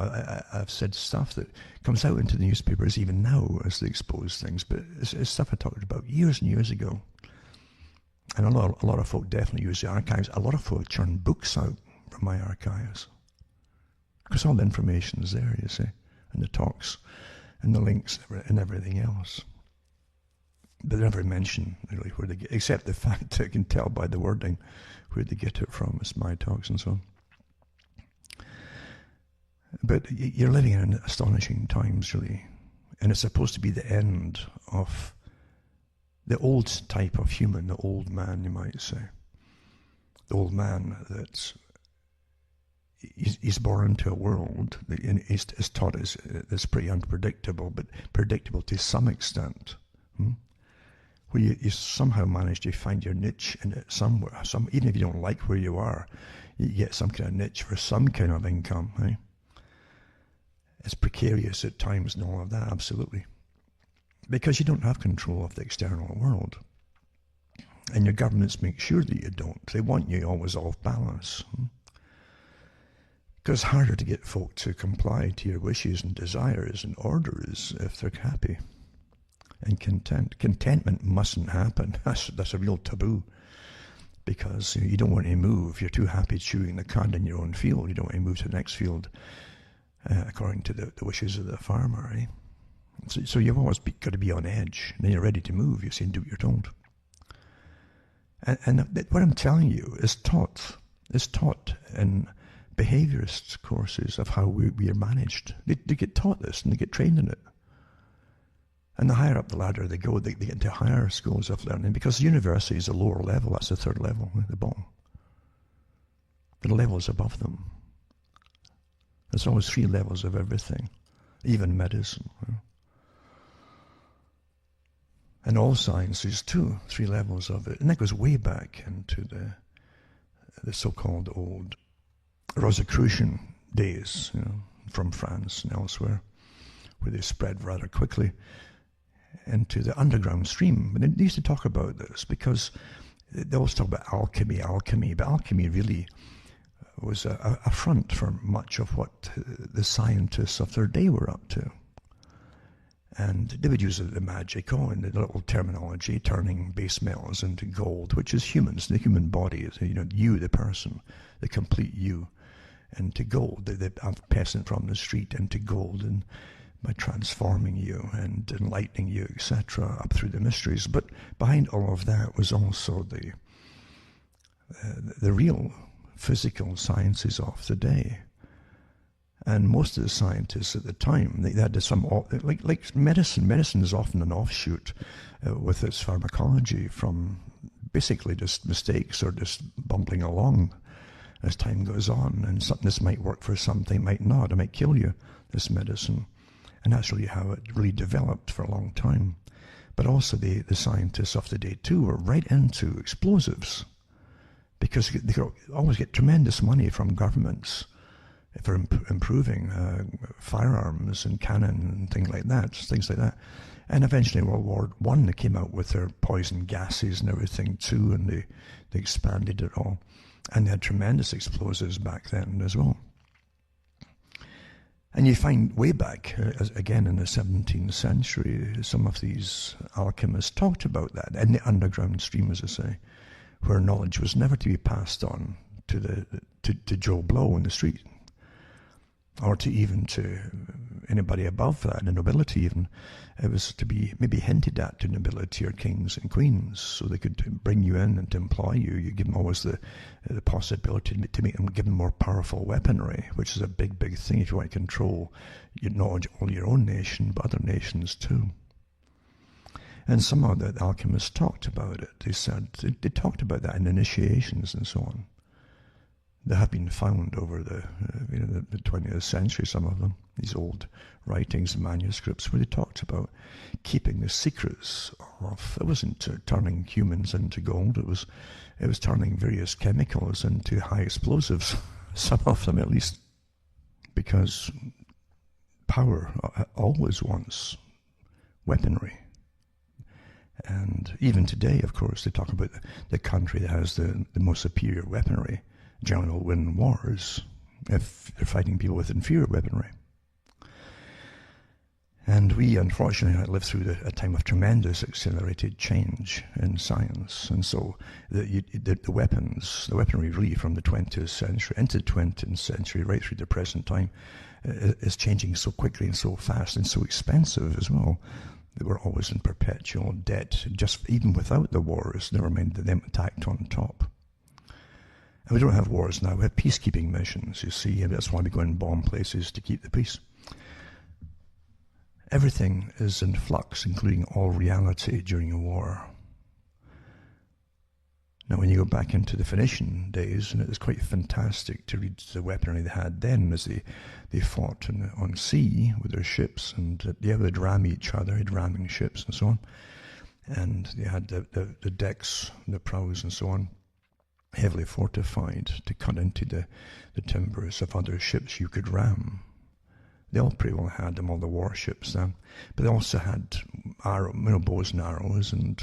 I've said stuff that comes out into the newspapers even now as they expose things, but it's stuff I talked about years and years ago. And a lot of folk definitely use the archives. A lot of folk churn books out from my archives. Because all the information is there, you see, and the talks and the links and everything else. But they never mention really where they get, except the fact that I can tell by the wording where they get it from. It's my talks and so on. But you're living in astonishing times, really. And it's supposed to be the end of the old type of human, the old man, you might say. The old man that he's born into a world that is taught is pretty unpredictable, but predictable to some extent. Where you somehow manage to find your niche in it somewhere. Even if you don't like where you are, you get some kind of niche for some kind of income. Right? It's precarious at times and all of that, absolutely. Because you don't have control of the external world. And your governments make sure that you don't. They want you always off balance. Because it's harder to get folk to comply to your wishes and desires and orders if they're happy and content. Contentment mustn't happen. That's a real taboo. Because you don't want to move. You're too happy chewing the cud in your own field. You don't want to move to the next field according to the wishes of the farmer. Eh? So you've always got to be on edge. And then you're ready to move. You see, and do what you're told. And what I'm telling you is taught in behaviorist courses of how we are managed. They get taught this and they get trained in it. And the higher up the ladder they go, they get into higher schools of learning, because university is a lower level. That's the third level, the bottom. The levels above them. There's always 3 levels of everything, even medicine. And all sciences too, 3 levels of it. And that goes way back into the so-called old Rosicrucian days, from France and elsewhere, where they spread rather quickly into the underground stream. But they used to talk about this because they always talk about alchemy, but alchemy really was a front for much of what the scientists of their day were up to. And they would use the magic, and the little terminology, turning base metals into gold, which is humans, the human body, is you, the person, the complete you, into gold, the peasant from the street into gold, and by transforming you and enlightening you, etc., up through the mysteries. But behind all of that was also the real physical sciences of the day. And most of the scientists at the time, they had some, like medicine. Medicine is often an offshoot with its pharmacology from basically just mistakes or just bumbling along as time goes on. And this might work for something, might not. It might kill you, this medicine. And that's really how it really developed for a long time. But also the scientists of the day too were right into explosives, because they could always get tremendous money from governments for improving firearms and cannon and things like that. And eventually World War I, they came out with their poison gases and everything too, and they expanded it all. And they had tremendous explosives back then as well. And you find way back, again in the 17th century, some of these alchemists talked about that, in the underground stream, as I say, where knowledge was never to be passed on to Joe Blow in the street, or to anybody above that, the nobility even. It was to be maybe hinted at to nobility or kings and queens, so they could bring you in and to employ you. You give them always the possibility to make them give them more powerful weaponry, which is a big thing if you want to control your knowledge, only your own nation, but other nations too. And some of the alchemists talked about it. They said they talked about that in initiations and so on. They have been found over the 20th century, some of them, these old writings and manuscripts, where they talked about keeping the secrets of, it wasn't turning humans into gold, it was turning various chemicals into high explosives, some of them at least, because power always wants weaponry. And even today, of course, they talk about the country that has the most superior weaponry generally will win wars if they're fighting people with inferior weaponry. And we, unfortunately, live through a time of tremendous accelerated change in science. And so the weaponry really from the 20th century into the 20th century, right through the present time, is changing so quickly and so fast and so expensive as well, that we're always in perpetual debt, just even without the wars, never mind them attacked on top. And we don't have wars now, we have peacekeeping missions, you see, and that's why we go and bomb places to keep the peace. Everything is in flux, including all reality during a war. Now, when you go back into the Phoenician days, and it was quite fantastic to read the weaponry they had then as they fought on sea with their ships, and they would ram each other, they'd ramming ships and so on. And they had the decks, the prows and so on, heavily fortified to cut into the timbers of other ships you could ram. They all pretty well had them, all the warships then, but they also had bows and arrows and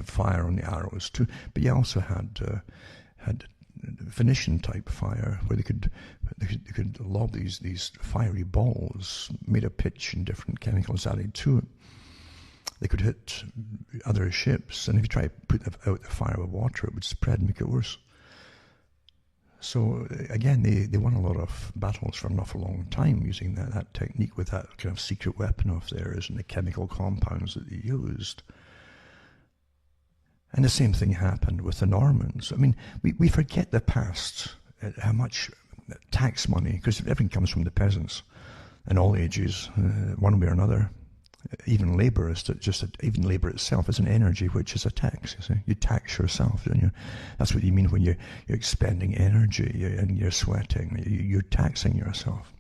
fire on the arrows too. But you also had Phoenician type fire where they could lob these fiery balls made of pitch and different chemicals added to it. They could hit other ships, and if you try to put out the fire with water, it would spread and make it worse. So again, they won a lot of battles for an awful long time using that technique with that kind of secret weapon of theirs and the chemical compounds that they used. And the same thing happened with the Normans. I mean, we forget the past, how much tax money, because everything comes from the peasants in all ages, one way or another. Even labor even labor itself is an energy, which is a tax. You see, you tax yourself, don't you? That's what you mean when you're expending energy and you're sweating. You're taxing yourself.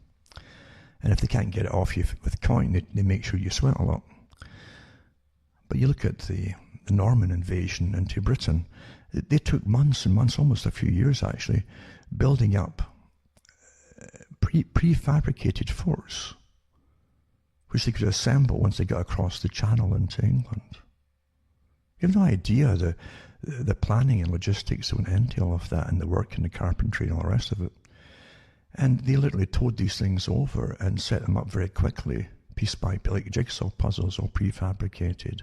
And if they can't get it off you with coin, they make sure you sweat a lot. But you look at the Norman invasion into Britain. They took months and months, almost a few years actually, building up prefabricated forts, which they could assemble once they got across the Channel into England. You have no idea the planning and logistics that went into all of that, and the work and the carpentry and all the rest of it. And they literally towed these things over and set them up very quickly, piece by piece, like jigsaw puzzles, all prefabricated.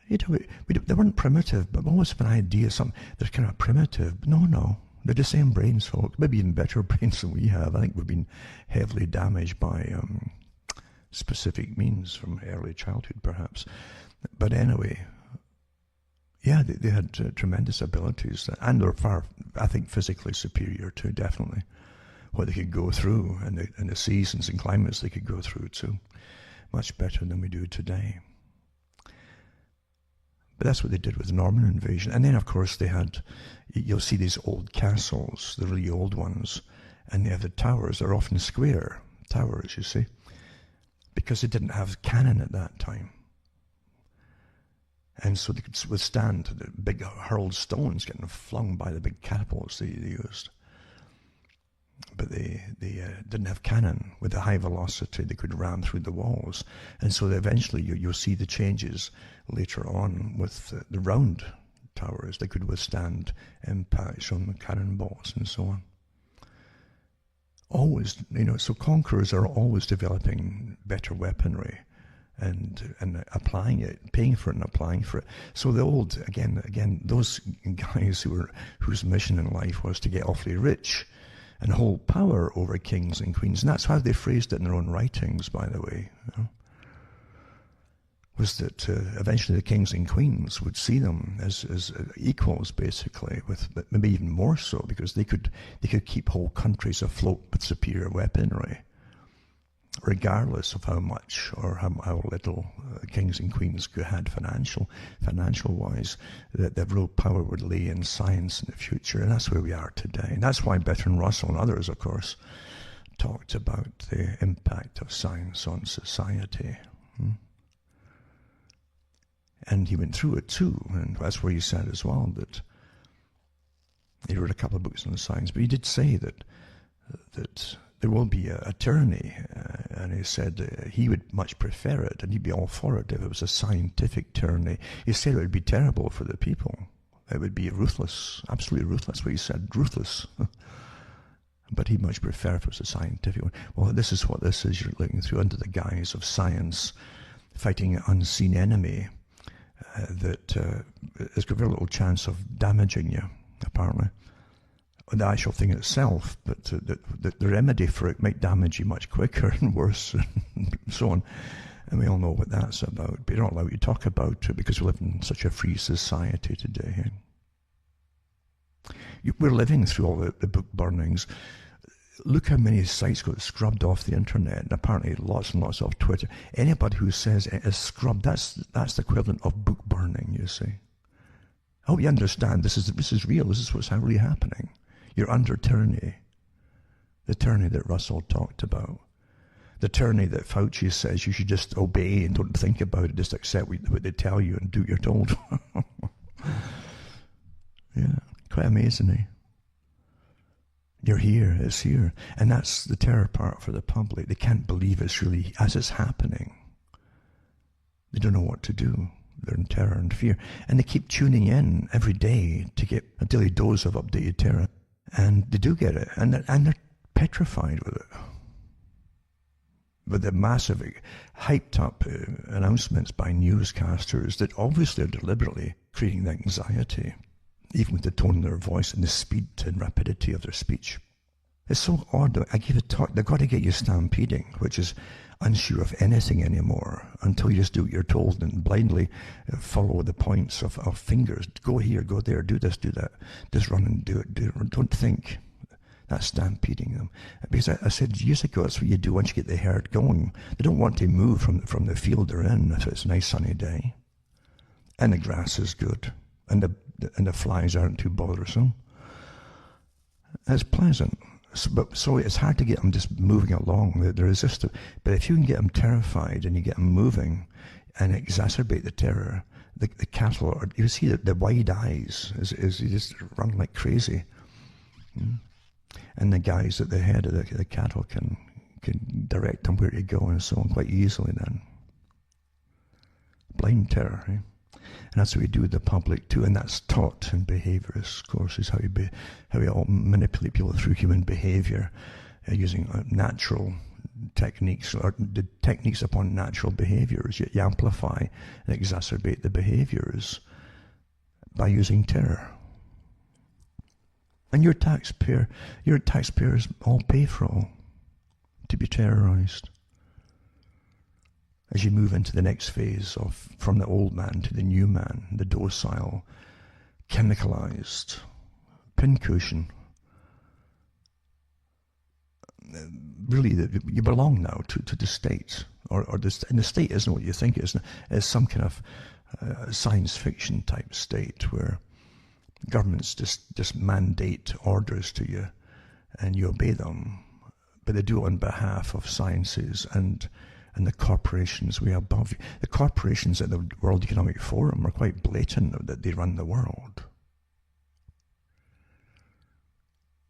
They weren't primitive, but we always have an idea they're kind of primitive. But no. They're the same brains, folks. Maybe even better brains than we have. I think we've been heavily damaged by specific means from early childhood, perhaps. But anyway, yeah, they had tremendous abilities, and they're far, I think, physically superior to, definitely, what they could go through, and the seasons and climates they could go through too. Much better than we do today. But that's what they did with the Norman invasion. And then, of course, you'll see these old castles, the really old ones, and they have the towers. They're often square towers, you see, because they didn't have cannon at that time. And so they could withstand the big hurled stones getting flung by the big catapults they used. But they didn't have cannon with a high velocity. They could ram through the walls. And so eventually you'll see the changes later on with the round towers. They could withstand impacts from cannonballs and so on. Always, so conquerors are always developing better weaponry and applying it, paying for it and applying for it. So the old, again, those guys whose mission in life was to get awfully rich and hold power over kings and queens, and that's how they phrased it in their own writings, by the way, was that eventually the kings and queens would see them as equals, basically, with maybe even more so, because they could keep whole countries afloat with superior weaponry, regardless of how much or how little kings and queens had financial-wise. That the real power would lay in science in the future, and that's where we are today. And that's why Bertrand Russell and others, of course, talked about the impact of science on society. And he went through it too, and that's where he said as well that he wrote a couple of books on science, but he did say that there will be a tyranny, and he said he would much prefer it, and he'd be all for it if it was a scientific tyranny. He said it would be terrible for the people. It would be ruthless, absolutely ruthless, what he said, ruthless. But he'd much prefer if it was a scientific one. Well, this is what this is. You're looking through under the guise of science, fighting an unseen enemy that has got very little chance of damaging you, apparently. The actual thing itself, but the remedy for it might damage you much quicker and worse, and so on. And we all know what that's about, but you're not allowed to talk about it because we live in such a free society today. We're living through all the book burnings. Look how many sites got scrubbed off the internet, and apparently lots and lots off Twitter. Anybody who says it is scrubbed, that's the equivalent of book burning, you see. I hope you understand this is real. This is what's really happening. You're under tyranny. The tyranny that Russell talked about. The tyranny that Fauci says you should just obey and don't think about it, just accept what they tell you and do what you're told. Yeah, quite amazing, eh? You're here, it's here. And that's the terror part for the public. They can't believe it's really, as it's happening. They don't know what to do. They're in terror and fear. And they keep tuning in every day to get a daily dose of updated terror. And they do get it. And they're petrified with it. With the massive, hyped up announcements by newscasters that obviously are deliberately creating the anxiety, even with the tone of their voice and the speed and rapidity of their speech. It's so odd. I give a talk, they've got to get you stampeding, which is unsure of anything anymore until you just do what you're told and blindly follow the points of fingers. Go here, go there, do this, do that. Just run and do it. Don't think. That's stampeding them. Because I said years ago, that's what you do once you get the herd going. They don't want to move from the field they're in if it's a nice sunny day. And the grass is good. And the flies aren't too bothersome. It's pleasant. So it's hard to get them just moving along. They're resistant. But if you can get them terrified and you get them moving and exacerbate the terror, the cattle, you see the wide eyes is you just run like crazy. And the guys at the head of the cattle can direct them where to go and so on quite easily then. Blind terror, eh? And that's what we do with the public too, and that's taught in behaviorist courses, how you all manipulate people through human behavior using natural techniques, or the techniques upon natural behaviors. You amplify and exacerbate the behaviors by using terror. And your taxpayers all pay for all to be terrorized. As you move into the next phase from the old man to the new man, the docile, chemicalized, pincushion. Really, you belong now to the state. And the state isn't what you think it is. It's some kind of science fiction type state where governments just mandate orders to you and you obey them. But they do it on behalf of sciences and the corporations way above you. The corporations at the World Economic Forum are quite blatant that they run the world.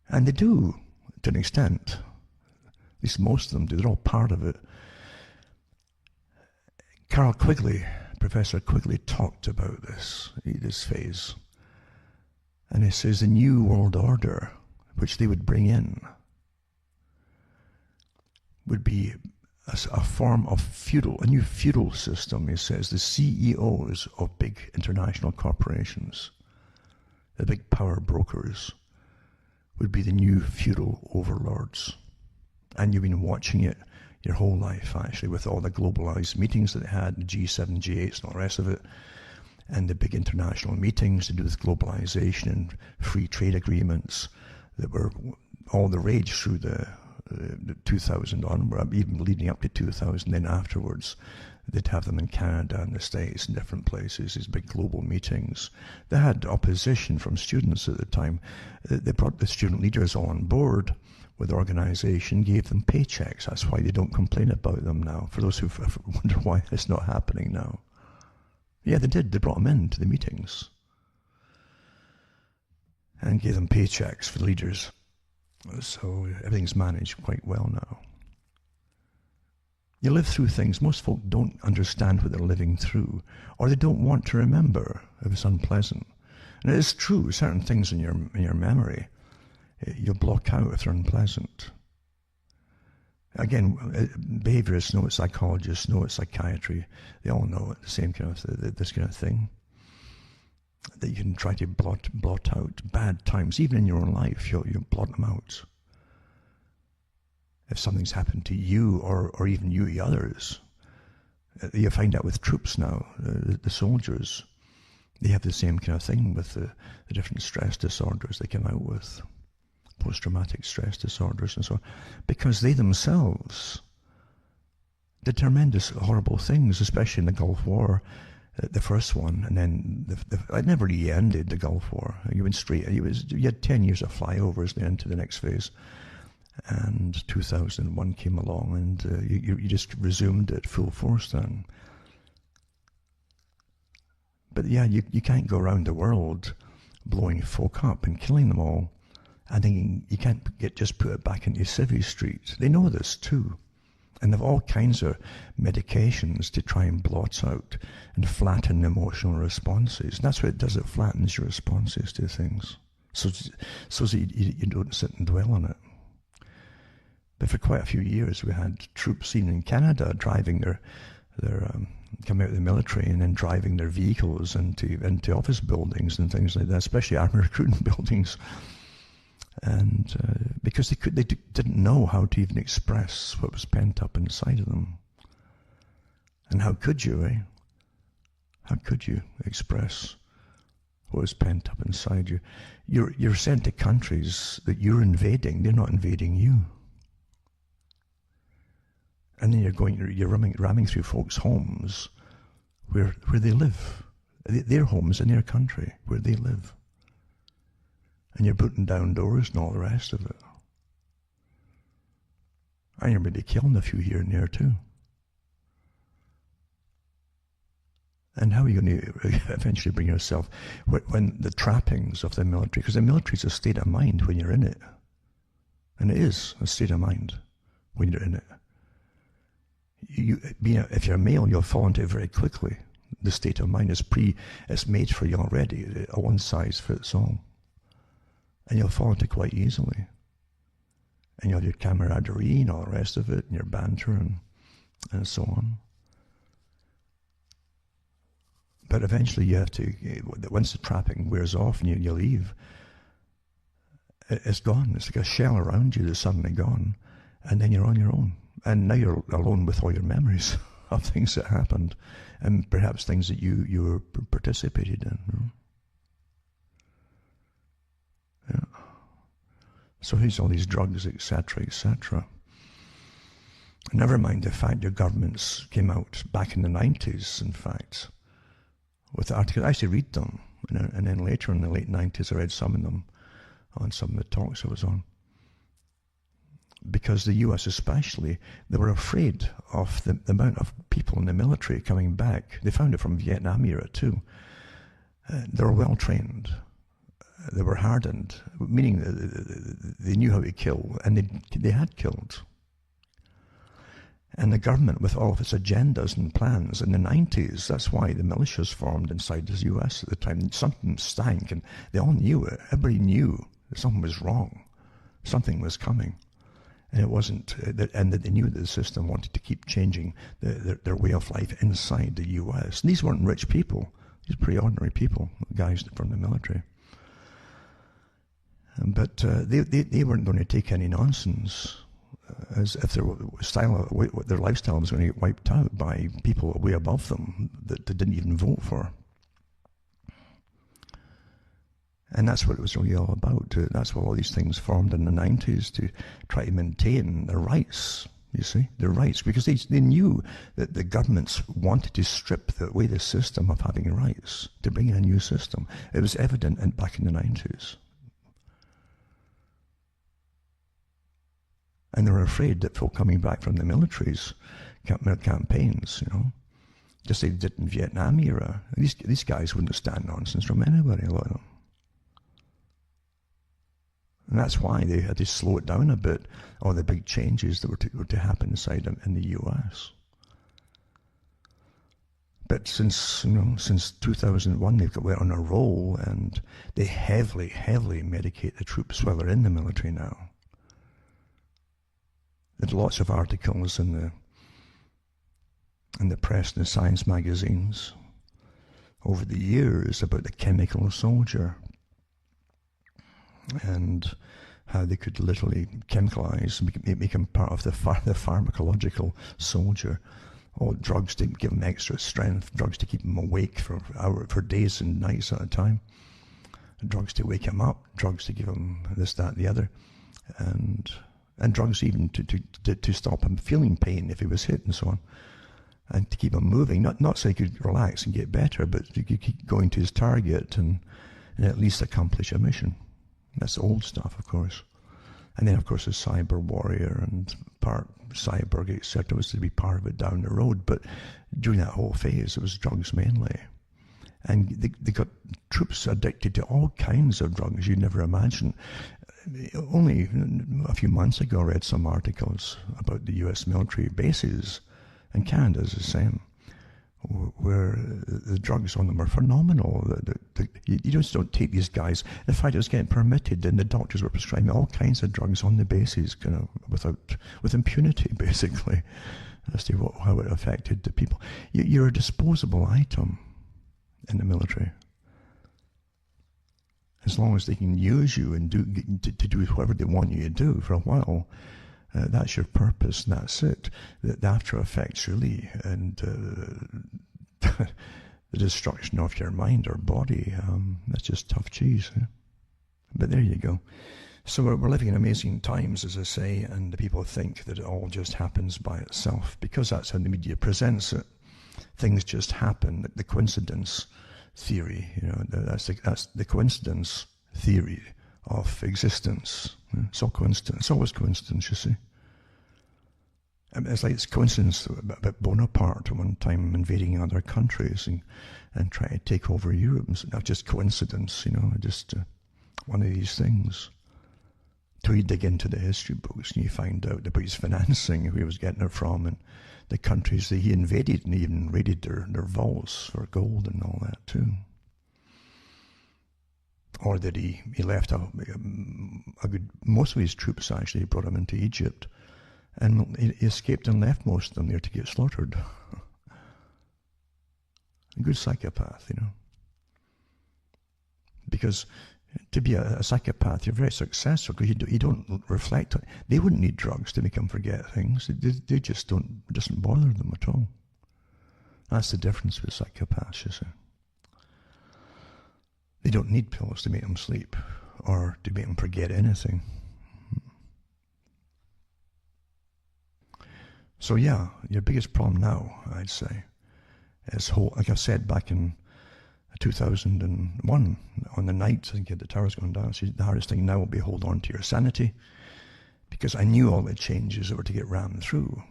And they do, to an extent. At least most of them do. They're all part of it. Carroll Quigley, Professor Quigley, talked about this phase. And he says the new world order, which they would bring in, would be a form of a new feudal system. He says the CEOs of big international corporations, the big power brokers, would be the new feudal overlords. And you've been watching it your whole life, actually, with all the globalized meetings that they had, the G7, G8s, and all the rest of it, and the big international meetings to do with globalization and free trade agreements that were all the rage through the 2000 on, even leading up to 2000, then afterwards they'd have them in Canada and the States and different places, these big global meetings. They had opposition from students at the time. They brought the student leaders all on board with the organization, gave them paychecks. That's why they don't complain about them now, for those who wonder why it's not happening now. Yeah, they did. They brought them in to the meetings and gave them paychecks for the leaders. So everything's managed quite well now. You live through things. Most folk don't understand what they're living through, or they don't want to remember if it's unpleasant. And it is true, certain things in your memory, you'll block out if they're unpleasant. Again, behaviorists know it, psychologists know it, psychiatry, they all know it, the same kind of this kind of thing. That you can try to blot out bad times, even in your own life, you blot them out. If something's happened to you or even you to others, you find out with troops now, the soldiers, they have the same kind of thing with the different stress disorders they come out with, post-traumatic stress disorders and so on, because they themselves did tremendous horrible things, especially in the Gulf War. the first one, and then it never really ended, the Gulf War. You went straight, you had 10 years of flyovers then to the next phase. And 2001 came along, and you just resumed at full force then. But yeah, you can't go around the world blowing folk up and killing them all. I think you can't just put it back into civvy street. They know this too. And they've all kinds of medications to try and blot out and flatten emotional responses. And that's what it does, it flattens your responses to things. So that you don't sit and dwell on it. But for quite a few years, we had troops even in Canada driving their coming out of the military and then driving their vehicles into office buildings and things like that, especially army recruiting buildings. And because they didn't know how to even express what was pent up inside of them. And how could you, eh? How could you express what was pent up inside you? You're sent to countries that you're invading. They're not invading you. And then you're ramming through folks' homes where they live. Their homes in their country, where they live. And you're putting down doors and all the rest of it. And you're maybe killing a few here and there too. And how are you going to eventually bring yourself, when the trappings of the military, because the military is a state of mind when you're in it. And it is a state of mind when you're in it. If you're a male, you'll fall into it very quickly. The state of mind is made for you already. A one size fits all. And you'll fall into it quite easily. And you'll have your camaraderie and all the rest of it, and your banter and so on. But eventually you have to, once the trapping wears off and you leave, it's gone. It's like a shell around you that's suddenly gone. And then you're on your own. And now you're alone with all your memories of things that happened, and perhaps things that you participated in. You know? Yeah. So here's all these drugs, etc., etc. Never mind the fact your governments came out back in the 90s, in fact, with the articles. I used to read them, and then later in the late 90s, I read some of them on some of the talks I was on. Because the US especially, they were afraid of the amount of people in the military coming back. They found it from Vietnam era too. They were well trained. They were hardened, meaning they knew how to kill, and they had killed. And the government, with all of its agendas and plans in the 90s, that's why the militias formed inside the US at the time. Something stank, and they all knew it. Everybody knew that something was wrong. Something was coming. And it wasn't, and that they knew that the system wanted to keep changing their way of life inside the US. And these weren't rich people. These were pretty ordinary people, guys from the military. But they weren't going to take any nonsense, as if their lifestyle was going to get wiped out by people way above them that they didn't even vote for. And that's what it was really all about. That's what all these things formed in the 90s, to try to maintain their rights, you see, their rights. Because they knew that the governments wanted to strip away the system of having rights, to bring in a new system. It was evident back in the 90s. And they were afraid that folk coming back from the military's campaigns, you know, just like they did in Vietnam era, these guys wouldn't stand nonsense from anybody, a lot of them. And that's why they had to slow it down a bit, all the big changes that were to happen inside them in the US. But since 2001, they've got on a roll, and they heavily medicate the troops while they're in the military now. There's lots of articles in the press and the science magazines over the years about the chemical soldier, and how they could literally chemicalize, make him part of the pharmacological soldier. All drugs to give him extra strength, drugs to keep him awake for days and nights at a time, drugs to wake him up, drugs to give him this, that, the other, and drugs even to stop him feeling pain if he was hit and so on. and to keep him moving. Not so he could relax and get better, but he could keep going to his target and at least accomplish a mission. That's old stuff, of course. And then, of course, the cyber warrior and part cyborg, etc., was to be part of it down the road. But during that whole phase, it was drugs mainly. And they got troops addicted to all kinds of drugs you'd never imagine. Only a few months ago, I read some articles about the US military bases, and Canada's the same, where the drugs on them are phenomenal. You just don't take these guys. In fact, it was getting permitted, and the doctors were prescribing all kinds of drugs on the bases, kind of with impunity, basically, as to how it affected the people. You're a disposable item in the military. As long as they can use you and do whatever they want you to do for a while, that's your purpose, and that's it. The after effects, really, and the destruction of your mind or body, that's just tough cheese. But there you go. So we're living in amazing times, as I say, and people think that it all just happens by itself, because that's how the media presents it. Things just happen. The coincidence theory, that's the coincidence theory of existence. It's all coincidence. It's always coincidence, you see. It's like it's coincidence about Bonaparte at one time invading other countries and trying to take over Europe. It's not just coincidence, just one of these things. Till you dig into the history books and you find out about his financing, who he was getting it from, and the countries that he invaded, and even raided their vaults for gold and all that too. Or that he left most of his troops, actually, brought him into Egypt, and he escaped and left most of them there to get slaughtered. A good psychopath, Because to be a psychopath, you're very successful, because you don't reflect on it. They wouldn't need drugs to make them forget things. They just it doesn't bother them at all. That's the difference with psychopaths, you see. They don't need pills to make them sleep or to make them forget anything. So yeah, your biggest problem now, I'd say, is like I said back in 2001, on the night I think the towers going down, so the hardest thing now will be hold on to your sanity, because I knew all the changes that were to get rammed through.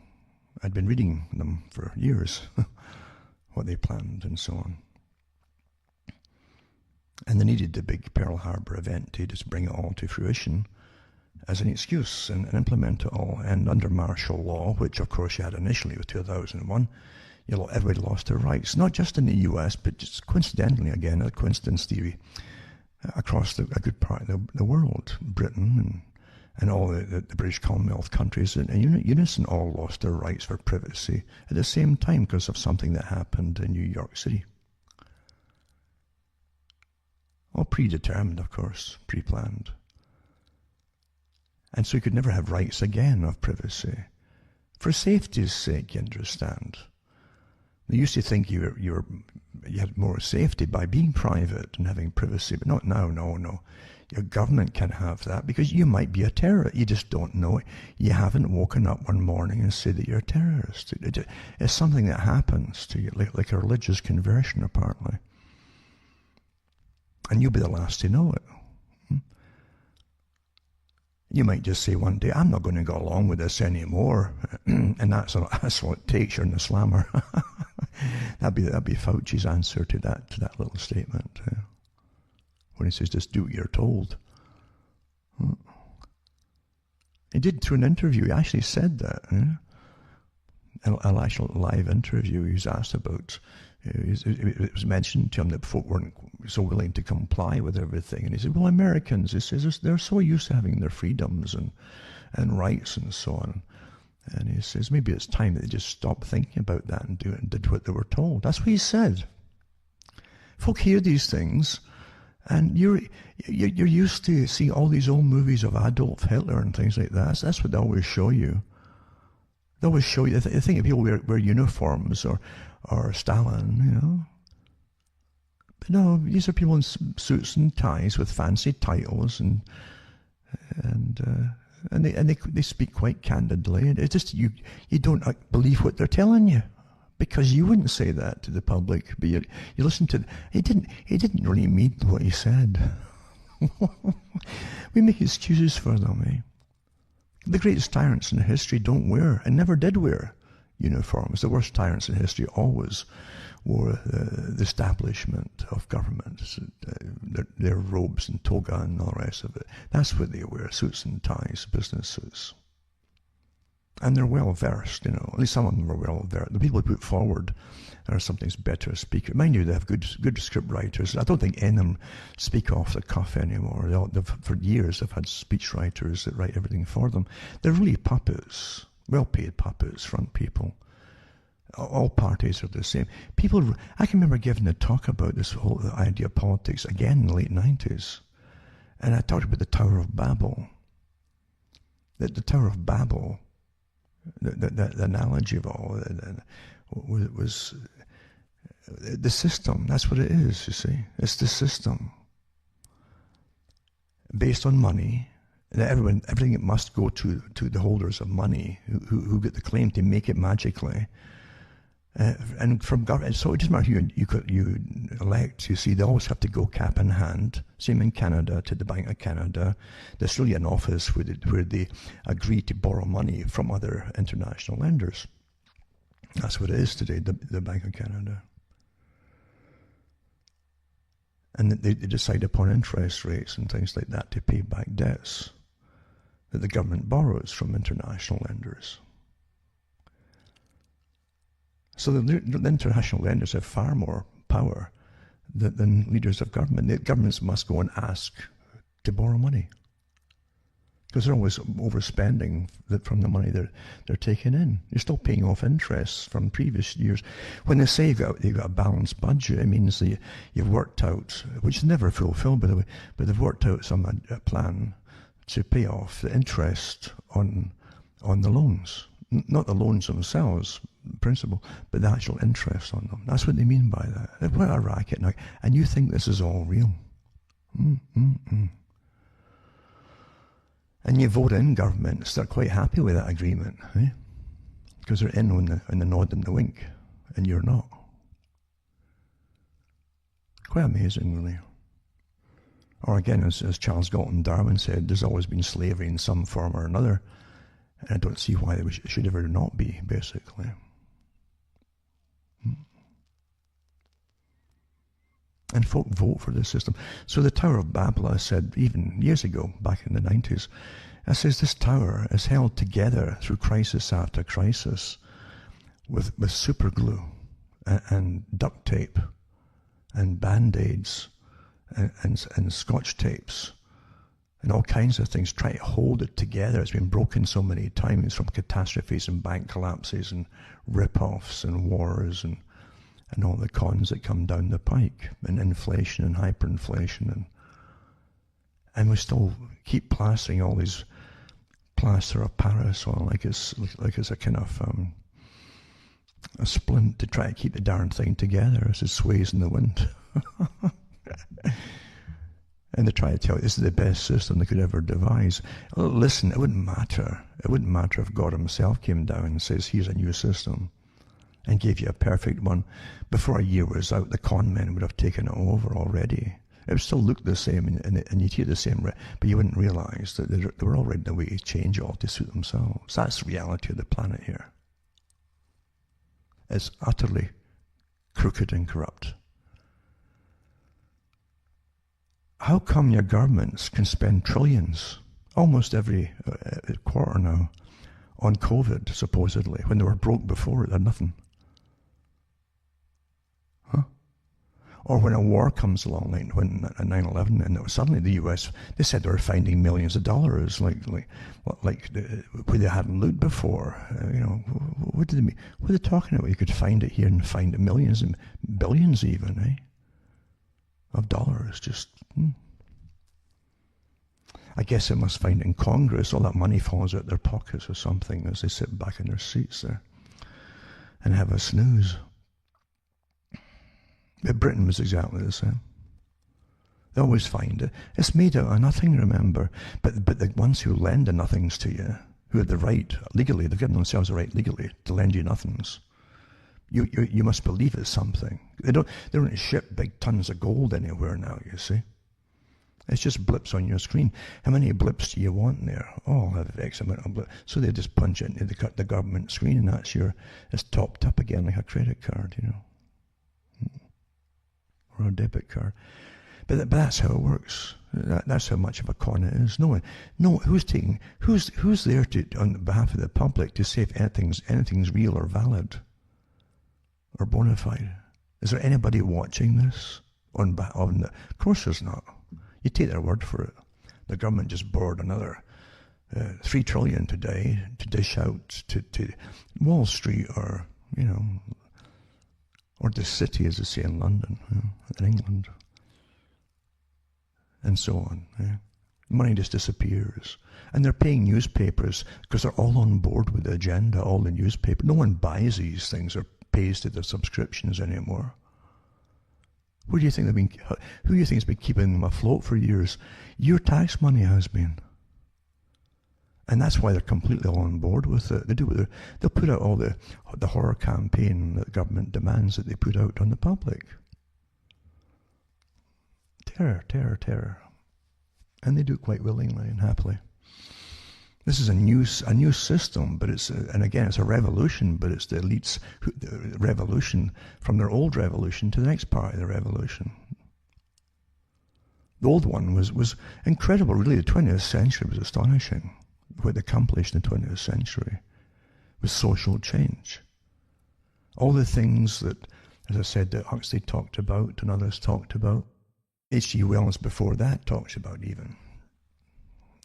I'd been reading them for years, what they planned and so on. And they needed the big Pearl Harbor event to just bring it all to fruition as an excuse and implement it all. And under martial law, which of course you had initially with 2001, everybody lost their rights, not just in the US, but just coincidentally, again, a coincidence theory, across a good part of the world. Britain and all the British Commonwealth countries in unison all lost their rights for privacy at the same time because of something that happened in New York City. All predetermined, of course, pre-planned. And so you could never have rights again of privacy. For safety's sake, you understand. They used to think you had more safety by being private and having privacy, but not now, no. Your government can have that because you might be a terrorist. You just don't know it. You haven't woken up one morning and said that you're a terrorist. It's something that happens to you, like a religious conversion, apparently. And you'll be the last to know it. You might just say one day, I'm not going to go along with this anymore. And that's what it takes. You're an Islamer. That'd be Fauci's answer to that little statement. When he says, just do what you're told. He did through an interview. He actually said that. An actual live interview. He was asked about. It was mentioned to him that folk weren't so willing to comply with everything. And he said, well, Americans, he says, they're so used to having their freedoms and rights and so on. And he says, maybe it's time that they just stop thinking about that and did what they were told. That's what he said. Folk hear these things, and you're used to see all these old movies of Adolf Hitler and things like that. That's what they always show you. They always show you. They think people wear uniforms or Stalin, But no, these are people in suits and ties with fancy titles, and they speak quite candidly. And it's just you don't believe what they're telling you, Because you wouldn't say that to the public, but you listen to, he didn't really mean what he said. We make excuses for them, eh? The greatest tyrants in history don't wear, and never did wear, uniforms. The worst tyrants in history always wore the establishment of government, their robes and toga and all the rest of it. That's what they wear, suits and ties, business suits. And they're well versed, at least some of them are well versed. The people who put forward are sometimes better speakers. Mind you, they have good script writers. I don't think any of them speak off the cuff anymore. For years, they've had speech writers that write everything for them. They're really puppets, well-paid puppets, front people. All parties are the same. I can remember giving a talk about this whole idea of politics again in the late 90s. And I talked about the Tower of Babel. The Tower of Babel, the analogy of all was the system. That's what it is, you see. It's the system. Based on money. Everything it must go to the holders of money who get the claim to make it magically. And from government, so it doesn't matter who you elect. You see, they always have to go cap in hand. Same in Canada, to the Bank of Canada. There's really an office where they agree to borrow money from other international lenders. That's what it is today, the Bank of Canada. And they decide upon interest rates and things like that to pay back debts that the government borrows from international lenders. So the international lenders have far more power than leaders of government. The governments must go and ask to borrow money because they're always overspending from the money they're taking in. You're still paying off interest from previous years. When they say you've got a balanced budget, it means that you've worked out, which is never fulfilled, by the way, but they've worked out a plan to pay off the interest on the loans. Not the loans themselves, principal, but the actual interest on them. That's what they mean by that. What a racket now. And you think this is all real. And you vote in governments, they're quite happy with that agreement, eh? Because they're in on the nod and the wink, and you're not. Quite amazing, really. Or again, as Charles Galton Darwin said, there's always been slavery in some form or another. And I don't see why it should ever not be, basically. And folk vote for this system. So the Tower of Babel, I said, even years ago, back in the 90s, I says this tower is held together through crisis after crisis with super glue and duct tape and Band-Aids and Scotch tapes and all kinds of things, try to hold it together. It's been broken so many times from catastrophes and bank collapses and rip-offs and wars and all the cons that come down the pike, and inflation and hyperinflation. And we still keep plastering all these plaster of Paris on like it's a kind of a splint to try to keep the darn thing together as it sways in the wind. And they try to tell you this is the best system they could ever devise. Listen, it wouldn't matter. It wouldn't matter if God himself came down and says, here's a new system, and gave you a perfect one. Before a year was out, the con men would have taken it over already. It would still look the same, and you'd hear the same, but you wouldn't realize that they were already in a way to change it all to suit themselves. That's the reality of the planet here. It's utterly crooked and corrupt. How come your governments can spend trillions, almost every quarter now, on COVID, supposedly, when they were broke before it, they're nothing? Huh? Or when a war comes along, like when 9/11, and suddenly the US, they said they were finding millions of dollars, like where they hadn't looked before. What did they mean? What are they talking about? You could find it here and find it millions and billions even, eh? Of dollars, just. I guess they must find in Congress all that money falls out their pockets or something as they sit back in their seats there and have a snooze. But Britain was exactly the same. They always find it. It's made out of nothing, remember. But the ones who lend the nothings to you, who have the right, legally, they've given themselves the right legally to lend you nothings, You must believe it's something. They don't ship big tons of gold anywhere now, you see. It's just blips on your screen. How many blips do you want there? Oh, I have X amount of blips. So they just punch it into the government screen, and it's topped up again like a credit card, or a debit card. But that's how it works. That's how much of a con it is. No, who's there on behalf of the public to say if anything's real or valid or bona fide? Is there anybody watching this of course there's not. You take their word for it. The government just borrowed another $3 trillion today to dish out to Wall Street or the city, as they say in London, in England, and so on. Yeah. Money just disappears. And they're paying newspapers because they're all on board with the agenda, all the newspapers. No one buys these things or pays to their subscriptions anymore. Who do you think has been keeping them afloat for years? Your tax money has been. And that's why they're completely on board with it. They'll put out all the horror campaign that the government demands that they put out on the public. Terror, terror, terror. And they do it quite willingly and happily. This is a new system, but it's a revolution, but it's the elites the revolution from their old revolution to the next part of the revolution. The old one was incredible, really. The 20th century was astonishing. What they accomplished in the 20th century was social change. All the things that, as I said, that Huxley talked about and others talked about, H.G. Wells before that talks about even,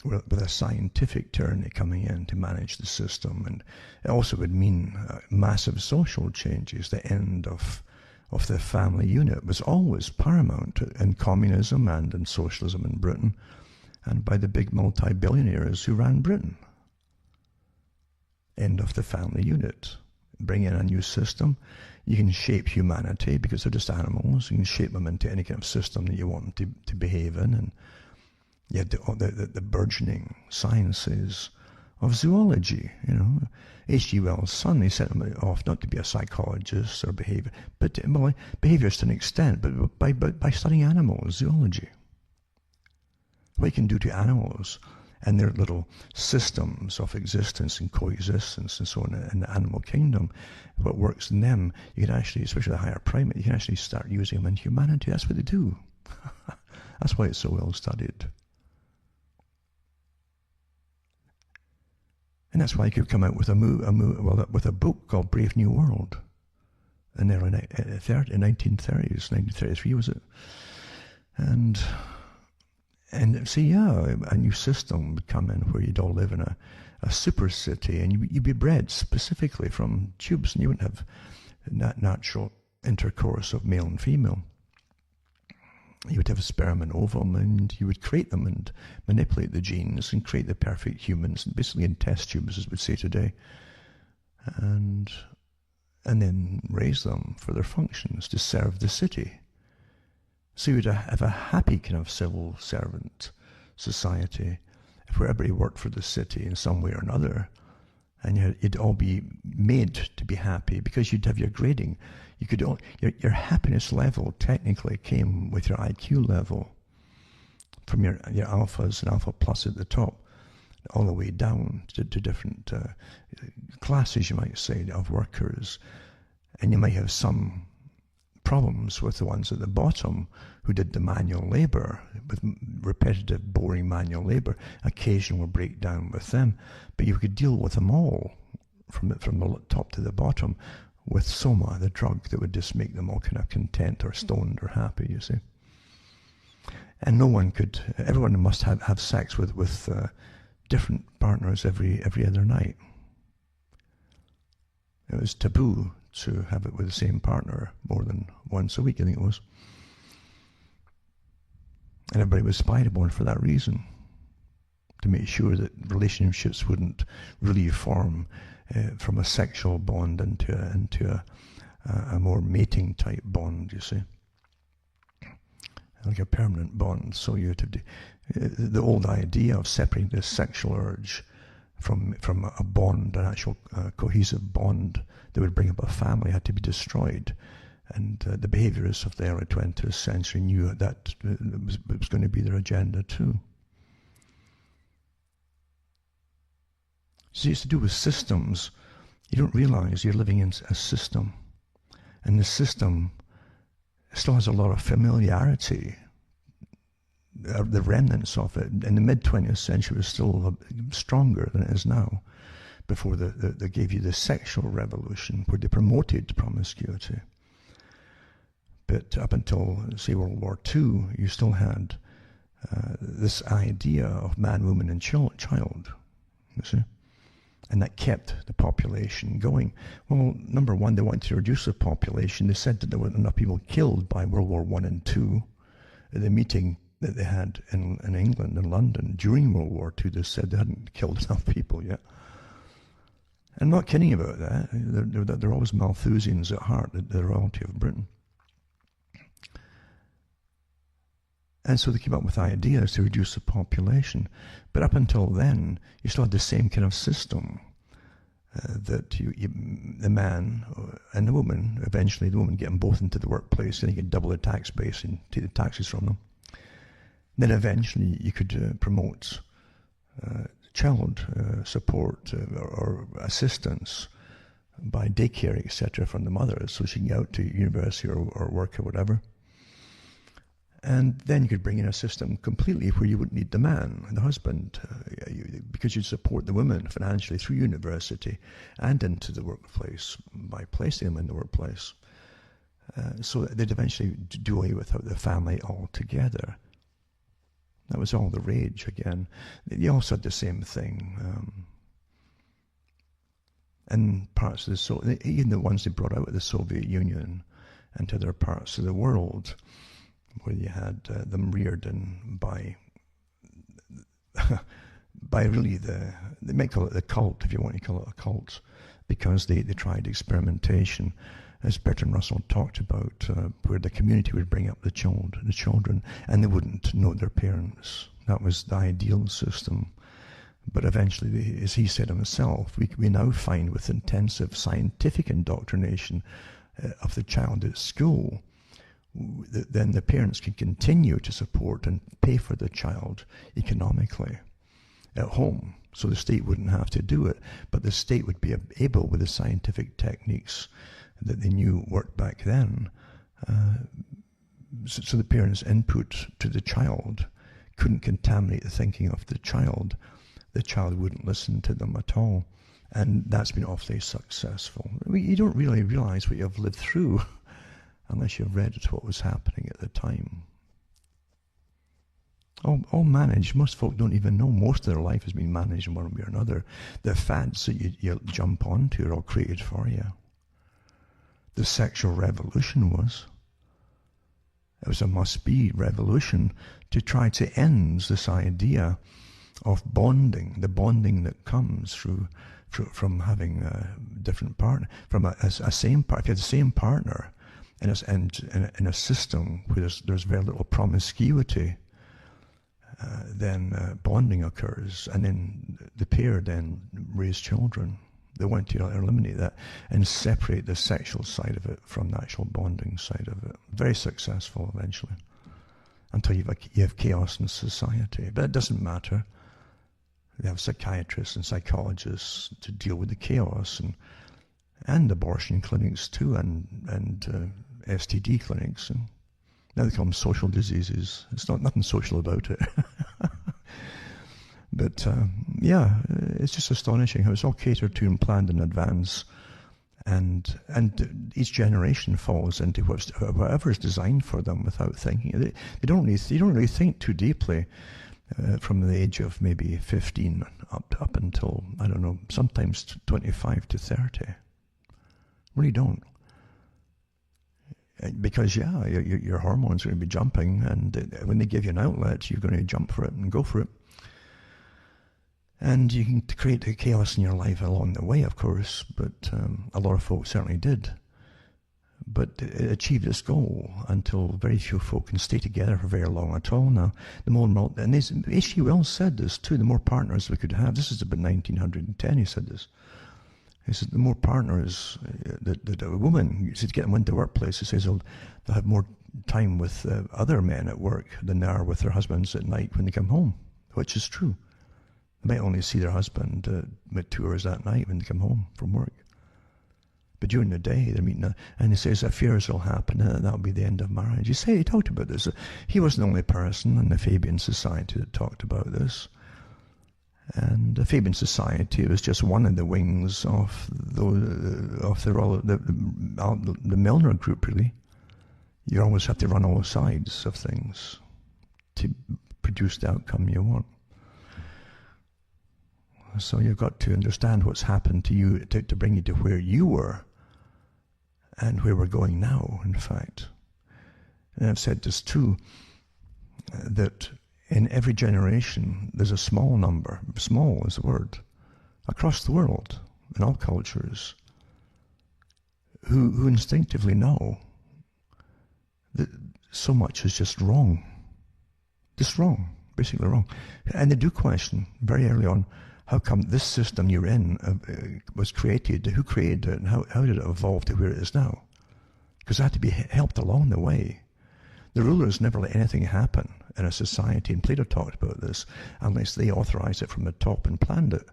with a scientific tyranny coming in to manage the system. And it also would mean massive social changes. The end of the family unit was always paramount in communism and in socialism in Britain, and by the big multi-billionaires who ran Britain. End of the family unit. Bring in a new system. You can shape humanity because they're just animals. You can shape them into any kind of system that you want them to behave in. And yet the burgeoning sciences of zoology, H.G. Wells' son, he sent him off not to be a psychologist or behaviorist to an extent, but by studying animals, zoology. What you can do to animals and their little systems of existence and coexistence and so on in the animal kingdom, what works in them, you can actually, especially the higher primate, you can actually start using them in humanity. That's what they do. That's why it's so well studied. And that's why he could come out with with a book called Brave New World in the early 1930s, 1933 was it? And see, a new system would come in where you'd all live in a super city, and you'd be bred specifically from tubes, and you wouldn't have natural intercourse of male and female. You would have sperm and ovum, and you would create them and manipulate the genes and create the perfect humans, basically in test tubes, as we'd say today, and then raise them for their functions to serve the city. So you would have a happy kind of civil servant society where everybody worked for the city in some way or another, and you'd all be made to be happy because you'd have your grading. Your happiness level technically came with your IQ level, from your alphas and alpha plus at the top, all the way down to different classes, you might say, of workers. And you might have some problems with the ones at the bottom who did the manual labor, with repetitive, boring manual labor. Occasion will break down with them, but you could deal with them all from the top to the bottom with soma, the drug that would just make them all kind of content or stoned or happy, you see. And everyone must have sex with different partners every other night. It was taboo to have it with the same partner more than once a week, I think it was. And everybody was spied upon for that reason, to make sure that relationships wouldn't really form from a sexual bond into a more mating type bond, you see, like a permanent bond. So you have to do the old idea of separating the sexual urge from a bond, an actual cohesive bond that would bring up a family, had to be destroyed. And the behaviorists of the early 20th century knew that it was going to be their agenda too. See, it's to do with systems. You don't realize you're living in a system. And the system still has a lot of familiarity. The remnants of it in the mid-20th century was still stronger than it is now, before they gave you the sexual revolution, where they promoted promiscuity. But up until, say, World War II, you still had this idea of man, woman, and child, you see? And that kept the population going. Well, number one, they wanted to reduce the population. They said that there weren't enough people killed by World War I and II. At the meeting that they had in England, in London, during World War II, they said they hadn't killed enough people yet. I'm not kidding about that. They're always Malthusians at heart, the royalty of Britain. And so they came up with ideas to reduce the population. But up until then, you still had the same kind of system that the man and the woman, eventually the woman get them both into the workplace, and you could double the tax base and take the taxes from them. Then eventually you could promote child support or assistance by daycare, etc., from the mothers, so she can get out to university or work or whatever. And then you could bring in a system completely where you wouldn't need the man, the husband, because you'd support the women financially through university and into the workplace by placing them in the workplace. So they'd eventually do away with the family altogether. That was all the rage again. They also had the same thing. And parts of even the ones they brought out of the Soviet Union and to other parts of the world, where you had them reared in by really they might call it the cult, if you want to call it a cult, because they tried experimentation, as Bertrand Russell talked about, where the community would bring up the children, and they wouldn't know their parents. That was the ideal system. But eventually, as he said himself, we now find with intensive scientific indoctrination of the child at school, then the parents can continue to support and pay for the child economically at home. So the state wouldn't have to do it, but the state would be able, with the scientific techniques that they knew worked back then, so the parents' input to the child couldn't contaminate the thinking of the child. The child wouldn't listen to them at all. And that's been awfully successful. You don't really realize what you've lived through unless you've read what was happening at the time. All managed. Most folk don't even know. Most of their life has been managed in one way or another. The fads that you jump onto are all created for you. The sexual revolution was. It was a must-be revolution to try to end this idea of bonding, the bonding that comes from having a different partner, from a same partner. If you have the same partner in a system where there's very little promiscuity, then bonding occurs, and then the pair then raise children. They want to eliminate that and separate the sexual side of it from the actual bonding side of it. Very successful eventually, until you have chaos in society. But it doesn't matter. They have psychiatrists and psychologists to deal with the chaos, and abortion clinics too, and STD clinics. And now they call them social diseases. It's nothing social about it. But yeah, it's just astonishing how it's all catered to and planned in advance, and each generation falls into whatever is designed for them without thinking. They don't really think too deeply from the age of maybe 15 up until, I don't know, sometimes 25 to 30. Really don't. Because your hormones are going to be jumping, and when they give you an outlet, you're going to jump for it and go for it. And you can create the chaos in your life along the way, of course, but a lot of folks certainly did. but it achieved its goal until very few folk can stay together for very long at all now. The more, and H.G. Wells said this too, the more partners we could have, this is about 1910 he said this, he said the more partners that a woman, he said, get them into the workplace, he says they'll have more time with other men at work than they are with their husbands at night when they come home, which is true. They might only see their husband about 2 hours that night when they come home from work. But during the day, they're meeting, and he says affairs will happen, and that'll be the end of marriage. He talked about this. He wasn't the only person in the Fabian Society that talked about this. And the Fabian Society was just one of the wings of the Milner group, really. You always have to run all sides of things to produce the outcome you want. So you've got to understand what's happened to you to bring you to where you were and where we're going now, in fact. And I've said this too, that in every generation there's a small number, small is the word, across the world, in all cultures, who instinctively know that so much is just wrong. Just wrong, basically wrong. And they do question very early on, how come this system you're in was created? Who created it? And how did it evolve to where it is now? Because it had to be helped along the way. The rulers never let anything happen in a society, and Plato talked about this, unless they authorized it from the top and planned it.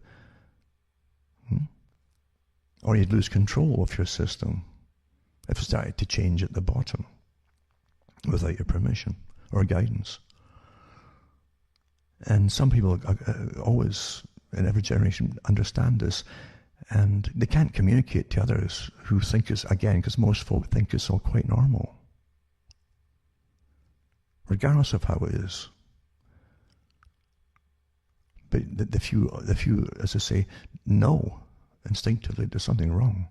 Or you'd lose control of your system if it started to change at the bottom without your permission or guidance. And some people always, in every generation, understand this, and they can't communicate to others who think it's, again, because most folk think it's all quite normal, regardless of how it is. But the few, as I say, know instinctively there's something wrong,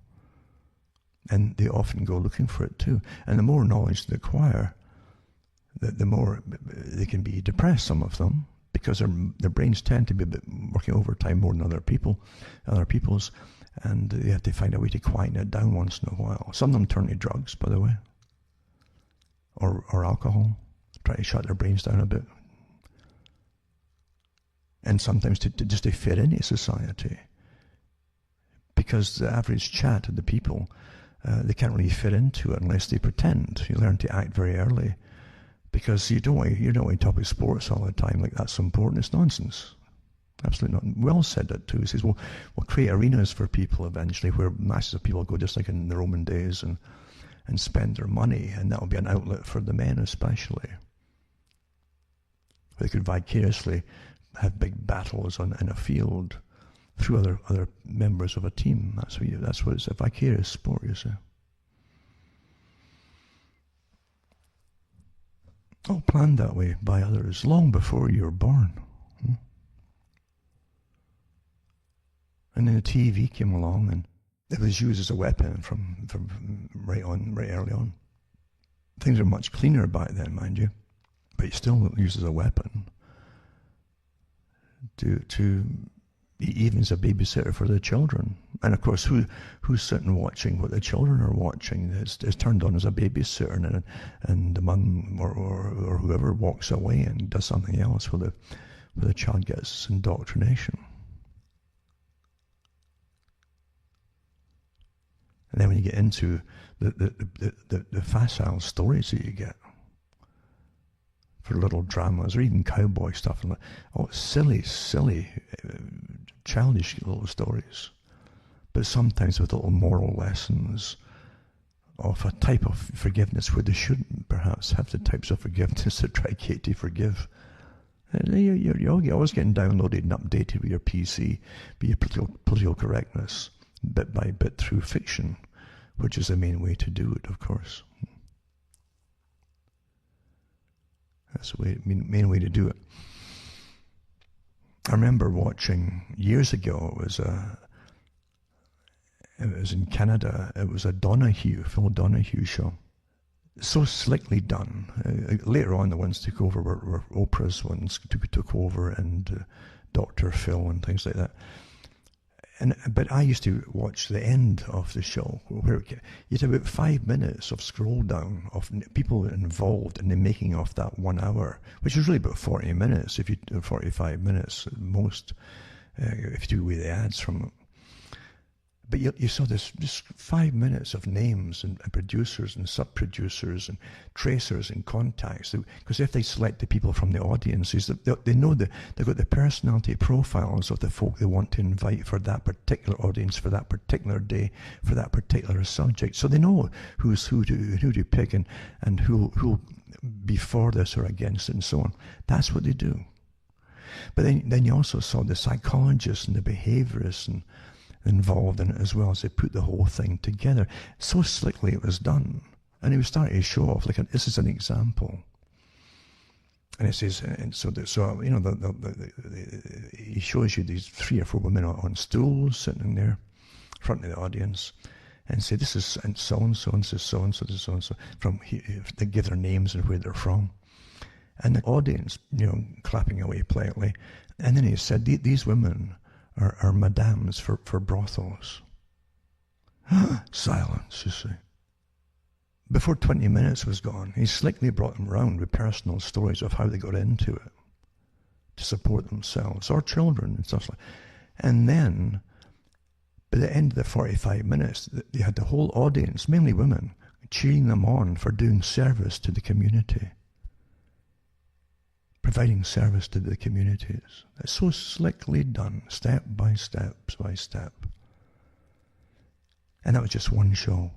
and they often go looking for it too. And the more knowledge they acquire, the more they can be depressed, some of them, because their brains tend to be working overtime more than other people's, and they have to find a way to quieten it down once in a while. Some of them turn to drugs, by the way, or alcohol, try to shut their brains down a bit. And sometimes just to fit into society. Because the average chat of the people, they can't really fit into it unless they pretend. You learn to act very early. Because you don't want to talk about sports all the time like that's important. It's nonsense. Absolutely not. Wells said that too. He says, we'll create arenas for people eventually where masses of people go just like in the Roman days and spend their money, and that will be an outlet for the men especially. They could vicariously have big battles in a field through other members of a team. That's what it's a vicarious sport, you see. All planned that way by others long before you were born. And then the TV came along, and it was used as a weapon from right early on. Things were much cleaner back then, mind you, but it's still used as a weapon to even as a babysitter for the children. And of course, who's sitting watching what the children are watching is turned on as a babysitter, and the mum or whoever walks away and does something else where the child gets indoctrination. And then when you get into the facile stories that you get for little dramas or even cowboy stuff, and silly, childish little stories, but sometimes with little moral lessons of a type of forgiveness where they shouldn't perhaps have the types of forgiveness that try to forgive. You're always getting downloaded and updated with your PC, with your political correctness, bit by bit through fiction, which is the main way to do it, of course. That's the main way to do it. I remember watching years ago, it was in Canada, it was a Phil Donahue show. So slickly done. Later on, the ones took over were Oprah's ones took over, and Dr. Phil and things like that. But I used to watch the end of the show where you had about 5 minutes of scroll down of people involved in the making of that 1 hour, which was really about 40 minutes, 45 minutes at most, if you do away the ads from it. But you saw this just 5 minutes of names and producers and sub-producers and tracers and contacts. Because if they select the people from the audiences, they know that they've got the personality profiles of the folk they want to invite for that particular audience, for that particular day, for that particular subject. So they know who to pick and who'll be for this or against it and so on. That's what they do. But then you also saw the psychologists and the behaviorists and involved in it as well, as they put the whole thing together. So slickly it was done. And he was starting to show off, like, this is an example. And it says, and so you know, he shows you these 3 or 4 women on stools sitting there in front of the audience, and say, this is and so-and-so, and says so-and-so, this is so-and-so, from here. They give their names and where they're from. And the audience, you know, clapping away politely. And then he said, these women are madams for brothels. Silence, you see. Before 20 minutes was gone, he slickly brought them round with personal stories of how they got into it to support themselves or children and stuff like that. And then, by the end of the 45 minutes, they had the whole audience, mainly women, cheering them on for doing service to the community. Providing service to the communities. It's so slickly done, step by step by step. And that was just one show.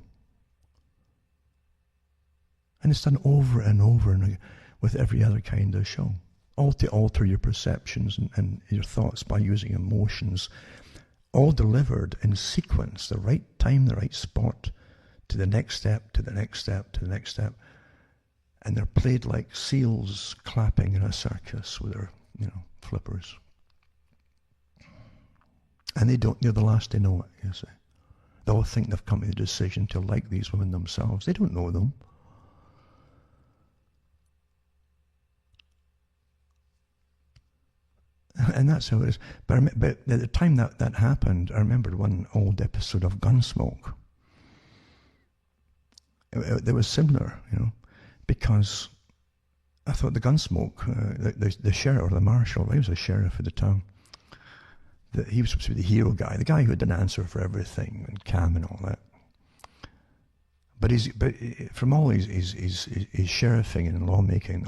And it's done over and over and with every other kind of show. All to alter your perceptions and your thoughts by using emotions. All delivered in sequence, the right time, the right spot, to the next step, to the next step, to the next step. And they're played like seals clapping in a circus with their, you know, flippers. And they're the last to know it, you see. They all think they've come to the decision to like these women themselves. They don't know them. And that's how it is. But at the time that happened, I remembered one old episode of Gunsmoke. It was similar, you know. Because I thought the Gunsmoke, the sheriff or the marshal, he was the sheriff of the town, he was supposed to be the hero guy, the guy who had an answer for everything and calm and all that. But from all his sheriffing and lawmaking,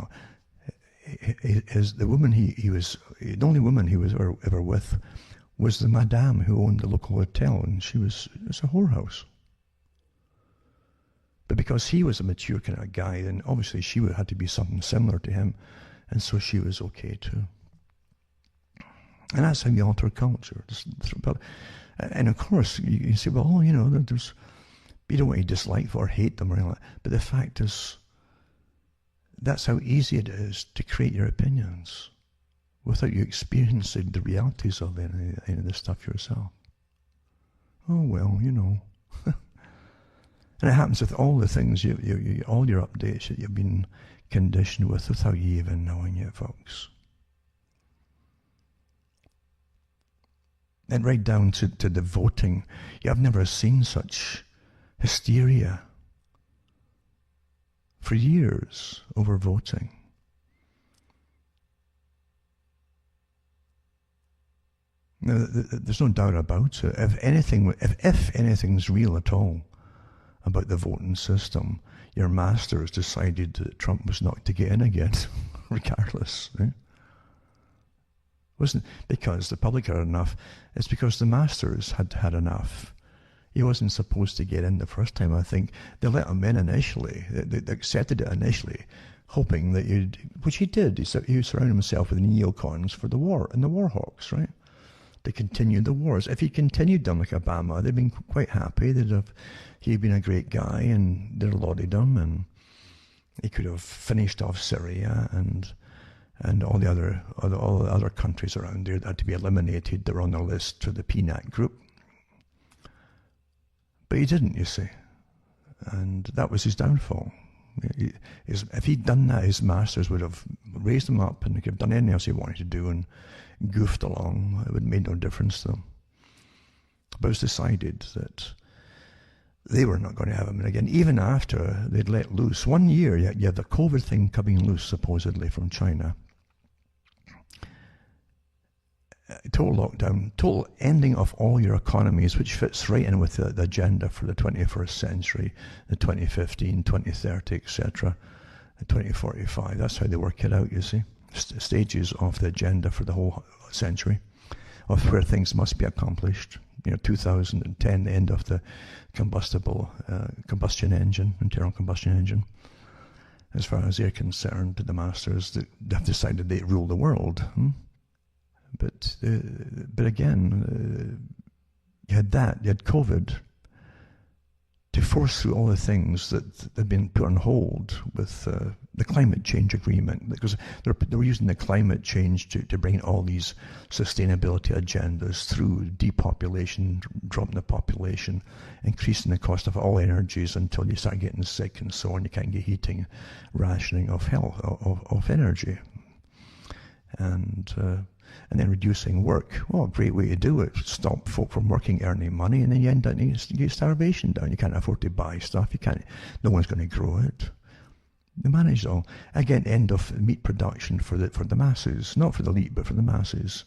the woman the only woman he was ever with was the madame who owned the local hotel, and it was a whorehouse. But because he was a mature kind of guy, then obviously she had to be something similar to him, and so she was okay too. And that's how you alter culture. And of course, you say, well, you know, you don't want to dislike or hate them or anything like that. But the fact is, that's how easy it is to create your opinions without you experiencing the realities of any of this stuff yourself. Oh, well, you know. And it happens with all the things, all your updates that you've been conditioned with without you even knowing it, folks. And right down to the voting. I've never seen such hysteria for years over voting. Now, there's no doubt about it. If anything's real at all about the voting system, your masters decided that Trump was not to get in again, regardless. Right? Wasn't because the public had enough, it's because the masters had had enough. He wasn't supposed to get in the first time, I think. They let him in initially, they accepted it initially, hoping that which he did, he surrounded himself with neocons for the war, and the war hawks, right? To continue the wars. If he continued them like Obama, they'd been quite happy. He'd been a great guy, and they'd lauded him, and he could have finished off Syria and all the other countries around there that had to be eliminated. They're on the list for the PNAC group. But he didn't, you see. And that was his downfall. If he'd done that, his masters would have raised him up and he could have done anything else he wanted to do and goofed along. It would have made no difference to them. But it was decided that they were not going to have him again, even after they'd let loose. 1 year, you had the COVID thing coming loose, supposedly, from China. Total lockdown, total ending of all your economies, which fits right in with the agenda for the 21st century, the 2015, 2030, etc., the 2045. That's how they work it out, you see. Stages of the agenda for the whole century, of where things must be accomplished. 2010, the end of the combustion engine, internal combustion engine. As far as they're concerned, the masters have decided they rule the world. But again, you had COVID to force through all the things that had been put on hold with the climate change agreement, because they were using the climate change to bring all these sustainability agendas through depopulation, dropping the population, increasing the cost of all energies until you start getting sick and so on. You can't get heating, rationing of health, of energy. And then reducing work. Well, a great way to do it. Stop folk from working, earning money, and then you end up you get starvation down. You can't afford to buy stuff. No one's going to grow it. They managed all. Again, end of meat production for the masses. Not for the elite, but for the masses.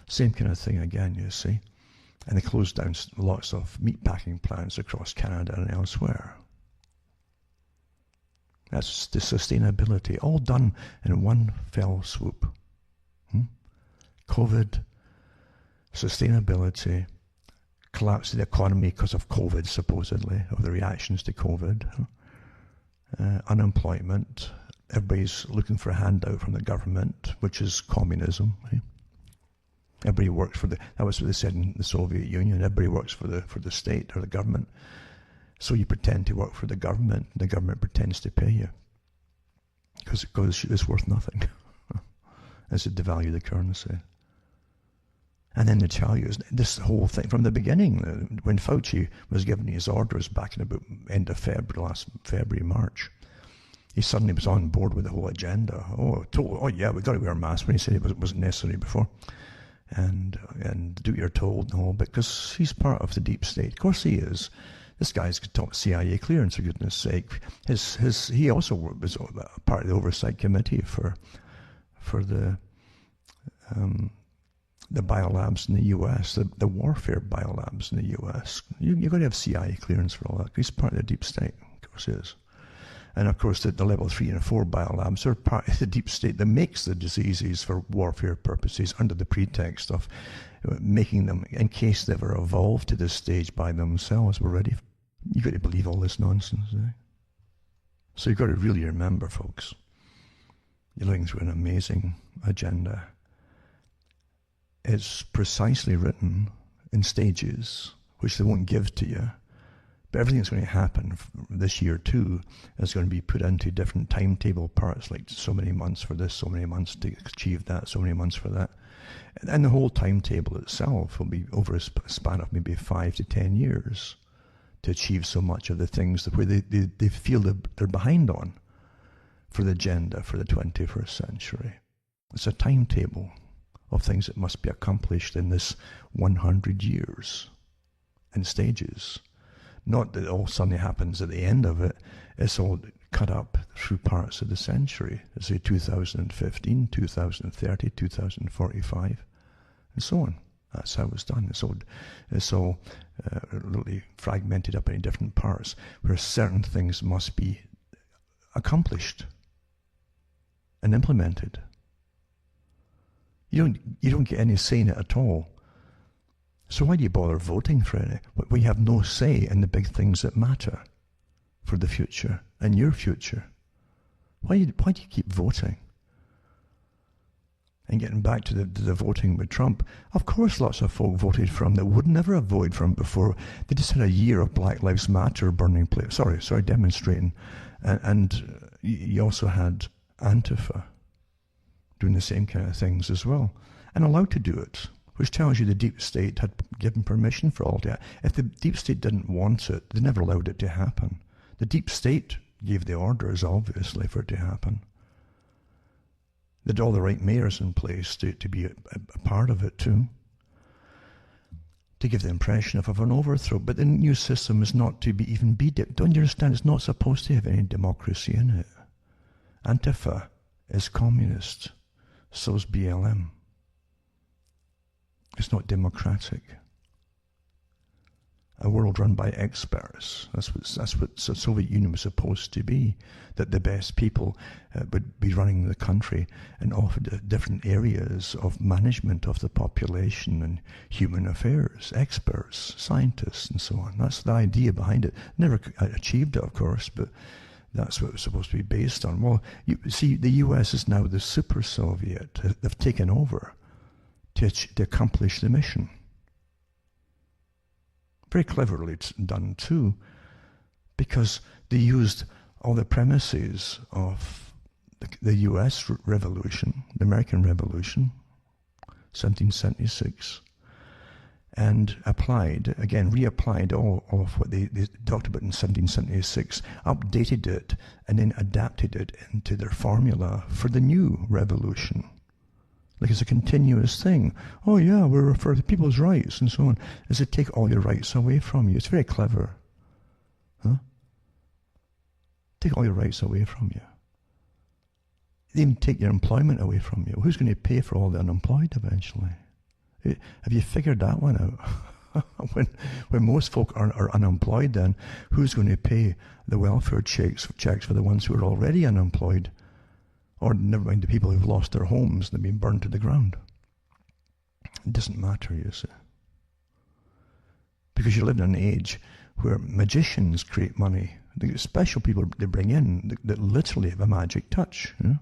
Same kind of thing again, you see. And they closed down lots of meat packing plants across Canada and elsewhere. That's the sustainability. All done in one fell swoop. COVID, sustainability, collapse of the economy because of COVID, supposedly, or the reactions to COVID, unemployment, everybody's looking for a handout from the government, which is communism. Everybody works that was what they said in the Soviet Union, everybody works for the state or the government. So you pretend to work for the government pretends to pay you, because it's worth nothing. As to devalue the currency. And then they tell you this whole thing from the beginning, when Fauci was giving his orders back in about end of last February, March, he suddenly was on board with the whole agenda. Oh yeah, we've got to wear masks, when he said it wasn't necessary before. And do what you're told and all, because he's part of the deep state. Of course he is. This guy's got CIA clearance, for goodness sake. He also was part of the oversight committee for the biolabs in the U.S., the warfare biolabs in the U.S. You've got to have CIA clearance for all that. He's part of the deep state, of course he is. And of course the level 3 and 4 biolabs are part of the deep state that makes the diseases for warfare purposes under the pretext of making them, in case they ever evolve to this stage by themselves, we're ready. You've got to believe all this nonsense. So you've got to really remember, folks, you're looking through an amazing agenda. It's precisely written in stages, which they won't give to you. But everything that's going to happen this year too is going to be put into different timetable parts, like so many months for this, so many months to achieve that, so many months for that. And the whole timetable itself will be over a span of maybe 5 to 10 years to achieve so much of the things that where they feel they're behind on for the agenda for the 21st century. It's a timetable of things that must be accomplished in this 100 years in stages. Not that it all suddenly happens at the end of it. It's all cut up through parts of the century. Say 2015, 2030, 2045, and so on. That's how it's done. It's all really fragmented up into different parts where certain things must be accomplished and implemented. You don't get any say in it at all. So why do you bother voting for it? We have no say in the big things that matter for the future and your future. Why do you keep voting? And getting back to the voting with Trump, of course lots of folk voted for him that would never have voted for him before. They just had a year of Black Lives Matter burning demonstrating. And you also had Antifa doing the same kind of things as well, and allowed to do it, which tells you the deep state had given permission for all that. If the deep state didn't want it, they never allowed it to happen. The deep state gave the orders, obviously, for it to happen. They had all the right mayors in place to be a part of it too. to give the impression of an overthrow. But the new system is not to be even be. Don't you understand? It's not supposed to have any democracy in it. Antifa is communist. So's BLM. It's not democratic. A world run by experts. That's what the Soviet Union was supposed to be. That the best people would be running the country in all different areas of management of the population and human affairs, experts, scientists, and so on. That's the idea behind it. Never achieved it, of course, but that's what it was supposed to be based on. Well, you see, the US is now the super Soviet. They've taken over to accomplish the mission. Very cleverly done too, because they used all the premises of the US Revolution, the American Revolution, 1776, and reapplied all of what they talked about in 1776, updated it, and then adapted it into their formula for the new revolution. Like it's a continuous thing. Oh yeah, we're for the people's rights and so on. As they take all your rights away from you. It's very clever. Huh? Take all your rights away from you. They even take your employment away from you. Who's going to pay for all the unemployed eventually? Have you figured that one out? when most folk are unemployed, then who's going to pay the welfare checks for the ones who are already unemployed? Or never mind the people who've lost their homes and they've been burned to the ground. It doesn't matter, you see. Because you live in an age where magicians create money. The special people they bring in that literally have a magic touch. You know?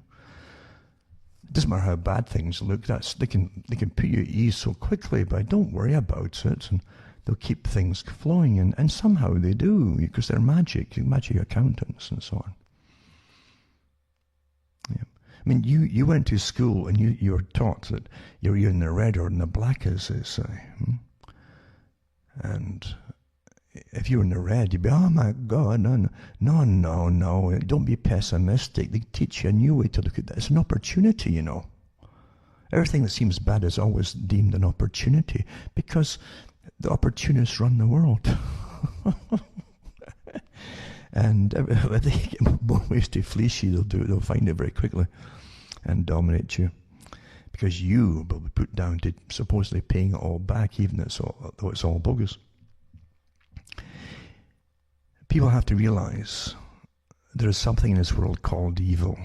It doesn't matter how bad things look. They can put you at ease so quickly, but don't worry about it. And they'll keep things flowing. And somehow they do, because they're magic accountants and so on. Yeah. I mean, you went to school and you were taught that you're in the red or in the black, as they say. And if you were in the red, you'd be, oh my God, no, don't be pessimistic. They teach you a new way to look at that. It's an opportunity, you know. Everything that seems bad is always deemed an opportunity because the opportunists run the world. And if they get more ways to fleece you, they'll find it very quickly and dominate you. Because you will be put down to supposedly paying it all back, even though it's all bogus. People have to realize there is something in this world called evil.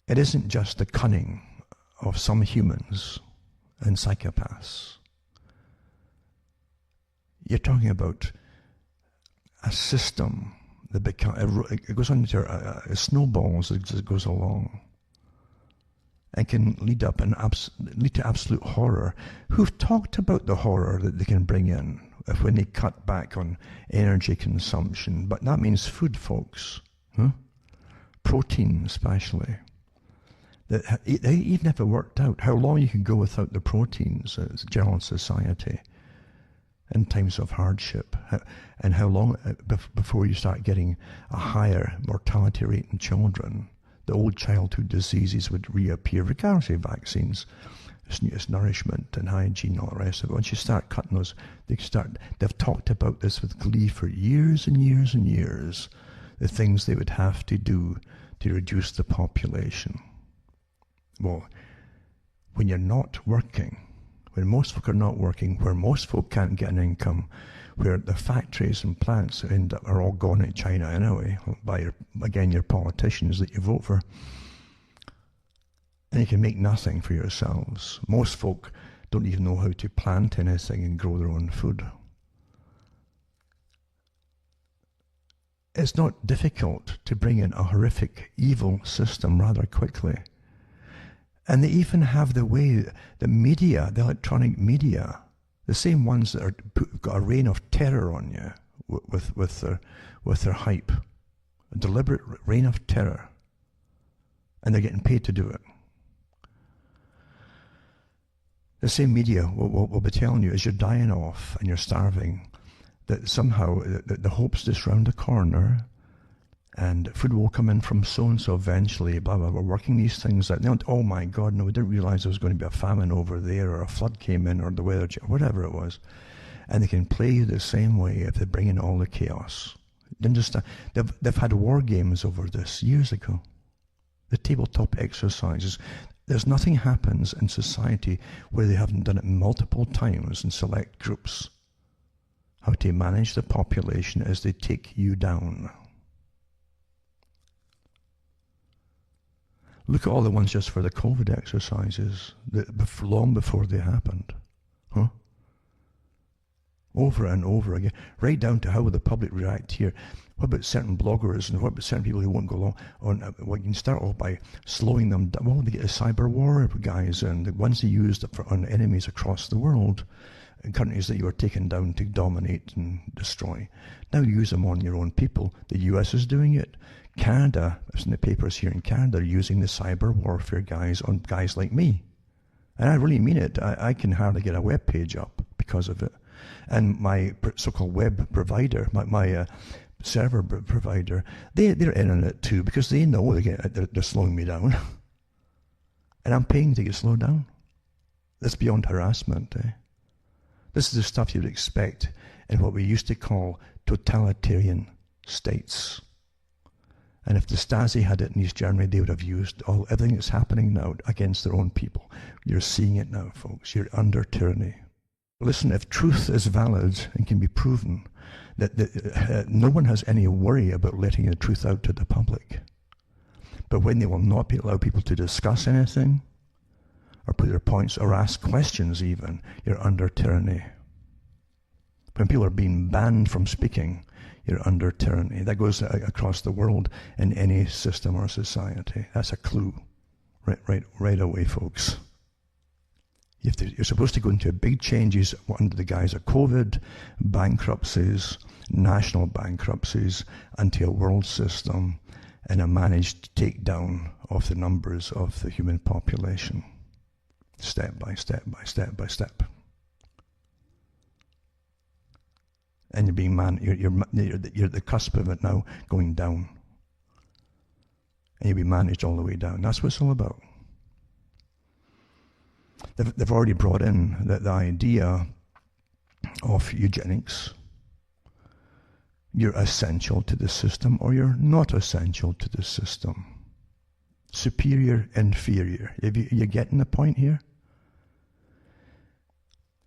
It isn't just the cunning of some humans and psychopaths. You're talking about a system that it goes on to snowballs as it goes along, and can lead to absolute horror. Who've talked about the horror that they can bring in when they cut back on energy consumption? But that means food, folks. Huh? Protein, especially. They even have it worked out how long you can go without the proteins as general society in times of hardship, and how long before you start getting a higher mortality rate in children. The old childhood diseases would reappear, regardless of vaccines. It's nourishment and hygiene and all the rest of it. Once you start cutting those, they've talked about this with glee for years and years and years, the things they would have to do to reduce the population. Well, when you're not working, when most folk are not working, where most folk can't get an income, where the factories and plants are all gone in China anyway, by your politicians that you vote for, and you can make nothing for yourselves. Most folk don't even know how to plant anything and grow their own food. It's not difficult to bring in a horrific, evil system rather quickly. And they even have the media, the electronic media, the same ones that got a reign of terror on you with their hype, a deliberate reign of terror, and they're getting paid to do it. The same media will be telling you as you're dying off and you're starving that somehow the hope's just round the corner, and food will come in from so-and-so eventually, blah, blah, we're working these things out. They don't, oh my God, no, we didn't realize there was going to be a famine over there, or a flood came in, or the weather, whatever it was. And they can play you the same way if they bring in all the chaos. They've had war games over this years ago. The tabletop exercises. There's nothing happens in society where they haven't done it multiple times in select groups. How to manage the population as they take you down. Look at all the ones just for the COVID exercises, long before they happened. Huh? Over and over again, right down to how will the public react here. What about certain bloggers, and what about certain people who won't go along? Well, you can start off by slowing them down. Well, they get the cyber war guys, and the ones they used on enemies across the world, in countries that you were taken down to dominate and destroy. Now use them on your own people. The US is doing it. Canada, it's in the papers here in Canada, are using the cyber warfare guys on guys like me. And I really mean it. I can hardly get a web page up because of it. And my so-called web provider, my server provider, they're in on it too, because they know they're slowing me down. And I'm paying to get slowed down. That's beyond harassment. This is the stuff you'd expect in what we used to call totalitarian states. And if the Stasi had it in East Germany, they would have used everything that's happening now against their own people. You're seeing it now, folks. You're under tyranny. Listen, if truth is valid and can be proven, that no one has any worry about letting the truth out to the public. But when they will not allow people to discuss anything, or put their points, or ask questions even, you're under tyranny. When people are being banned from speaking, you're under tyranny. That goes across the world in any system or society. That's a clue. Right away, folks. You're supposed to go into big changes under the guise of COVID, bankruptcies, national bankruptcies, into a world system, and a managed takedown of the numbers of the human population. Step by step by step by step. And you're being you're at the cusp of it now, going down. And you'll be managed all the way down. That's what it's all about. They've already brought in the idea of eugenics. You're essential to the system, or you're not essential to the system. Superior, inferior. You're getting the point here?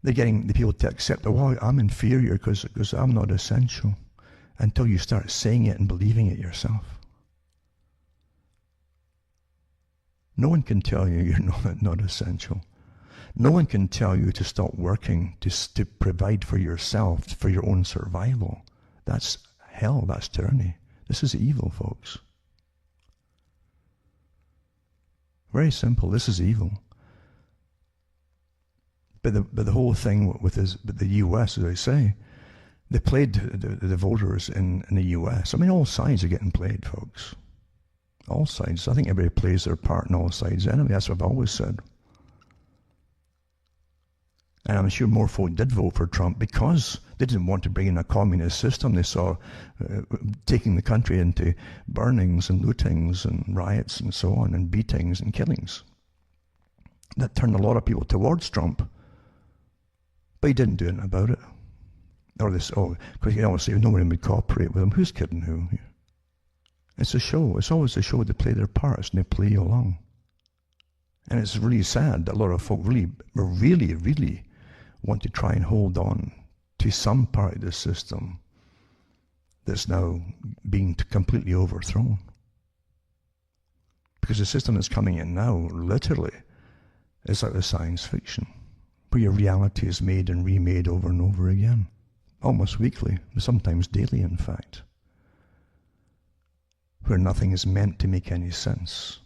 They're getting the people to accept, oh, I'm inferior because I'm not essential, until you start saying it and believing it yourself. No one can tell you you're not essential. No one can tell you to stop working to provide for yourself, for your own survival. That's hell, that's tyranny. This is evil, folks. Very simple, this is evil. But the whole thing with the US, as I say, they played the voters in the US. I mean, all sides are getting played, folks. All sides. I think everybody plays their part in all sides anyway. That's what I've always said. And I'm sure more folk did vote for Trump because they didn't want to bring in a communist system. They saw taking the country into burnings and lootings and riots and so on, and beatings and killings. That turned a lot of people towards Trump. But he didn't do anything about it. Or this, because you always say no one would cooperate with him. Who's kidding who? It's a show. It's always a show. They play their parts and they play you along. And it's really sad that a lot of folk really want to try and hold on to some part of the system that's now being completely overthrown. Because the system that's coming in now, literally, is like the science fiction, where your reality is made and remade over and over again, almost weekly, sometimes daily, in fact, where nothing is meant to make any sense,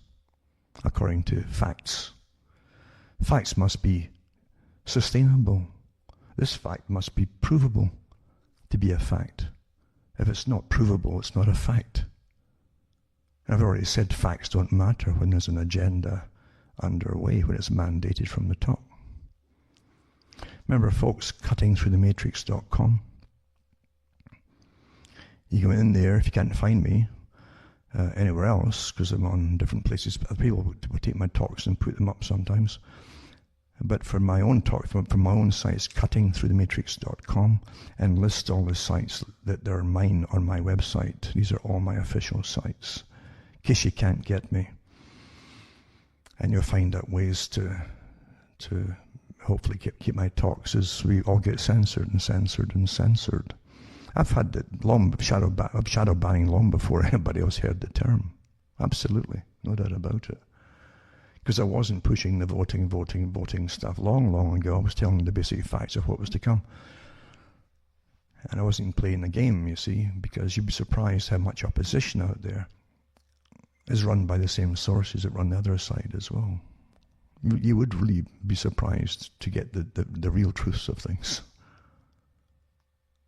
according to facts. Facts must be sustainable. This fact must be provable to be a fact. If it's not provable, it's not a fact. I've already said facts don't matter when there's an agenda underway, when it's mandated from the top. Remember, folks, cuttingthroughthematrix.com. You go in there, if you can't find me, anywhere else, because I'm on different places. People would take my talks and put them up sometimes. But for my own talk, from my own sites, cuttingthroughthematrix.com, and list all the sites that are mine on my website. These are all my official sites, in case you can't get me. And you'll find out ways to hopefully keep my talks as we all get censored and censored and censored. I've had it shadow banning long before anybody else heard the term. Absolutely, no doubt about it. Because I wasn't pushing the voting stuff long ago. I was telling the basic facts of what was to come. And I wasn't playing the game, you see, because you'd be surprised how much opposition out there is run by the same sources that run the other side as well. You would really be surprised to get the real truths of things.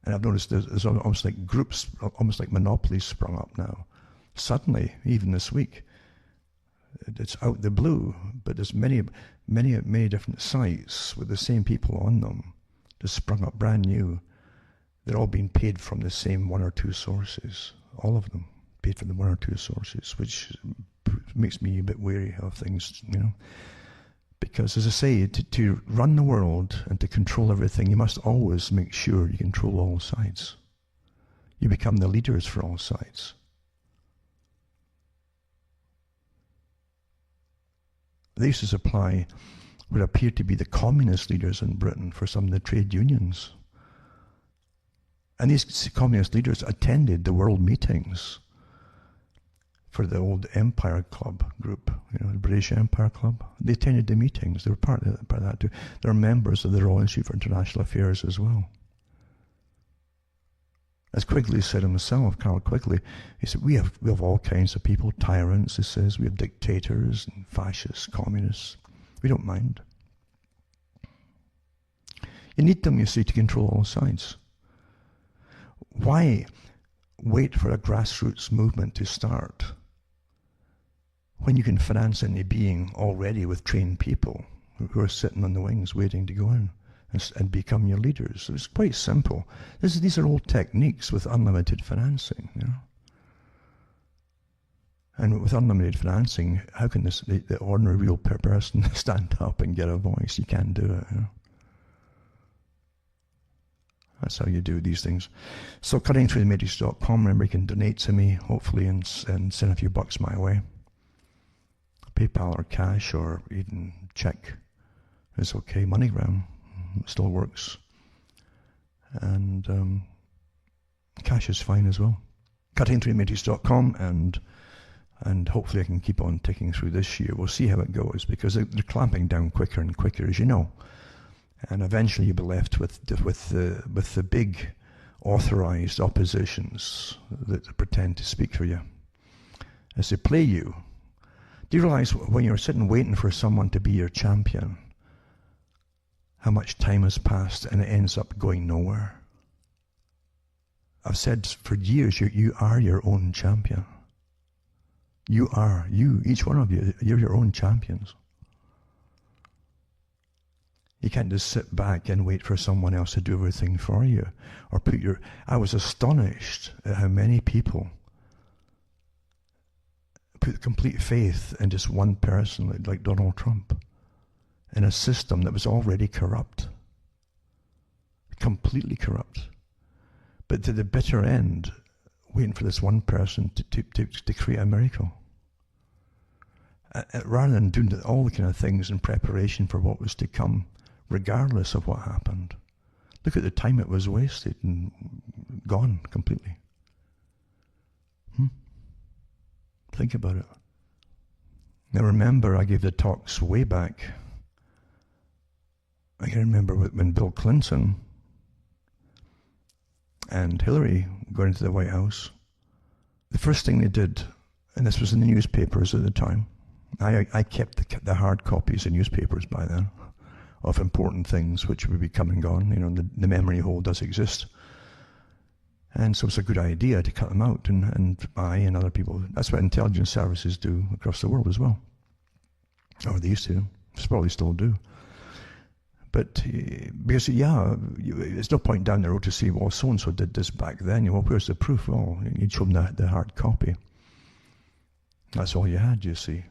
And I've noticed there's almost like groups, almost like monopolies sprung up now. Suddenly, even this week, it's out the blue, but there's many different sites with the same people on them just sprung up brand new. They're all being paid from the same one or two sources. All of them paid from the one or two sources, which makes me a bit wary of things, you know. Because, as I say, to run the world and to control everything, you must always make sure you control all sides. You become the leaders for all sides. They used to supply what appeared to be the communist leaders in Britain for some of the trade unions. And these communist leaders attended the world meetings for the old Empire Club group, you know, the British Empire Club. They attended the meetings. They were part of that too. They're members of the Royal Institute for International Affairs as well. As Quigley said himself, Carl Quigley, he said, we have all kinds of people, tyrants, he says. We have dictators and fascists, communists. We don't mind. You need them, you see, to control all sides. Why wait for a grassroots movement to start when you can finance any being already with trained people who are sitting on the wings waiting to go in and become your leaders? So it's quite simple. These are all techniques with unlimited financing, you know. And with unlimited financing, how can the ordinary real person stand up and get a voice? You can't do it, you know. That's how you do these things. So cuttingthroughthematrix.com, remember you can donate to me, hopefully, and send a few bucks my way. PayPal or cash or even check is okay. MoneyGram still works. And cash is fine as well. cuttingthroughthematrix.com, and hopefully I can keep on ticking through this year. We'll see how it goes, because they're clamping down quicker and quicker, as you know. And eventually you'll be left with the big authorized oppositions that pretend to speak for you as they play you. Do you realize when you're sitting waiting for someone to be your champion, how much time has passed and it ends up going nowhere? I've said for years, you are your own champion. You are, each one of you, you're your own champions. You can't just sit back and wait for someone else to do everything for you. Or I was astonished at how many people put complete faith in just one person like Donald Trump, in a system that was already corrupt. Completely corrupt. But to the bitter end, waiting for this one person to create a miracle. Rather than doing all the kind of things in preparation for what was to come, regardless of what happened. Look at the time it was wasted and gone completely. Think about it. Now remember, I gave the talks way back. I can remember when Bill Clinton and Hillary got into the White House. The first thing they did, and this was in the newspapers at the time, I kept the hard copies of newspapers by then, of important things which would be come and gone. You know, the memory hole does exist. And so it's a good idea to cut them out, and I and other people. That's what intelligence services do across the world as well. Or they used to. Probably still do. But because, there's no point down the road to say, well, so-and-so did this back then. Well, where's the proof? Well, you'd show them the hard copy. That's all you had, you see.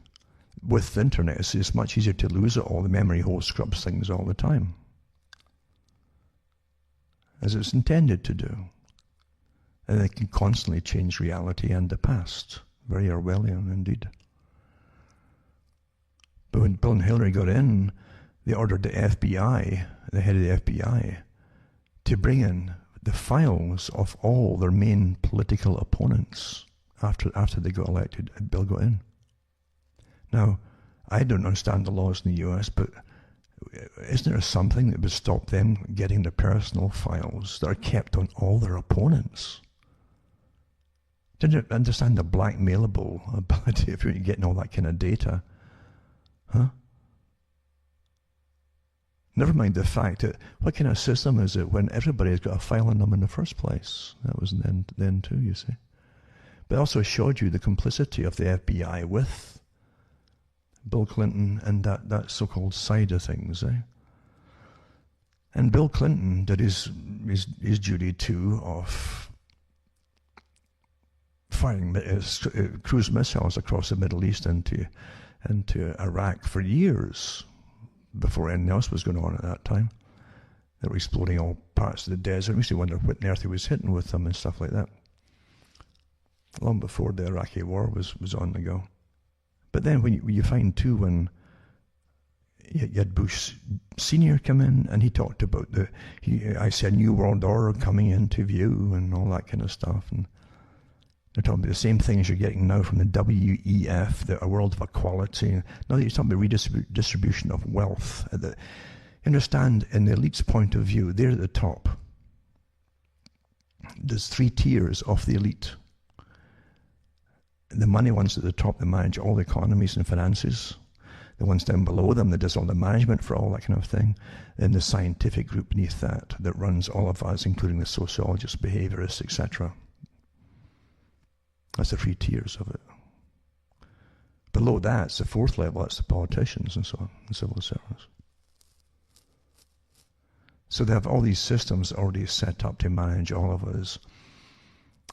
With the internet, it's much easier to lose it all. The memory hole scrubs things all the time, as it's intended to do. And it can constantly change reality and the past. Very Orwellian indeed. But when Bill and Hillary got in, they ordered the FBI, the head of the FBI, to bring in the files of all their main political opponents after they got elected and Bill got in. Now, I don't understand the laws in the US, but isn't there something that would stop them getting the personal files that are kept on all their opponents? Didn't you understand the blackmailable ability if you're getting all that kind of data? Huh? Never mind the fact that, what kind of system is it when everybody's got a file on them in the first place? That was then too, you see. But it also showed you the complicity of the FBI with Bill Clinton and that so-called side of things, eh? And Bill Clinton did his duty too of firing cruise missiles across the Middle East into Iraq for years before anything else was going on at that time. They were exploding all parts of the desert. We used to wonder what on earth he was hitting with them and stuff like that. Long before the Iraqi war was on the go. But then when you find too, when you had Bush Senior come in and he talked about I said New World Order coming into view and all that kind of stuff, and they're talking about the same things you're getting now from the WEF, a world of equality. Now that you're talking about redistribution of wealth, understand in the elite's point of view, they're at the top. There's 3 tiers of the elite. The money ones at the top that manage all the economies and finances. The ones down below them that does all the management for all that kind of thing. And the scientific group beneath that runs all of us, including the sociologists, behaviorists, etc. That's the 3 tiers of it. Below that's the 4th level, that's the politicians and so on, the civil servants. So they have all these systems already set up to manage all of us.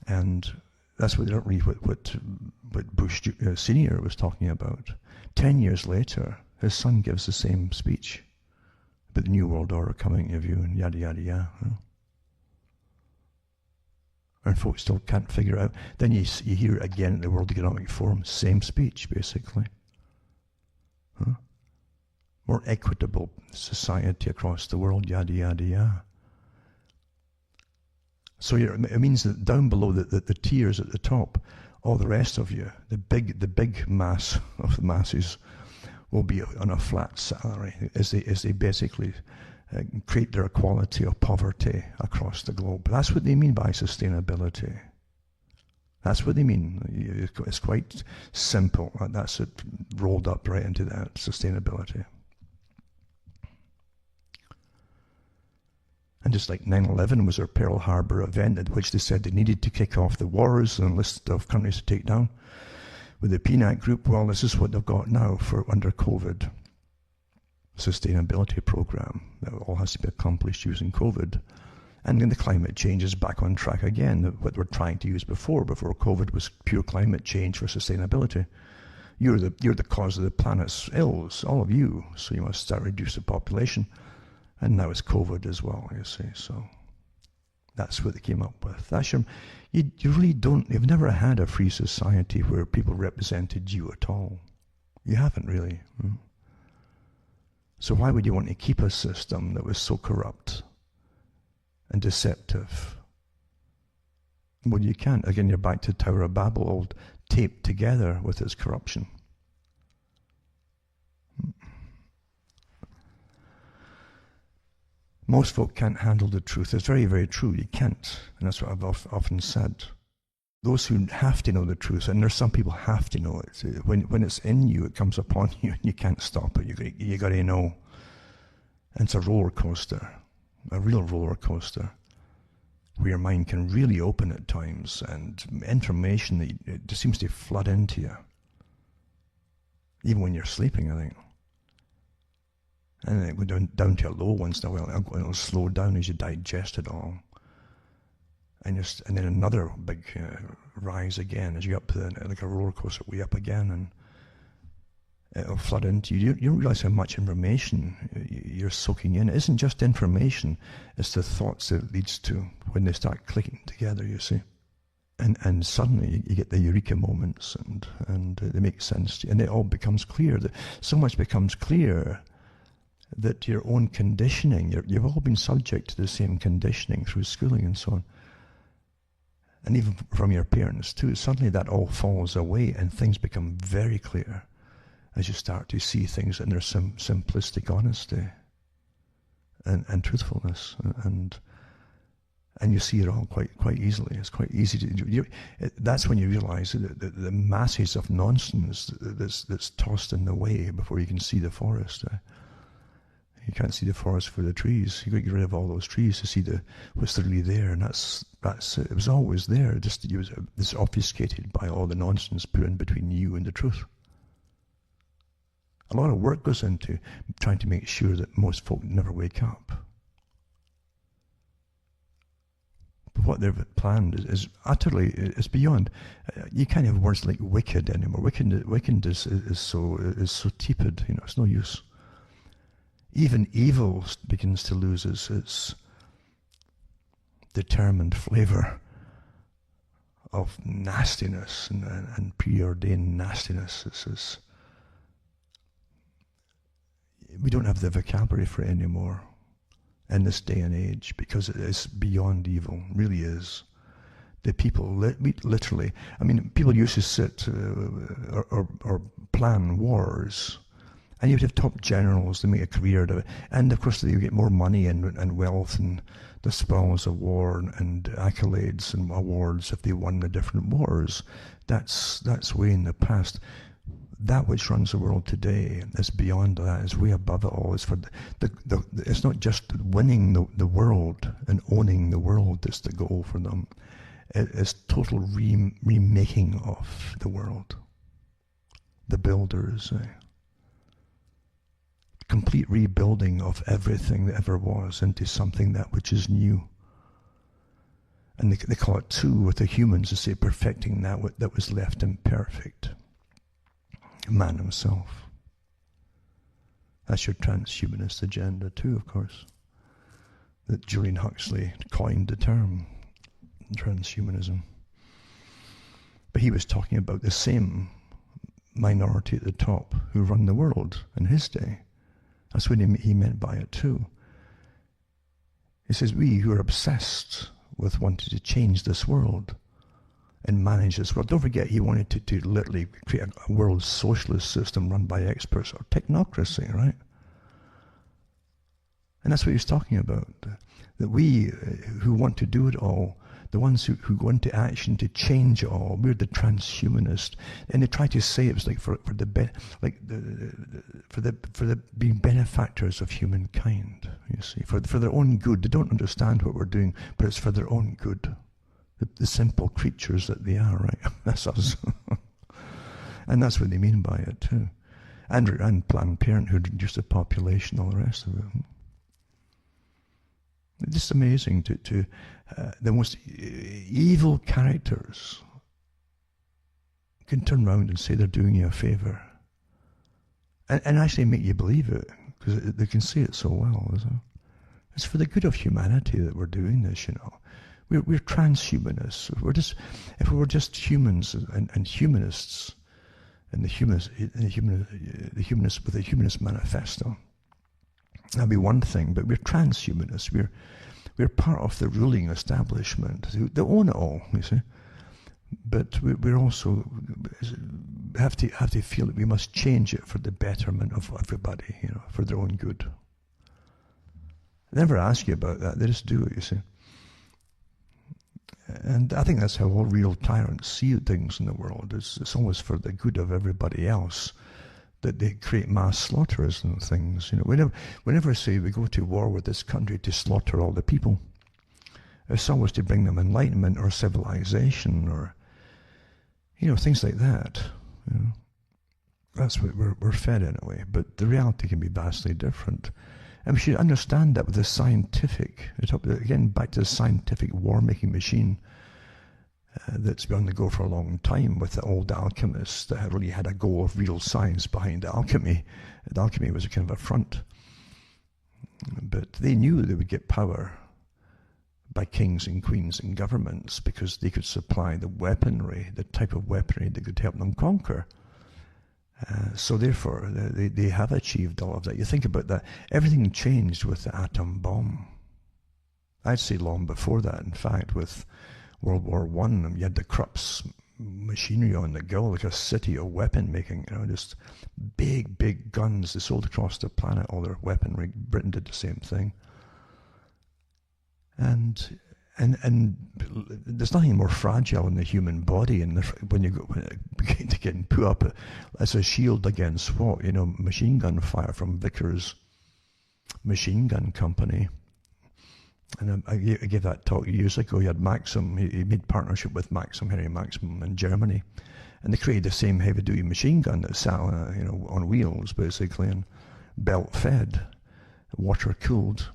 And that's what they don't read what Bush Senior was talking about. 10 years later, his son gives the same speech about the New World Order coming into view and yada, yada, yada. You know? And folks still can't figure it out. Then you hear it again at the World Economic Forum, same speech, basically. Huh? More equitable society across the world, yada, yada, yada. So it means that down below the tiers at the top, all the rest of you, the big mass of the masses, will be on a flat salary as they basically create their equality or poverty across the globe. That's what they mean by sustainability. That's what they mean. It's quite simple. That's it, rolled up right into that sustainability. And just like 9/11 was their Pearl Harbor event at which they said they needed to kick off the wars and a list of countries to take down. With the PNAC group, well, this is what they've got now for under COVID. Sustainability program that all has to be accomplished using COVID. And then the climate change is back on track again. What we're trying to use before COVID was pure climate change for sustainability. You're the cause of the planet's ills, all of you, so you must start reducing the population. And now it's COVID as well, you see, so that's what they came up with. You really don't, you've never had a free society where people represented you at all. You haven't really. So why would you want to keep a system that was so corrupt and deceptive? Well, you can't. Again, you're back to Tower of Babel, all taped together with its corruption. Most folk can't handle the truth. It's very, very true. You can't. And that's what I've often said. Those who have to know the truth, and there's some people have to know it. When it's in you, it comes upon you, and you can't stop it. You got to know. And it's a roller coaster, a real roller coaster, where your mind can really open at times, and information that it just seems to flood into you, even when you're sleeping, I think. And then it goes down to a low once in a while. It'll slow down as you digest it all. and then another big rise again as you up to like a roller coaster way up again, and it'll flood into you. You don't realize how much information you're soaking in. It isn't just information, it's the thoughts that it leads to when they start clicking together, you see. And suddenly you get the eureka moments, and they make sense to you, and it all becomes clear. That so much becomes clear that your own conditioning, you've all been subject to the same conditioning through schooling and so on, and even from your parents too. Suddenly that all falls away and things become very clear as you start to see things in their simplistic honesty and truthfulness, and you see it all quite easily. It's quite easy to. That's when you realize that the masses of nonsense that's tossed in the way before you can see the forest. You can't see the forest for the trees. You got to get rid of all those trees to see what's really there, and that's it. It was always there. Just it's obfuscated by all the nonsense put in between you and the truth. A lot of work goes into trying to make sure that most folk never wake up. But what they've planned is utterly, it's beyond. You can't have words like wicked anymore. Wicked is so tepid, it's no use. Even evil begins to lose its determined flavor of nastiness and preordained nastiness. We don't have the vocabulary for it anymore in this day and age, because it is beyond evil, really is. The people literally, people used to sit or plan wars, and you would have top generals to make a career out of it, and of course you get more money and wealth and the spoils of war and accolades and awards if they won the different wars. That's way in the past. That which runs the world today is beyond that, is way above it all. It's for it's not just winning the world and owning the world that's the goal for them. It is total remaking of the world. The builders, complete rebuilding of everything that ever was into something that which is new. And they call it too with the humans, to say perfecting that was left imperfect. Man himself. That's your transhumanist agenda too, of course. That Julian Huxley coined the term transhumanism. But he was talking about the same minority at the top who run the world in his day. That's what he meant by it too. He says, we who are obsessed with wanting to change this world and manage this world. Don't forget, he wanted to literally create a world socialist system run by experts, or technocracy, right? And that's what he's talking about. That we who want to do it all, the ones who go into action to change it all, we're the transhumanist. And they try to say it was like for the being benefactors of humankind. You see, for their own good. They don't understand what we're doing, but it's for their own good. The simple creatures that they are, right? That's us. And that's what they mean by it too. And Planned Parenthood, reduce the population, all the rest of it. It's just amazing to the most evil characters can turn around and say they're doing you a favor. And actually make you believe it, because they can say it so well, isn't it? It's for the good of humanity that we're doing this, We're transhumanists. If we were just humans and humanists, and the humanists with a humanist manifesto, that'd be one thing. But we're transhumanists. We're part of the ruling establishment. They own it all, you see. But we're also have to feel that we must change it for the betterment of everybody, for their own good. They never ask you about that. They just do it, you see. And I think that's how all real tyrants see things in the world. It's always for the good of everybody else that they create mass slaughterers and things. Whenever say we go to war with this country to slaughter all the people, it's always to bring them enlightenment or civilization or things like that. That's what we're fed anyway. But the reality can be vastly different. And we should understand that with the scientific, again, back to the scientific war-making machine that's been on the go for a long time with the old alchemists that really had a go of real science behind alchemy. And alchemy was a kind of a front. But they knew they would get power by kings and queens and governments because they could supply the weaponry, the type of weaponry that could help them conquer. So therefore, they have achieved all of that. You think about that. Everything changed with the atom bomb. I'd say long before that, in fact, with World War I, you had the Krupp's machinery on the go, like a city of weapon making, just big, big guns. They sold across the planet, all their weaponry. Britain did the same thing. And there's nothing more fragile in the human body, and when it begin to get put up as a shield against what? Machine gun fire from Vickers Machine Gun Company. And I gave that talk years ago. He had Maxim. He made partnership with Maxim, Henry Maxim in Germany, and they created the same heavy-duty machine gun that sat on wheels, basically, and belt-fed, water-cooled.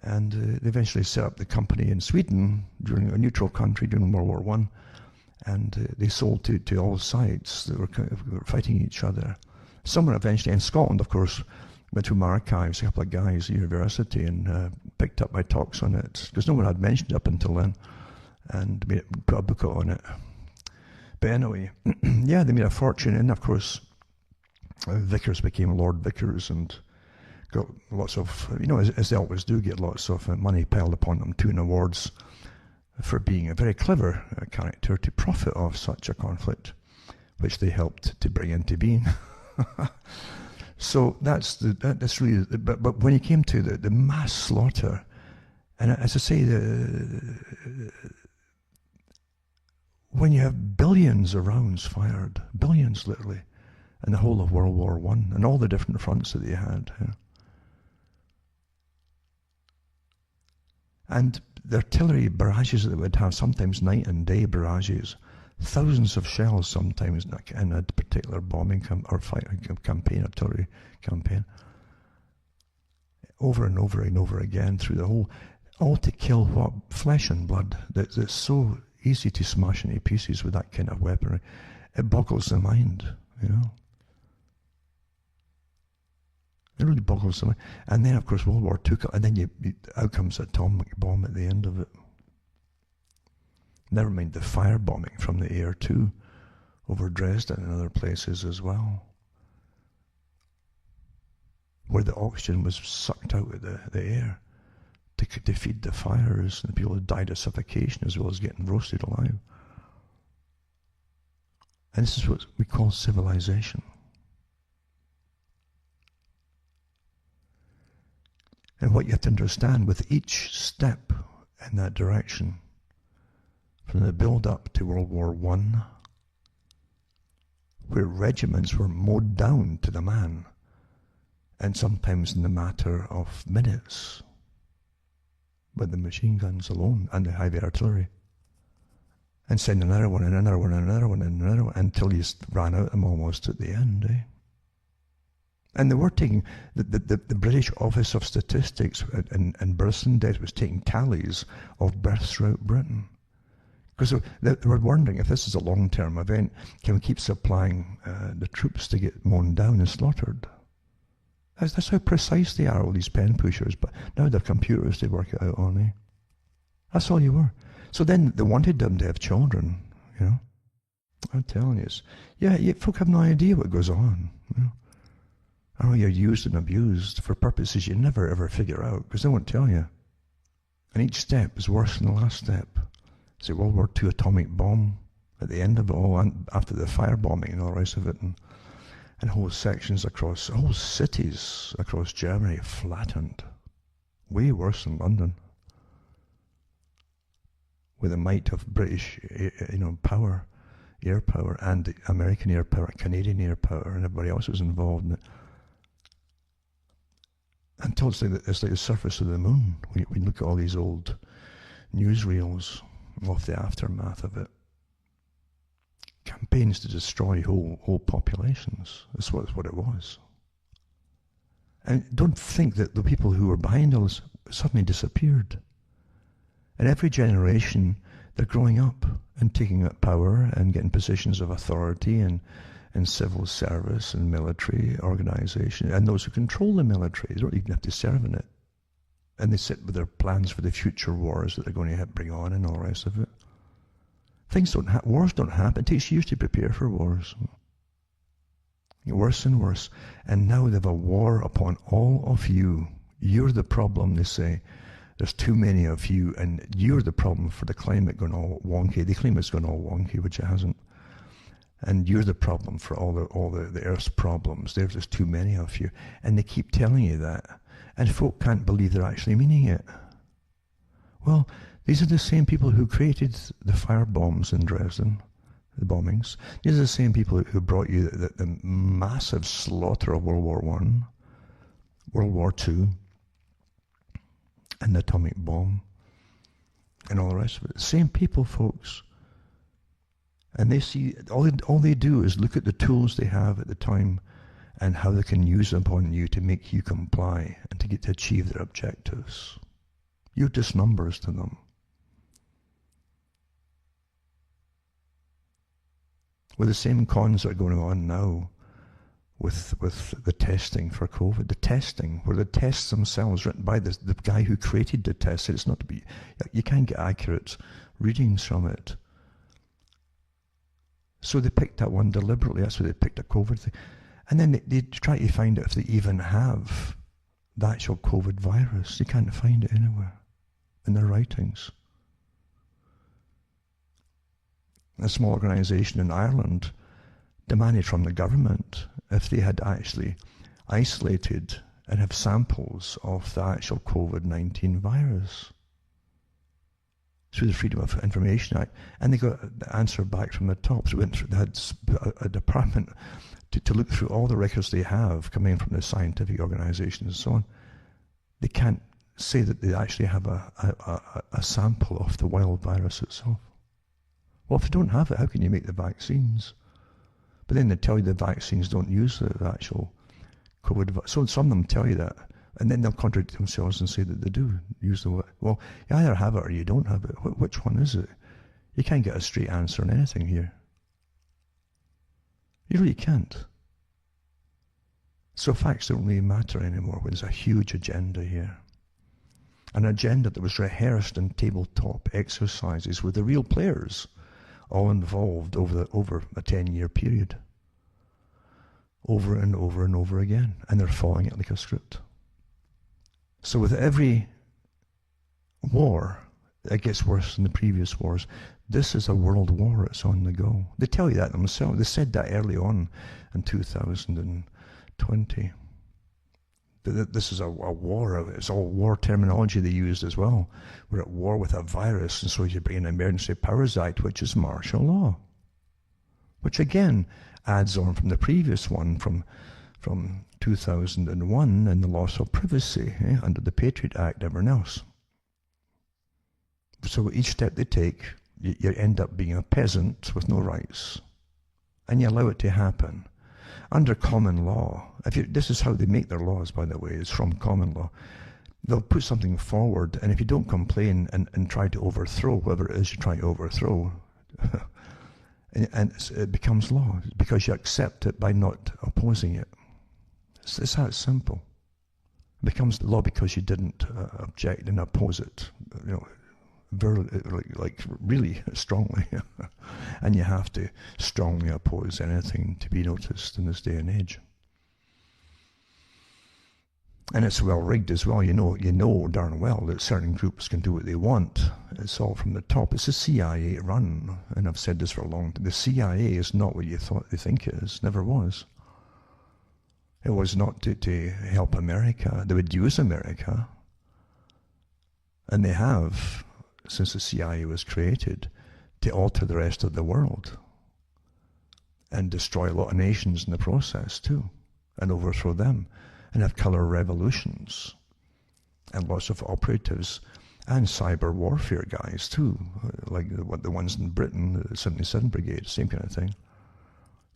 And they eventually set up the company in Sweden, during a neutral country during World War I, and they sold to all sides that were fighting each other. Some were eventually in Scotland, of course. Went through my archives, a couple of guys at university, and picked up my talks on it, because no one had mentioned it up until then, and put a book out on it. But anyway, yeah, they made a fortune, and of course, Vickers became Lord Vickers, and got lots of, as they always do, get lots of money piled upon them, too, and awards for being a very clever character to profit off such a conflict, which they helped to bring into being. So that's really, but when it came to the mass slaughter, and as I say, when you have billions of rounds fired, billions literally, in the whole of World War I, and all the different fronts that they had, and the artillery barrages that they would have, sometimes night and day barrages, thousands of shells sometimes in a particular bombing campaign, artillery campaign, over and over and over again through the whole, all to kill what? Flesh and blood. That's so easy to smash into pieces with that kind of weaponry. It boggles the mind, It really boggles the mind. And then, of course, World War II, and then out comes the atomic bomb at the end of it. Never mind the firebombing from the air too, over Dresden and other places as well, where the oxygen was sucked out of the air to feed the fires, and people died of suffocation as well as getting roasted alive. And this is what we call civilization. And what you have to understand with each step in that direction, from the build-up to World War I, where regiments were mowed down to the man, and sometimes in the matter of minutes, with the machine guns alone and the heavy artillery, and send another one, and another one, and another one, and another one, until you ran out of them almost at the end, And they were taking, the British Office of Statistics and births and deaths was taking tallies of births throughout Britain. Because they were wondering, if this is a long-term event, can we keep supplying the troops to get mown down and slaughtered? That's how precise they are, all these pen pushers. But now they're computers they work it out on, That's all you were. So then they wanted them to have children, I'm telling you. Folk have no idea what goes on, I know you're used and abused for purposes you never ever figure out, because they won't tell you. And each step is worse than the last step. It's a World War II atomic bomb at the end of it all, and after the firebombing and all the rest of it, and whole sections across, whole cities across Germany flattened. Way worse than London. With the might of British, power, air power, and American air power, Canadian air power, and everybody else was involved in it. Until it's like the surface of the moon. When you look at all these old newsreels of the aftermath of it. Campaigns to destroy whole populations. That's what it was. And don't think that the people who were behind all this suddenly disappeared. And every generation, they're growing up and taking up power and getting positions of authority and civil service and military organization. And those who control the military, they don't even have to serve in it. And they sit with their plans for the future wars that they're going to bring on and all the rest of it. Wars don't happen. It takes years to prepare for wars. Worse and worse. And now they have a war upon all of you. You're the problem, they say. There's too many of you, and you're the problem for the climate going all wonky. They claim it's going all wonky, which it hasn't. And you're the problem for all the Earth's problems. There's just too many of you. And they keep telling you that. And folk can't believe they're actually meaning it. Well, these are the same people who created the fire bombs in Dresden, the bombings. These are the same people who brought you the massive slaughter of World War I, World War II, and the atomic bomb, and all the rest of it. Same people, folks. And they see, all they do is look at the tools they have at the time and how they can use them upon you to make you comply and to get to achieve their objectives. You're just numbers to them. With the same cons that are going on now with the testing for COVID, the testing, where the tests themselves written by the guy who created the test, it's not to be, you can't get accurate readings from it. So they picked that one deliberately. That's why they picked a COVID thing. And then they try to find out if they even have the actual COVID virus. You can't find it anywhere in their writings. A small organisation in Ireland demanded from the government if they had actually isolated and have samples of the actual COVID-19 virus through the Freedom of Information Act, and they got the answer back from the top. So they had a department to look through all the records they have coming from the scientific organisations and so on. They can't say that they actually have a sample of the wild virus itself. Well, if you don't have it, how can you make the vaccines? But then they tell you the vaccines don't use the actual COVID. So some of them tell you that, and then they'll contradict themselves and say that they do use the. Well, you either have it or you don't have it. Which one is it? You can't get a straight answer on anything here. You really can't. So facts don't really matter anymore when there's a huge agenda here. An agenda that was rehearsed in tabletop exercises with the real players all involved over a 10-year period. Over and over and over again. And they're following it like a script. So with every war, it gets worse than the previous wars. This is a world war. It's on the go. They tell you that themselves. They said that early on in 2020. That this is a war. It's all war terminology they used as well. We're at war with a virus, and so you bring an Emergency Powers Act, which is martial law. Which again adds on from the previous one from 2001 and the loss of privacy under the Patriot Act and everything else. So each step they take, you end up being a peasant with no rights. And you allow it to happen. Under common law, this is how they make their laws, by the way, is from common law. They'll put something forward, and if you don't complain and try to overthrow whatever it is you try to overthrow, and it becomes law, because you accept it by not opposing it. It's that simple. It becomes law because you didn't object and oppose it, really strongly. And you have to strongly oppose anything to be noticed in this day and age. And it's well rigged as well. You know darn well that certain groups can do what they want. It's all from the top. It's a CIA run, and I've said this for a long time. The CIA is not what you thought they think it is. Never was. It was not to help America. They would use America, and they have, since the CIA was created, to alter the rest of the world and destroy a lot of nations in the process too, and overthrow them, and have colour revolutions, and lots of operatives and cyber warfare guys too, like the ones in Britain, the 77 Brigade, same kind of thing.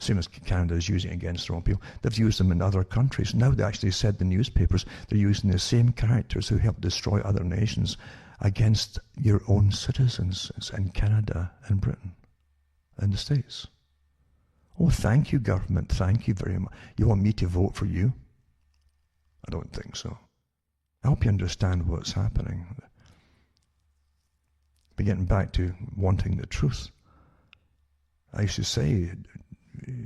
Same as Canada is using against their own people. They've used them in other countries. Now they actually said in the newspapers they're using the same characters who helped destroy other nations against your own citizens in Canada and Britain and the States. Oh, thank you, government. Thank you very much. You want me to vote for you? I don't think so. I hope you understand what's happening. But getting back to wanting the truth, I used to say,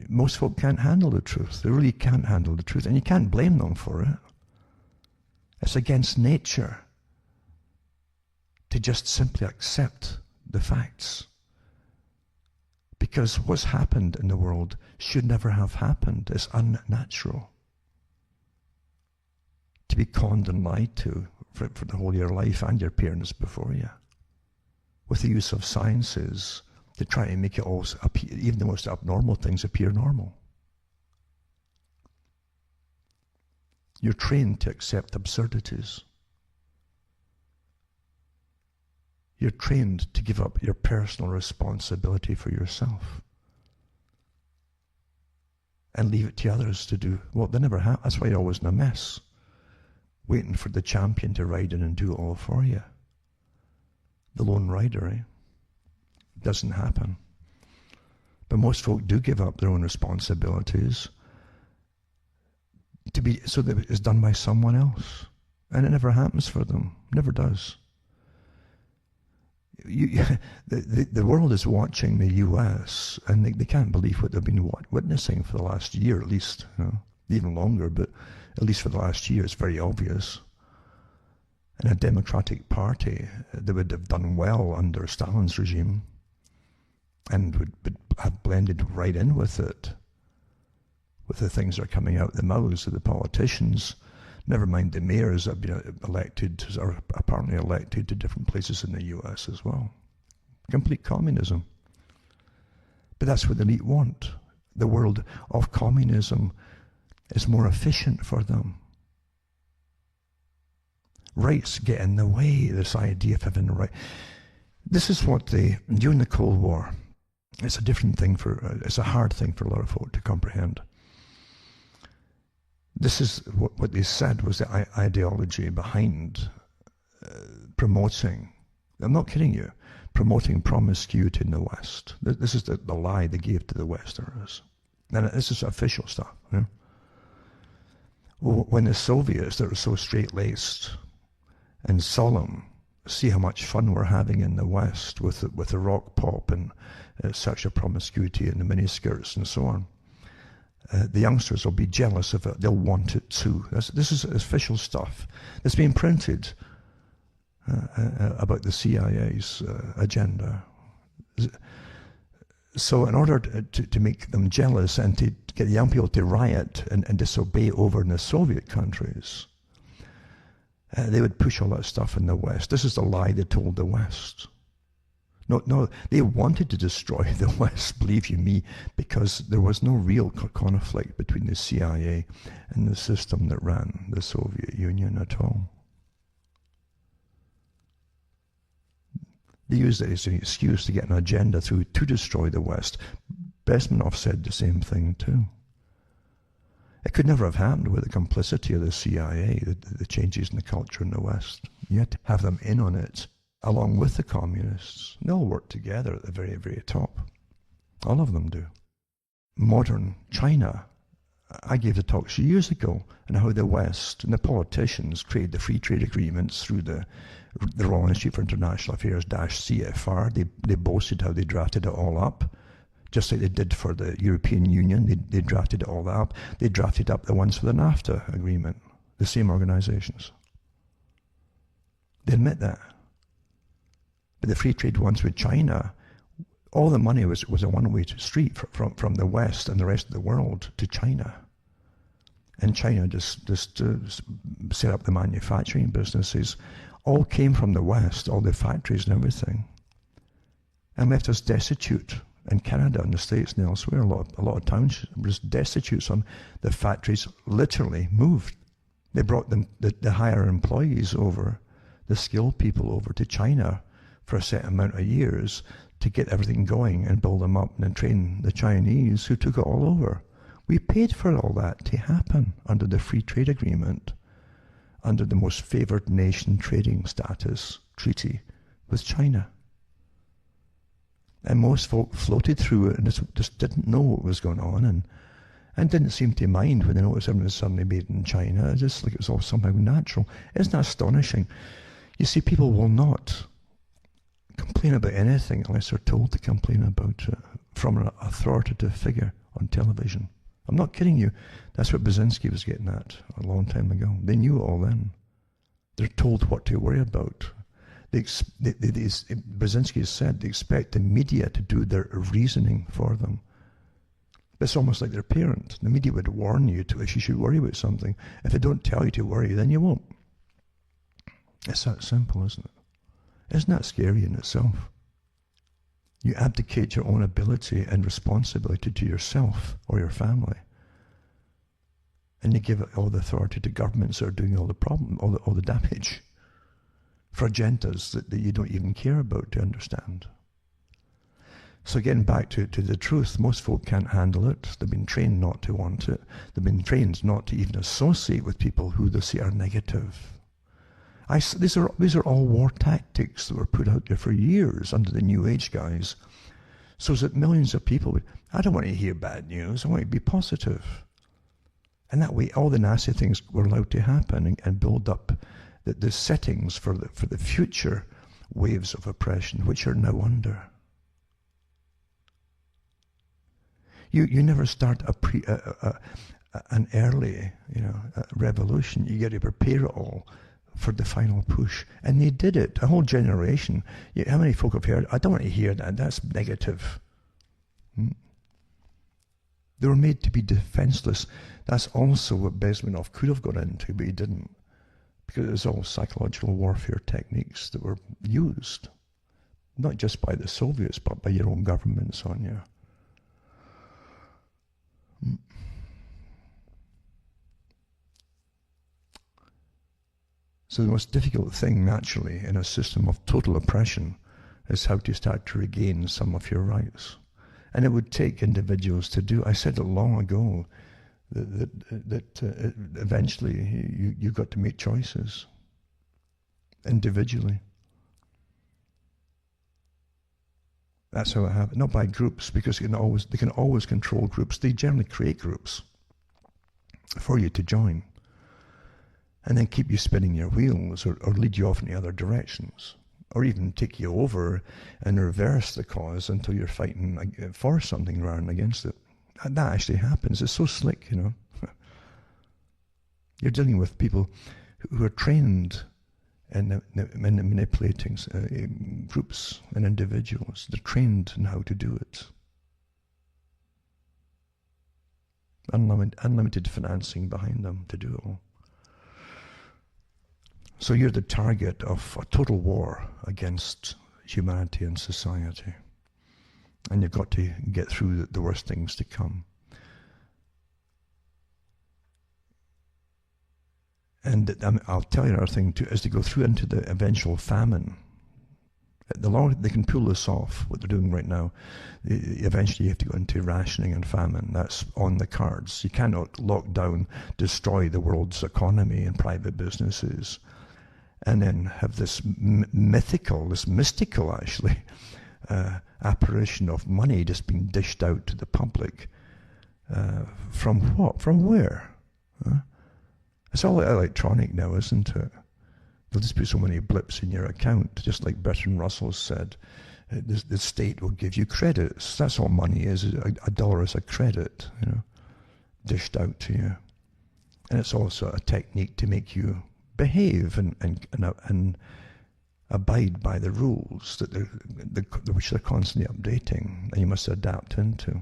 most folk can't handle the truth. They really can't handle the truth, and you can't blame them for it. It's against nature to just simply accept the facts. Because what's happened in the world should never have happened. It's unnatural. To be conned and lied to for the whole of your life and your parents before you. With the use of sciences to try to make it all appear, even the most abnormal things appear normal. You're trained to accept absurdities. You're trained to give up your personal responsibility for yourself and leave it to others to do what they never have. That's why you're always in a mess, waiting for the champion to ride in and do it all for you. The lone rider, Doesn't happen. But most folk do give up their own responsibilities to be so that it's done by someone else. And it never happens for them. Never does. The world is watching the U.S. and they can't believe what they've been witnessing for the last year at least. Even longer, but at least for the last year it's very obvious. And a democratic party that would have done well under Stalin's regime and would have blended right in with it, with the things that are coming out the mouths of the politicians. Never mind the mayors that have been elected, or apparently elected to different places in the U.S. as well. Complete communism. But that's what the elite want. The world of communism is more efficient for them. Rights get in the way, this idea of having a right. This is what during the Cold War, it's a different thing it's a hard thing for a lot of folk to comprehend. This is what they said was the ideology behind promoting, I'm not kidding you, promoting promiscuity in the West. This is the lie they gave to the Westerners. And this is official stuff. When the Soviets, that were so straight-laced and solemn, see how much fun we're having in the West with the rock pop and sexual promiscuity and the miniskirts and so on. The youngsters will be jealous of it. They'll want it too. This is official stuff. It's been printed about the CIA's agenda. So in order to make them jealous and to get the young people to riot and disobey over in the Soviet countries, they would push all that stuff in the West. This is the lie they told the West. No, they wanted to destroy the West, believe you me, because there was no real conflict between the CIA and the system that ran the Soviet Union at all. They used it as an excuse to get an agenda through to destroy the West. Bezmenov said the same thing too. It could never have happened with the complicity of the CIA, the changes in the culture in the West. You had to have them in on it, along with the communists. They all work together at the very, very top. All of them do. Modern China. I gave the talks years ago on how the West and the politicians created the free trade agreements through the Royal Institute for International Affairs CFR. They boasted how they drafted it all up, just like they did for the European Union. They drafted it all up. They drafted up the ones for the NAFTA agreement, the same organizations. They admit that. But the free trade ones with China, all the money was a one-way street from the West and the rest of the world to China. And China just set up the manufacturing businesses. All came from the West, all the factories and everything. And left us destitute in Canada and the States and elsewhere. A lot of towns were just destitute. Some the factories literally moved. They brought the higher employees over, the skilled people over to China for a set amount of years to get everything going and build them up and then train the Chinese who took it all over. We paid for all that to happen under the free trade agreement, under the most favored nation trading status treaty with China. And most folk floated through it and just didn't know what was going on and didn't seem to mind when they noticed everything was suddenly made in China. It's just like it was all somehow natural. Isn't that astonishing? You see, people will not complain about anything unless they're told to complain about it from an authoritative figure on television. I'm not kidding you. That's what Brzezinski was getting at a long time ago. They knew it all then. They're told what to worry about. Brzezinski has said they expect the media to do their reasoning for them. It's almost like their parent. The media would warn you if you should worry about something. If they don't tell you to worry, then you won't. It's that simple, isn't it? Isn't that scary in itself? You abdicate your own ability and responsibility to yourself or your family. And you give all the authority to governments that are doing all the problem, all the damage for agendas that you don't even care about to understand. So getting back to the truth, most folk can't handle it. They've been trained not to want it. They've been trained not to even associate with people who they see are negative. These are all war tactics that were put out there for years under the New Age guys, so that millions of people I don't want to hear bad news, I want to be positive. And that way all the nasty things were allowed to happen and build up the settings for the future waves of oppression, which are now under. You never start an early revolution. You get to prepare it all for the final push. And they did it. A whole generation. How many folk have heard, I don't want to hear that, that's negative. They were made to be defenseless. That's also what Bezmenov could have got into, but he didn't. Because it was all psychological warfare techniques that were used. Not just by the Soviets, but by your own governments on you. So the most difficult thing, naturally, in a system of total oppression is how to start to regain some of your rights. And it would take individuals to do. I said it long ago that eventually you got to make choices individually. That's how it happened. Not by groups, because they can always control groups. They generally create groups for you to join, and then keep you spinning your wheels, or lead you off in the other directions, or even take you over and reverse the cause until you're fighting for something rather than against it. And that actually happens. It's so slick, You're dealing with people who are trained in manipulating groups and individuals. They're trained in how to do it. Unlimited financing behind them to do it all. So you're the target of a total war against humanity and society. And you've got to get through the worst things to come. And I'll tell you another thing too, as they go through into the eventual famine, the longer they can pull this off, what they're doing right now, eventually you have to go into rationing and famine. That's on the cards. You cannot lock down, destroy the world's economy and private businesses, and then have this mystical actually, apparition of money just being dished out to the public. From what? From where? It's all electronic now, isn't it? They'll just put so many blips in your account, just like Bertrand Russell said. The state will give you credits. That's all money is. $1 is a credit, dished out to you. And it's also a technique to make you behave and abide by the rules which they're constantly updating, and you must adapt into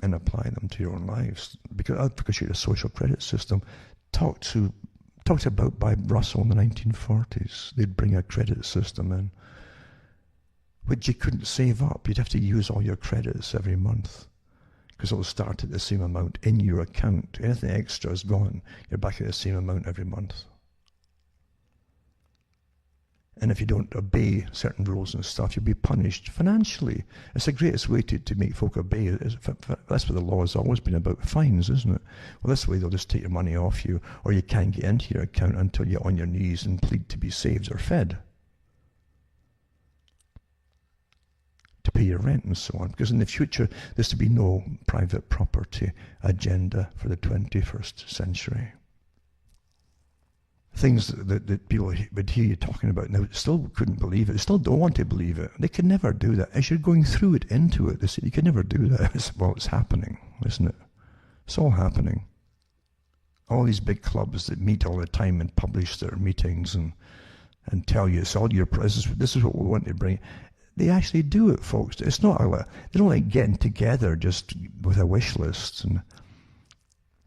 and apply them to your own lives, because you're a social credit system talked about by Russell in the 1940s. They'd bring a credit system in, which you couldn't save up. You'd have to use all your credits every month, because it'll start at the same amount in your account. Anything extra is gone. You're back at the same amount every month. And if you don't obey certain rules and stuff, you'll be punished financially. It's the greatest way to make folk obey. That's what the law has always been about, fines, isn't it? Well, this way they'll just take your money off you, or you can't get into your account until you're on your knees and plead to be saved or fed, to pay your rent and so on. Because in the future, there's to be no private property agenda for the 21st century. Things that people would hear you talking about now still couldn't believe it. They still don't want to believe it. They could never do that. As you're going through it, into it, they say you could never do that. It's happening, isn't it? It's all happening. All these big clubs that meet all the time and publish their meetings and tell you it's all your this is what we want to bring. They actually do it, folks. It's not they don't like getting together just with a wish list and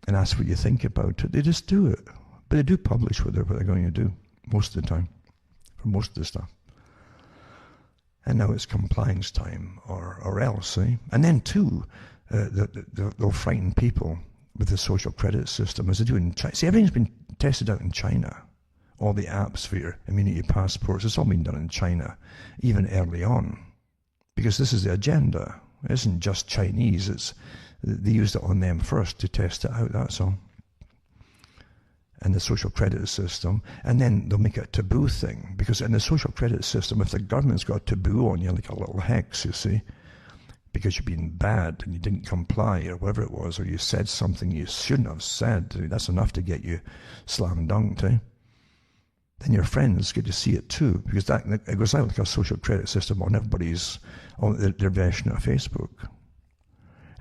ask what you think about it. They just do it. But they do publish what they're going to do most of the time, for most of the stuff. And now it's compliance time, or else, eh? And then too, they'll frighten people with the social credit system, as they do in China. See, everything's been tested out in China. All the apps for your immunity passports, it's all been done in China, even early on. Because this is the agenda. It isn't just Chinese. They used it on them first to test it out, that's all. And the social credit system, and then they'll make it a taboo thing, because in the social credit system, if the government's got a taboo on you, like a little hex, you see, because you've been bad and you didn't comply or whatever it was, or you said something you shouldn't have said, that's enough to get you slam dunked, eh? Then your friends get to see it too, because it goes out like a social credit system on everybody's, on their version of Facebook.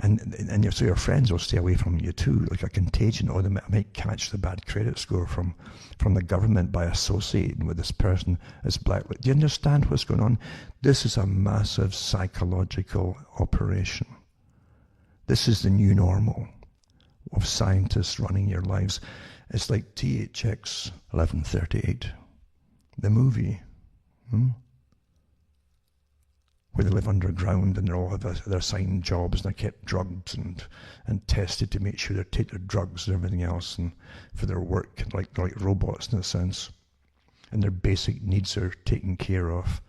And so your friends will stay away from you too, like a contagion, or they might catch the bad credit score from the government by associating with this person as black. Do you understand what's going on? This is a massive psychological operation. This is the new normal of scientists running your lives. It's like THX 1138, the movie. Where they live underground and they all have their assigned jobs and they're kept drugged and tested to make sure they take their drugs and everything else and for their work, like robots in a sense. And their basic needs are taken care of.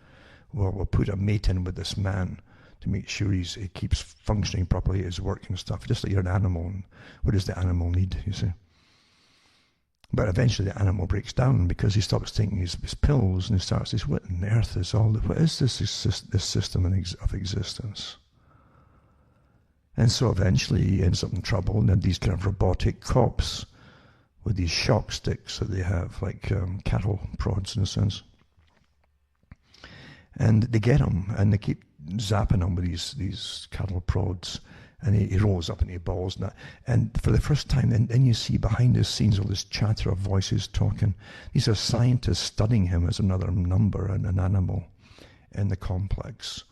Well, we'll put a mate in with this man to make sure he keeps functioning properly at his work and stuff, just like you're an animal. And what does the animal need, you see? But eventually the animal breaks down because he stops taking his pills and he starts to say, what on earth is all this? What is this system of existence? And so eventually he ends up in trouble, and then these kind of robotic cops with these shock sticks that they have, like cattle prods in a sense. And they get him, and they keep zapping him with these cattle prods. And he rolls up and he balls and that. And for the first time, then you see behind the scenes all this chatter of voices talking. These are scientists studying him as another number and an animal in the complex.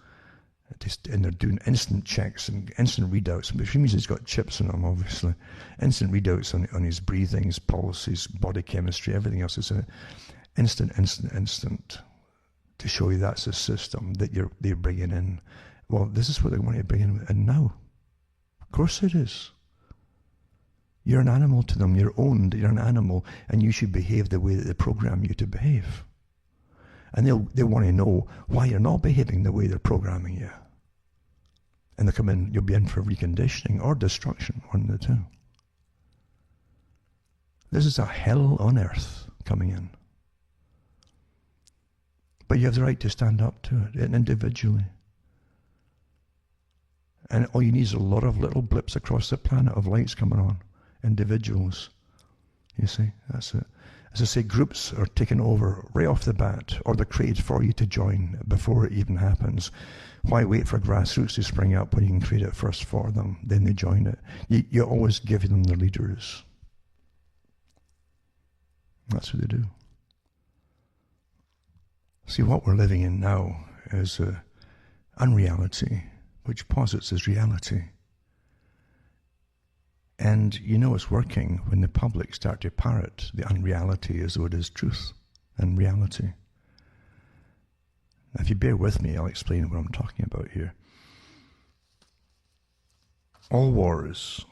And they're doing instant checks and instant readouts, which means he's got chips in him, obviously. Instant readouts on his breathing, his pulse, his body chemistry, everything else is in it. Instant. To show you that's the system that they're bringing in. Well, this is what they want to bring in now. Of course it is. You're an animal to them. You're owned. You're an animal, and you should behave the way that they program you to behave. And they'll want to know why you're not behaving the way they're programming you. And they'll come in. You'll be in for reconditioning or destruction, one of the two. This is a hell on earth coming in. But you have the right to stand up to it individually. And all you need is a lot of little blips across the planet of lights coming on. Individuals. You see, that's it. As I say, groups are taken over right off the bat, or they're created for you to join before it even happens. Why wait for grassroots to spring up when you can create it first for them? Then they join it. You always give them the leaders. That's what they do. See, what we're living in now is unreality, which posits as reality. And you know it's working when the public start to parrot the unreality as though it is truth and reality. Now, if you bear with me, I'll explain what I'm talking about here. All wars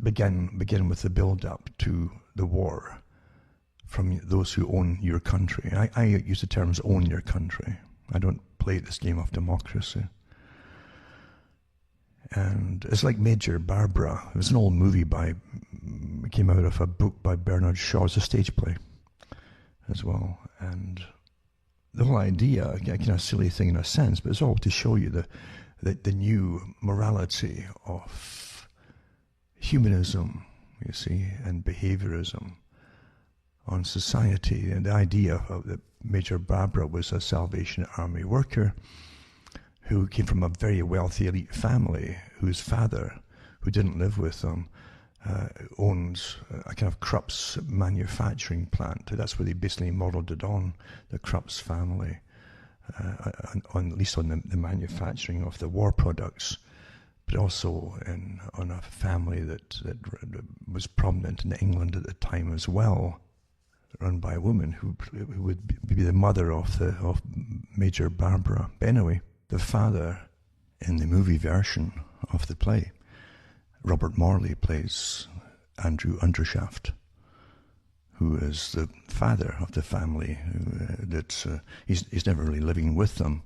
begin with the build-up to the war from those who own your country. I use the terms own your country. I don't play this game of democracy. And it's like Major Barbara. It was an old movie came out of a book by Bernard Shaw. It's a stage play as well. And the whole idea, a kind of silly thing in a sense, but it's all to show you the new morality of humanism, you see, and behaviorism on society. And the idea of that Major Barbara was a Salvation Army worker who came from a very wealthy elite family, whose father, who didn't live with them, owns a kind of Krupp's manufacturing plant. That's where they basically modelled it on, the Krupp's family, at least on the manufacturing of the war products, but also on a family that was prominent in England at the time as well, run by a woman who would be the mother of Major Barbara. But anyway, the father in the movie version of the play, Robert Morley, plays Andrew Undershaft, who is the father of the family. He's never really living with them.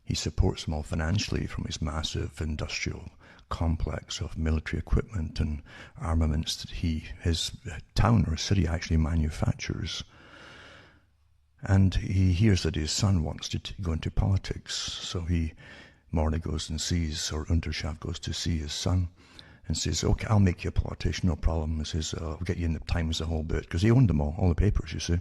He supports them all financially from his massive industrial complex of military equipment and armaments that his town or city actually manufactures. And he hears that his son wants to go into politics, so Morley goes and sees, or Undershaft goes to see his son, and says, okay, I'll make you a politician, no problem. He says, I'll get you in the Times the whole bit, because he owned them all the papers, you see.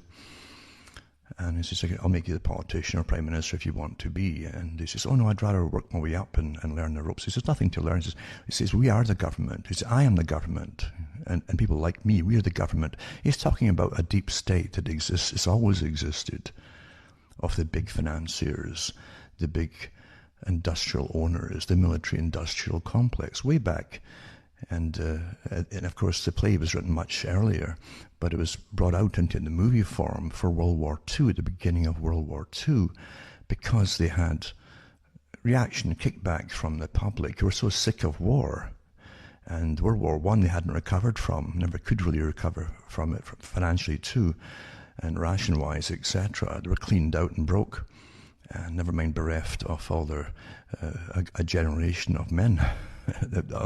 And he says, I'll make you the politician or prime minister if you want to be. And he says, oh no, I'd rather work my way up and learn the ropes. He says, nothing to learn. He says, we are the government. He says, I am the government. And people like me, we are the government. He's talking about a deep state that exists, it's always existed, of the big financiers, the big industrial owners, the military industrial complex, way back. And of course, the play was written much earlier, but it was brought out into the movie form for World War II, at the beginning of World War II, because they had reaction, kickback from the public who were so sick of war. And World War I they hadn't recovered from, never could really recover from it financially too, and ration-wise, etc. They were cleaned out and broke, and never mind bereft of all their, a generation of men.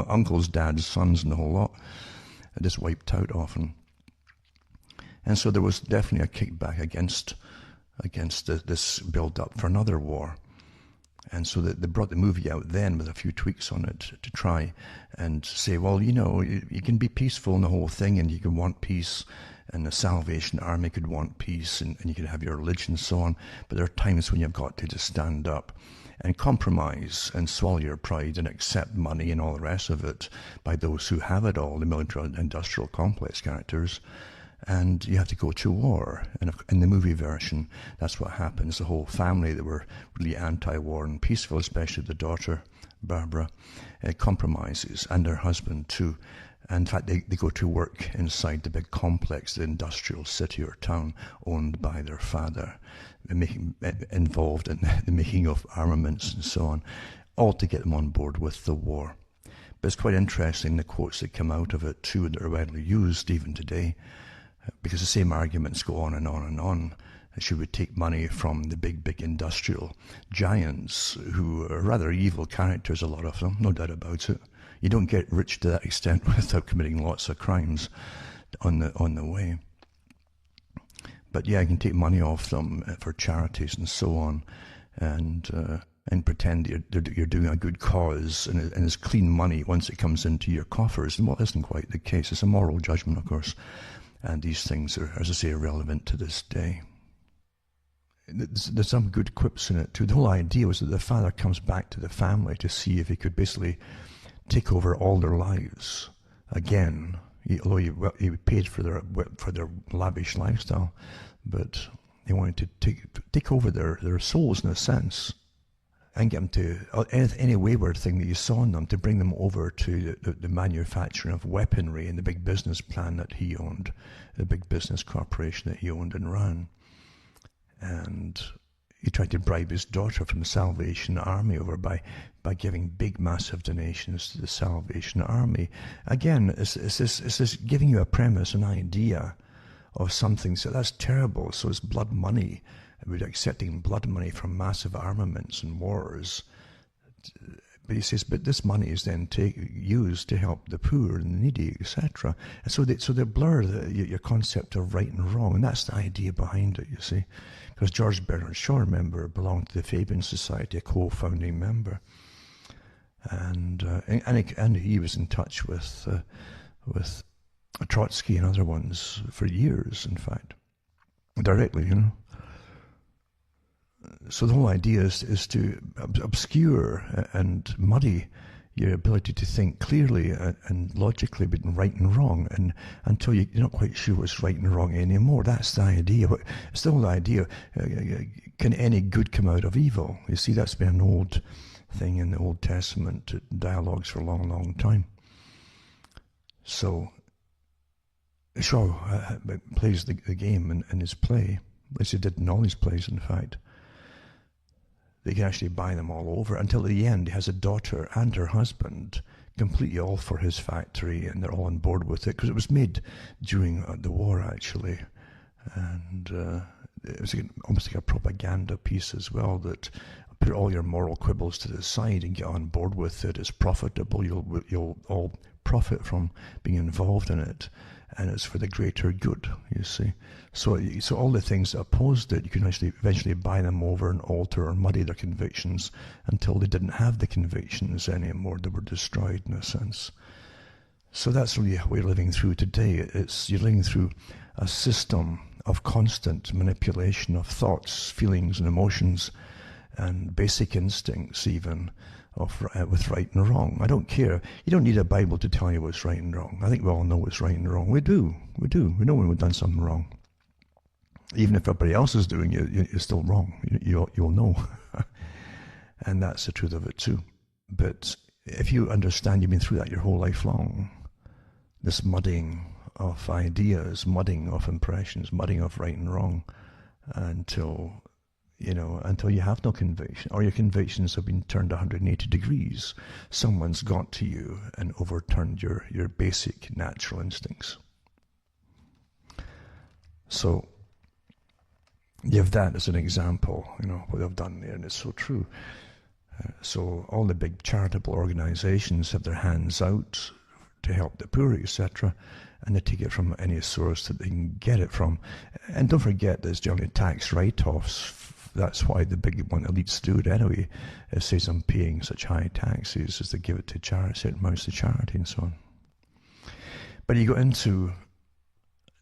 Uncles, dads, sons, and the whole lot, just wiped out often. And so there was definitely a kickback against this build-up for another war. And so they brought the movie out then with a few tweaks on it to try and say, well, you know, you can be peaceful in the whole thing, and you can want peace, and the Salvation Army could want peace, and you could have your religion and so on, but there are times when you've got to just stand up and compromise and swallow your pride and accept money and all the rest of it by those who have it all, the military industrial complex characters, and you have to go to war. And in the movie version, that's what happens. The whole family that were really anti-war and peaceful, especially the daughter, Barbara, compromises, and her husband too. And in fact, they go to work inside the big complex, the industrial city or town owned by their father, involved in the making of armaments and so on, all to get them on board with the war. But it's quite interesting, the quotes that come out of it too, that are widely used even today, because the same arguments go on and on and on. She would take money from the big industrial giants, who are rather evil characters, a lot of them, no doubt about it. You don't get rich to that extent without committing lots of crimes on the way. But yeah, you can take money off them for charities and so on, and pretend you're doing a good cause, and it's clean money once it comes into your coffers. And what isn't quite the case. It's a moral judgment, of course, and these things are, as I say, irrelevant to this day. There's some good quips in it too. The whole idea was that the father comes back to the family to see if he could basically take over all their lives again. Although he paid for their lavish lifestyle, but he wanted to take over their souls in a sense, and get them to any wayward thing that you saw in them, to bring them over to the manufacturing of weaponry and the big business plan that he owned, the big business corporation that he owned and ran. And he tried to bribe his daughter from the Salvation Army over by giving big, massive donations to the Salvation Army. Again, it's this giving you a premise, an idea of something. So that's terrible. So it's blood money. We're accepting blood money from massive armaments and wars. But he says, but this money is then used to help the poor and the needy, etc. And so they blur your concept of right and wrong, and that's the idea behind it, you see. Because George Bernard Shaw, remember, belonged to the Fabian Society, a co-founding member, and he was in touch with Trotsky and other ones for years, in fact, directly, you know. So the whole idea is to obscure and muddy your ability to think clearly and logically between right and wrong, and until you're not quite sure what's right and wrong anymore. That's the idea. But it's the whole idea, can any good come out of evil? You see, that's been an old thing in the Old Testament dialogues for a long, long time. So Shaw plays the game in his play, as he did in all his plays, in fact. They can actually buy them all over until at the end he has a daughter and her husband completely all for his factory, and they're all on board with it because it was made during the war, actually. And it was almost like a propaganda piece as well, that put all your moral quibbles to the side and get on board with it. It's profitable. You'll all profit from being involved in it, and it's for the greater good, you see. So all the things that opposed it, you can actually eventually buy them over and alter or muddy their convictions until they didn't have the convictions anymore. They were destroyed, in a sense. So that's really what we're living through today. You're living through a system of constant manipulation of thoughts, feelings, and emotions, and basic instincts even, with right and wrong. I don't care. You don't need a Bible to tell you what's right and wrong. I think we all know what's right and wrong. We do. We know when we've done something wrong. Even if everybody else is doing it, you're still wrong. You'll know. And that's the truth of it too. But if you understand, you've been through that your whole life long, this mudding of ideas, mudding of impressions, mudding of right and wrong, until you have no conviction, or your convictions have been turned 180 degrees. Someone's got to you and overturned your basic natural instincts. So you have that as an example, what they've done there, and it's so true. So all the big charitable organizations have their hands out to help the poor, etc., and they take it from any source that they can get it from. And don't forget, there's generally tax write-offs. That's why the big one elites do it anyway. It says I'm paying such high taxes as they give it to charity, certain amounts to charity and so on. But you go into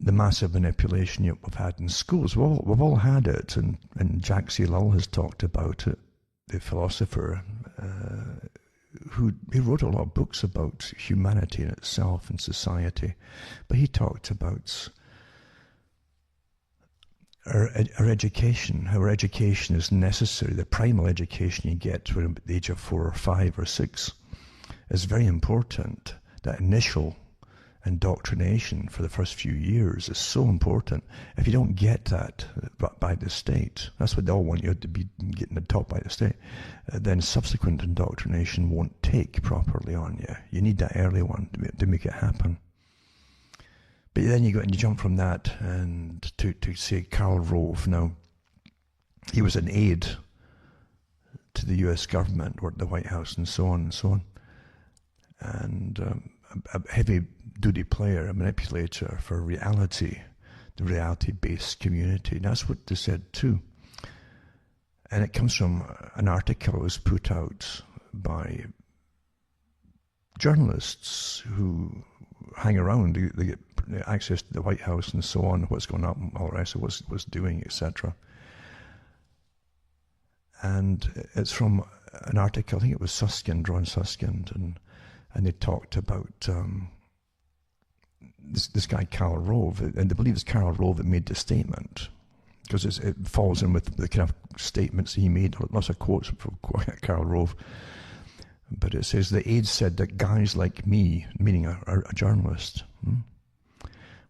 the massive manipulation we've had in schools. We've all had it, and Jacques Ellul has talked about it, the philosopher who wrote a lot of books about humanity in itself and society. But he talked about our education, how our education is necessary. The primal education you get at the age of 4 or 5 or 6 is very important. That initial indoctrination for the first few years is so important. If you don't get that by the state, that's what they all want you to be getting taught by the state, then subsequent indoctrination won't take properly on you. You need that early one to make it happen. But then you go and you jump from that and to say Karl Rove. Now, he was an aide to the U.S. government, worked at the White House and so on and so on. And a heavy-duty player, a manipulator for reality, the reality-based community. And that's what they said too. And it comes from an article that was put out by journalists who hang around. They get access to the White House and so on, what's going on, all the rest of what's doing, etc. And it's from an article, I think it was Susskind, Ron Susskind, and they talked about this guy Karl Rove, and they believe it's Karl Rove that made the statement, because it falls in with the kind of statements he made, lots of quotes from Karl Rove. But it says, the aide said that guys like me, meaning a journalist,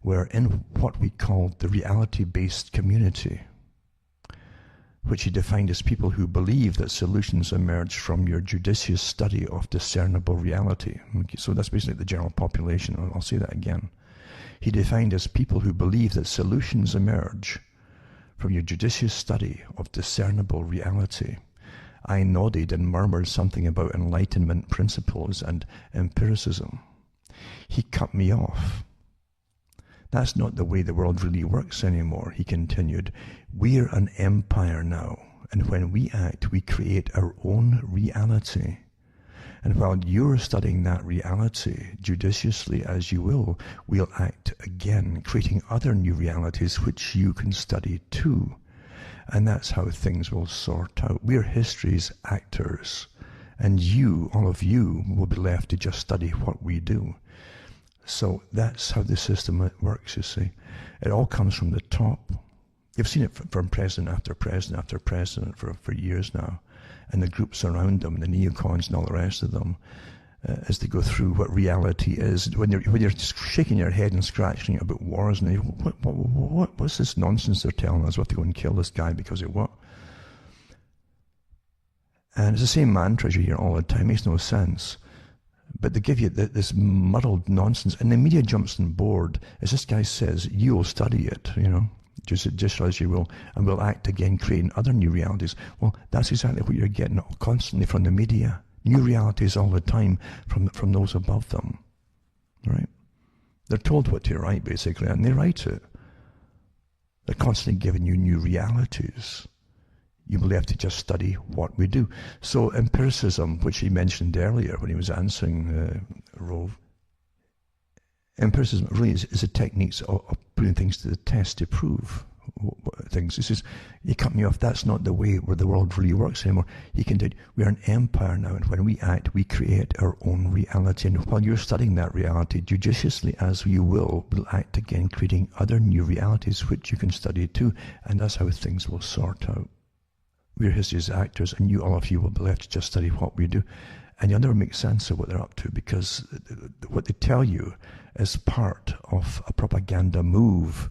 were in what we called the reality-based community, which he defined as people who believe that solutions emerge from your judicious study of discernible reality. Okay, so that's basically the general population. I'll say that again. He defined as people who believe that solutions emerge from your judicious study of discernible reality. I nodded and murmured something about Enlightenment principles and empiricism. He cut me off. That's not the way the world really works anymore, he continued. We're an empire now, and when we act, we create our own reality. And while you're studying that reality judiciously as you will, we'll act again, creating other new realities which you can study too. And that's how things will sort out. We're history's actors, and you, all of you, will be left to just study what we do. So that's how the system works, you see. It all comes from the top. You've seen it from president after president after president for years now. And the groups around them, the neocons and all the rest of them, as they go through what reality is. When you're shaking your head and scratching about wars, and what's this nonsense they're telling us? We have to go and kill this guy because of what? And it's the same mantras you hear all the time. It makes no sense. But they give you this muddled nonsense, and the media jumps on board. As this guy says, you'll study it, just as you will, and we'll act again, creating other new realities. Well, that's exactly what you're getting constantly from the media. New realities all the time from those above them, right? They're told what to write, basically, and they write it. They're constantly giving you new realities. You will have to just study what we do. So empiricism, which he mentioned earlier when he was answering Rove, empiricism really is a technique of putting things to the test to prove things. He says, you cut me off, that's not the way where the world really works anymore. He continued, we're an empire now, and when we act, we create our own reality. And while you're studying that reality judiciously as you will, we'll act again, creating other new realities which you can study too. And that's how things will sort out. We're history's actors, and all of you will be left to just study what we do. And you'll never make sense of what they're up to, because what they tell you is part of a propaganda move.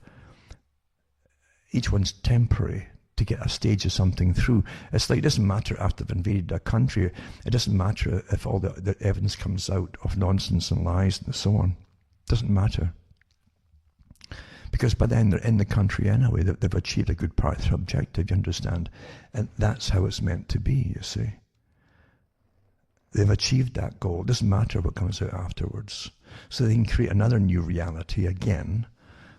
Each one's temporary to get a stage of something through. It's like, it doesn't matter after they've invaded a country. It doesn't matter if all the evidence comes out of nonsense and lies and so on. It doesn't matter. Because by then they're in the country anyway. They've achieved a good part of their objective, you understand? And that's how it's meant to be, you see. They've achieved that goal. It doesn't matter what comes out afterwards. So they can create another new reality again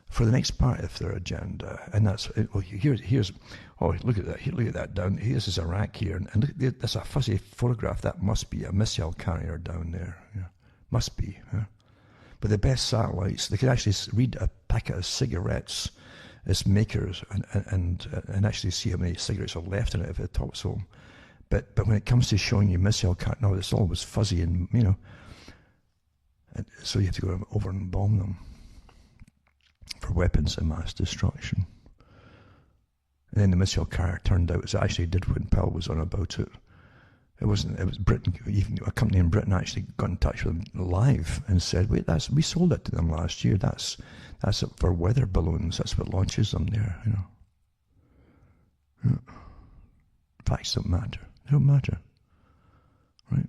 for the next part of their agenda. And that's, well, here's oh, look at that. Look at that down. This is Iraq here. And look, that's a fuzzy photograph. That must be a missile carrier down there. Must be. But the best satellites, they could actually read a packet of cigarettes, its makers, and actually see how many cigarettes are left in it if it talks home. But when it comes to showing you missile cut, no, it's always fuzzy and, and so you have to go over and bomb them for weapons of mass destruction. And then the missile carrier turned out, it actually did when Powell was on about it. It was Britain, even a company in Britain actually got in touch with them live and said, wait, we sold it to them last year. That's for weather balloons. That's what launches them there, Facts don't matter. They don't matter, right?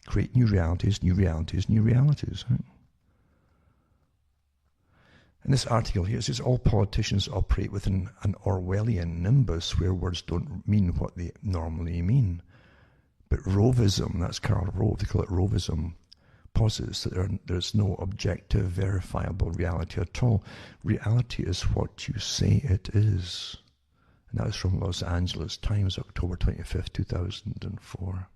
Create new realities, new realities, new realities, right? In this article here, it says all politicians operate within an Orwellian nimbus where words don't mean what they normally mean. But Rovism, that's Karl Rove, they call it Rovism, posits that there's no objective, verifiable reality at all. Reality is what you say it is. And that was from Los Angeles Times, October 25th, 2004.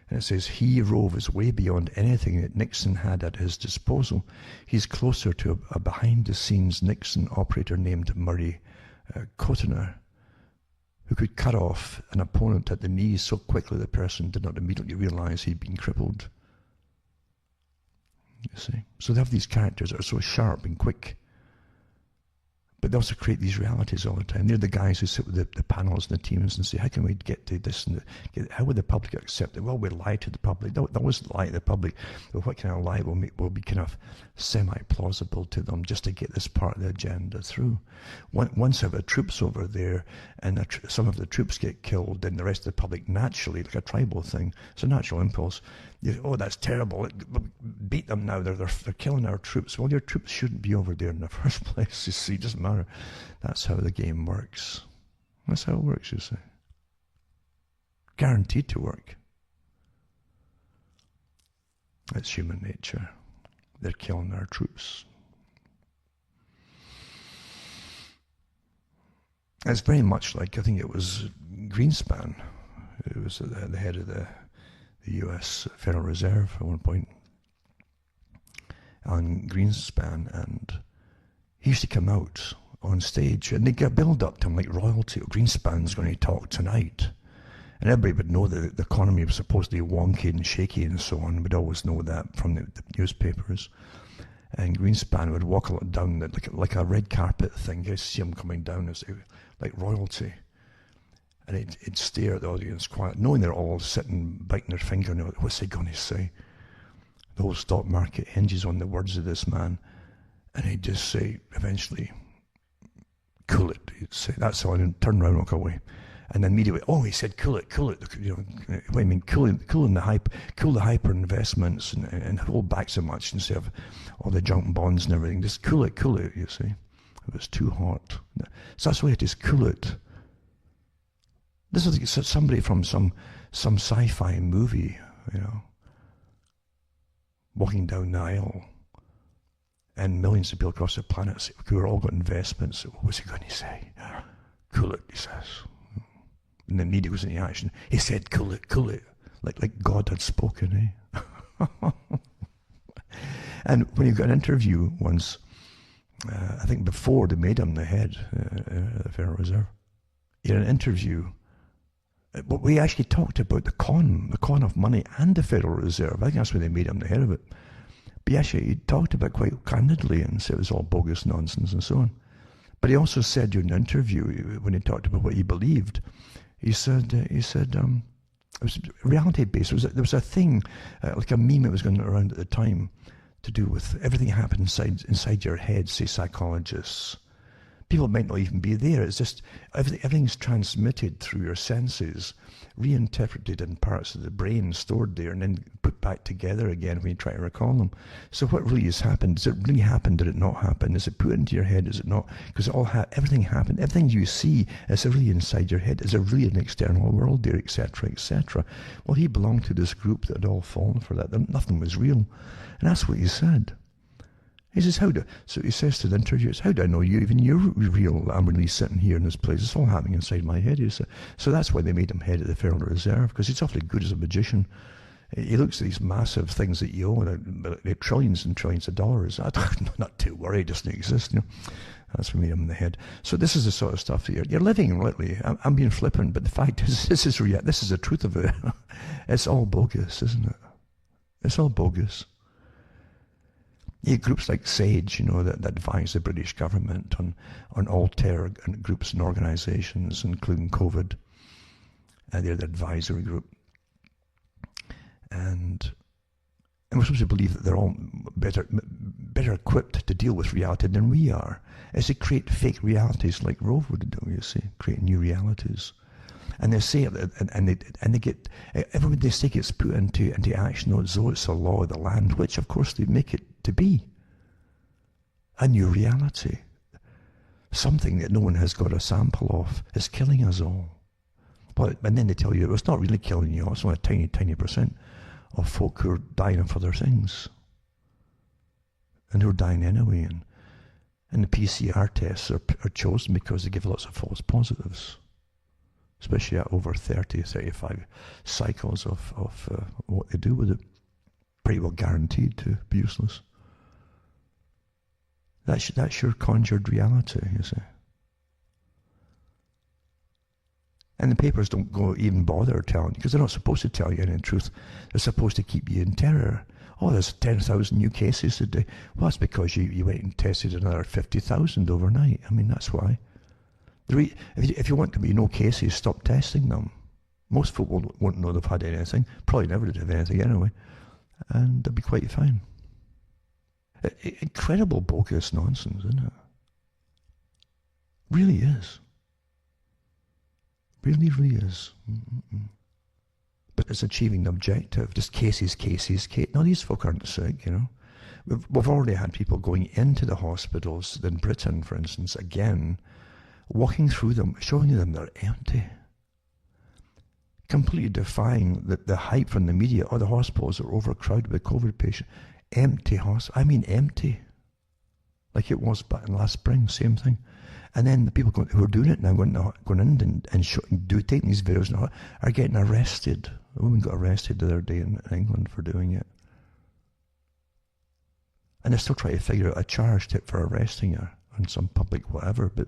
And it says, Rove is way beyond anything that Nixon had at his disposal. He's closer to a behind-the-scenes Nixon operator named Murray Kotiner, who could cut off an opponent at the knees so quickly the person did not immediately realize he'd been crippled. You see? So they have these characters that are so sharp and quick. But they also create these realities all the time. They're the guys who sit with the panels and the teams and say, how can we get to this? And how would the public accept it? Well, we lie to the public. They always lie to the public. But what kind of lie will be kind of semi-plausible to them just to get this part of the agenda through? Once I have troops over there and some of the troops get killed, then the rest of the public naturally, like a tribal thing, it's a natural impulse, Oh, that's terrible. Beat them now. They're killing our troops. Well, your troops shouldn't be over there in the first place. You see, it doesn't matter. That's how the game works. That's how it works, you see. Guaranteed to work. It's human nature. They're killing our troops. It's very much like, I think it was Greenspan, who was the head of the US Federal Reserve at one point, on Greenspan, and he used to come out on stage and they get build up to him like royalty. Greenspan's going to talk tonight. And everybody would know that the economy was supposed to be wonky and shaky and so on. We'd always know that from the newspapers. And Greenspan would walk down like a red carpet thing. You see him coming down as like royalty. And he'd stare at the audience quiet, knowing they're all sitting, biting their finger. And what's he going to say? The whole stock market hinges on the words of this man. And he'd just say, eventually, cool it. He'd say, that's all, and turn around and walk away. And then immediately, oh, he said, cool it. What I mean, cooling the hyper investments and hold back so much instead of all the junk bonds and everything. Just cool it, you see. It was too hot. So that's why it is, cool it. This is like somebody from some sci-fi movie, walking down the aisle, and millions of people across the planet who are all got investments. What was he going to say? Cool it, he says. And then immediately goes into action. He said, cool it, like God had spoken, eh? And when you got an interview once, I think before they made him the head of the Federal Reserve, he had an interview. But we actually talked about the con of money and the Federal Reserve. I think that's why they made him the head of it. But he talked about it quite candidly and said it was all bogus nonsense and so on. But he also said during the interview, when he talked about what he believed, he said it was reality based. There was a thing, like a meme that was going around at the time, to do with everything happened inside your head, say psychologists. People might not even be there. It's just everything's transmitted through your senses, reinterpreted in parts of the brain, stored there, and then put back together again when you try to recall them. So what really has happened? Does it really happen? Did it not happen? Is it put into your head? Is it not? Because everything happened. Everything you see is really inside your head. Is there really an external world there, etc., etc.? Well, he belonged to this group that had all fallen for that. Nothing was real. And that's what he said. He says, so he says to the interviewers, how do I know even you're real? I'm really sitting here in this place. It's all happening inside my head. He said. So that's why they made him head of the Federal Reserve, because he's awfully good as a magician. He looks at these massive things that you own, trillions and trillions of dollars. I'm not too worried, it doesn't exist. That's what made him in the head. So this is the sort of stuff that you're living, literally. I'm being flippant, but the fact is, this is the truth of it. It's all bogus, isn't it? It's all bogus. You have groups like SAGE, that advise the British government on all terror groups and organisations, including COVID. They're the advisory group. And we're supposed to believe that they're all better equipped to deal with reality than we are. As they create fake realities like Rove would do, you see, create new realities. And they say, and they get, every mistake gets put into action as though it's a law of the land, which of course they make it to be. A new reality. Something that no one has got a sample of is killing us all. And then they tell you, it's not really killing you, it's only a tiny, tiny % of folk who are dying of other things. And who are dying anyway. And the PCR tests are chosen because they give lots of false positives. Especially at over 30, 35 cycles of what they do with it. Pretty well guaranteed to be useless. That's your conjured reality, you see. And the papers don't even bother telling you, because they're not supposed to tell you any truth. They're supposed to keep you in terror. Oh, there's 10,000 new cases today. Well, that's because you went and tested another 50,000 overnight. I mean, that's why. If you want to be no cases, stop testing them. Most folk won't know they've had anything. Probably never did have anything anyway. And they'll be quite fine. Incredible bogus nonsense, isn't it? Really is. Really, really is. But it's achieving the objective. Just cases. No, these folk aren't sick, you know. We've already had people going into the hospitals in Britain, for instance, again, walking through them, showing them they're empty. Completely defying the hype from the media. Oh, the hospitals are overcrowded with COVID patients. Empty I mean empty. Like it was back in last spring, same thing. And then the people who are doing it now, going in and taking these videos and are getting arrested. A woman got arrested the other day in England for doing it. And they're still trying to figure out a charge for arresting her on some public whatever. But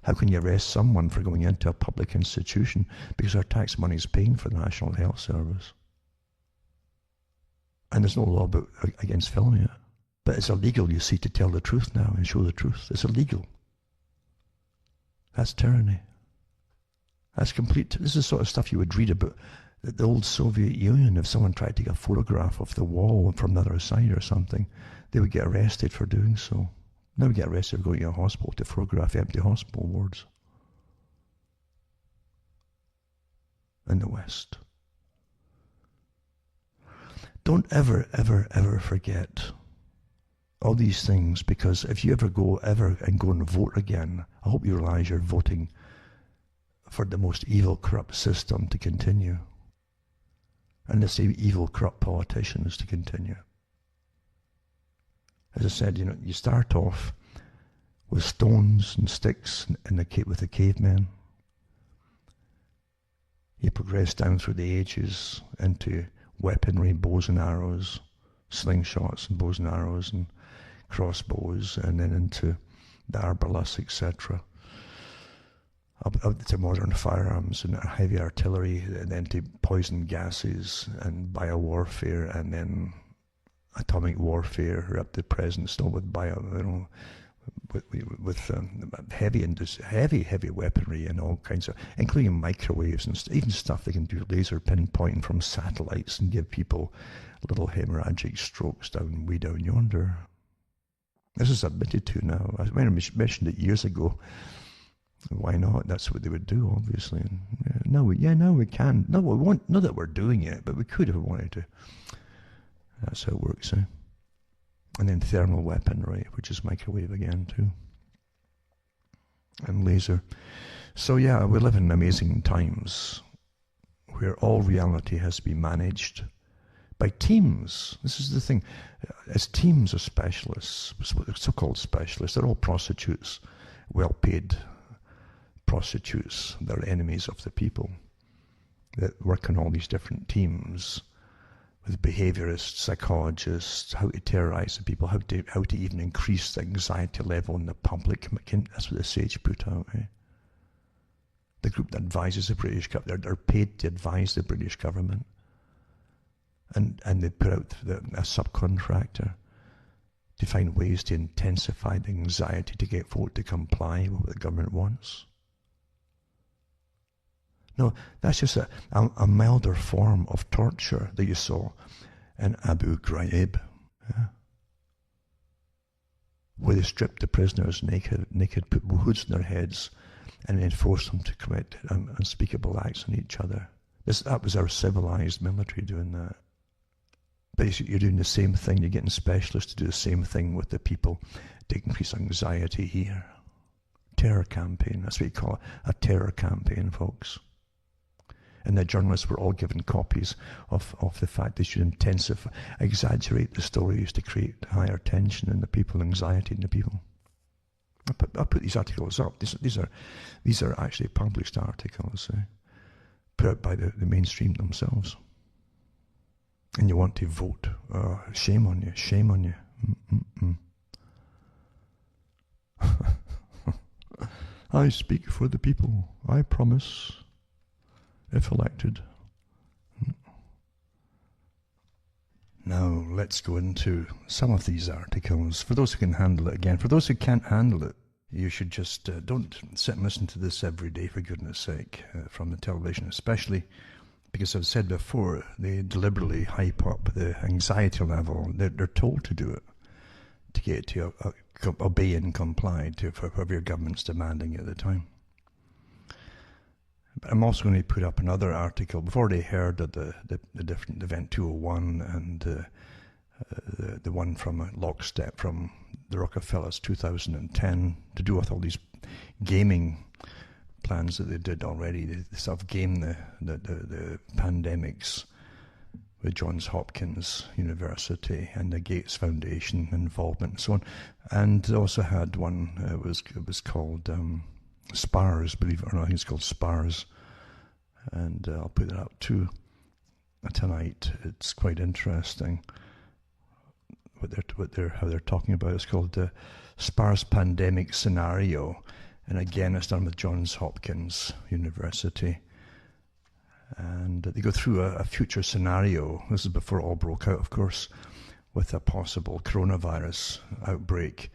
how can you arrest someone for going into a public institution because our tax money is paying for the National Health Service? And there's no law against filming it. But it's illegal, you see, to tell the truth now and show the truth. It's illegal. That's tyranny. That's complete. This is the sort of stuff you would read about the old Soviet Union. If someone tried to take a photograph of the wall from the other side or something, they would get arrested for doing so. Now we get arrested for going to a hospital to photograph empty hospital wards in the West. Don't ever, ever, ever forget all these things, because if you ever go and vote again, I hope you realize you're voting for the most evil, corrupt system to continue, and the same evil, corrupt politicians to continue. As I said, you know, you start off with stones and sticks with the cavemen. You progress down through the ages into weaponry, bows and arrows, slingshots and bows and arrows and crossbows, and then into the arbalest, etc. Up to modern firearms and heavy artillery, and then to poison gases and biowarfare, and then atomic warfare, or up to present still with heavy weaponry and all kinds of, including microwaves and even stuff they can do laser pinpointing from satellites and give people little hemorrhagic strokes way down yonder. This is admitted to now. I mentioned it years ago. Why not? That's what they would do, obviously. And now we can. No, we won't. Not that we're doing it, but we could if we wanted to. That's how it works. And then thermal weaponry, which is microwave again too, and laser. So yeah, we live in amazing times where all reality has to be managed by teams. This is the thing. As teams of specialists, so-called specialists, they're all prostitutes, well-paid prostitutes. They're enemies of the people that work on all these different teams with behaviorists, psychologists, how to terrorize the people, how to even increase the anxiety level in the public. That's what the Sage put out. The group that advises the British government, they're paid to advise the British government. And they put out a subcontractor to find ways to intensify the anxiety to get folk to comply with what the government wants. No, that's just a milder form of torture that you saw in Abu Ghraib, where they stripped the prisoners naked, put hoods on their heads, and then forced them to commit unspeakable acts on each other. That was our civilized military doing that. But you're doing the same thing. You're getting specialists to do the same thing with the people to increase anxiety here. Terror campaign. That's what you call it. A terror campaign, folks. And the journalists were all given copies of the fact they should exaggerate the stories to create higher tension in the people, anxiety in the people. I put these articles up. These are actually published articles put out by the mainstream themselves. And you want to vote. Shame on you, shame on you. I speak for the people, I promise, if elected. Now, let's go into some of these articles. For those who can handle it, again, for those who can't handle it, you should just don't sit and listen to this every day, for goodness sake, from the television especially. Because I've said before, they deliberately hype up the anxiety level. They're told to do it to get to obey and comply to whatever your government's demanding at the time. But I'm also going to put up another article. We've already heard of the different Event 201 and the one from Lockstep from the Rockefellers 2010 to do with all these gaming plans that they did already. They sort of game the pandemics with Johns Hopkins University and the Gates Foundation involvement and so on. And they also had one, it was called SPARS, believe it or not. I think it's called SPARS. And I'll put that up too tonight. It's quite interesting how they're talking about it. It's called the SPARS Pandemic Scenario. And again, it's done with Johns Hopkins University. And they go through a future scenario. This is before it all broke out, of course, with a possible coronavirus outbreak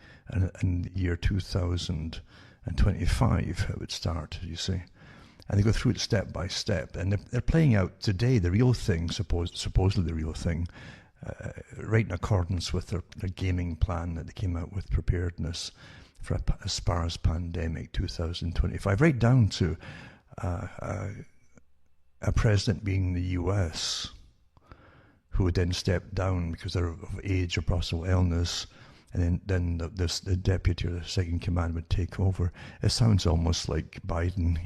in the year 2025. It would start, you see. And they go through it step by step. And they're playing out today the real thing, supposedly the real thing, right in accordance with their gaming plan that they came out with, preparedness for a SPARS pandemic 2025, right down to a president being the US, who would then step down because of age or possible illness, and then the deputy or the second command would take over. It sounds almost like Biden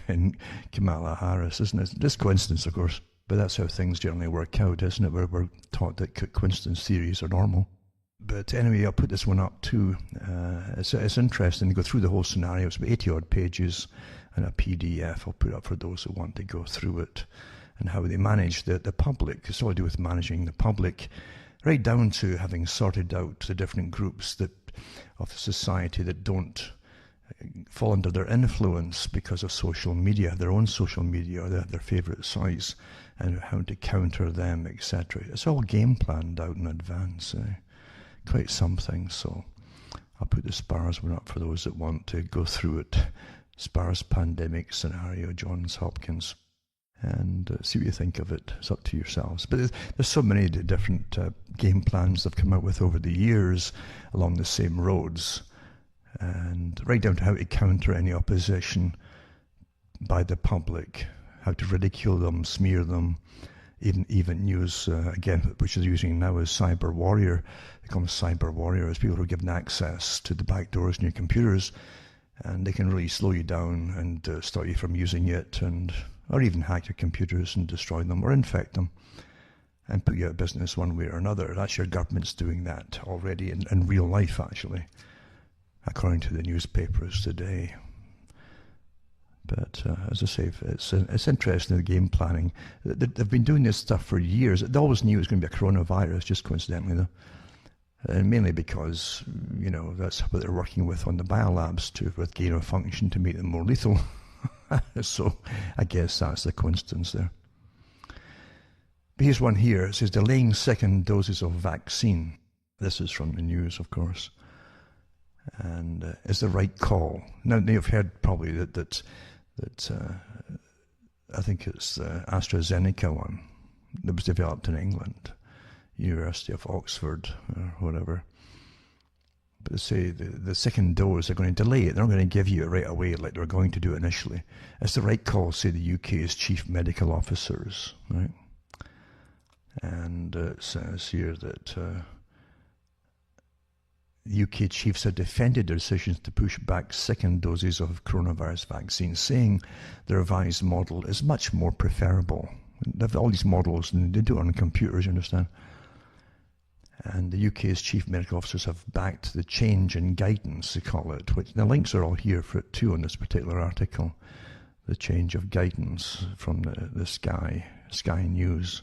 and Kamala Harris, isn't it? Just coincidence, of course, but that's how things generally work out, isn't it? We're taught that coincidence theories are normal. But anyway, I'll put this one up too. It's interesting to go through the whole scenario. It's about 80-odd pages and a PDF I'll put up for those who want to go through it, and how they manage the public. It's all to do with managing the public, right down to having sorted out the different groups of society that don't fall under their influence because of social media, their own social media, or their favourite sites, and how to counter them, etc. It's all game planned out in advance. Quite something. So I'll put the SPARS one up for those that want to go through it. SPARS Pandemic Scenario, Johns Hopkins, and see what you think of it. It's up to yourselves. But there's so many different game plans they've come out with over the years along the same roads, and right down to how to counter any opposition by the public, how to ridicule them, smear them, even use, again, which they're using now as cyber warrior. They call them cyber warriors, people who are given access to the back doors in your computers, and they can really slow you down and stop you from using it, or even hack your computers and destroy them or infect them and put you out of business one way or another. That's your government's doing that already in real life, actually, according to the newspapers today. But as I say, it's interesting, the game planning. They've been doing this stuff for years. They always knew it was going to be a coronavirus, just coincidentally, though. And mainly because, that's what they're working with on the biolabs with gain of function to make them more lethal. So I guess that's the coincidence there. But here's one here. It says delaying second doses of vaccine. This is from the news, of course. And is the right call. Now, you've heard probably that I think it's the AstraZeneca one that was developed in England, University of Oxford or whatever. But they say the second dose, they're going to delay it. They're not going to give you it right away like they were going to do initially. It's the right call, say the UK's chief medical officers, right? And it says here that UK chiefs have defended their decisions to push back second doses of coronavirus vaccine, saying the revised model is much more preferable. They have all these models, and they do it on computers, you understand. And the UK's chief medical officers have backed the change in guidance, they call it, which the links are all here for it too on this particular article. The change of guidance from the Sky News.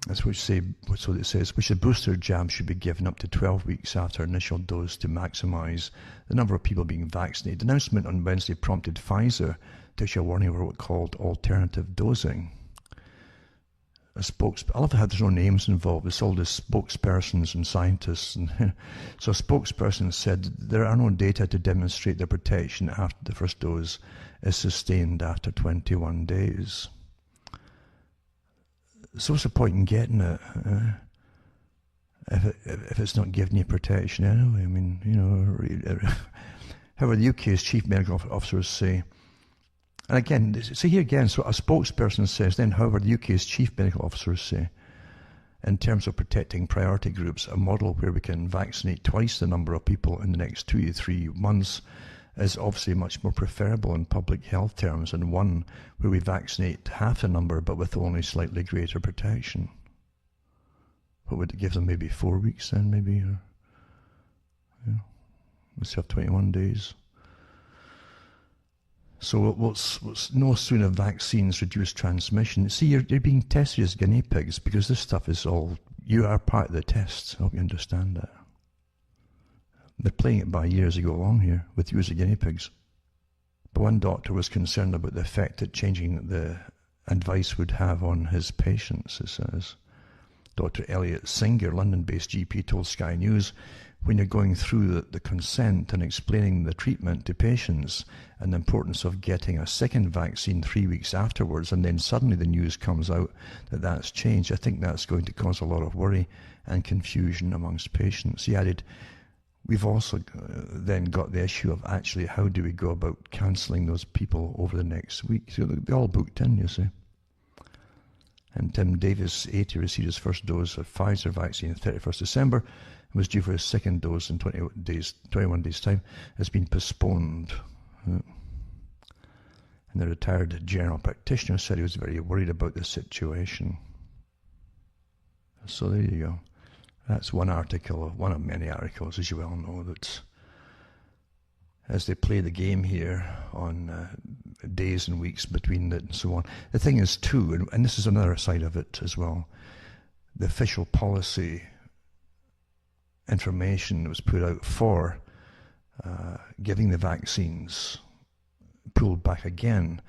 That's what it says, which the booster jab should be given up to 12 weeks after initial dose to maximise the number of people being vaccinated. The announcement on Wednesday prompted Pfizer to issue a warning over what called alternative dosing. I love how there's no names involved. It's all the spokespersons and scientists. And so a spokesperson said there are no data to demonstrate the protection after the first dose is sustained after 21 days. So what's the point in getting it if it's not giving you protection anyway? I mean, however, the UK's chief medical officers say And again, see here again, so a spokesperson says then, however, the UK's chief medical officers say, in terms of protecting priority groups, a model where we can vaccinate twice the number of people in the next 2 to 3 months is obviously much more preferable in public health terms than one where we vaccinate half the number but with only slightly greater protection. What would it give them? Maybe 4 weeks then, maybe? Or, yeah. Let's have 21 days. So what's no sooner vaccines reduce transmission. See, you're being tested as guinea pigs because this stuff is all, you are part of the tests. I hope you understand that. They're playing it by ear as they go along here with you as the guinea pigs. But one doctor was concerned about the effect that changing the advice would have on his patients, it says. Dr. Elliot Singer, London-based GP, told Sky News, when you're going through the consent and explaining the treatment to patients and the importance of getting a second vaccine 3 weeks afterwards, and then suddenly the news comes out that that's changed, I think that's going to cause a lot of worry and confusion amongst patients. He added, we've also then got the issue of actually how do we go about cancelling those people over the next week. So they're all booked in, you see. And Tim Davis, 80, received his first dose of Pfizer vaccine on 31st December and was due for his second dose in 21 days' time. Has been postponed. And the retired general practitioner said he was very worried about the situation. So there you go. That's one article, one of many articles, as you well know, that as they play the game here on days and weeks between it and so on. The thing is too, and this is another side of it as well, the official policy information that was put out for giving the vaccines pulled back again,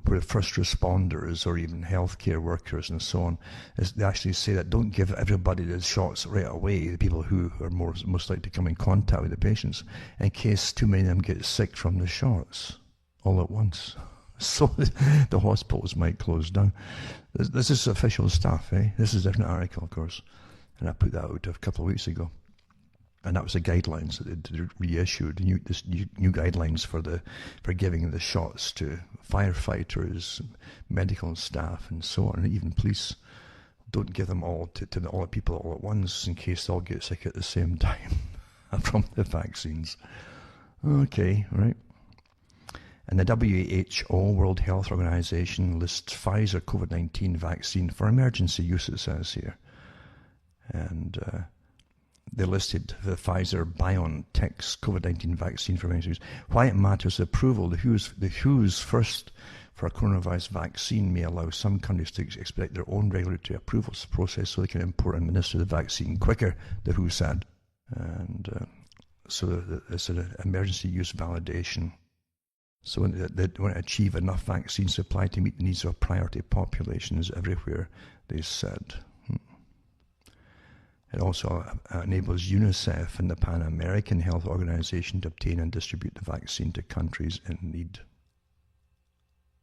where first responders or even healthcare workers and so on, is they actually say that don't give everybody the shots right away, the people who are most likely to come in contact with the patients, in case too many of them get sick from the shots all at once. So the hospitals might close down. This is official stuff, eh? This is a different article, of course, and I put that out a couple of weeks ago. And that was the guidelines that they reissued, new guidelines for giving the shots to firefighters, medical staff, and so on, and even police. Don't give them all to all the people all at once in case they all get sick at the same time from the vaccines. Okay, right. And the WHO, World Health Organization, lists Pfizer COVID-19 vaccine for emergency use, it says here. And they listed the Pfizer BioNTech's COVID-19 vaccine for emergency use. Why it matters, approval. The WHO's first for a coronavirus vaccine may allow some countries to expedite their own regulatory approvals process so they can import and administer the vaccine quicker, the WHO said. And so it's an emergency use validation. So they want to achieve enough vaccine supply to meet the needs of priority populations everywhere, they said. It also enables UNICEF and the Pan American Health Organization to obtain and distribute the vaccine to countries in need.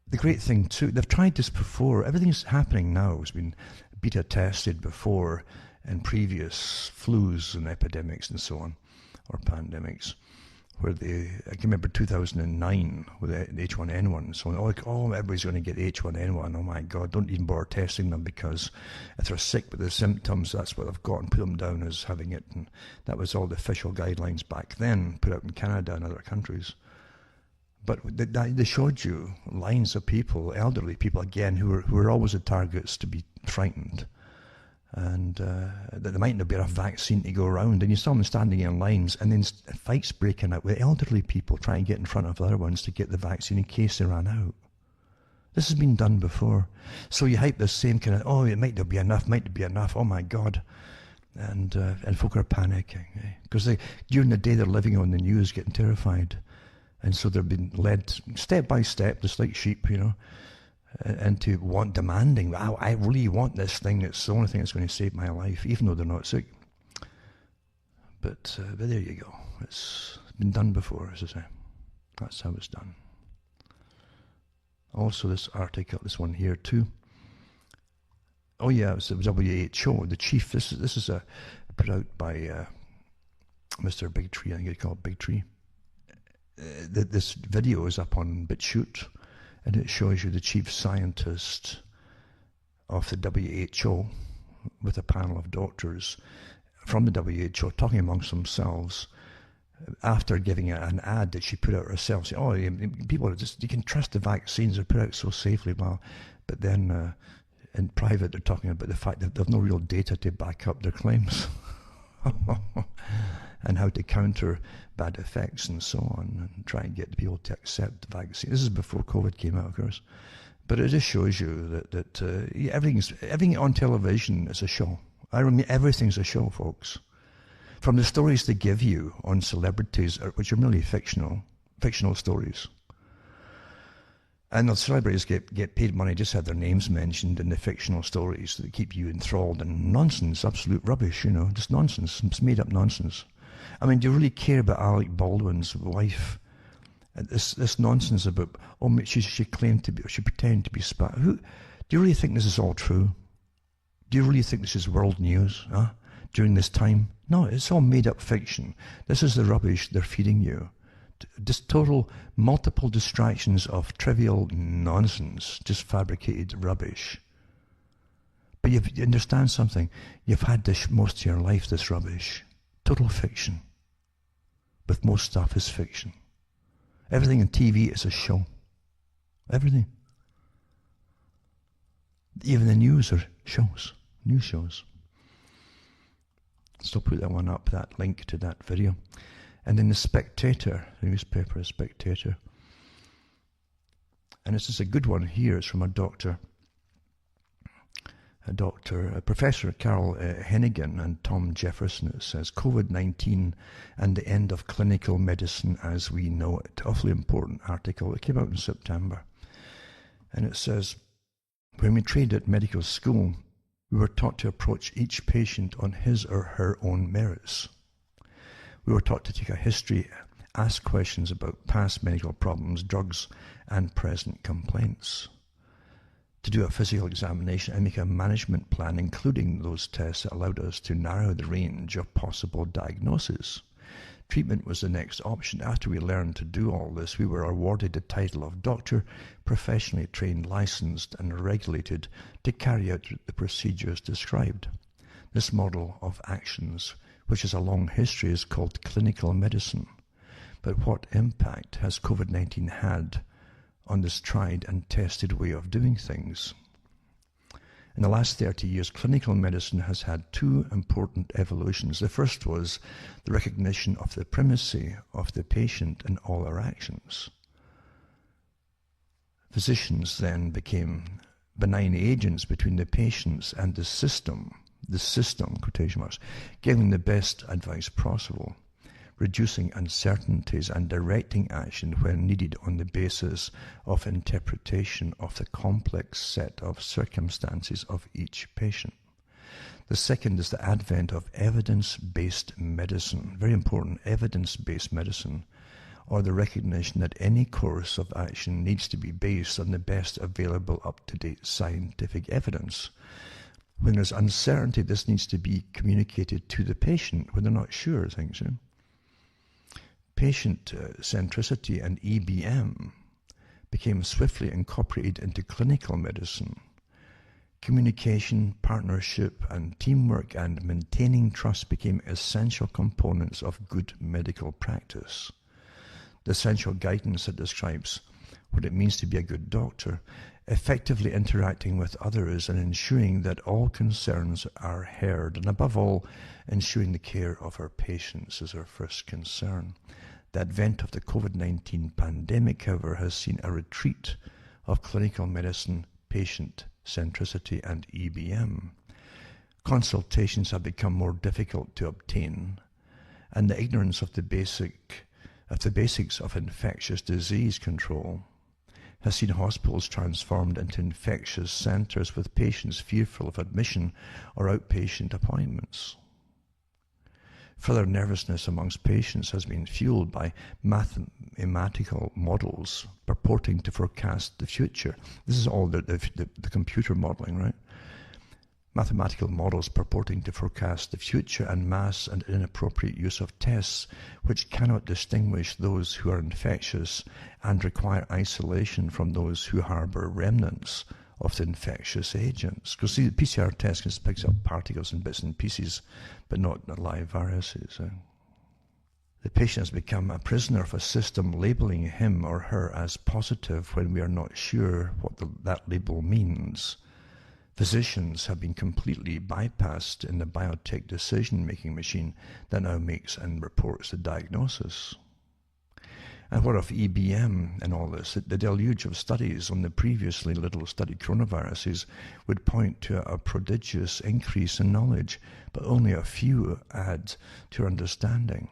The great thing too, they've tried this before. Everything's happening now has been beta tested before in previous flus and epidemics and so on, or pandemics. Where I can remember 2009 with the H1N1 and so on. Oh, everybody's going to get H1N1. Oh my God, don't even bother testing them because if they're sick with the symptoms, that's what they've got, and put them down as having it. And that was all the official guidelines back then, put out in Canada and other countries. But they showed you lines of people, elderly people again, who are always the targets to be frightened. And that there might not be enough vaccine to go around, and you saw them standing in lines, and then fights breaking out with elderly people trying to get in front of the other ones to get the vaccine in case they ran out. This has been done before. So you hype the same kind of, oh, it might not be enough, oh my God. And folk are panicking, because during the day they're living on the news getting terrified. And so they're being led step by step, just like sheep, into demanding, wow, I really want this thing. It's the only thing that's going to save my life, even though they're not sick. But there you go. It's been done before, as I say. That's how it's done. Also, this article, this one here too. Oh yeah, it was the WHO, the chief. This is put out by Mr. Bigtree. I think it's called Bigtree. This video is up on BitChute. And it shows you the chief scientist of the WHO with a panel of doctors from the WHO talking amongst themselves after giving an ad that she put out herself, saying, "Oh, people are just, you can trust the vaccines, they're put out so safely." Well, but then in private they're talking about the fact that they've no real data to back up their claims and how to counter bad effects and so on, and try and get people to accept the vaccine. This is before COVID came out, of course. But it just shows you that everything on television is a show. I mean, everything's a show, folks. From the stories they give you on celebrities, which are merely fictional stories. And the celebrities get paid money, just have their names mentioned in the fictional stories that keep you enthralled in nonsense, absolute rubbish, just nonsense, it's made up nonsense. I mean, do you really care about Alec Baldwin's wife? This nonsense about, she claimed to be, or she pretended to be do you really think this is all true? Do you really think this is world news, during this time? No, it's all made up fiction. This is the rubbish they're feeding you. Just total multiple distractions of trivial nonsense, just fabricated rubbish. But you understand something, you've had this most of your life, this rubbish. Total fiction. But most stuff is fiction. Everything on TV is a show. Everything. Even the news are shows. News shows. So I'll put that one up, that link to that video. And then the Spectator, the newspaper, Spectator. And this is a good one here. It's from Professor Carol Hennigan and Tom Jefferson. It says, COVID-19 and the end of clinical medicine as we know it. Awfully important article. It came out in September. And it says, when we trained at medical school, we were taught to approach each patient on his or her own merits. We were taught to take a history, ask questions about past medical problems, drugs, and present complaints. To do a physical examination and make a management plan, including those tests that allowed us to narrow the range of possible diagnoses. Treatment was the next option. After we learned to do all this, we were awarded the title of doctor, professionally trained, licensed, and regulated to carry out the procedures described. This model of actions, which has a long history, is called clinical medicine. But what impact has COVID-19 had on this tried and tested way of doing things? In the last 30 years, clinical medicine has had two important evolutions. The first was the recognition of the primacy of the patient in all our actions. Physicians then became benign agents between the patients and the system, quotation marks, giving the best advice possible, reducing uncertainties and directing action when needed on the basis of interpretation of the complex set of circumstances of each patient. The second is the advent of evidence-based medicine, very important, evidence-based medicine, or the recognition that any course of action needs to be based on the best available up-to-date scientific evidence. When there's uncertainty, this needs to be communicated to the patient when they're not sure of things. Patient centricity and EBM became swiftly incorporated into clinical medicine. Communication, partnership, and teamwork and maintaining trust became essential components of good medical practice. The essential guidance that describes what it means to be a good doctor, effectively interacting with others and ensuring that all concerns are heard, and above all, ensuring the care of our patients is our first concern. The advent of the COVID-19 pandemic, however, has seen a retreat of clinical medicine, patient centricity, and EBM. Consultations have become more difficult to obtain, and the ignorance of the basics of infectious disease control has seen hospitals transformed into infectious centres with patients fearful of admission or outpatient appointments. Further nervousness amongst patients has been fueled by mathematical models purporting to forecast the future. This is all the computer modelling, right? Mathematical models purporting to forecast the future and mass and inappropriate use of tests which cannot distinguish those who are infectious and require isolation from those who harbour remnants of the infectious agents. Because the PCR test just picks up particles and bits and pieces, but not live viruses. The patient has become a prisoner of a system labelling him or her as positive when we are not sure what that label means. Physicians have been completely bypassed in the biotech decision-making machine that now makes and reports the diagnosis. And what of EBM and all this? The deluge of studies on the previously little studied coronaviruses would point to a prodigious increase in knowledge, but only a few add to our understanding.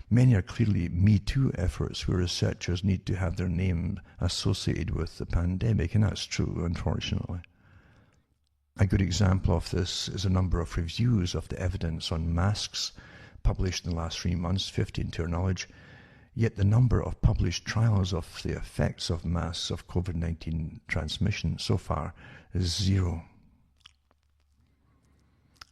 Many are clearly Me Too efforts where researchers need to have their name associated with the pandemic, and that's true, unfortunately. A good example of this is a number of reviews of the evidence on masks published in the last 3 months, 15 to our knowledge, yet the number of published trials of the effects of masks of COVID-19 transmission so far is 0.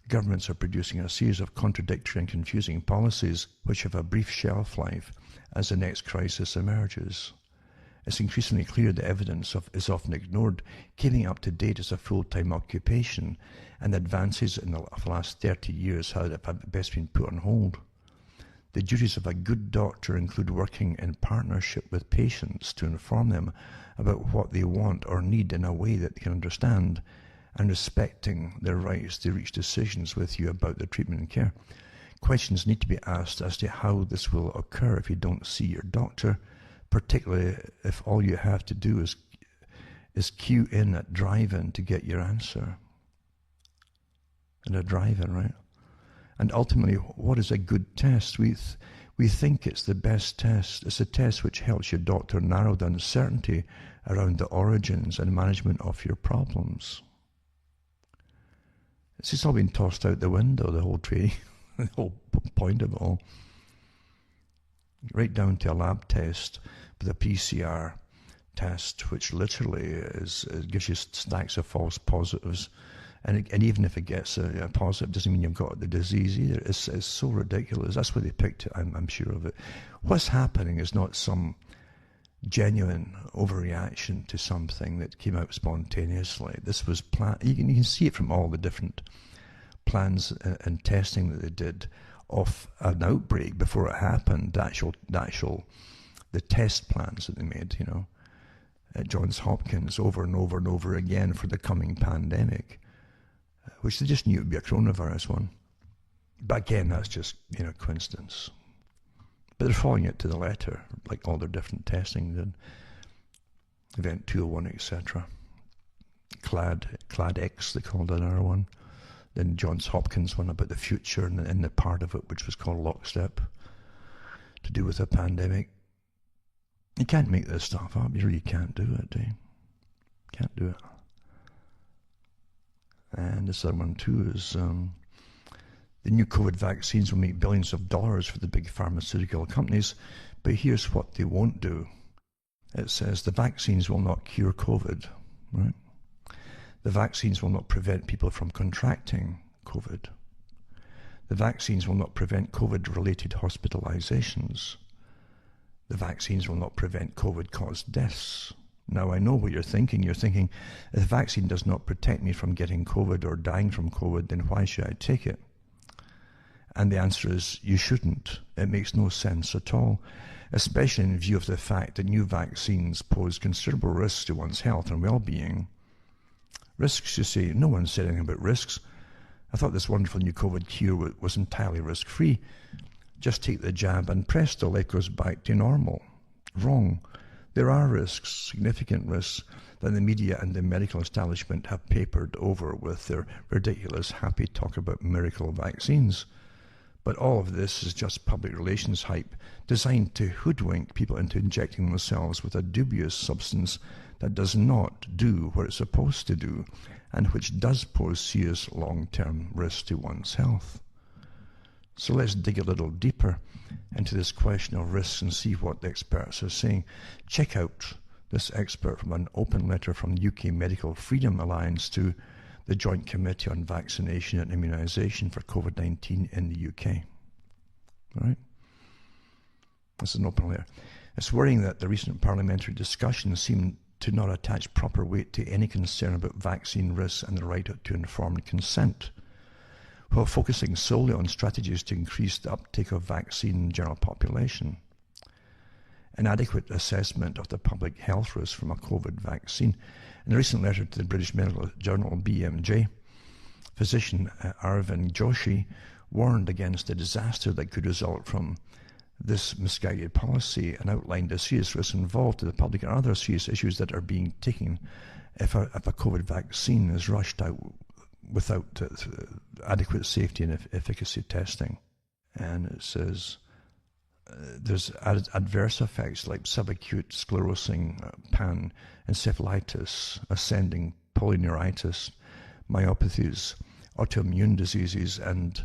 Governments are producing a series of contradictory and confusing policies which have a brief shelf life as the next crisis emerges. It's increasingly clear the evidence is often ignored. Keeping up to date is a full-time occupation, and advances in the last 30 years have best been put on hold. The duties of a good doctor include working in partnership with patients to inform them about what they want or need in a way that they can understand, and respecting their rights to reach decisions with you about their treatment and care. Questions need to be asked as to how this will occur if you don't see your doctor, particularly if all you have to do is queue in at drive-in to get your answer. At a drive-in, right? And ultimately, what is a good test? We think it's the best test. It's a test which helps your doctor narrow the uncertainty around the origins and management of your problems. It's just all been tossed out the window, the whole training, the whole point of it all. Right down to a lab test with a PCR test, which literally gives you stacks of false positives. And even if it gets a positive, doesn't mean you've got the disease either. It's so ridiculous. That's why they picked it, I'm sure of it. What's happening is not some genuine overreaction to something that came out spontaneously. This was planned. You can see it from all the different plans and testing that they did of an outbreak before it happened. The test plans that they made, at Johns Hopkins over and over and over again for the coming pandemic, which they just knew it would be a coronavirus one. But again, that's just, coincidence. But they're following it to the letter, like all their different testing did. Event 201, etc. CLAD-X, they called another one. Then Johns Hopkins one about the future and the part of it which was called Lockstep, to do with a pandemic. You can't make this stuff up. You really can't do it, do you? Can't do it. And this other one too is the new COVID vaccines will make billions of dollars for the big pharmaceutical companies, but here's what they won't do. It says the vaccines will not cure COVID, right? The vaccines will not prevent people from contracting COVID. The vaccines will not prevent COVID-related hospitalizations. The vaccines will not prevent COVID-caused deaths. Now, I know what you're thinking. You're thinking, if the vaccine does not protect me from getting COVID or dying from COVID, then why should I take it? And the answer is, you shouldn't. It makes no sense at all, especially in view of the fact that new vaccines pose considerable risks to one's health and well-being. Risks, you say, no one said anything about risks. I thought this wonderful new COVID cure was entirely risk-free. Just take the jab and presto, life goes back to normal. Wrong. There are risks, significant risks, that the media and the medical establishment have papered over with their ridiculous happy talk about miracle vaccines. But all of this is just public relations hype designed to hoodwink people into injecting themselves with a dubious substance that does not do what it's supposed to do and which does pose serious long-term risks to one's health. So let's dig a little deeper into this question of risks and see what the experts are saying. Check out this expert from an open letter from the UK Medical Freedom Alliance to the Joint Committee on Vaccination and Immunisation for COVID-19 in the UK. All right? This is an open letter. It's worrying that the recent parliamentary discussions seem to not attach proper weight to any concern about vaccine risks and the right to informed consent, while focusing solely on strategies to increase the uptake of vaccine in the general population. Inadequate assessment of the public health risk from a COVID vaccine. In a recent letter to the British Medical Journal, BMJ, physician Arvind Joshi warned against the disaster that could result from this misguided policy and outlined the serious risks involved to the public and other serious issues that are being taken if a COVID vaccine is rushed out without adequate safety and efficacy testing. And it says there's adverse effects like subacute sclerosing panencephalitis, ascending polyneuritis, myopathies, autoimmune diseases, and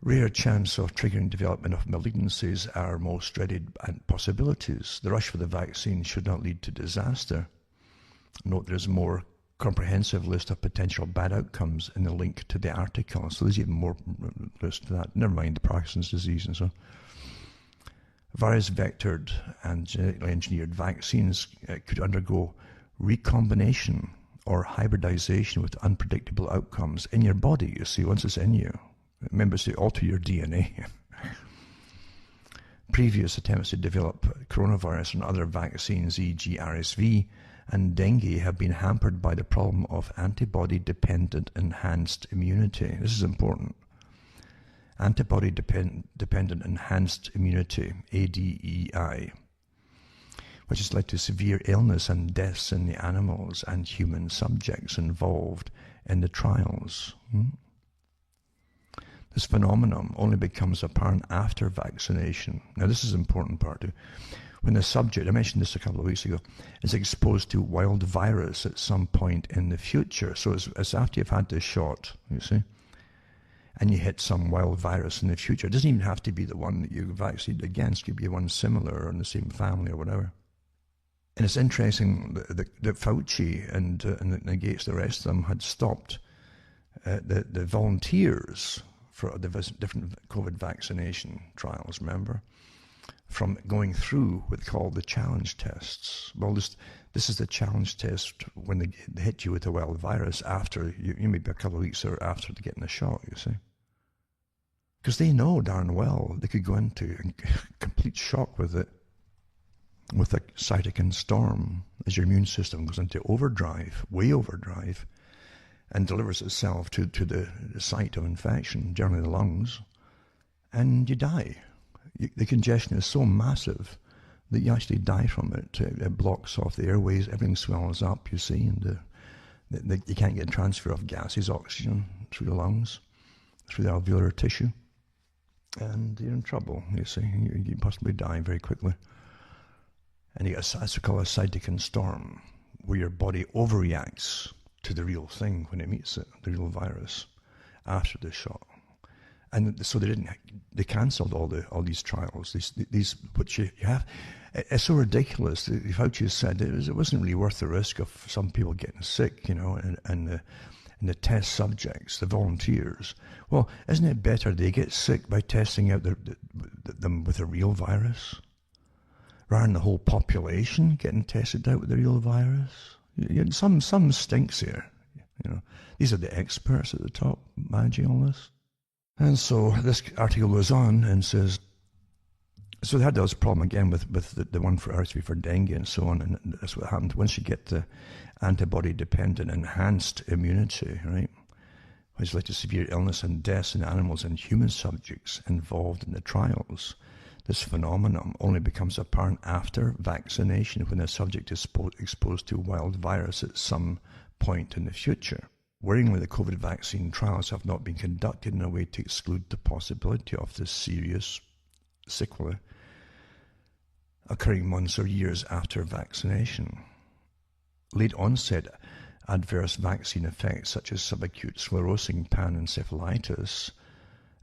rare chance of triggering development of malignancies are most dreaded possibilities. The rush for the vaccine should not lead to disaster. Note there's a more comprehensive list of potential bad outcomes in the link to the article. So there's even more list to that. Never mind the Parkinson's disease and so on. Virus vectored and genetically engineered vaccines could undergo recombination or hybridization with unpredictable outcomes in your body, you see, once it's in you. Remember, to alter your DNA. Previous attempts to develop coronavirus and other vaccines, e.g. RSV and dengue, have been hampered by the problem of antibody-dependent enhanced immunity. This is important. Antibody-dependent enhanced immunity, ADEI, which has led to severe illness and deaths in the animals and human subjects involved in the trials. This phenomenon only becomes apparent after vaccination. Now, this is an important part too. When the subject, I mentioned this a couple of weeks ago, is exposed to wild virus at some point in the future. So it's after you've had the shot, you see, and you hit some wild virus in the future. It doesn't even have to be the one that you vaccinated against. It could be one similar or in the same family or whatever. And it's interesting that Fauci and Gates, the rest of them, had stopped the volunteers for the different COVID vaccination trials, remember, from going through what's called the challenge tests. Well, this is the challenge test when they hit you with a wild virus after, you maybe a couple of weeks or after getting the shot, you see. Because they know darn well they could go into complete shock with it, with a cytokine storm, as your immune system goes into overdrive, way overdrive, and delivers itself to the site of infection, generally the lungs, and you die. The congestion is so massive that you actually die from it. It blocks off the airways, everything swells up, you see, and you can't get transfer of gases, oxygen, through the lungs, through the alveolar tissue, and you're in trouble, you see. You possibly die very quickly. And you get what's called a cytokine storm, where your body overreacts to the real thing when it meets it, the real virus, after the shot. And so they cancelled all these trials, these which you have. It's so ridiculous. Fauci said it wasn't really worth the risk of some people getting sick, you know, and the test subjects, the volunteers. Well, isn't it better they get sick by testing out them with a real virus, rather than the whole population getting tested out with the real virus? Some stinks here, you know. These are the experts at the top managing all this. And so this article goes on and says, so they had this problem again with the one for RSV for dengue and so on, and that's what happened. Once you get the antibody-dependent enhanced immunity, right, which led to severe illness and deaths in animals and human subjects involved in the trials, this phenomenon only becomes apparent after vaccination when the subject is exposed to wild virus at some point in the future. Worryingly, the COVID vaccine trials have not been conducted in a way to exclude the possibility of this serious sequelae occurring months or years after vaccination. Late onset adverse vaccine effects such as subacute sclerosing panencephalitis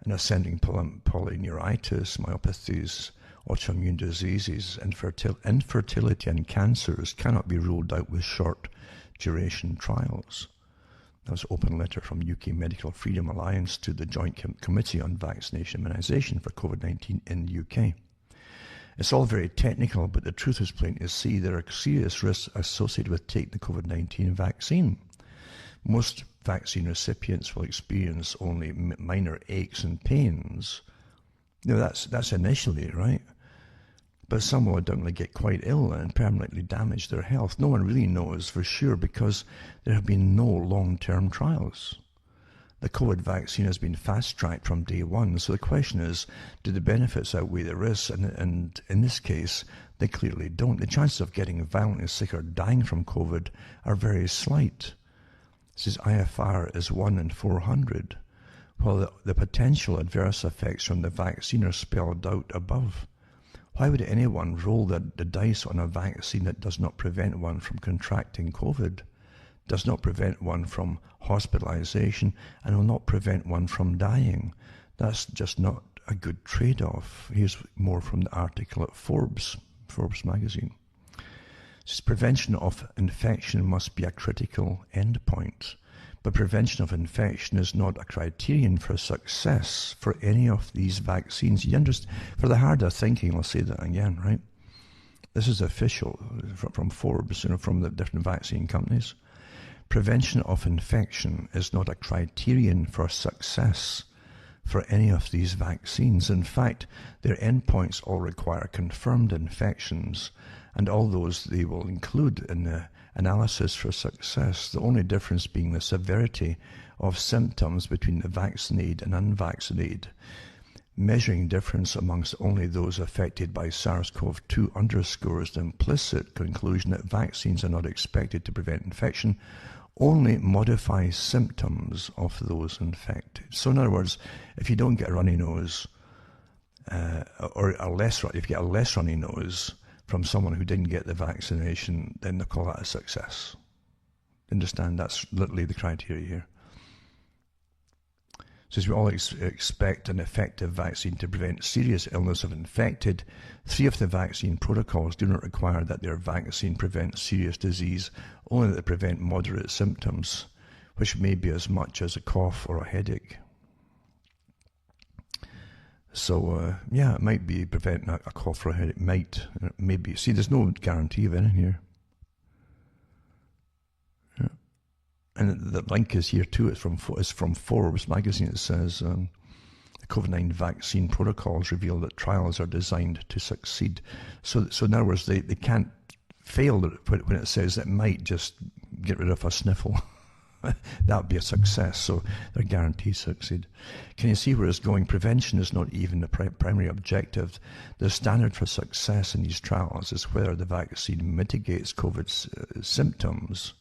and ascending polyneuritis, myopathies, autoimmune diseases, infertility and cancers cannot be ruled out with short duration trials. That was an open letter from UK Medical Freedom Alliance to the Joint Committee on Vaccination Immunisation for COVID-19 in the UK. It's all very technical, but the truth is plain to see. There are serious risks associated with taking the COVID-19 vaccine. Most vaccine recipients will experience only minor aches and pains. That's initially, right? But some will definitely get quite ill and permanently damage their health. No one really knows for sure because there have been no long-term trials. The COVID vaccine has been fast-tracked from day one, so the question is, do the benefits outweigh the risks? And in this case, they clearly don't. The chances of getting violently sick or dying from COVID are very slight. This is IFR is 1 in 400, while the potential adverse effects from the vaccine are spelled out above. Why would anyone roll the dice on a vaccine that does not prevent one from contracting COVID, does not prevent one from hospitalization, and will not prevent one from dying? That's just not a good trade-off. Here's more from the article at Forbes magazine. It says prevention of infection must be a critical endpoint, but prevention of infection is not a criterion for success for any of these vaccines. You understand? For the harder thinking, I'll say that again, right? This is official from Forbes, from the different vaccine companies. Prevention of infection is not a criterion for success for any of these vaccines. In fact, their endpoints all require confirmed infections, and all those they will include in the analysis for success, the only difference being the severity of symptoms between the vaccinated and unvaccinated. Measuring difference amongst only those affected by SARS-CoV-2 underscores the implicit conclusion that vaccines are not expected to prevent infection, only modify symptoms of those infected. So in other words, if you don't get a runny nose, if you get a less runny nose from someone who didn't get the vaccination, then they call that a success. Understand, that's literally the criteria here. Says we all expect an effective vaccine to prevent serious illness of infected. 3 of the vaccine protocols do not require that their vaccine prevent serious disease, only that they prevent moderate symptoms, which may be as much as a cough or a headache. So, yeah, it might be preventing a cough or a headache. Maybe. See, there's no guarantee of anything here. And the link is here too. It's from Forbes magazine. It says the COVID-19 vaccine protocols reveal that trials are designed to succeed. So in other words, they can't fail when it says it might just get rid of a sniffle. That would be a success. So they're guaranteed to succeed. Can you see where it's going? Prevention is not even the primary objective. The standard for success in these trials is whether the vaccine mitigates COVID's symptoms,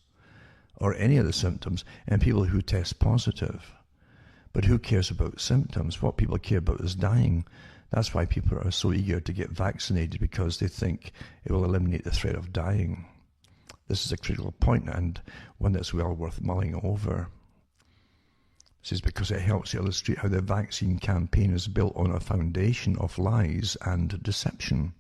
or any of the symptoms, and people who test positive. But who cares about symptoms? What people care about is dying. That's why people are so eager to get vaccinated, because they think it will eliminate the threat of dying. This is a critical point, and one that's well worth mulling over. This is because it helps illustrate how the vaccine campaign is built on a foundation of lies and deception.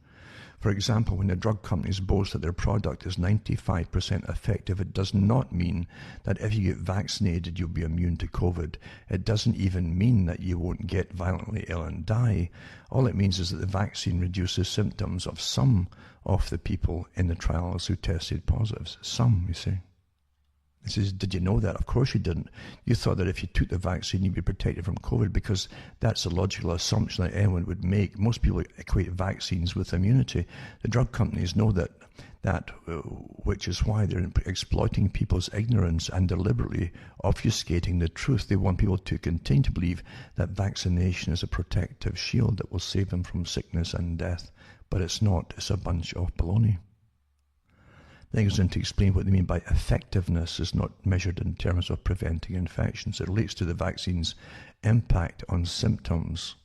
For example, when the drug companies boast that their product is 95% effective, it does not mean that if you get vaccinated, you'll be immune to COVID. It doesn't even mean that you won't get violently ill and die. All it means is that the vaccine reduces symptoms of some of the people in the trials who tested positive. Some, you see. He says, did you know that? Of course you didn't. You thought that if you took the vaccine, you'd be protected from COVID, because that's a logical assumption that anyone would make. Most people equate vaccines with immunity. The drug companies know that, which is why they're exploiting people's ignorance and deliberately obfuscating the truth. They want people to continue to believe that vaccination is a protective shield that will save them from sickness and death. But it's not. It's a bunch of baloney. Then goes on to explain what they mean by effectiveness is not measured in terms of preventing infections. It relates to the vaccine's impact on symptoms.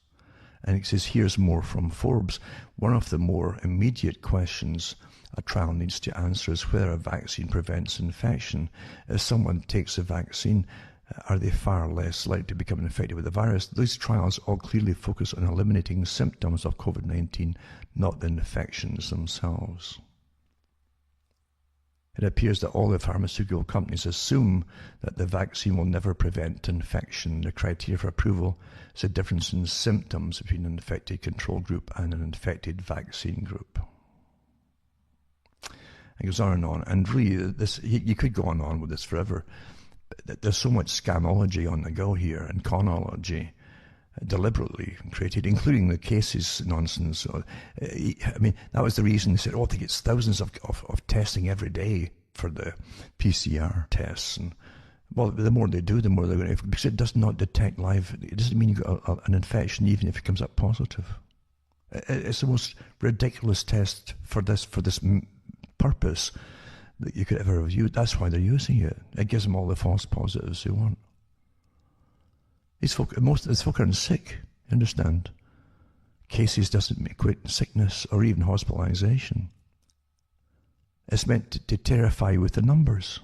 And it says, here's more from Forbes. One of the more immediate questions a trial needs to answer is whether a vaccine prevents infection. If someone takes a vaccine, are they far less likely to become infected with the virus? These trials all clearly focus on eliminating symptoms of COVID-19, not the infections themselves. It appears that all the pharmaceutical companies assume that the vaccine will never prevent infection. The criteria for approval is a difference in symptoms between an infected control group and an infected vaccine group. It goes on and on. And really, this you could go on with this forever. There's so much scamology on the go here and conology, deliberately created, including the cases nonsense. I mean, that was the reason they said, I think it's thousands of testing every day for the PCR tests. And, well, the more they do, the more they're going to, because it does not detect live. It doesn't mean you got an infection, even if it comes up positive. It's the most ridiculous test for this purpose that you could ever have used. That's why they're using it. It gives them all the false positives they want. Most of these folk are sick, you understand? Cases doesn't equate sickness or even hospitalization. It's meant to terrify you with the numbers.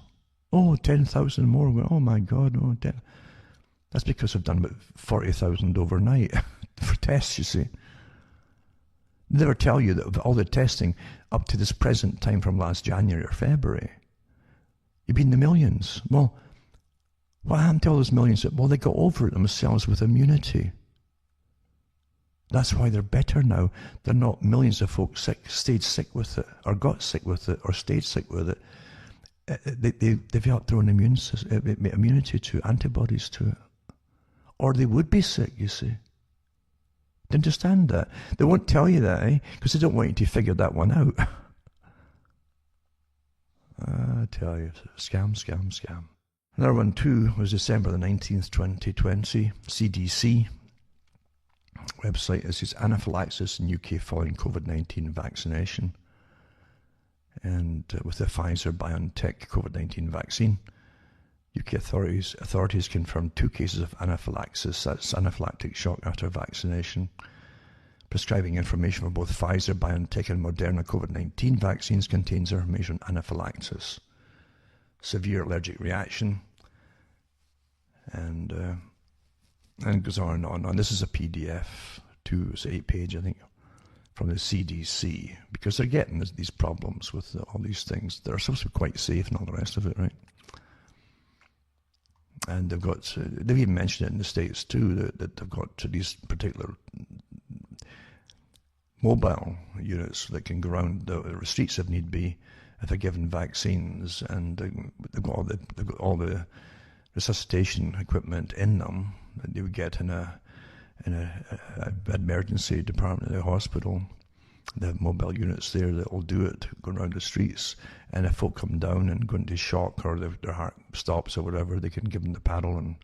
10,000 more. Oh my God, 10. That's because they've done about 40,000 overnight for tests, you see. They never tell you that all the testing up to this present time from last January or February, you've been in the millions. Well, what happened to all those millions? Well, they got over it themselves with immunity. That's why they're better now. They're not millions of folks stayed sick with it, or got sick with it, or stayed sick with it. They developed their own immunity to antibodies to it. Or they would be sick, you see. Do you understand that? They won't tell you that, because they don't want you to figure that one out. I tell you, scam. Another one too was December the 19th, 2020. CDC website. This is anaphylaxis in UK following COVID-19 vaccination. And with the Pfizer-BioNTech COVID-19 vaccine, UK authorities confirmed 2 cases of anaphylaxis, that's anaphylactic shock after vaccination. Prescribing information for both Pfizer, BioNTech and Moderna COVID-19 vaccines contains information on anaphylaxis, severe allergic reaction, and goes on and on. And this is a PDF too, it's 8-page, I think, from the CDC, because they're getting these problems with all these things. They're supposed to be quite safe and all the rest of it, right? And they've even mentioned it in the States too, that they've got these particular mobile units that can go around the streets if need be, if they're given vaccines, and they've got all the resuscitation equipment in them that they would get in a emergency department at a hospital. They have mobile units there that will do it, going around the streets. And if folk come down and go into shock, or their heart stops or whatever, they can give them the paddle, and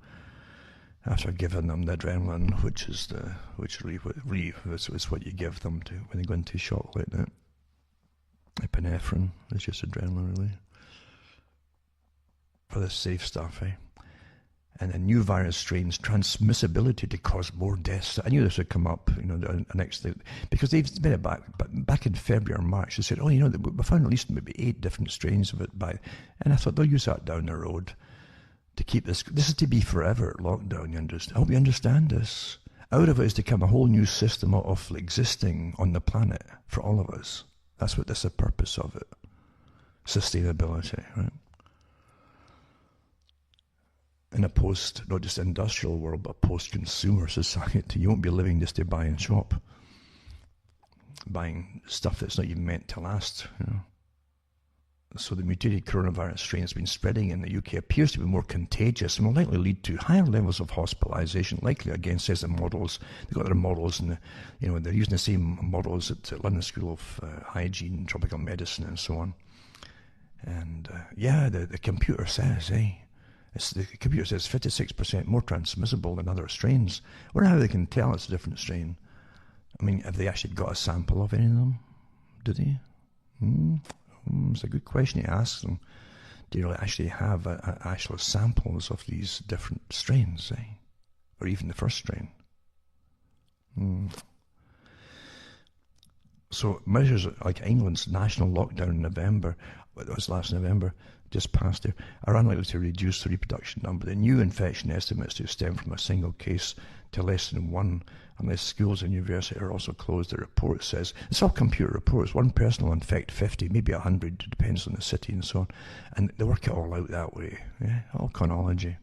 after giving them the adrenaline, which is what you give them to when they go into shock like that. Epinephrine is just adrenaline, really, for the safe stuff, And the new virus strains transmissibility to cause more deaths. I knew this would come up, the next day, because they've been it back in February or March. They said, we found at least maybe 8 different strains of it and I thought they'll use that down the road to keep this. This is to be forever lockdown. You understand? I hope you understand this. Out of it is to come a whole new system of existing on the planet for all of us. That's the purpose of it. Sustainability, right? In a not just industrial world, but post-consumer society. You won't be living just to buy and shop, buying stuff that's not even meant to last. So the mutated coronavirus strain has been spreading in the UK, appears to be more contagious and will likely lead to higher levels of hospitalisation. Likely, again, says the models. They've got their models, and they're using the same models at London School of Hygiene, Tropical Medicine, and so on. And the computer says, the computer says 56% more transmissible than other strains. I wonder how they can tell it's a different strain. I mean, have they actually got a sample of any of them? Do they? It's a good question to ask them. Do you actually have actual samples of these different strains, or even the first strain? So measures like England's national lockdown in November, it was last November, just past there, are unlikely to reduce the reproduction number. The new infection estimates to stem from a single case to less than one, unless schools and universities are also closed. The report says, it's all computer reports, one person will infect 50, maybe 100, it depends on the city and so on. And they work it all out that way, yeah? All chronology.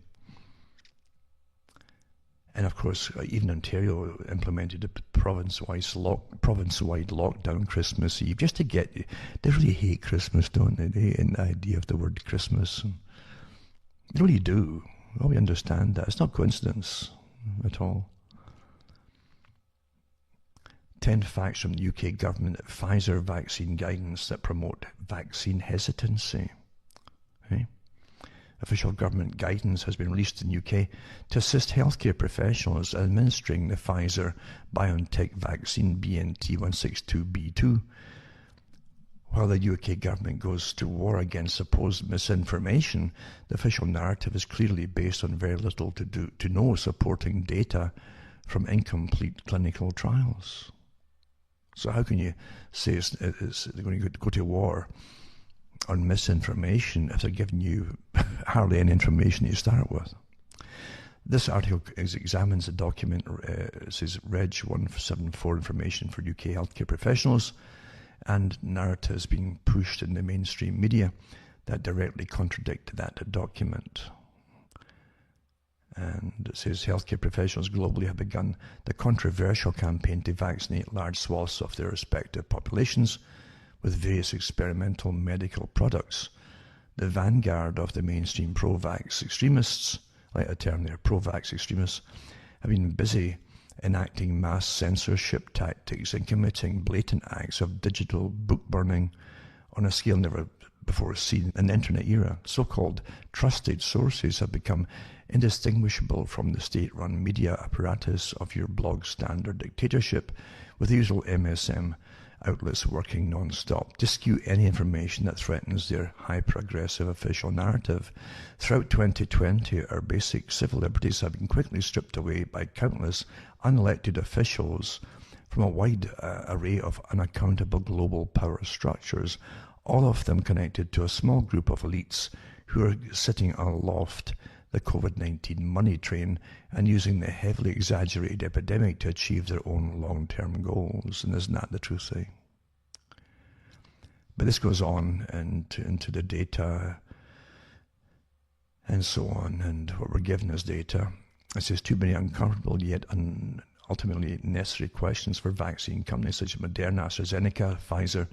And of course, even Ontario implemented a province-wide lockdown Christmas Eve, just to get you. They really hate Christmas, don't they? They hate the idea of the word Christmas. And they really do. Well, we understand that. It's not coincidence at all. 10 facts from the UK government Pfizer vaccine guidance that promote vaccine hesitancy. Okay? Official government guidance has been released in the UK to assist healthcare professionals administering the Pfizer-BioNTech vaccine BNT162b2. While the UK government goes to war against supposed misinformation, the official narrative is clearly based on very little to no supporting data from incomplete clinical trials. So how can you say they're going to go to war on misinformation if they're giving you hardly any information to start with? This article examines the document, says Reg 174 information for UK healthcare professionals, and narratives being pushed in the mainstream media that directly contradict that document. And it says healthcare professionals globally have begun the controversial campaign to vaccinate large swaths of their respective populations with various experimental medical products. The vanguard of the mainstream pro-vax extremists, like the term there, pro-vax extremists, have been busy enacting mass censorship tactics and committing blatant acts of digital book burning on a scale never before seen in the internet era. So-called trusted sources have become indistinguishable from the state-run media apparatus of your blog standard dictatorship, with the usual MSM outlets working non-stop to skew any information that threatens their high-progressive official narrative. Throughout 2020, our basic civil liberties have been quickly stripped away by countless unelected officials from a wide array of unaccountable global power structures, all of them connected to a small group of elites who are sitting aloft the COVID-19 money train and using the heavily exaggerated epidemic to achieve their own long-term goals. And isn't that the truth, eh? But this goes on into the data and so on, and what we're given as data. It says too many uncomfortable yet ultimately necessary questions for vaccine companies such as Moderna, AstraZeneca, Pfizer,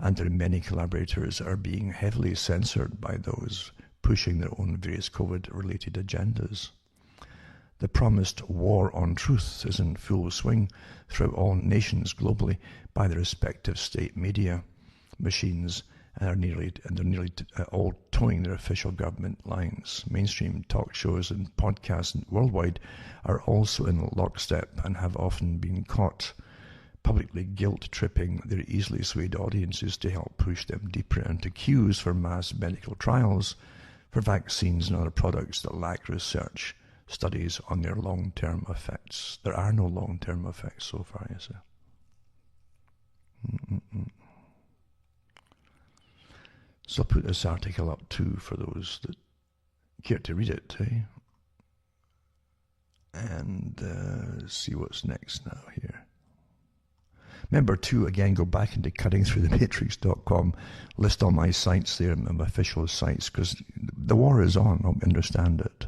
and their many collaborators are being heavily censored by those pushing their own various COVID-related agendas. The promised war on truth is in full swing throughout all nations globally by the respective state media machines, and they're nearly all towing their official government lines. Mainstream talk shows and podcasts worldwide are also in lockstep and have often been caught publicly guilt-tripping their easily swayed audiences to help push them deeper into queues for mass medical trials for vaccines and other products that lack research studies on their long-term effects. There are no long-term effects so far, yes, sir. So I'll put this article up too for those that care to read it, eh? And see what's next now here. Remember to, again, go back into cuttingthroughthematrix.com, list all my sites there, my official sites, because the war is on, I understand it.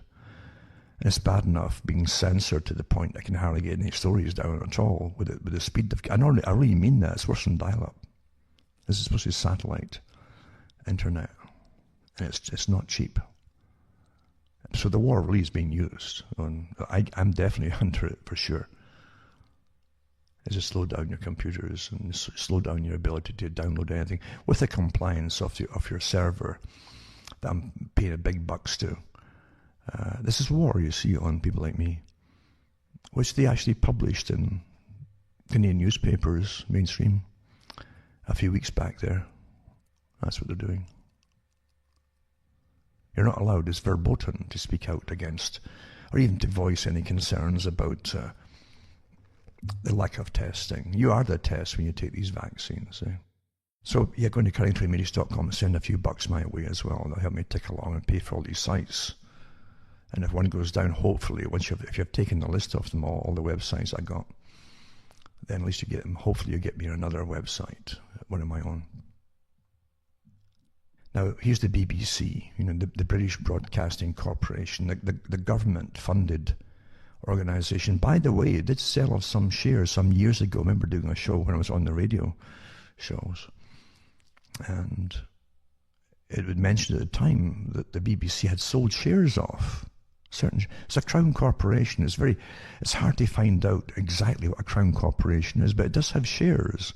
And it's bad enough being censored to the point I can hardly get any stories down at all with the speed of... I really mean that. It's worse than dial-up. This is supposed to be satellite internet, and it's not cheap. So the war really is being used. I'm definitely under it for sure. Is to slow down your computers and slow down your ability to download anything with the compliance of your server that I'm paying big bucks to. This is war, you see, on people like me, which they actually published in Canadian newspapers, mainstream, a few weeks back there. That's what they're doing. You're not allowed, it's verboten, to speak out against or even to voice any concerns about the lack of testing. You are the test when you take these vaccines. Eh? So yeah, go into CurryingTrayMedias.com and send a few bucks my way as well. That'll help me tick along and pay for all these sites. And if one goes down, hopefully, if you've taken the list of them all the websites I got, then at least you get them. Hopefully you get me on another website, one of my own. Now, here's the BBC, the British Broadcasting Corporation, the government-funded organisation. By the way, it did sell off some shares some years ago. I remember doing a show when I was on the radio shows. And it would mention at the time that the BBC had sold shares off. It's a Crown Corporation. It's hard to find out exactly what a Crown Corporation is, but it does have shares,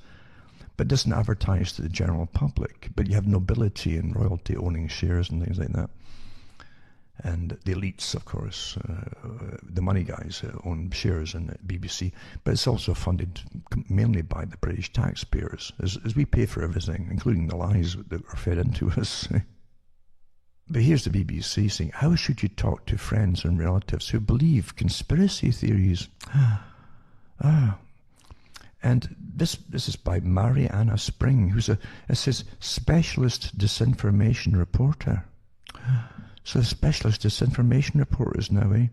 but doesn't advertise to the general public. But you have nobility and royalty owning shares and things like that. And the elites, of course, the money guys own shares in the BBC, but it's also funded mainly by the British taxpayers, as we pay for everything, including the lies that are fed into us. But here's the BBC saying, how should you talk to friends and relatives who believe conspiracy theories? And this is by Mariana Spring, who's it says, specialist disinformation reporter. So the specialist disinformation reporters now, eh?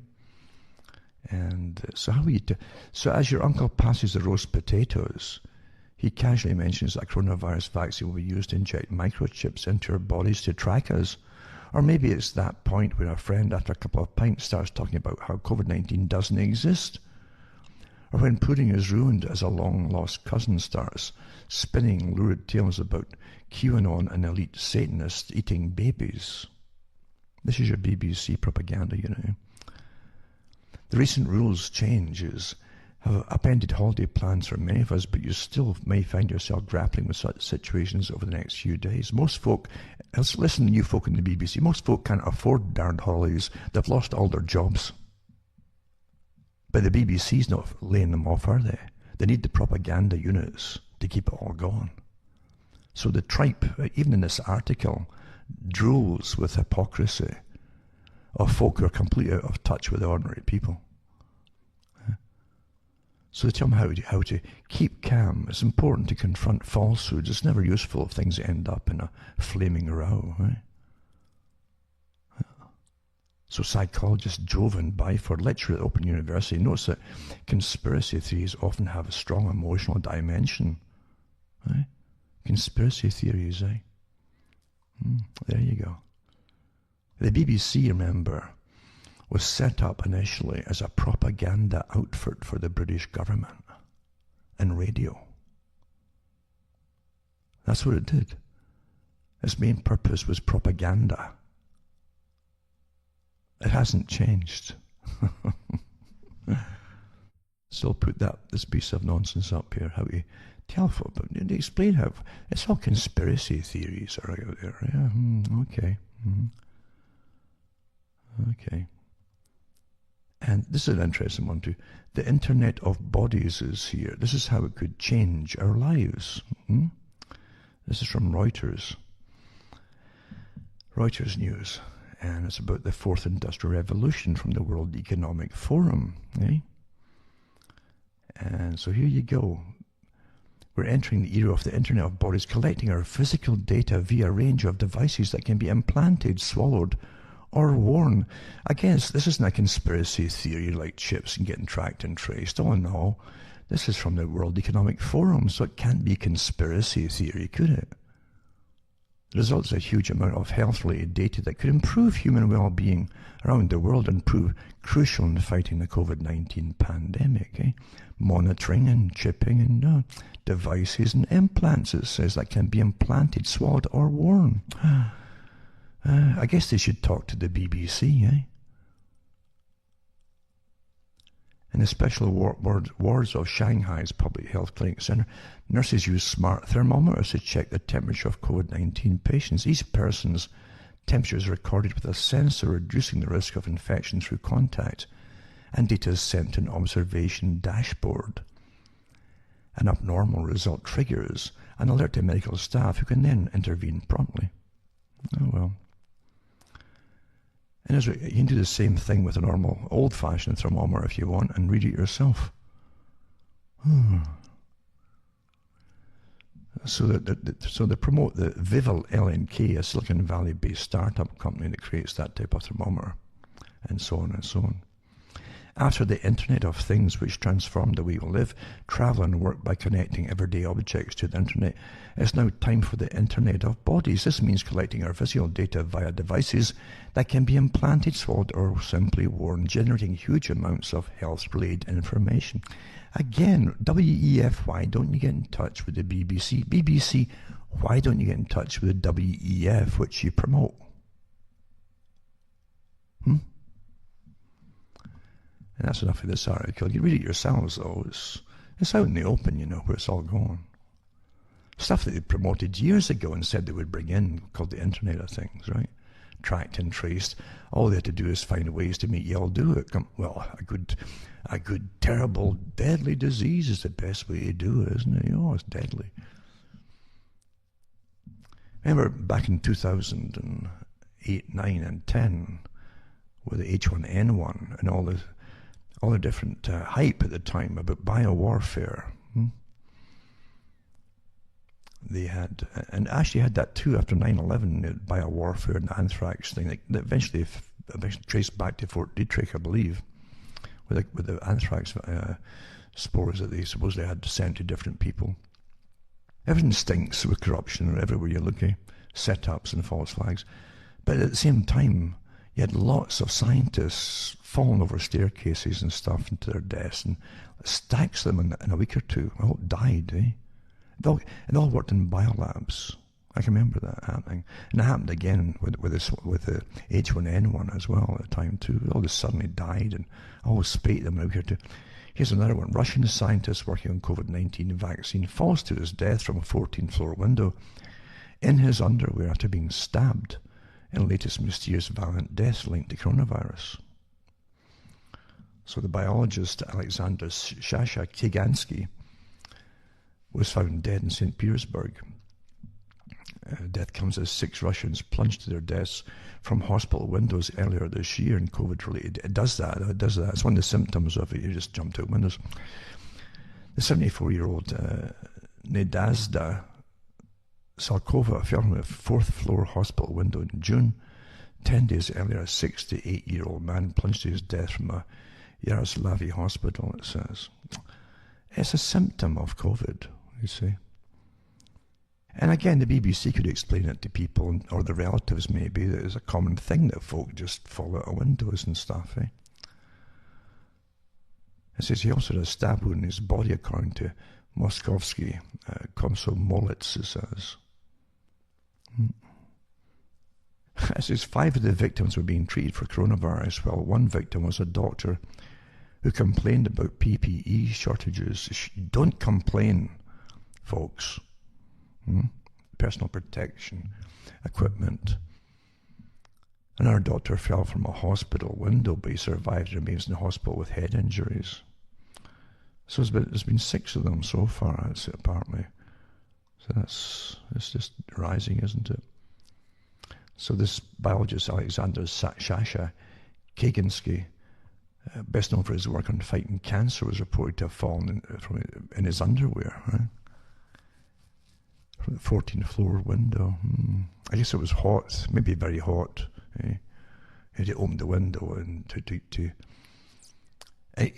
And so how are you so as your uncle passes the roast potatoes, he casually mentions that a coronavirus vaccine will be used to inject microchips into our bodies to track us. Or maybe it's that point where a friend, after a couple of pints, starts talking about how COVID-19 doesn't exist. Or when pudding is ruined as a long-lost cousin starts spinning lurid tales about QAnon and elite Satanists eating babies. This is your BBC propaganda, The recent rules changes have upended holiday plans for many of us, but you still may find yourself grappling with such situations over the next few days. Most folk, let's listen to you folk in the BBC, most folk can't afford darned holidays. They've lost all their jobs. But the BBC's not laying them off, are they? They need the propaganda units to keep it all going. So the tripe, even in this article, drools with hypocrisy of folk who are completely out of touch with ordinary people. So they tell them how to keep calm. It's important to confront falsehoods. It's never useful if things end up in a flaming row. Right? So psychologist Jovan Byford, lecturer at Open University, notes that conspiracy theories often have a strong emotional dimension. Right? Conspiracy theories, eh? There you go. The BBC, remember, was set up initially as a propaganda outfit for the British government and radio. That's what it did. Its main purpose was propaganda. It hasn't changed. So I'll put this piece of nonsense up here. How we tell folk, but explain how it's all conspiracy theories are out there. Yeah, okay. Okay. And this is an interesting one too. The Internet of Bodies is here. This is how it could change our lives. This is from Reuters. Reuters News. And it's about the Fourth Industrial Revolution from the World Economic Forum. Eh? And so here you go. We're entering the era of the Internet of Bodies, collecting our physical data via a range of devices that can be implanted, swallowed, or worn. Again, this isn't a conspiracy theory like chips and getting tracked and traced. Oh no, this is from the World Economic Forum, so it can't be conspiracy theory, could it? The result is a huge amount of health-related data that could improve human well-being around the world and prove crucial in fighting the COVID-19 pandemic. Eh? Monitoring and chipping and devices and implants, it says, that can be implanted, swallowed, or worn. I guess they should talk to the BBC, eh? In the special wards of Shanghai's Public Health Clinic Center, nurses use smart thermometers to check the temperature of COVID-19 patients. Each person's temperature is recorded with a sensor, reducing the risk of infection through contact, and data is sent to an observation dashboard. An abnormal result triggers an alert to medical staff who can then intervene promptly. Oh well. And you can do the same thing with a normal old-fashioned thermometer if you want and read it yourself. So so they promote the Vival LNK, a Silicon Valley-based startup company that creates that type of thermometer, and so on and so on. After the Internet of Things, which transformed the way we live, travel and work by connecting everyday objects to the Internet, it's now time for the Internet of Bodies. This means collecting our visual data via devices that can be implanted, swallowed, or simply worn, generating huge amounts of health-related information. Again, WEF, why don't you get in touch with the BBC? BBC, why don't you get in touch with the WEF, which you promote? And that's enough of this article. You read it yourselves, though. It's out in the open, you know, where it's all going. Stuff that they promoted years ago and said they would bring in, called the Internet of Things, right? Tracked and traced. All they had to do is find ways to make you all do it. Well, a good, terrible, deadly disease is the best way to do it, isn't it? Oh, it's deadly. Remember back in 2008, 9, and 10, with the H1N1 and all the different hype at the time about biowarfare. They had, and actually had that too after 9/11, the biowarfare and the anthrax thing that eventually traced back to Fort Detrick, I believe, with the anthrax spores that they supposedly had sent to different people. Everything stinks with corruption everywhere you look, setups and false flags. But at the same time, you had lots of scientists falling over staircases and stuff into their deaths, and stacks of them in a week or two. All died, It all worked in biolabs. I can remember that happening. And it happened again with the H1N1 as well at the time too. All just suddenly died, and all spate them in a week or two. Here's another one. Russian scientist working on COVID-19 vaccine falls to his death from a 14th floor window in his underwear after being stabbed in latest mysterious violent death linked to coronavirus. So the biologist Alexander Sasha Kigansky was found dead in St. Petersburg. Death comes as 6 Russians plunged to their deaths from hospital windows earlier this year in COVID-related. It does that. It's one of the symptoms of it. You just jump out windows. The 74-year-old Nadezhda Salkova fell from a 4th floor hospital window in June. 10 days earlier, a 68-year-old man plunged to his death from a Yaroslavl hospital, it says. It's a symptom of COVID, you see. And again, the BBC could explain it to people, or the relatives maybe, that it's a common thing that folk just fall out of windows and stuff, It says he also had a stab wound in his body, according to Moskovsky Komsomolets, it says. It says 5 of the victims were being treated for coronavirus, while one victim was a doctor who complained about PPE shortages. Don't complain, folks. Personal protection equipment. Another doctor fell from a hospital window, but he survived and remains in the hospital with head injuries. So there's been 6 of them so far, I'd say, apparently. So it's just rising, isn't it? So this biologist, Alexander Sasha Kigansky, best known for his work on fighting cancer, was reported to have fallen in his underwear, right? From the 14th floor window. I guess it was hot, maybe very hot. He had to open the window and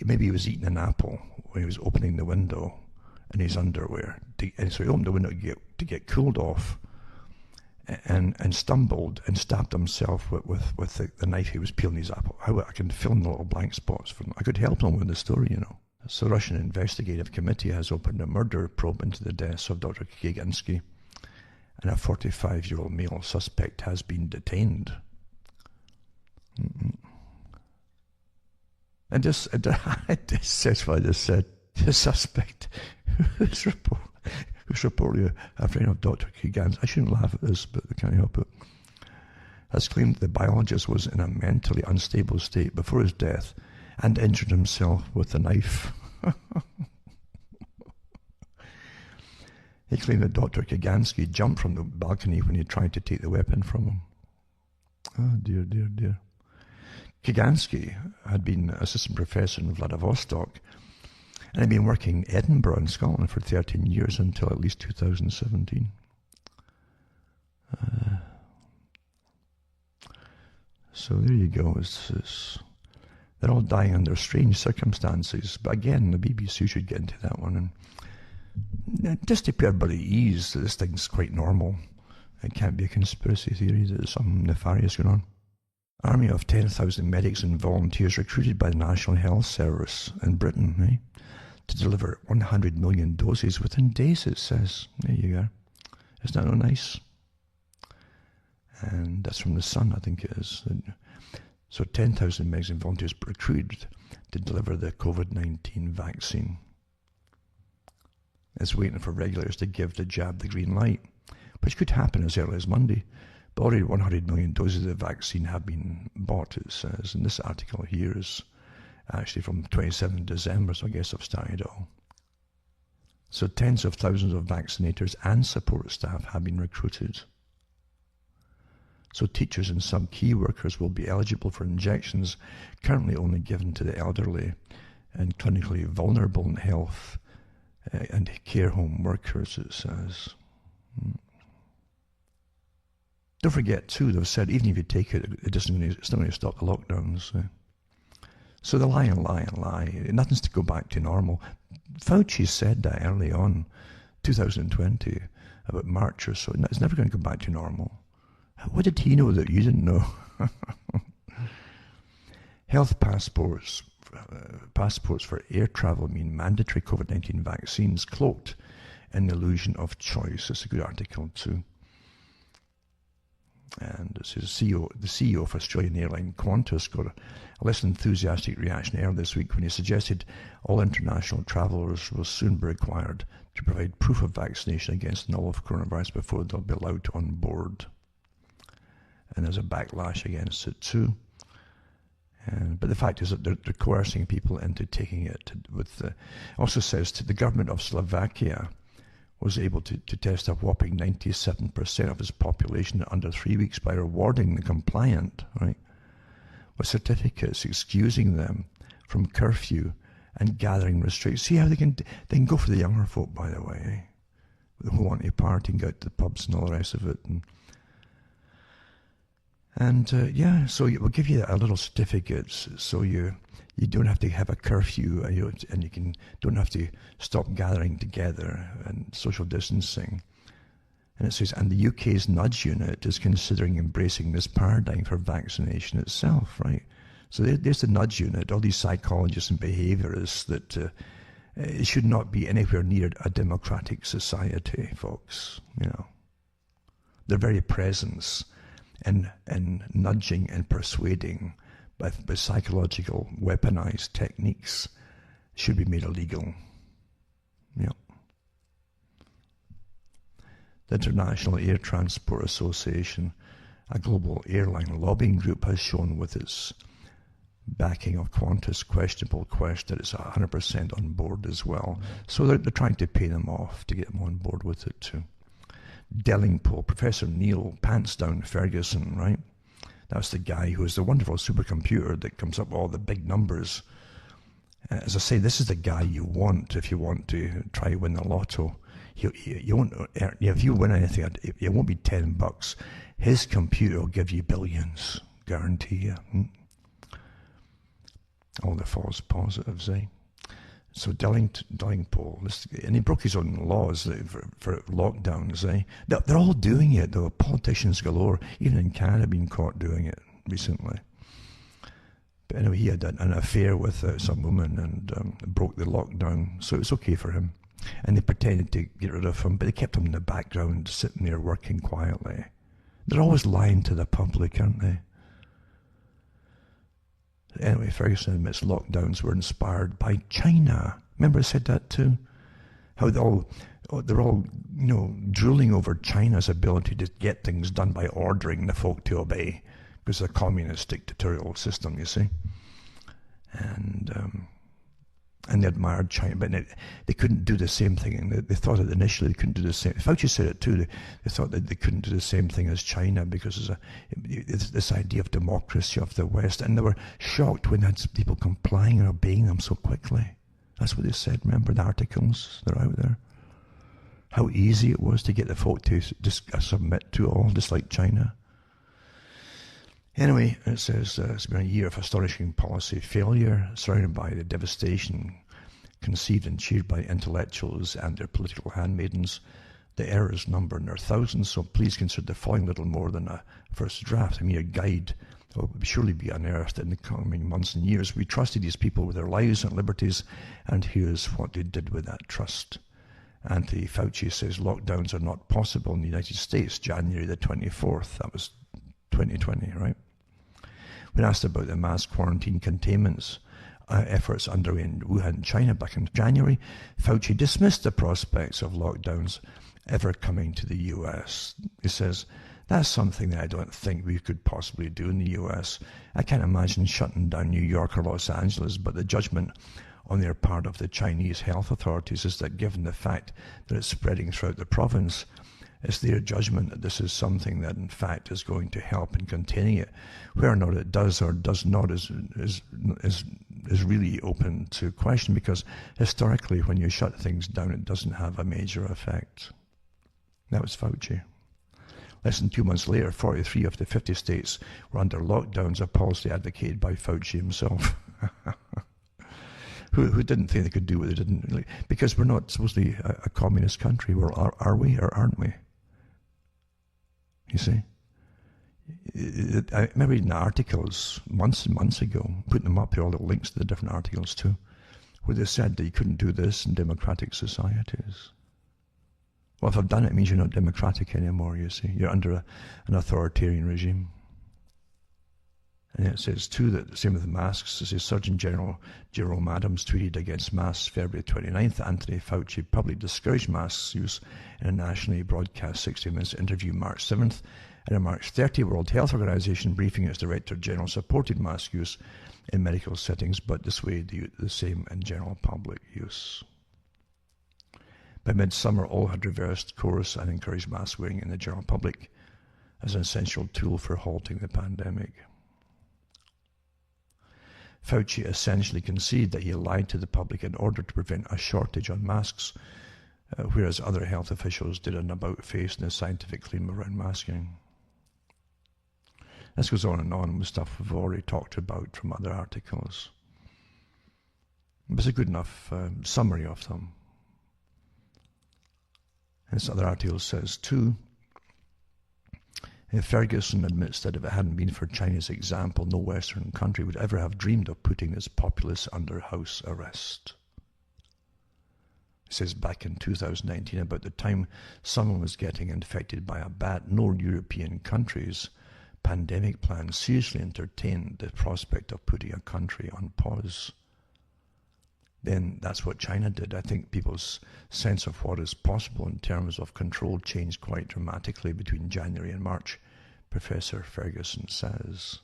maybe he was eating an apple when he was opening the window in his underwear. And so he opened the window to get cooled off, and stumbled and stabbed himself with the knife he was peeling his apple. I can fill in the little blank spots for him. I could help him with the story, you know. So the Russian investigative committee has opened a murder probe into the deaths of Dr. Kigansky, and a 45-year-old male suspect has been detained. And this says what I just said. The suspect, who's reportedly a friend of Dr. Kigansky, I shouldn't laugh at this, but I can't help it, has claimed the biologist was in a mentally unstable state before his death and injured himself with a knife. He claimed that Dr. Kigansky jumped from the balcony when he tried to take the weapon from him. Oh, dear, dear, dear. Kigansky had been assistant professor in Vladivostok And I've been working in Edinburgh in Scotland for 13 years until at least 2017. So there you go. They're all dying under strange circumstances. But again, the BBC should get into that one. And just to put everybody at ease, this thing's quite normal. It can't be a conspiracy theory that there's something nefarious going on. Army of 10,000 medics and volunteers recruited by the National Health Service in Britain, to deliver 100 million doses within days, it says. There you go. Isn't that nice? And that's from The Sun, I think it is. So 10,000 medics and volunteers recruited to deliver the COVID-19 vaccine. It's waiting for regulators to give the jab the green light, which could happen as early as Monday. But already 100 million doses of the vaccine have been bought, it says. And this article here is actually from 27th December, so I guess I've started it all. So tens of thousands of vaccinators and support staff have been recruited. So teachers and some key workers will be eligible for injections currently only given to the elderly and clinically vulnerable in health and care home workers, it says. Don't forget, too, they've said even if you take it, it's not going to stop the lockdowns. So they lie and lie and lie. Nothing's to go back to normal. Fauci said that early on, 2020, about March or so. It's never going to go back to normal. What did he know that you didn't know? Health passports for air travel mean mandatory COVID-19 vaccines cloaked in the illusion of choice. It's a good article, too. And it says the CEO of Australian airline Qantas got a less enthusiastic reaction earlier this week when he suggested all international travellers will soon be required to provide proof of vaccination against the novel coronavirus before they'll be allowed on board. And there's a backlash against it too. But the fact is that they're coercing people into taking it. Also says the government of Slovakia was able to test a whopping 97% of its population in under 3 weeks by rewarding the compliant, right, with certificates excusing them from curfew and gathering restrictions. See how they can go for the younger folk, by the way, who want to party and go out to the pubs and all the rest of it. So we'll give you a little certificate so you don't have to have a curfew, and you don't have to stop gathering together and social distancing. And it says, and the UK's nudge unit is considering embracing this paradigm for vaccination itself, right? So there's the nudge unit, all these psychologists and behaviorists that it should not be anywhere near a democratic society, folks. Their very presence and nudging and persuading by psychological weaponized techniques should be made illegal. The International Air Transport Association, a global airline lobbying group, has shown with its backing of Qantas' questionable quest that it's 100% on board as well. So they're trying to pay them off to get them on board with it too. Dellingpole, Professor Neil Pantsdown Ferguson, right? That's the guy who is the wonderful supercomputer that comes up with all the big numbers. As I say, this is the guy you want if you want to try to win the lotto. You won't earn, if you win anything, it won't be $10. His computer will give you billions, guarantee you. All the false positives, eh? So Dellingpole, and he broke his own laws for lockdowns, eh? They're all doing it, though. Politicians galore, even in Canada, been caught doing it recently. But anyway, he had an affair with some woman and broke the lockdown, so it's okay for him. And they pretended to get rid of him, but they kept him in the background, sitting there working quietly. They're always lying to the public, aren't they? Anyway, Ferguson admits lockdowns were inspired by China. Remember I said that too? How they're all drooling over China's ability to get things done by ordering the folk to obey, because it's a communist dictatorial system, you see. And they admired China, but they couldn't do the same thing. And they thought that initially they couldn't do the same. Fauci said it too. They thought that they couldn't do the same thing as China because it's this idea of democracy of the West. And they were shocked when they had people complying and obeying them so quickly. That's what they said. Remember the articles that are out there? How easy it was to get the folk to just submit to all, just like China. Anyway, it says it's been a year of astonishing policy failure, surrounded by the devastation conceived and cheered by intellectuals and their political handmaidens. The errors number in their thousands, so please consider the following little more than a first draft, a mere guide. It will surely be unearthed in the coming months and years. We trusted these people with their lives and liberties, and here's what they did with that trust. Anthony Fauci says lockdowns are not possible in the United States, January the 24th. That was 2020, right? When asked about the mass quarantine containments efforts underway in Wuhan, China back in January, Fauci dismissed the prospects of lockdowns ever coming to the US. He says, that's something that I don't think we could possibly do in the US. I can't imagine shutting down New York or Los Angeles, but the judgment on their part of the Chinese health authorities is that given the fact that it's spreading throughout the province, it's their judgment that this is something that in fact is going to help in containing it. Whether or not it does or does not is really open to question, because historically when you shut things down it doesn't have a major effect. That was Fauci. Less than 2 months later, 43 of the 50 states were under lockdowns, a policy advocated by Fauci himself. who didn't think they could do what they didn't, because we're not supposedly a communist country. Well, are we or aren't we? You see? I remember reading articles months and months ago, putting them up here, all the links to the different articles too, where they said that you couldn't do this in democratic societies. Well, if I've done it, it means you're not democratic anymore, you see. You're under an authoritarian regime. And it says, too, that the same with the masks. It says Surgeon General Jerome Adams tweeted against masks February 29th. Anthony Fauci publicly discouraged masks use in a nationally broadcast 60 Minutes interview March 7th. In a March 30 World Health Organization briefing, its Director General supported mask use in medical settings, but dissuaded the same in general public use. By midsummer, all had reversed course and encouraged mask wearing in the general public as an essential tool for halting the pandemic. Fauci essentially conceded that he lied to the public in order to prevent a shortage on masks, whereas other health officials did an about-face in a scientific claim around masking. This goes on and on with stuff we've already talked about from other articles. It's a good enough summary of them. This other article says, too, Ferguson admits that if it hadn't been for China's example, no Western country would ever have dreamed of putting its populace under house arrest. It says back in 2019, about the time someone was getting infected by a bat, no European countries' pandemic plans seriously entertained the prospect of putting a country on pause. Then that's what China did. I think people's sense of what is possible in terms of control changed quite dramatically between January and March, Professor Ferguson says.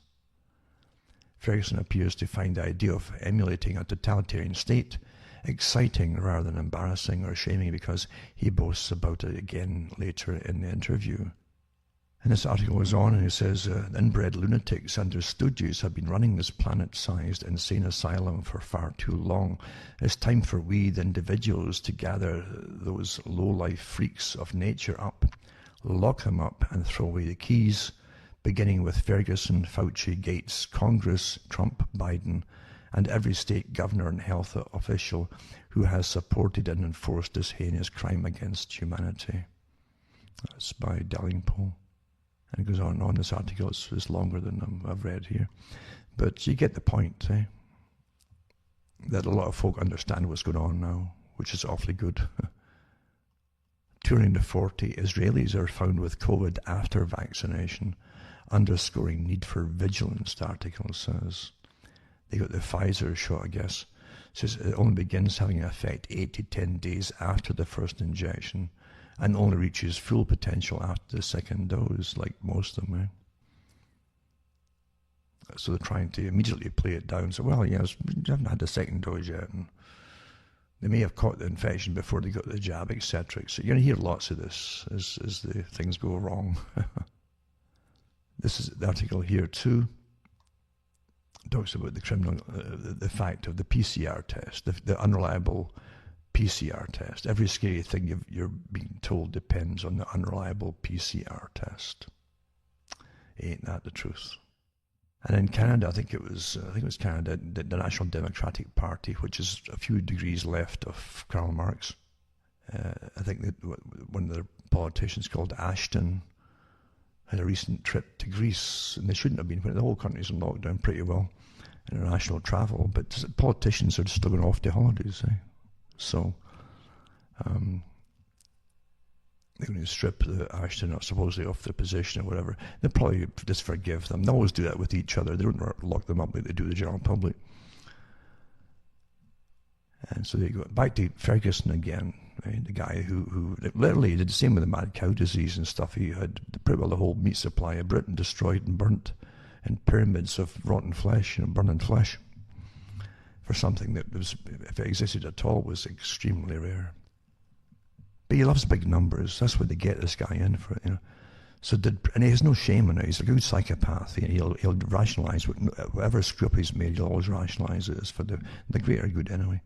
Ferguson appears to find the idea of emulating a totalitarian state exciting rather than embarrassing or shaming, because he boasts about it again later in the interview. And this article goes on and he says, inbred lunatics and their stooges have been running this planet-sized insane asylum for far too long. It's time for we, the individuals, to gather those low-life freaks of nature up, lock them up and throw away the keys, beginning with Ferguson, Fauci, Gates, Congress, Trump, Biden, and every state governor and health official who has supported and enforced this heinous crime against humanity. That's by Delingpole. And it goes on and on. This article is longer than I've read here. But you get the point, eh? That a lot of folk understand what's going on now, which is awfully good. 240 Israelis are found with COVID after vaccination, underscoring need for vigilance, the article says. They got the Pfizer shot, I guess. It says it only begins having an effect 8 to 10 days after the first injection, and only reaches full potential after the second dose, like most of them. So they're trying to immediately play it down. So, well, yes, you haven't had the second dose yet, and they may have caught the infection before they got the jab, etc. So you're going to hear lots of this as the things go wrong. This is the article here too. talks about the fact of the PCR test, the unreliable PCR test. Every scary thing you're being told depends on the unreliable PCR test. Ain't that the truth? And in Canada, I think it was Canada, the National Democratic Party, which is a few degrees left of Karl Marx. I think that one of the politicians called Ashton had a recent trip to Greece, and they shouldn't have been, when the whole country's in lockdown pretty well, international travel, but politicians are still going off to holidays, eh? So, they're going to strip Ashton supposedly off their position or whatever. They'll probably just forgive them. They always do that with each other. They don't lock them up like they do the general public. And so they go back to Ferguson again, right? The guy who literally did the same with the mad cow disease and stuff. He had pretty well the whole meat supply of Britain destroyed and burnt in pyramids of rotten flesh, burning flesh, for something that was, if it existed at all, was extremely rare. But he loves big numbers. That's what they get this guy in for, So and he has no shame in it. He's a good psychopath. He'll rationalise whatever screw up he's made. He'll always rationalise it as for the greater good anyway.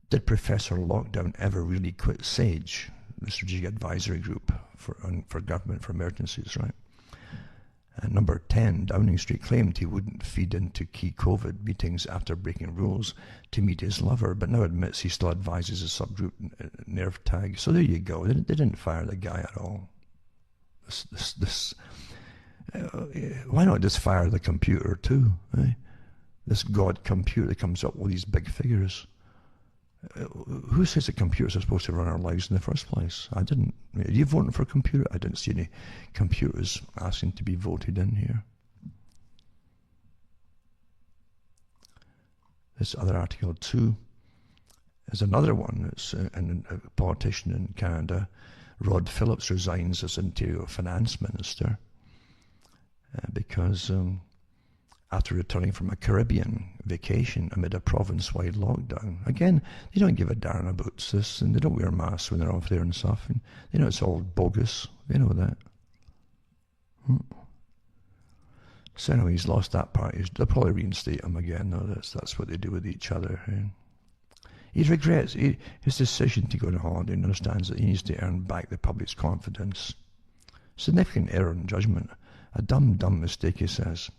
Did Professor Lockdown ever really quit SAGE, the Strategic Advisory Group for Government for Emergencies, right? And number 10, Downing Street, claimed he wouldn't feed into key COVID meetings after breaking rules to meet his lover, but now admits he still advises a subgroup nerve tag. So there you go. They didn't fire the guy at all. Why not just fire the computer too? Eh? This god computer that comes up with these big figures. Who says that computers are supposed to run our lives in the first place? I didn't. Are you voting for a computer? I didn't see any computers asking to be voted in here. This other article too is another one. It's a politician in Canada. Rod Phillips resigns as Interior Finance Minister because after returning from a Caribbean vacation amid a province-wide lockdown. Again, they don't give a darn about this, and they don't wear masks when they're off there and stuff, and they know it's all bogus. They know that. So anyway, he's lost that part. They'll probably reinstate him again. No, that's what they do with each other. He regrets his decision to go on holiday and understands that he needs to earn back the public's confidence. Significant error in judgment. A dumb mistake, he says.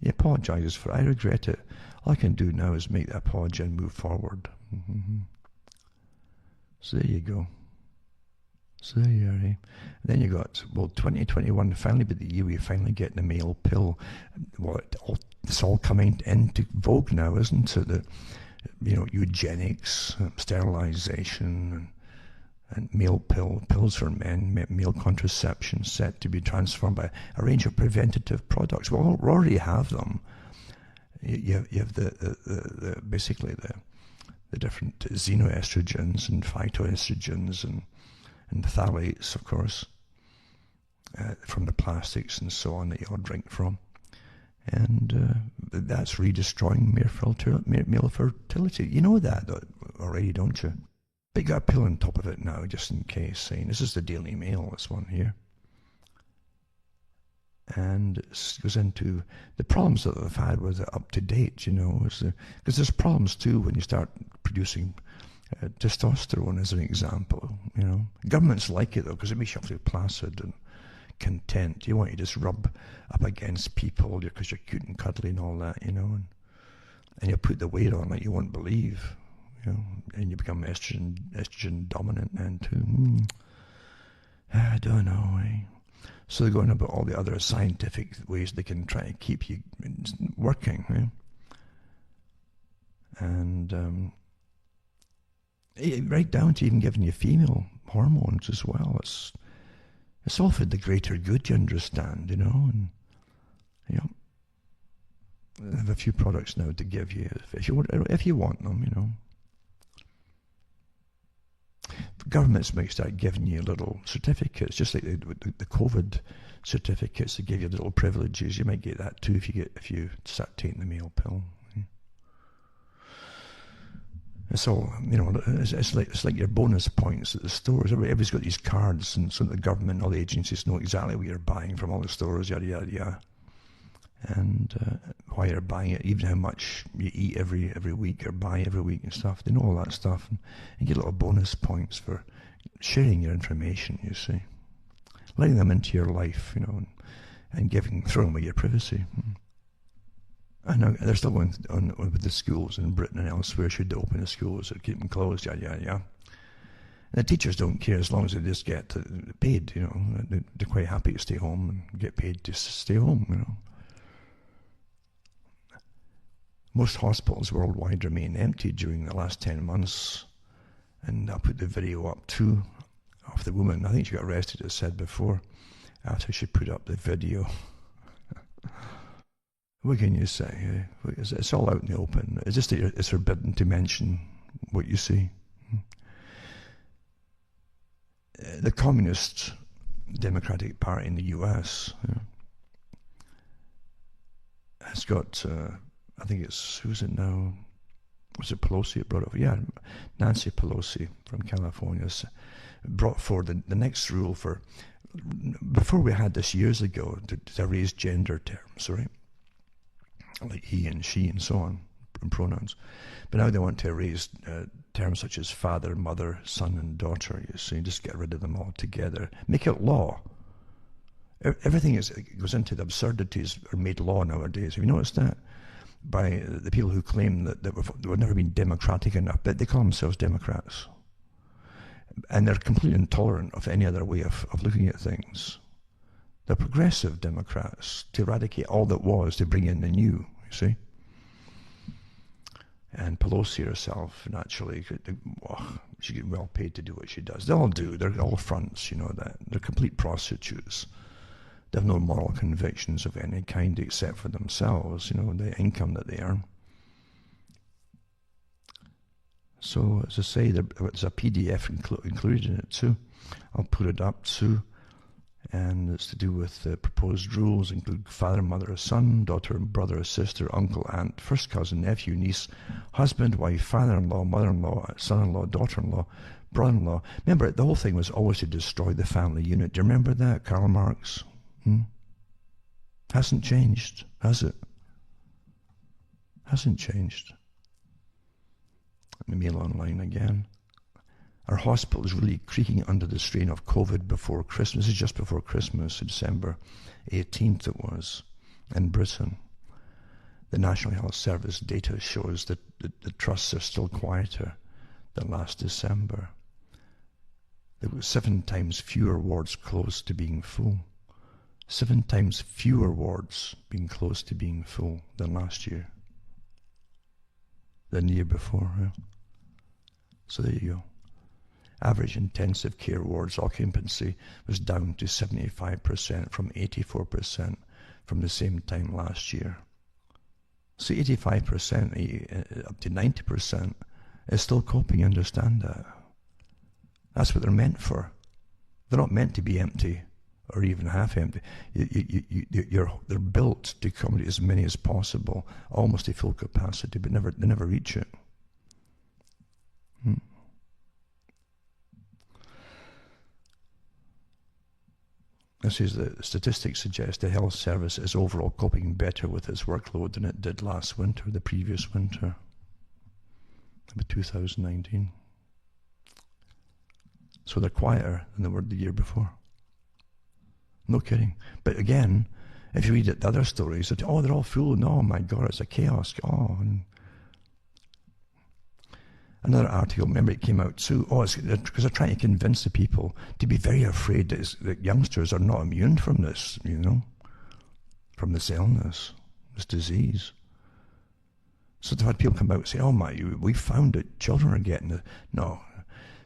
He apologises for it. I regret it. All I can do now is make the apology and move forward. So there you go. So there you are. Eh? Then you got, 2021 finally be the year we finally get the male pill. Well, it's all coming into vogue now, isn't it? That, eugenics, sterilisation, and male pills for men, male contraception set to be transformed by a range of preventative products. Well, we already have them. You have basically the different xenoestrogens and phytoestrogens and phthalates, of course, from the plastics and so on that you all drink from. And that's redestroying male fertility. You know that already, don't you? But you got a pill on top of it now, just in case, saying, this is the Daily Mail, this one here. And it goes into the problems that they've had with it up to date, because there's problems too when you start producing testosterone, as an example, Governments like it, though, because it makes you feel placid and content. You want to just rub up against people because you're cute and cuddly and all that, and you put the weight on like you won't believe. And you become estrogen dominant and too. I don't know. So they're going about all the other scientific ways they can try to keep you working. And right down to even giving you female hormones as well. It's all for the greater good, you understand, And they have a few products now to give you if you want them, Governments might start giving you little certificates, just like the COVID certificates. They give you little privileges. You might get that too if you start taking the male pill. So it's like your bonus points at the stores. Everybody's got these cards, and so the government, all the agencies know exactly what you're buying from all the stores. Yada yada yada. And why you're buying it, even how much you eat every week or buy every week and stuff. They know all that stuff, and get little bonus points for sharing your information, you see. Letting them into your life, and throwing away your privacy. And now they're still going on with the schools in Britain and elsewhere. Should they open the schools or keep them closed? Yeah. And the teachers don't care as long as they just get paid, They're quite happy to stay home and get paid to stay home, Most hospitals worldwide remain empty during the last 10 months. And I'll put the video up too of the woman. I think she got arrested, as I said before, after she put up the video. What can you say? It's all out in the open. It's just that it's forbidden to mention what you see. The Communist Democratic Party in the US has got, I think it's, who's it now? Was it Pelosi that brought it? Yeah, Nancy Pelosi from California brought forward the next rule for, before we had this years ago, to raise gender terms, right? Like he and she and so on, and pronouns. But now they want to erase terms such as father, mother, son and daughter, you see, just get rid of them all together. Make it law. Everything goes into the absurdities are made law nowadays. Have you noticed that? By the people who claim that we've never been democratic enough, but they call themselves Democrats. And they're completely intolerant of any other way of looking at things. They're progressive Democrats to eradicate all that was, to bring in the new, you see. And Pelosi herself, naturally, she get well paid to do what she does. They all do. They're all fronts, that. They're complete prostitutes. They have no moral convictions of any kind except for themselves, the income that they earn. So, as I say, there's a PDF included in it too. I'll put it up too. And it's to do with the proposed rules, include father, mother, son, daughter, brother, sister, uncle, aunt, first cousin, nephew, niece, husband, wife, father-in-law, mother-in-law, son-in-law, daughter-in-law, brother-in-law. Remember, the whole thing was always to destroy the family unit. Do you remember that, Karl Marx? Hasn't changed, has it? Hasn't changed. Let me mail online again. Our hospital is really creaking under the strain of COVID before Christmas. This is just before Christmas, December 18th it was, in Britain. The National Health Service data shows that the trusts are still quieter than last December. There were 7 times fewer wards close to being full. 7 times fewer wards being close to being full than last year. Than the year before, yeah. So there you go. Average intensive care wards occupancy was down to 75% from 84% from the same time last year. So 85% up to 90% is still coping, understand that. That's what they're meant for. They're not meant to be empty or even half empty. They're built to accommodate as many as possible, almost to full capacity, but they never reach it. This is the statistics suggest the health service is overall coping better with its workload than it did last winter, the previous winter, about 2019. So they're quieter than they were the year before. No kidding. But again, if you read the other stories, they're all full, and oh my God, it's a chaos. And another article, remember it came out too, because they're trying to convince the people to be very afraid that youngsters are not immune from this, from this illness, this disease. So they've had people come out and say, we found that children are getting it. No.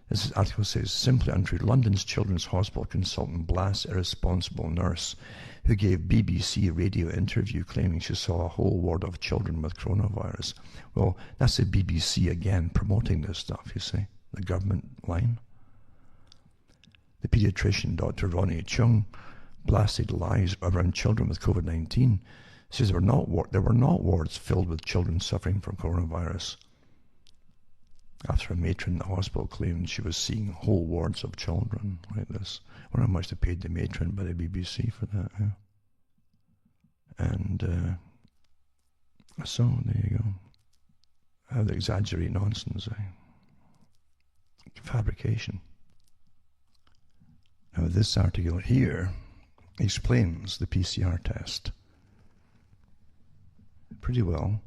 This article says, simply untrue. London's Children's Hospital consultant blasts irresponsible nurse who gave BBC radio interview claiming she saw a whole ward of children with coronavirus. Well, that's the BBC again promoting this stuff, you see, the government line. The paediatrician, Dr. Ronnie Chung, blasted lies around children with COVID-19. Says there were not wards filled with children suffering from coronavirus. After a matron in the hospital claimed she was seeing whole wards of children like this. I wonder how much they paid the matron by the BBC for that. Yeah. And So, there you go. How they exaggerate nonsense, fabrication. Now, this article here explains the PCR test pretty well,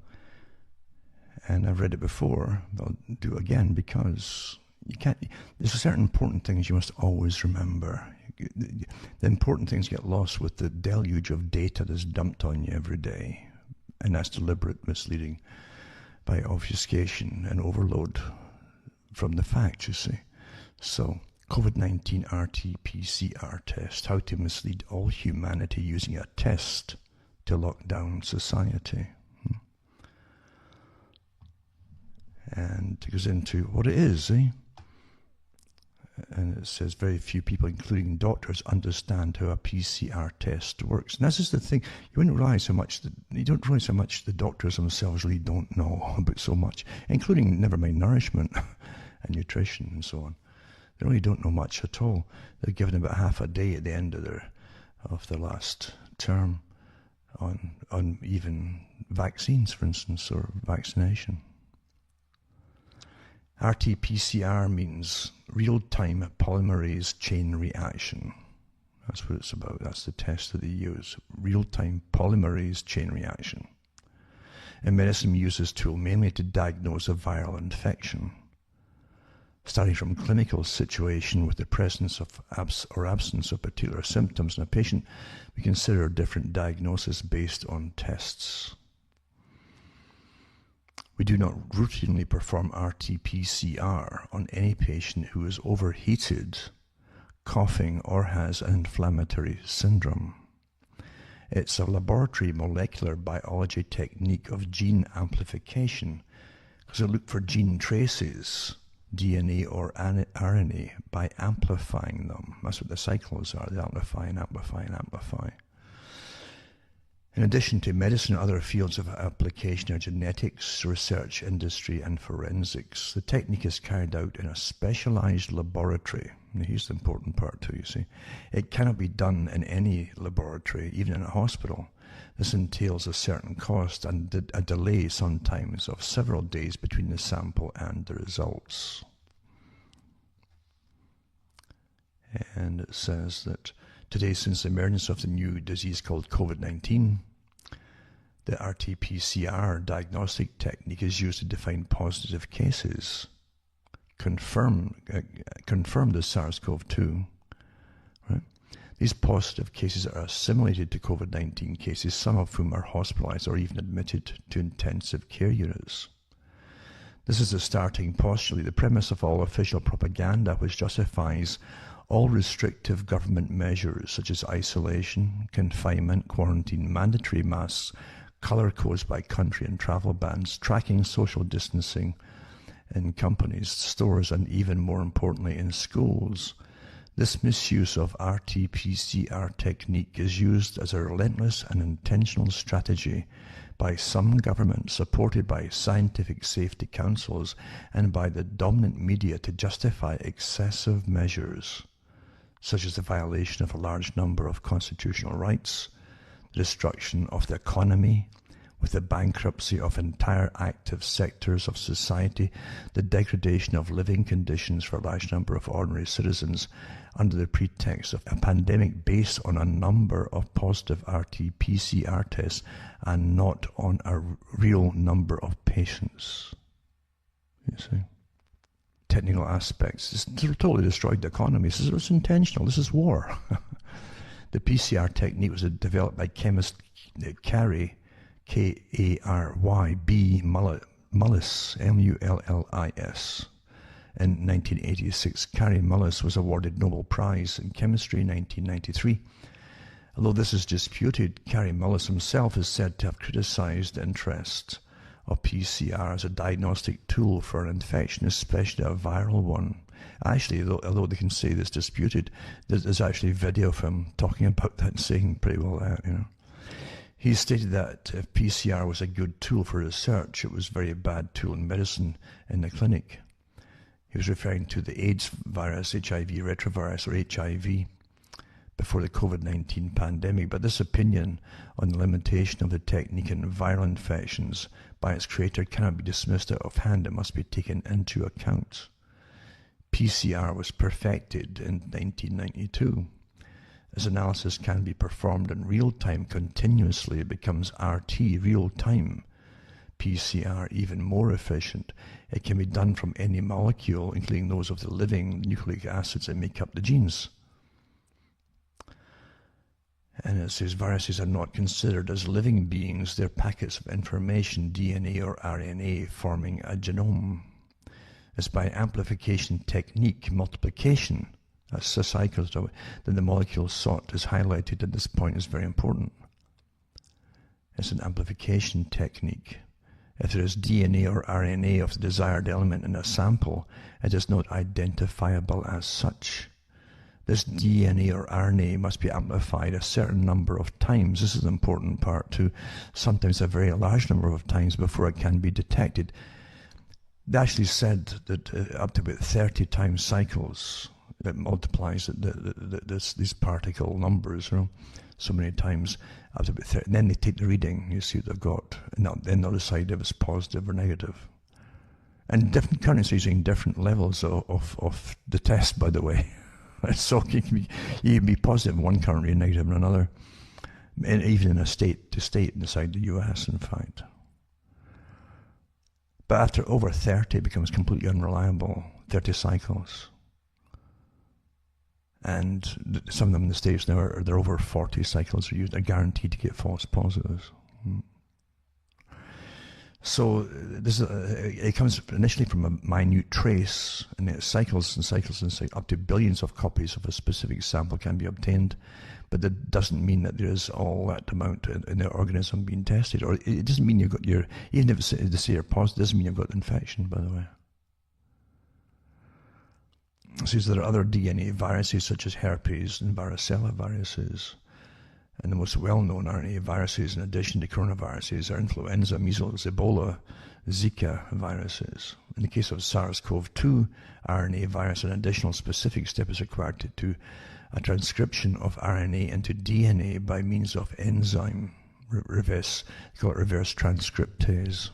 and I've read it before, but I'll do it again because you can't. There's certain important things you must always remember. The important things get lost with the deluge of data that's dumped on you every day, and that's deliberate misleading by obfuscation and overload from the facts, you see. So, COVID-19 RT-PCR test, how to mislead all humanity using a test to lock down society. And it goes into what it is, And it says very few people, including doctors, understand how a PCR test works. And this is the thing, you don't realize how much the doctors themselves really don't know about so much, including, never mind, nourishment and nutrition and so on. They really don't know much at all. They're given about half a day at the end of their last term on even vaccines, for instance, or vaccination. RT-PCR means real-time polymerase chain reaction. That's what it's about. That's the test that they use. Real-time polymerase chain reaction. And medicine uses this tool mainly to diagnose a viral infection. Starting from clinical situation with the presence of or absence of particular symptoms in a patient, we consider different diagnoses based on tests. We do not routinely perform RT-PCR on any patient who is overheated, coughing, or has an inflammatory syndrome. It's a laboratory molecular biology technique of gene amplification because they look for gene traces, DNA or RNA, by amplifying them. That's what the cycles are. They amplify and amplify and amplify. In addition to medicine, other fields of application are genetics, research, industry, and forensics. The technique is carried out in a specialized laboratory. Now, here's the important part too, you see. It cannot be done in any laboratory, even in a hospital. This entails a certain cost and a delay sometimes of several days between the sample and the results. And it says that today, since the emergence of the new disease called COVID-19, the RT-PCR diagnostic technique is used to define positive cases, confirm the SARS-CoV-2. Right? These positive cases are assimilated to COVID-19 cases, some of whom are hospitalized or even admitted to intensive care units. This is the starting postulate, the premise of all official propaganda, which justifies all restrictive government measures such as isolation, confinement, quarantine, mandatory masks, color codes by country and travel bans, tracking social distancing in companies, stores, and even more importantly in schools. This misuse of RT-PCR technique is used as a relentless and intentional strategy by some governments, supported by scientific safety councils and by the dominant media, to justify excessive measures, such as the violation of a large number of constitutional rights, the destruction of the economy, with the bankruptcy of entire active sectors of society, the degradation of living conditions for a large number of ordinary citizens under the pretext of a pandemic based on a number of positive RT-PCR tests and not on a real number of patients. You see? Technical aspects. It's totally destroyed the economy. This is intentional. This is war. The PCR technique was developed by chemist Carey, K-A-R-Y-B Mullis, M-U-L-L-I-S. In 1986, Carey Mullis was awarded Nobel Prize in Chemistry in 1993. Although this is disputed, Carey Mullis himself is said to have criticized the interest of PCR as a diagnostic tool for an infection, especially a viral one. Actually, although they can say this disputed, there's actually video of him talking about that and saying pretty well that, you know. He stated that if PCR was a good tool for research, it was a very bad tool in medicine in the clinic. He was referring to the AIDS virus, HIV retrovirus, or HIV, before the COVID-19 pandemic, but this opinion on the limitation of the technique in viral infections by its creator cannot be dismissed out of hand. It must be taken into account. PCR was perfected in 1992. As analysis can be performed in real time continuously, it becomes RT, real time. PCR even more efficient. It can be done from any molecule, including those of the living nucleic acids that make up the genes. And it says viruses are not considered as living beings. They're packets of information, DNA or RNA, forming a genome. It's by amplification technique, multiplication, that's the cycles, that the molecule sought is highlighted at this point is very important. It's an amplification technique. If there is DNA or RNA of the desired element in a sample, it is not identifiable as such. This DNA or RNA must be amplified a certain number of times. This is the important part too. Sometimes a very large number of times before it can be detected. They actually said that up to about 30 times cycles, that multiplies these particle numbers, so many times, up to about 30. And then they take the reading, you see what they've got, and then they'll decide if it's positive or negative. And different currencies using different levels of the test, by the way. So you can be positive in one currency and negative in another, and even in a state to state inside the US, in fact. But after over 30, it becomes completely unreliable, 30 cycles. And some of them in the States now, they're over 40 cycles are used. They're guaranteed to get false positives. So this it comes initially from a minute trace, and it cycles and cycles and cycles. Up to billions of copies of a specific sample can be obtained, but that doesn't mean that there is all that amount in the organism being tested. Or it doesn't mean you've got your, even if they say you're positive, it doesn't mean you've got the infection, by the way. So there are other DNA viruses such as herpes and varicella viruses. And the most well-known RNA viruses, in addition to coronaviruses, are influenza, measles, Ebola, Zika viruses. In the case of SARS-CoV-2 RNA virus, an additional specific step is required to do a transcription of RNA into DNA by means of enzyme reverse transcriptase.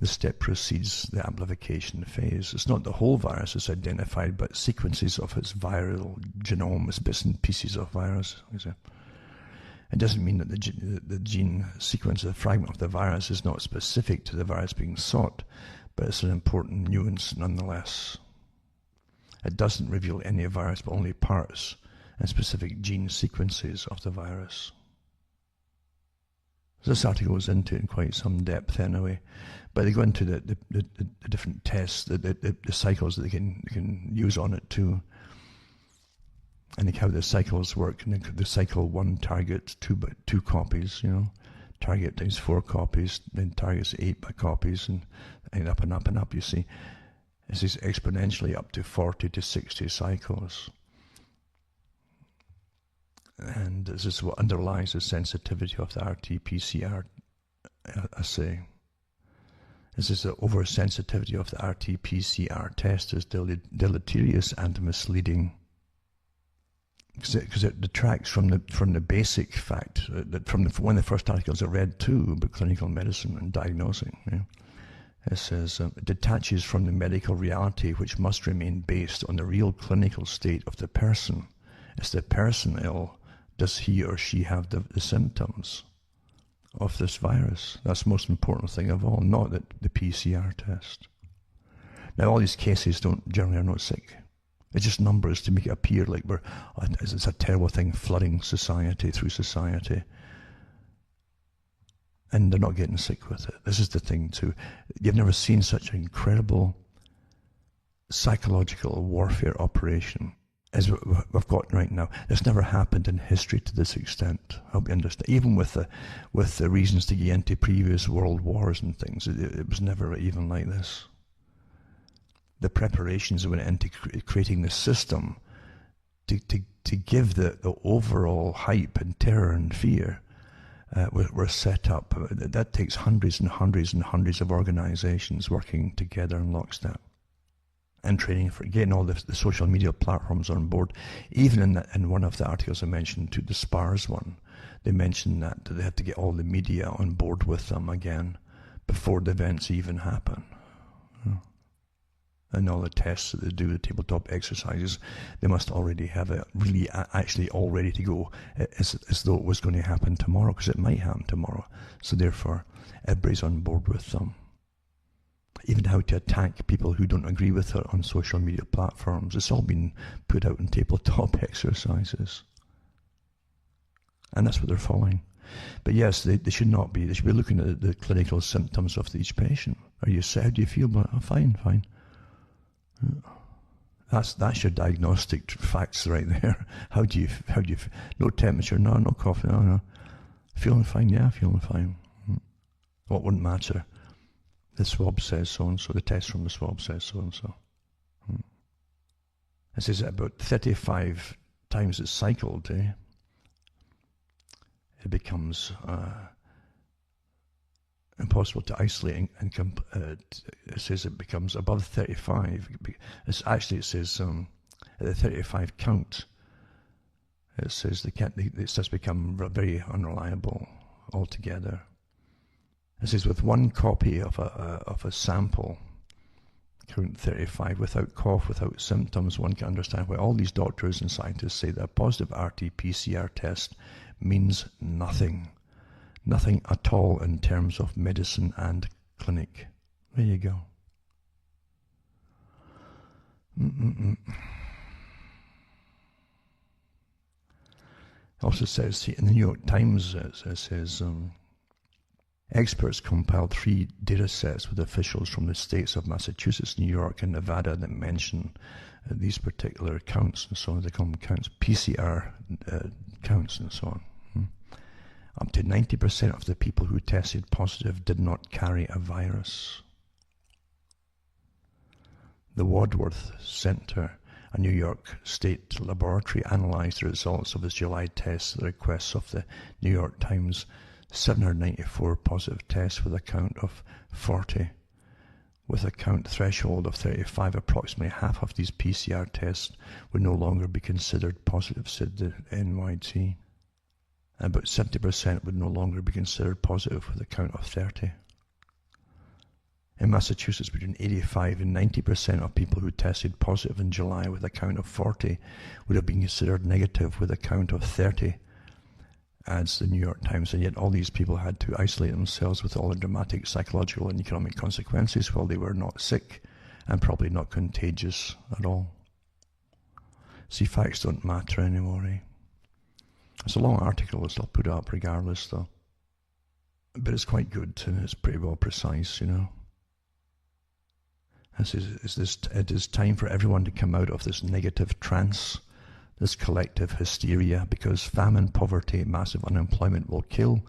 This step precedes the amplification phase. It's not the whole virus that's identified, but sequences of its viral genome, it's bits and pieces of virus. It doesn't mean that the gene sequence, the fragment of the virus, is not specific to the virus being sought, but it's an important nuance nonetheless. It doesn't reveal any virus, but only parts and specific gene sequences of the virus. This article goes into it in quite some depth anyway, but they go into the different tests, the cycles that they can use on it too, and how the cycles work. And the cycle one targets two copies, target times 4 copies, then targets 8 by copies, and up and up and up. You see, this is exponentially up to 40 to 60 cycles. And this is what underlies the sensitivity of the RT-PCR assay. This is the oversensitivity of the RT-PCR test is deleterious and misleading, because it detracts from the basic fact that from one of the first articles I read too about clinical medicine and diagnosing. It says it detaches from the medical reality, which must remain based on the real clinical state of the person. Is the person ill? Does he or she have the symptoms of this virus? That's the most important thing of all, not the PCR test. Now, all these cases generally are not sick. It's just numbers to make it appear like it's a terrible thing flooding society through society. And they're not getting sick with it. This is the thing too. You've never seen such an incredible psychological warfare operation as we've got right now. It's never happened in history to this extent. I hope you understand. Even with the reasons to get into previous world wars and things, it was never even like this. The preparations that went into creating the system to give the overall hype and terror and fear were set up. That takes hundreds and hundreds and hundreds of organizations working together in lockstep. and training for getting all the social media platforms on board. Even in one of the articles I mentioned, to the SPARS one, they mentioned that they have to get all the media on board with them again before the events even happen. And all the tests that they do, the tabletop exercises, they must already have it really actually all ready to go, as though it was going to happen tomorrow, because it might happen tomorrow. So therefore, everybody's on board with them. Even how to attack people who don't agree with it on social media platforms. It's all been put out in tabletop exercises. And that's what they're following. But yes, they should not be. They should be looking at the clinical symptoms of each patient. Are you sad? How do you feel? Oh, fine. That's your diagnostic facts right there. How do you? No temperature, no cough, no. Feeling fine, yeah, feeling fine. What wouldn't matter? The swab says so and so. The test from the swab says so and so. It says that about 35 times it's cycled, it becomes impossible to isolate, and it says it becomes above 35. It says at the 35 count, it says it starts to become very unreliable altogether. It says with one copy of a sample, count 35, without cough, without symptoms, one can understand why all these doctors and scientists say that a positive RT-PCR test means nothing. Nothing at all in terms of medicine and clinic. There you go. It also says in the New York Times, it says experts compiled 3 data sets with officials from the states of Massachusetts, New York, and Nevada that mention these particular counts and so on. They call them counts, PCR counts and so on. Up to 90% of the people who tested positive did not carry a virus. The Wadsworth Center, a New York State laboratory, analyzed the results of its July tests at the request of the New York Times. 794 positive tests with a count of 40. With a count threshold of 35, approximately half of these PCR tests would no longer be considered positive, said the NYT. About 70% would no longer be considered positive with a count of 30. In Massachusetts, between 85 and 90% of people who tested positive in July with a count of 40 would have been considered negative with a count of 30, adds the New York Times. And yet all these people had to isolate themselves with all the dramatic psychological and economic consequences while they were not sick and probably not contagious at all. See, facts don't matter anymore, eh? It's a long article, so I'll put it up regardless, though. But it's quite good, and it's pretty well precise, you know. It is time for everyone to come out of this negative trance, this collective hysteria, because famine, poverty, massive unemployment will kill,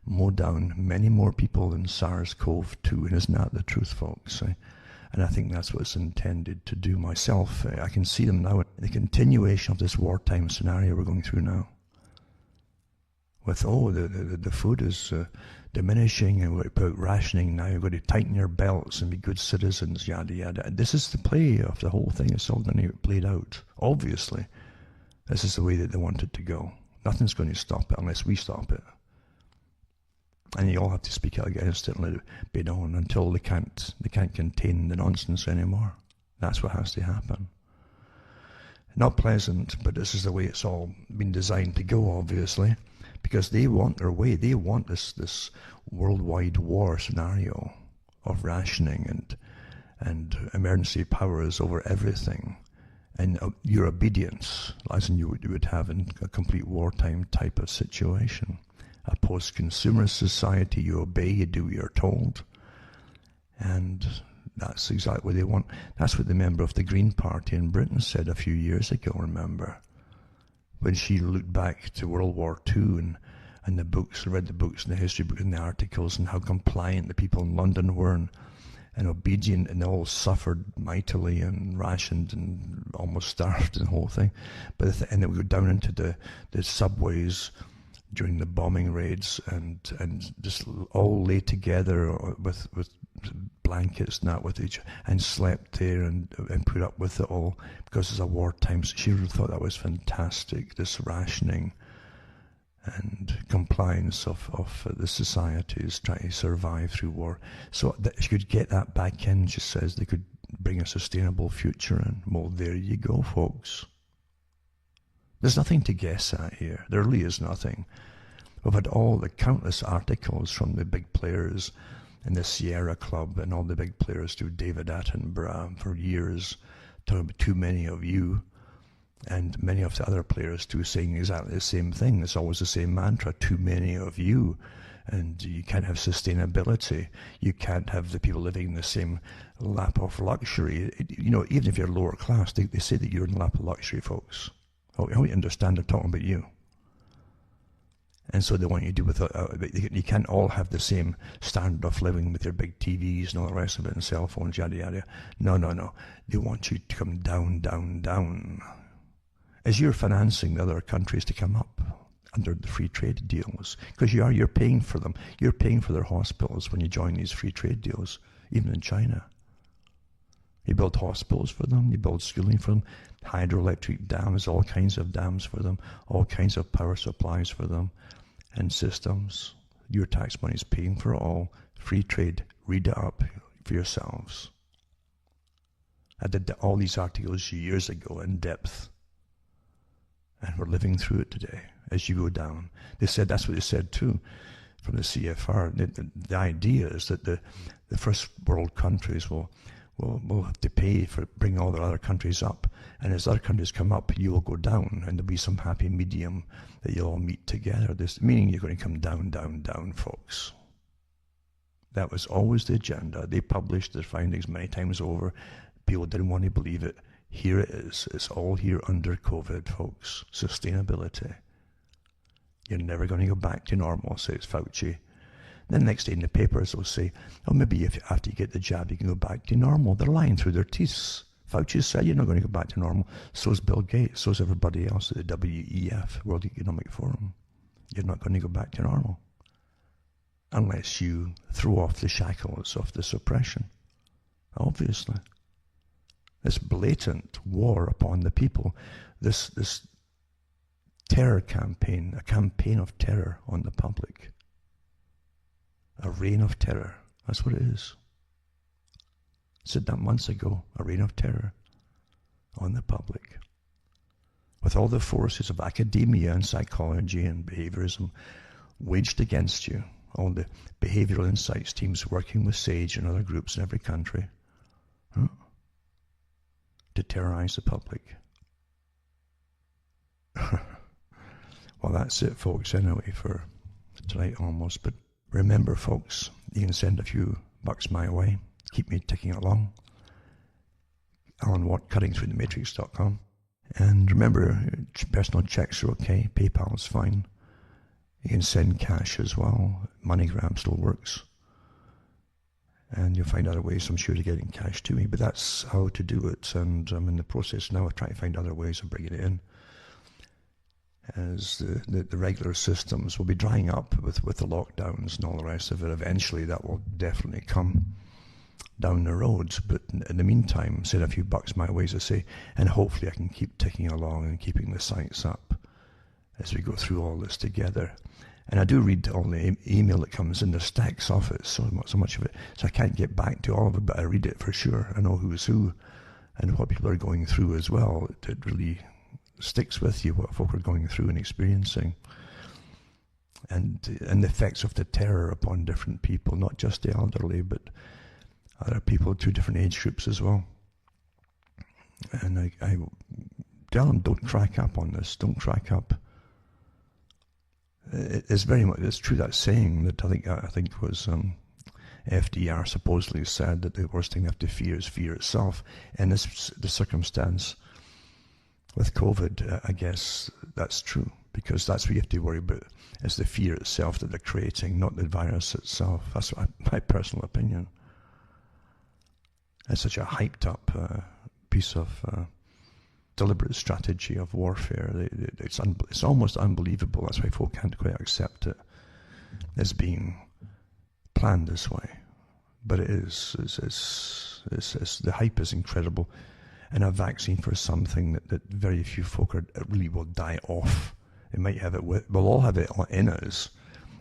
mow down many more people than SARS-CoV-2, and isn't that the truth, folks? And I think that's what it's intended to do myself. I can see them now, the continuation of this wartime scenario we're going through now. With, the food is diminishing, and we're about rationing now, you've got to tighten your belts and be good citizens, yada yada. This is the play of the whole thing. It's all going to get played out. Obviously, this is the way that they want it to go. Nothing's going to stop it unless we stop it. And you all have to speak out against it and let it be known until they can't contain the nonsense anymore. That's what has to happen. Not pleasant, but this is the way it's all been designed to go, obviously. Because they want their way. They want this worldwide war scenario of rationing and emergency powers over everything, and your obedience, as in you would have in a complete wartime type of situation. A post-consumer society, you obey, you do what you're told, and that's exactly what they want. That's what the member of the Green Party in Britain said a few years ago, remember? When she looked back to World War II and the books, read the books and the history books and the articles, and how compliant the people in London were and obedient, and they all suffered mightily and rationed and almost starved and the whole thing. And they would go down into the subways during the bombing raids and just all lay together with blankets and that with each, and slept there and put up with it all because it's a wartime. So she really thought that was fantastic, this rationing and compliance of the societies trying to survive through war. So that she could get that back in, she says, they could bring a sustainable future in. Well, there you go, folks. There's nothing to guess at here. There really is nothing. We've had all the countless articles from the big players in the Sierra Club and all the big players through David Attenborough for years, talking about too many of you, and many of the other players too saying exactly the same thing. It's always the same mantra, too many of you. And you can't have sustainability. You can't have the people living in the same lap of luxury. You know, even if you're lower class, they say that you're in the lap of luxury, folks. Oh, you understand they're talking about you. And so they want you to do with you can't all have the same standard of living with your big TVs and all the rest of it and cell phones, yada yada. No. They want you to come down, down, down. As you're financing the other countries to come up under the free trade deals, because you're paying for them. You're paying for their hospitals when you join these free trade deals, even in China. You build hospitals for them, you build schooling for them, hydroelectric dams, all kinds of dams for them, all kinds of power supplies for them, and systems. Your tax money is paying for it all. Free trade. Read it up for yourselves. I did all these articles years ago in depth, and we're living through it today as you go down. They said, that's what they said too, from the CFR. The idea is that the first world countries will have to pay for bringing all the other countries up. And as other countries come up, you will go down, and there'll be some happy medium that you'll all meet together. This meaning you're going to come down, down, down, folks. That was always the agenda. They published their findings many times over. People didn't want to believe it. Here it is. It's all here under COVID, folks. Sustainability. You're never going to go back to normal, says Fauci. Then the next day in the papers they'll say, oh, maybe if after you get the jab you can go back to normal. They're lying through their teeth. Fauci said you're not going to go back to normal. So's Bill Gates. So's everybody else at the WEF, World Economic Forum. You're not going to go back to normal unless you throw off the shackles of the suppression. Obviously. This blatant war upon the people, this terror campaign, a campaign of terror on the public. A reign of terror. That's what it is. I said that months ago. A reign of terror on the public. With all the forces of academia and psychology and behaviorism waged against you, all the behavioral insights teams working with SAGE and other groups in every country, to terrorize the public. Well, that's it, folks, anyway, for tonight almost. But remember, folks, you can send a few bucks my way. Keep me ticking along. Alan Watt, cuttingthroughthematrix.com. And remember, personal checks are okay. PayPal's fine. You can send cash as well. MoneyGram still works. And you'll find other ways, I'm sure, to getting cash to me. But that's how to do it. And I'm in the process now of trying to find other ways of bringing it in. As the regular systems will be drying up with the lockdowns and all the rest of it. Eventually that will definitely come down the road. But in the meantime, send a few bucks my way, as I say, and hopefully I can keep ticking along and keeping the sites up as we go through all this together. And I do read all the email that comes in. There's stacks of it, so much of it. So I can't get back to all of it, but I read it for sure. I know who's who and what people are going through as well. It really sticks with you, what folk are going through and experiencing. And the effects of the terror upon different people, not just the elderly, but other people to different age groups as well. And I tell them, don't crack up on this. Don't crack up. It's very much, it's true, that saying that I think was FDR supposedly said that the worst thing they have to fear is fear itself. And the circumstance with COVID, I guess that's true, because that's what you have to worry about, is the fear itself that they're creating, not the virus itself. That's my personal opinion. It's such a hyped up piece of deliberate strategy of warfare. It's almost unbelievable. That's why folk can't quite accept it as being planned this way. But it is. The hype is incredible. And a vaccine for something that very few folk really will die off. It might have it we'll all have it in us.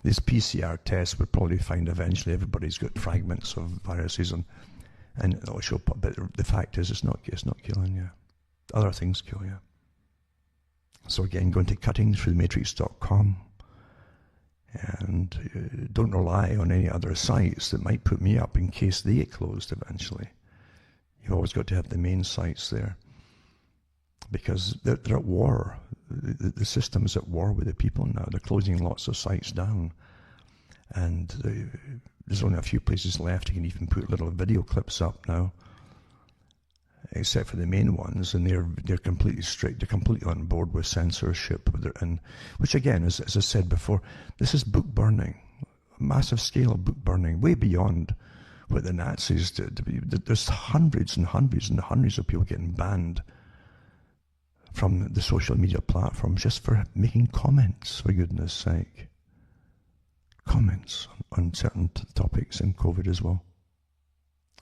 This PCR test would probably find eventually everybody's got fragments of viruses, and it'll show up. But the fact is, it's not killing you. Other things kill you. So again, going to cuttingthroughthematrix.com, and don't rely on any other sites that might put me up in case they get closed eventually. You've always got to have the main sites there, because they're at war. The system is at war with the people now. They're closing lots of sites down, and there's only a few places left. You can even put little video clips up now, except for the main ones, and they're completely strict. They're completely on board with censorship, and which again, as I said before, this is book burning, massive scale book burning, way beyond what the Nazis did. There's hundreds and hundreds and hundreds of people getting banned from the social media platforms just for making comments, for goodness sake. Comments on certain topics in COVID as well.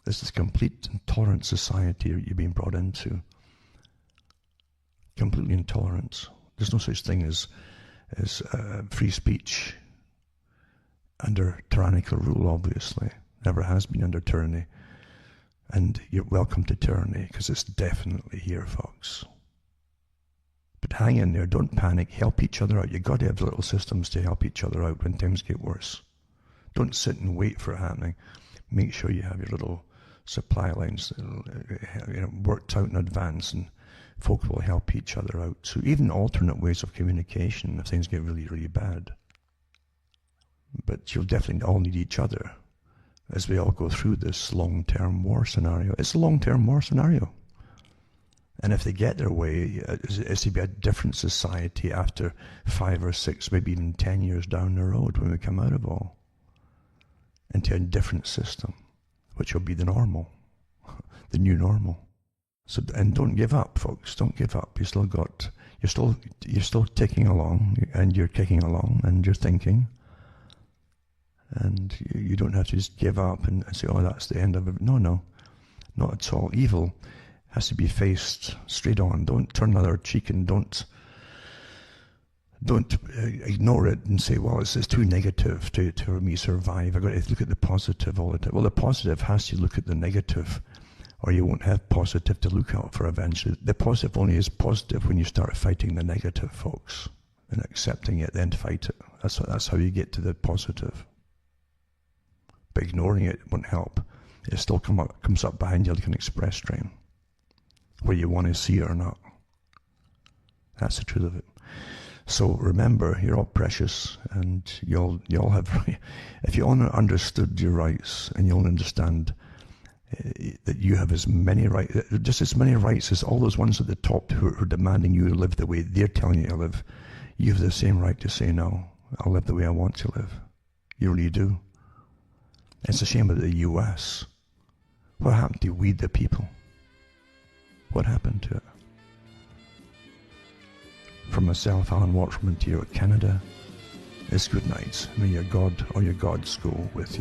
This is complete intolerant society you're being brought into. Completely intolerant. There's no such thing as free speech under tyrannical rule, obviously. Never has been under tyranny. And you're welcome to tyranny, because it's definitely here, folks. But hang in there, don't panic, help each other out. You've got to have little systems to help each other out when things get worse. Don't sit and wait for it happening. Make sure you have your little supply lines worked out in advance, and folk will help each other out. So even alternate ways of communication if things get really, really bad. But you'll definitely all need each other as we all go through this long-term war scenario. It's a long-term war scenario. And if they get their way, it's to be a different society after 5 or 6, maybe even 10 years down the road when we come out of all. Into a different system, which will be the normal, the new normal. So, and don't give up, folks. Don't give up. You're still ticking along, and you're kicking along, and you're thinking. And you don't have to just give up and say, oh, that's the end of it. No, not at all. Evil has to be faced straight on. Don't turn the other cheek, and don't ignore it and say, well, it's too negative to me survive. I've got to look at the positive all the time. Well, the positive has to look at the negative, or you won't have positive to look out for eventually. The positive only is positive when you start fighting the negative, folks, and accepting it, then fight it. That's how you get to the positive. But ignoring it won't help. It still comes up behind you like an express train, whether you want to see it or not. That's the truth of it. So remember, you're all precious, and you all have, if you all understood your rights, and you'll understand that you have as many rights, just as many rights as all those ones at the top who are demanding you live the way they're telling you to live. You have the same right to say, no, I'll live the way I want to live. You really do. It's a shame about the US. What happened to we the people? What happened to it? From myself, Alan Watt from Ontario, Canada, it's good night. May your God or your gods go with you.